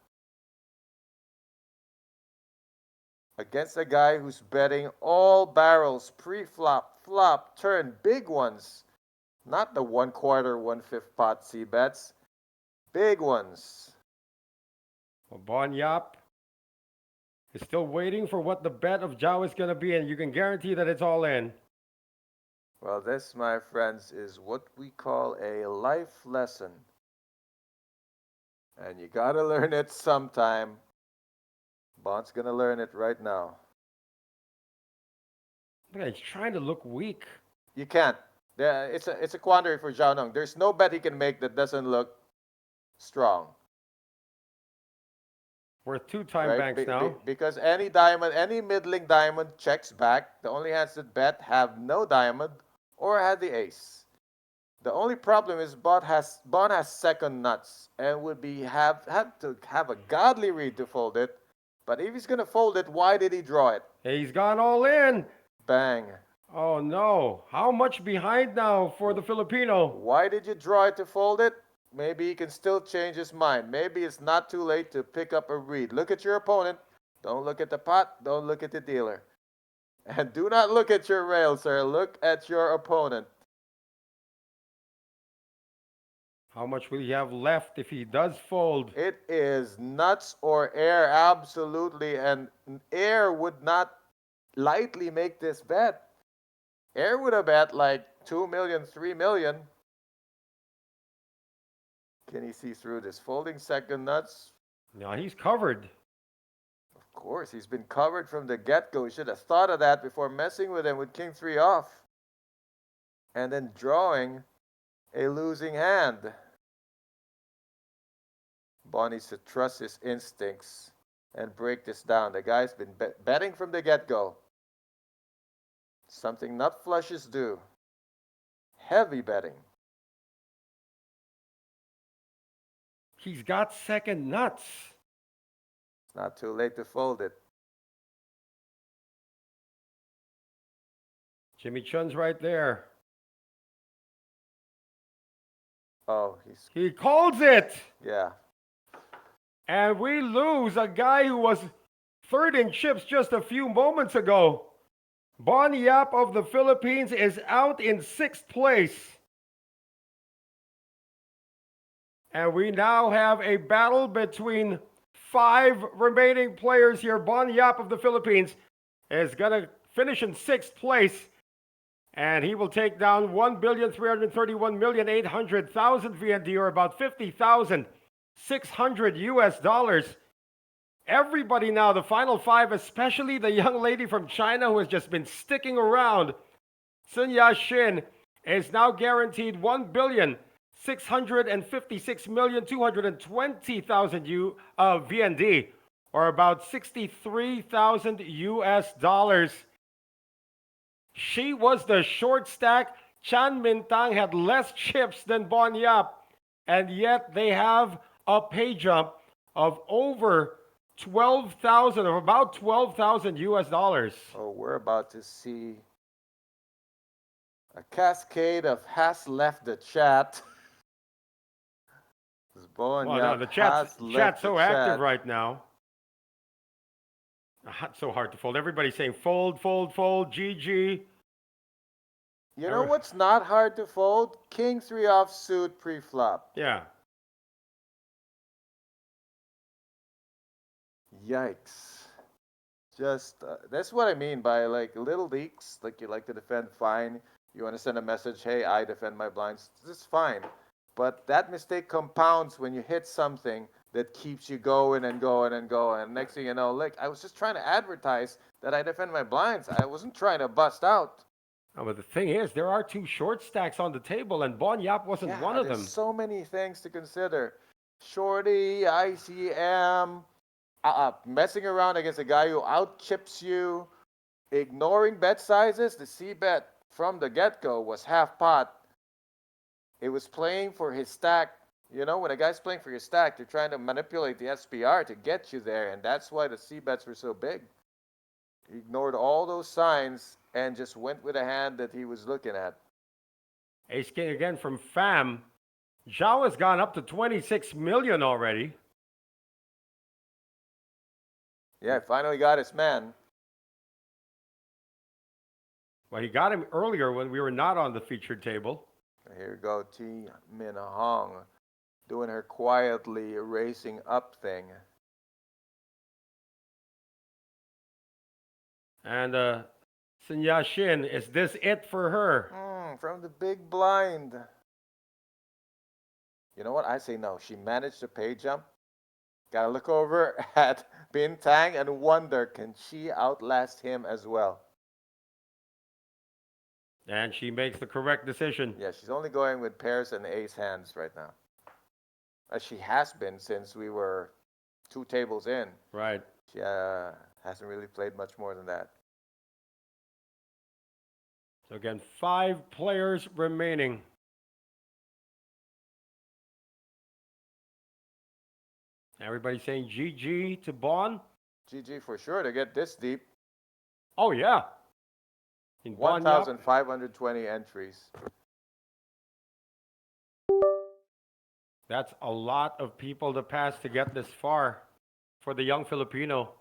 against a guy who's betting all barrels, pre-flop, flop, turn, big ones. Not the 1/4, 1/5 pot C bets. Big ones. Well, Bon Yap is still waiting for what the bet of Zhao is going to be, and you can guarantee that it's all in. Well, this, my friends, is what we call a life lesson. And you gotta learn it sometime. Bond's gonna learn it right now. Look at, he's trying to look weak. You can't. It's a quandary for Zhao Nong. There's no bet he can make that doesn't look strong. Worth 2 time Right? banks now. Because any diamond, any middling diamond checks back. The only hands that bet have no diamond or had the ace. The only problem is Bond has second nuts and would had to have a godly read to fold it. But if he's gonna fold it, why did he draw it? He's gone all in. Bang. Oh no. How much behind now for the Filipino? Why did you draw it to fold it? Maybe he can still change his mind. Maybe it's not too late to pick up a read. Look at your opponent. Don't look at the pot. Don't look at the dealer. And do not look at your rail, sir. Look at your opponent. How much will he have left if he does fold? It is nuts or air, absolutely. And air would not lightly make this bet. Air would have bet like 2 million, 3 million. Can he see through this? Folding second nuts. No, he's covered. Of course, he's been covered from the get-go. He should have thought of that before messing with him with king 3 off. And then drawing a losing hand. Bond needs to trust his instincts and break this down. The guy's been betting from the get-go. Something nut flushes do. Heavy betting. He's got second nuts. It's not too late to fold it. Jimmy Chun's right there. Oh, He calls it. yeah. And we lose a guy who was third in chips just a few moments ago. Bon Yap of the Philippines is out in 6th place. And we now have a battle between 5 remaining players here. Bon Yap of the Philippines is going to finish in 6th place. And he will take down 1,331,800,000 VND, or about 50,600 US dollars. Everybody now, the final five, especially the young lady from China who has just been sticking around, Sun Ya-shin, is now guaranteed 1,656,220,000 VND, or about 63,000 US dollars. She was the short stack. Chan Mintang had less chips than Bon Yap, and yet they have a pay jump of over 12,000, or about 12,000 US dollars. Oh, we're about to see a cascade of has left the chat. Well, no, the chat's so active right now. It's so hard to fold. Everybody's saying fold, fold, fold, GG. You know what's not hard to fold? King 3 offsuit pre-flop. Yeah. Yikes. Just, that's what I mean by like little leaks, like you like to defend, fine. You want to send a message, hey, I defend my blinds, this is fine. But that mistake compounds when you hit something that keeps you going and going and going. And next thing you know, like, I was just trying to advertise that I defend my blinds. I wasn't trying to bust out. Oh, but the thing is, there are two short stacks on the table, and Bon Yap wasn't one of them. There's so many things to consider. Shorty, ICM, messing around against a guy who out-chips you, ignoring bet sizes. The C-bet from the get-go was half pot. It was playing for his stack. You know, when a guy's playing for your stack, they're trying to manipulate the SPR to get you there, and that's why the C-bets were so big. He ignored all those signs and just went with a hand that he was looking at. Ace King again from Pham. Zhao has gone up to 26 million already. Yeah, finally got his man. Well, he got him earlier when we were not on the featured table. Here we go, T Min Hong doing her quietly racing up thing. And Sun Ya-shin, is this it for her? From the big blind. You know what? I say no. She managed to pay jump. Gotta look over at Bin Tang and wonder, can she outlast him as well? And she makes the correct decision. Yeah, she's only going with pairs and ace hands right now. As she has been since we were 2 tables in. Right. She hasn't really played much more than that. So again, 5 players remaining. Everybody saying GG to Bon? GG for sure to get this deep. Oh, yeah. 1,520 entries. That's a lot of people to pass to get this far for the young Filipino.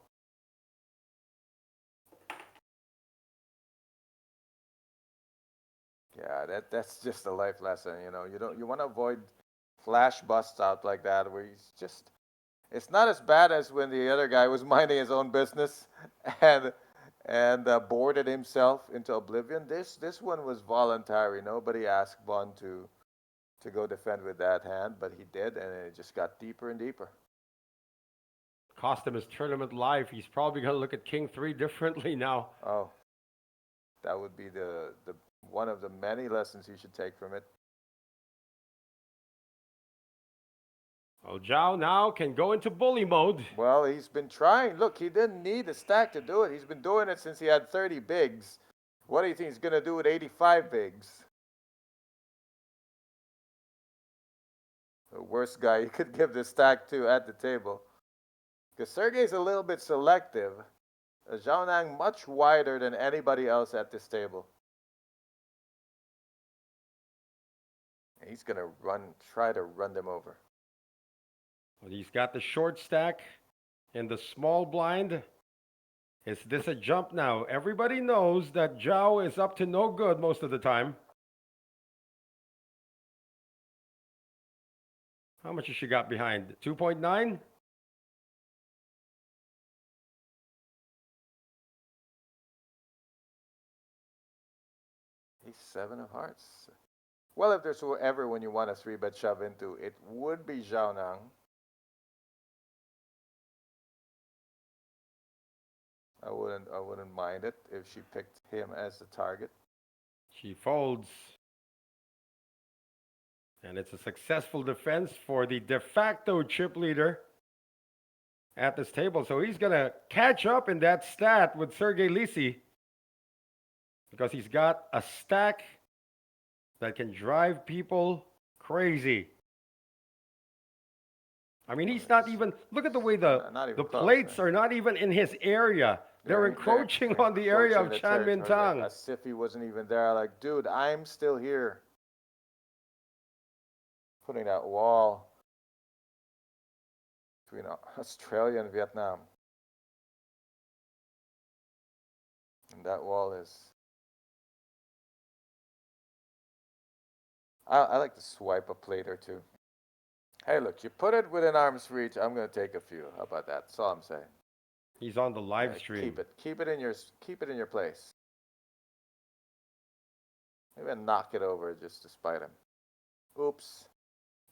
Yeah, that's just a life lesson, you know. You want to avoid flash busts out like that where he's just, it's not as bad as when the other guy was minding his own business and boarded himself into oblivion. This one was voluntary. Nobody asked Bon to go defend with that hand, but he did, and it just got deeper and deeper. Cost him his tournament life. He's probably going to look at King 3 differently now. Oh, that would be the one of the many lessons you should take from it. Well, Zhao now can go into bully mode. Well, he's been trying. Look, he didn't need a stack to do it. He's been doing it since he had 30 bigs. What do you think he's going to do with 85 bigs? The worst guy you could give the stack to at the table. Because Sergey's a little bit selective. Zhao Nang much wider than anybody else at this table. And he's going to try to run them over. Well, he's got the short stack in the small blind. Is this a jump now? Everybody knows that Zhao is up to no good most of the time. How much has she got behind? 2.9? He's 7 of hearts. Well, if there's whoever when you want a 3-bet shove into, it would be Zhao Nang. I wouldn't mind it if she picked him as the target. She folds. And it's a successful defense for the de facto chip leader at this table. So he's going to catch up in that stat with Sergey Lisi because he's got a stack that can drive people crazy. I mean, he's not even, look at the way the close, plates man. are not even in his area. They're encroaching on the area of Chan Min Tang. As if he wasn't even there. Like, dude, I'm still here. Putting that wall between Australia and Vietnam. And that wall is... I like to swipe a plate or two. Hey, look, you put it within arm's reach, I'm going to take a few. How about that? That's all I'm saying. He's on the live stream. Keep it in your place. Maybe knock it over just to spite him. Oops.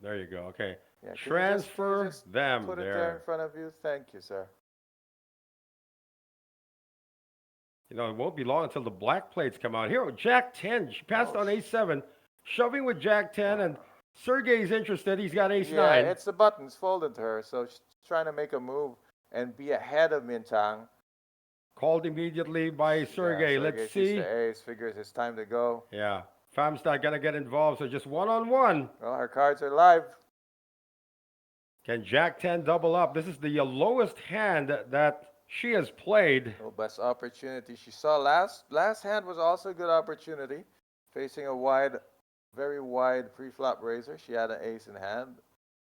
There you go. Okay. Yeah, Transfer them put there. It there in front of you. Thank you, sir. You know, it won't be long until the black plates come out. Here, Jack 10. She passed on Ace-7. Shoving with Jack 10, and Sergey's interested. He's got Ace-9. Yeah, it's the buttons folded to her, so she's trying to make a move and be ahead of Min Tang. Called immediately by Sergey. Yeah, Let's see. The ace, figures it's time to go. Yeah. Fam's not going to get involved, so just one-on-one. Well, her cards are live. Can Jack 10 double up? This is the lowest hand that she has played. No best opportunity she saw. Last hand was also a good opportunity. Facing a very wide pre-flop raiser. She had an ace in hand.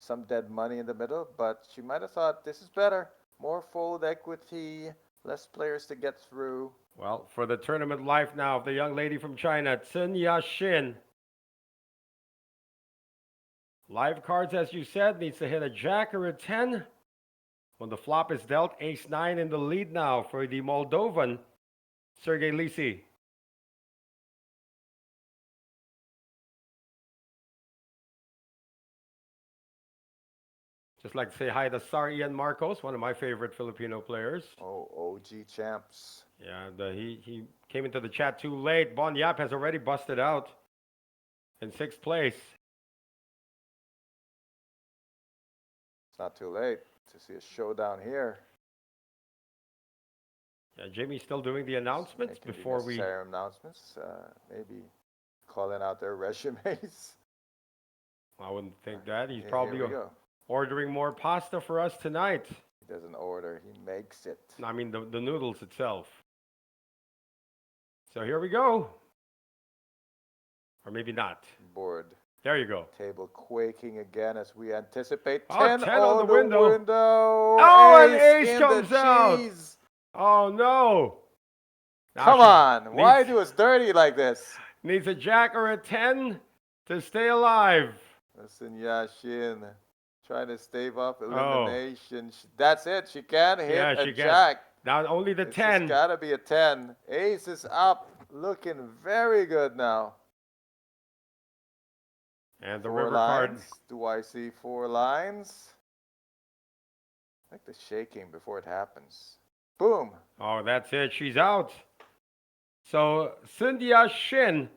Some dead money in the middle, but she might have thought this is better. More fold equity, less players to get through. Well, for the tournament life now of the young lady from China, Chen Yaxin. Live cards, as you said, needs to hit a jack or a 10. When the flop is dealt, Ace-9 in the lead now for the Moldovan, Sergey Lisi. Just like to say hi to Sar Ian Marcos, one of my favorite Filipino players. Oh, OG champs. Yeah, he came into the chat too late. Bon Yap has already busted out in 6th place. It's not too late to see a showdown here. Yeah, Jamie's still doing the announcements before we... announcements, maybe calling out their resumes. I wouldn't think that. He's probably ordering more pasta for us tonight. He doesn't order, he makes it. I mean, the noodles itself. So here we go. Or maybe not. Board. There you go. Table quaking again as we anticipate. 10 on the window. Oh, an ace comes out. Oh, no. Come on. Why do us dirty like this? Needs a jack or a 10 to stay alive. Listen, Yaxin. Trying to stave off elimination. Oh. That's it. She can't hit a jack. Now only the 10. It's got to be a 10. Ace is up. Looking very good now. And the 4 river lines. card. Do I see 4 lines? I like the shaking before it happens. Boom. Oh, that's it. She's out. So Cynthia Shin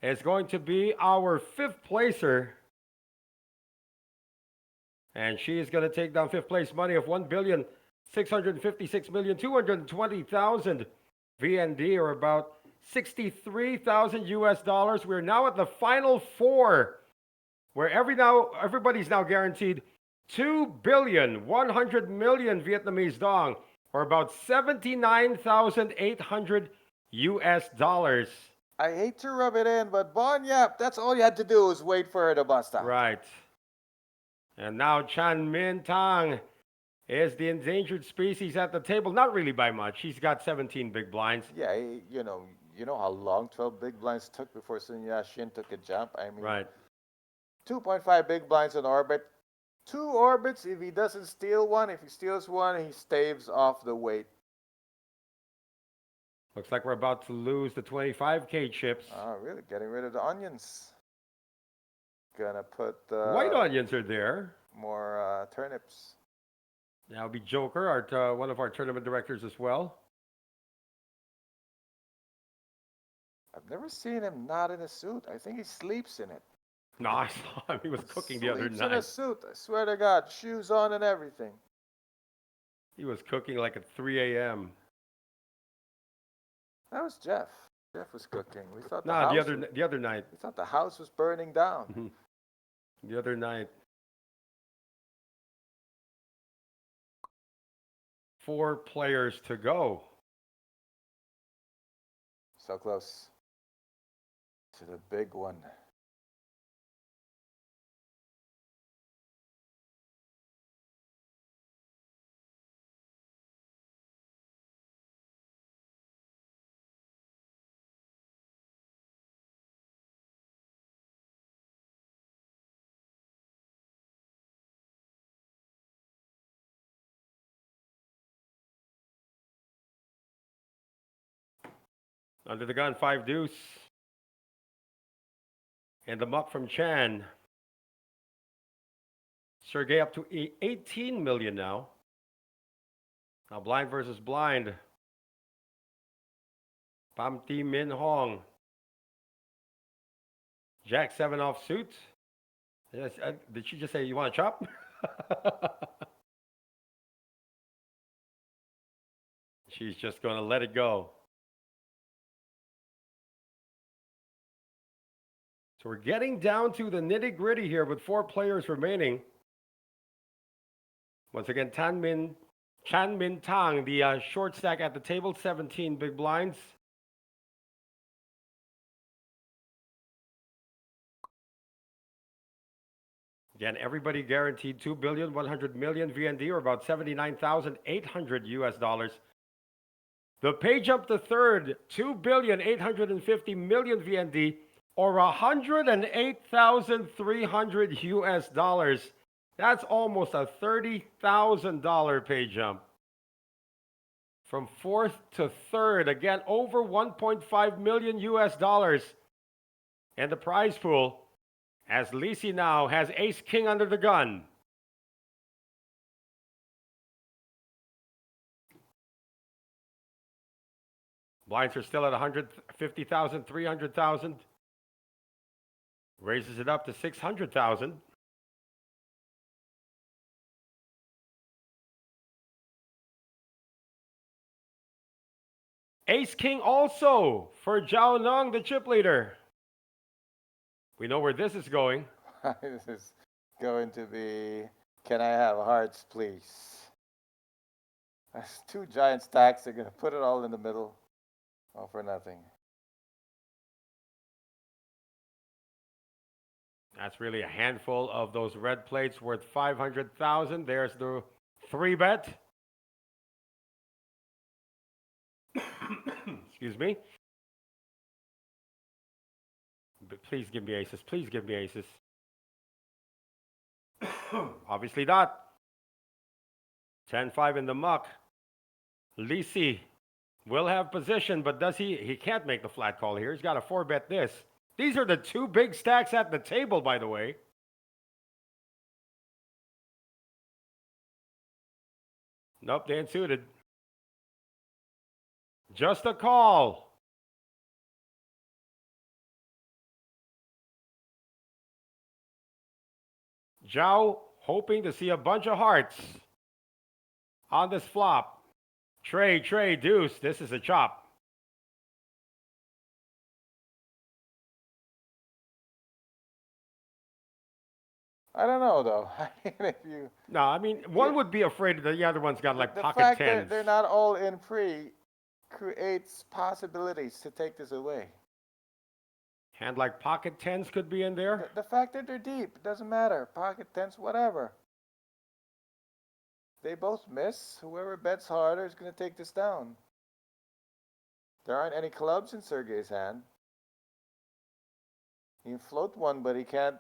is going to be our 5th placer. And she is going to take down 5th place money of 1,656,220,000 VND, or about 63,000 US dollars. We're now at the final 4, where everybody's now guaranteed 2,100,000,000 Vietnamese dong, or about 79,800 US dollars. I hate to rub it in, but Bon Yap, that's all you had to do was wait for her to bust out. Right. And now Chan Min Tang is the endangered species at the table. Not really by much. He's got 17 big blinds. Yeah, you know how long 12 big blinds took before Sun Yashin took a jump? I mean, right. 2.5 big blinds in orbit. 2 orbits, if he doesn't steal one, if he steals one, he staves off the weight. Looks like we're about to lose the 25K chips. Oh, really? Getting rid of the onions. Gonna put... white onions are there. More turnips. That'll be Joker, one of our tournament directors as well. I've never seen him not in a suit. I think he sleeps in it. No, I saw him. He was cooking the other Sleeps in a night. suit. I swear to God, shoes on and everything. He was cooking like at 3 a.m. That was Jeff. Jeff was cooking. We thought No, the other night. we thought the house was burning down. The other night. 4 players to go. So close to the big one. Under the gun, 5 deuce. And the muck from Chan. Sergey up to 18 million now. Now blind versus blind. Pam Ti Min Hong. Jack 7 off suit. Yes, did she just say you want to chop? She's just going to let it go. So we're getting down to the nitty-gritty here with 4 players remaining. Once again, Chan Min Tang, the short stack at the table, 17 big blinds. Again, everybody guaranteed 2 billion, 100 million VND, or about 79,800 US dollars. The pay jump to third, 2 billion, 850 million VND, or 108,300 US dollars. That's almost a $30,000 pay jump. From fourth to third, again, over 1.5 million US dollars. And the prize pool, as Lisi now has ace king under the gun. Blinds are still at 150,000, 300,000. Raises it up to 600,000. Ace king also for Zhao Nong, the chip leader. We know where this is going. This is going to be, can I have hearts, please? That's 2 giant stacks. They're going to put it all in the middle. All for nothing. That's really a handful of those red plates worth 500,000. There's the 3-bet. Excuse me. But please give me aces. Please give me aces. Obviously not. 10-5 in the muck. Lisi will have position, but does he? He can't make the flat call here. He's got to 4-bet this. These are the 2 big stacks at the table, by the way. Nope, they ain't suited. Just a call. Zhao hoping to see a bunch of hearts on this flop. Trey, deuce. This is a chop. I don't know, though. I mean, if you... No, I mean, one would be afraid that the other one's got like the pocket fact tens. that they're not all in pre creates possibilities to take this away. Hand like pocket tens could be in there. The fact that they're deep, it doesn't matter. Pocket tens, whatever. They both miss. Whoever bets harder is going to take this down. There aren't any clubs in Sergey's hand. He can float one, but he can't.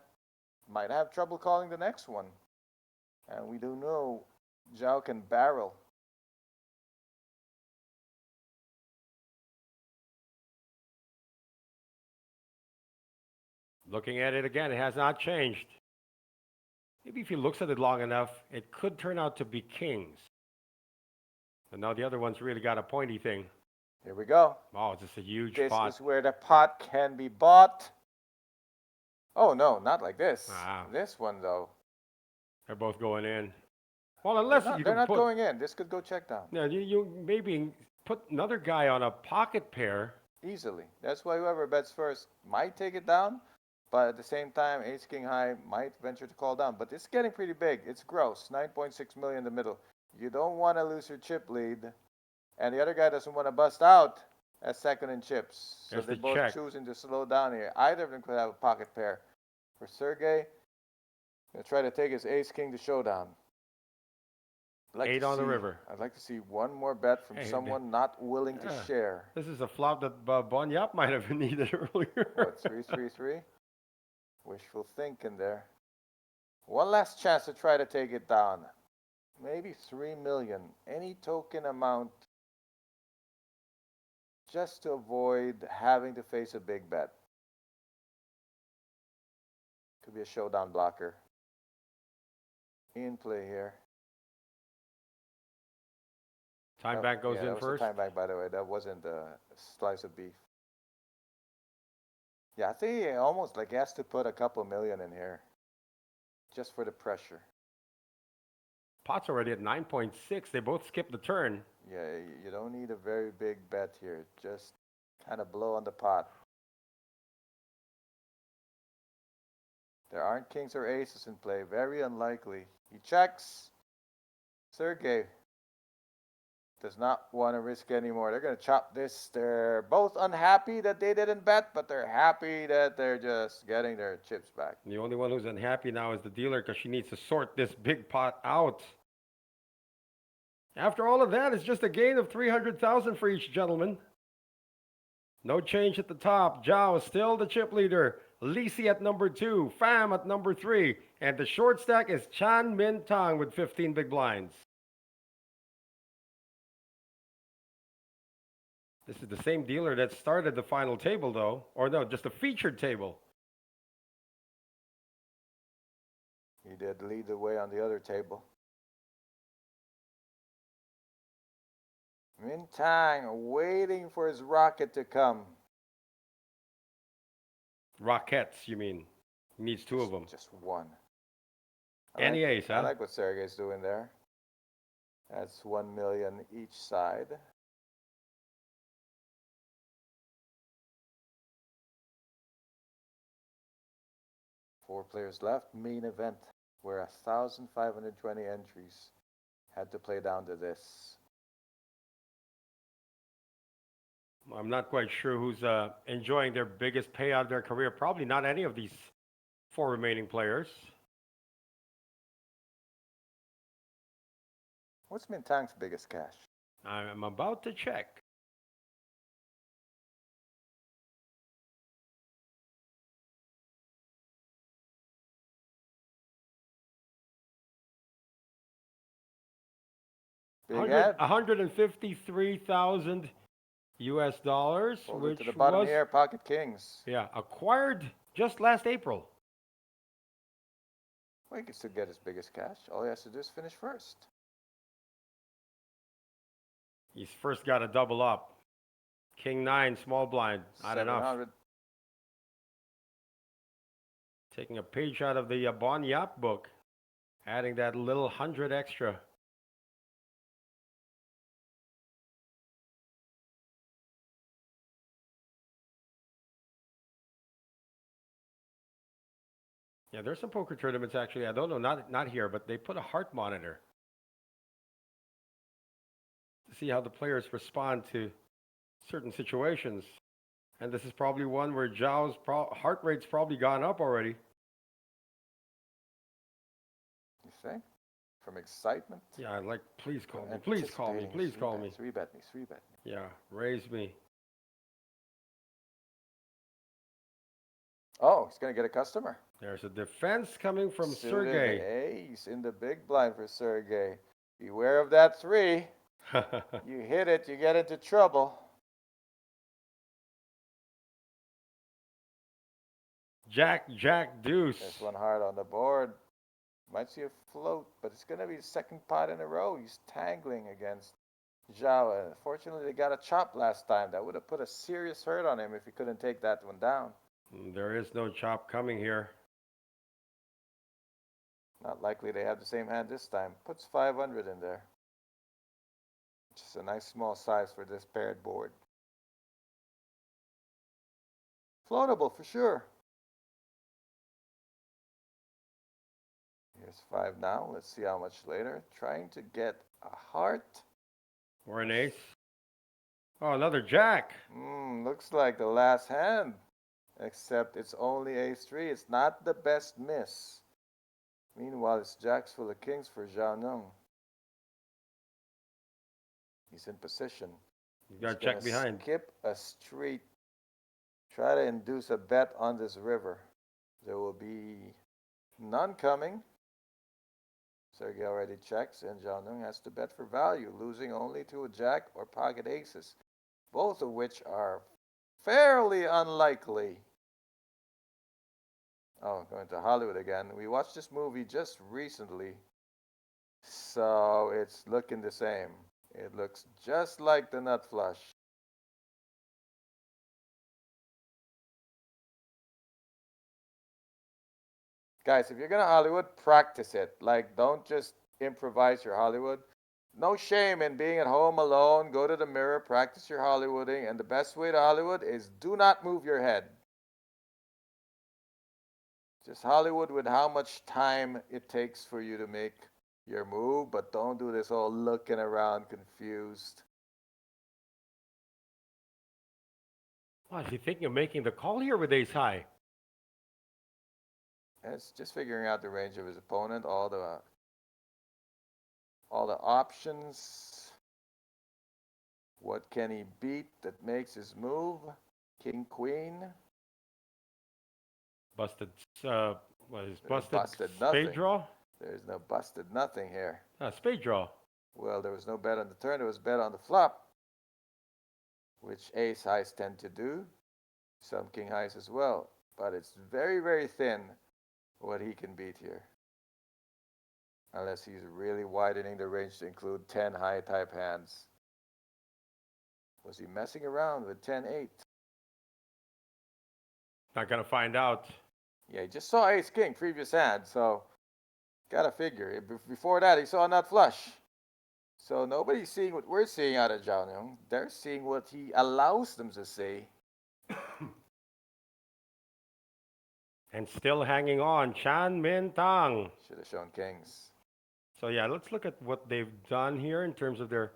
Might have trouble calling the next one. And we do know Zhao can barrel. Looking at it again, it has not changed. Maybe if he looks at it long enough, it could turn out to be kings. And now the other one's really got a pointy thing. Here we go. Wow, this is a huge This pot. is where the pot can be bought. Oh, no, not like this. Wow. This one, though. They're both going in. Well, unless you They're can not put. going in. This could go check down. Yeah, you maybe put another guy on a pocket pair. Easily. That's why whoever bets first might take it down, but at the same time, ace king high might venture to call down. But it's getting pretty big. It's gross. 9.6 million in the middle. You don't want to lose your chip lead, and the other guy doesn't want to bust out at second in chips. So There's they're the both check. choosing to slow down here. Either of them could have a pocket pair. For Sergey, gonna try to take his ace king to showdown. Eight on the river. I'd like to see one more bet from Hey, someone not willing to yeah. share. This is a flop that Bon Yap might have needed earlier. What, 3-3-3? Wishful thinking there. One last chance to try to take it down. Maybe 3 million. Any token amount. Just to avoid having to face a big bet. Could be a showdown blocker. In play here. Time back goes that in was first. A time back, by the way. That wasn't a slice of beef. Yeah, I think he almost like has to put a couple million in here. Just for the pressure. Pot's already at 9.6. They both skipped the turn. Yeah, you don't need a very big bet here. Just kind of blow on the pot. There aren't kings or aces in play. Very unlikely. He checks. Sergey does not want to risk anymore. They're going to chop this. They're both unhappy that they didn't bet, but they're happy that they're just getting their chips back. The only one who's unhappy now is the dealer because she needs to sort this big pot out. After all of that, it's just a gain of 300,000 for each gentleman. No change at the top. Zhao is still the chip leader. Lisi at number 2. Pham at number 3. And the short stack is Chan Min Tang with 15 big blinds. This is the same dealer that started the final table, though. Or no, just the featured table. He did lead the way on the other table. Min Tang waiting for his rocket to come. Rockets, you mean? He needs 2 of them. Just one. Any ace, huh? I like what Sergey's doing there. That's 1 million each side. Four players left. Main event where 1,520 entries had to play down to this. I'm not quite sure who's enjoying their biggest payout of their career. Probably not any of these 4 remaining players. What's Min Tang's biggest cash? I'm about to check. Big ad. 153,000 US dollars, which to the bottom was here, pocket kings. acquired just last April. Well, he can still get his biggest cash. All he has to do is finish first. He's first got to double up. King 9, small blind, not enough. 700. Taking a page out of the Bon Yap book, adding that little 100 extra. Yeah, there's some poker tournaments actually. I don't know, not here, but they put a heart monitor to see how the players respond to certain situations. And this is probably one where Zhao's heart rate's probably gone up already. You say? From excitement. Yeah, I'd like, please call me, please call me, please call me. 3-bet me, 3-bet me. Yeah, raise me. Oh, he's going to get a customer. There's a defense coming from Suited Sergey. ace in the big blind for Sergey. Beware of that 3. You hit it, you get into trouble. Jack, deuce. There's one hard on the board. Might see a float, but it's going to be the second pot in a row. He's tangling against Zhao, fortunately, they got a chop last time. That would have put a serious hurt on him if he couldn't take that one down. There is no chop coming here. Not likely they have the same hand this time. Puts 500 in there. Just a nice small size for this paired board. Floatable for sure. Here's 5 now. Let's see how much later. Trying to get a heart. Or an ace. Oh, another jack. Looks like the last hand. Except it's only ace-3. It's not the best miss. Meanwhile, it's jacks full of kings for Zhao Nung. He's in position. You got to check behind. Skip a street. Try to induce a bet on this river. There will be none coming. Sergey already checks, and Zhao Nung has to bet for value, losing only to a jack or pocket aces, both of which are fairly unlikely. Oh, going to Hollywood again. We watched this movie just recently, so it's looking the same. It looks just like the nut flush. Guys, if you're going to Hollywood, practice it. Like, don't just improvise your Hollywood. No shame in being at home alone. Go to the mirror, practice your Hollywooding, and the best way to Hollywood is do not move your head. Just Hollywood with how much time it takes for you to make your move, but don't do this all looking around confused. Well, is he thinking of making the call here with ace high? It's just figuring out the range of his opponent, all the options. What can he beat that makes his move? King, queen. Busted. What is busted? Busted nothing. Spade draw. There's no busted nothing here. Spade draw. Well, there was no bet on the turn. There was bet on the flop, which ace highs tend to do. Some king highs as well, but it's very, very thin what he can beat here. Unless he's really widening the range to include 10 high type hands. Was he messing around with 10-8? Not gonna find out. Yeah, he just saw ace king previous hand, so gotta figure. Before that, he saw a nut flush. So nobody's seeing what we're seeing out of Zhao Nung. They're seeing what he allows them to see. And still hanging on, Chan Min Tang. Should have shown kings. So yeah, let's look at what they've done here in terms of their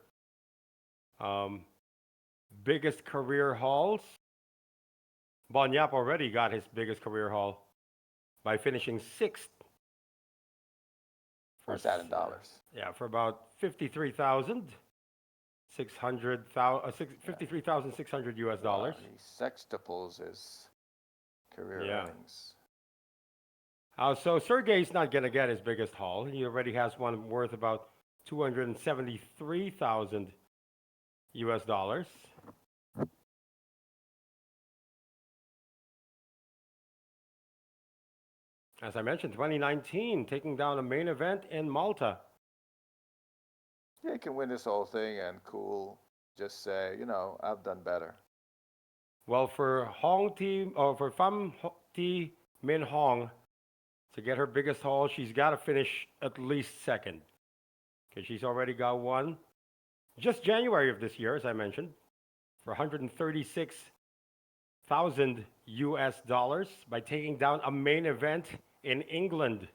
biggest career hauls. Bon Yap already got his biggest career haul by finishing 6th. What's that in dollars? Yeah, for about 53,600 US dollars. He sextuples his career earnings. So Sergey's not going to get his biggest haul. He already has one worth about 273,000 US dollars. As I mentioned, 2019, taking down a main event in Malta. Yeah, he can win this whole thing and cool. Just say, I've done better. Well, for Pham Thi Minh Hong to get her biggest haul, she's got to finish at least 2nd, because she's already got one just January of this year, as I mentioned, for 136,000 US dollars by taking down a main event in England.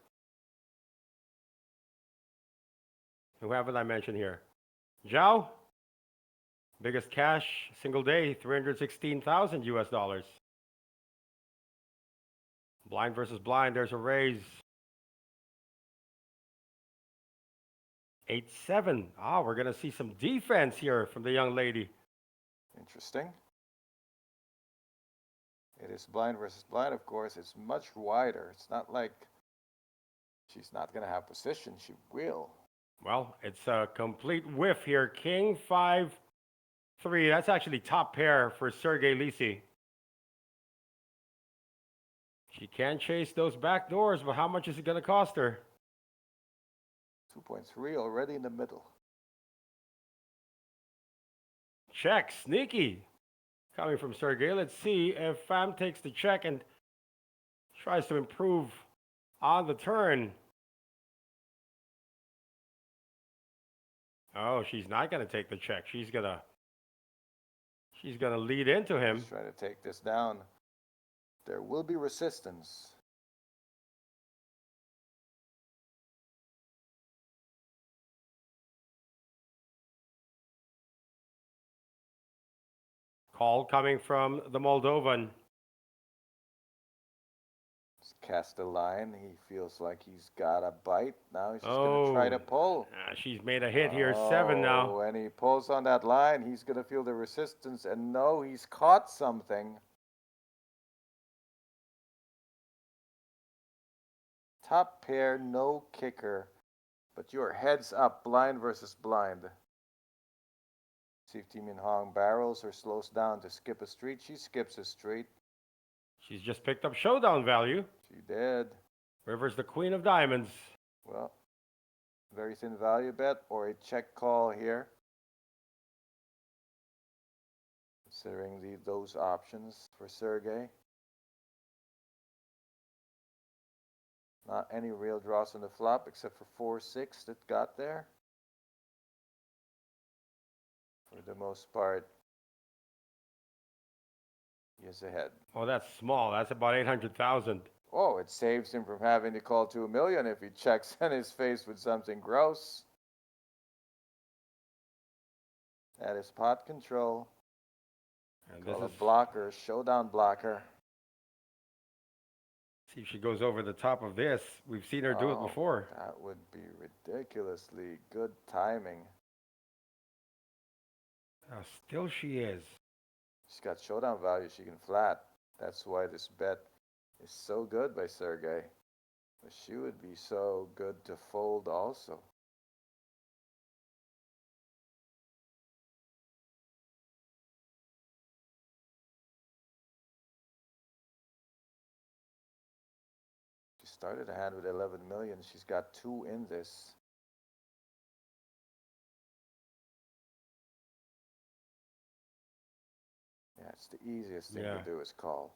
Who haven't I mentioned here? Zhao, biggest cash single day, 316,000 US dollars. Blind versus blind, there's a raise. 8-7. We're going to see some defense here from the young lady. Interesting. It is blind versus blind, of course. It's much wider. It's not like she's not going to have position. She will. Well, it's a complete whiff here. King 5-3. That's actually top pair for Sergey Lisi. She can chase those back doors, but how much is it going to cost her? 2.3 already in the middle. Check, sneaky. Coming from Sergey. Let's see if Pham takes the check and tries to improve on the turn. Oh, she's not going to take the check. She's going to lead into him. He's trying to take this down. There will be resistance. Call coming from the Moldovan. Cast a line. He feels like he's got a bite. Now he's just going to try to pull. She's made a hit here, 7 now. When he pulls on that line, he's going to feel the resistance. And no, he's caught something. Top pair, no kicker. But you're heads up, blind versus blind. See if Team Hong barrels or slows down to skip a street. She skips a street. She's just picked up showdown value. She did. River's the queen of diamonds. Well, very thin value bet or a check call here. Considering those options for Sergey. Not any real draws on the flop except for 4-6 that got there. For the most part, he is ahead. Oh, that's small. That's about 800,000. Oh, it saves him from having to call $2 million if he checks and is faced with something gross. That is pot control. And Call this a is blocker, showdown blocker. see if she goes over the top of this. We've seen her do it before. That would be ridiculously good timing. Still she is. She's got showdown value. She can flat. That's why this bet is so good by Sergey. But she would be so good to fold also. She started a hand with 11 million. She's got 2 in this. Yeah, it's the easiest thing to do is call.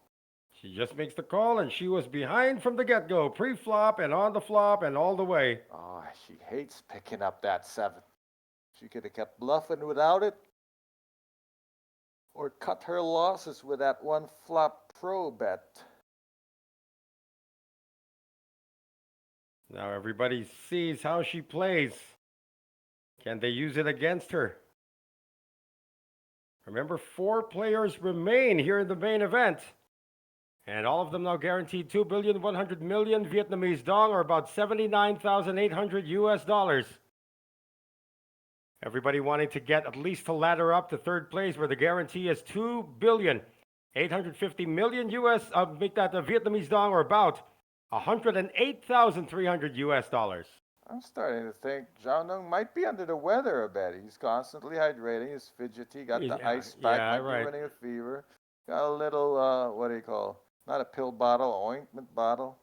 She just makes the call, and she was behind from the get-go, pre-flop and on the flop and all the way. Oh, she hates picking up that 7. She could have kept bluffing without it. Or cut her losses with that one flop pro bet. Now everybody sees how she plays. Can they use it against her? Remember, 4 players remain here in the main event. And all of them now guaranteed 2,100,000,000 Vietnamese dong, or about $79,800 US. Everybody wanting to get at least to ladder up to third place, where the guarantee is 2,850,000,000 US. Make that a Vietnamese dong, or about $108,300 US. I'm starting to think Zhao Nung might be under the weather a bit. He's constantly hydrating. He's fidgety. Got the ice pack. Might be running a fever. Got a little, what do you call? Not a pill bottle, ointment bottle.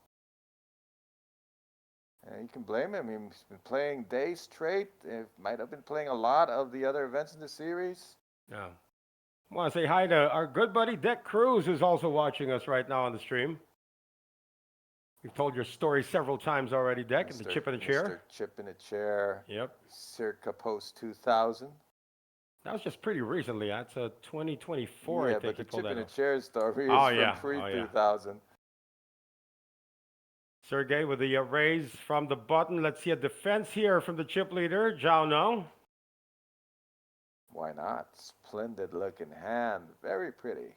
And you can blame him. He's been playing days straight. He might have been playing a lot of the other events in the series. Yeah. I want to say hi to our good buddy Deck Cruz, who's also watching us right now on the stream. We've told your story several times already, Deck, and the chip in the chair. Mr. Chip in a chair. Yep. Circa post 2000. That was just pretty recently. That's a 2024, yeah, I think. but the chip in a chair story is from pre-2000. Sergey with the raise from the button. Let's see a defense here from the chip leader, Zhao Nung. Why not? Splendid looking hand. Very pretty.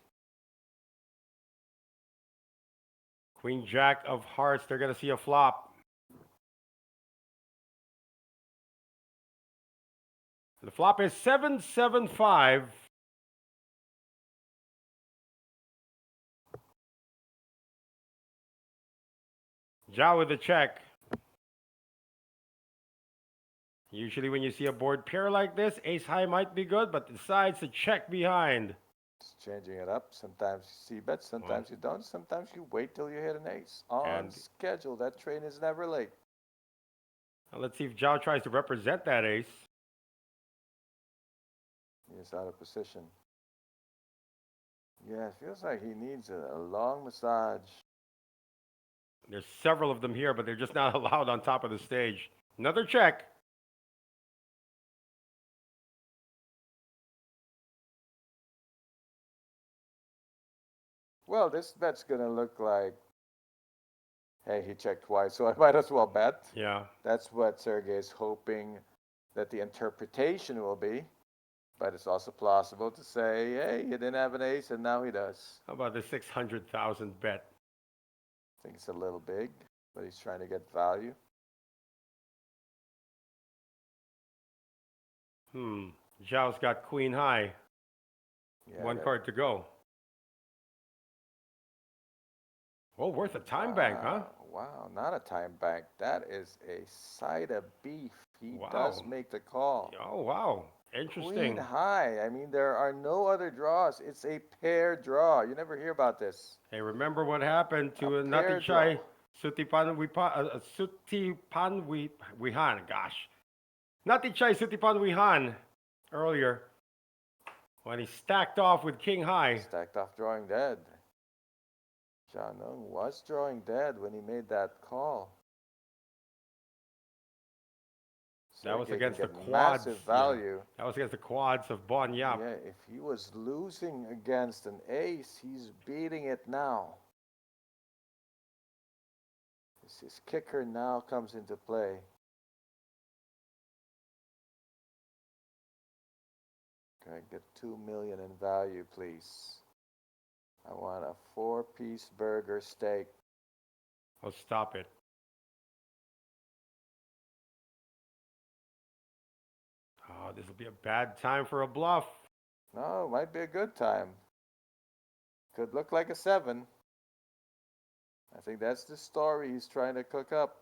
Queen Jack of Hearts. They're going to see a flop. The flop is 7-7-5. Zhao with the check. Usually when you see a board pair like this, ace high might be good, but decides to check behind. Just changing it up. Sometimes you see bets, sometimes you don't. Sometimes you wait till you hit an ace. On schedule. That train is never late. Now let's see if Zhao tries to represent that ace. He's out of position. Yeah, it feels like he needs a long massage. There's several of them here, but they're just not allowed on top of the stage. Another check. Well, this bet's gonna look like, hey, he checked twice, so I might as well bet. Yeah. That's what Sergey's hoping that the interpretation will be. But it's also plausible to say, hey, he didn't have an ace and now he does. How about the 600,000 bet? I think it's a little big, but he's trying to get value. Zhao's got queen high. Yeah, One card to go. Oh, worth a time bank, huh? Wow, not a time bank. That is a side of beef. He Wow. does make the call. Oh, wow. Queen Interesting. high. I mean, there are no other draws. It's a pair draw. You never hear about this. Hey, remember what happened to A pair Natichai draw. Sutipanwihan? Gosh. Natichai Sutipanwihan earlier when he stacked off with king high. Stacked off drawing dead. Zhao Nung was drawing dead when he made that call. That was Sergey against can the get quads. massive value. That was against the quads of Bon Yap. Yeah, if he was losing against an ace, he's beating it now. His kicker now comes into play. Can I get 2 million in value, please? I want a 4-piece burger steak. Oh, stop it. Oh, this will be a bad time for a bluff. No, it might be a good time. Could look like a 7. I think that's the story he's trying to cook up.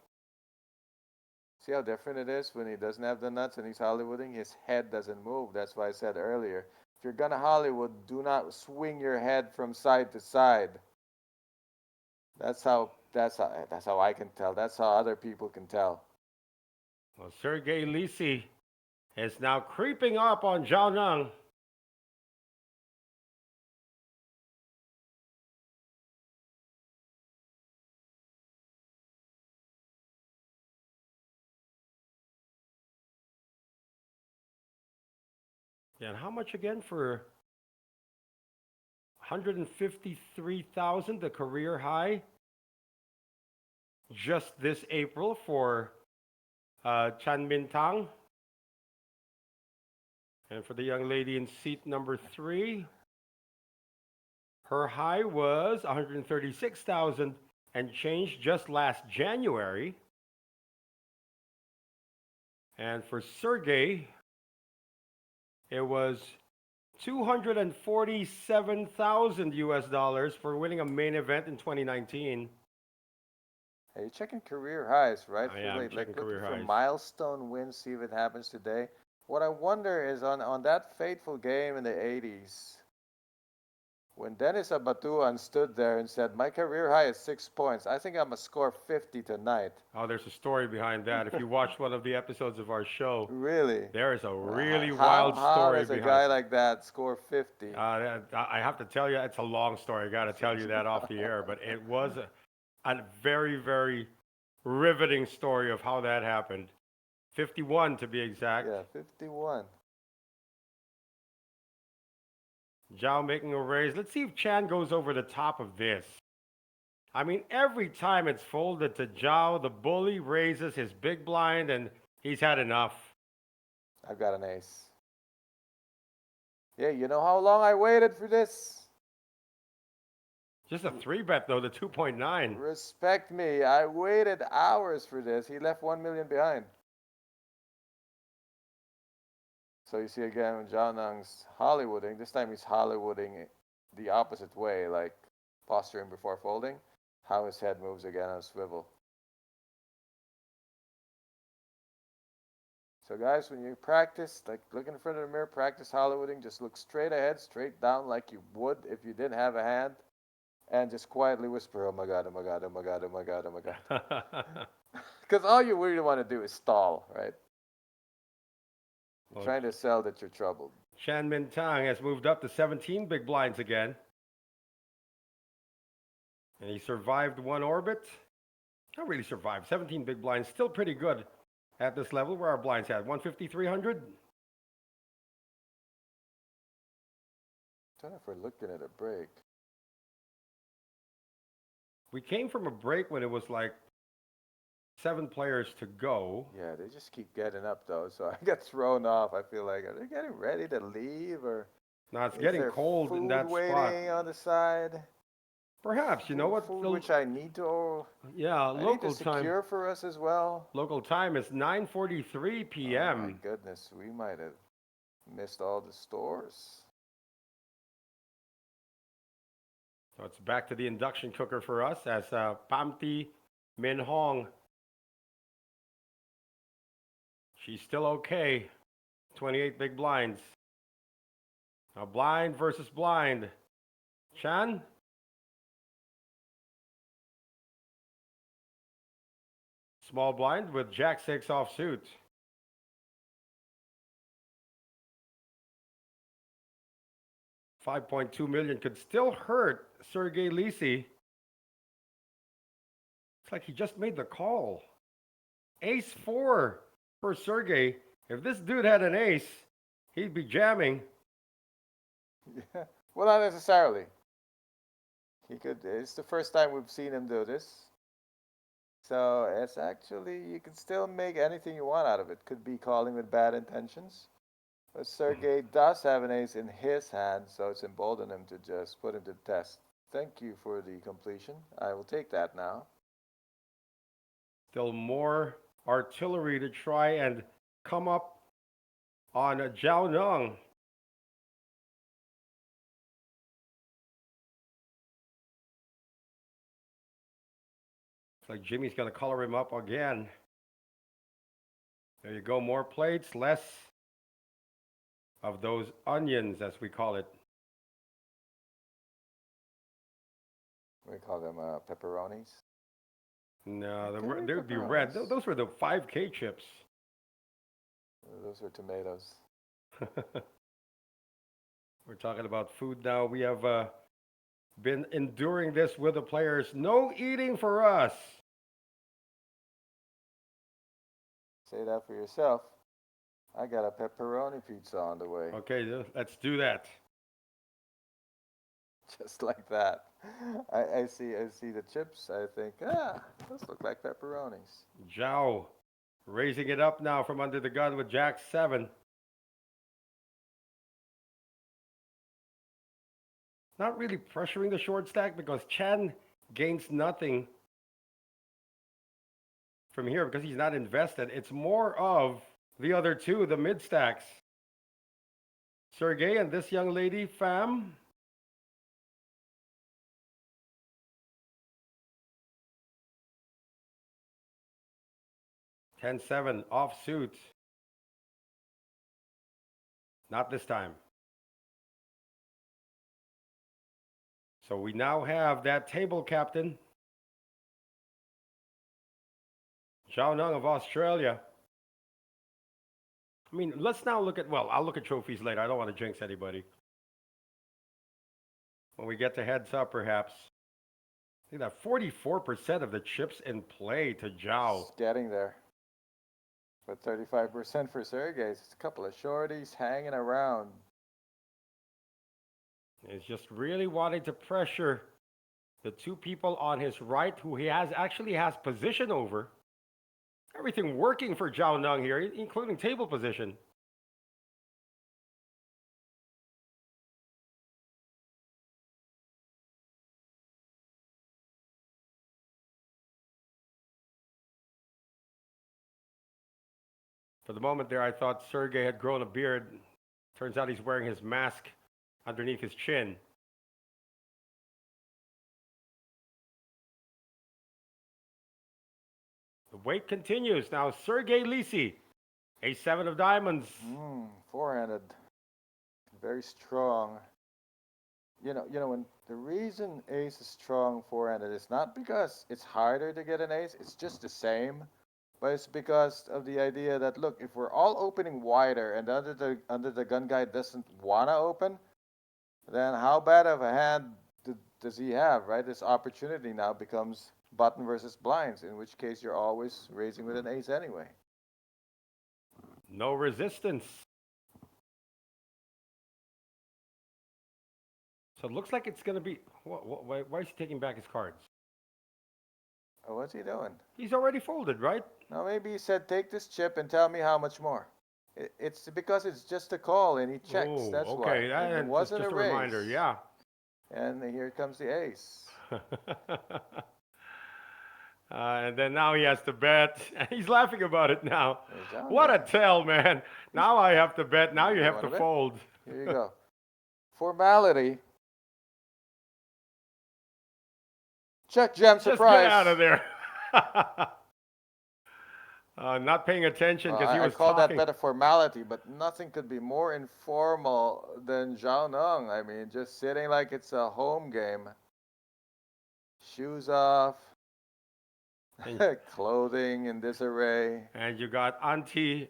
See how different it is when he doesn't have the nuts and he's Hollywooding? His head doesn't move. That's why I said earlier, if you're gonna Hollywood, do not swing your head from side to side. That's how I can tell. That's how other people can tell. Well, Sergey Lisi is now creeping up on Zhao Nung. Yeah, and how much again for 153,000, the career high, just this April for Chan Min Tang. And for the young lady in seat number 3, her high was 136,000 and change just last January. And for Sergey, it was 247,000 US dollars for winning a main event in 2019. Hey, you're checking career highs, right? Oh, yeah, I'm checking career for highs. milestone wins, see if it happens today. What I wonder is on that fateful game in the 80s, when Dennis Abatuan stood there and said, my career high is 6 points, I think I'm going to score 50 tonight. Oh, there's a story behind that. If you watched one of the episodes of our show, Really? there is a really How wild story does a behind guy like that score 50? I have to tell you, it's a long story. I got to tell you that off the air, but it was a very, very riveting story of how that happened. 51 to be exact. Yeah, 51. Zhao making a raise. Let's see if Chan goes over the top of this. I mean, every time it's folded to Zhao, the bully raises his big blind and he's had enough. I've got an ace. Yeah, you know how long I waited for this? Just a 3-bet though, the 2.9. Respect me. I waited hours for this. He left 1 million behind. So you see again when Zhao Nung's Hollywooding, this time he's Hollywooding the opposite way, like posturing before folding, how his head moves again on a swivel. So guys, when you practice, like look in front of the mirror, practice Hollywooding, just look straight ahead, straight down like you would if you didn't have a hand, and just quietly whisper, oh my God, oh my God, oh my God, oh my God, oh my God. Because all you really want to do is stall, right? You're trying to sell that you're troubled. Shan Min Tang has moved up to 17 big blinds again. And he survived one orbit. Not really survived. 17 big blinds. Still pretty good at this level. Where our blinds at? 150, 300? I don't know if we're looking at a break. We came from a break when it was like 7 players to go. Yeah, they just keep getting up though, so I get thrown off. I feel like, are they getting ready to leave, or Now it's is getting there cold in food that waiting spot. on the side? Perhaps, you know what? Food which I need to. Yeah, I need local to time. secure for us as well. Local time is 9:43 Oh p.m. my goodness, we might have missed all the stores. So it's back to the induction cooker for us as Pamti Min Hong. She's still okay. 28 big blinds. Now blind versus blind. Chan? Small blind with Jack 6 offsuit. $5.2 million could still hurt Sergey Lisi. It's like he just made the call. Ace 4 for Sergey. If this dude had an ace, he'd be jamming. Yeah. Well, not necessarily. He could. It's the first time we've seen him do this. So it's actually, you can still make anything you want out of it. Could be calling with bad intentions. But Sergey does have an ace in his hand, so it's emboldened him to just put him to the test. Thank you for the completion. I will take that now. Still more artillery to try and come up on Zhao Nung. It's like Jimmy's going to color him up again. There you go, more plates, less of those onions, as we call it. We call them pepperonis. No, They're they would be pepperonis. red. Those were the 5K chips. Those are tomatoes. We're talking about food now. We have been enduring this with the players. No eating for us. Say that for yourself. I got a pepperoni pizza on the way. Okay, let's do that. Just like that. I see the chips. I think, those look like pepperonis. Zhao raising it up now from under the gun with Jack 7. Not really pressuring the short stack because Chan gains nothing from here because he's not invested. It's more of the other two, the mid stacks. Sergey and this young lady, Pham. $10-7 offsuit. Not this time. So we now have that table captain, Zhao Nung of Australia. I mean, let's now look at, well, I'll look at trophies later. I don't want to jinx anybody. When we get to heads up, perhaps. See that 44% of the chips in play to Zhao. It's getting there. But 35% for Sergey. It's a couple of shorties hanging around. He's just really wanting to pressure the two people on his right who he actually has position over. Everything working for Zhao Nung here, including table position. For the moment there, I thought Sergey had grown a beard. Turns out he's wearing his mask underneath his chin. The wait continues. Now Sergey Lisi, A7 of diamonds. Four-handed. Very strong. You know, when the reason ace is strong four-handed is not because it's harder to get an ace, it's just the same. But it's because of the idea that look, if we're all opening wider and under the gun guy doesn't wanna open, then how bad of a hand does he have, right? This opportunity now becomes button versus blinds, in which case you're always raising with an ace anyway. No resistance. So it looks like it's going to be. Why is he taking back his cards? Oh, what's he doing? He's already folded, right? Now maybe he said, take this chip and tell me how much more. It's because it's just a call and he checks. Oh, That's why. okay. It wasn't just a a raise. reminder, yeah. And here comes the ace. And then now he has to bet. He's laughing about it now. John What a there. tell, man. Now I have to bet. Now you have to wanna bet? fold. Here you go. Formality. Check jam Just surprise. get out of there. Not paying attention because he was I call talking. that bet a formality, but nothing could be more informal than Zhao Neng. I mean, just sitting like it's a home game. Shoes off. Clothing in disarray. And you got Auntie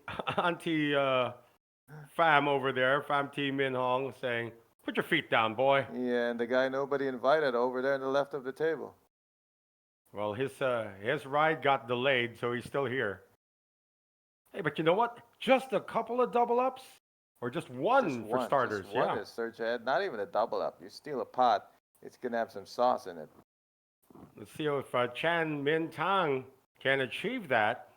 Pham over there, Pham T Min Hong, saying, "Put your feet down, boy." Yeah, and the guy nobody invited over there on the left of the table. Well, his ride got delayed, so he's still here. Hey, but you know what? Just a couple of double ups, or just one for starters. Just one is search ahead. Not even a double up. You steal a pot, it's gonna have some sauce in it. Let's see if Chan Min Tang can achieve that.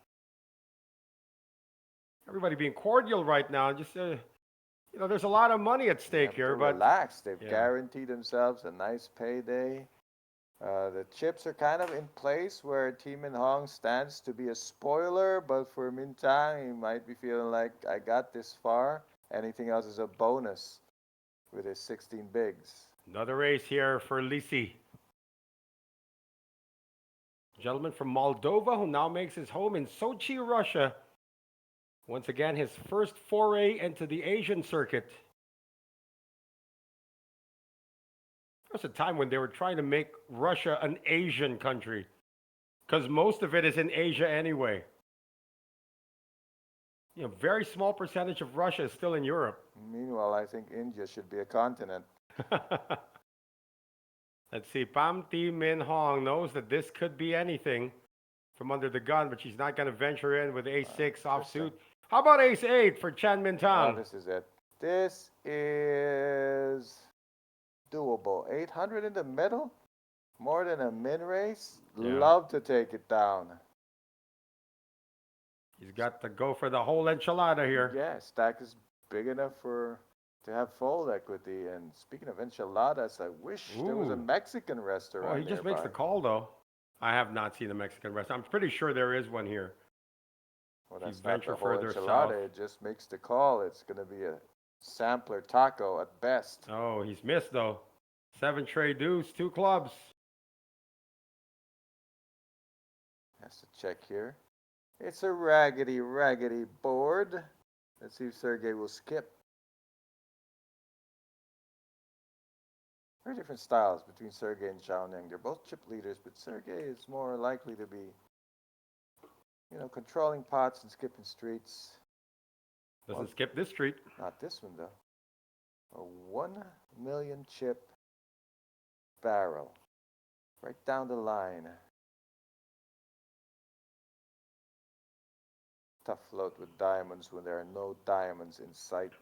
Everybody being cordial right now. Just there's a lot of money at stake here, but relax. They've guaranteed themselves a nice payday. The chips are kind of in place where Team Min Hong stands to be a spoiler, but for Min Tang, he might be feeling like I got this far. Anything else is a bonus with his 16 bigs. Another race here for Lisi. Gentleman from Moldova who now makes his home in Sochi, Russia. Once again, his first foray into the Asian circuit. There was a time when they were trying to make Russia an Asian country, because most of it is in Asia anyway. Very small percentage of Russia is still in Europe. Meanwhile, I think India should be a continent. Let's see, Pham T Min Hong knows that this could be anything from under the gun, but she's not going to venture in with ace-6 offsuit. How about ace-8 for Chan Min Tang? Oh, this is it. This is doable. 800 in the middle? More than a min race? Yeah. Love to take it down. He's got to go for the whole enchilada here. Yeah, stack is big enough to have fold equity. And speaking of enchiladas, I wish there was a Mexican restaurant. Oh, he just makes the call, though. I have not seen a Mexican restaurant. I'm pretty sure there is one here. Well, that's He's not the venture whole further enchilada. south. It just makes the call. It's going to be a sampler taco at best. Oh, he's missed, though. 7 tray deuce, 2 clubs. Has to check here. It's a raggedy board. Let's see if Sergey will skip. Very different styles between Sergey and Zhao Neng. They're both chip leaders, but Sergey is more likely to be, controlling pots and skipping streets. Doesn't skip this street. Not this one, though. A 1 million chip barrel. Right down the line. Tough float with diamonds when there are no diamonds in sight.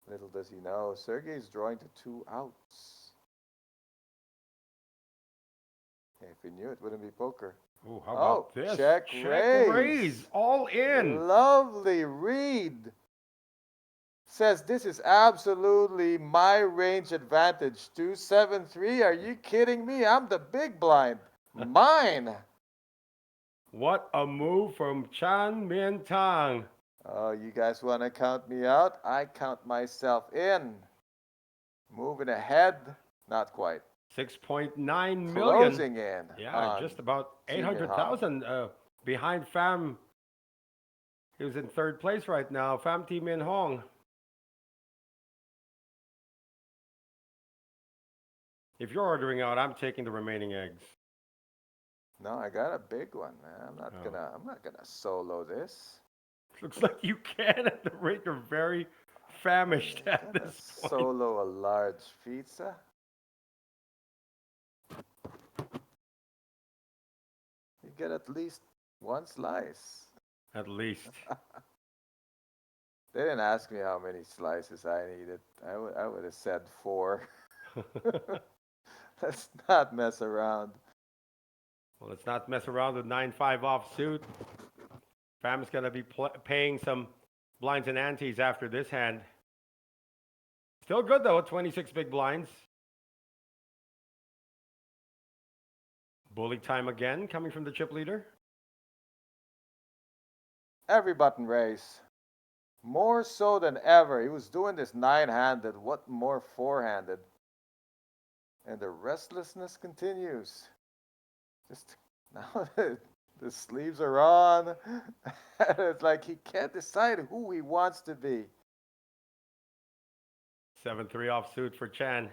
Little does he know, Sergey's drawing to 2 outs. If he knew it wouldn't be poker. Ooh, how about this? Check raise. All in. Lovely read. Says this is absolutely my range advantage. 2-7-3. Are you kidding me? I'm the big blind. Mine. What a move from Chan Min Tang. Oh, you guys want to count me out? I count myself in. Moving ahead, not quite. 6.9 million. Closing in. Yeah, just about 800,000 behind Pham. He was in 3rd place right now. Pham T Min Hong. If you're ordering out, I'm taking the remaining eggs. No, I got a big one, man. I'm not gonna solo this. Looks like you can at the rate you're very famished I'm at gonna this point. solo a large pizza. You get at least one slice. At least. They didn't ask me how many slices I needed. I would have said 4. Let's not mess around. Well, let's not mess around with 9-5 offsuit. Fam's gonna be paying some blinds and antes after this hand. Still good though, 26 big blinds. Bully time again, coming from the chip leader. Every button raise. More so than ever. He was doing this 9-handed. What more 4-handed? And the restlessness continues. Just now the sleeves are on. It's like he can't decide who he wants to be. 7-3 offsuit for Chan.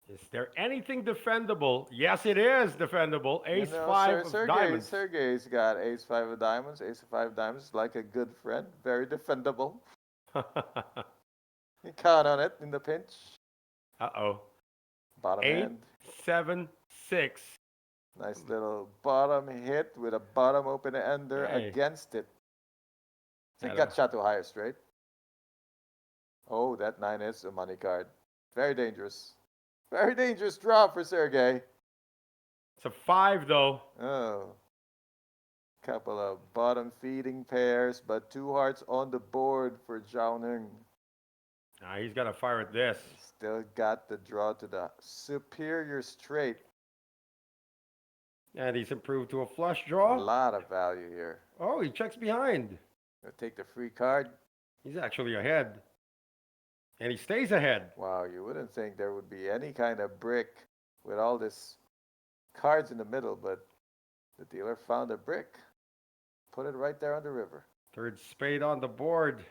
Is there anything defendable? Yes, it is defendable. Ace-5 of diamonds. Sergey's got ace-5 of diamonds. Ace-5 of diamonds, like a good friend. Very defendable. You count on it in the pinch. Uh-oh. Bottom 8, end. 7, 6. Nice little bottom hit with a bottom open ender against it. So he got shot to higher straight. Oh, that 9 is a money card. Very dangerous. Very dangerous draw for Sergey. It's a 5 though. Oh. Couple of bottom feeding pairs, but 2 hearts on the board for Zhao Ning. He's got to fire at this. Still got the draw to the superior straight. And he's improved to a flush A draw. lot of value here. Oh, he checks behind. Gonna take the free card. He's actually ahead. And he stays ahead. Wow, you wouldn't think there would be any kind of brick with all this cards in the middle, but the dealer found a brick. Put it right there on the river. Third spade on the board.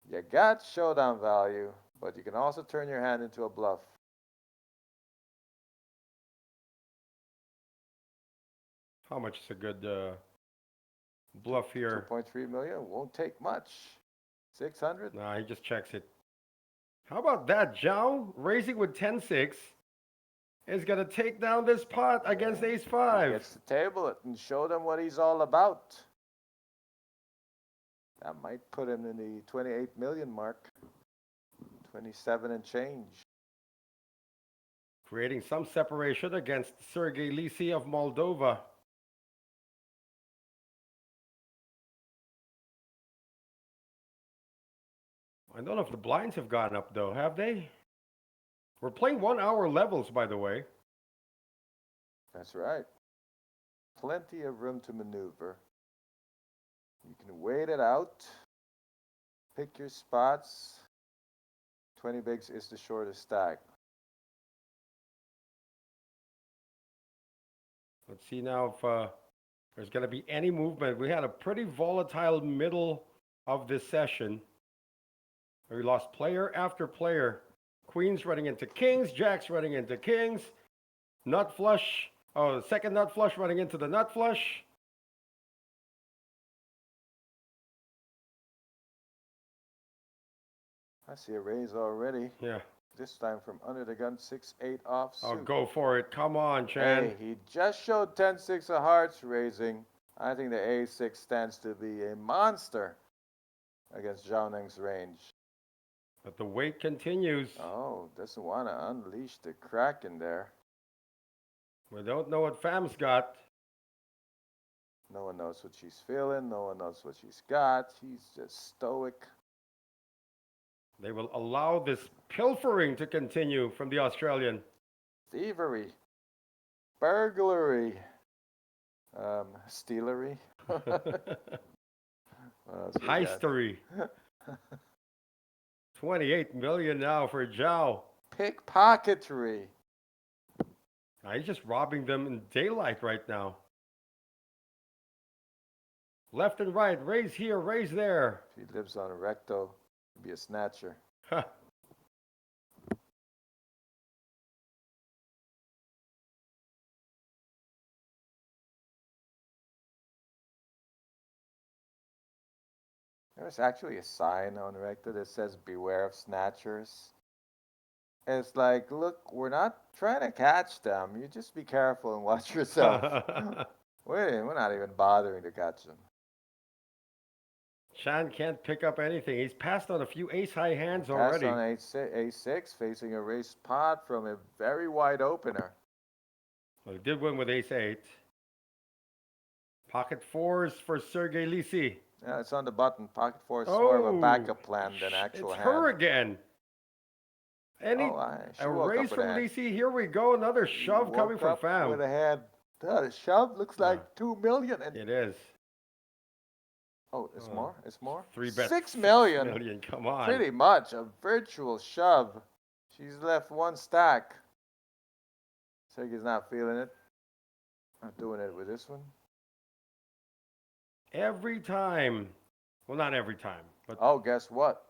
You got showdown value, but you can also turn your hand into a bluff. How much is a good bluff here? 2.3 million won't take much. 600? Nah, he just checks it. How about that? Zhao, raising with 10-6, is going to take down this pot against ace-5. Gets to table it and show them what he's all about. That might put him in the 28 million mark. 27 and change. Creating some separation against Sergei Lisi of Moldova. I don't know if the blinds have gone up though, have they? We're playing 1 hour levels, by the way. That's right. Plenty of room to maneuver. You can wait it out. Pick your spots. 20 bigs is the shortest stack. Let's see now if there's going to be any movement. We had a pretty volatile middle of this session. We lost player after player. Queens running into kings, jacks running into kings, nut flush. Oh, the second nut flush running into the nut flush. I see a raise already. Yeah. This time from under the gun, 6-8 off. Oh, go for it. Come on, Chan. Hey, he just showed 10-6 of hearts raising. I think the A6 stands to be a monster against Zhao Ning's range. But the wait continues. Oh, doesn't want to unleash the Kraken there. We don't know what Fam's got. No one knows what she's feeling. No one knows what she's got. She's just stoic. They will allow this pilfering to continue from the Australian. Thievery. Burglary. Stealery. Heistery. 28 million now for Zhao. Pickpocketry. He's just robbing them in daylight right now. Left and right, raise here, raise there. If he lives on a recto, he'd be a snatcher. There's actually a sign on Rector that says "Beware of snatchers." It's like, look, we're not trying to catch them. You just be careful and watch yourself. We're not even bothering to catch them. Chan can't pick up anything. He's passed on a few ace-high hands Pass already. on a6, facing a raised pot from a very wide opener. Well, he did win with ace-8. Pocket fours for Sergei Lisi. Yeah, it's on the button. Pocket four is more of a backup plan than actual it's hand. her again. Any She a woke raise up with from a hand. Lisi. Here we go. Another shove Woke coming from up Pham. with a hand. The shove looks like 2 million. And It is. oh, it's more. It's more. 3 bets. 6 million. 6 million. Come on. Pretty much a virtual shove. She's left one stack. Sergey's not feeling it. Not doing it with this one. Every time. Well, not every time, but Oh, guess what?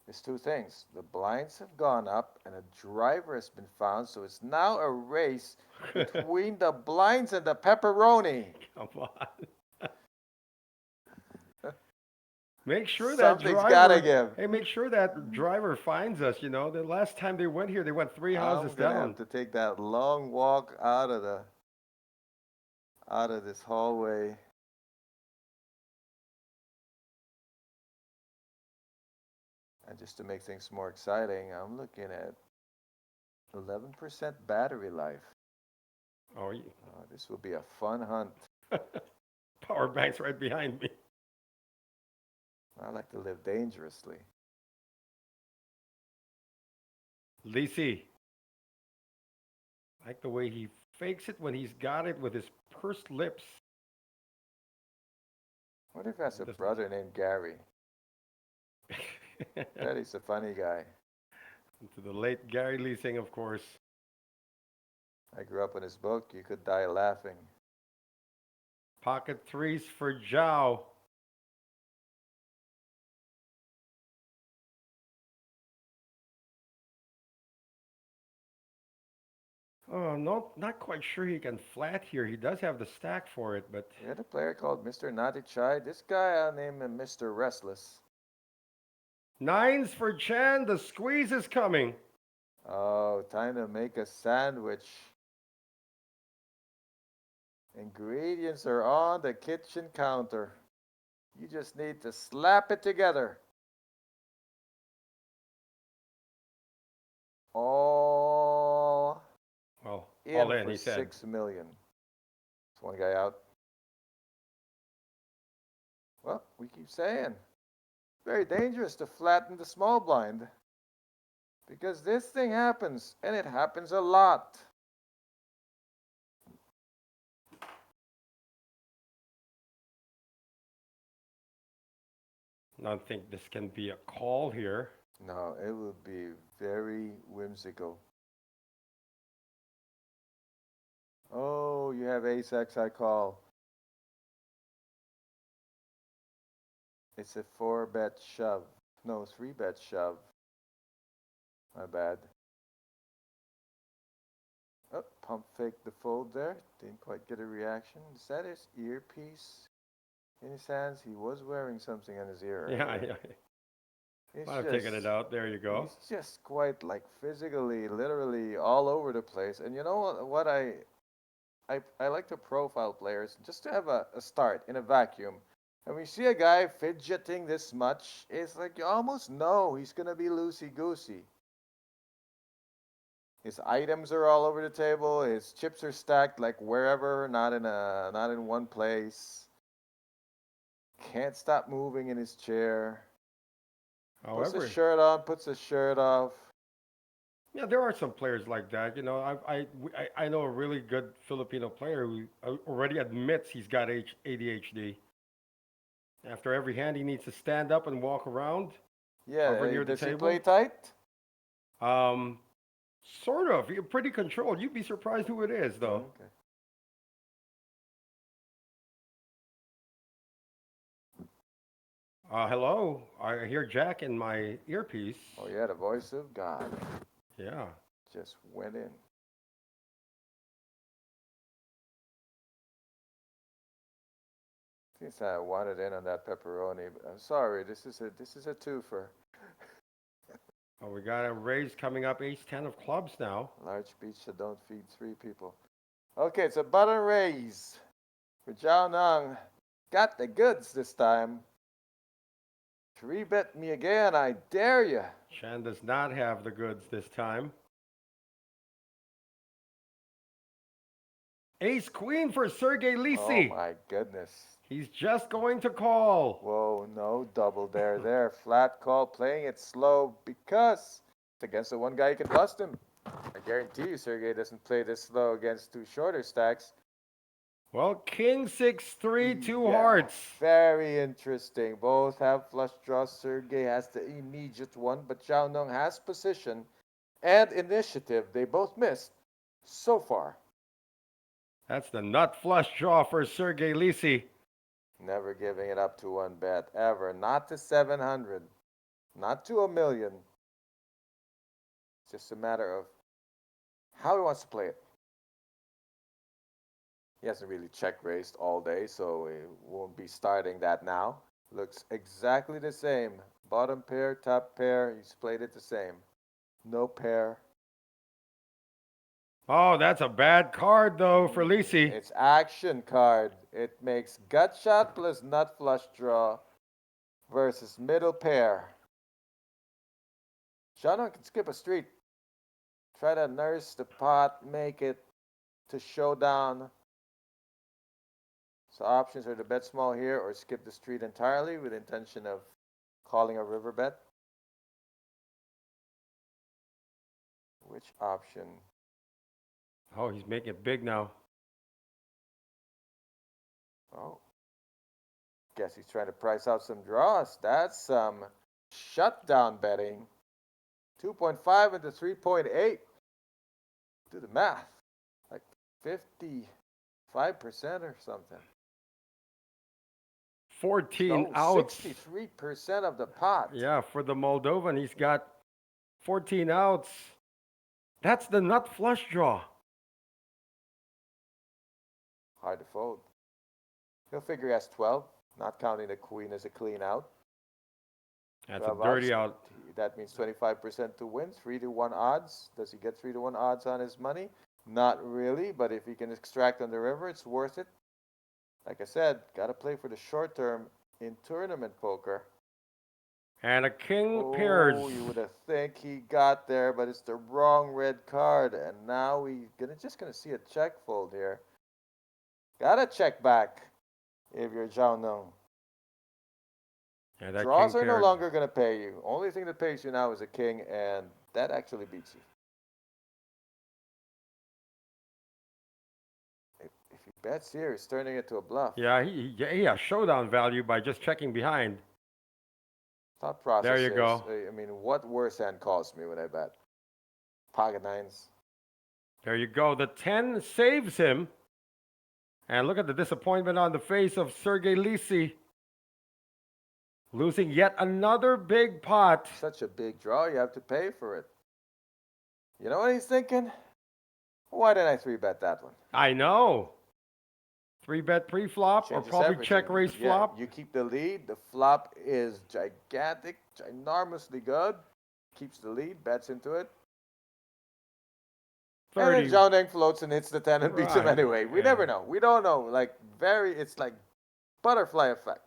There's two things. The blinds have gone up and a driver has been found, so it's now a race between the blinds and the pepperoni. come on. Make sure that Something's driver. gotta give. Hey, make sure that driver finds us. You know, the last time they went here, they went 3 houses I'm gonna down. have to take that long walk out of this hallway. And just to make things more exciting, I'm looking at 11% battery life. Oh, This will be a fun hunt. power bank's right behind me. I like to live dangerously. Lisi. Like the way he fakes it when he's got it with his pursed lips. What if that's a brother named Gary? That is a funny guy. To the late Gary Leasing, of course. I grew up in his book. You could die laughing. Pocket threes for Zhao. Oh, no, not quite sure he can flat here. He does have the stack for it, but... We had a player called Mr. Naughty Chai. This guy, I'll name him Mr. Restless. Nines for Chan. The squeeze is coming. Oh, time to make a sandwich. Ingredients are on the kitchen counter. You just need to slap it together. All Well, in all in, for he said. 6 million. It's one guy out. Well, we keep saying, very dangerous to flatten the small blind. Because this thing happens, and it happens a lot. I don't think this can be a call here. No, it would be very whimsical. Oh, you have ace-x, I call. It's a 4-bet shove. No, 3-bet shove. My bad. Oh, pump fake the fold there. Didn't quite get a reaction. Is that his earpiece in his hands? He was wearing something in his ear. Yeah. It's Might have taken it out. There you go. He's just quite like physically, literally all over the place. And you know what I like to profile players just to have a start in a vacuum. And when you see a guy fidgeting this much, it's like you almost know he's gonna be loosey-goosey. His items are all over the table. His chips are stacked like wherever, not in one place. Can't stop moving in his chair. Puts However, his shirt on, puts his shirt off. yeah, there are some players like that. You know, I know a really good Filipino player who already admits he's got ADHD. After every hand, he needs to stand up and walk around. Yeah, Over near the does he table? play tight? Sort of. You're pretty controlled. You'd be surprised who it is, though. Okay. Hello. I hear Jack in my earpiece. Oh yeah, the voice of God Yeah. just went in. Since I wanted in on that pepperoni, but I'm sorry. This is a twofer. Oh, we got a raise coming up. Ace 10 of clubs now. Large beach that don't feed 3 people. Okay, it's a button raise for Zhao Nang. Got the goods this time. 3-bet me again, I dare you. Shan does not have the goods this time. Ace Queen for Sergey Oh Lisi. my goodness. He's just going to call. Whoa, no double dare there. Flat call, playing it slow because it's against the one guy who can bust him. I guarantee you Sergey doesn't play this slow against 2 shorter stacks. Well, King 6-3, 2 Yeah, hearts. Very interesting. Both have flush draws. Sergey has the immediate one, but Zhao Nung has position and initiative. They both missed so far. That's the nut flush draw for Sergey Lisi. Never giving it up to 1 bet, ever. Not to 700, not to 1,000,000. It's just a matter of how he wants to play it. He hasn't really check raised all day, so he won't be starting that now. Looks exactly the same. Bottom pair, top pair, he's played it the same. No pair. Oh, that's a bad card, though, for Lisi. It's action card. It makes gut shot plus nut flush draw versus middle pair. Shannon can skip a street. Try to nurse the pot, make it to showdown. So options are to bet small here or skip the street entirely with intention of calling a river bet. Which option? Oh, he's making it big now. Oh. Guess he's trying to price out some draws. That's some shutdown betting. 2.5 into 3.8. Do the math. Like 55% or something. 14 outs. 63% of the pot. Yeah, for the Moldovan, he's got 14 outs. That's the nut flush draw. Hard to fold. He'll figure he has 12, not counting the queen as a clean out. That's a dirty outs. out. That means 25% to win, 3-1 odds. Does he get 3-1 odds on his money? Not really, but if he can extract on the river, it's worth it. Like I said, got to play for the short term in tournament poker. And a king pairs. Oh, you would have think he got there, but it's the wrong red card. And now we're just going to see a check fold here. Got to check back if you're Zhao Nung. Yeah, that Draws king are no pairs. longer going to pay you. Only thing that pays you now is a king, and that actually beats you. If he bets here, he's turning it to a bluff. Yeah, he has showdown value by just checking behind. Thought process There you is, go. I mean, what worse hand calls me when I bet? Pocket nines. There you go. The 10 saves him. And look at the disappointment on the face of Sergey Lisi. Losing yet another big pot. Such a big draw, you have to pay for it. You know what he's thinking? Why didn't I 3-bet that one? I know. 3-bet pre-flop or Changes probably everything. check raise Yeah, flop. you keep the lead. The flop is gigantic, ginormously good. Keeps the lead, bets into it. 30. And then Zhao Neng floats and hits the 10 and beats him Right, anyway. We yeah. never know. We don't know. It's like butterfly effect.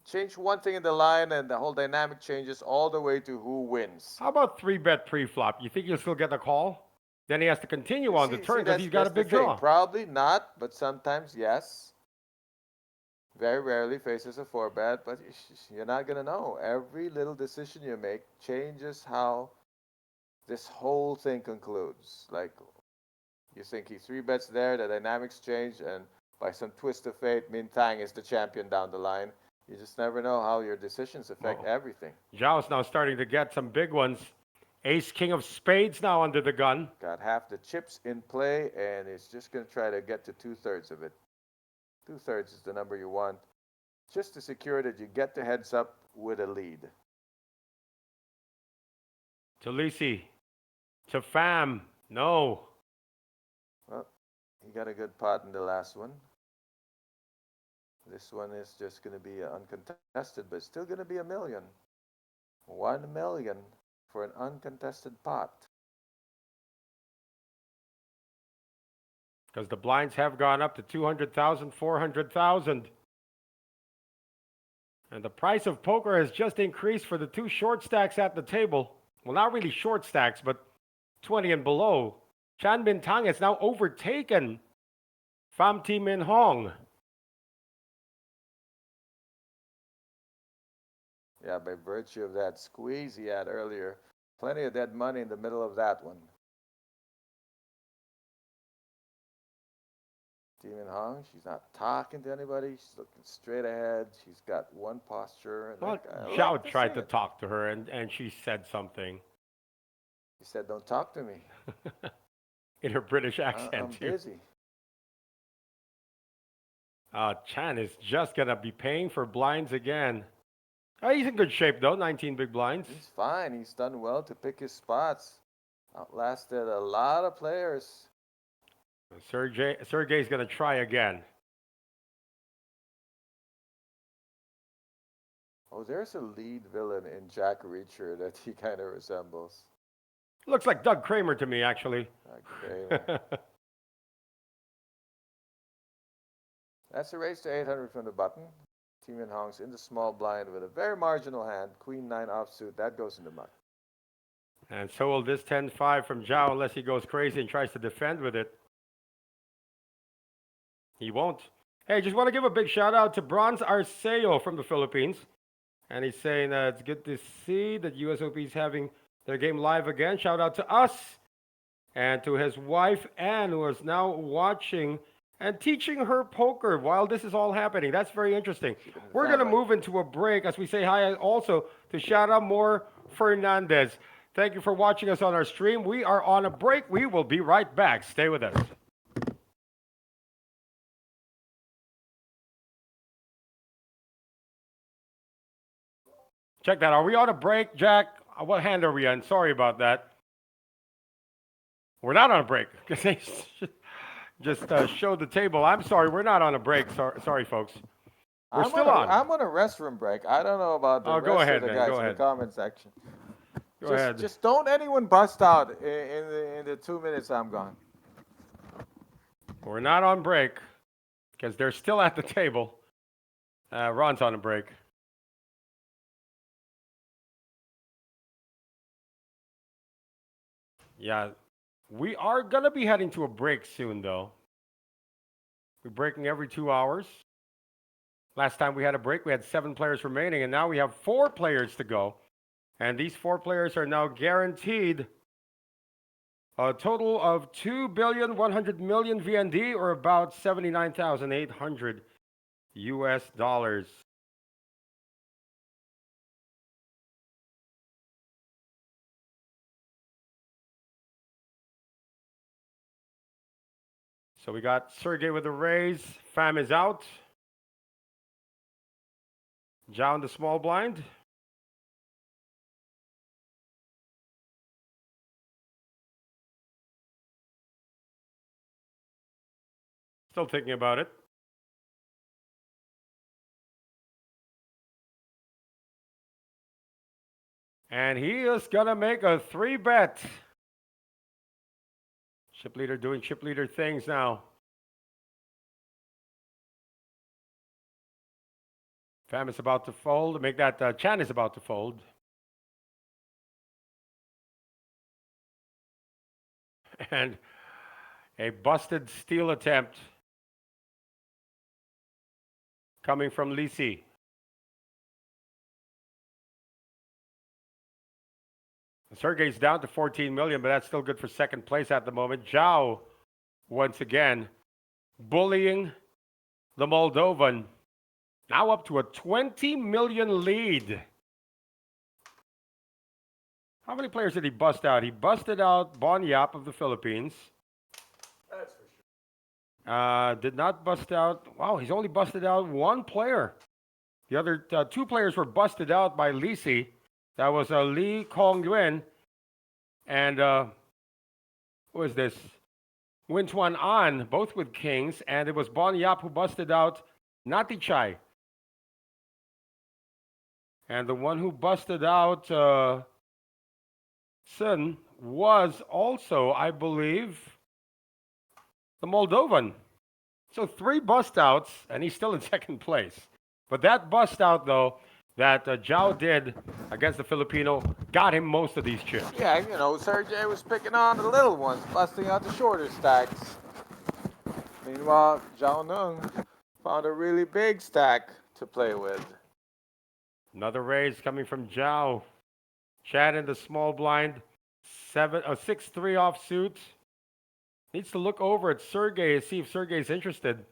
Change one thing in the line and the whole dynamic changes all the way to who wins. How about 3-bet pre-flop? You think you'll still get the call? Then he has to continue on the turn because that's- he's got a that's the big thing. draw. Probably not, but sometimes yes. Very rarely faces a 4-bet, but you're not going to know. Every little decision you make changes how this whole thing concludes. Like, you think he 3-bets there, the dynamics change, and by some twist of fate, Min Tang is the champion down the line. You just never know how your decisions affect everything. Zhao's now starting to get some big ones. Ace, king of spades now under the gun. Got half the chips in play, and it's just going to try to get to 2/3 of it. 2/3 is the number you want, just to secure that you get the heads up with a lead. To Lisi. To Pham. No. Well, he got a good pot in the last one. This one is just going to be uncontested, but it's still going to be $1 million. 1 million for an uncontested pot. Because the blinds have gone up to 200,000, 400,000. And the price of poker has just increased for the two short stacks at the table. Well, not really short stacks, but 20 and below. Chan Min Tang has now overtaken Pham Thi Minh Hong. Yeah, by virtue of that squeeze he had earlier. Plenty of dead money in the middle of that one. Thi Minh Hong, she's not talking to anybody. She's looking straight ahead. She's got one posture. Well, Zhao tried to talk to her, and she said something. She said, "Don't talk to me." In her British accent, I'm busy. Chan is just going to be paying for blinds again. He's in good shape, though. 19 big blinds. He's fine. He's done well to pick his spots. Outlasted a lot of players. Sergey's going to try again. Oh, there's a lead villain in Jack Reacher that he kind of resembles. Looks like Doug Kramer to me, actually. Doug Kramer. That's a raise to 800 from the button. Thi Minh Hong's in the small blind with a very marginal hand. Queen 9 offsuit. That goes in the muck. And so will this 10-5 from Zhao, unless he goes crazy and tries to defend with it. He won't. Hey, just want to give a big shout out to Bronze Arceo from the Philippines. And he's saying it's good to see that USOP is having their game live again. Shout out to us and to his wife, Anne, who is now watching and teaching her poker while this is all happening. That's very interesting. We're going to move into a break as we say hi also to Shara Moore Fernandez. Thank you for watching us on our stream. We are on a break. We will be right back. Stay with us. Check that. Are we on a break, Jack? What hand are we on? Sorry about that. We're not on a break. Just showed the table. I'm sorry, we're not on a break. Sorry, folks. We're still on. I'm on a restroom break. I don't know about the rest of the guys in the comment section. Go ahead. Just don't anyone bust out in the 2 minutes I'm gone. We're not on break because they're still at the table. Ron's on a break. Yeah, we are going to be heading to a break soon, though. We're breaking every 2 hours. Last time we had a break, we had 7 players remaining, and now we have 4 players to go. And these 4 players are now guaranteed a total of 2,100,000,000 VND, or about 79,800 US dollars. So we got Sergey with a raise. Pham is out. Zhao in the small blind. Still thinking about it. And he is going to make a 3-bet. Chip leader doing chip leader things now. Pham is about to fold. Make that Chan is about to fold. And a busted steal attempt coming from Lisi. Sergey's down to 14 million, but that's still good for second place at the moment. Zhao, once again, bullying the Moldovan. Now up to a 20 million lead. How many players did he bust out? He busted out Bon Yap of the Philippines. That's for sure. Did not bust out. Wow, he's only busted out 1 player. The other 2 players were busted out by Lisi. That was Lee Kong Yuan and who is this? Win Tuan An, both with kings. And it was Bon Yap who busted out Nati Chai. And the one who busted out Sun was also, I believe, the Moldovan. So 3 bust outs, and he's still in second place. But that bust out, though, that Zhao did against the Filipino got him most of these chips. Yeah, you know, Sergey was picking on the little ones, busting out the shorter stacks. Meanwhile, Zhao Nung found a really big stack to play with. Another raise coming from Zhao. Chad in the small blind. 6-3 offsuit. Needs to look over at Sergey to see if Sergey's interested.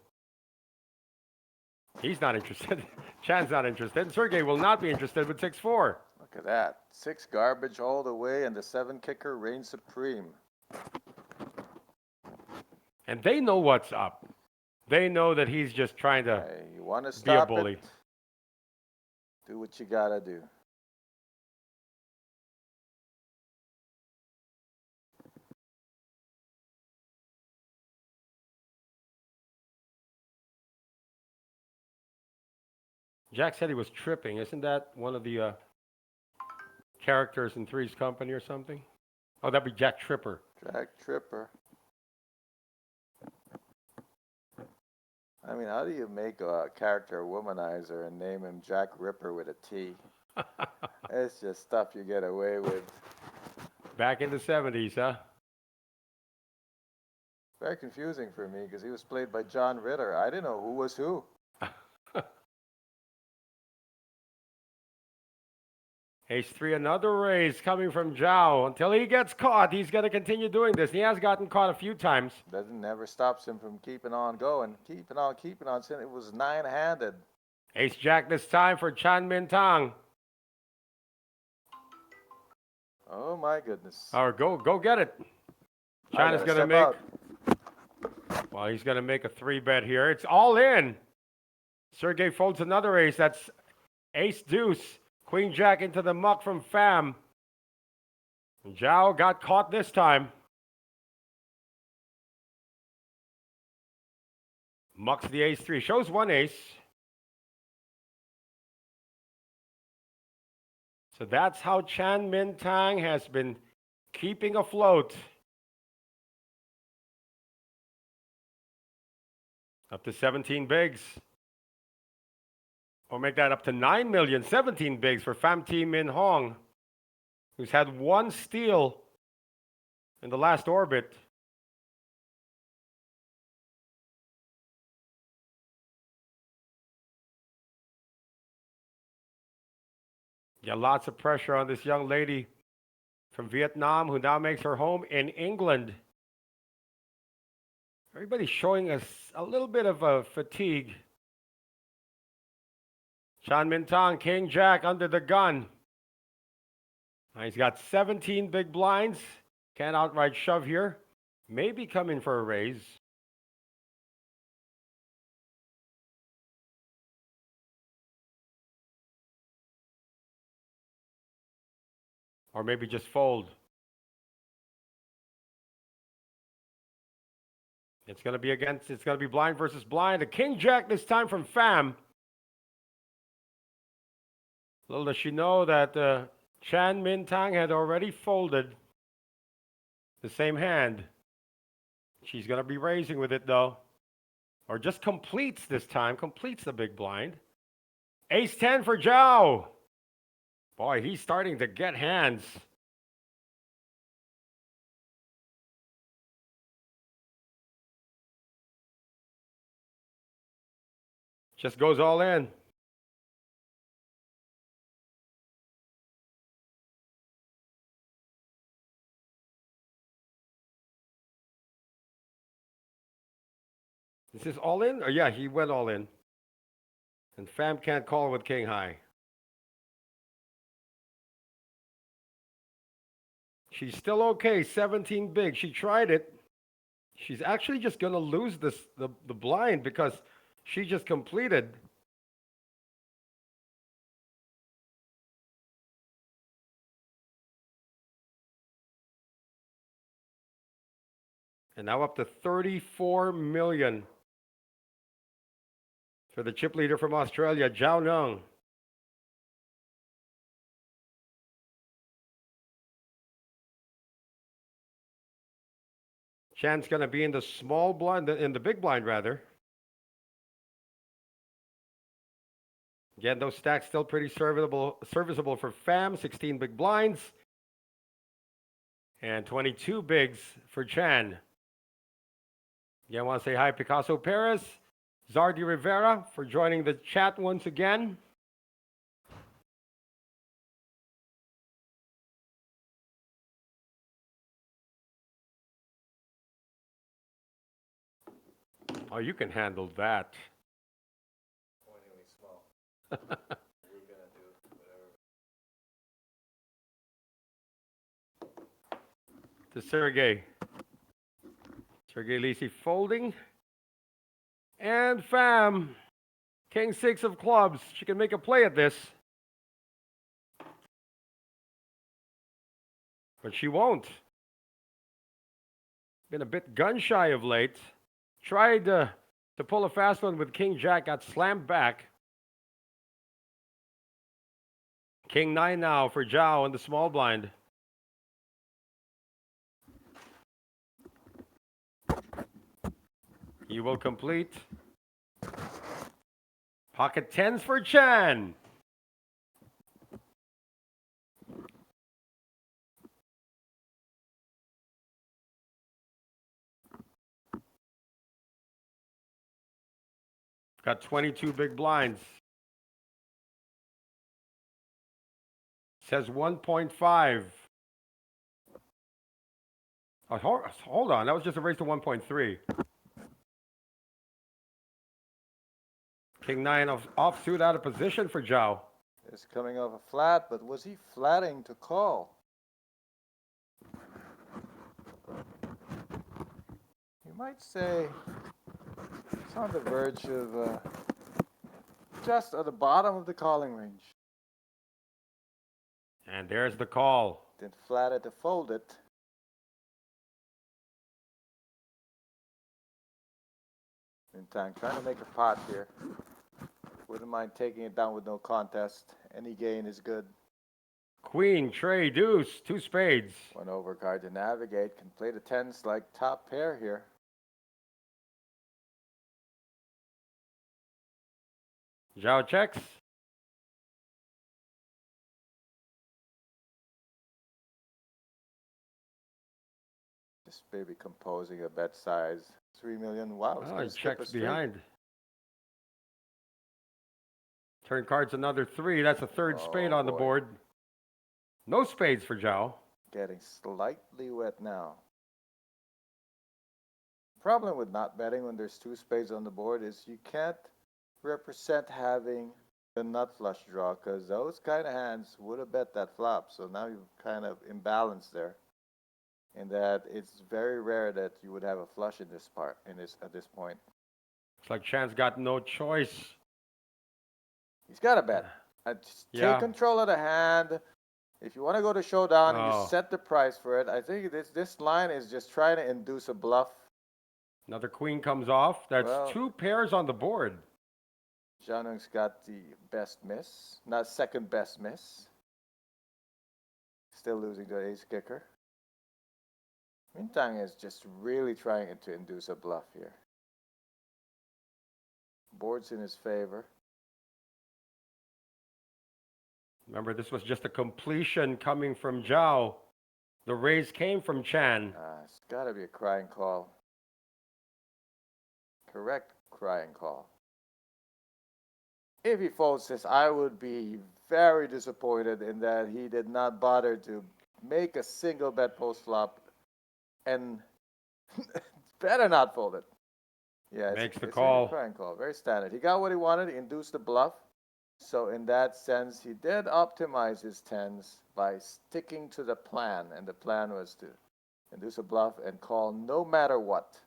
He's not interested. Chad's not interested. And Sergey will not be interested with 6-4. Look at that. 6 garbage all the way, and the 7 kicker reigns supreme. And they know what's up. They know that he's just trying to You want to be a stop bully. it? Do what you gotta do. Jack said he was tripping. Isn't that one of the characters in Three's Company or something? Oh, that'd be Jack Tripper. Jack Tripper. I mean, how do you make a character a womanizer and name him Jack Ripper with a T? It's just stuff you get away with. Back in the 70s, huh? Very confusing for me because he was played by John Ritter. I didn't know who was who. Ace-3, another raise coming from Zhao. Until he gets caught, he's going to continue doing this. He has gotten caught a few times. Doesn't never stops him from keeping on going, keeping on. It was 9-handed. Ace-Jack this time for Chan Min Tang. Oh my goodness. Or go get it. Chan is going to make. Well, he's going to make a 3-bet here. It's all in. Sergey folds another ace. That's Ace-Deuce. Queen Jack into the muck from Pham. Zhao got caught this time. Mucks the Ace-3. Shows 1 ace. So that's how Chan Min Tang has been keeping afloat. Up to 17 bigs. Or make that up to 9 million, 17 bigs for Pham T Min Hong, who's had 1 steal in the last orbit. Yeah, lots of pressure on this young lady from Vietnam who now makes her home in England. Everybody's showing us a little bit of a fatigue. Chan Min Tang, King Jack under the gun. He's got 17 big blinds. Can't outright shove here. Maybe come in for a raise. Or maybe just fold. It's going to be blind versus blind. A King Jack this time from Pham. Little does she know that Chan Min Tang had already folded the same hand. She's going to be raising with it, though. Or just completes this time. Completes the big blind. Ace-10 for Zhao. Boy, he's starting to get hands. Just goes all in. Is this all in? Or yeah, he went all in. And Pham can't call with king high. She's still okay, 17 big. She tried it. She's actually just going to lose the blind because she just completed. And now up to 34 million. for the chip leader from Australia, Zhao Nung. Chan's going to be in the small blind, in the big blind rather. Again, those stacks still pretty serviceable for Pham. 16 big blinds and 22 bigs for Chan. Again, I want to say hi, Picasso Perez, Zardi Rivera, for joining the chat once again. Oh, you can handle that. To Sergey. Sergey Lisi folding. And Pham. King 6 of clubs. She can make a play at this. But she won't. Been a bit gun shy of late. Tried to pull a fast one with King Jack. Got slammed back. King 9 now for Zhao in the small blind. He will complete. Pocket 10s for Chan. Got 22 big blinds. Says 1.5. Oh, hold on. That was just a raise to 1.3. King 9 offsuit out of position for Zhao. It's coming off a flat, but was he flatting to call? You might say it's on the verge of just at the bottom of the calling range. And there's the call. Didn't flat it to fold it. Meantime, trying to make a pot here. Wouldn't mind taking it down with no contest. Any gain is good. Queen, Trey, Deuce, 2 spades. 1 overcard to navigate. Can play the 10s like top pair here. Zhao checks. Just maybe composing a bet size. 3 million. Wow. Oh, he checks behind. Turn card's another 3. That's a third spade on the board. No spades for Zhao. Getting slightly wet now. Problem with not betting when there's 2 spades on the board is you can't represent having the nut flush draw, because those kind of hands would have bet that flop. So now you've kind of imbalanced there. In that it's very rare that you would have a flush in this part, at this point. It's like Chan's got no choice. He's got to bet. Take control of the hand. If you want to go to showdown and you set the price for it, I think this line is just trying to induce a bluff. Another queen comes off. That's 2 pairs on the board. Zhao Nung's got the best miss, not second best miss. Still losing to ace kicker. Mintang is just really trying to induce a bluff here. Board's in his favor. Remember, this was just a completion coming from Zhao. The raise came from Chan. It's got to be a crying call. Correct crying call. If he folds this, I would be very disappointed in that he did not bother to make a single bet post flop and better not fold it. Yeah, makes the it's call. A crying call. Very standard. He got what he wanted. He induced the bluff. So in that sense, he did optimize his 10s by sticking to the plan. And the plan was to induce a bluff and call no matter what.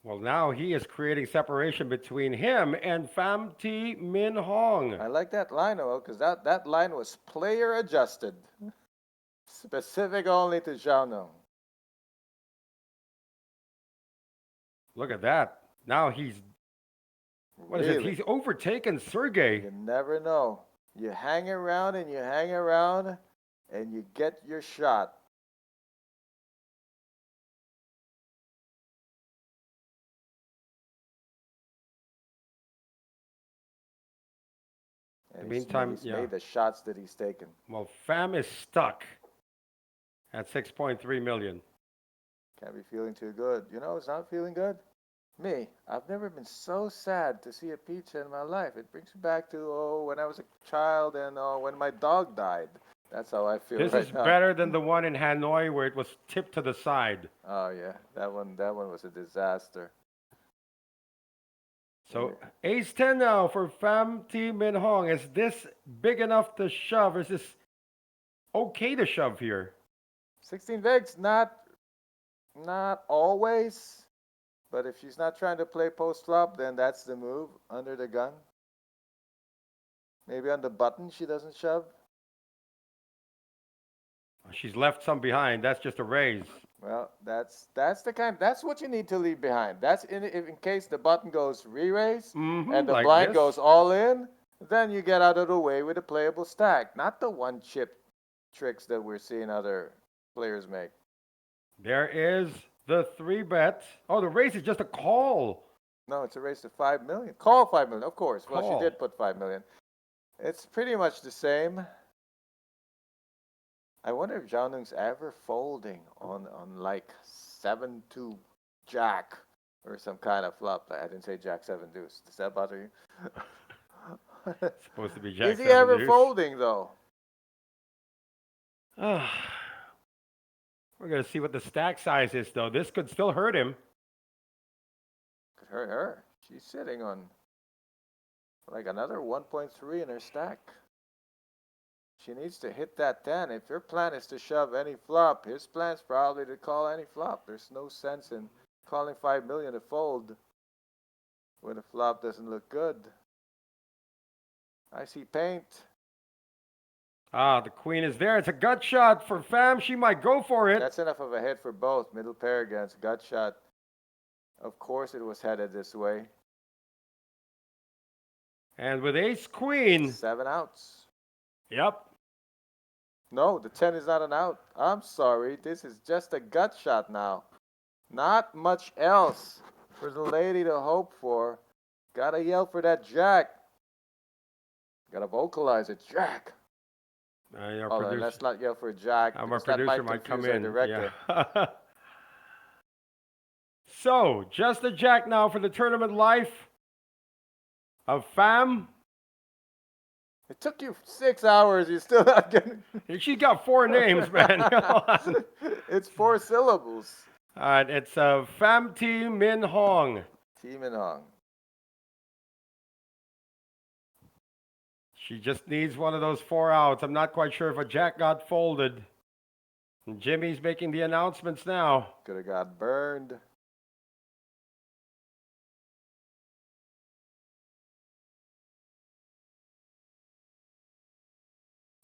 Well, now he is creating separation between him and Pham T Min Hong. I like that line, because that line was player adjusted. Specific only to Zhao Nung. Look at that. Now he's What is it? Really? He's overtaken Sergey. You never know. You hang around and you hang around and you get your shot. And meantime, he's made the shots that he's taken. Well, Pham is stuck at 6.3 million. Can't be feeling too good. You know, it's not feeling good. Me, I've never been so sad to see a pizza in my life. It brings me back to when I was a child and when my dog died. That's how I feel This right is now. better than the one in Hanoi where it was tipped to the side. Oh yeah, that one was a disaster. So ace 10 now for Pham T Min Hong. Is this big enough to shove? Is this okay to shove here? 16 bigs, not always. But if she's not trying to play post flop, then that's the move. Under the gun. Maybe on the button she doesn't shove. She's left some behind. That's just a raise. Well, that's what you need to leave behind. That's in case the button goes re-raise and the like blind this. goes all in, then you get out of the way with a playable stack, not the one chip tricks that we're seeing other players make. There is the 3-bet. Oh, the raise is just a call. No, it's a raise to 5 million. Call 5 million, of course. Well, Call. she did put 5 million. It's pretty much the same. I wonder if Jiaonung's ever folding on like 7-2 jack or some kind of flop. I didn't say jack 7 deuce. Does that bother you? It's supposed to be jack Is he 7 ever deuce. folding though? We're going to see what the stack size is, though. This could still hurt him. Could hurt her. She's sitting on like another 1.3 in her stack. She needs to hit that 10. If your plan is to shove any flop, his plan's probably to call any flop. There's no sense in calling 5 million to fold when the flop doesn't look good. I see paint. Ah, the queen is there. It's a gut shot for Pham. She might go for it. That's enough of a hit for both. Middle pair against gut shot. Of course it was headed this way. And with ace queen. 7 outs. Yep. No, the 10 is not an out. I'm sorry. This is just a gut shot now. Not much else for the lady to hope for. Gotta yell for that jack. Gotta vocalize it, jack. Let's not yell for jack. Our because that producer might come confuse our in. director. Yeah. So, just a jack now for the tournament life of Pham. It took you 6 hours. You're still not getting. She got 4 names, man. It's 4 syllables. All right, it's Pham T Min Hong. T Min Hong. She just needs one of those 4 outs. I'm not quite sure if a jack got folded. And Jimmy's making the announcements now. Could have got burned.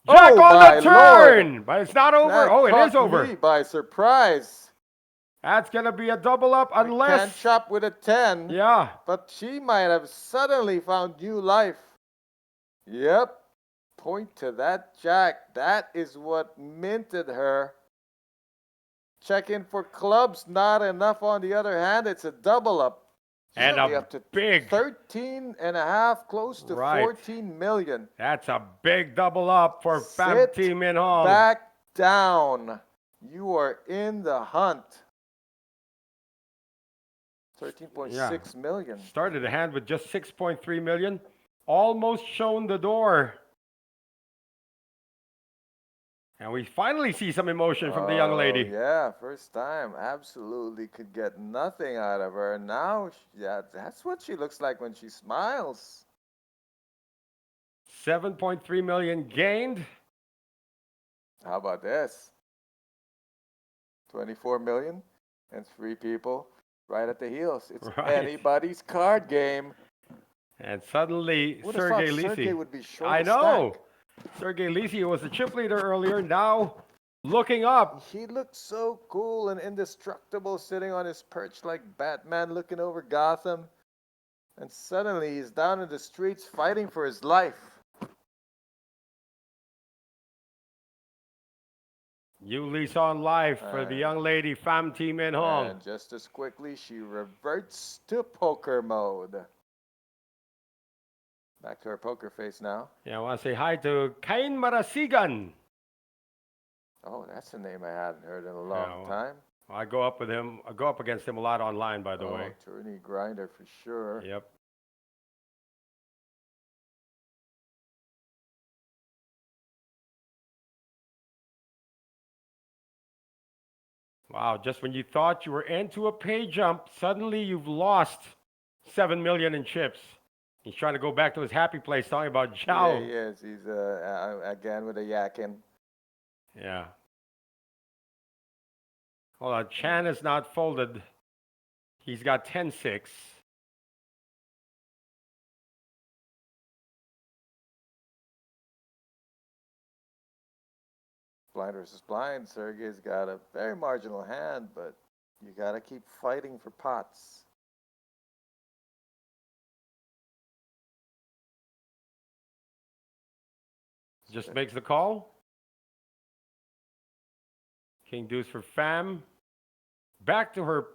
Jack Oh, on my the turn! Lord. But it's not over. That Oh, it is caught over. me by surprise. That's going to be a double up unless... Can't chop with a 10. Yeah. But she might have suddenly found new life. Yep. Point to that jack. That is what minted her. Check in for clubs. Not enough on the other hand. It's a double up. And She'll be a up to big... 13 and a half, close to 14 million. That's a big double up for Pham T Min Hong. Back down. You are in the hunt. 13.6 million. Started the hand with just 6.3 million. Almost shown the door. And we finally see some emotion from the young lady. Yeah, first time. Absolutely could get nothing out of her. Now, yeah, that's what she looks like when she smiles. 7.3 million gained. How about this? 24 million and 3 people right at the heels. It's anybody's card game. And suddenly, Would have thought Sergey Sergey Lisi. would be short I of know. stack. Sergey Lisi was the chip leader earlier, now looking up. He looked so cool and indestructible sitting on his perch like Batman looking over Gotham. And suddenly he's down in the streets fighting for his life. You lease on life for the young lady Pham Thi Minh Hong. And just as quickly, she reverts to poker mode. Back to her poker face now. Yeah, I want to say hi to Kain Marasigan. Oh, that's a name I hadn't heard in a long Yeah, time. I go up with him. I go up against him a lot online, by the way. Tourney grinder for sure. Yep. Wow, just when you thought you were into a pay jump, suddenly you've lost 7 million in chips. He's trying to go back to his happy place talking about Zhao. Yeah, he is. He's again with a yakin. Yeah. Hold on, Chan is not folded. He's got 10-6. Blind versus blind. Sergey's got a very marginal hand, but you got to keep fighting for pots. Just makes the call. King deuce for Pham. Back to her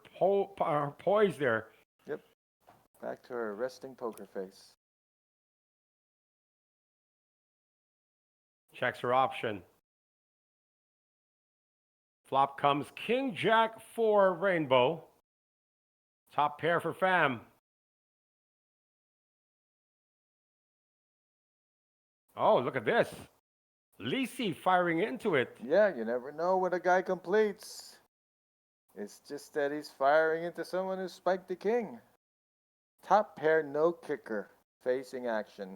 poise there. Yep. Back to her resting poker face. Checks her option. Flop comes King Jack 4 rainbow. Top pair for Pham. Oh, look at this. Lisi firing into it. Yeah, you never know when a guy completes. It's just that he's firing into someone who spiked the king. Top pair, no kicker, facing action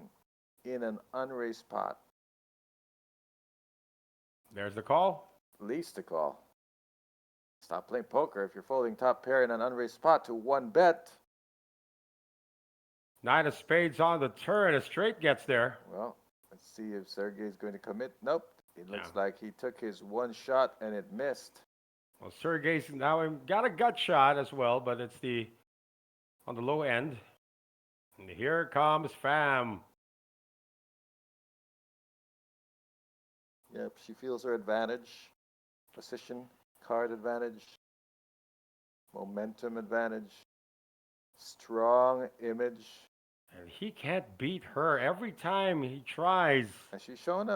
in an unraised pot. There's the call. Least the call. Stop playing poker if you're folding top pair in an unraised pot to one bet. Nine of spades on the turn. A straight gets there. Well, let's see if Sergey's going to commit. Nope. It looks like he took his one shot and it missed. Well, Sergey's now got a gut shot as well, but it's on the low end. And here comes Pham. Yep, she feels her advantage. Position, card advantage, momentum advantage, strong image. And he can't beat her every time he tries. And she's shown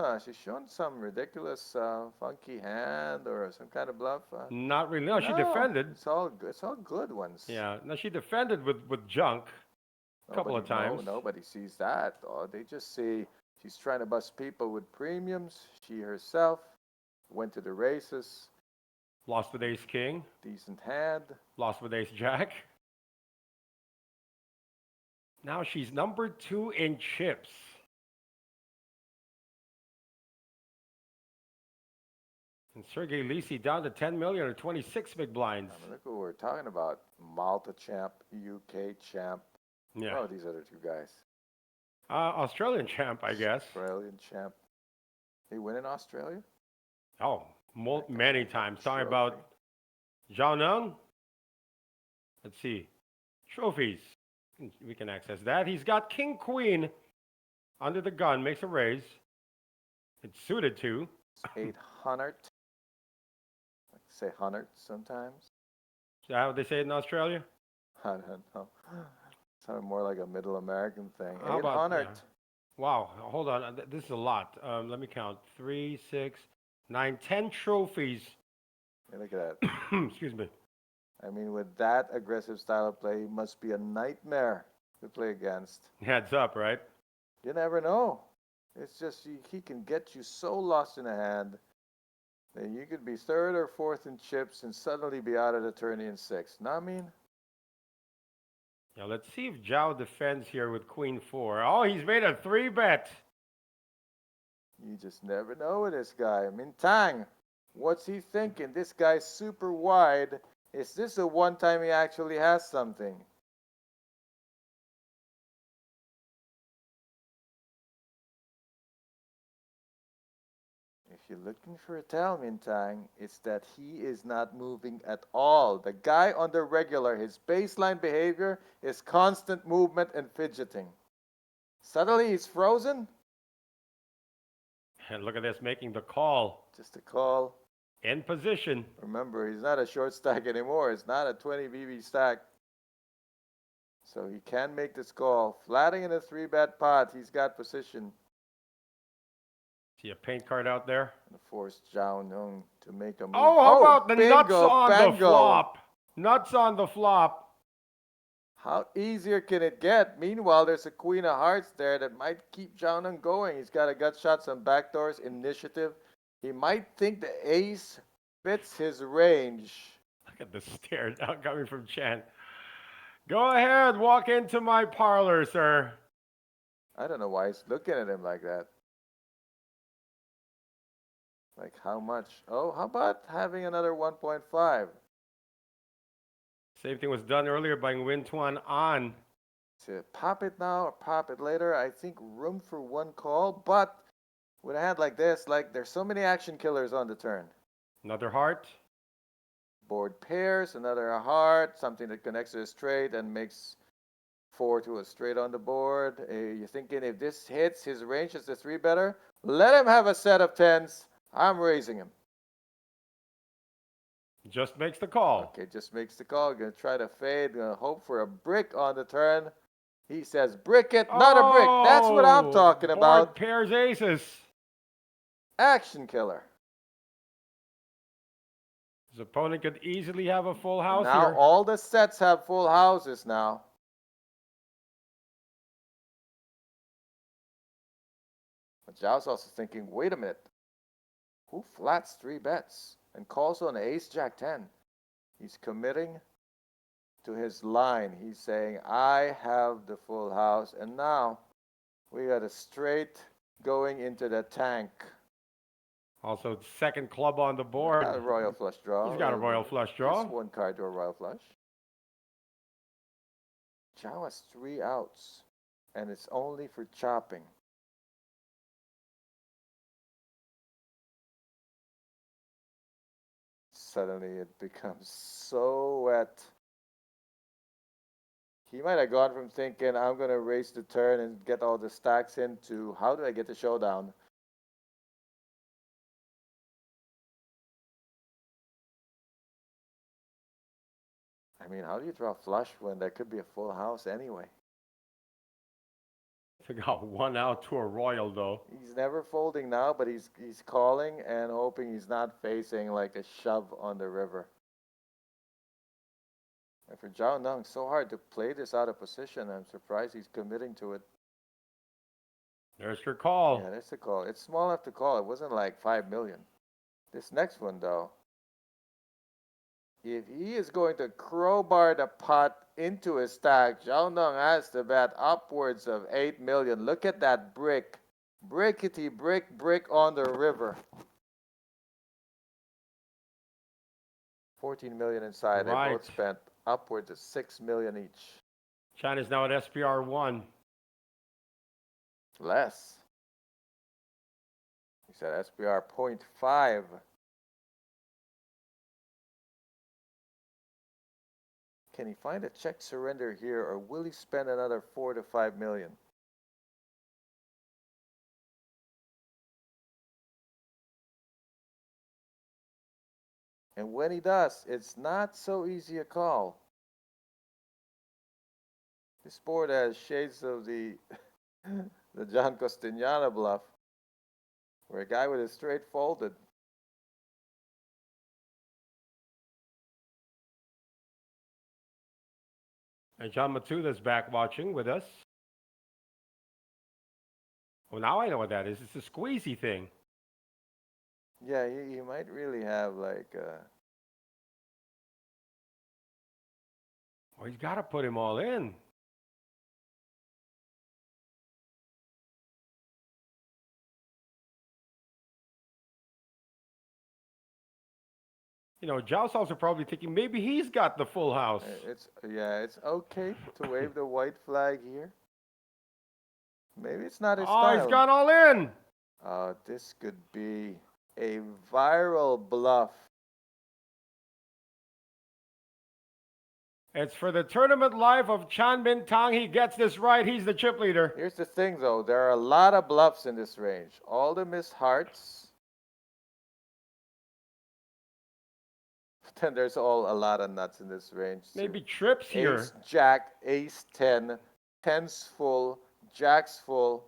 some ridiculous funky hand or some kind of bluff. Not really. No, she defended. It's all good ones. Yeah. No, she defended with junk a couple of times. Nobody sees that. Oh, they just see she's trying to bust people with premiums. She herself went to the races. Lost with ace king. Decent hand. Lost with ace jack. Now she's number 2 in chips. And Sergey Lisi down to 10 million or 26 big blinds. I mean, look what we're talking about. Malta champ, UK champ. Yeah. Oh, these other two guys. Australian champ, I guess. Australian champ. They win in Australia? Oh, many times. Talking about Zhao Neng. Let's see. Trophies. We can access that. He's got King Queen under the gun. Makes a raise. It's suited to. It's 800. I say 100 sometimes. Is that how they say it in Australia? I don't know. Sounded more like a middle American thing. How 800. about, yeah. Wow. Hold on. This is a lot. Let me count. 3, 6, 9, 10 trophies. Hey, look at that. Excuse me. I mean, with that aggressive style of play, he must be a nightmare to play against. Heads up, right? You never know. It's just he can get you so lost in a hand that you could be third or fourth in chips and suddenly be out of the tourney in 6. Know what I mean? Now let's see if Zhao defends here with Queen 4. Oh, he's made a 3-bet. You just never know with this guy. I mean, Tang, what's he thinking? This guy's super wide. Is this the one time he actually has something? If you're looking for a tell, Mintang, it's that he is not moving at all. The guy on the regular, his baseline behavior is constant movement and fidgeting. Suddenly he's frozen. And look at this, making the call. Just a call. In position. Remember, he's not a short stack anymore. It's not a 20 BB stack. So he can make this call. Flatting in a 3-bet pot. He's got position. See a paint card out there? And force Zhao Nung to make a move. Oh, how about the bingo, nuts on bango. the flop? Nuts on the flop. How easier can it get? Meanwhile, there's a queen of hearts there that might keep Zhao Nung going. He's got a gut shot, some backdoors, initiative. He might think the ace fits his range. Look at the stare now coming from Chen. Go ahead, walk into my parlor, sir. I don't know why he's looking at him like that. Like how much? Oh, how about having another 1.5? Same thing was done earlier by Nguyen Tuan on. To pop it now or pop it later, I think room for one call, but with a hand like this, like there's so many action killers on the turn. Another heart. Board pairs, another heart, something that connects to a straight and makes 4 to a straight on the board. You're thinking if this hits, his range is the 3-better. Let him have a set of 10s. I'm raising him. Just makes the call. Okay, just makes the call. Gonna try to fade. Gonna hope for a brick on the turn. He says brick it, not a brick. That's what I'm talking about. Board pairs aces. Action killer. His opponent could easily have a full house Now here. all the sets have full houses now. But Zhao's also thinking, wait a minute. Who flats 3 bets and calls on ace jack 10? He's committing to his line. He's saying, I have the full house. And now we got a straight going into the tank. Also, second club on the board. Got a royal flush draw. He's got a royal flush draw. Just one card to a royal flush. Zhao has 3 outs, and it's only for chopping. Suddenly it becomes so wet. He might have gone from thinking, I'm going to race the turn and get all the stacks in, to how do I get the showdown? I mean, how do you draw flush when there could be a full house anyway? He got 1 out to a royal, though. He's never folding now, but he's calling and hoping he's not facing like a shove on the river. And for Zhao Nung, so hard to play this out of position. I'm surprised he's committing to it. There's your call. Yeah, that's the call. It's small enough to call. It wasn't like 5 million. This next one, though, if he is going to crowbar the pot into his stack, Zhao Nung has to bet upwards of 8 million. Look at that brick. Brickety brick on the river. 14 million inside. They Right. both spent upwards of 6 million each. China's now at SPR 1. Less. He said SPR 0.5. Can he find a check surrender here, or will he spend another 4 to 5 million? And when he does, it's not so easy a call. This board has shades of the the John Costiniana bluff, where a guy with a straight folded. And John Matuda's back watching with us. Well, now I know what that is. It's a squeezy thing. Yeah, you might really have like Well, he's got to put him all in. You know, Zhao's also probably thinking maybe he's got the full house. it's okay to wave the white flag here. Maybe it's not his Oh, style. he's got all in. This could be A viral bluff. It's for the tournament life of Chan Min Tang. He gets this right. He's the chip leader. Here's the thing, though. There are a lot of bluffs in this range. All the missed hearts. Then there's a lot of nuts in this range. Maybe trips here. Ace, Jack, Ace 10, 10's full, Jack's full.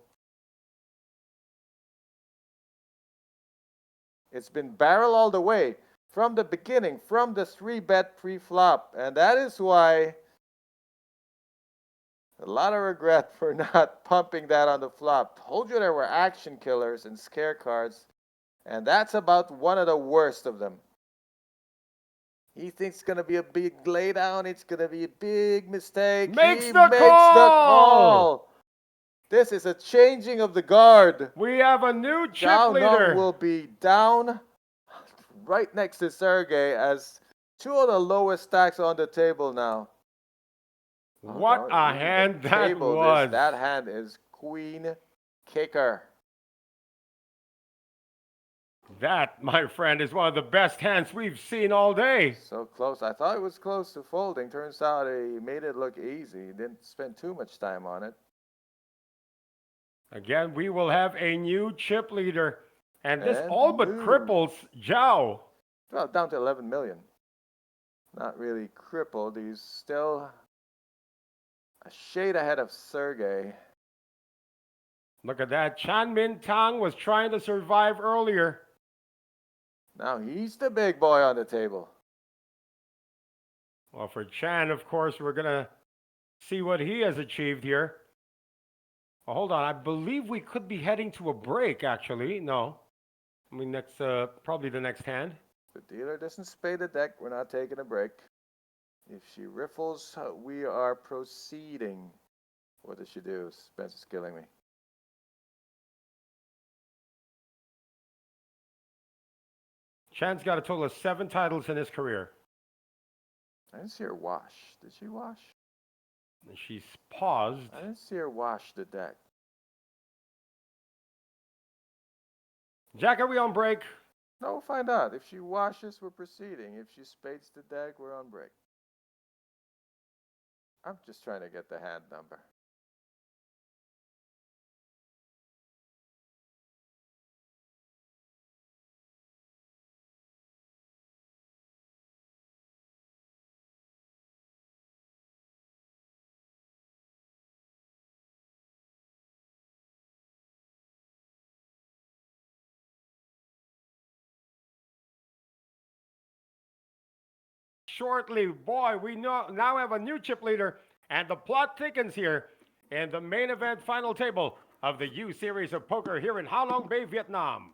It's been barrel all the way from the beginning, from the 3-bet pre-flop. And that is why a lot of regret for not pumping that on the flop. Told you there were action killers and scare cards. And that's about one of the worst of them. He thinks it's going to be a big laydown. It's going to be a big mistake. Makes he the makes call! the call. This is a changing of the guard. We have a new chip Zhao leader. Nong will be down right next to Sergey as two of the lowest stacks on the table now. What a hand that was. That hand is Queen Kicker. That, my friend, is one of the best hands we've seen all day. So close. I thought it was close to folding. Turns out he made it look easy. Didn't spend too much time on it. Again, we will have a new chip leader. And this And all but new. cripples Zhao. Well, down to 11 million. Not really crippled. He's still a shade ahead of Sergey. Look at that. Chan Min Tang was trying to survive earlier. Now he's the big boy on the table. Well, for Chan, of course, we're going to see what he has achieved here. Well, hold on. I believe we could be heading to a break, actually. No. I mean, next, probably the next hand. The dealer doesn't spade the deck. We're not taking a break. If she riffles, we are proceeding. What does she do? Spence is killing me. Chan's got a total of 7 titles in his career. I didn't see her wash. Did she wash? And she's paused. I didn't see her wash the deck. Jack, are we on break? No, we'll find out. If she washes, we're proceeding. If she spades the deck, we're on break. I'm just trying to get the hand number. Shortly, boy, we now have a new chip leader, and the plot thickens here in the main event final table of the U Series of Poker here in Ha Long Bay, Vietnam.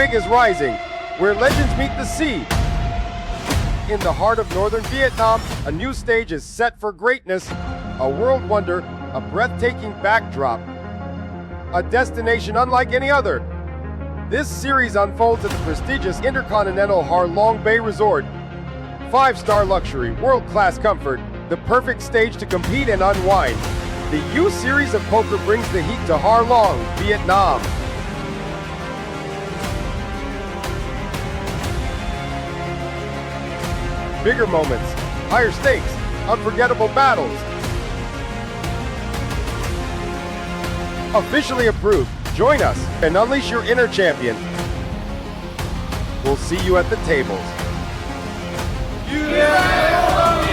flag is rising, where legends meet the sea. In the heart of northern Vietnam, a new stage is set for greatness, a world wonder, a breathtaking backdrop, a destination unlike any other. This series unfolds at the prestigious Intercontinental Ha Long Bay Resort. 5-star luxury, world-class comfort, the perfect stage to compete and unwind. The U Series of Poker brings the heat to Ha Long, Vietnam. Bigger moments, higher stakes, unforgettable battles. Officially approved. Join us and unleash your inner champion. We'll see you at the tables. USOP!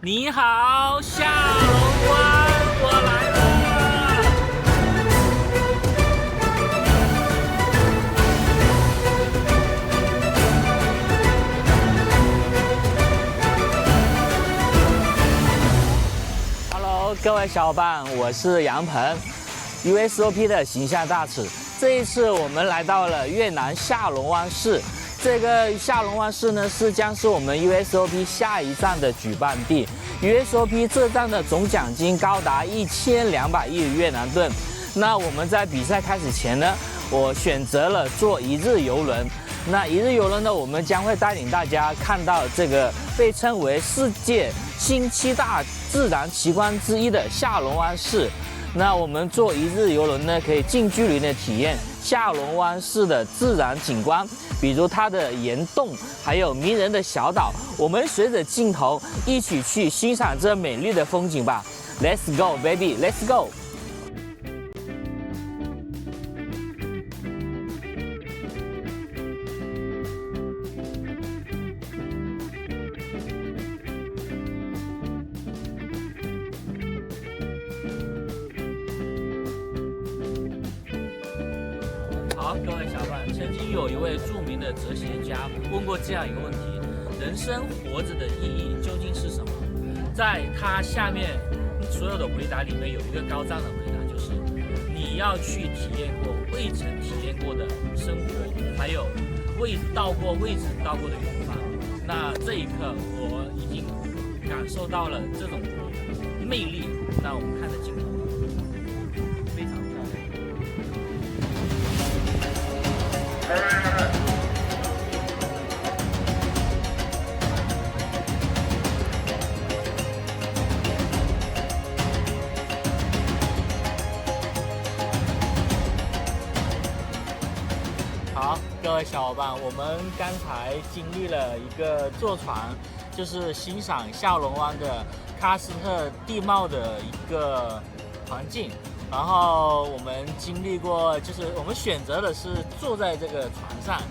你好，下龙湾，我来了。Hello， 各位小伙伴，我是杨鹏 ，USOP 的形象大使。这一次我们来到了越南下龙湾市。 这个下龙湾市呢，将是我们 USOP 下一站的举办地。USOP 这站的总奖金高达1200亿越南盾。那我们在比赛开始前呢，我选择了坐一日游轮。那一日游轮呢，我们将会带领大家看到这个被称为世界新7大自然奇观之一的下龙湾市。那我们坐一日游轮呢，可以近距离的体验下龙湾市的自然景观。 比如它的岩洞，还有迷人的小岛，我们随着镜头一起去欣赏这美丽的风景吧。Let's go, baby, let's go！ 好，各位小伙伴，曾经有一位著名的哲学家问过这样一个问题：人生活着的意义究竟是什么？在他下面所有的回答里面，有一个高赞的回答，就是你要去体验过未曾体验过的生活，还有未曾到过的远方。那这一刻，我已经感受到了这种魅力。那我们看着镜头，非常漂亮。 好，各位小伙伴，我们刚才经历了一个坐船，就是欣赏下龙湾的喀斯特地貌的一个环境。 然后我们经历过，就是我们选择的是坐在这个船上，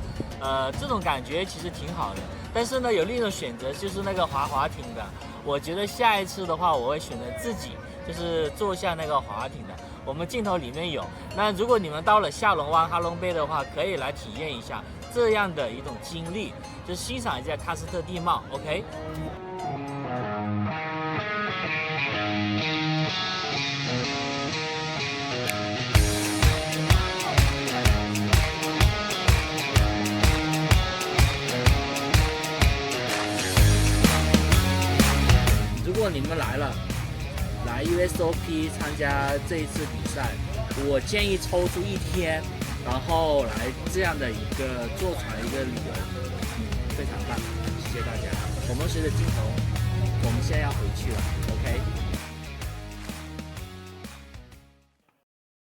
这种感觉其实挺好的。但是呢，有另一种选择就是那个滑艇的。我觉得下一次的话，我会选择自己就是坐下那个滑艇的。我们镜头里面有。那如果你们到了下龙湾哈龙贝的话，可以来体验一下这样的一种经历，就是欣赏一下喀斯特地貌。OK。 如果你们来 USOP 参加这一次比赛，我建议抽出一天，然后来这样的一个坐船一个旅游，非常棒，谢谢大家。我们随着镜头，我们现在要回去了 ，OK。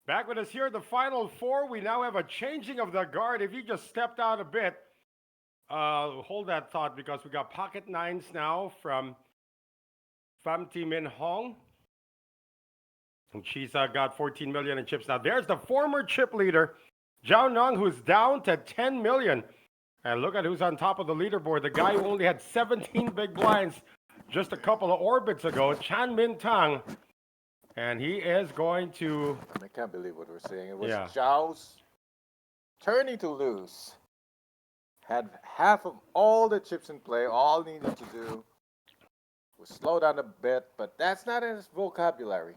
Back with us here, the final four. We now have a changing of the guard. If you just stepped out a bit, hold that thought because we got pocket nines now from Pham Thi Minh Hong. And she's got 14 million in chips now. There's the former chip leader, Zhao Nong, who's down to 10 million. And look at who's on top of the leaderboard. The guy who only had 17 big blinds just a couple of orbits ago, Chan Min Tang. And he is going to... I can't believe what we're seeing. It was Zhao's turning to lose. Had half of all the chips in play. All needed to do We'll slow down a bit, but that's not in his vocabulary.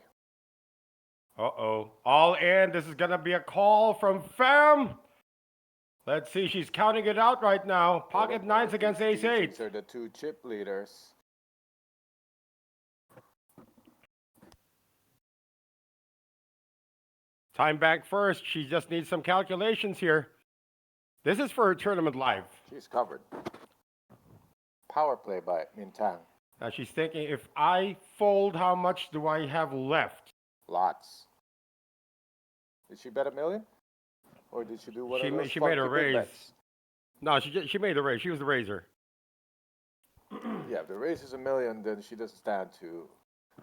Uh-oh. All in. This is going to be a call from Fam. Let's see. She's counting it out right now. Pocket nines against ace eight. These are the two chip leaders. Time back first. She just needs some calculations here. This is for her tournament live. She's covered. Power play by Mintang. Now she's thinking, if I fold, how much do I have left? Lots. Did she bet $1 million? Or did she do one of those She made a funky big raise. bets? No, she made the raise. She was the raiser. Yeah, if the raise is $1 million, then she doesn't stand to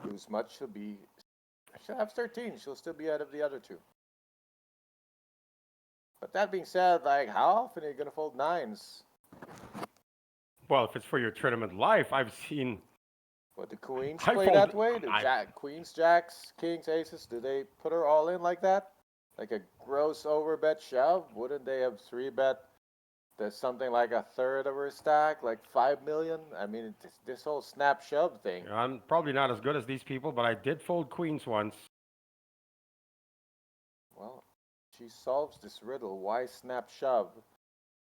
lose much. She'll have 13. She'll still be out of the other two. But that being said, like, how often are you going to fold nines? Well, if it's for your tournament life, I've seen. What, the queens I play fold- that way? The queens, jacks, kings, aces, do they put her all in like that? Like a gross overbet shove? Wouldn't they have 3-bet that's something like a third of her stack, like 5 million? I mean, this whole snap shove thing. I'm probably not as good as these people, but I did fold queens once. Well, she solves this riddle. Why snap shove?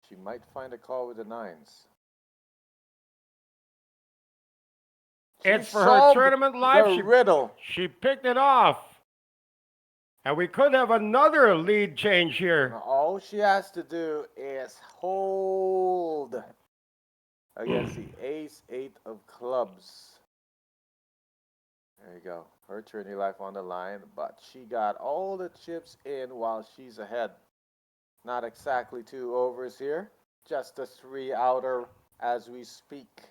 She might find a call with the nines. It's She for her solved tournament life. the riddle. She picked it off. And we could have another lead change here. Now, all she has to do is hold against the ace-8 of clubs. There you go. Her tourney life on the line, but she got all the chips in while she's ahead. Not exactly 2 overs here, just a 3 outer as we speak.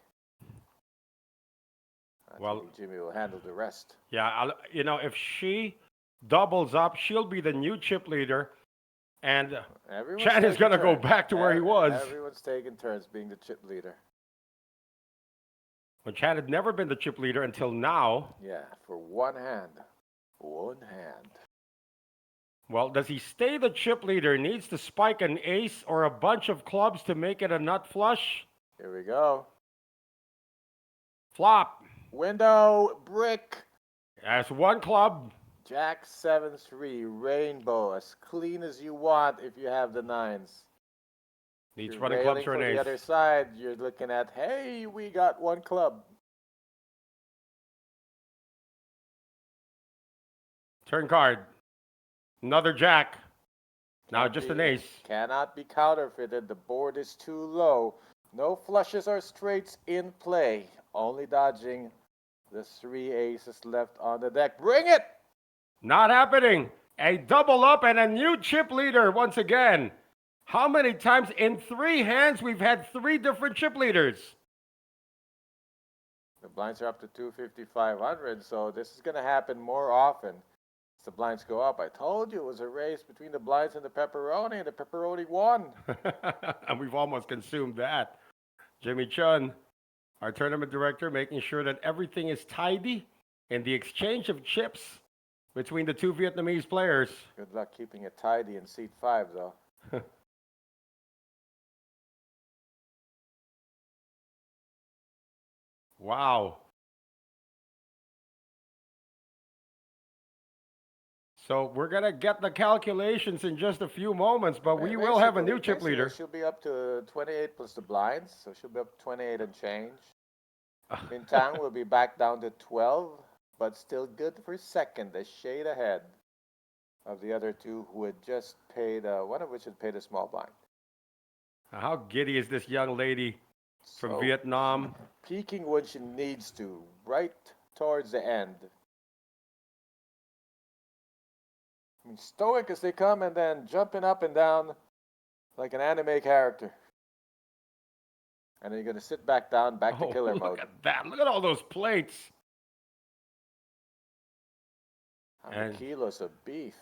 Well, Jimmy will handle the rest. Yeah, if she doubles up, she'll be the new chip leader. And Chad is going to go back to where he was. Everyone's taking turns being the chip leader. When Chad had never been the chip leader until now. Yeah, for one hand. One hand. Well, does he stay the chip leader? He needs to spike an ace or a bunch of clubs to make it a nut flush. Here we go. Flop. Window, brick. That's one club. Jack 7-3, rainbow, as clean as you want if you have the nines. Needs You're running clubs railing for an from ace. the other side, you're looking at, hey, we got one club. Turn card. Another jack. Now just an ace. Cannot be counterfeited. The board is too low. No flushes or straights in play. Only dodging the 3 aces left on the deck. Bring it! Not happening. A double up and a new chip leader once again. How many times in 3 hands we've had 3 different chip leaders? The blinds are up to 250-500, so this is going to happen more often as the blinds go up. I told you it was a race between the blinds and the pepperoni won. And we've almost consumed that. Jimmy Chun, our tournament director, making sure that everything is tidy in the exchange of chips between the 2 Vietnamese players. Good luck keeping it tidy in seat 5, though. Wow. So we're going to get the calculations in just a few moments, but we will have a new chip leader. She'll be up to 28 plus the blinds, so she'll be up to 28 and change. Mintang will be back down to 12, but still good for second, a shade ahead of the other 2 who had just paid, one of which had paid a small blind. How giddy is this young lady from Vietnam? Peaking when she needs to, right towards the end. I mean, stoic as they come and then jumping up and down like an anime character. And then you're going to sit back down, back to killer mode. Look at that. Look at all those plates. How many kilos of beef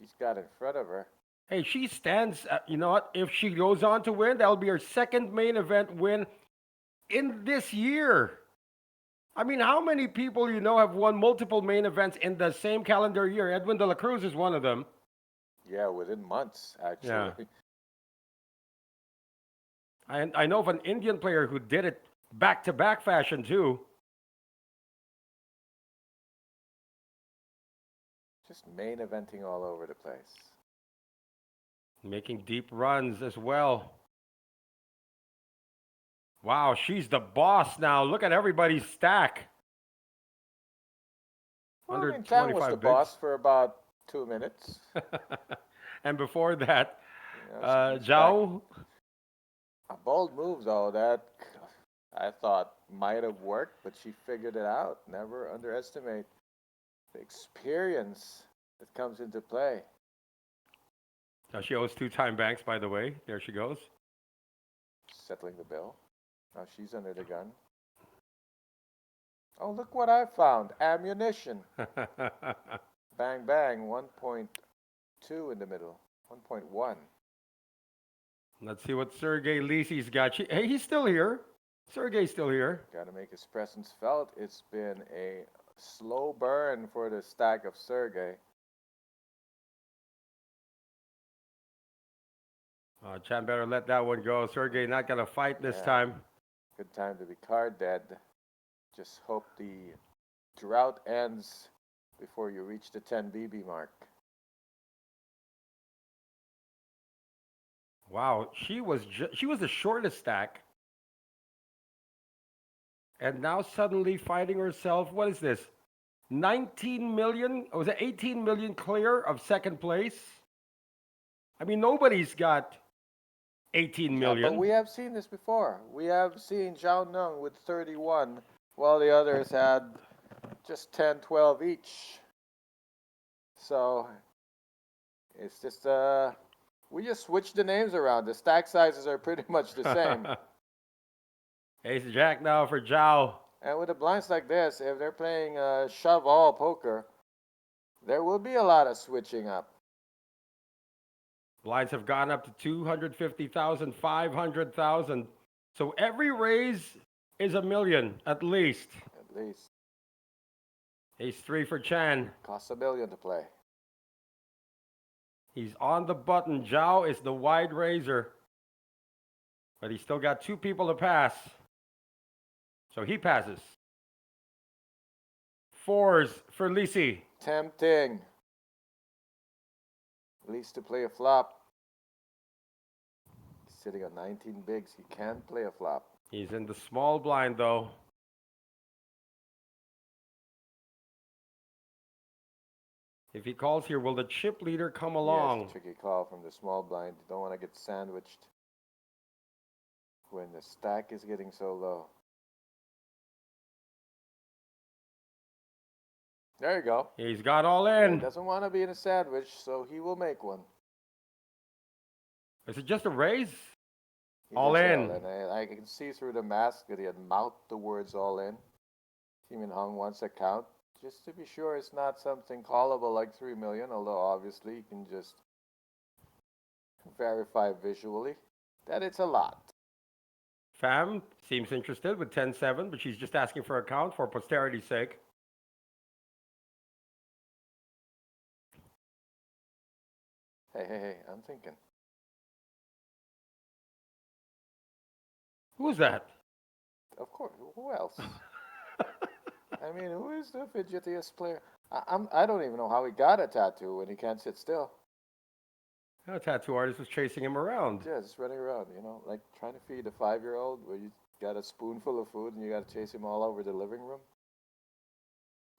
she's got in front of her. Hey, she stands, you know what? If she goes on to win, that'll be her second main event win in this year. I mean, how many people have won multiple main events in the same calendar year? Edwin de la Cruz is one of them. Yeah, within months, actually. Yeah. I know of an Indian player who did it back-to-back fashion, too. Just main eventing all over the place. Making deep runs as well. Wow, she's the boss now. Look at everybody's stack. Well, Under I mean, Chan was 25 the bigs. boss for about 2 minutes. And before that, Yeah, Zhao. a bold move, though, that I thought might have worked, but she figured it out. Never underestimate the experience that comes into play. Now she owes 2-time banks, by the way. There she goes. Settling the bill. Now she's under the gun. Oh, look what I found. Ammunition. Bang, bang. 1.2 in the middle. 1.1. Let's see what Sergey Lisi's got. Hey, he's still here. Sergey's still here. Got to make his presence felt. It's been a slow burn for the stack of Sergey. Chan better let that one go. Sergey not going to fight this time. Good time to be card dead. Just hope the drought ends before you reach the 10 BB mark. Wow, she was the shortest stack. And now suddenly finding herself, what is this? 19 million? Or was it 18 million clear of second place? I mean, nobody's got 18 million. But we have seen this before. We have seen Zhao Neng with 31, while the others had just 10, 12 each. So it's just, we just switched the names around. The stack sizes are pretty much the same. Ace Jack now for Zhao. And with the blinds like this, if they're playing shove all poker, there will be a lot of switching up. Blinds have gone up to 250,000, 500,000. So every raise is $1 million at least. At least. Ace 3 for Chan. Costs $1 million to play. He's on the button. Zhao is the wide raiser. But he's still got 2 people to pass. So he passes. 4s for Lisi. Tempting. At least to play a flop. He's sitting on 19 bigs. He can play a flop. He's in the small blind though. If he calls here, will the chip leader come along? Yes, tricky call from the small blind. You don't want to get sandwiched when the stack is getting so low. There you go. He's got all He in. doesn't want to be in a sandwich, so he will make one. Is it just a raise? He All did say in. I can see through the mask that he had mouthed the words all in. Team and Hung wants a count. Just to be sure it's not something callable like 3 million, although obviously you can just verify visually that it's a lot. Fam seems interested with 10-7, but she's just asking for a count for posterity's sake. Hey, I'm thinking. Who's that? Of course, who else? I mean, who is the fidgetiest player? I don't even know how he got a tattoo when he can't sit still. A tattoo artist was chasing him around. Yeah, just running around, like trying to feed a 5-year-old where you got a spoonful of food and you got to chase him all over the living room.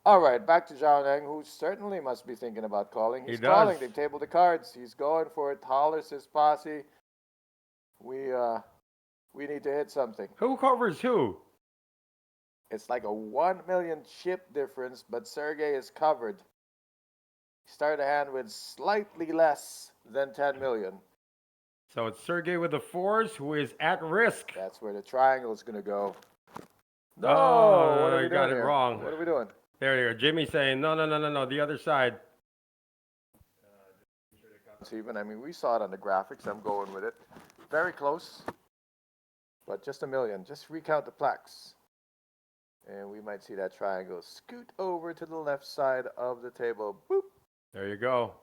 All right, back to Zhao Neng, who certainly must be thinking about calling. He's calling. They've tabled the cards. He's going for it. Hollers his posse. We need to hit something. Who covers who? It's like a 1 million chip difference, but Sergey is covered. He started a hand with slightly less than 10 million. So it's Sergey with the 4s who is at risk. That's where the triangle is going to go. No, Oh, what are we you doing got it here? wrong. What are we doing? There you go. Jimmy saying, no, the other side. Even, I mean, we saw it on the graphics. I'm going with it. Very close, but just 1 million. Just recount the plaques. And we might see that triangle scoot over to the left side of the table. Boop. There you go.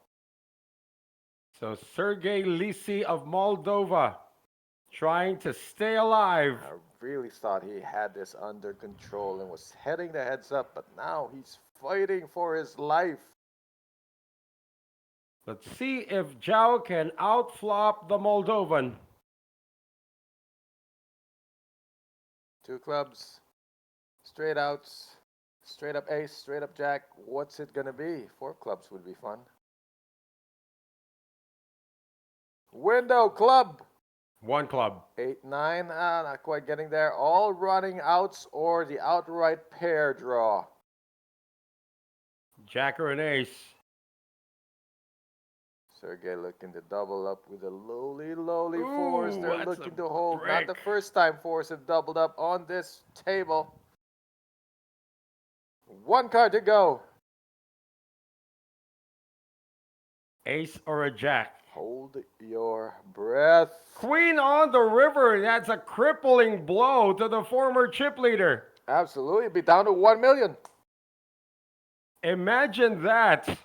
So Sergey Lisi of Moldova trying to stay alive. I really thought he had this under control and was heading the heads up, but now he's fighting for his life. Let's see if Zhao can outflop the Moldovan. Two clubs, straight outs, straight up ace, straight up jack. What's it gonna be? Four clubs would be fun. Window club. One club. 8, 9, not quite getting there. All running outs or the outright pair draw. Jack or an ace. Sergey looking to double up with a lowly Ooh, fours. They're that's looking a to hold. Not the brick. first time fours have doubled up on this table. One card to go. Ace or a jack. Hold your breath. Queen on the river. That's a crippling blow to the former chip leader. Absolutely. Be down to 1 million. Imagine that.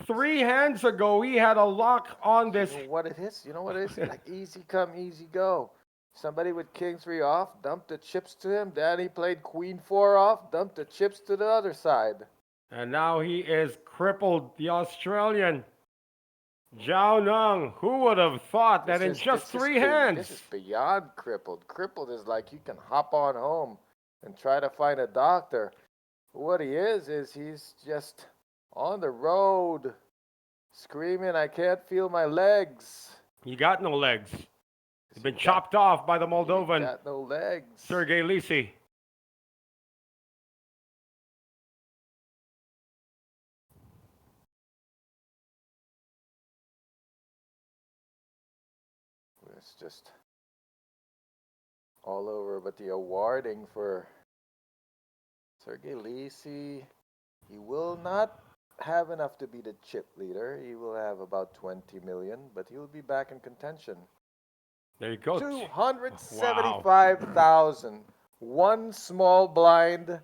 3 hands ago, he had a lock on this. You know what it is? You know what it is? Like easy come, easy go. Somebody with king 3 off, dumped the chips to him. Then he played queen 4 off, dumped the chips to the other side. And now he is crippled, the Australian. Zhao Nung. Who would have thought that in just 3 hands? This is beyond crippled. Crippled is like you can hop on home and try to find a doctor. What he is he's just on the road screaming, I can't feel my legs. He got no legs. He's been chopped off by the Moldovan. Got no legs. Sergey Lisi. It's just all over, but the awarding for Sergey Lisi, he will not have enough to be the chip leader. He will have about 20 million, but he will be back in contention. There you go. 275,000. One small blind,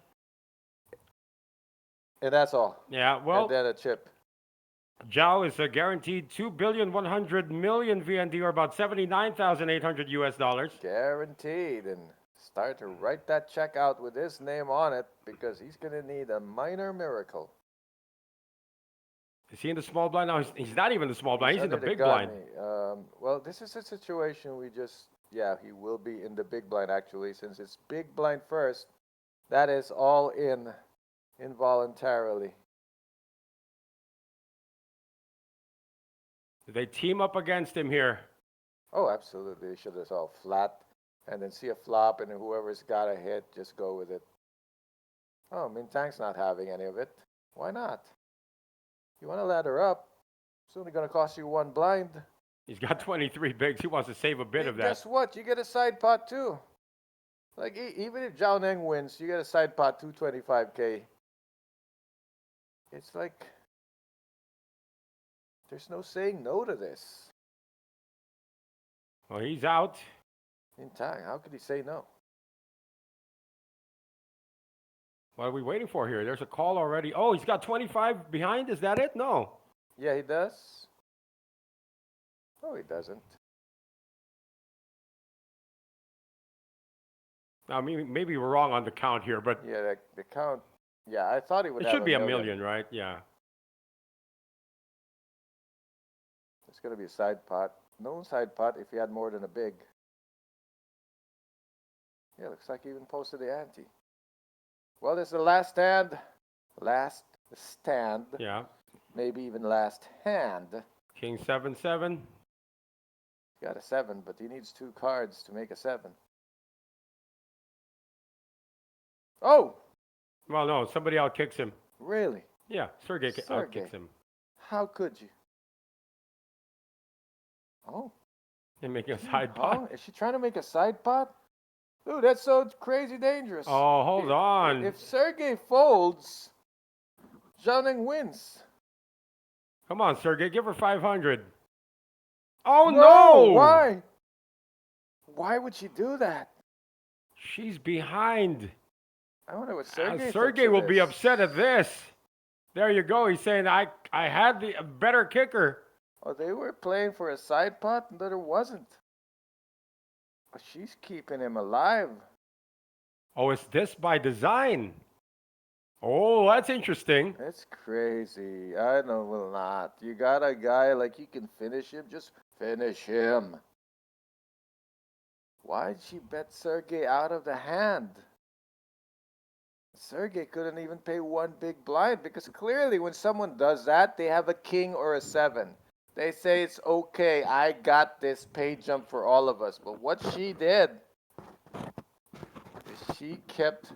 and that's all. Yeah, well, And then a chip. Zhao is a guaranteed 2,100,000,000 VND, or about 79,800 US dollars. Guaranteed. And start to write that check out with his name on it, because he's going to need a minor miracle. Is he in the small blind? No, he's not even the small blind. He's in the under big gun. blind. Well, this is a situation he will be in the big blind, actually, since it's big blind first. That is all in involuntarily. Did they team up against him here? Oh, absolutely. They should have all flat and then see a flop, and then whoever's got a hit, just go with it. Oh, Mintang's not having any of it. Why not? You want to ladder up, it's only going to cost you one blind. He's got 23 bigs. He wants to save a bit of that. Guess what? You get a side pot too. Like, even if Zhao Neng wins, you get a side pot 225K. It's like, there's no saying no to this. Well, he's out. Mintang, how could he say no? What are we waiting for here? There's a call already. Oh, he's got 25 behind. Is that it? No. Yeah, he does. No, he doesn't. Now, maybe we're wrong on the count here, but Yeah, the count. Yeah, I thought he would it have should be a million, right? Yeah. It's going to be a side pot. No side pot if he had more than a big. Yeah, looks like he even posted the ante. Well, this is the last stand. Last stand. Yeah. Maybe even last hand. King 7-7. He got a 7, but he needs 2 cards to make a 7. Oh! Well, no, somebody outkicks him. Really? Yeah, Sergey outkicks him. How could you? Oh. They're making a side pot. Oh, is she trying to make a side pot? Dude, that's so crazy dangerous. Oh, hold on. If Sergey folds, Zhao Neng wins. Come on, Sergey, give her 500. Oh, No! no! Why? Why would she do that? She's behind. I wonder what Sergey Sergey will be upset at this. There you go. He's saying, I had the better kicker. Oh, they were playing for a side pot, and there wasn't. But she's keeping him alive. Oh, is this by design? Oh, that's interesting. That's crazy. I know, will not. You got a guy like you can finish him. Just finish him. Why'd she bet Sergey out of the hand? Sergey couldn't even pay one big blind because clearly when someone does that, they have a king or a 7. They say it's okay, I got this pay jump for all of us. But what she did is she kept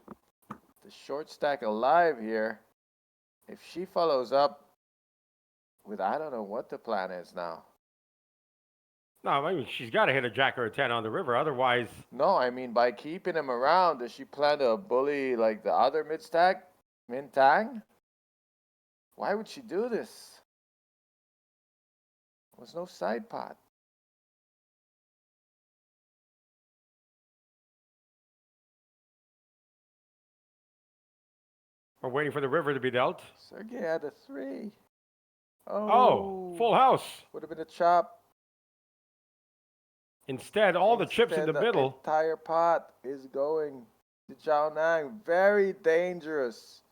the short stack alive here. If she follows up with, I don't know what the plan is now. No, I mean, she's got to hit a jack or a 10 on the river. Otherwise, No, I mean, by keeping him around, does she plan to bully like the other mid stack, Min Tang? Why would she do this? There was no side pot. we're waiting for the river to be dealt. Sergey had a 3. Oh, full house. Would have been a chop. Instead, all the chips in the Instead, middle. entire pot is going to Zhao Nang. Very dangerous.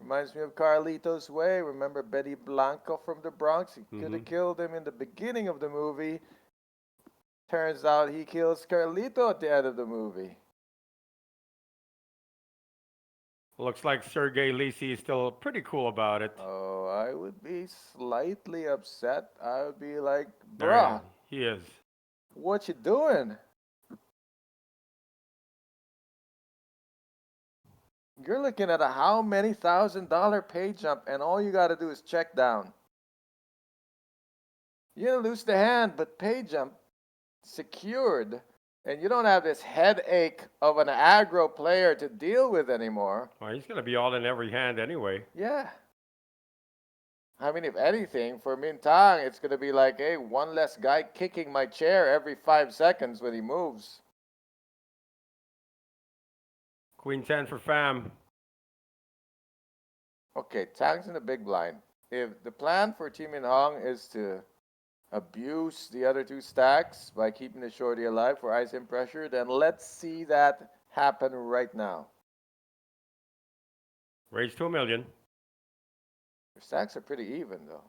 Reminds me of Carlito's Way. Remember Betty Blanco from the Bronx? He could have killed him in the beginning of the movie. Turns out he kills Carlito at the end of the movie. Looks like Sergey Lisi is still pretty cool about it. Oh, I would be slightly upset. I would be like, There bruh, he is. what you doing? You're looking at a how many $1,000 pay jump, and all you got to do is check down. You're going to lose the hand, but pay jump secured. And you don't have this headache of an aggro player to deal with anymore. Well, he's going to be all in every hand anyway. Yeah. I mean, if anything, for Min Tang, it's going to be like, hey, one less guy kicking my chair every 5 seconds when he moves. Queen 10 for Pham. Okay, Tang's in the big blind. If the plan for Team Min Hong is to abuse the other 2 stacks by keeping the shorty alive for ISM pressure, then let's see that happen right now. Raise to $1 million. Their stacks are pretty even, though.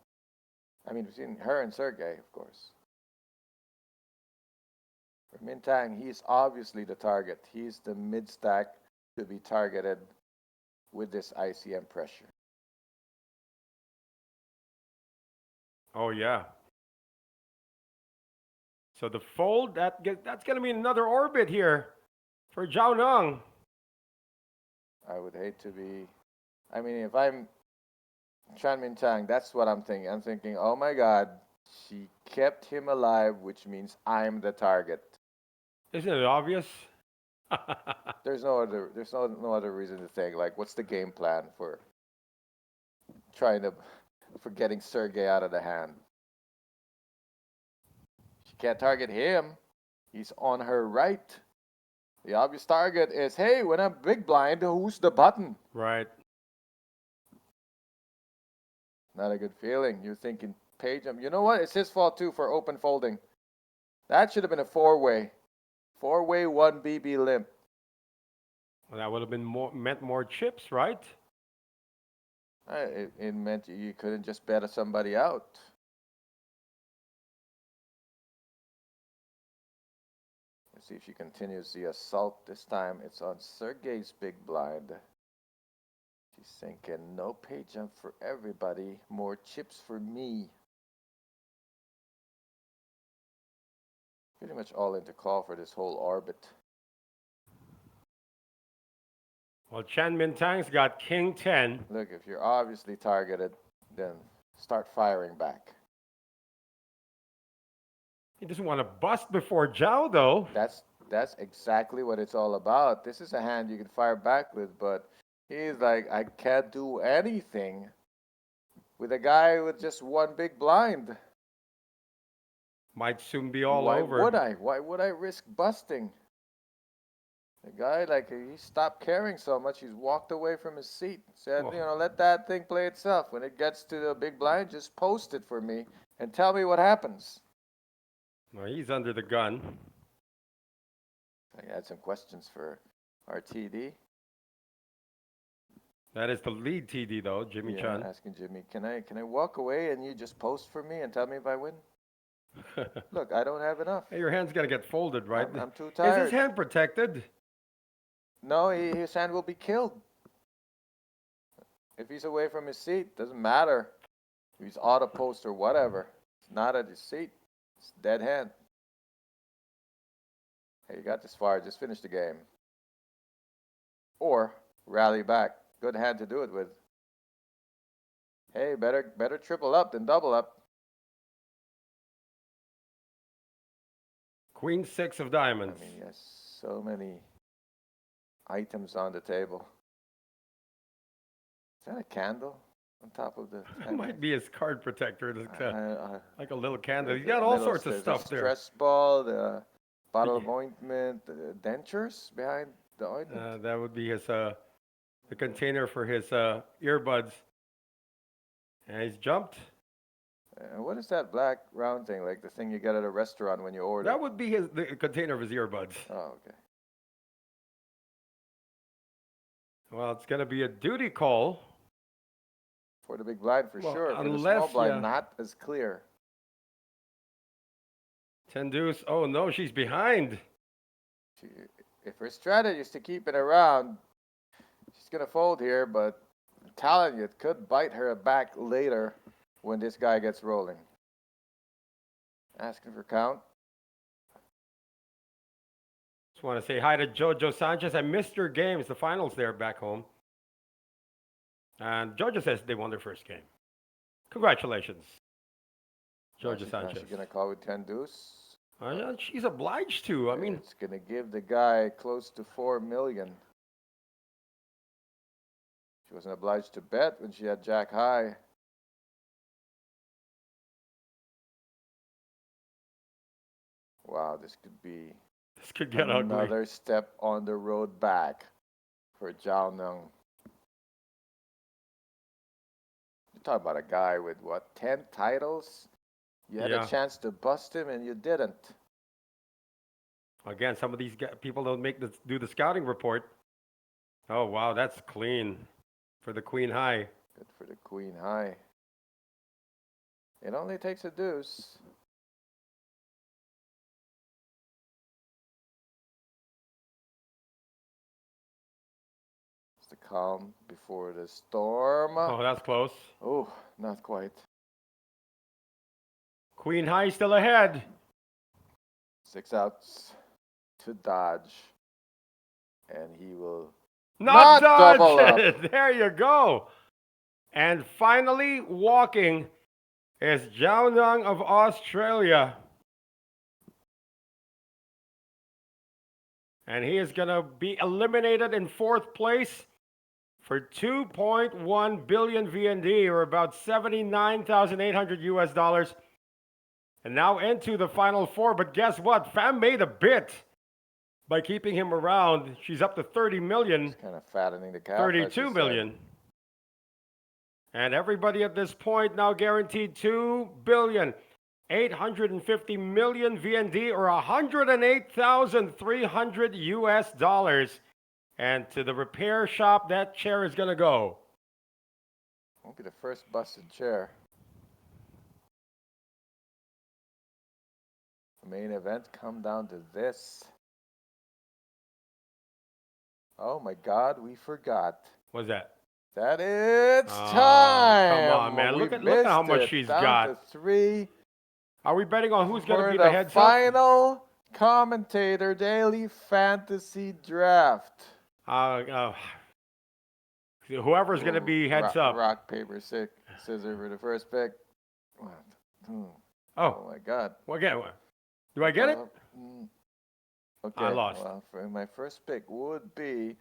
I mean, between her and Sergey, of course. For Min Tang, he's obviously the target. He's the mid stack to be targeted with this ICM pressure. Oh, yeah. So the fold, that's going to be another orbit here for Zhao Nang. I would hate to be... I mean, if I'm Chan Min Tang, that's what I'm thinking. I'm thinking, oh my god, she kept him alive, which means I'm the target. Isn't it obvious? There's no other reason to think, like, what's the game plan for getting Sergey out of the hand? She can't target him. He's on her right. The obvious target is, hey, when I'm big blind, who's the button? Right. Not a good feeling. You're thinking, page him. You know what? It's his fault, too, for open folding. That should have been a 4-way. 4-way, 1 BB limp. Well, that would have been meant more chips, right? It meant you couldn't just bet somebody out. Let's see if she continues the assault this time. It's on Sergey's big blind. She's thinking, no pay jump for everybody, more chips for me. Pretty much all in to call for this whole orbit. Well, Chan Min Tang's got King 10. Look, if you're obviously targeted, then start firing back. He doesn't want to bust before Zhao, though. That's exactly what it's all about. This is a hand you can fire back with, but he's like, I can't do anything with a guy with just 1 big blind. Might soon be all Why over. would I? Why would I risk busting? The guy, like, he stopped caring so much, he's walked away from his seat. Said, let that thing play itself. When it gets to the big blind, just post it for me and tell me what happens. Well, he's under the gun. I had some questions for RTD. That is the lead TD though, Jimmy Yeah, Chun. asking Jimmy, can I walk away and you just post for me and tell me if I win? Look, I don't have enough. Hey, your hand's gonna get folded, right? I'm too Is tired. his hand protected? No, his hand will be killed. If he's away from his seat, doesn't matter. If he's auto post or whatever. It's not at his seat. It's dead hand. Hey, you got this far. Just finish the game. Or rally back. Good hand to do it with. Hey, better triple up than double up. Queen 6 of I diamonds. mean, yes, so many items on the table. Is that a candle on top of the? That might be his card protector. Like a little candle. There's He's got a all little- sorts of there's a stuff there. Stress ball, the bottle of ointment, the dentures behind the ointment. That would be his the container for his earbuds. And he's jumped. What is that black round thing? Like the thing you get at a restaurant when you order? That would be the container of his earbuds. Oh, okay. Well, it's gonna be a duty call. For the big blind, for Well, sure. For the unless, small blind, yeah. not as clear. 10 deuce. Oh no, she's behind. If her strategy is to keep it around, she's gonna fold here. But I'm telling you, it could bite her back later when this guy gets rolling. Asking for count. Just want to say hi to Jojo Sanchez. I missed your game. It's the finals there back home. And Jojo says they won their first game. Congratulations, Jojo Sanchez. She's gonna call with 10 deuce. She's obliged to. I mean, It's gonna give the guy close to 4 million. She wasn't obliged to bet when she had Jack high. Wow, this could be this could get ugly. another step on the road back for Zhao Nung. You're talking about a guy with what, 10 titles? You had Yeah. a chance to bust him and you didn't. Again, some of these people don't do the scouting report. Oh wow, that's clean for the queen high. Good for the queen high. It only takes a deuce. It's the calm before the storm. Oh, that's close. Oh, not quite. Queen high still ahead. 6 outs to dodge. And he will Not double dodge up. it. There you go. And finally walking is Zhao Nung of Australia. And he is going to be eliminated in 4th place for 2.1 billion VND, or about 79,800 US dollars. And now into the final 4. But guess what? Pham made a bit by keeping him around. She's up to 30 million. It's kind of fattening the calf. 32 million. And everybody at this point now guaranteed 2 billion 850 million VND, or 108,300 US dollars. And to the repair shop that chair is going to go. Won't be the first busted chair. The main event come down to this. Oh my God, we forgot. What's that? That it's Oh, time. come on, man. We Look at how missed much it. she's Down got. to 3. Are we betting on who's going to For be the heads up? final commentator daily fantasy draft. Whoever's going to be heads up. Rock, paper, scissors for the first pick. One, two. Oh, Oh my God. well, get what? Do I get it? Okay. I lost. Well, for my first pick would be.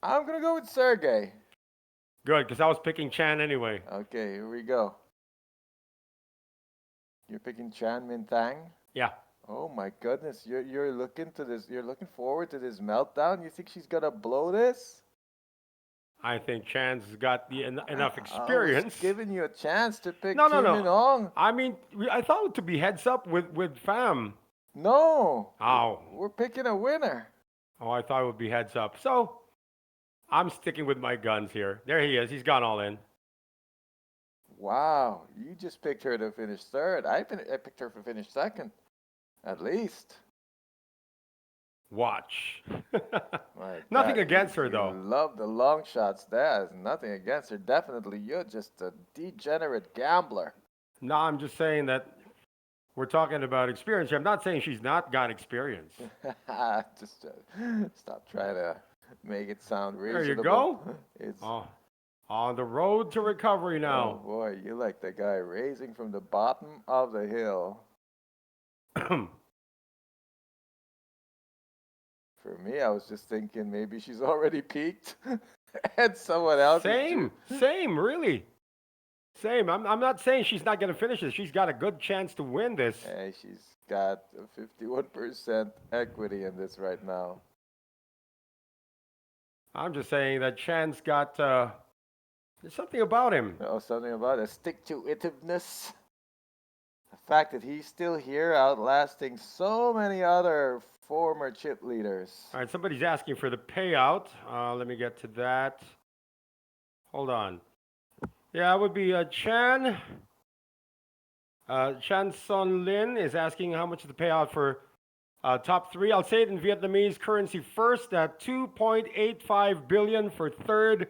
I'm gonna go with Sergey. Good, because I was picking Chan anyway. Okay, here we go. You're picking Chan Min Tang. Yeah. Oh my goodness, you're looking to this. You're looking forward to this meltdown. You think she's gonna blow this? I think Chan's got enough I experience. was giving you a chance to pick No. Kim Min Ong. I mean, I thought it to be heads up with Pham. No. Oh. We're picking a winner. Oh, I thought it would be heads up. So I'm sticking with my guns here. There he is. He's gone all in. Wow, you just picked her to finish third. I picked her to finish second, at least. Watch. My Nothing God, against her, you though. love the long shots. There's nothing against her. Definitely, you're just a degenerate gambler. No, I'm just saying that we're talking about experience here. I'm not saying she's not got experience. Just stop trying to make it sound There reasonable. you go. It's Oh, on the road to recovery oh now. boy, you like the guy raising from the bottom of the hill. For me, I was just thinking maybe she's already peaked, and someone else. Same, really. Same. I'm not saying she's not going to finish this. She's got a good chance to win this. Hey, she's got a 51% equity in this right now. I'm just saying that Chan's got there's something about him. Oh, something about it. Stick-to-itiveness. The fact that he's still here, outlasting so many other former chip leaders. All right, somebody's asking for the payout. Let me get to that. Hold on. Yeah, it would be Chan. Chan Son Lin is asking how much is the payout for top three. I'll say it in Vietnamese currency first. 2.85 billion for third,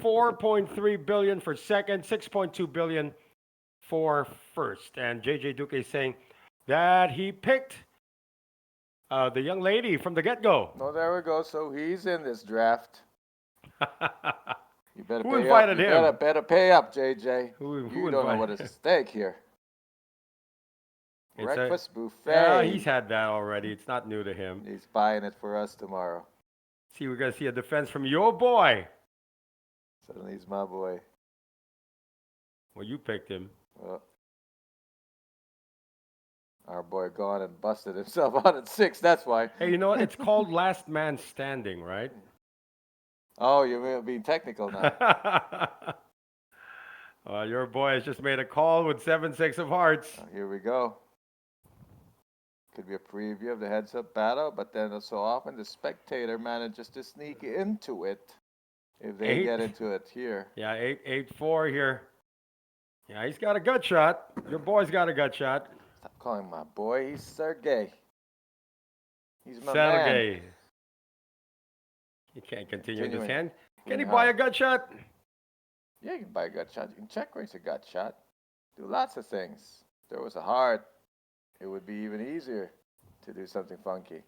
4.3 billion for second, 6.2 billion for first. And JJ Duque is saying that he picked the young lady from the get-go. Oh, there we go. So he's in this draft. You better Who pay invited up. him? You better pay up, JJ. Who You don't know what is at stake here. It's Breakfast buffet. Yeah, he's had that already. It's not new to him. He's buying it for us tomorrow. See, we're going to see a defense from your boy. Suddenly he's my boy. Well, you picked him. Well, our boy gone and busted himself out at 6. That's why. Hey, you know what? It's called last man standing, right? Oh, you're being technical now. Your boy has just made a call with 7-6 of hearts. Here we go. Could be a preview of the heads-up battle, but then so often the spectator manages to sneak into it if they get into it here. Yeah, 8-4 here. Yeah, he's got a gut shot. Your boy's got a gut shot. Stop calling him my boy. He's Sergey. He's my Sergey. man. He can't continue in this Continuing. hand. Can he Queen buy high. a gut shot? Yeah, you can buy a gut shot. You can check raise a gut shot. Do lots of things. If there was a heart, it would be even easier to do something funky.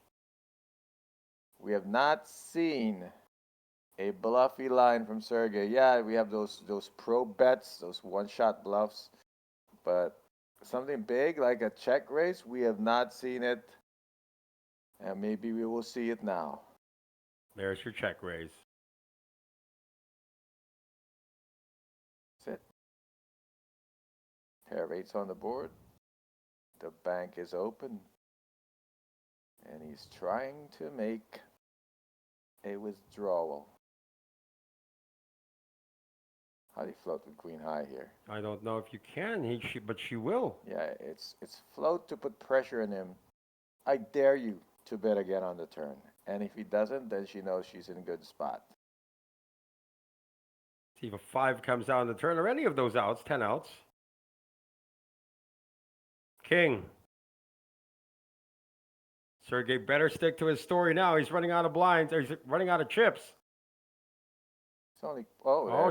We have not seen a bluffy line from Sergey. Yeah, we have those pro bets, those one-shot bluffs, but something big like a check raise, we have not seen it, and maybe we will see it now. There's your check raise. That's it. Pair of 8s on the board. The bank is open. And he's trying to make a withdrawal. How do you float with queen high here? I don't know if you can, but she will. Yeah, it's float to put pressure on him. I dare you to bet again on the turn. And if he doesn't, then she knows she's in a good spot. See if a 5 comes out on the turn, or any of those outs, 10 outs. King. Sergey better stick to his story now. He's running out of blinds, or he's running out of chips. It's only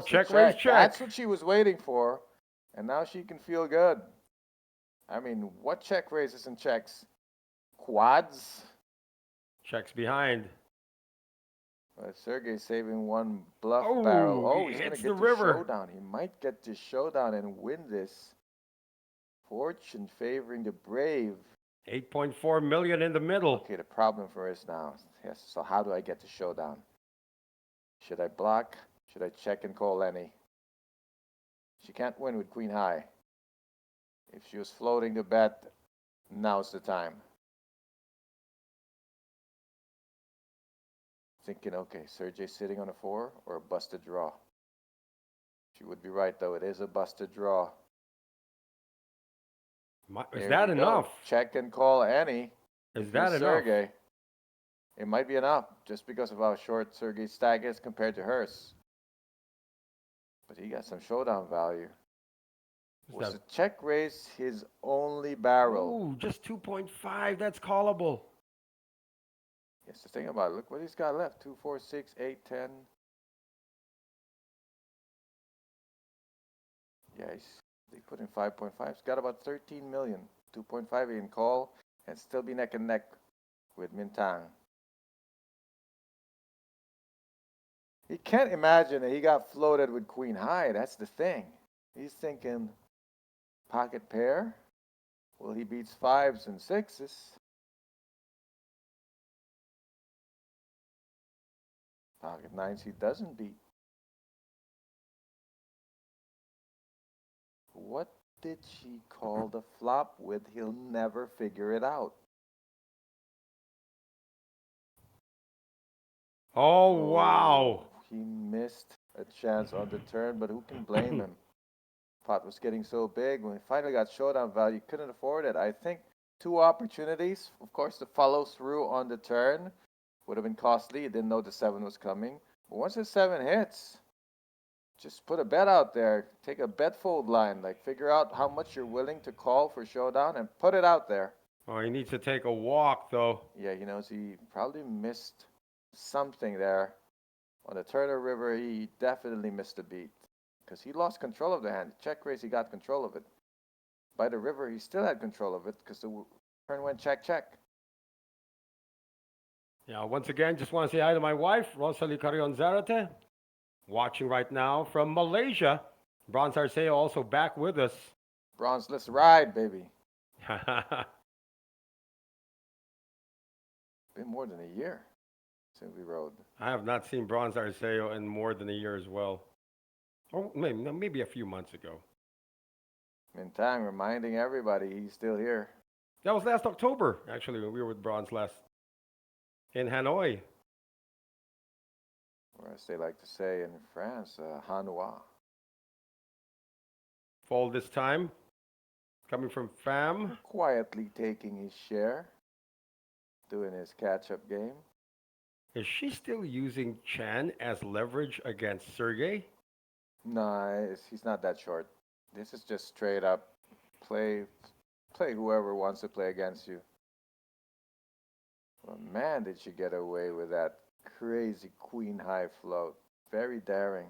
check, raise, check. That's what she was waiting for, and now she can feel good. I mean, what check raises and checks? Quads. Checks behind. Sergey's saving one bluff Oh, barrel. Oh, he he's going to hits get the to river. showdown. He might get to showdown and win this. Fortune favoring the brave. 8.4 million in the middle. Okay, the problem for us now. Yes, so how do I get to showdown? Should I block? Should I check and call any? She can't win with queen high. If she was floating the bet, now's the time. Thinking, okay, Sergey's sitting on a 4 or a busted draw. She would be right, though. It is a busted draw. Is Here that we go. enough? Check and call any. Is that enough? Sergey. It might be enough just because of how short Sergey's stack is compared to hers. But he got some showdown value. Was the check raise his only barrel? Ooh, just 2.5. That's callable. Yes, the thing about it, look what he's got left. 2, 4, 6, 8, 10. Yeah, they put in 5.5. He's got about 13 million. 2.5 he can call and still be neck and neck with Mintang. He can't imagine that he got floated with Queen High. That's the thing. He's thinking pocket pair. Well, he beats 5s and 6s. Pocket 9s he doesn't beat. What did she call the flop with? He'll never figure it out. Oh, wow. He missed a chance on the turn, but who can blame him? Pot was getting so big. When he finally got showdown value, couldn't afford it. I think 2 opportunities. Of course, the follow through on the turn would have been costly. He didn't know the 7 was coming. But once the 7 hits, just put a bet out there. Take a bet fold line. Like, figure out how much you're willing to call for showdown and put it out there. Oh, he needs to take a walk, though. Yeah, he knows he probably missed something there. On the Turner River, he definitely missed a beat because he lost control of the hand. Check raise, he got control of it. By the river, he still had control of it because the turn went check, check. Yeah, once again, just want to say hi to my wife, Rosalie Carrion Zarate, watching right now from Malaysia. Bronze Arceo also back with us. Bronze, let's ride, baby. Been more than a year since we rode. I have not seen Bronze Arceo in more than a year as well. Or maybe a few months ago. Mintang reminding everybody he's still here. That was last October, actually, when we were with Bronze last in Hanoi. Or as they like to say in France, Hanoi. Fold this time. Coming from Fam. Quietly taking his share. Doing his catch-up game. Is she still using Chan as leverage against Sergey? No, he's not that short. This is just straight up play whoever wants to play against you. Well, man, did she get away with that crazy queen high float. Very daring.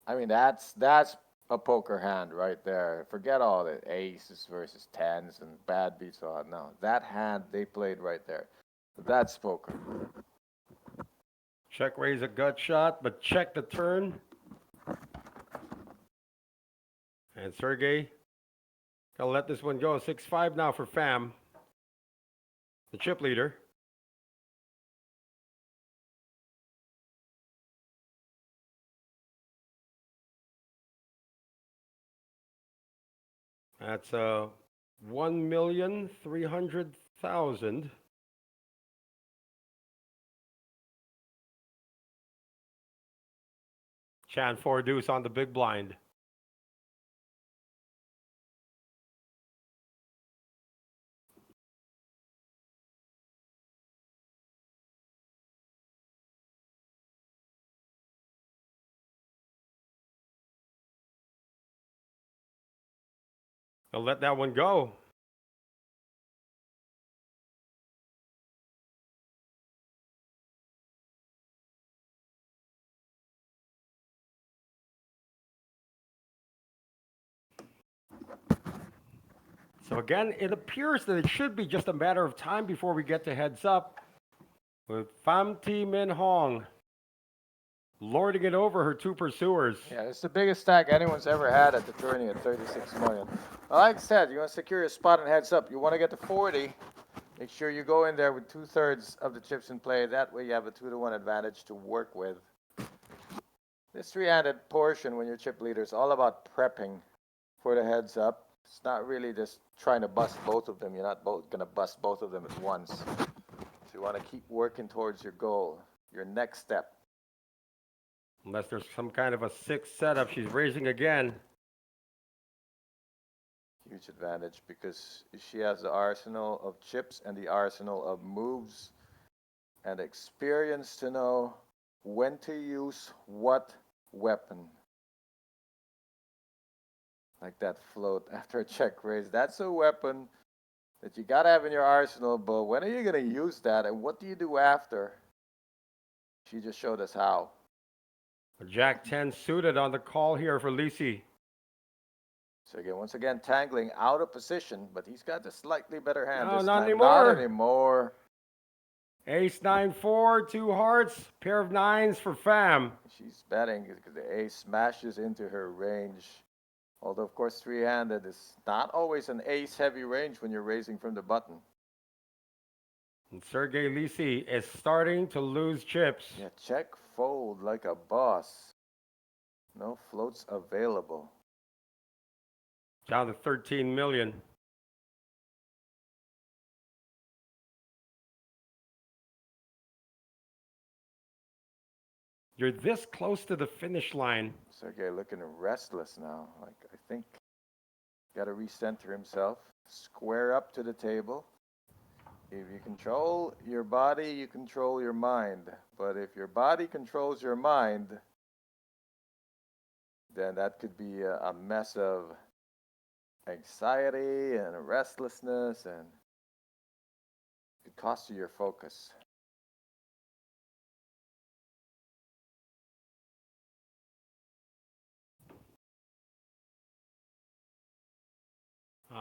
I mean, that's a poker hand right there. Forget all the aces versus tens and bad beats. No, that hand they played right there. That's poker. Check raise a gut shot, but check the turn. And Sergey, gonna let this one go. 6-5 now for Fam, the chip leader. That's 1,300,000. Chan 4 deuce on the big blind. I'll let that one go. So again, it appears that it should be just a matter of time before we get to heads up with Pham Thi Minh Hong lording it over her 2 pursuers. Yeah, it's the biggest stack anyone's ever had at the tourney at 36 million. Well, like I said, you want to secure your spot and heads up. You want to get to 40. Make sure you go in there with 2/3 of the chips in play. That way you have a 2-to-1 advantage to work with. This 3-handed portion when you're chip leader is all about prepping for the heads up. It's not really just trying to bust both of them. You're not both going to bust both of them at once. So you want to keep working towards your goal, your next step. Unless there's some kind of a 6 setup, she's raising again. Huge advantage because she has the arsenal of chips and the arsenal of moves and experience to know when to use what weapon. Like that float after a check raise. That's a weapon that you gotta have in your arsenal, but when are you gonna use that and what do you do after? She just showed us how. Jack 10 suited on the call here for Lisi. So again, once again, tangling out of position, but he's got a slightly better hand No, this not time. anymore. Not anymore. Ace 9-4, 2 hearts, pair of nines for Fam. She's betting because the ace smashes into her range. Although, of course, three-handed is not always an ace-heavy range when you're raising from the button. And Sergey Lisi is starting to lose chips. Yeah, check fold like a boss. No floats available. Down to 13 million. You're this close to the finish line. Sergey looking restless now. Like, I think got to recenter himself. Square up to the table. If you control your body, you control your mind. But if your body controls your mind, then that could be a mess of anxiety and restlessness, and it could cost you your focus.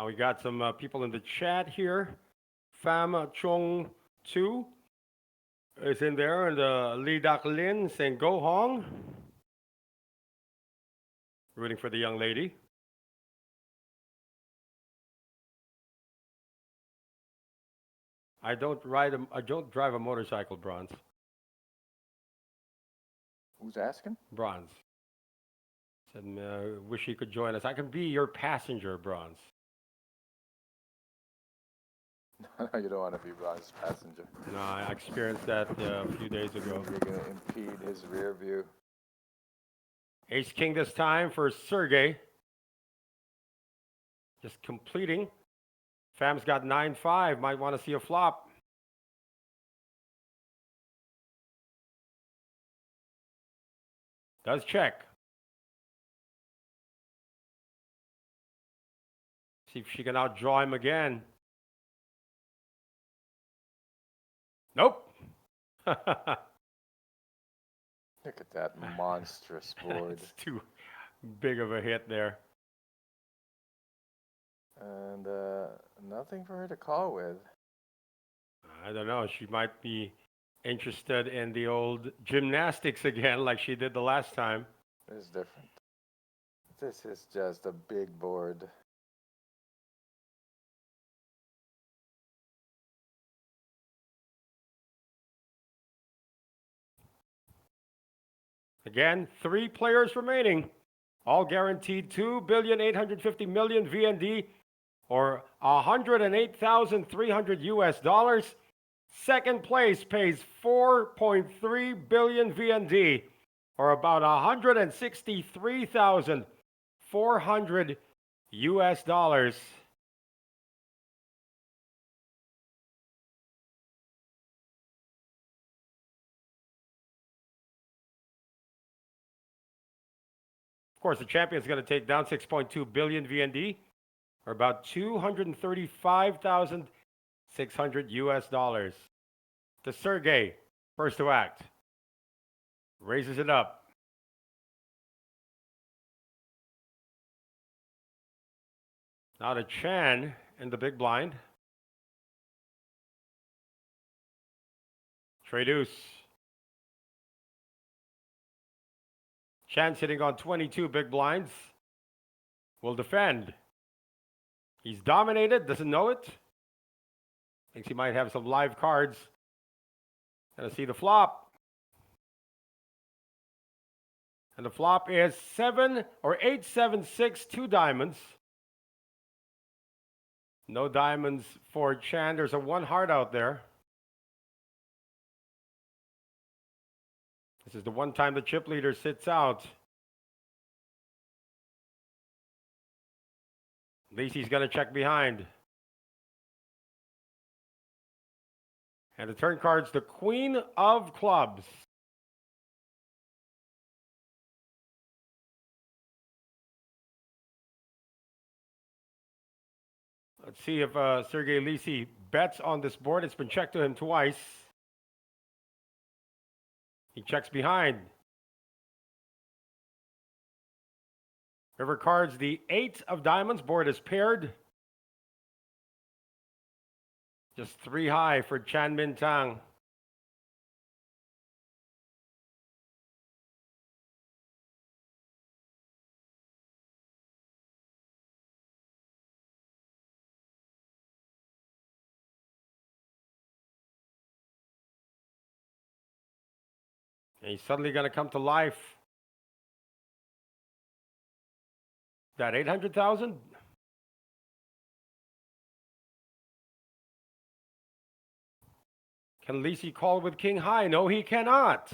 We got some people in the chat here. Pham Chung Tu is in there, and Lee Dak Lin saying go Hong. Rooting for the young lady. I don't drive a motorcycle, Bronze. Who's asking? Bronze. Said, wish he could join us. I can be your passenger, Bronze. No, you don't want to be Ron's passenger. No, I experienced that a few days ago. You're going to impede his rear view. Ace King this time for Sergey. Just completing. Fam's got 9-5. Might want to see a flop. Does check. See if she can outdraw him again. Nope. Look at that monstrous board. It's too big of a hit there. And nothing for her to call with. I don't know. She might be interested in the old gymnastics again like she did the last time. This is different. This is just a big board. Again, 3 players remaining. All guaranteed 2,850,000,000 VND or 108,300 US dollars. Second place pays 4.3 billion VND or about 163,400 US dollars. Of course, the champion is going to take down 6.2 billion VND, or about 235,600 US dollars. To Sergey, first to act. Raises it up. Now to Chan in the big blind. Trade deuce. Chan sitting on 22 big blinds. Will defend. He's dominated, doesn't know it. Thinks he might have some live cards. Gonna see the flop. And the flop is 8-7-6, 2 diamonds. No diamonds for Chan. There's a 1 heart out there. This is the one time the chip leader sits out. Lacey's going to check behind. And the turn card's the Queen of Clubs. Let's see if Sergei Lisi bets on this board. It's been checked to him twice. He checks behind. River cards, the 8 of diamonds. Board is paired. Just 3 high for Chan Min Tang. And he's suddenly going to come to life. That 800,000? Can Lisi call with king high? No, he cannot.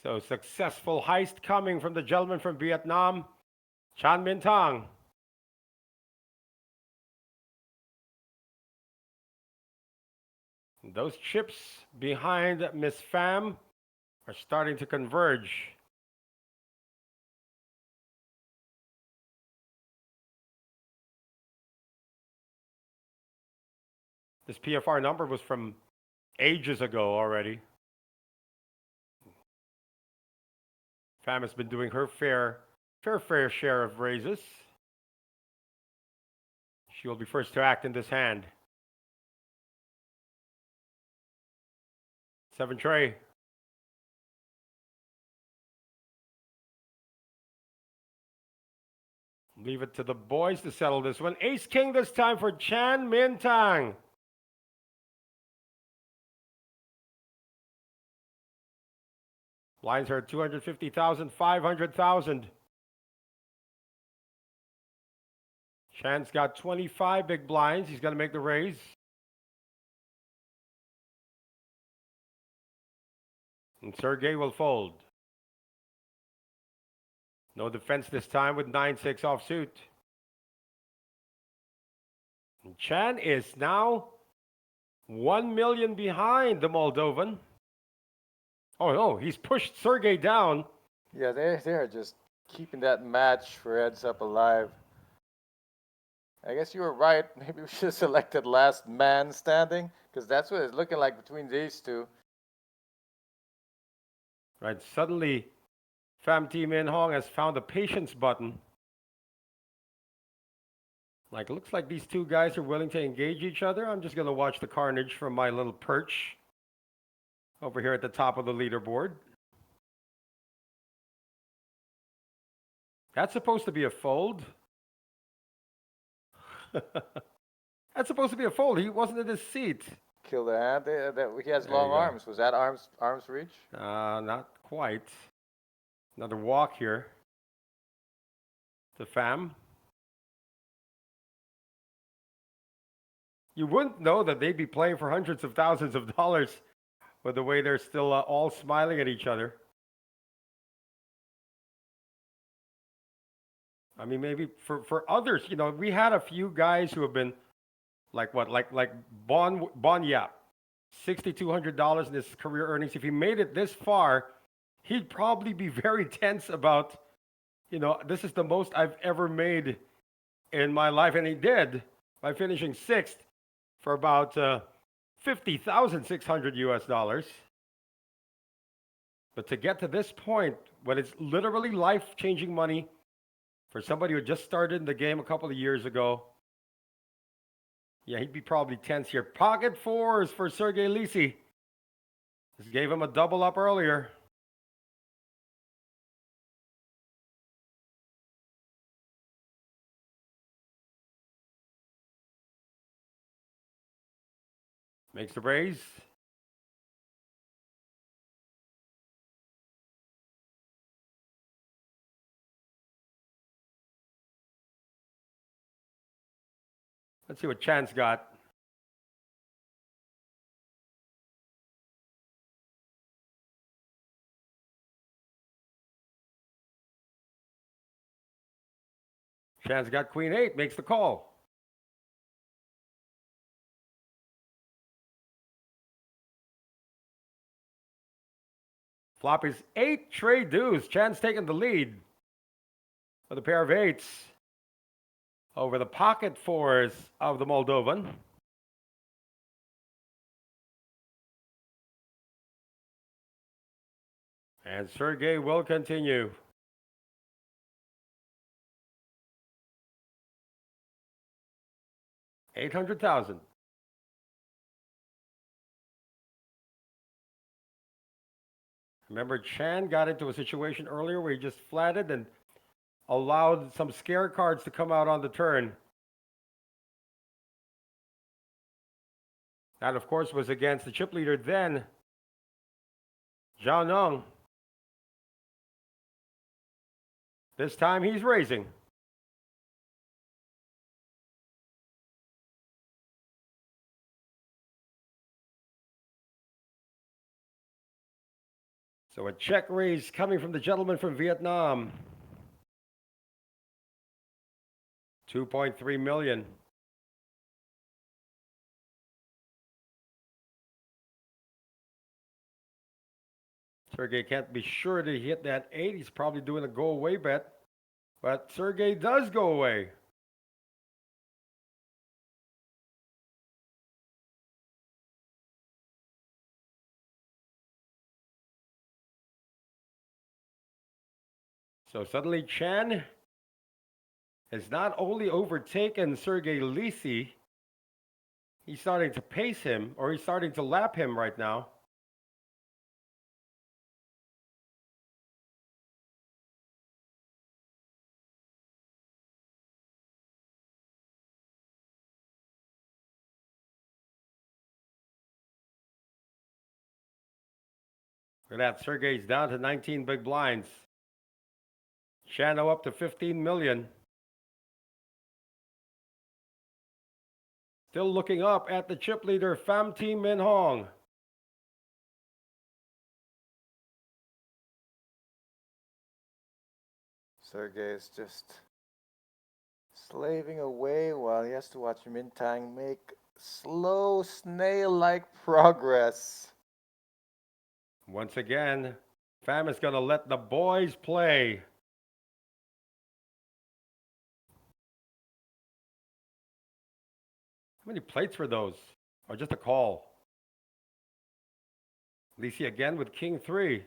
So successful heist coming from the gentleman from Vietnam, Chan Min Tang. Those chips behind Miss Pham are starting to converge. This PFR number was from ages ago already. Pham has been doing her fair share of raises. She will be first to act in this hand. 7 tray. Leave it to the boys to settle this one. Ace King this time for Chan Min Tang. Lines are 250,000, 500,000. Chan's got 25 big blinds. He's going to make the raise. And Sergey will fold. No defense this time with 9-6 offsuit. And Chan is now 1 million behind the Moldovan. Oh no, he's pushed Sergey down. Yeah, they're just keeping that match for heads up alive. I guess you were right. Maybe we should have selected last man standing, because that's what it's looking like between these two. Right, suddenly Pham T Min Hong has found the patience button. Like, looks like these two guys are willing to engage each other. I'm just going to watch the carnage from my little perch over here at the top of the leaderboard. That's supposed to be a fold. That's supposed to be a fold. He wasn't in his seat. Kill the hand. He has long arms. Was that arms reach? Not quite. Another walk here to Pham. You wouldn't know that they'd be playing for hundreds of thousands of dollars with the way they're still all smiling at each other. I mean, maybe for others, you know, we had a few guys who have been like Bon Yap, $6,200 in his career earnings. If he made it this far, he'd probably be very tense about, you know, this is the most I've ever made in my life. And he did by finishing 6th for about $50,600 US. But to get to this point, when it's literally life-changing money for somebody who just started in the game a couple of years ago, yeah, he'd be probably tense here. Pocket 4s for Sergei Lisi. This gave him a double up earlier. Makes the raise. Let's see what Chan's got. Chan's got queen 8, makes the call. Flop is 8 trade deuce. Chan's taking the lead with a pair of 8s over the pocket 4s of the Moldovan. And Sergey will continue. $800,000. Remember, Chan got into a situation earlier where he just flatted and allowed some scare cards to come out on the turn. That, of course, was against the chip leader then, Zhao Nong. This time he's raising. So a check raise coming from the gentleman from Vietnam. 2.3 million. Sergey can't be sure to hit that 8. He's probably doing a go away bet. But Sergey does go away. So suddenly Chan has not only overtaken Sergey Lisi, he's starting to pace him, or he's starting to lap him right now. Look at that, Sergey's down to 19 big blinds. Shano up to 15 million. Still looking up at the chip leader, Pham Thi Minh Hong. Sergey is just slaving away while he has to watch Min Tang make slow, snail-like progress. Once again, Pham is going to let the boys play. How many plates were those? Or just a call? Lisi again with King 3.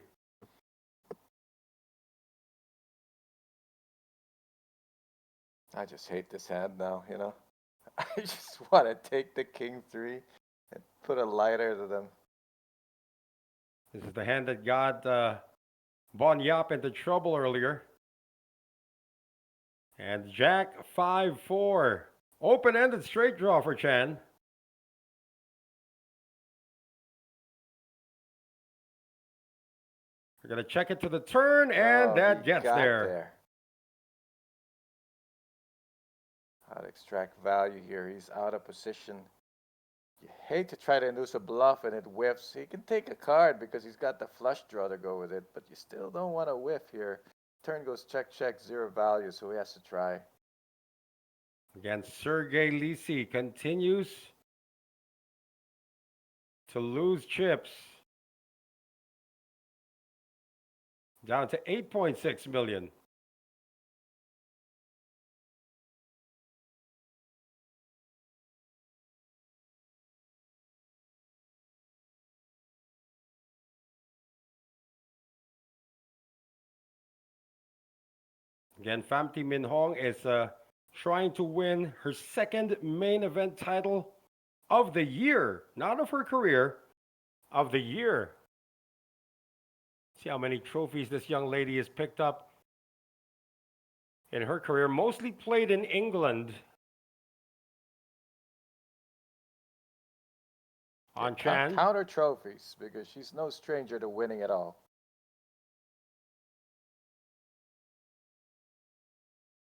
I just hate this hand now, you know. I just want to take the King 3 and put a lighter to them. This is the hand that got Bon Yap into trouble earlier. And Jack 5-4. Open-ended straight draw for Chan. We're going to check it to the turn, and that gets there. How to extract value here. He's out of position. You hate to try to induce a bluff and it whiffs. He can take a card because he's got the flush draw to go with it, but you still don't want to whiff here. Turn goes check, check, 0 value, so he has to try. Again, Sergey Lisi continues to lose chips. Down to 8.6 million. Again, Pham Thi Minh Hong is trying to win her second main event title of the year, not of her career, of the year. See how many trophies this young lady has picked up in her career, mostly played in England. On Chan. Counter trophies, because she's no stranger to winning it all.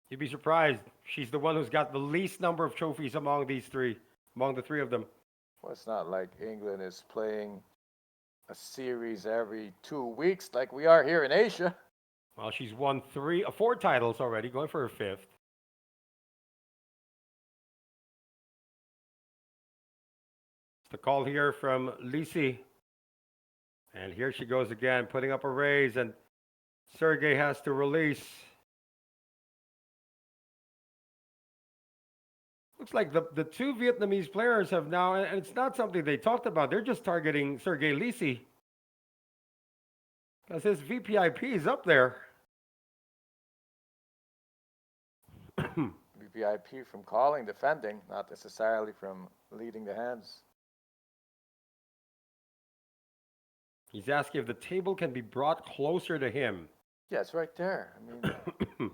You'd be surprised. She's the one who's got the least number of trophies among the three of them. Well, it's not like England is playing a series every 2 weeks like we are here in Asia. Well, she's won 4 titles already, going for her 5th. The call here from Lisi. And here she goes again, putting up a raise, and Sergey has to release. Looks like the two Vietnamese players have now, and it's not something they talked about, they're just targeting Sergey Lisi. Because his VPIP is up there. VPIP from calling, defending, not necessarily from leading the hands. He's asking if the table can be brought closer to him. Yeah, it's right there. I mean,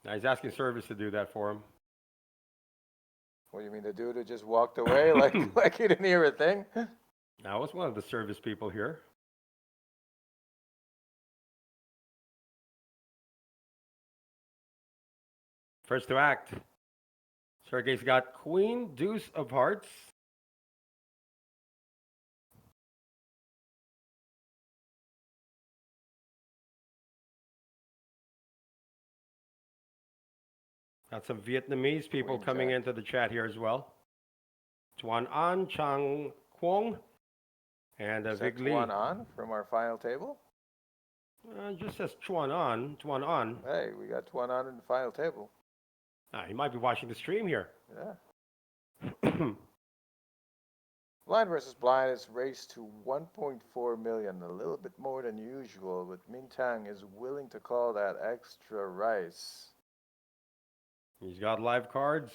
Now he's asking service to do that for him. what do you mean, the dude who just walked away like he didn't hear a thing? That was one of the service people here. First to act. Sergey's got queen, deuce of hearts. Got some Vietnamese people coming into the chat here as well. Tuan An, Chang Kwong, and Vig Lee. Tuan An from our final table? It just says Tuan An, Tuan An. Hey, we got Tuan An in the final table. He might be watching the stream here. Yeah. Blind versus blind is raised to 1.4 million, a little bit more than usual, but Mintang is willing to call that extra rice. He's got live cards.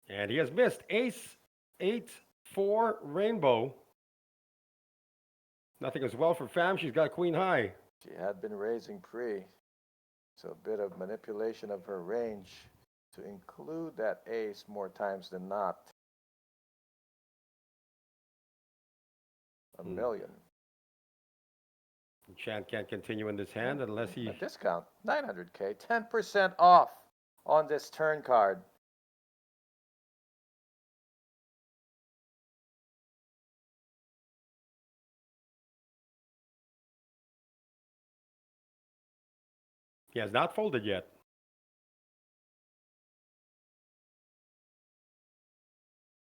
And he has missed ace, 8, 4, rainbow. Nothing as well for Pham. She's got queen high. She had been raising pre, so a bit of manipulation of her range to include that ace more times than not. A million. Chan can't continue in this hand unless he... A discount, 900K, 10% off on this turn card. He has not folded yet.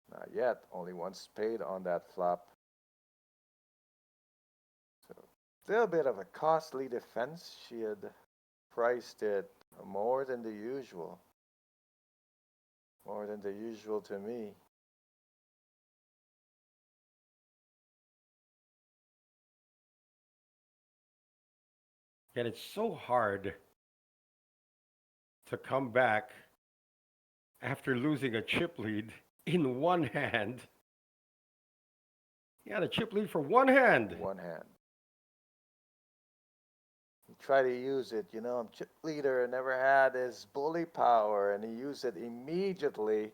Not yet, only one spade on that flop. So, still a bit of a costly defense. She had priced it more than the usual. More than the usual to me. And it's so hard to come back after losing a chip lead in one hand. He had a chip lead for one hand. One hand. He tried to use it, I'm chip leader, never had his bully power, and he used it immediately.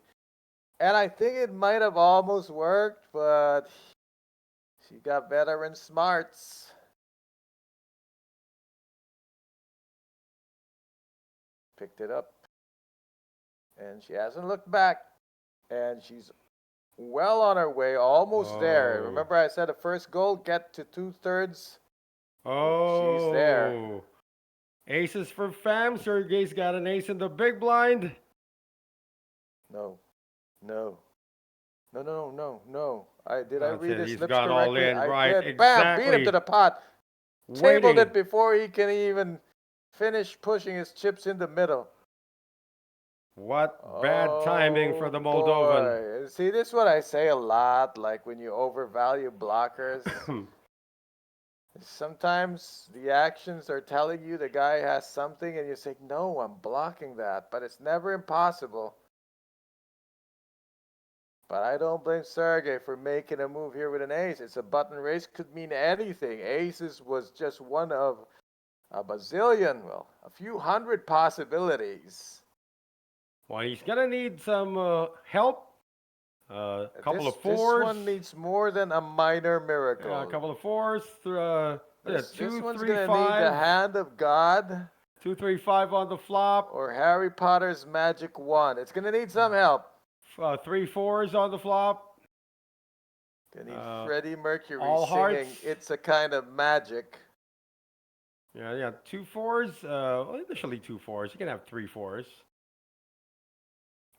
And I think it might have almost worked, but she got better in smarts. Picked it up, and she hasn't looked back, and she's well on her way, almost there. Remember I said the first goal, get to 2/3? Oh, she's there. Aces for Pham. Sergey's got an ace in the big blind. No. I read his He's lips gone all correctly? in, I right, did. Bam, exactly. beat him to the pot. Tabled it before he can even finish pushing his chips in the middle. What bad timing for the Moldovan. Boy. See, this is what I say a lot, like when you overvalue blockers. Sometimes the actions are telling you the guy has something and you say, no, I'm blocking that. But it's never impossible. But I don't blame Sergey for making a move here with an ace. It's a button raise, could mean anything. Aces was just one of a bazillion, a few hundred possibilities. Well, he's going to need some help. A couple of fours. This one needs more than a minor miracle. A couple of fours. This 2, one's 3, gonna 5. need the hand of God. 2, 3, 5 on the flop. Or Harry Potter's magic wand. It's gonna need some help. 3 4s on the flop. Gonna need Freddie Mercury all singing hearts. It's a Kind of Magic. Yeah, 2 4s. Initially 2 4s. You can have 3 4s.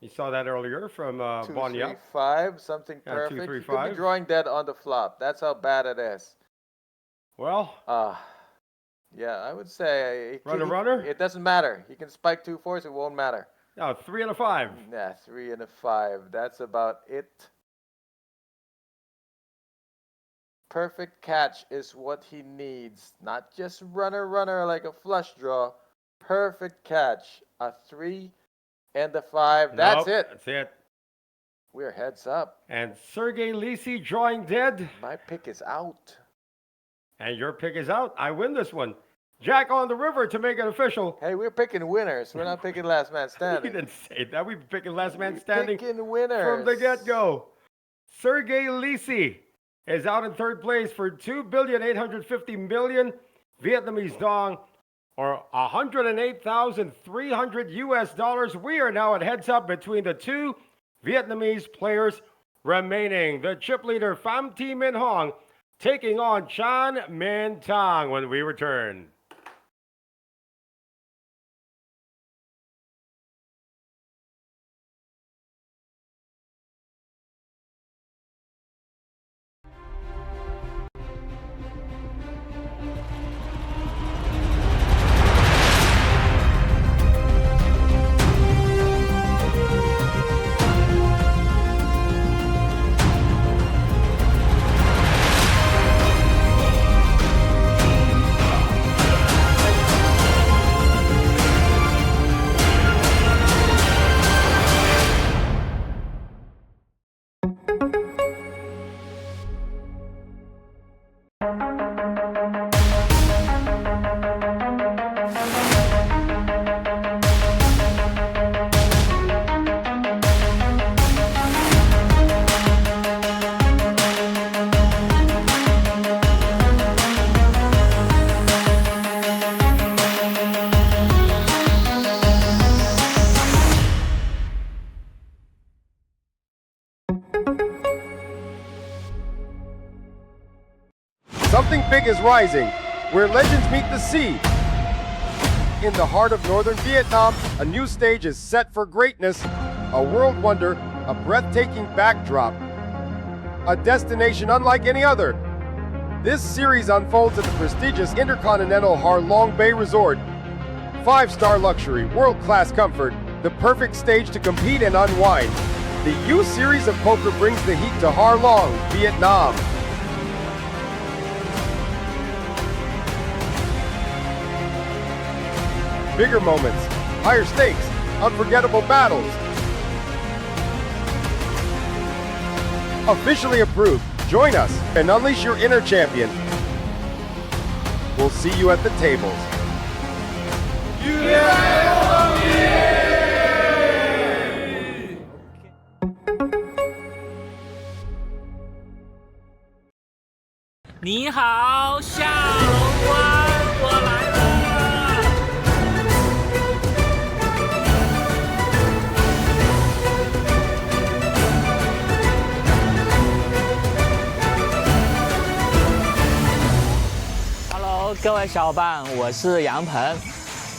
You saw that earlier from 2, Bonya. 3, 5, something Yeah, perfect. 2, 3, He could 5. be drawing dead on the flop. That's how bad it is. Well, yeah, I would say runner. It doesn't matter. He can spike 2 4s. It won't matter. No, 3 and a 5. Yeah, 3 and a 5. That's about it. Perfect catch is what he needs. Not just runner like a flush draw. Perfect catch. A 3 and a 5. That's Nope, it. That's it. We're heads up. And Sergey Lisi drawing dead. My pick is out. And your pick is out. I win this one. Jack on the river to make it official. Hey, we're picking winners. We're not picking last man You standing. didn't say that. We've been picking last man standing Picking winners. from the get-go. Sergey Lisi is out in third place for 2,850,000,000 Vietnamese dong, or $108,300 US. We are now at heads up between the two Vietnamese players remaining. The chip leader Pham Thi Minh Hong taking on Chan Minh Tang when we return. Something big is rising, where legends meet the sea. In the heart of northern Vietnam, a new stage is set for greatness, a world wonder, a breathtaking backdrop, a destination unlike any other. This series unfolds at the prestigious Intercontinental Ha Long Bay Resort. 5-star luxury, world-class comfort, the perfect stage to compete and unwind. The U Series of Poker brings the heat to Ha Long, Vietnam. Bigger moments, higher stakes, unforgettable battles. Officially approved. Join us and unleash your inner champion. We'll see you at the tables.你好，下龙湾，我来了。Hello， 各位小伙伴，我是杨鹏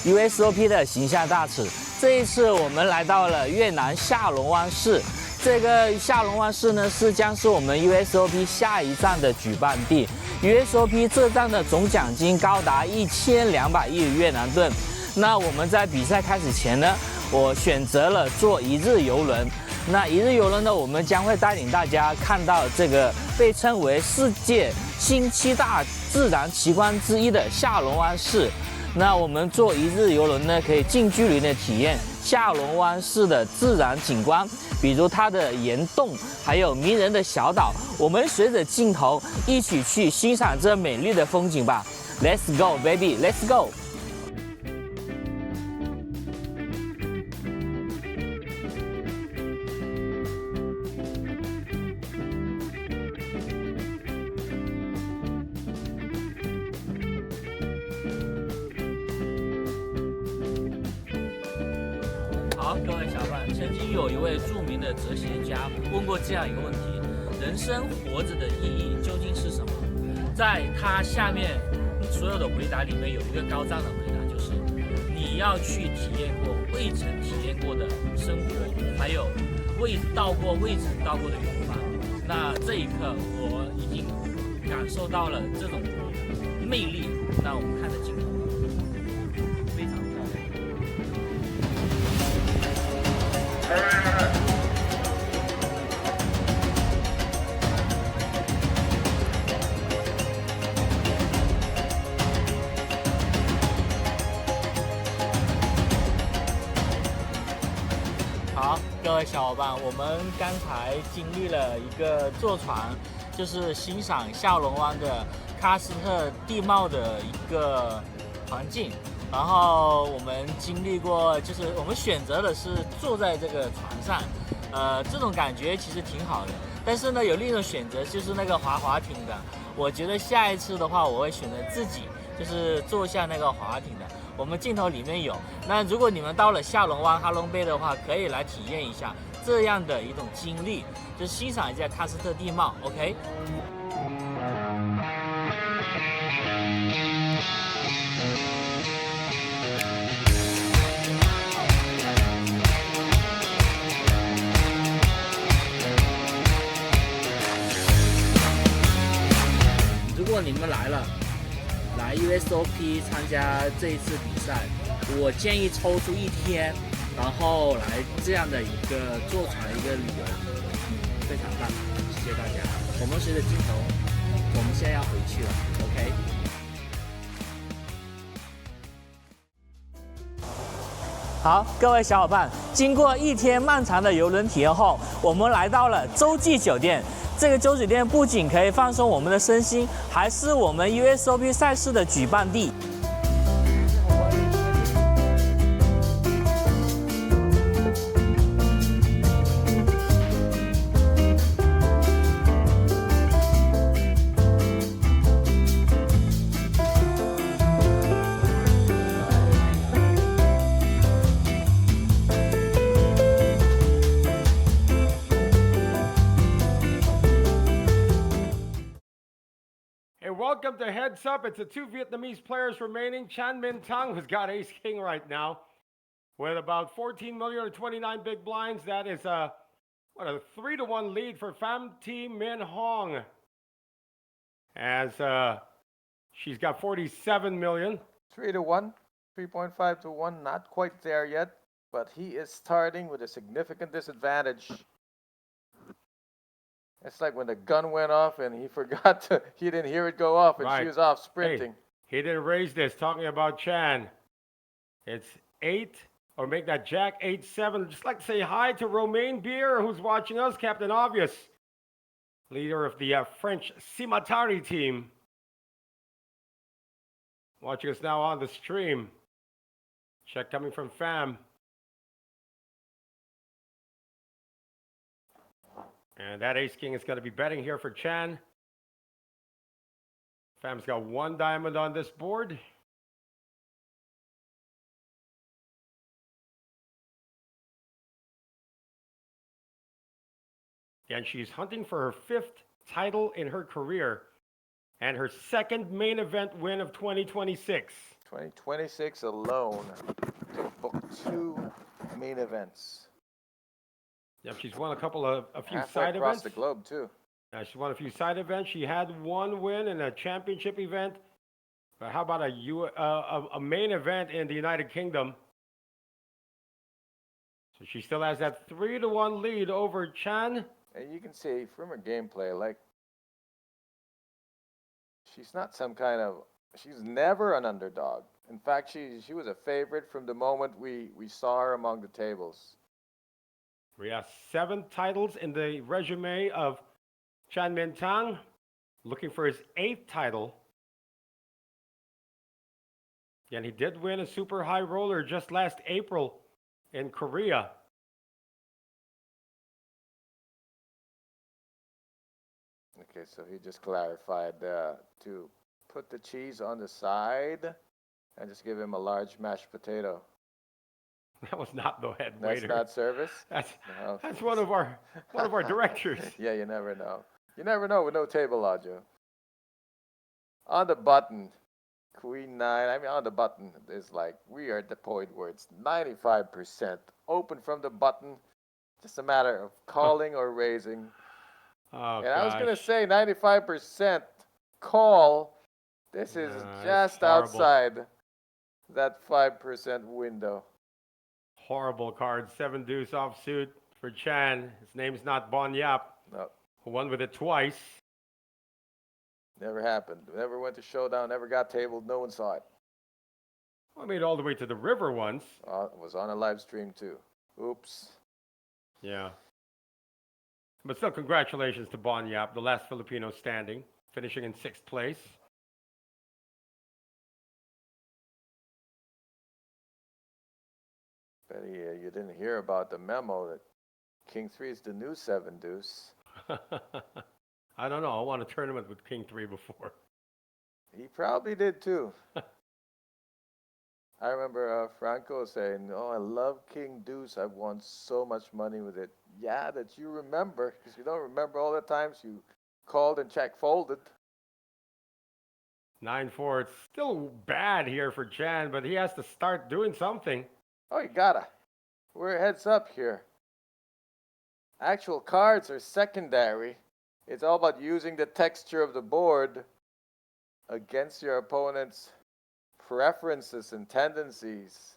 ，USOP 的形象大使。这一次我们来到了越南下龙湾市。这个下龙湾市呢，将是我们 USOP 下一站的举办地。USOP 这站的总奖金高达1200亿越南盾。那我们在比赛开始前呢，我选择了坐一日游轮。那一日游轮呢，我们将会带领大家看到这个被称为世界新7大自然奇观之一的下龙湾市。那我们坐一日游轮呢，可以近距离的体验下龙湾市的自然景观，比如它的岩洞，还有迷人的小岛。我们随着镜头一起去欣赏这美丽的风景吧。Let's go, baby, let's go！好，各位小伙伴，曾经有一位著名的哲学家问过这样一个问题：人生活着的意义究竟是什么？在他下面所有的回答里面有一个高赞的回答，就是你要去体验过未曾体验过的生活，还有未到过、未曾到过的远方。那这一刻，我已经感受到了这种魅力。那我们看着镜头，非常漂亮。好，各位小伙伴，我们刚才经历了一个坐船，就是欣赏下龙湾的喀斯特地貌的一个环境。然后我们经历过，就是我们选择的是坐在这个船上，这种感觉其实挺好的。但是呢，有另一种选择，就是那个滑艇的。我觉得下一次的话，我会选择自己就是坐下那个滑艇的。我们镜头里面有。那如果你们到了下龙湾、哈龙贝的话，可以来体验一下这样的一种经历，就是欣赏一下喀斯特地貌。OK。如果你们来 USOP 参加这一次比赛，我建议抽出一天，然后来这样的一个坐船一个旅游，非常棒，谢谢大家。我们随着镜头，我们现在要回去了 ，OK。好，各位小伙伴，经过一天漫长的邮轮体验后，我们来到了洲际酒店。这个洲酒店不仅可以放松我们的身心，还是我们 USOP 赛事的举办地。Welcome to Heads Up. It's the two Vietnamese players remaining. Chan Min Tang, who's got ace king right now, with about 14 million or 29 big blinds. That is a 3-1 lead for Pham Thi Minh Hong, as she's got 47 million. 3-1, 3.5 to 1, not quite there yet, but he is starting with a significant disadvantage. It's like when the gun went off and he forgot he didn't hear it go off and she was off sprinting. Hey, he didn't raise this. Talking about Chan. It's 8, or make that Jack 8-7. Just like to say hi to Romain Beer, who's watching us, Captain Obvious, leader of the French Cimatari team. Watching us now on the stream. Check coming from Pham. And that ace king is going to be betting here for Chan. Pham's got 1 diamond on this board. And she's hunting for her 5th title in her career and her 2nd main event win of 2026. 2026 alone to book 2 main events. Yeah, she's won a few halfway side across events. The globe too. She won a few side events. She had 1 win in a championship event. But how about a main event in the United Kingdom? So she still has that 3-1 lead over Chan. And you can see from her gameplay, like, she's not she's never an underdog. In fact, she was a favorite from the moment we saw her among the tables. We have 7 titles in the resume of Chan Min Tang, looking for his 8th title. And he did win a super high roller just last April in Korea. Okay, so he just clarified to put the cheese on the side and just give him a large mashed potato. That was not the head waiter. That's not service? That's one of our directors. Yeah, you never know. You never know with no table audio. On the button, Queen 9. I mean, on the button, it's like we are at the point where it's 95% open from the button. Just a matter of calling or raising. Oh, And I was going to gosh. say 95% call. This is It's just horrible. outside that 5% window. Horrible card. 7 deuce offsuit for Chan. His name's not Bon Yap, No, who won with it twice. never happened. Never went to showdown, never got tabled. No one saw it. I made it all the way to the river once. It was on a live stream too. Oops. Yeah. But still, congratulations to Bon Yap, the last Filipino standing, finishing in 6th place. But you didn't hear about the memo that King 3 is the new 7 deuce. I don't know. I won a tournament with King 3 before. He probably did too. I remember Franco saying, "Oh, I love King Deuce. I've won so much money with it." Yeah, that you remember, because you don't remember all the times you called and check folded. 9-4. It's still bad here for Chan, but he has to start doing something. Oh, you gotta. We're heads up here. Actual cards are secondary. It's all about using the texture of the board against your opponent's preferences and tendencies.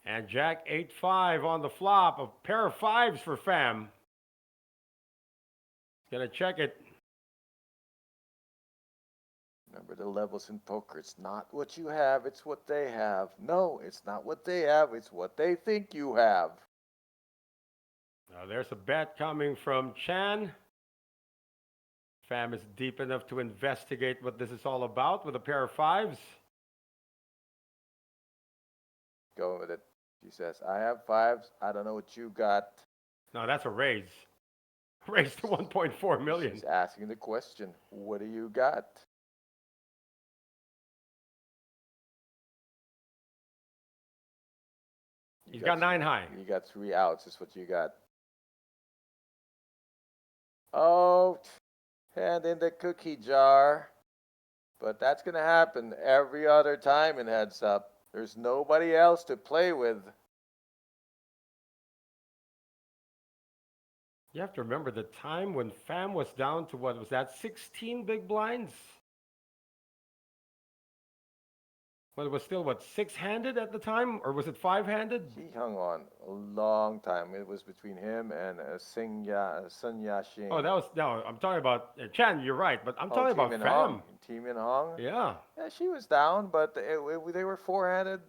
And Jack 8-5 on the flop. A pair of 5s for Fam. Gonna check it. Remember the levels in poker. It's not what you have, it's what they have. No, it's not what they have, it's what they think you have. Now there's a bet coming from Chan. Fam is deep enough to investigate what this is all about with a pair of 5s. Go with it. She says, "I have 5s. I don't know what you got." No, that's a raise. Raise to 1.4 million. She's asking the question, "What do you got?" He's got 9 high. You got 3 outs, is what you got. Oh, hand in the cookie jar. But that's going to happen every other time in Heads Up. There's nobody else to play with. You have to remember the time when Fam was down to what was that, 16 big blinds? Well, it was still, what, 6-handed at the time? Or was it 5-handed? He hung on a long time. It was between him and Sun Yashing. Oh, that was, no, I'm talking about, Chan, you're right, but I'm talking about Fam. Team in Hong. Yeah. Yeah, she was down, but they were 4-handed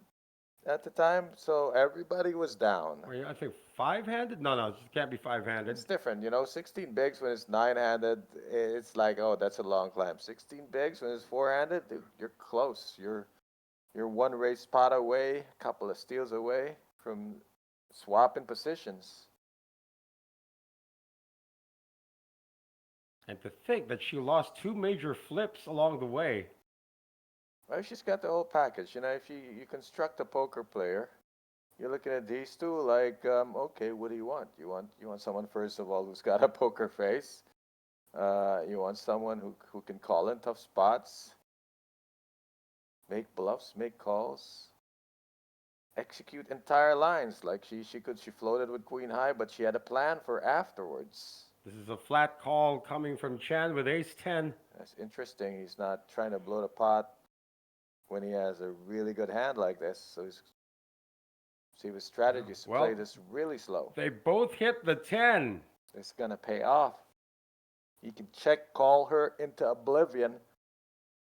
at the time, so everybody was down. Well, yeah, I think 5-handed? No, it can't be 5-handed. It's different, 16 bigs when it's 9-handed, it's like, oh, that's a long climb. 16 bigs when it's 4-handed, you're close. You're one race spot away, a couple of steals away from swapping positions. And to think that she lost 2 major flips along the way. Well, she's got the whole package. If you construct a poker player, you're looking at these two like, okay, what do you want? You want someone, first of all, who's got a poker face. You want someone who can call in tough spots, make bluffs, make calls, execute entire lines. Like she floated with Queen High, but she had a plan for afterwards. This is a flat call coming from Chan with Ace-10. That's interesting. He's not trying to blow the pot when he has a really good hand like this. So his strategy is to play this really slow. They both hit the 10. It's going to pay off. You can check call her into oblivion.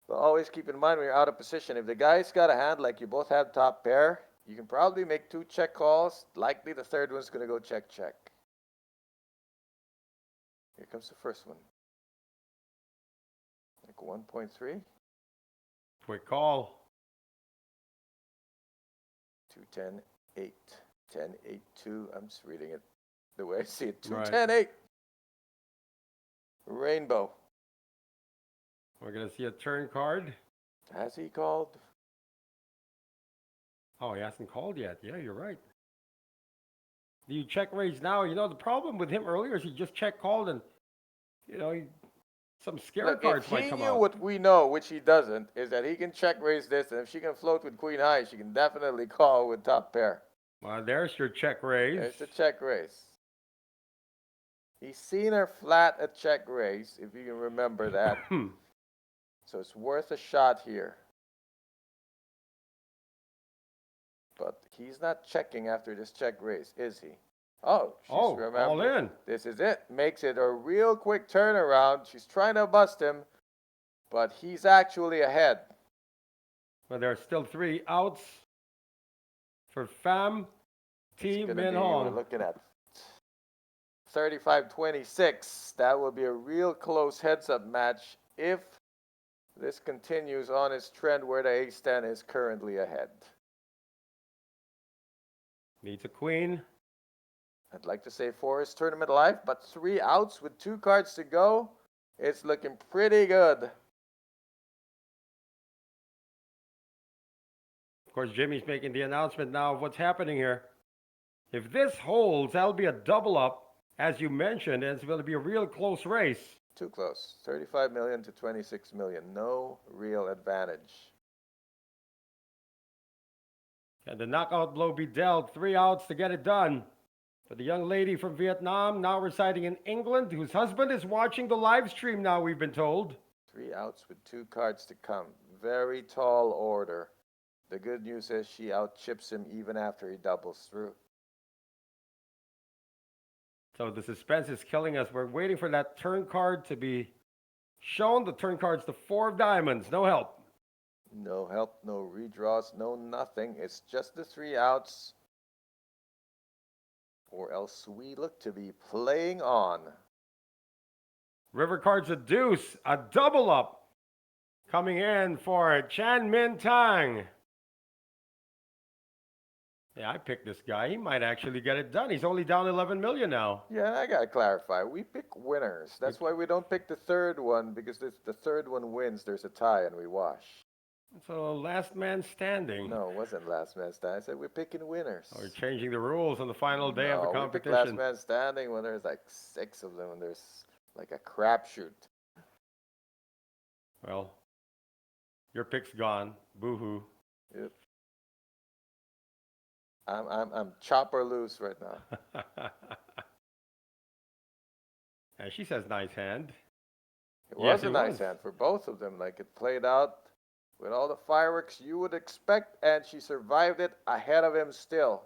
But always keep in mind when you're out of position, if the guy's got a hand like you both have top pair, you can probably make 2 check calls. Likely the third one's going to go check, check. Here comes the first one. Like 1.3. Quick call. 2-10, 8. 10, 8, 2. I'm just reading it the way I see it. 2, Right. 10, 8. Rainbow. We're going to see a turn card. Has he called? Oh, he hasn't called yet. Yeah, you're right. Do you check raise now? The problem with him earlier is he just check called and, he Some scare Look, cards if might he come knew out. what we know, which he doesn't, is that he can check raise this, and if she can float with queen high, she can definitely call with top pair. Well, there's your check raise. There's the check raise. He's seen her flat at check raise, if you can remember that. So it's worth a shot here. But he's not checking after this check raise, is he? Oh, she's all in. This is it. Makes it a real quick turnaround. She's trying to bust him, but he's actually ahead. But there are still 3 outs for Pham T Min We're Hong. looking at 35-26. That will be a real close heads-up match if this continues on its trend where the ace-10 is currently ahead. Needs a queen. I'd like to say 4 is tournament life, but 3 outs with 2 cards to go. It's looking pretty good. Of course, Jimmy's making the announcement now of what's happening here. If this holds, that'll be a double up, as you mentioned, and it's going to be a real close race. Too close. 35 million to 26 million. No real advantage. Can the knockout blow be dealt? 3 outs to get it done. For the young lady from Vietnam, now residing in England, whose husband is watching the live stream now, we've been told. 3 outs with 2 cards to come. Very tall order. The good news is she outchips him even after he doubles through. So the suspense is killing us. We're waiting for that turn card to be shown. The turn card's the 4 of diamonds. No help. No help, no redraws, no nothing. It's just the 3 outs. Or else we look to be playing on. River card's a deuce. A double up. Coming in for Chan Min Tang. Yeah, I picked this guy. He might actually get it done. He's only down 11 million now. Yeah, I gotta clarify. We pick winners. That's why we don't pick the third one, because if the third one wins, there's a tie and we wash. So last man standing. No, it wasn't last man standing. I said we're picking winners. We're changing the rules on the final day of the We pick competition. last man standing when there's like 6 of them and there's like a crapshoot. Well, your pick's gone. Boo-hoo. Yep. I'm chopper loose right now. And she says nice hand. It was Yes, a it nice was. hand for both of them. Like it played out with all the fireworks you would expect, and she survived it ahead of him still.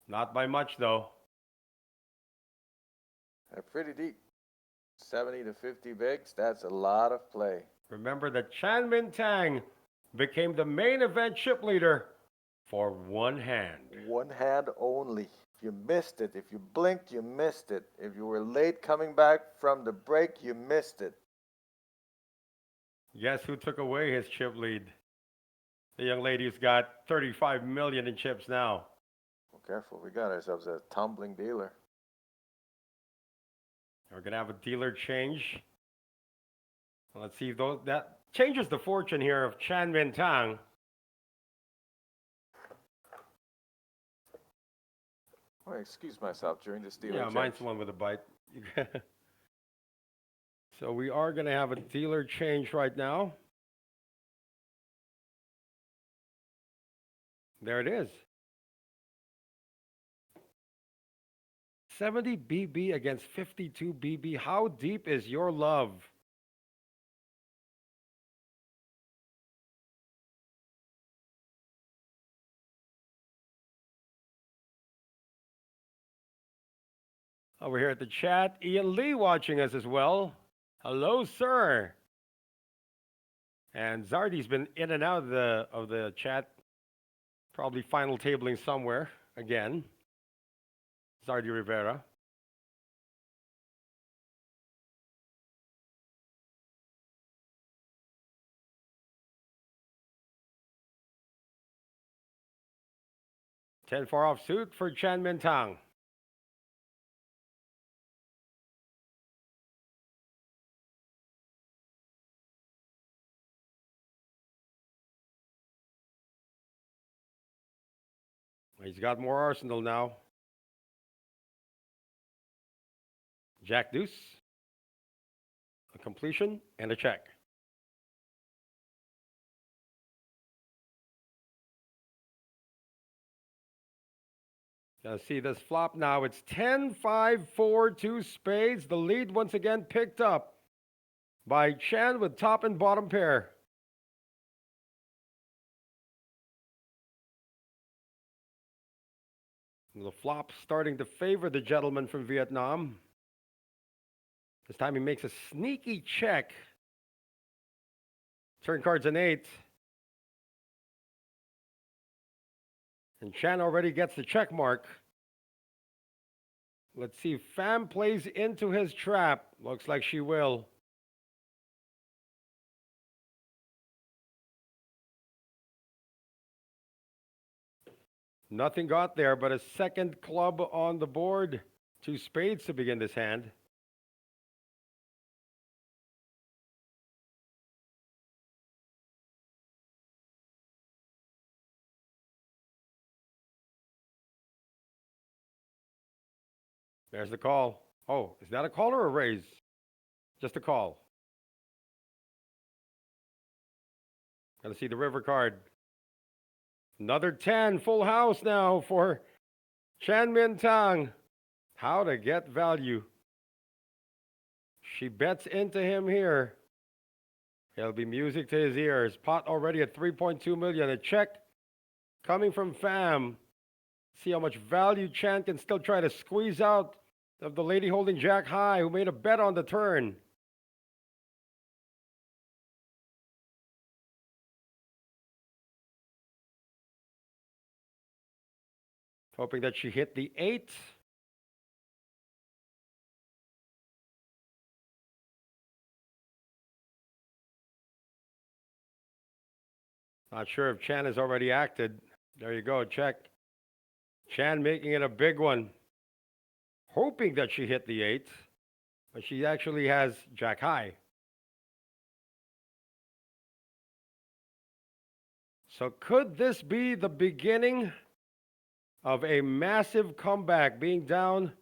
Not by much, though. They're pretty deep. 70 to 50 bigs, that's a lot of play. Remember that Chan Min Tang became the main event chip leader for 1 hand. 1 hand only. If you missed it, if you blinked, you missed it. If you were late coming back from the break, you missed it. Guess who took away his chip lead? The young lady who's got 35 million in chips now. Well, careful, we got ourselves a tumbling dealer. We're going to have a dealer change. Let's see if that changes the fortune here of Chan Min Tang. Oh, excuse myself during this dealer Yeah, change. mine's the one with a bite. So we are going to have a dealer change right now. There it is. 70 BB against 52 BB. How deep is your love? Over here at the chat, Ian Lee watching us as well. Hello, sir. And Zardy's been in and out of the chat, probably final tabling somewhere again. Zardy Rivera. Ten 4 offsuit for Chan Min Tang. He's got more arsenal now. Jack deuce. completion and a check. Gonna see this flop now. It's 10, 5, 4, 2 spades. The lead once again picked up by Chan with top and bottom pair. The flop starting to favor the gentleman from Vietnam. This time he makes a sneaky check. Turn card's an 8. And Chan already gets the check mark. Let's see if Pham plays into his trap. Looks like she will. Nothing got there, but a second club on the board. 2 spades to begin this hand. There's the call. Oh, is that a call or a raise? Just a call. Gotta see the river card. Another 10, full house now for Chan Min Tang. How to get value. She bets into him here. It'll be music to his ears. Pot already at 3.2 million. A check coming from Pham. See how much value Chan can still try to squeeze out of the lady holding Jack high who made a bet on the turn. Hoping that she hit the 8. Not sure if Chan has already acted. There you go, check. Chan making it a big one. Hoping that she hit the 8, but she actually has Jack high. So could this be the beginning of a massive comeback, being down,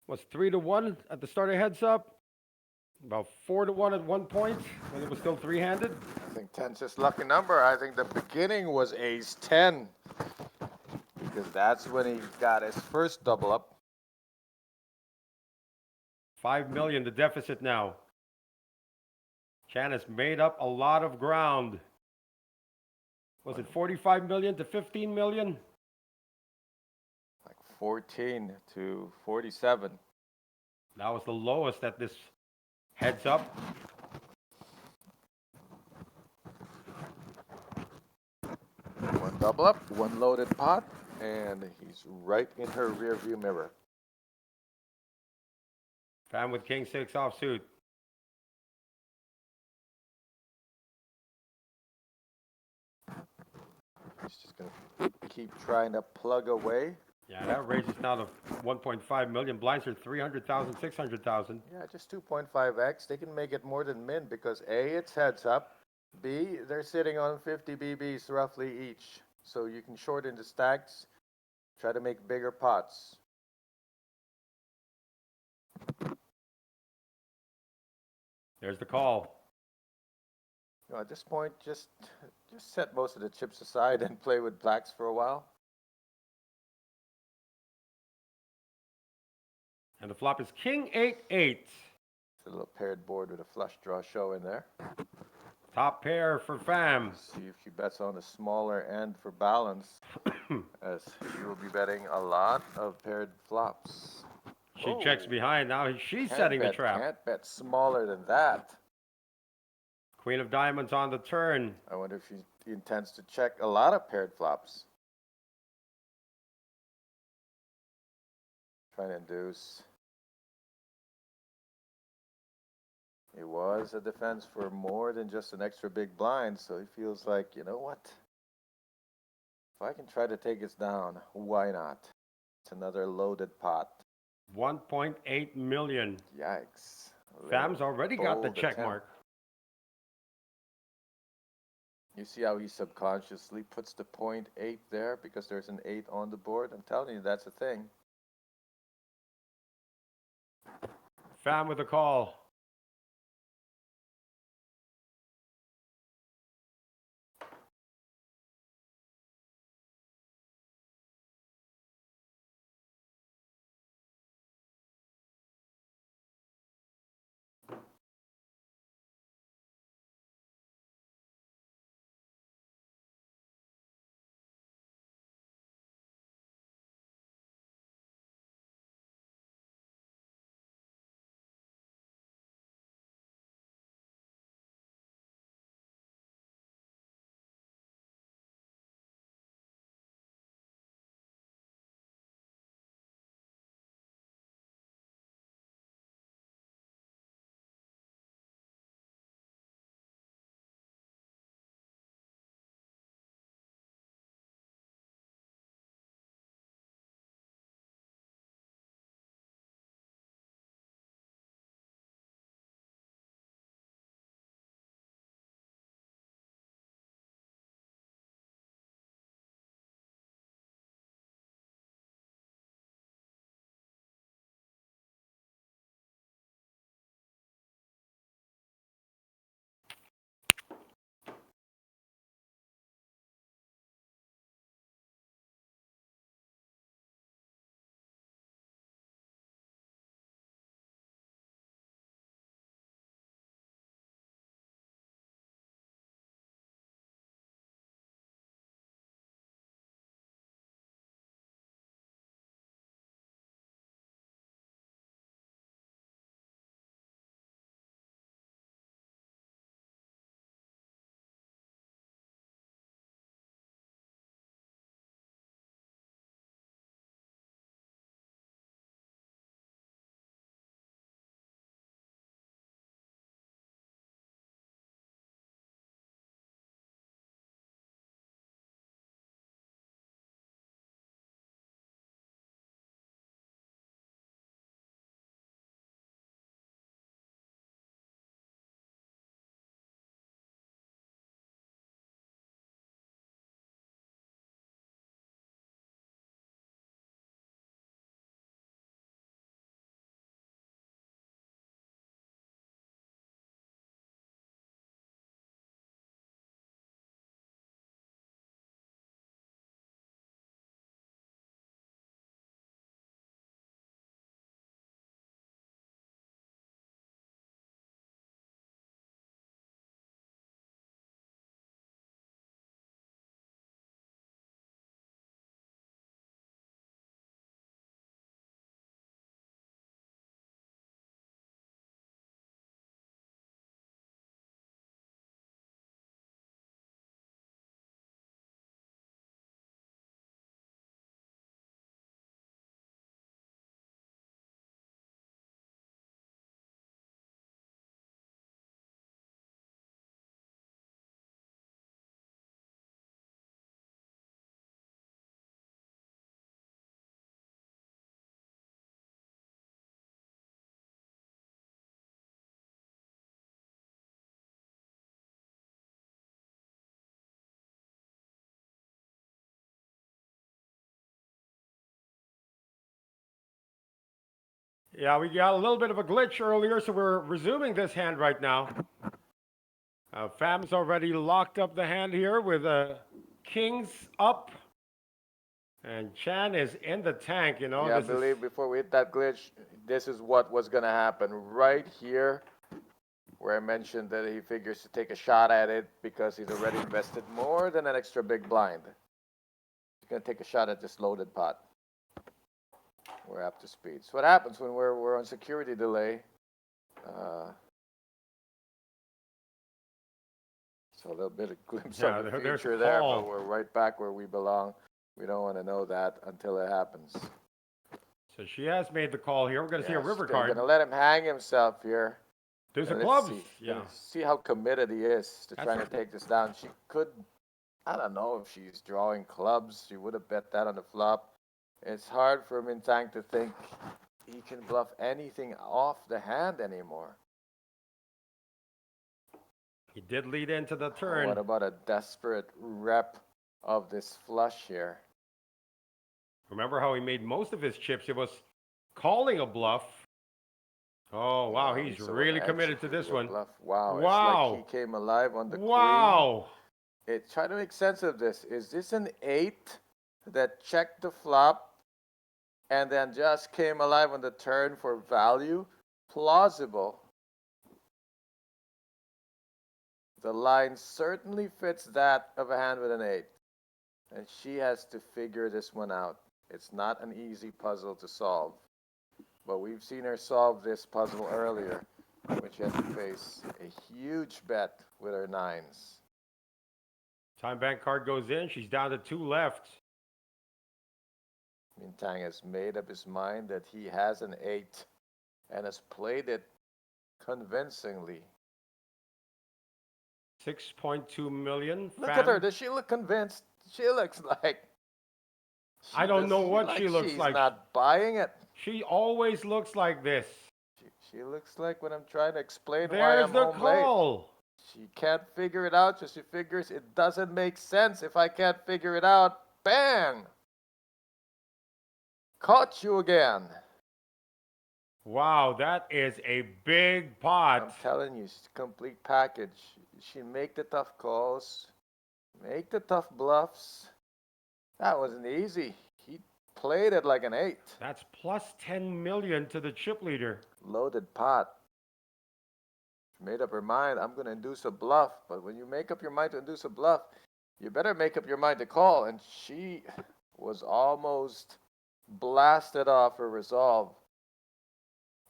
what's 3-1 at the start of heads up? About 4-1 at one point when it was still 3-handed. I think 10's his lucky number. I think the beginning was ace 10. Because that's when he got his first double up. 5 million, the deficit now. Chan has made up a lot of ground. Was it 45 million to 15 million? Like 14 to 47. That was the lowest at this heads up. One double up, one loaded pot, and he's right in her rear view mirror. Pham with king 6 offsuit. He's just going to keep trying to plug away. Yeah, that raises now to 1.5 million. Blinds are 300,000, 600,000. Yeah, just 2.5x. They can make it more than min because A, it's heads up. B, they're sitting on 50 BBs roughly each. So you can short into stacks, try to make bigger pots. There's the call. You know, at this point, just set most of the chips aside and play with blacks for a while. And the flop is king 8-8. It's a little paired board with a flush draw show in there. Top pair for Pham. See if she bets on the smaller end for balance, as she will be betting a lot of paired flops. She checks behind. Now she's setting the trap. Can't bet smaller than that. Queen of diamonds on the turn. I wonder if she intends to check a lot of paired flops. Trying to induce. It was a defense for more than just an extra big blind, so he feels like, you know what? If I can try to take us down, why not? It's another loaded pot. 1.8 million. Yikes. Pham's already got the check mark. You see how he subconsciously puts the 0.8 there because there's an 8 on the board? I'm telling you, that's a thing. Fam with a call. Yeah, we got a little bit of a glitch earlier, so we're resuming this hand right now. Fam's already locked up the hand here with kings up. And Chan is in the tank, you know. Yeah, I believe before we hit that glitch, this is what was going to happen. Right here, where I mentioned that he figures to take a shot at it because he's already invested more than an extra big blind. He's going to take a shot at this loaded pot. We're up to speed. So what happens when we're on security delay? So a little bit of glimpse of the future there, but we're right back where we belong. We don't want to know that until it happens. So she has made the call here. We're going to see a river card. We're going to let him hang himself here. There's a club. Yeah. See how committed he is to trying to take this down. She could, I don't know if she's drawing clubs. She would have bet that on the flop. It's hard for Mintang to think he can bluff anything off the hand anymore. He did lead into the turn. What about a desperate rep of this flush here? Remember how he made most of his chips? It was calling a bluff Oh, wow, Wow, he's so really an committed to this executed one. bluff. Wow, it's Wow. like he came alive on the queen. Wow. Try to make sense of this. Is this an 8 that checked the flop and then just came alive on the turn for value? Plausible. The line certainly fits that of a hand with an 8. And she has to figure this one out. It's not an easy puzzle to solve. But we've seen her solve this puzzle earlier, when she had to face a huge bet with her 9s. Time bank card goes in. She's down to 2 left. Mintang has made up his mind that he has an 8 and has played it convincingly. 6.2 million. Look at her. Does she look convinced? She looks like... I don't know what she looks she's like. not buying it. She always looks like this. She looks like when I'm trying to explain why There's I'm the home late. call. She can't figure it out, so she figures it doesn't make sense if I can't figure it out. Bang! Caught you again. Wow, that is a big pot. I'm telling you, it's a complete package. She make the tough calls, make the tough bluffs. That wasn't easy. He played it like an 8. That's plus 10 million to the chip leader. Loaded pot. She made up her mind, I'm going to induce a bluff. But when you make up your mind to induce a bluff, you better make up your mind to call. And she was almost blasted off her resolve.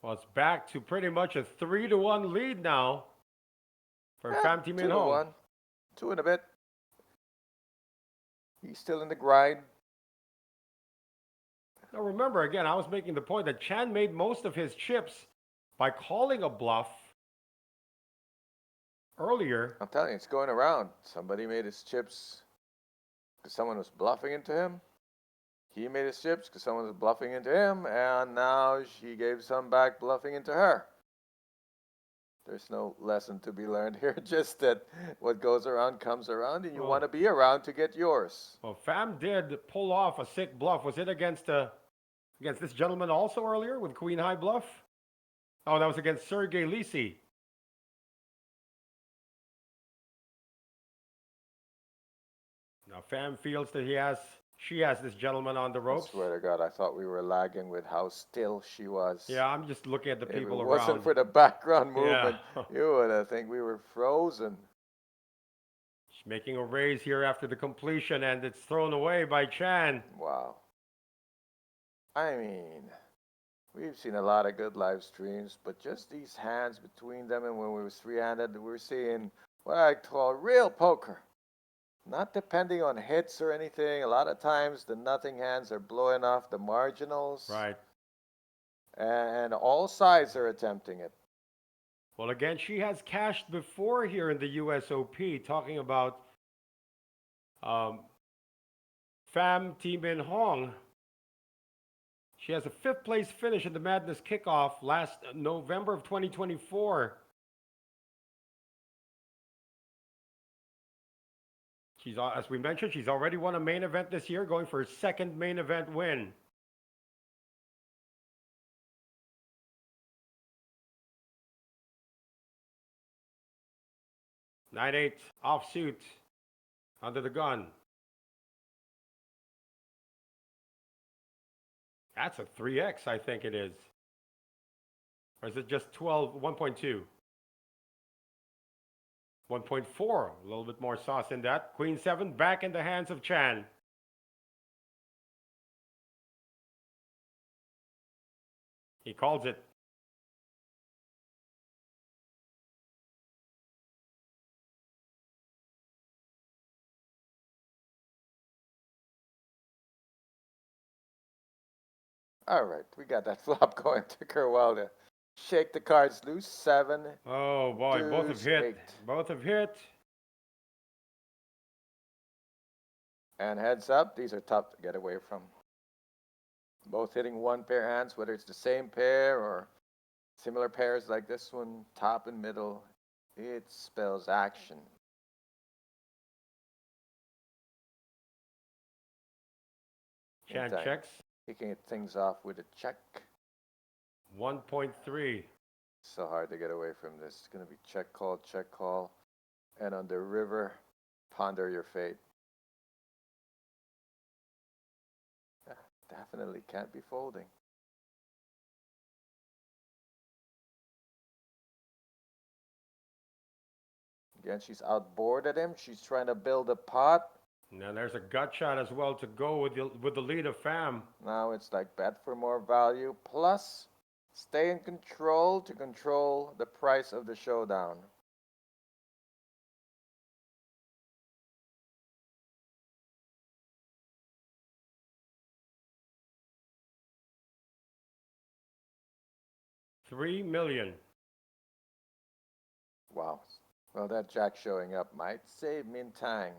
Well, it's back to pretty much a 3-1 lead now for Pham Thi Minh Hong. 2-1. 2 and a bit. He's still in the grind. Now remember, again, I was making the point that Chan made most of his chips by calling a bluff earlier. I'm telling you, it's going around. Somebody made his chips because someone was bluffing into him. He made his chips because someone was bluffing into him, and now she gave some back bluffing into her. There's no lesson to be learned here, just that what goes around comes around, and you want to be around to get yours. Well, Pham did pull off a sick bluff. Was it against this gentleman also earlier with Queen High bluff? Oh, that was against Sergey Lisi. Now Pham feels that she has this gentleman on the ropes. I swear to God, I thought we were lagging with how still she was. Yeah, I'm just looking at the people around. If it wasn't for the background movement, you would have think we were frozen. She's making a raise here after the completion, and it's thrown away by Chan. Wow. I mean, we've seen a lot of good live streams, but just these hands between them, and when we was 3-handed, we're seeing what I call real poker. Not depending on hits or anything. A lot of times the nothing hands are blowing off the marginals. Right. And all sides are attempting it. Well, again, she has cashed before here in the USOP, talking about Pham Thi Minh Hong. She has a 5th place finish in the Madness Kickoff last November of 2024. As we mentioned, she's already won a main event this year, going for her 2nd main event win. Nine-8 offsuit under the gun. That's a 3x, I think it is. Or is it just 1.2? 1.4, a little bit more sauce in that. Queen 7 back in the hands of Chan. He calls it. All right, we got that flop going. Took her a while to shake the cards loose. 7. Oh boy, both have hit. 8. Both have hit. And heads up, these are tough to get away from. Both hitting 1 pair hands, whether it's the same pair or similar pairs like this one, top and middle, it spells action. Chan checks. Kicking things off with a check. 1.3. So hard to get away from this. It's going to be check call. And on the river, ponder your fate. Yeah, definitely can't be folding. Again, she's outboarded him. She's trying to build a pot. Now there's a gut shot as well to go with the lead of Fam. Now it's like bet for more value. Plus, stay in control to control the price of the showdown. $3 million. Wow. Well, that jack showing up might save Min Tang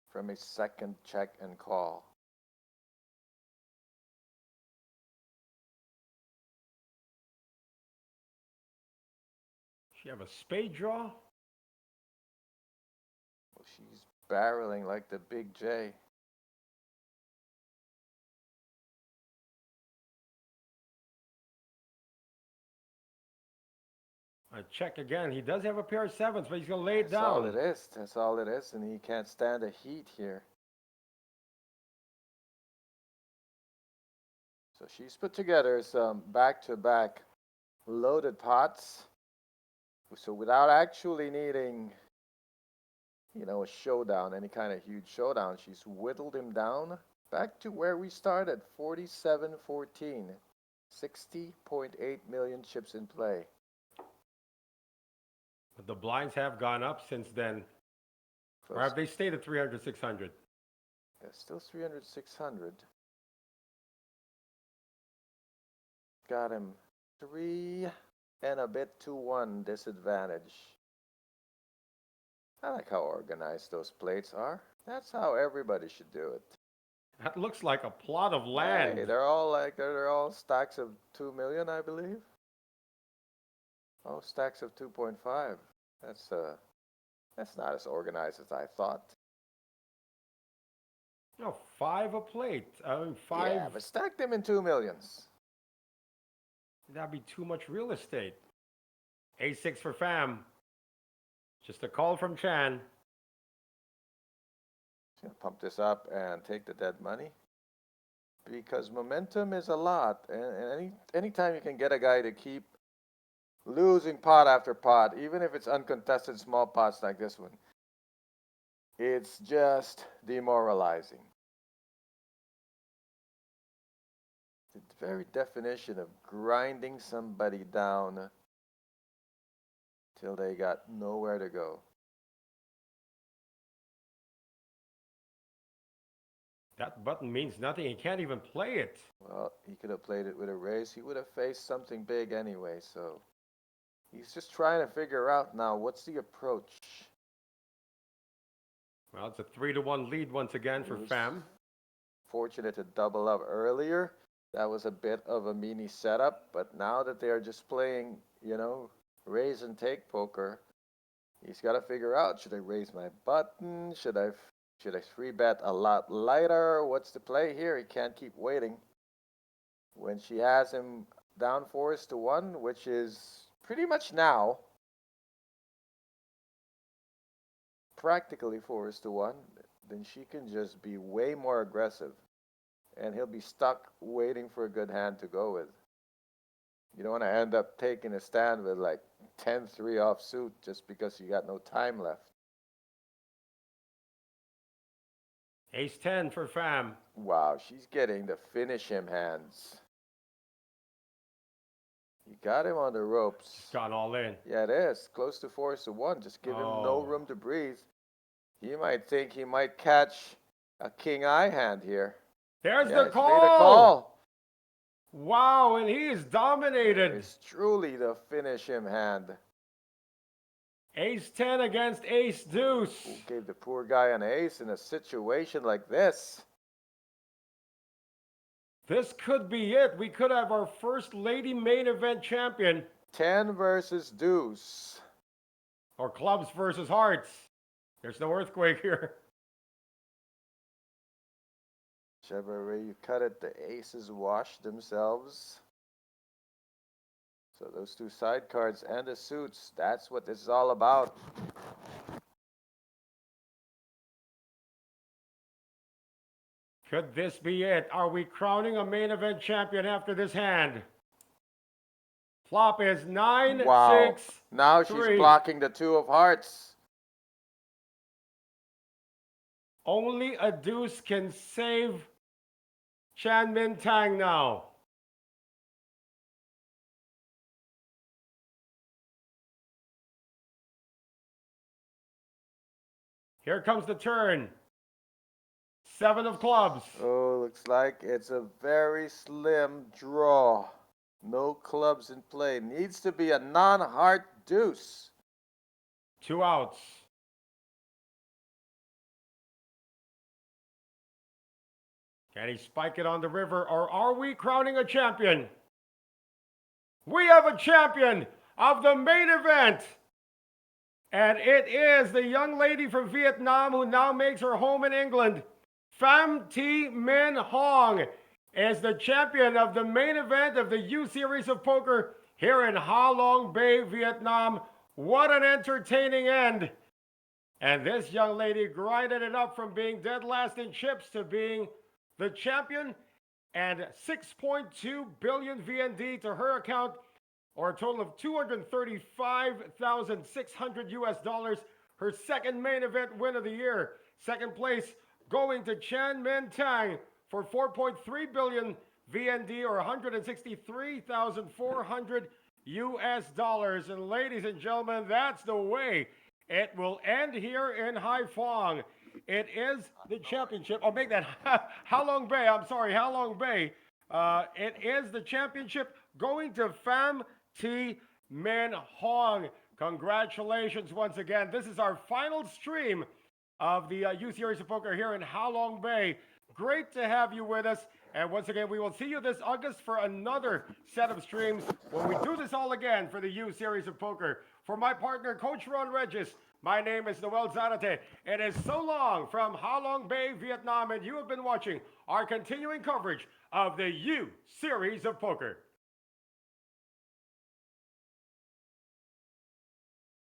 from a second check and call. She have a spade draw? Well, she's barreling like the big J. A check again. He does have a pair of sevens, but he's going to lay it That's all down. it is. That's all it is. And he can't stand the heat here. So she's put together some back-to-back loaded pots. So without actually needing, a showdown, any kind of huge showdown, she's whittled him down back to where we started, 47-14. 60.8 million chips in play. But the blinds have gone up since then. Close. Or have they stayed at 300, 600? Yeah, still 300, 600. Got him 3 and a bit to 1 disadvantage. I like how organized those plates are. That's how everybody should do it. That looks like a plot of land. Hey, they're all stacks of 2 million, I believe. Oh, stacks of 2.5. That's not as organized as I thought. No, 5 a plate. I mean, 5. Yeah, but stack them in 2 millions. That'd be too much real estate. A6 for Fam. Just a call from Chan. Just gonna pump this up and take the dead money. Because momentum is a lot. And anytime you can get a guy to keep losing pot after pot, even if it's uncontested small pots like this one, it's just demoralizing. The very definition of grinding somebody down till they got nowhere to go. That button means nothing. He can't even play it. Well, he could have played it with a raise. He would have faced something big anyway, so he's just trying to figure out now what's the approach. Well, it's a 3-1 lead once again for Fam. Fortunate to double up earlier. That was a bit of a mini setup, but now that they're just playing, raise and take poker, he's got to figure out, should I raise my button? Should I 3-bet a lot lighter? What's the play here? He can't keep waiting. When she has him down 4-1, which is pretty much now, practically 4-1, then she can just be way more aggressive. And he'll be stuck waiting for a good hand to go with. You don't want to end up taking a stand with like 10-3 offsuit just because you got no time left. Ace-10 for Fam. Wow, she's getting the finish him hands. You got him on the ropes. She's gone all in. Yeah, it is. Close to 4-1. Just give him no room to breathe. He might think he might catch a king-eye hand here. There's Yeah, the he's made a call. call. Wow, and he is dominated. It's truly the finish him hand. Ace-10 against Ace-Deuce. Who gave the poor guy an ace in a situation like this? This could be it. We could have our first lady main event champion. 10 versus deuce. Or clubs versus hearts. There's no earthquake here. Whichever way you cut it, the aces wash themselves. So those two side cards and the suits, that's what this is all about. Could this be it? Are we crowning a main event champion after this hand? Flop is 9, Wow. 6, Now 3. she's blocking the 2 of hearts. Only a deuce can save Chan Min Tang now. Here comes the turn. 7 of clubs. Oh, looks like it's a very slim draw. No clubs in play. Needs to be a non-heart deuce. 2 outs. Can he spike it on the river, or are we crowning a champion? We have a champion of the main event. And it is the young lady from Vietnam who now makes her home in England. Pham Thi Minh Hong is the champion of the main event of the U Series of Poker here in Ha Long Bay, Vietnam. What an entertaining end. And this young lady grinded it up from being dead last in chips to being the champion, and 6.2 billion VND to her account, or a total of 235,600 US dollars. Her second main event win of the year. Second place going to Chan Min Tang for 4.3 billion VND, or 163,400 US dollars. And ladies and gentlemen, that's the way it will end here in Haiphong. It is the championship. I'll make that Ha Long Bay. I'm sorry, Ha Long Bay. It is the championship going to Pham Thi Minh Hong. Congratulations once again. This is our final stream of the U Series of Poker here in Ha Long Bay. Great to have you with us. And once again, we will see you this August for another set of streams when we do this all again for the U Series of Poker. For my partner, Coach Ron Regis, my name is Noel Zarate. It is so long from Ha Long Bay, Vietnam, and you have been watching our continuing coverage of the U Series of Poker.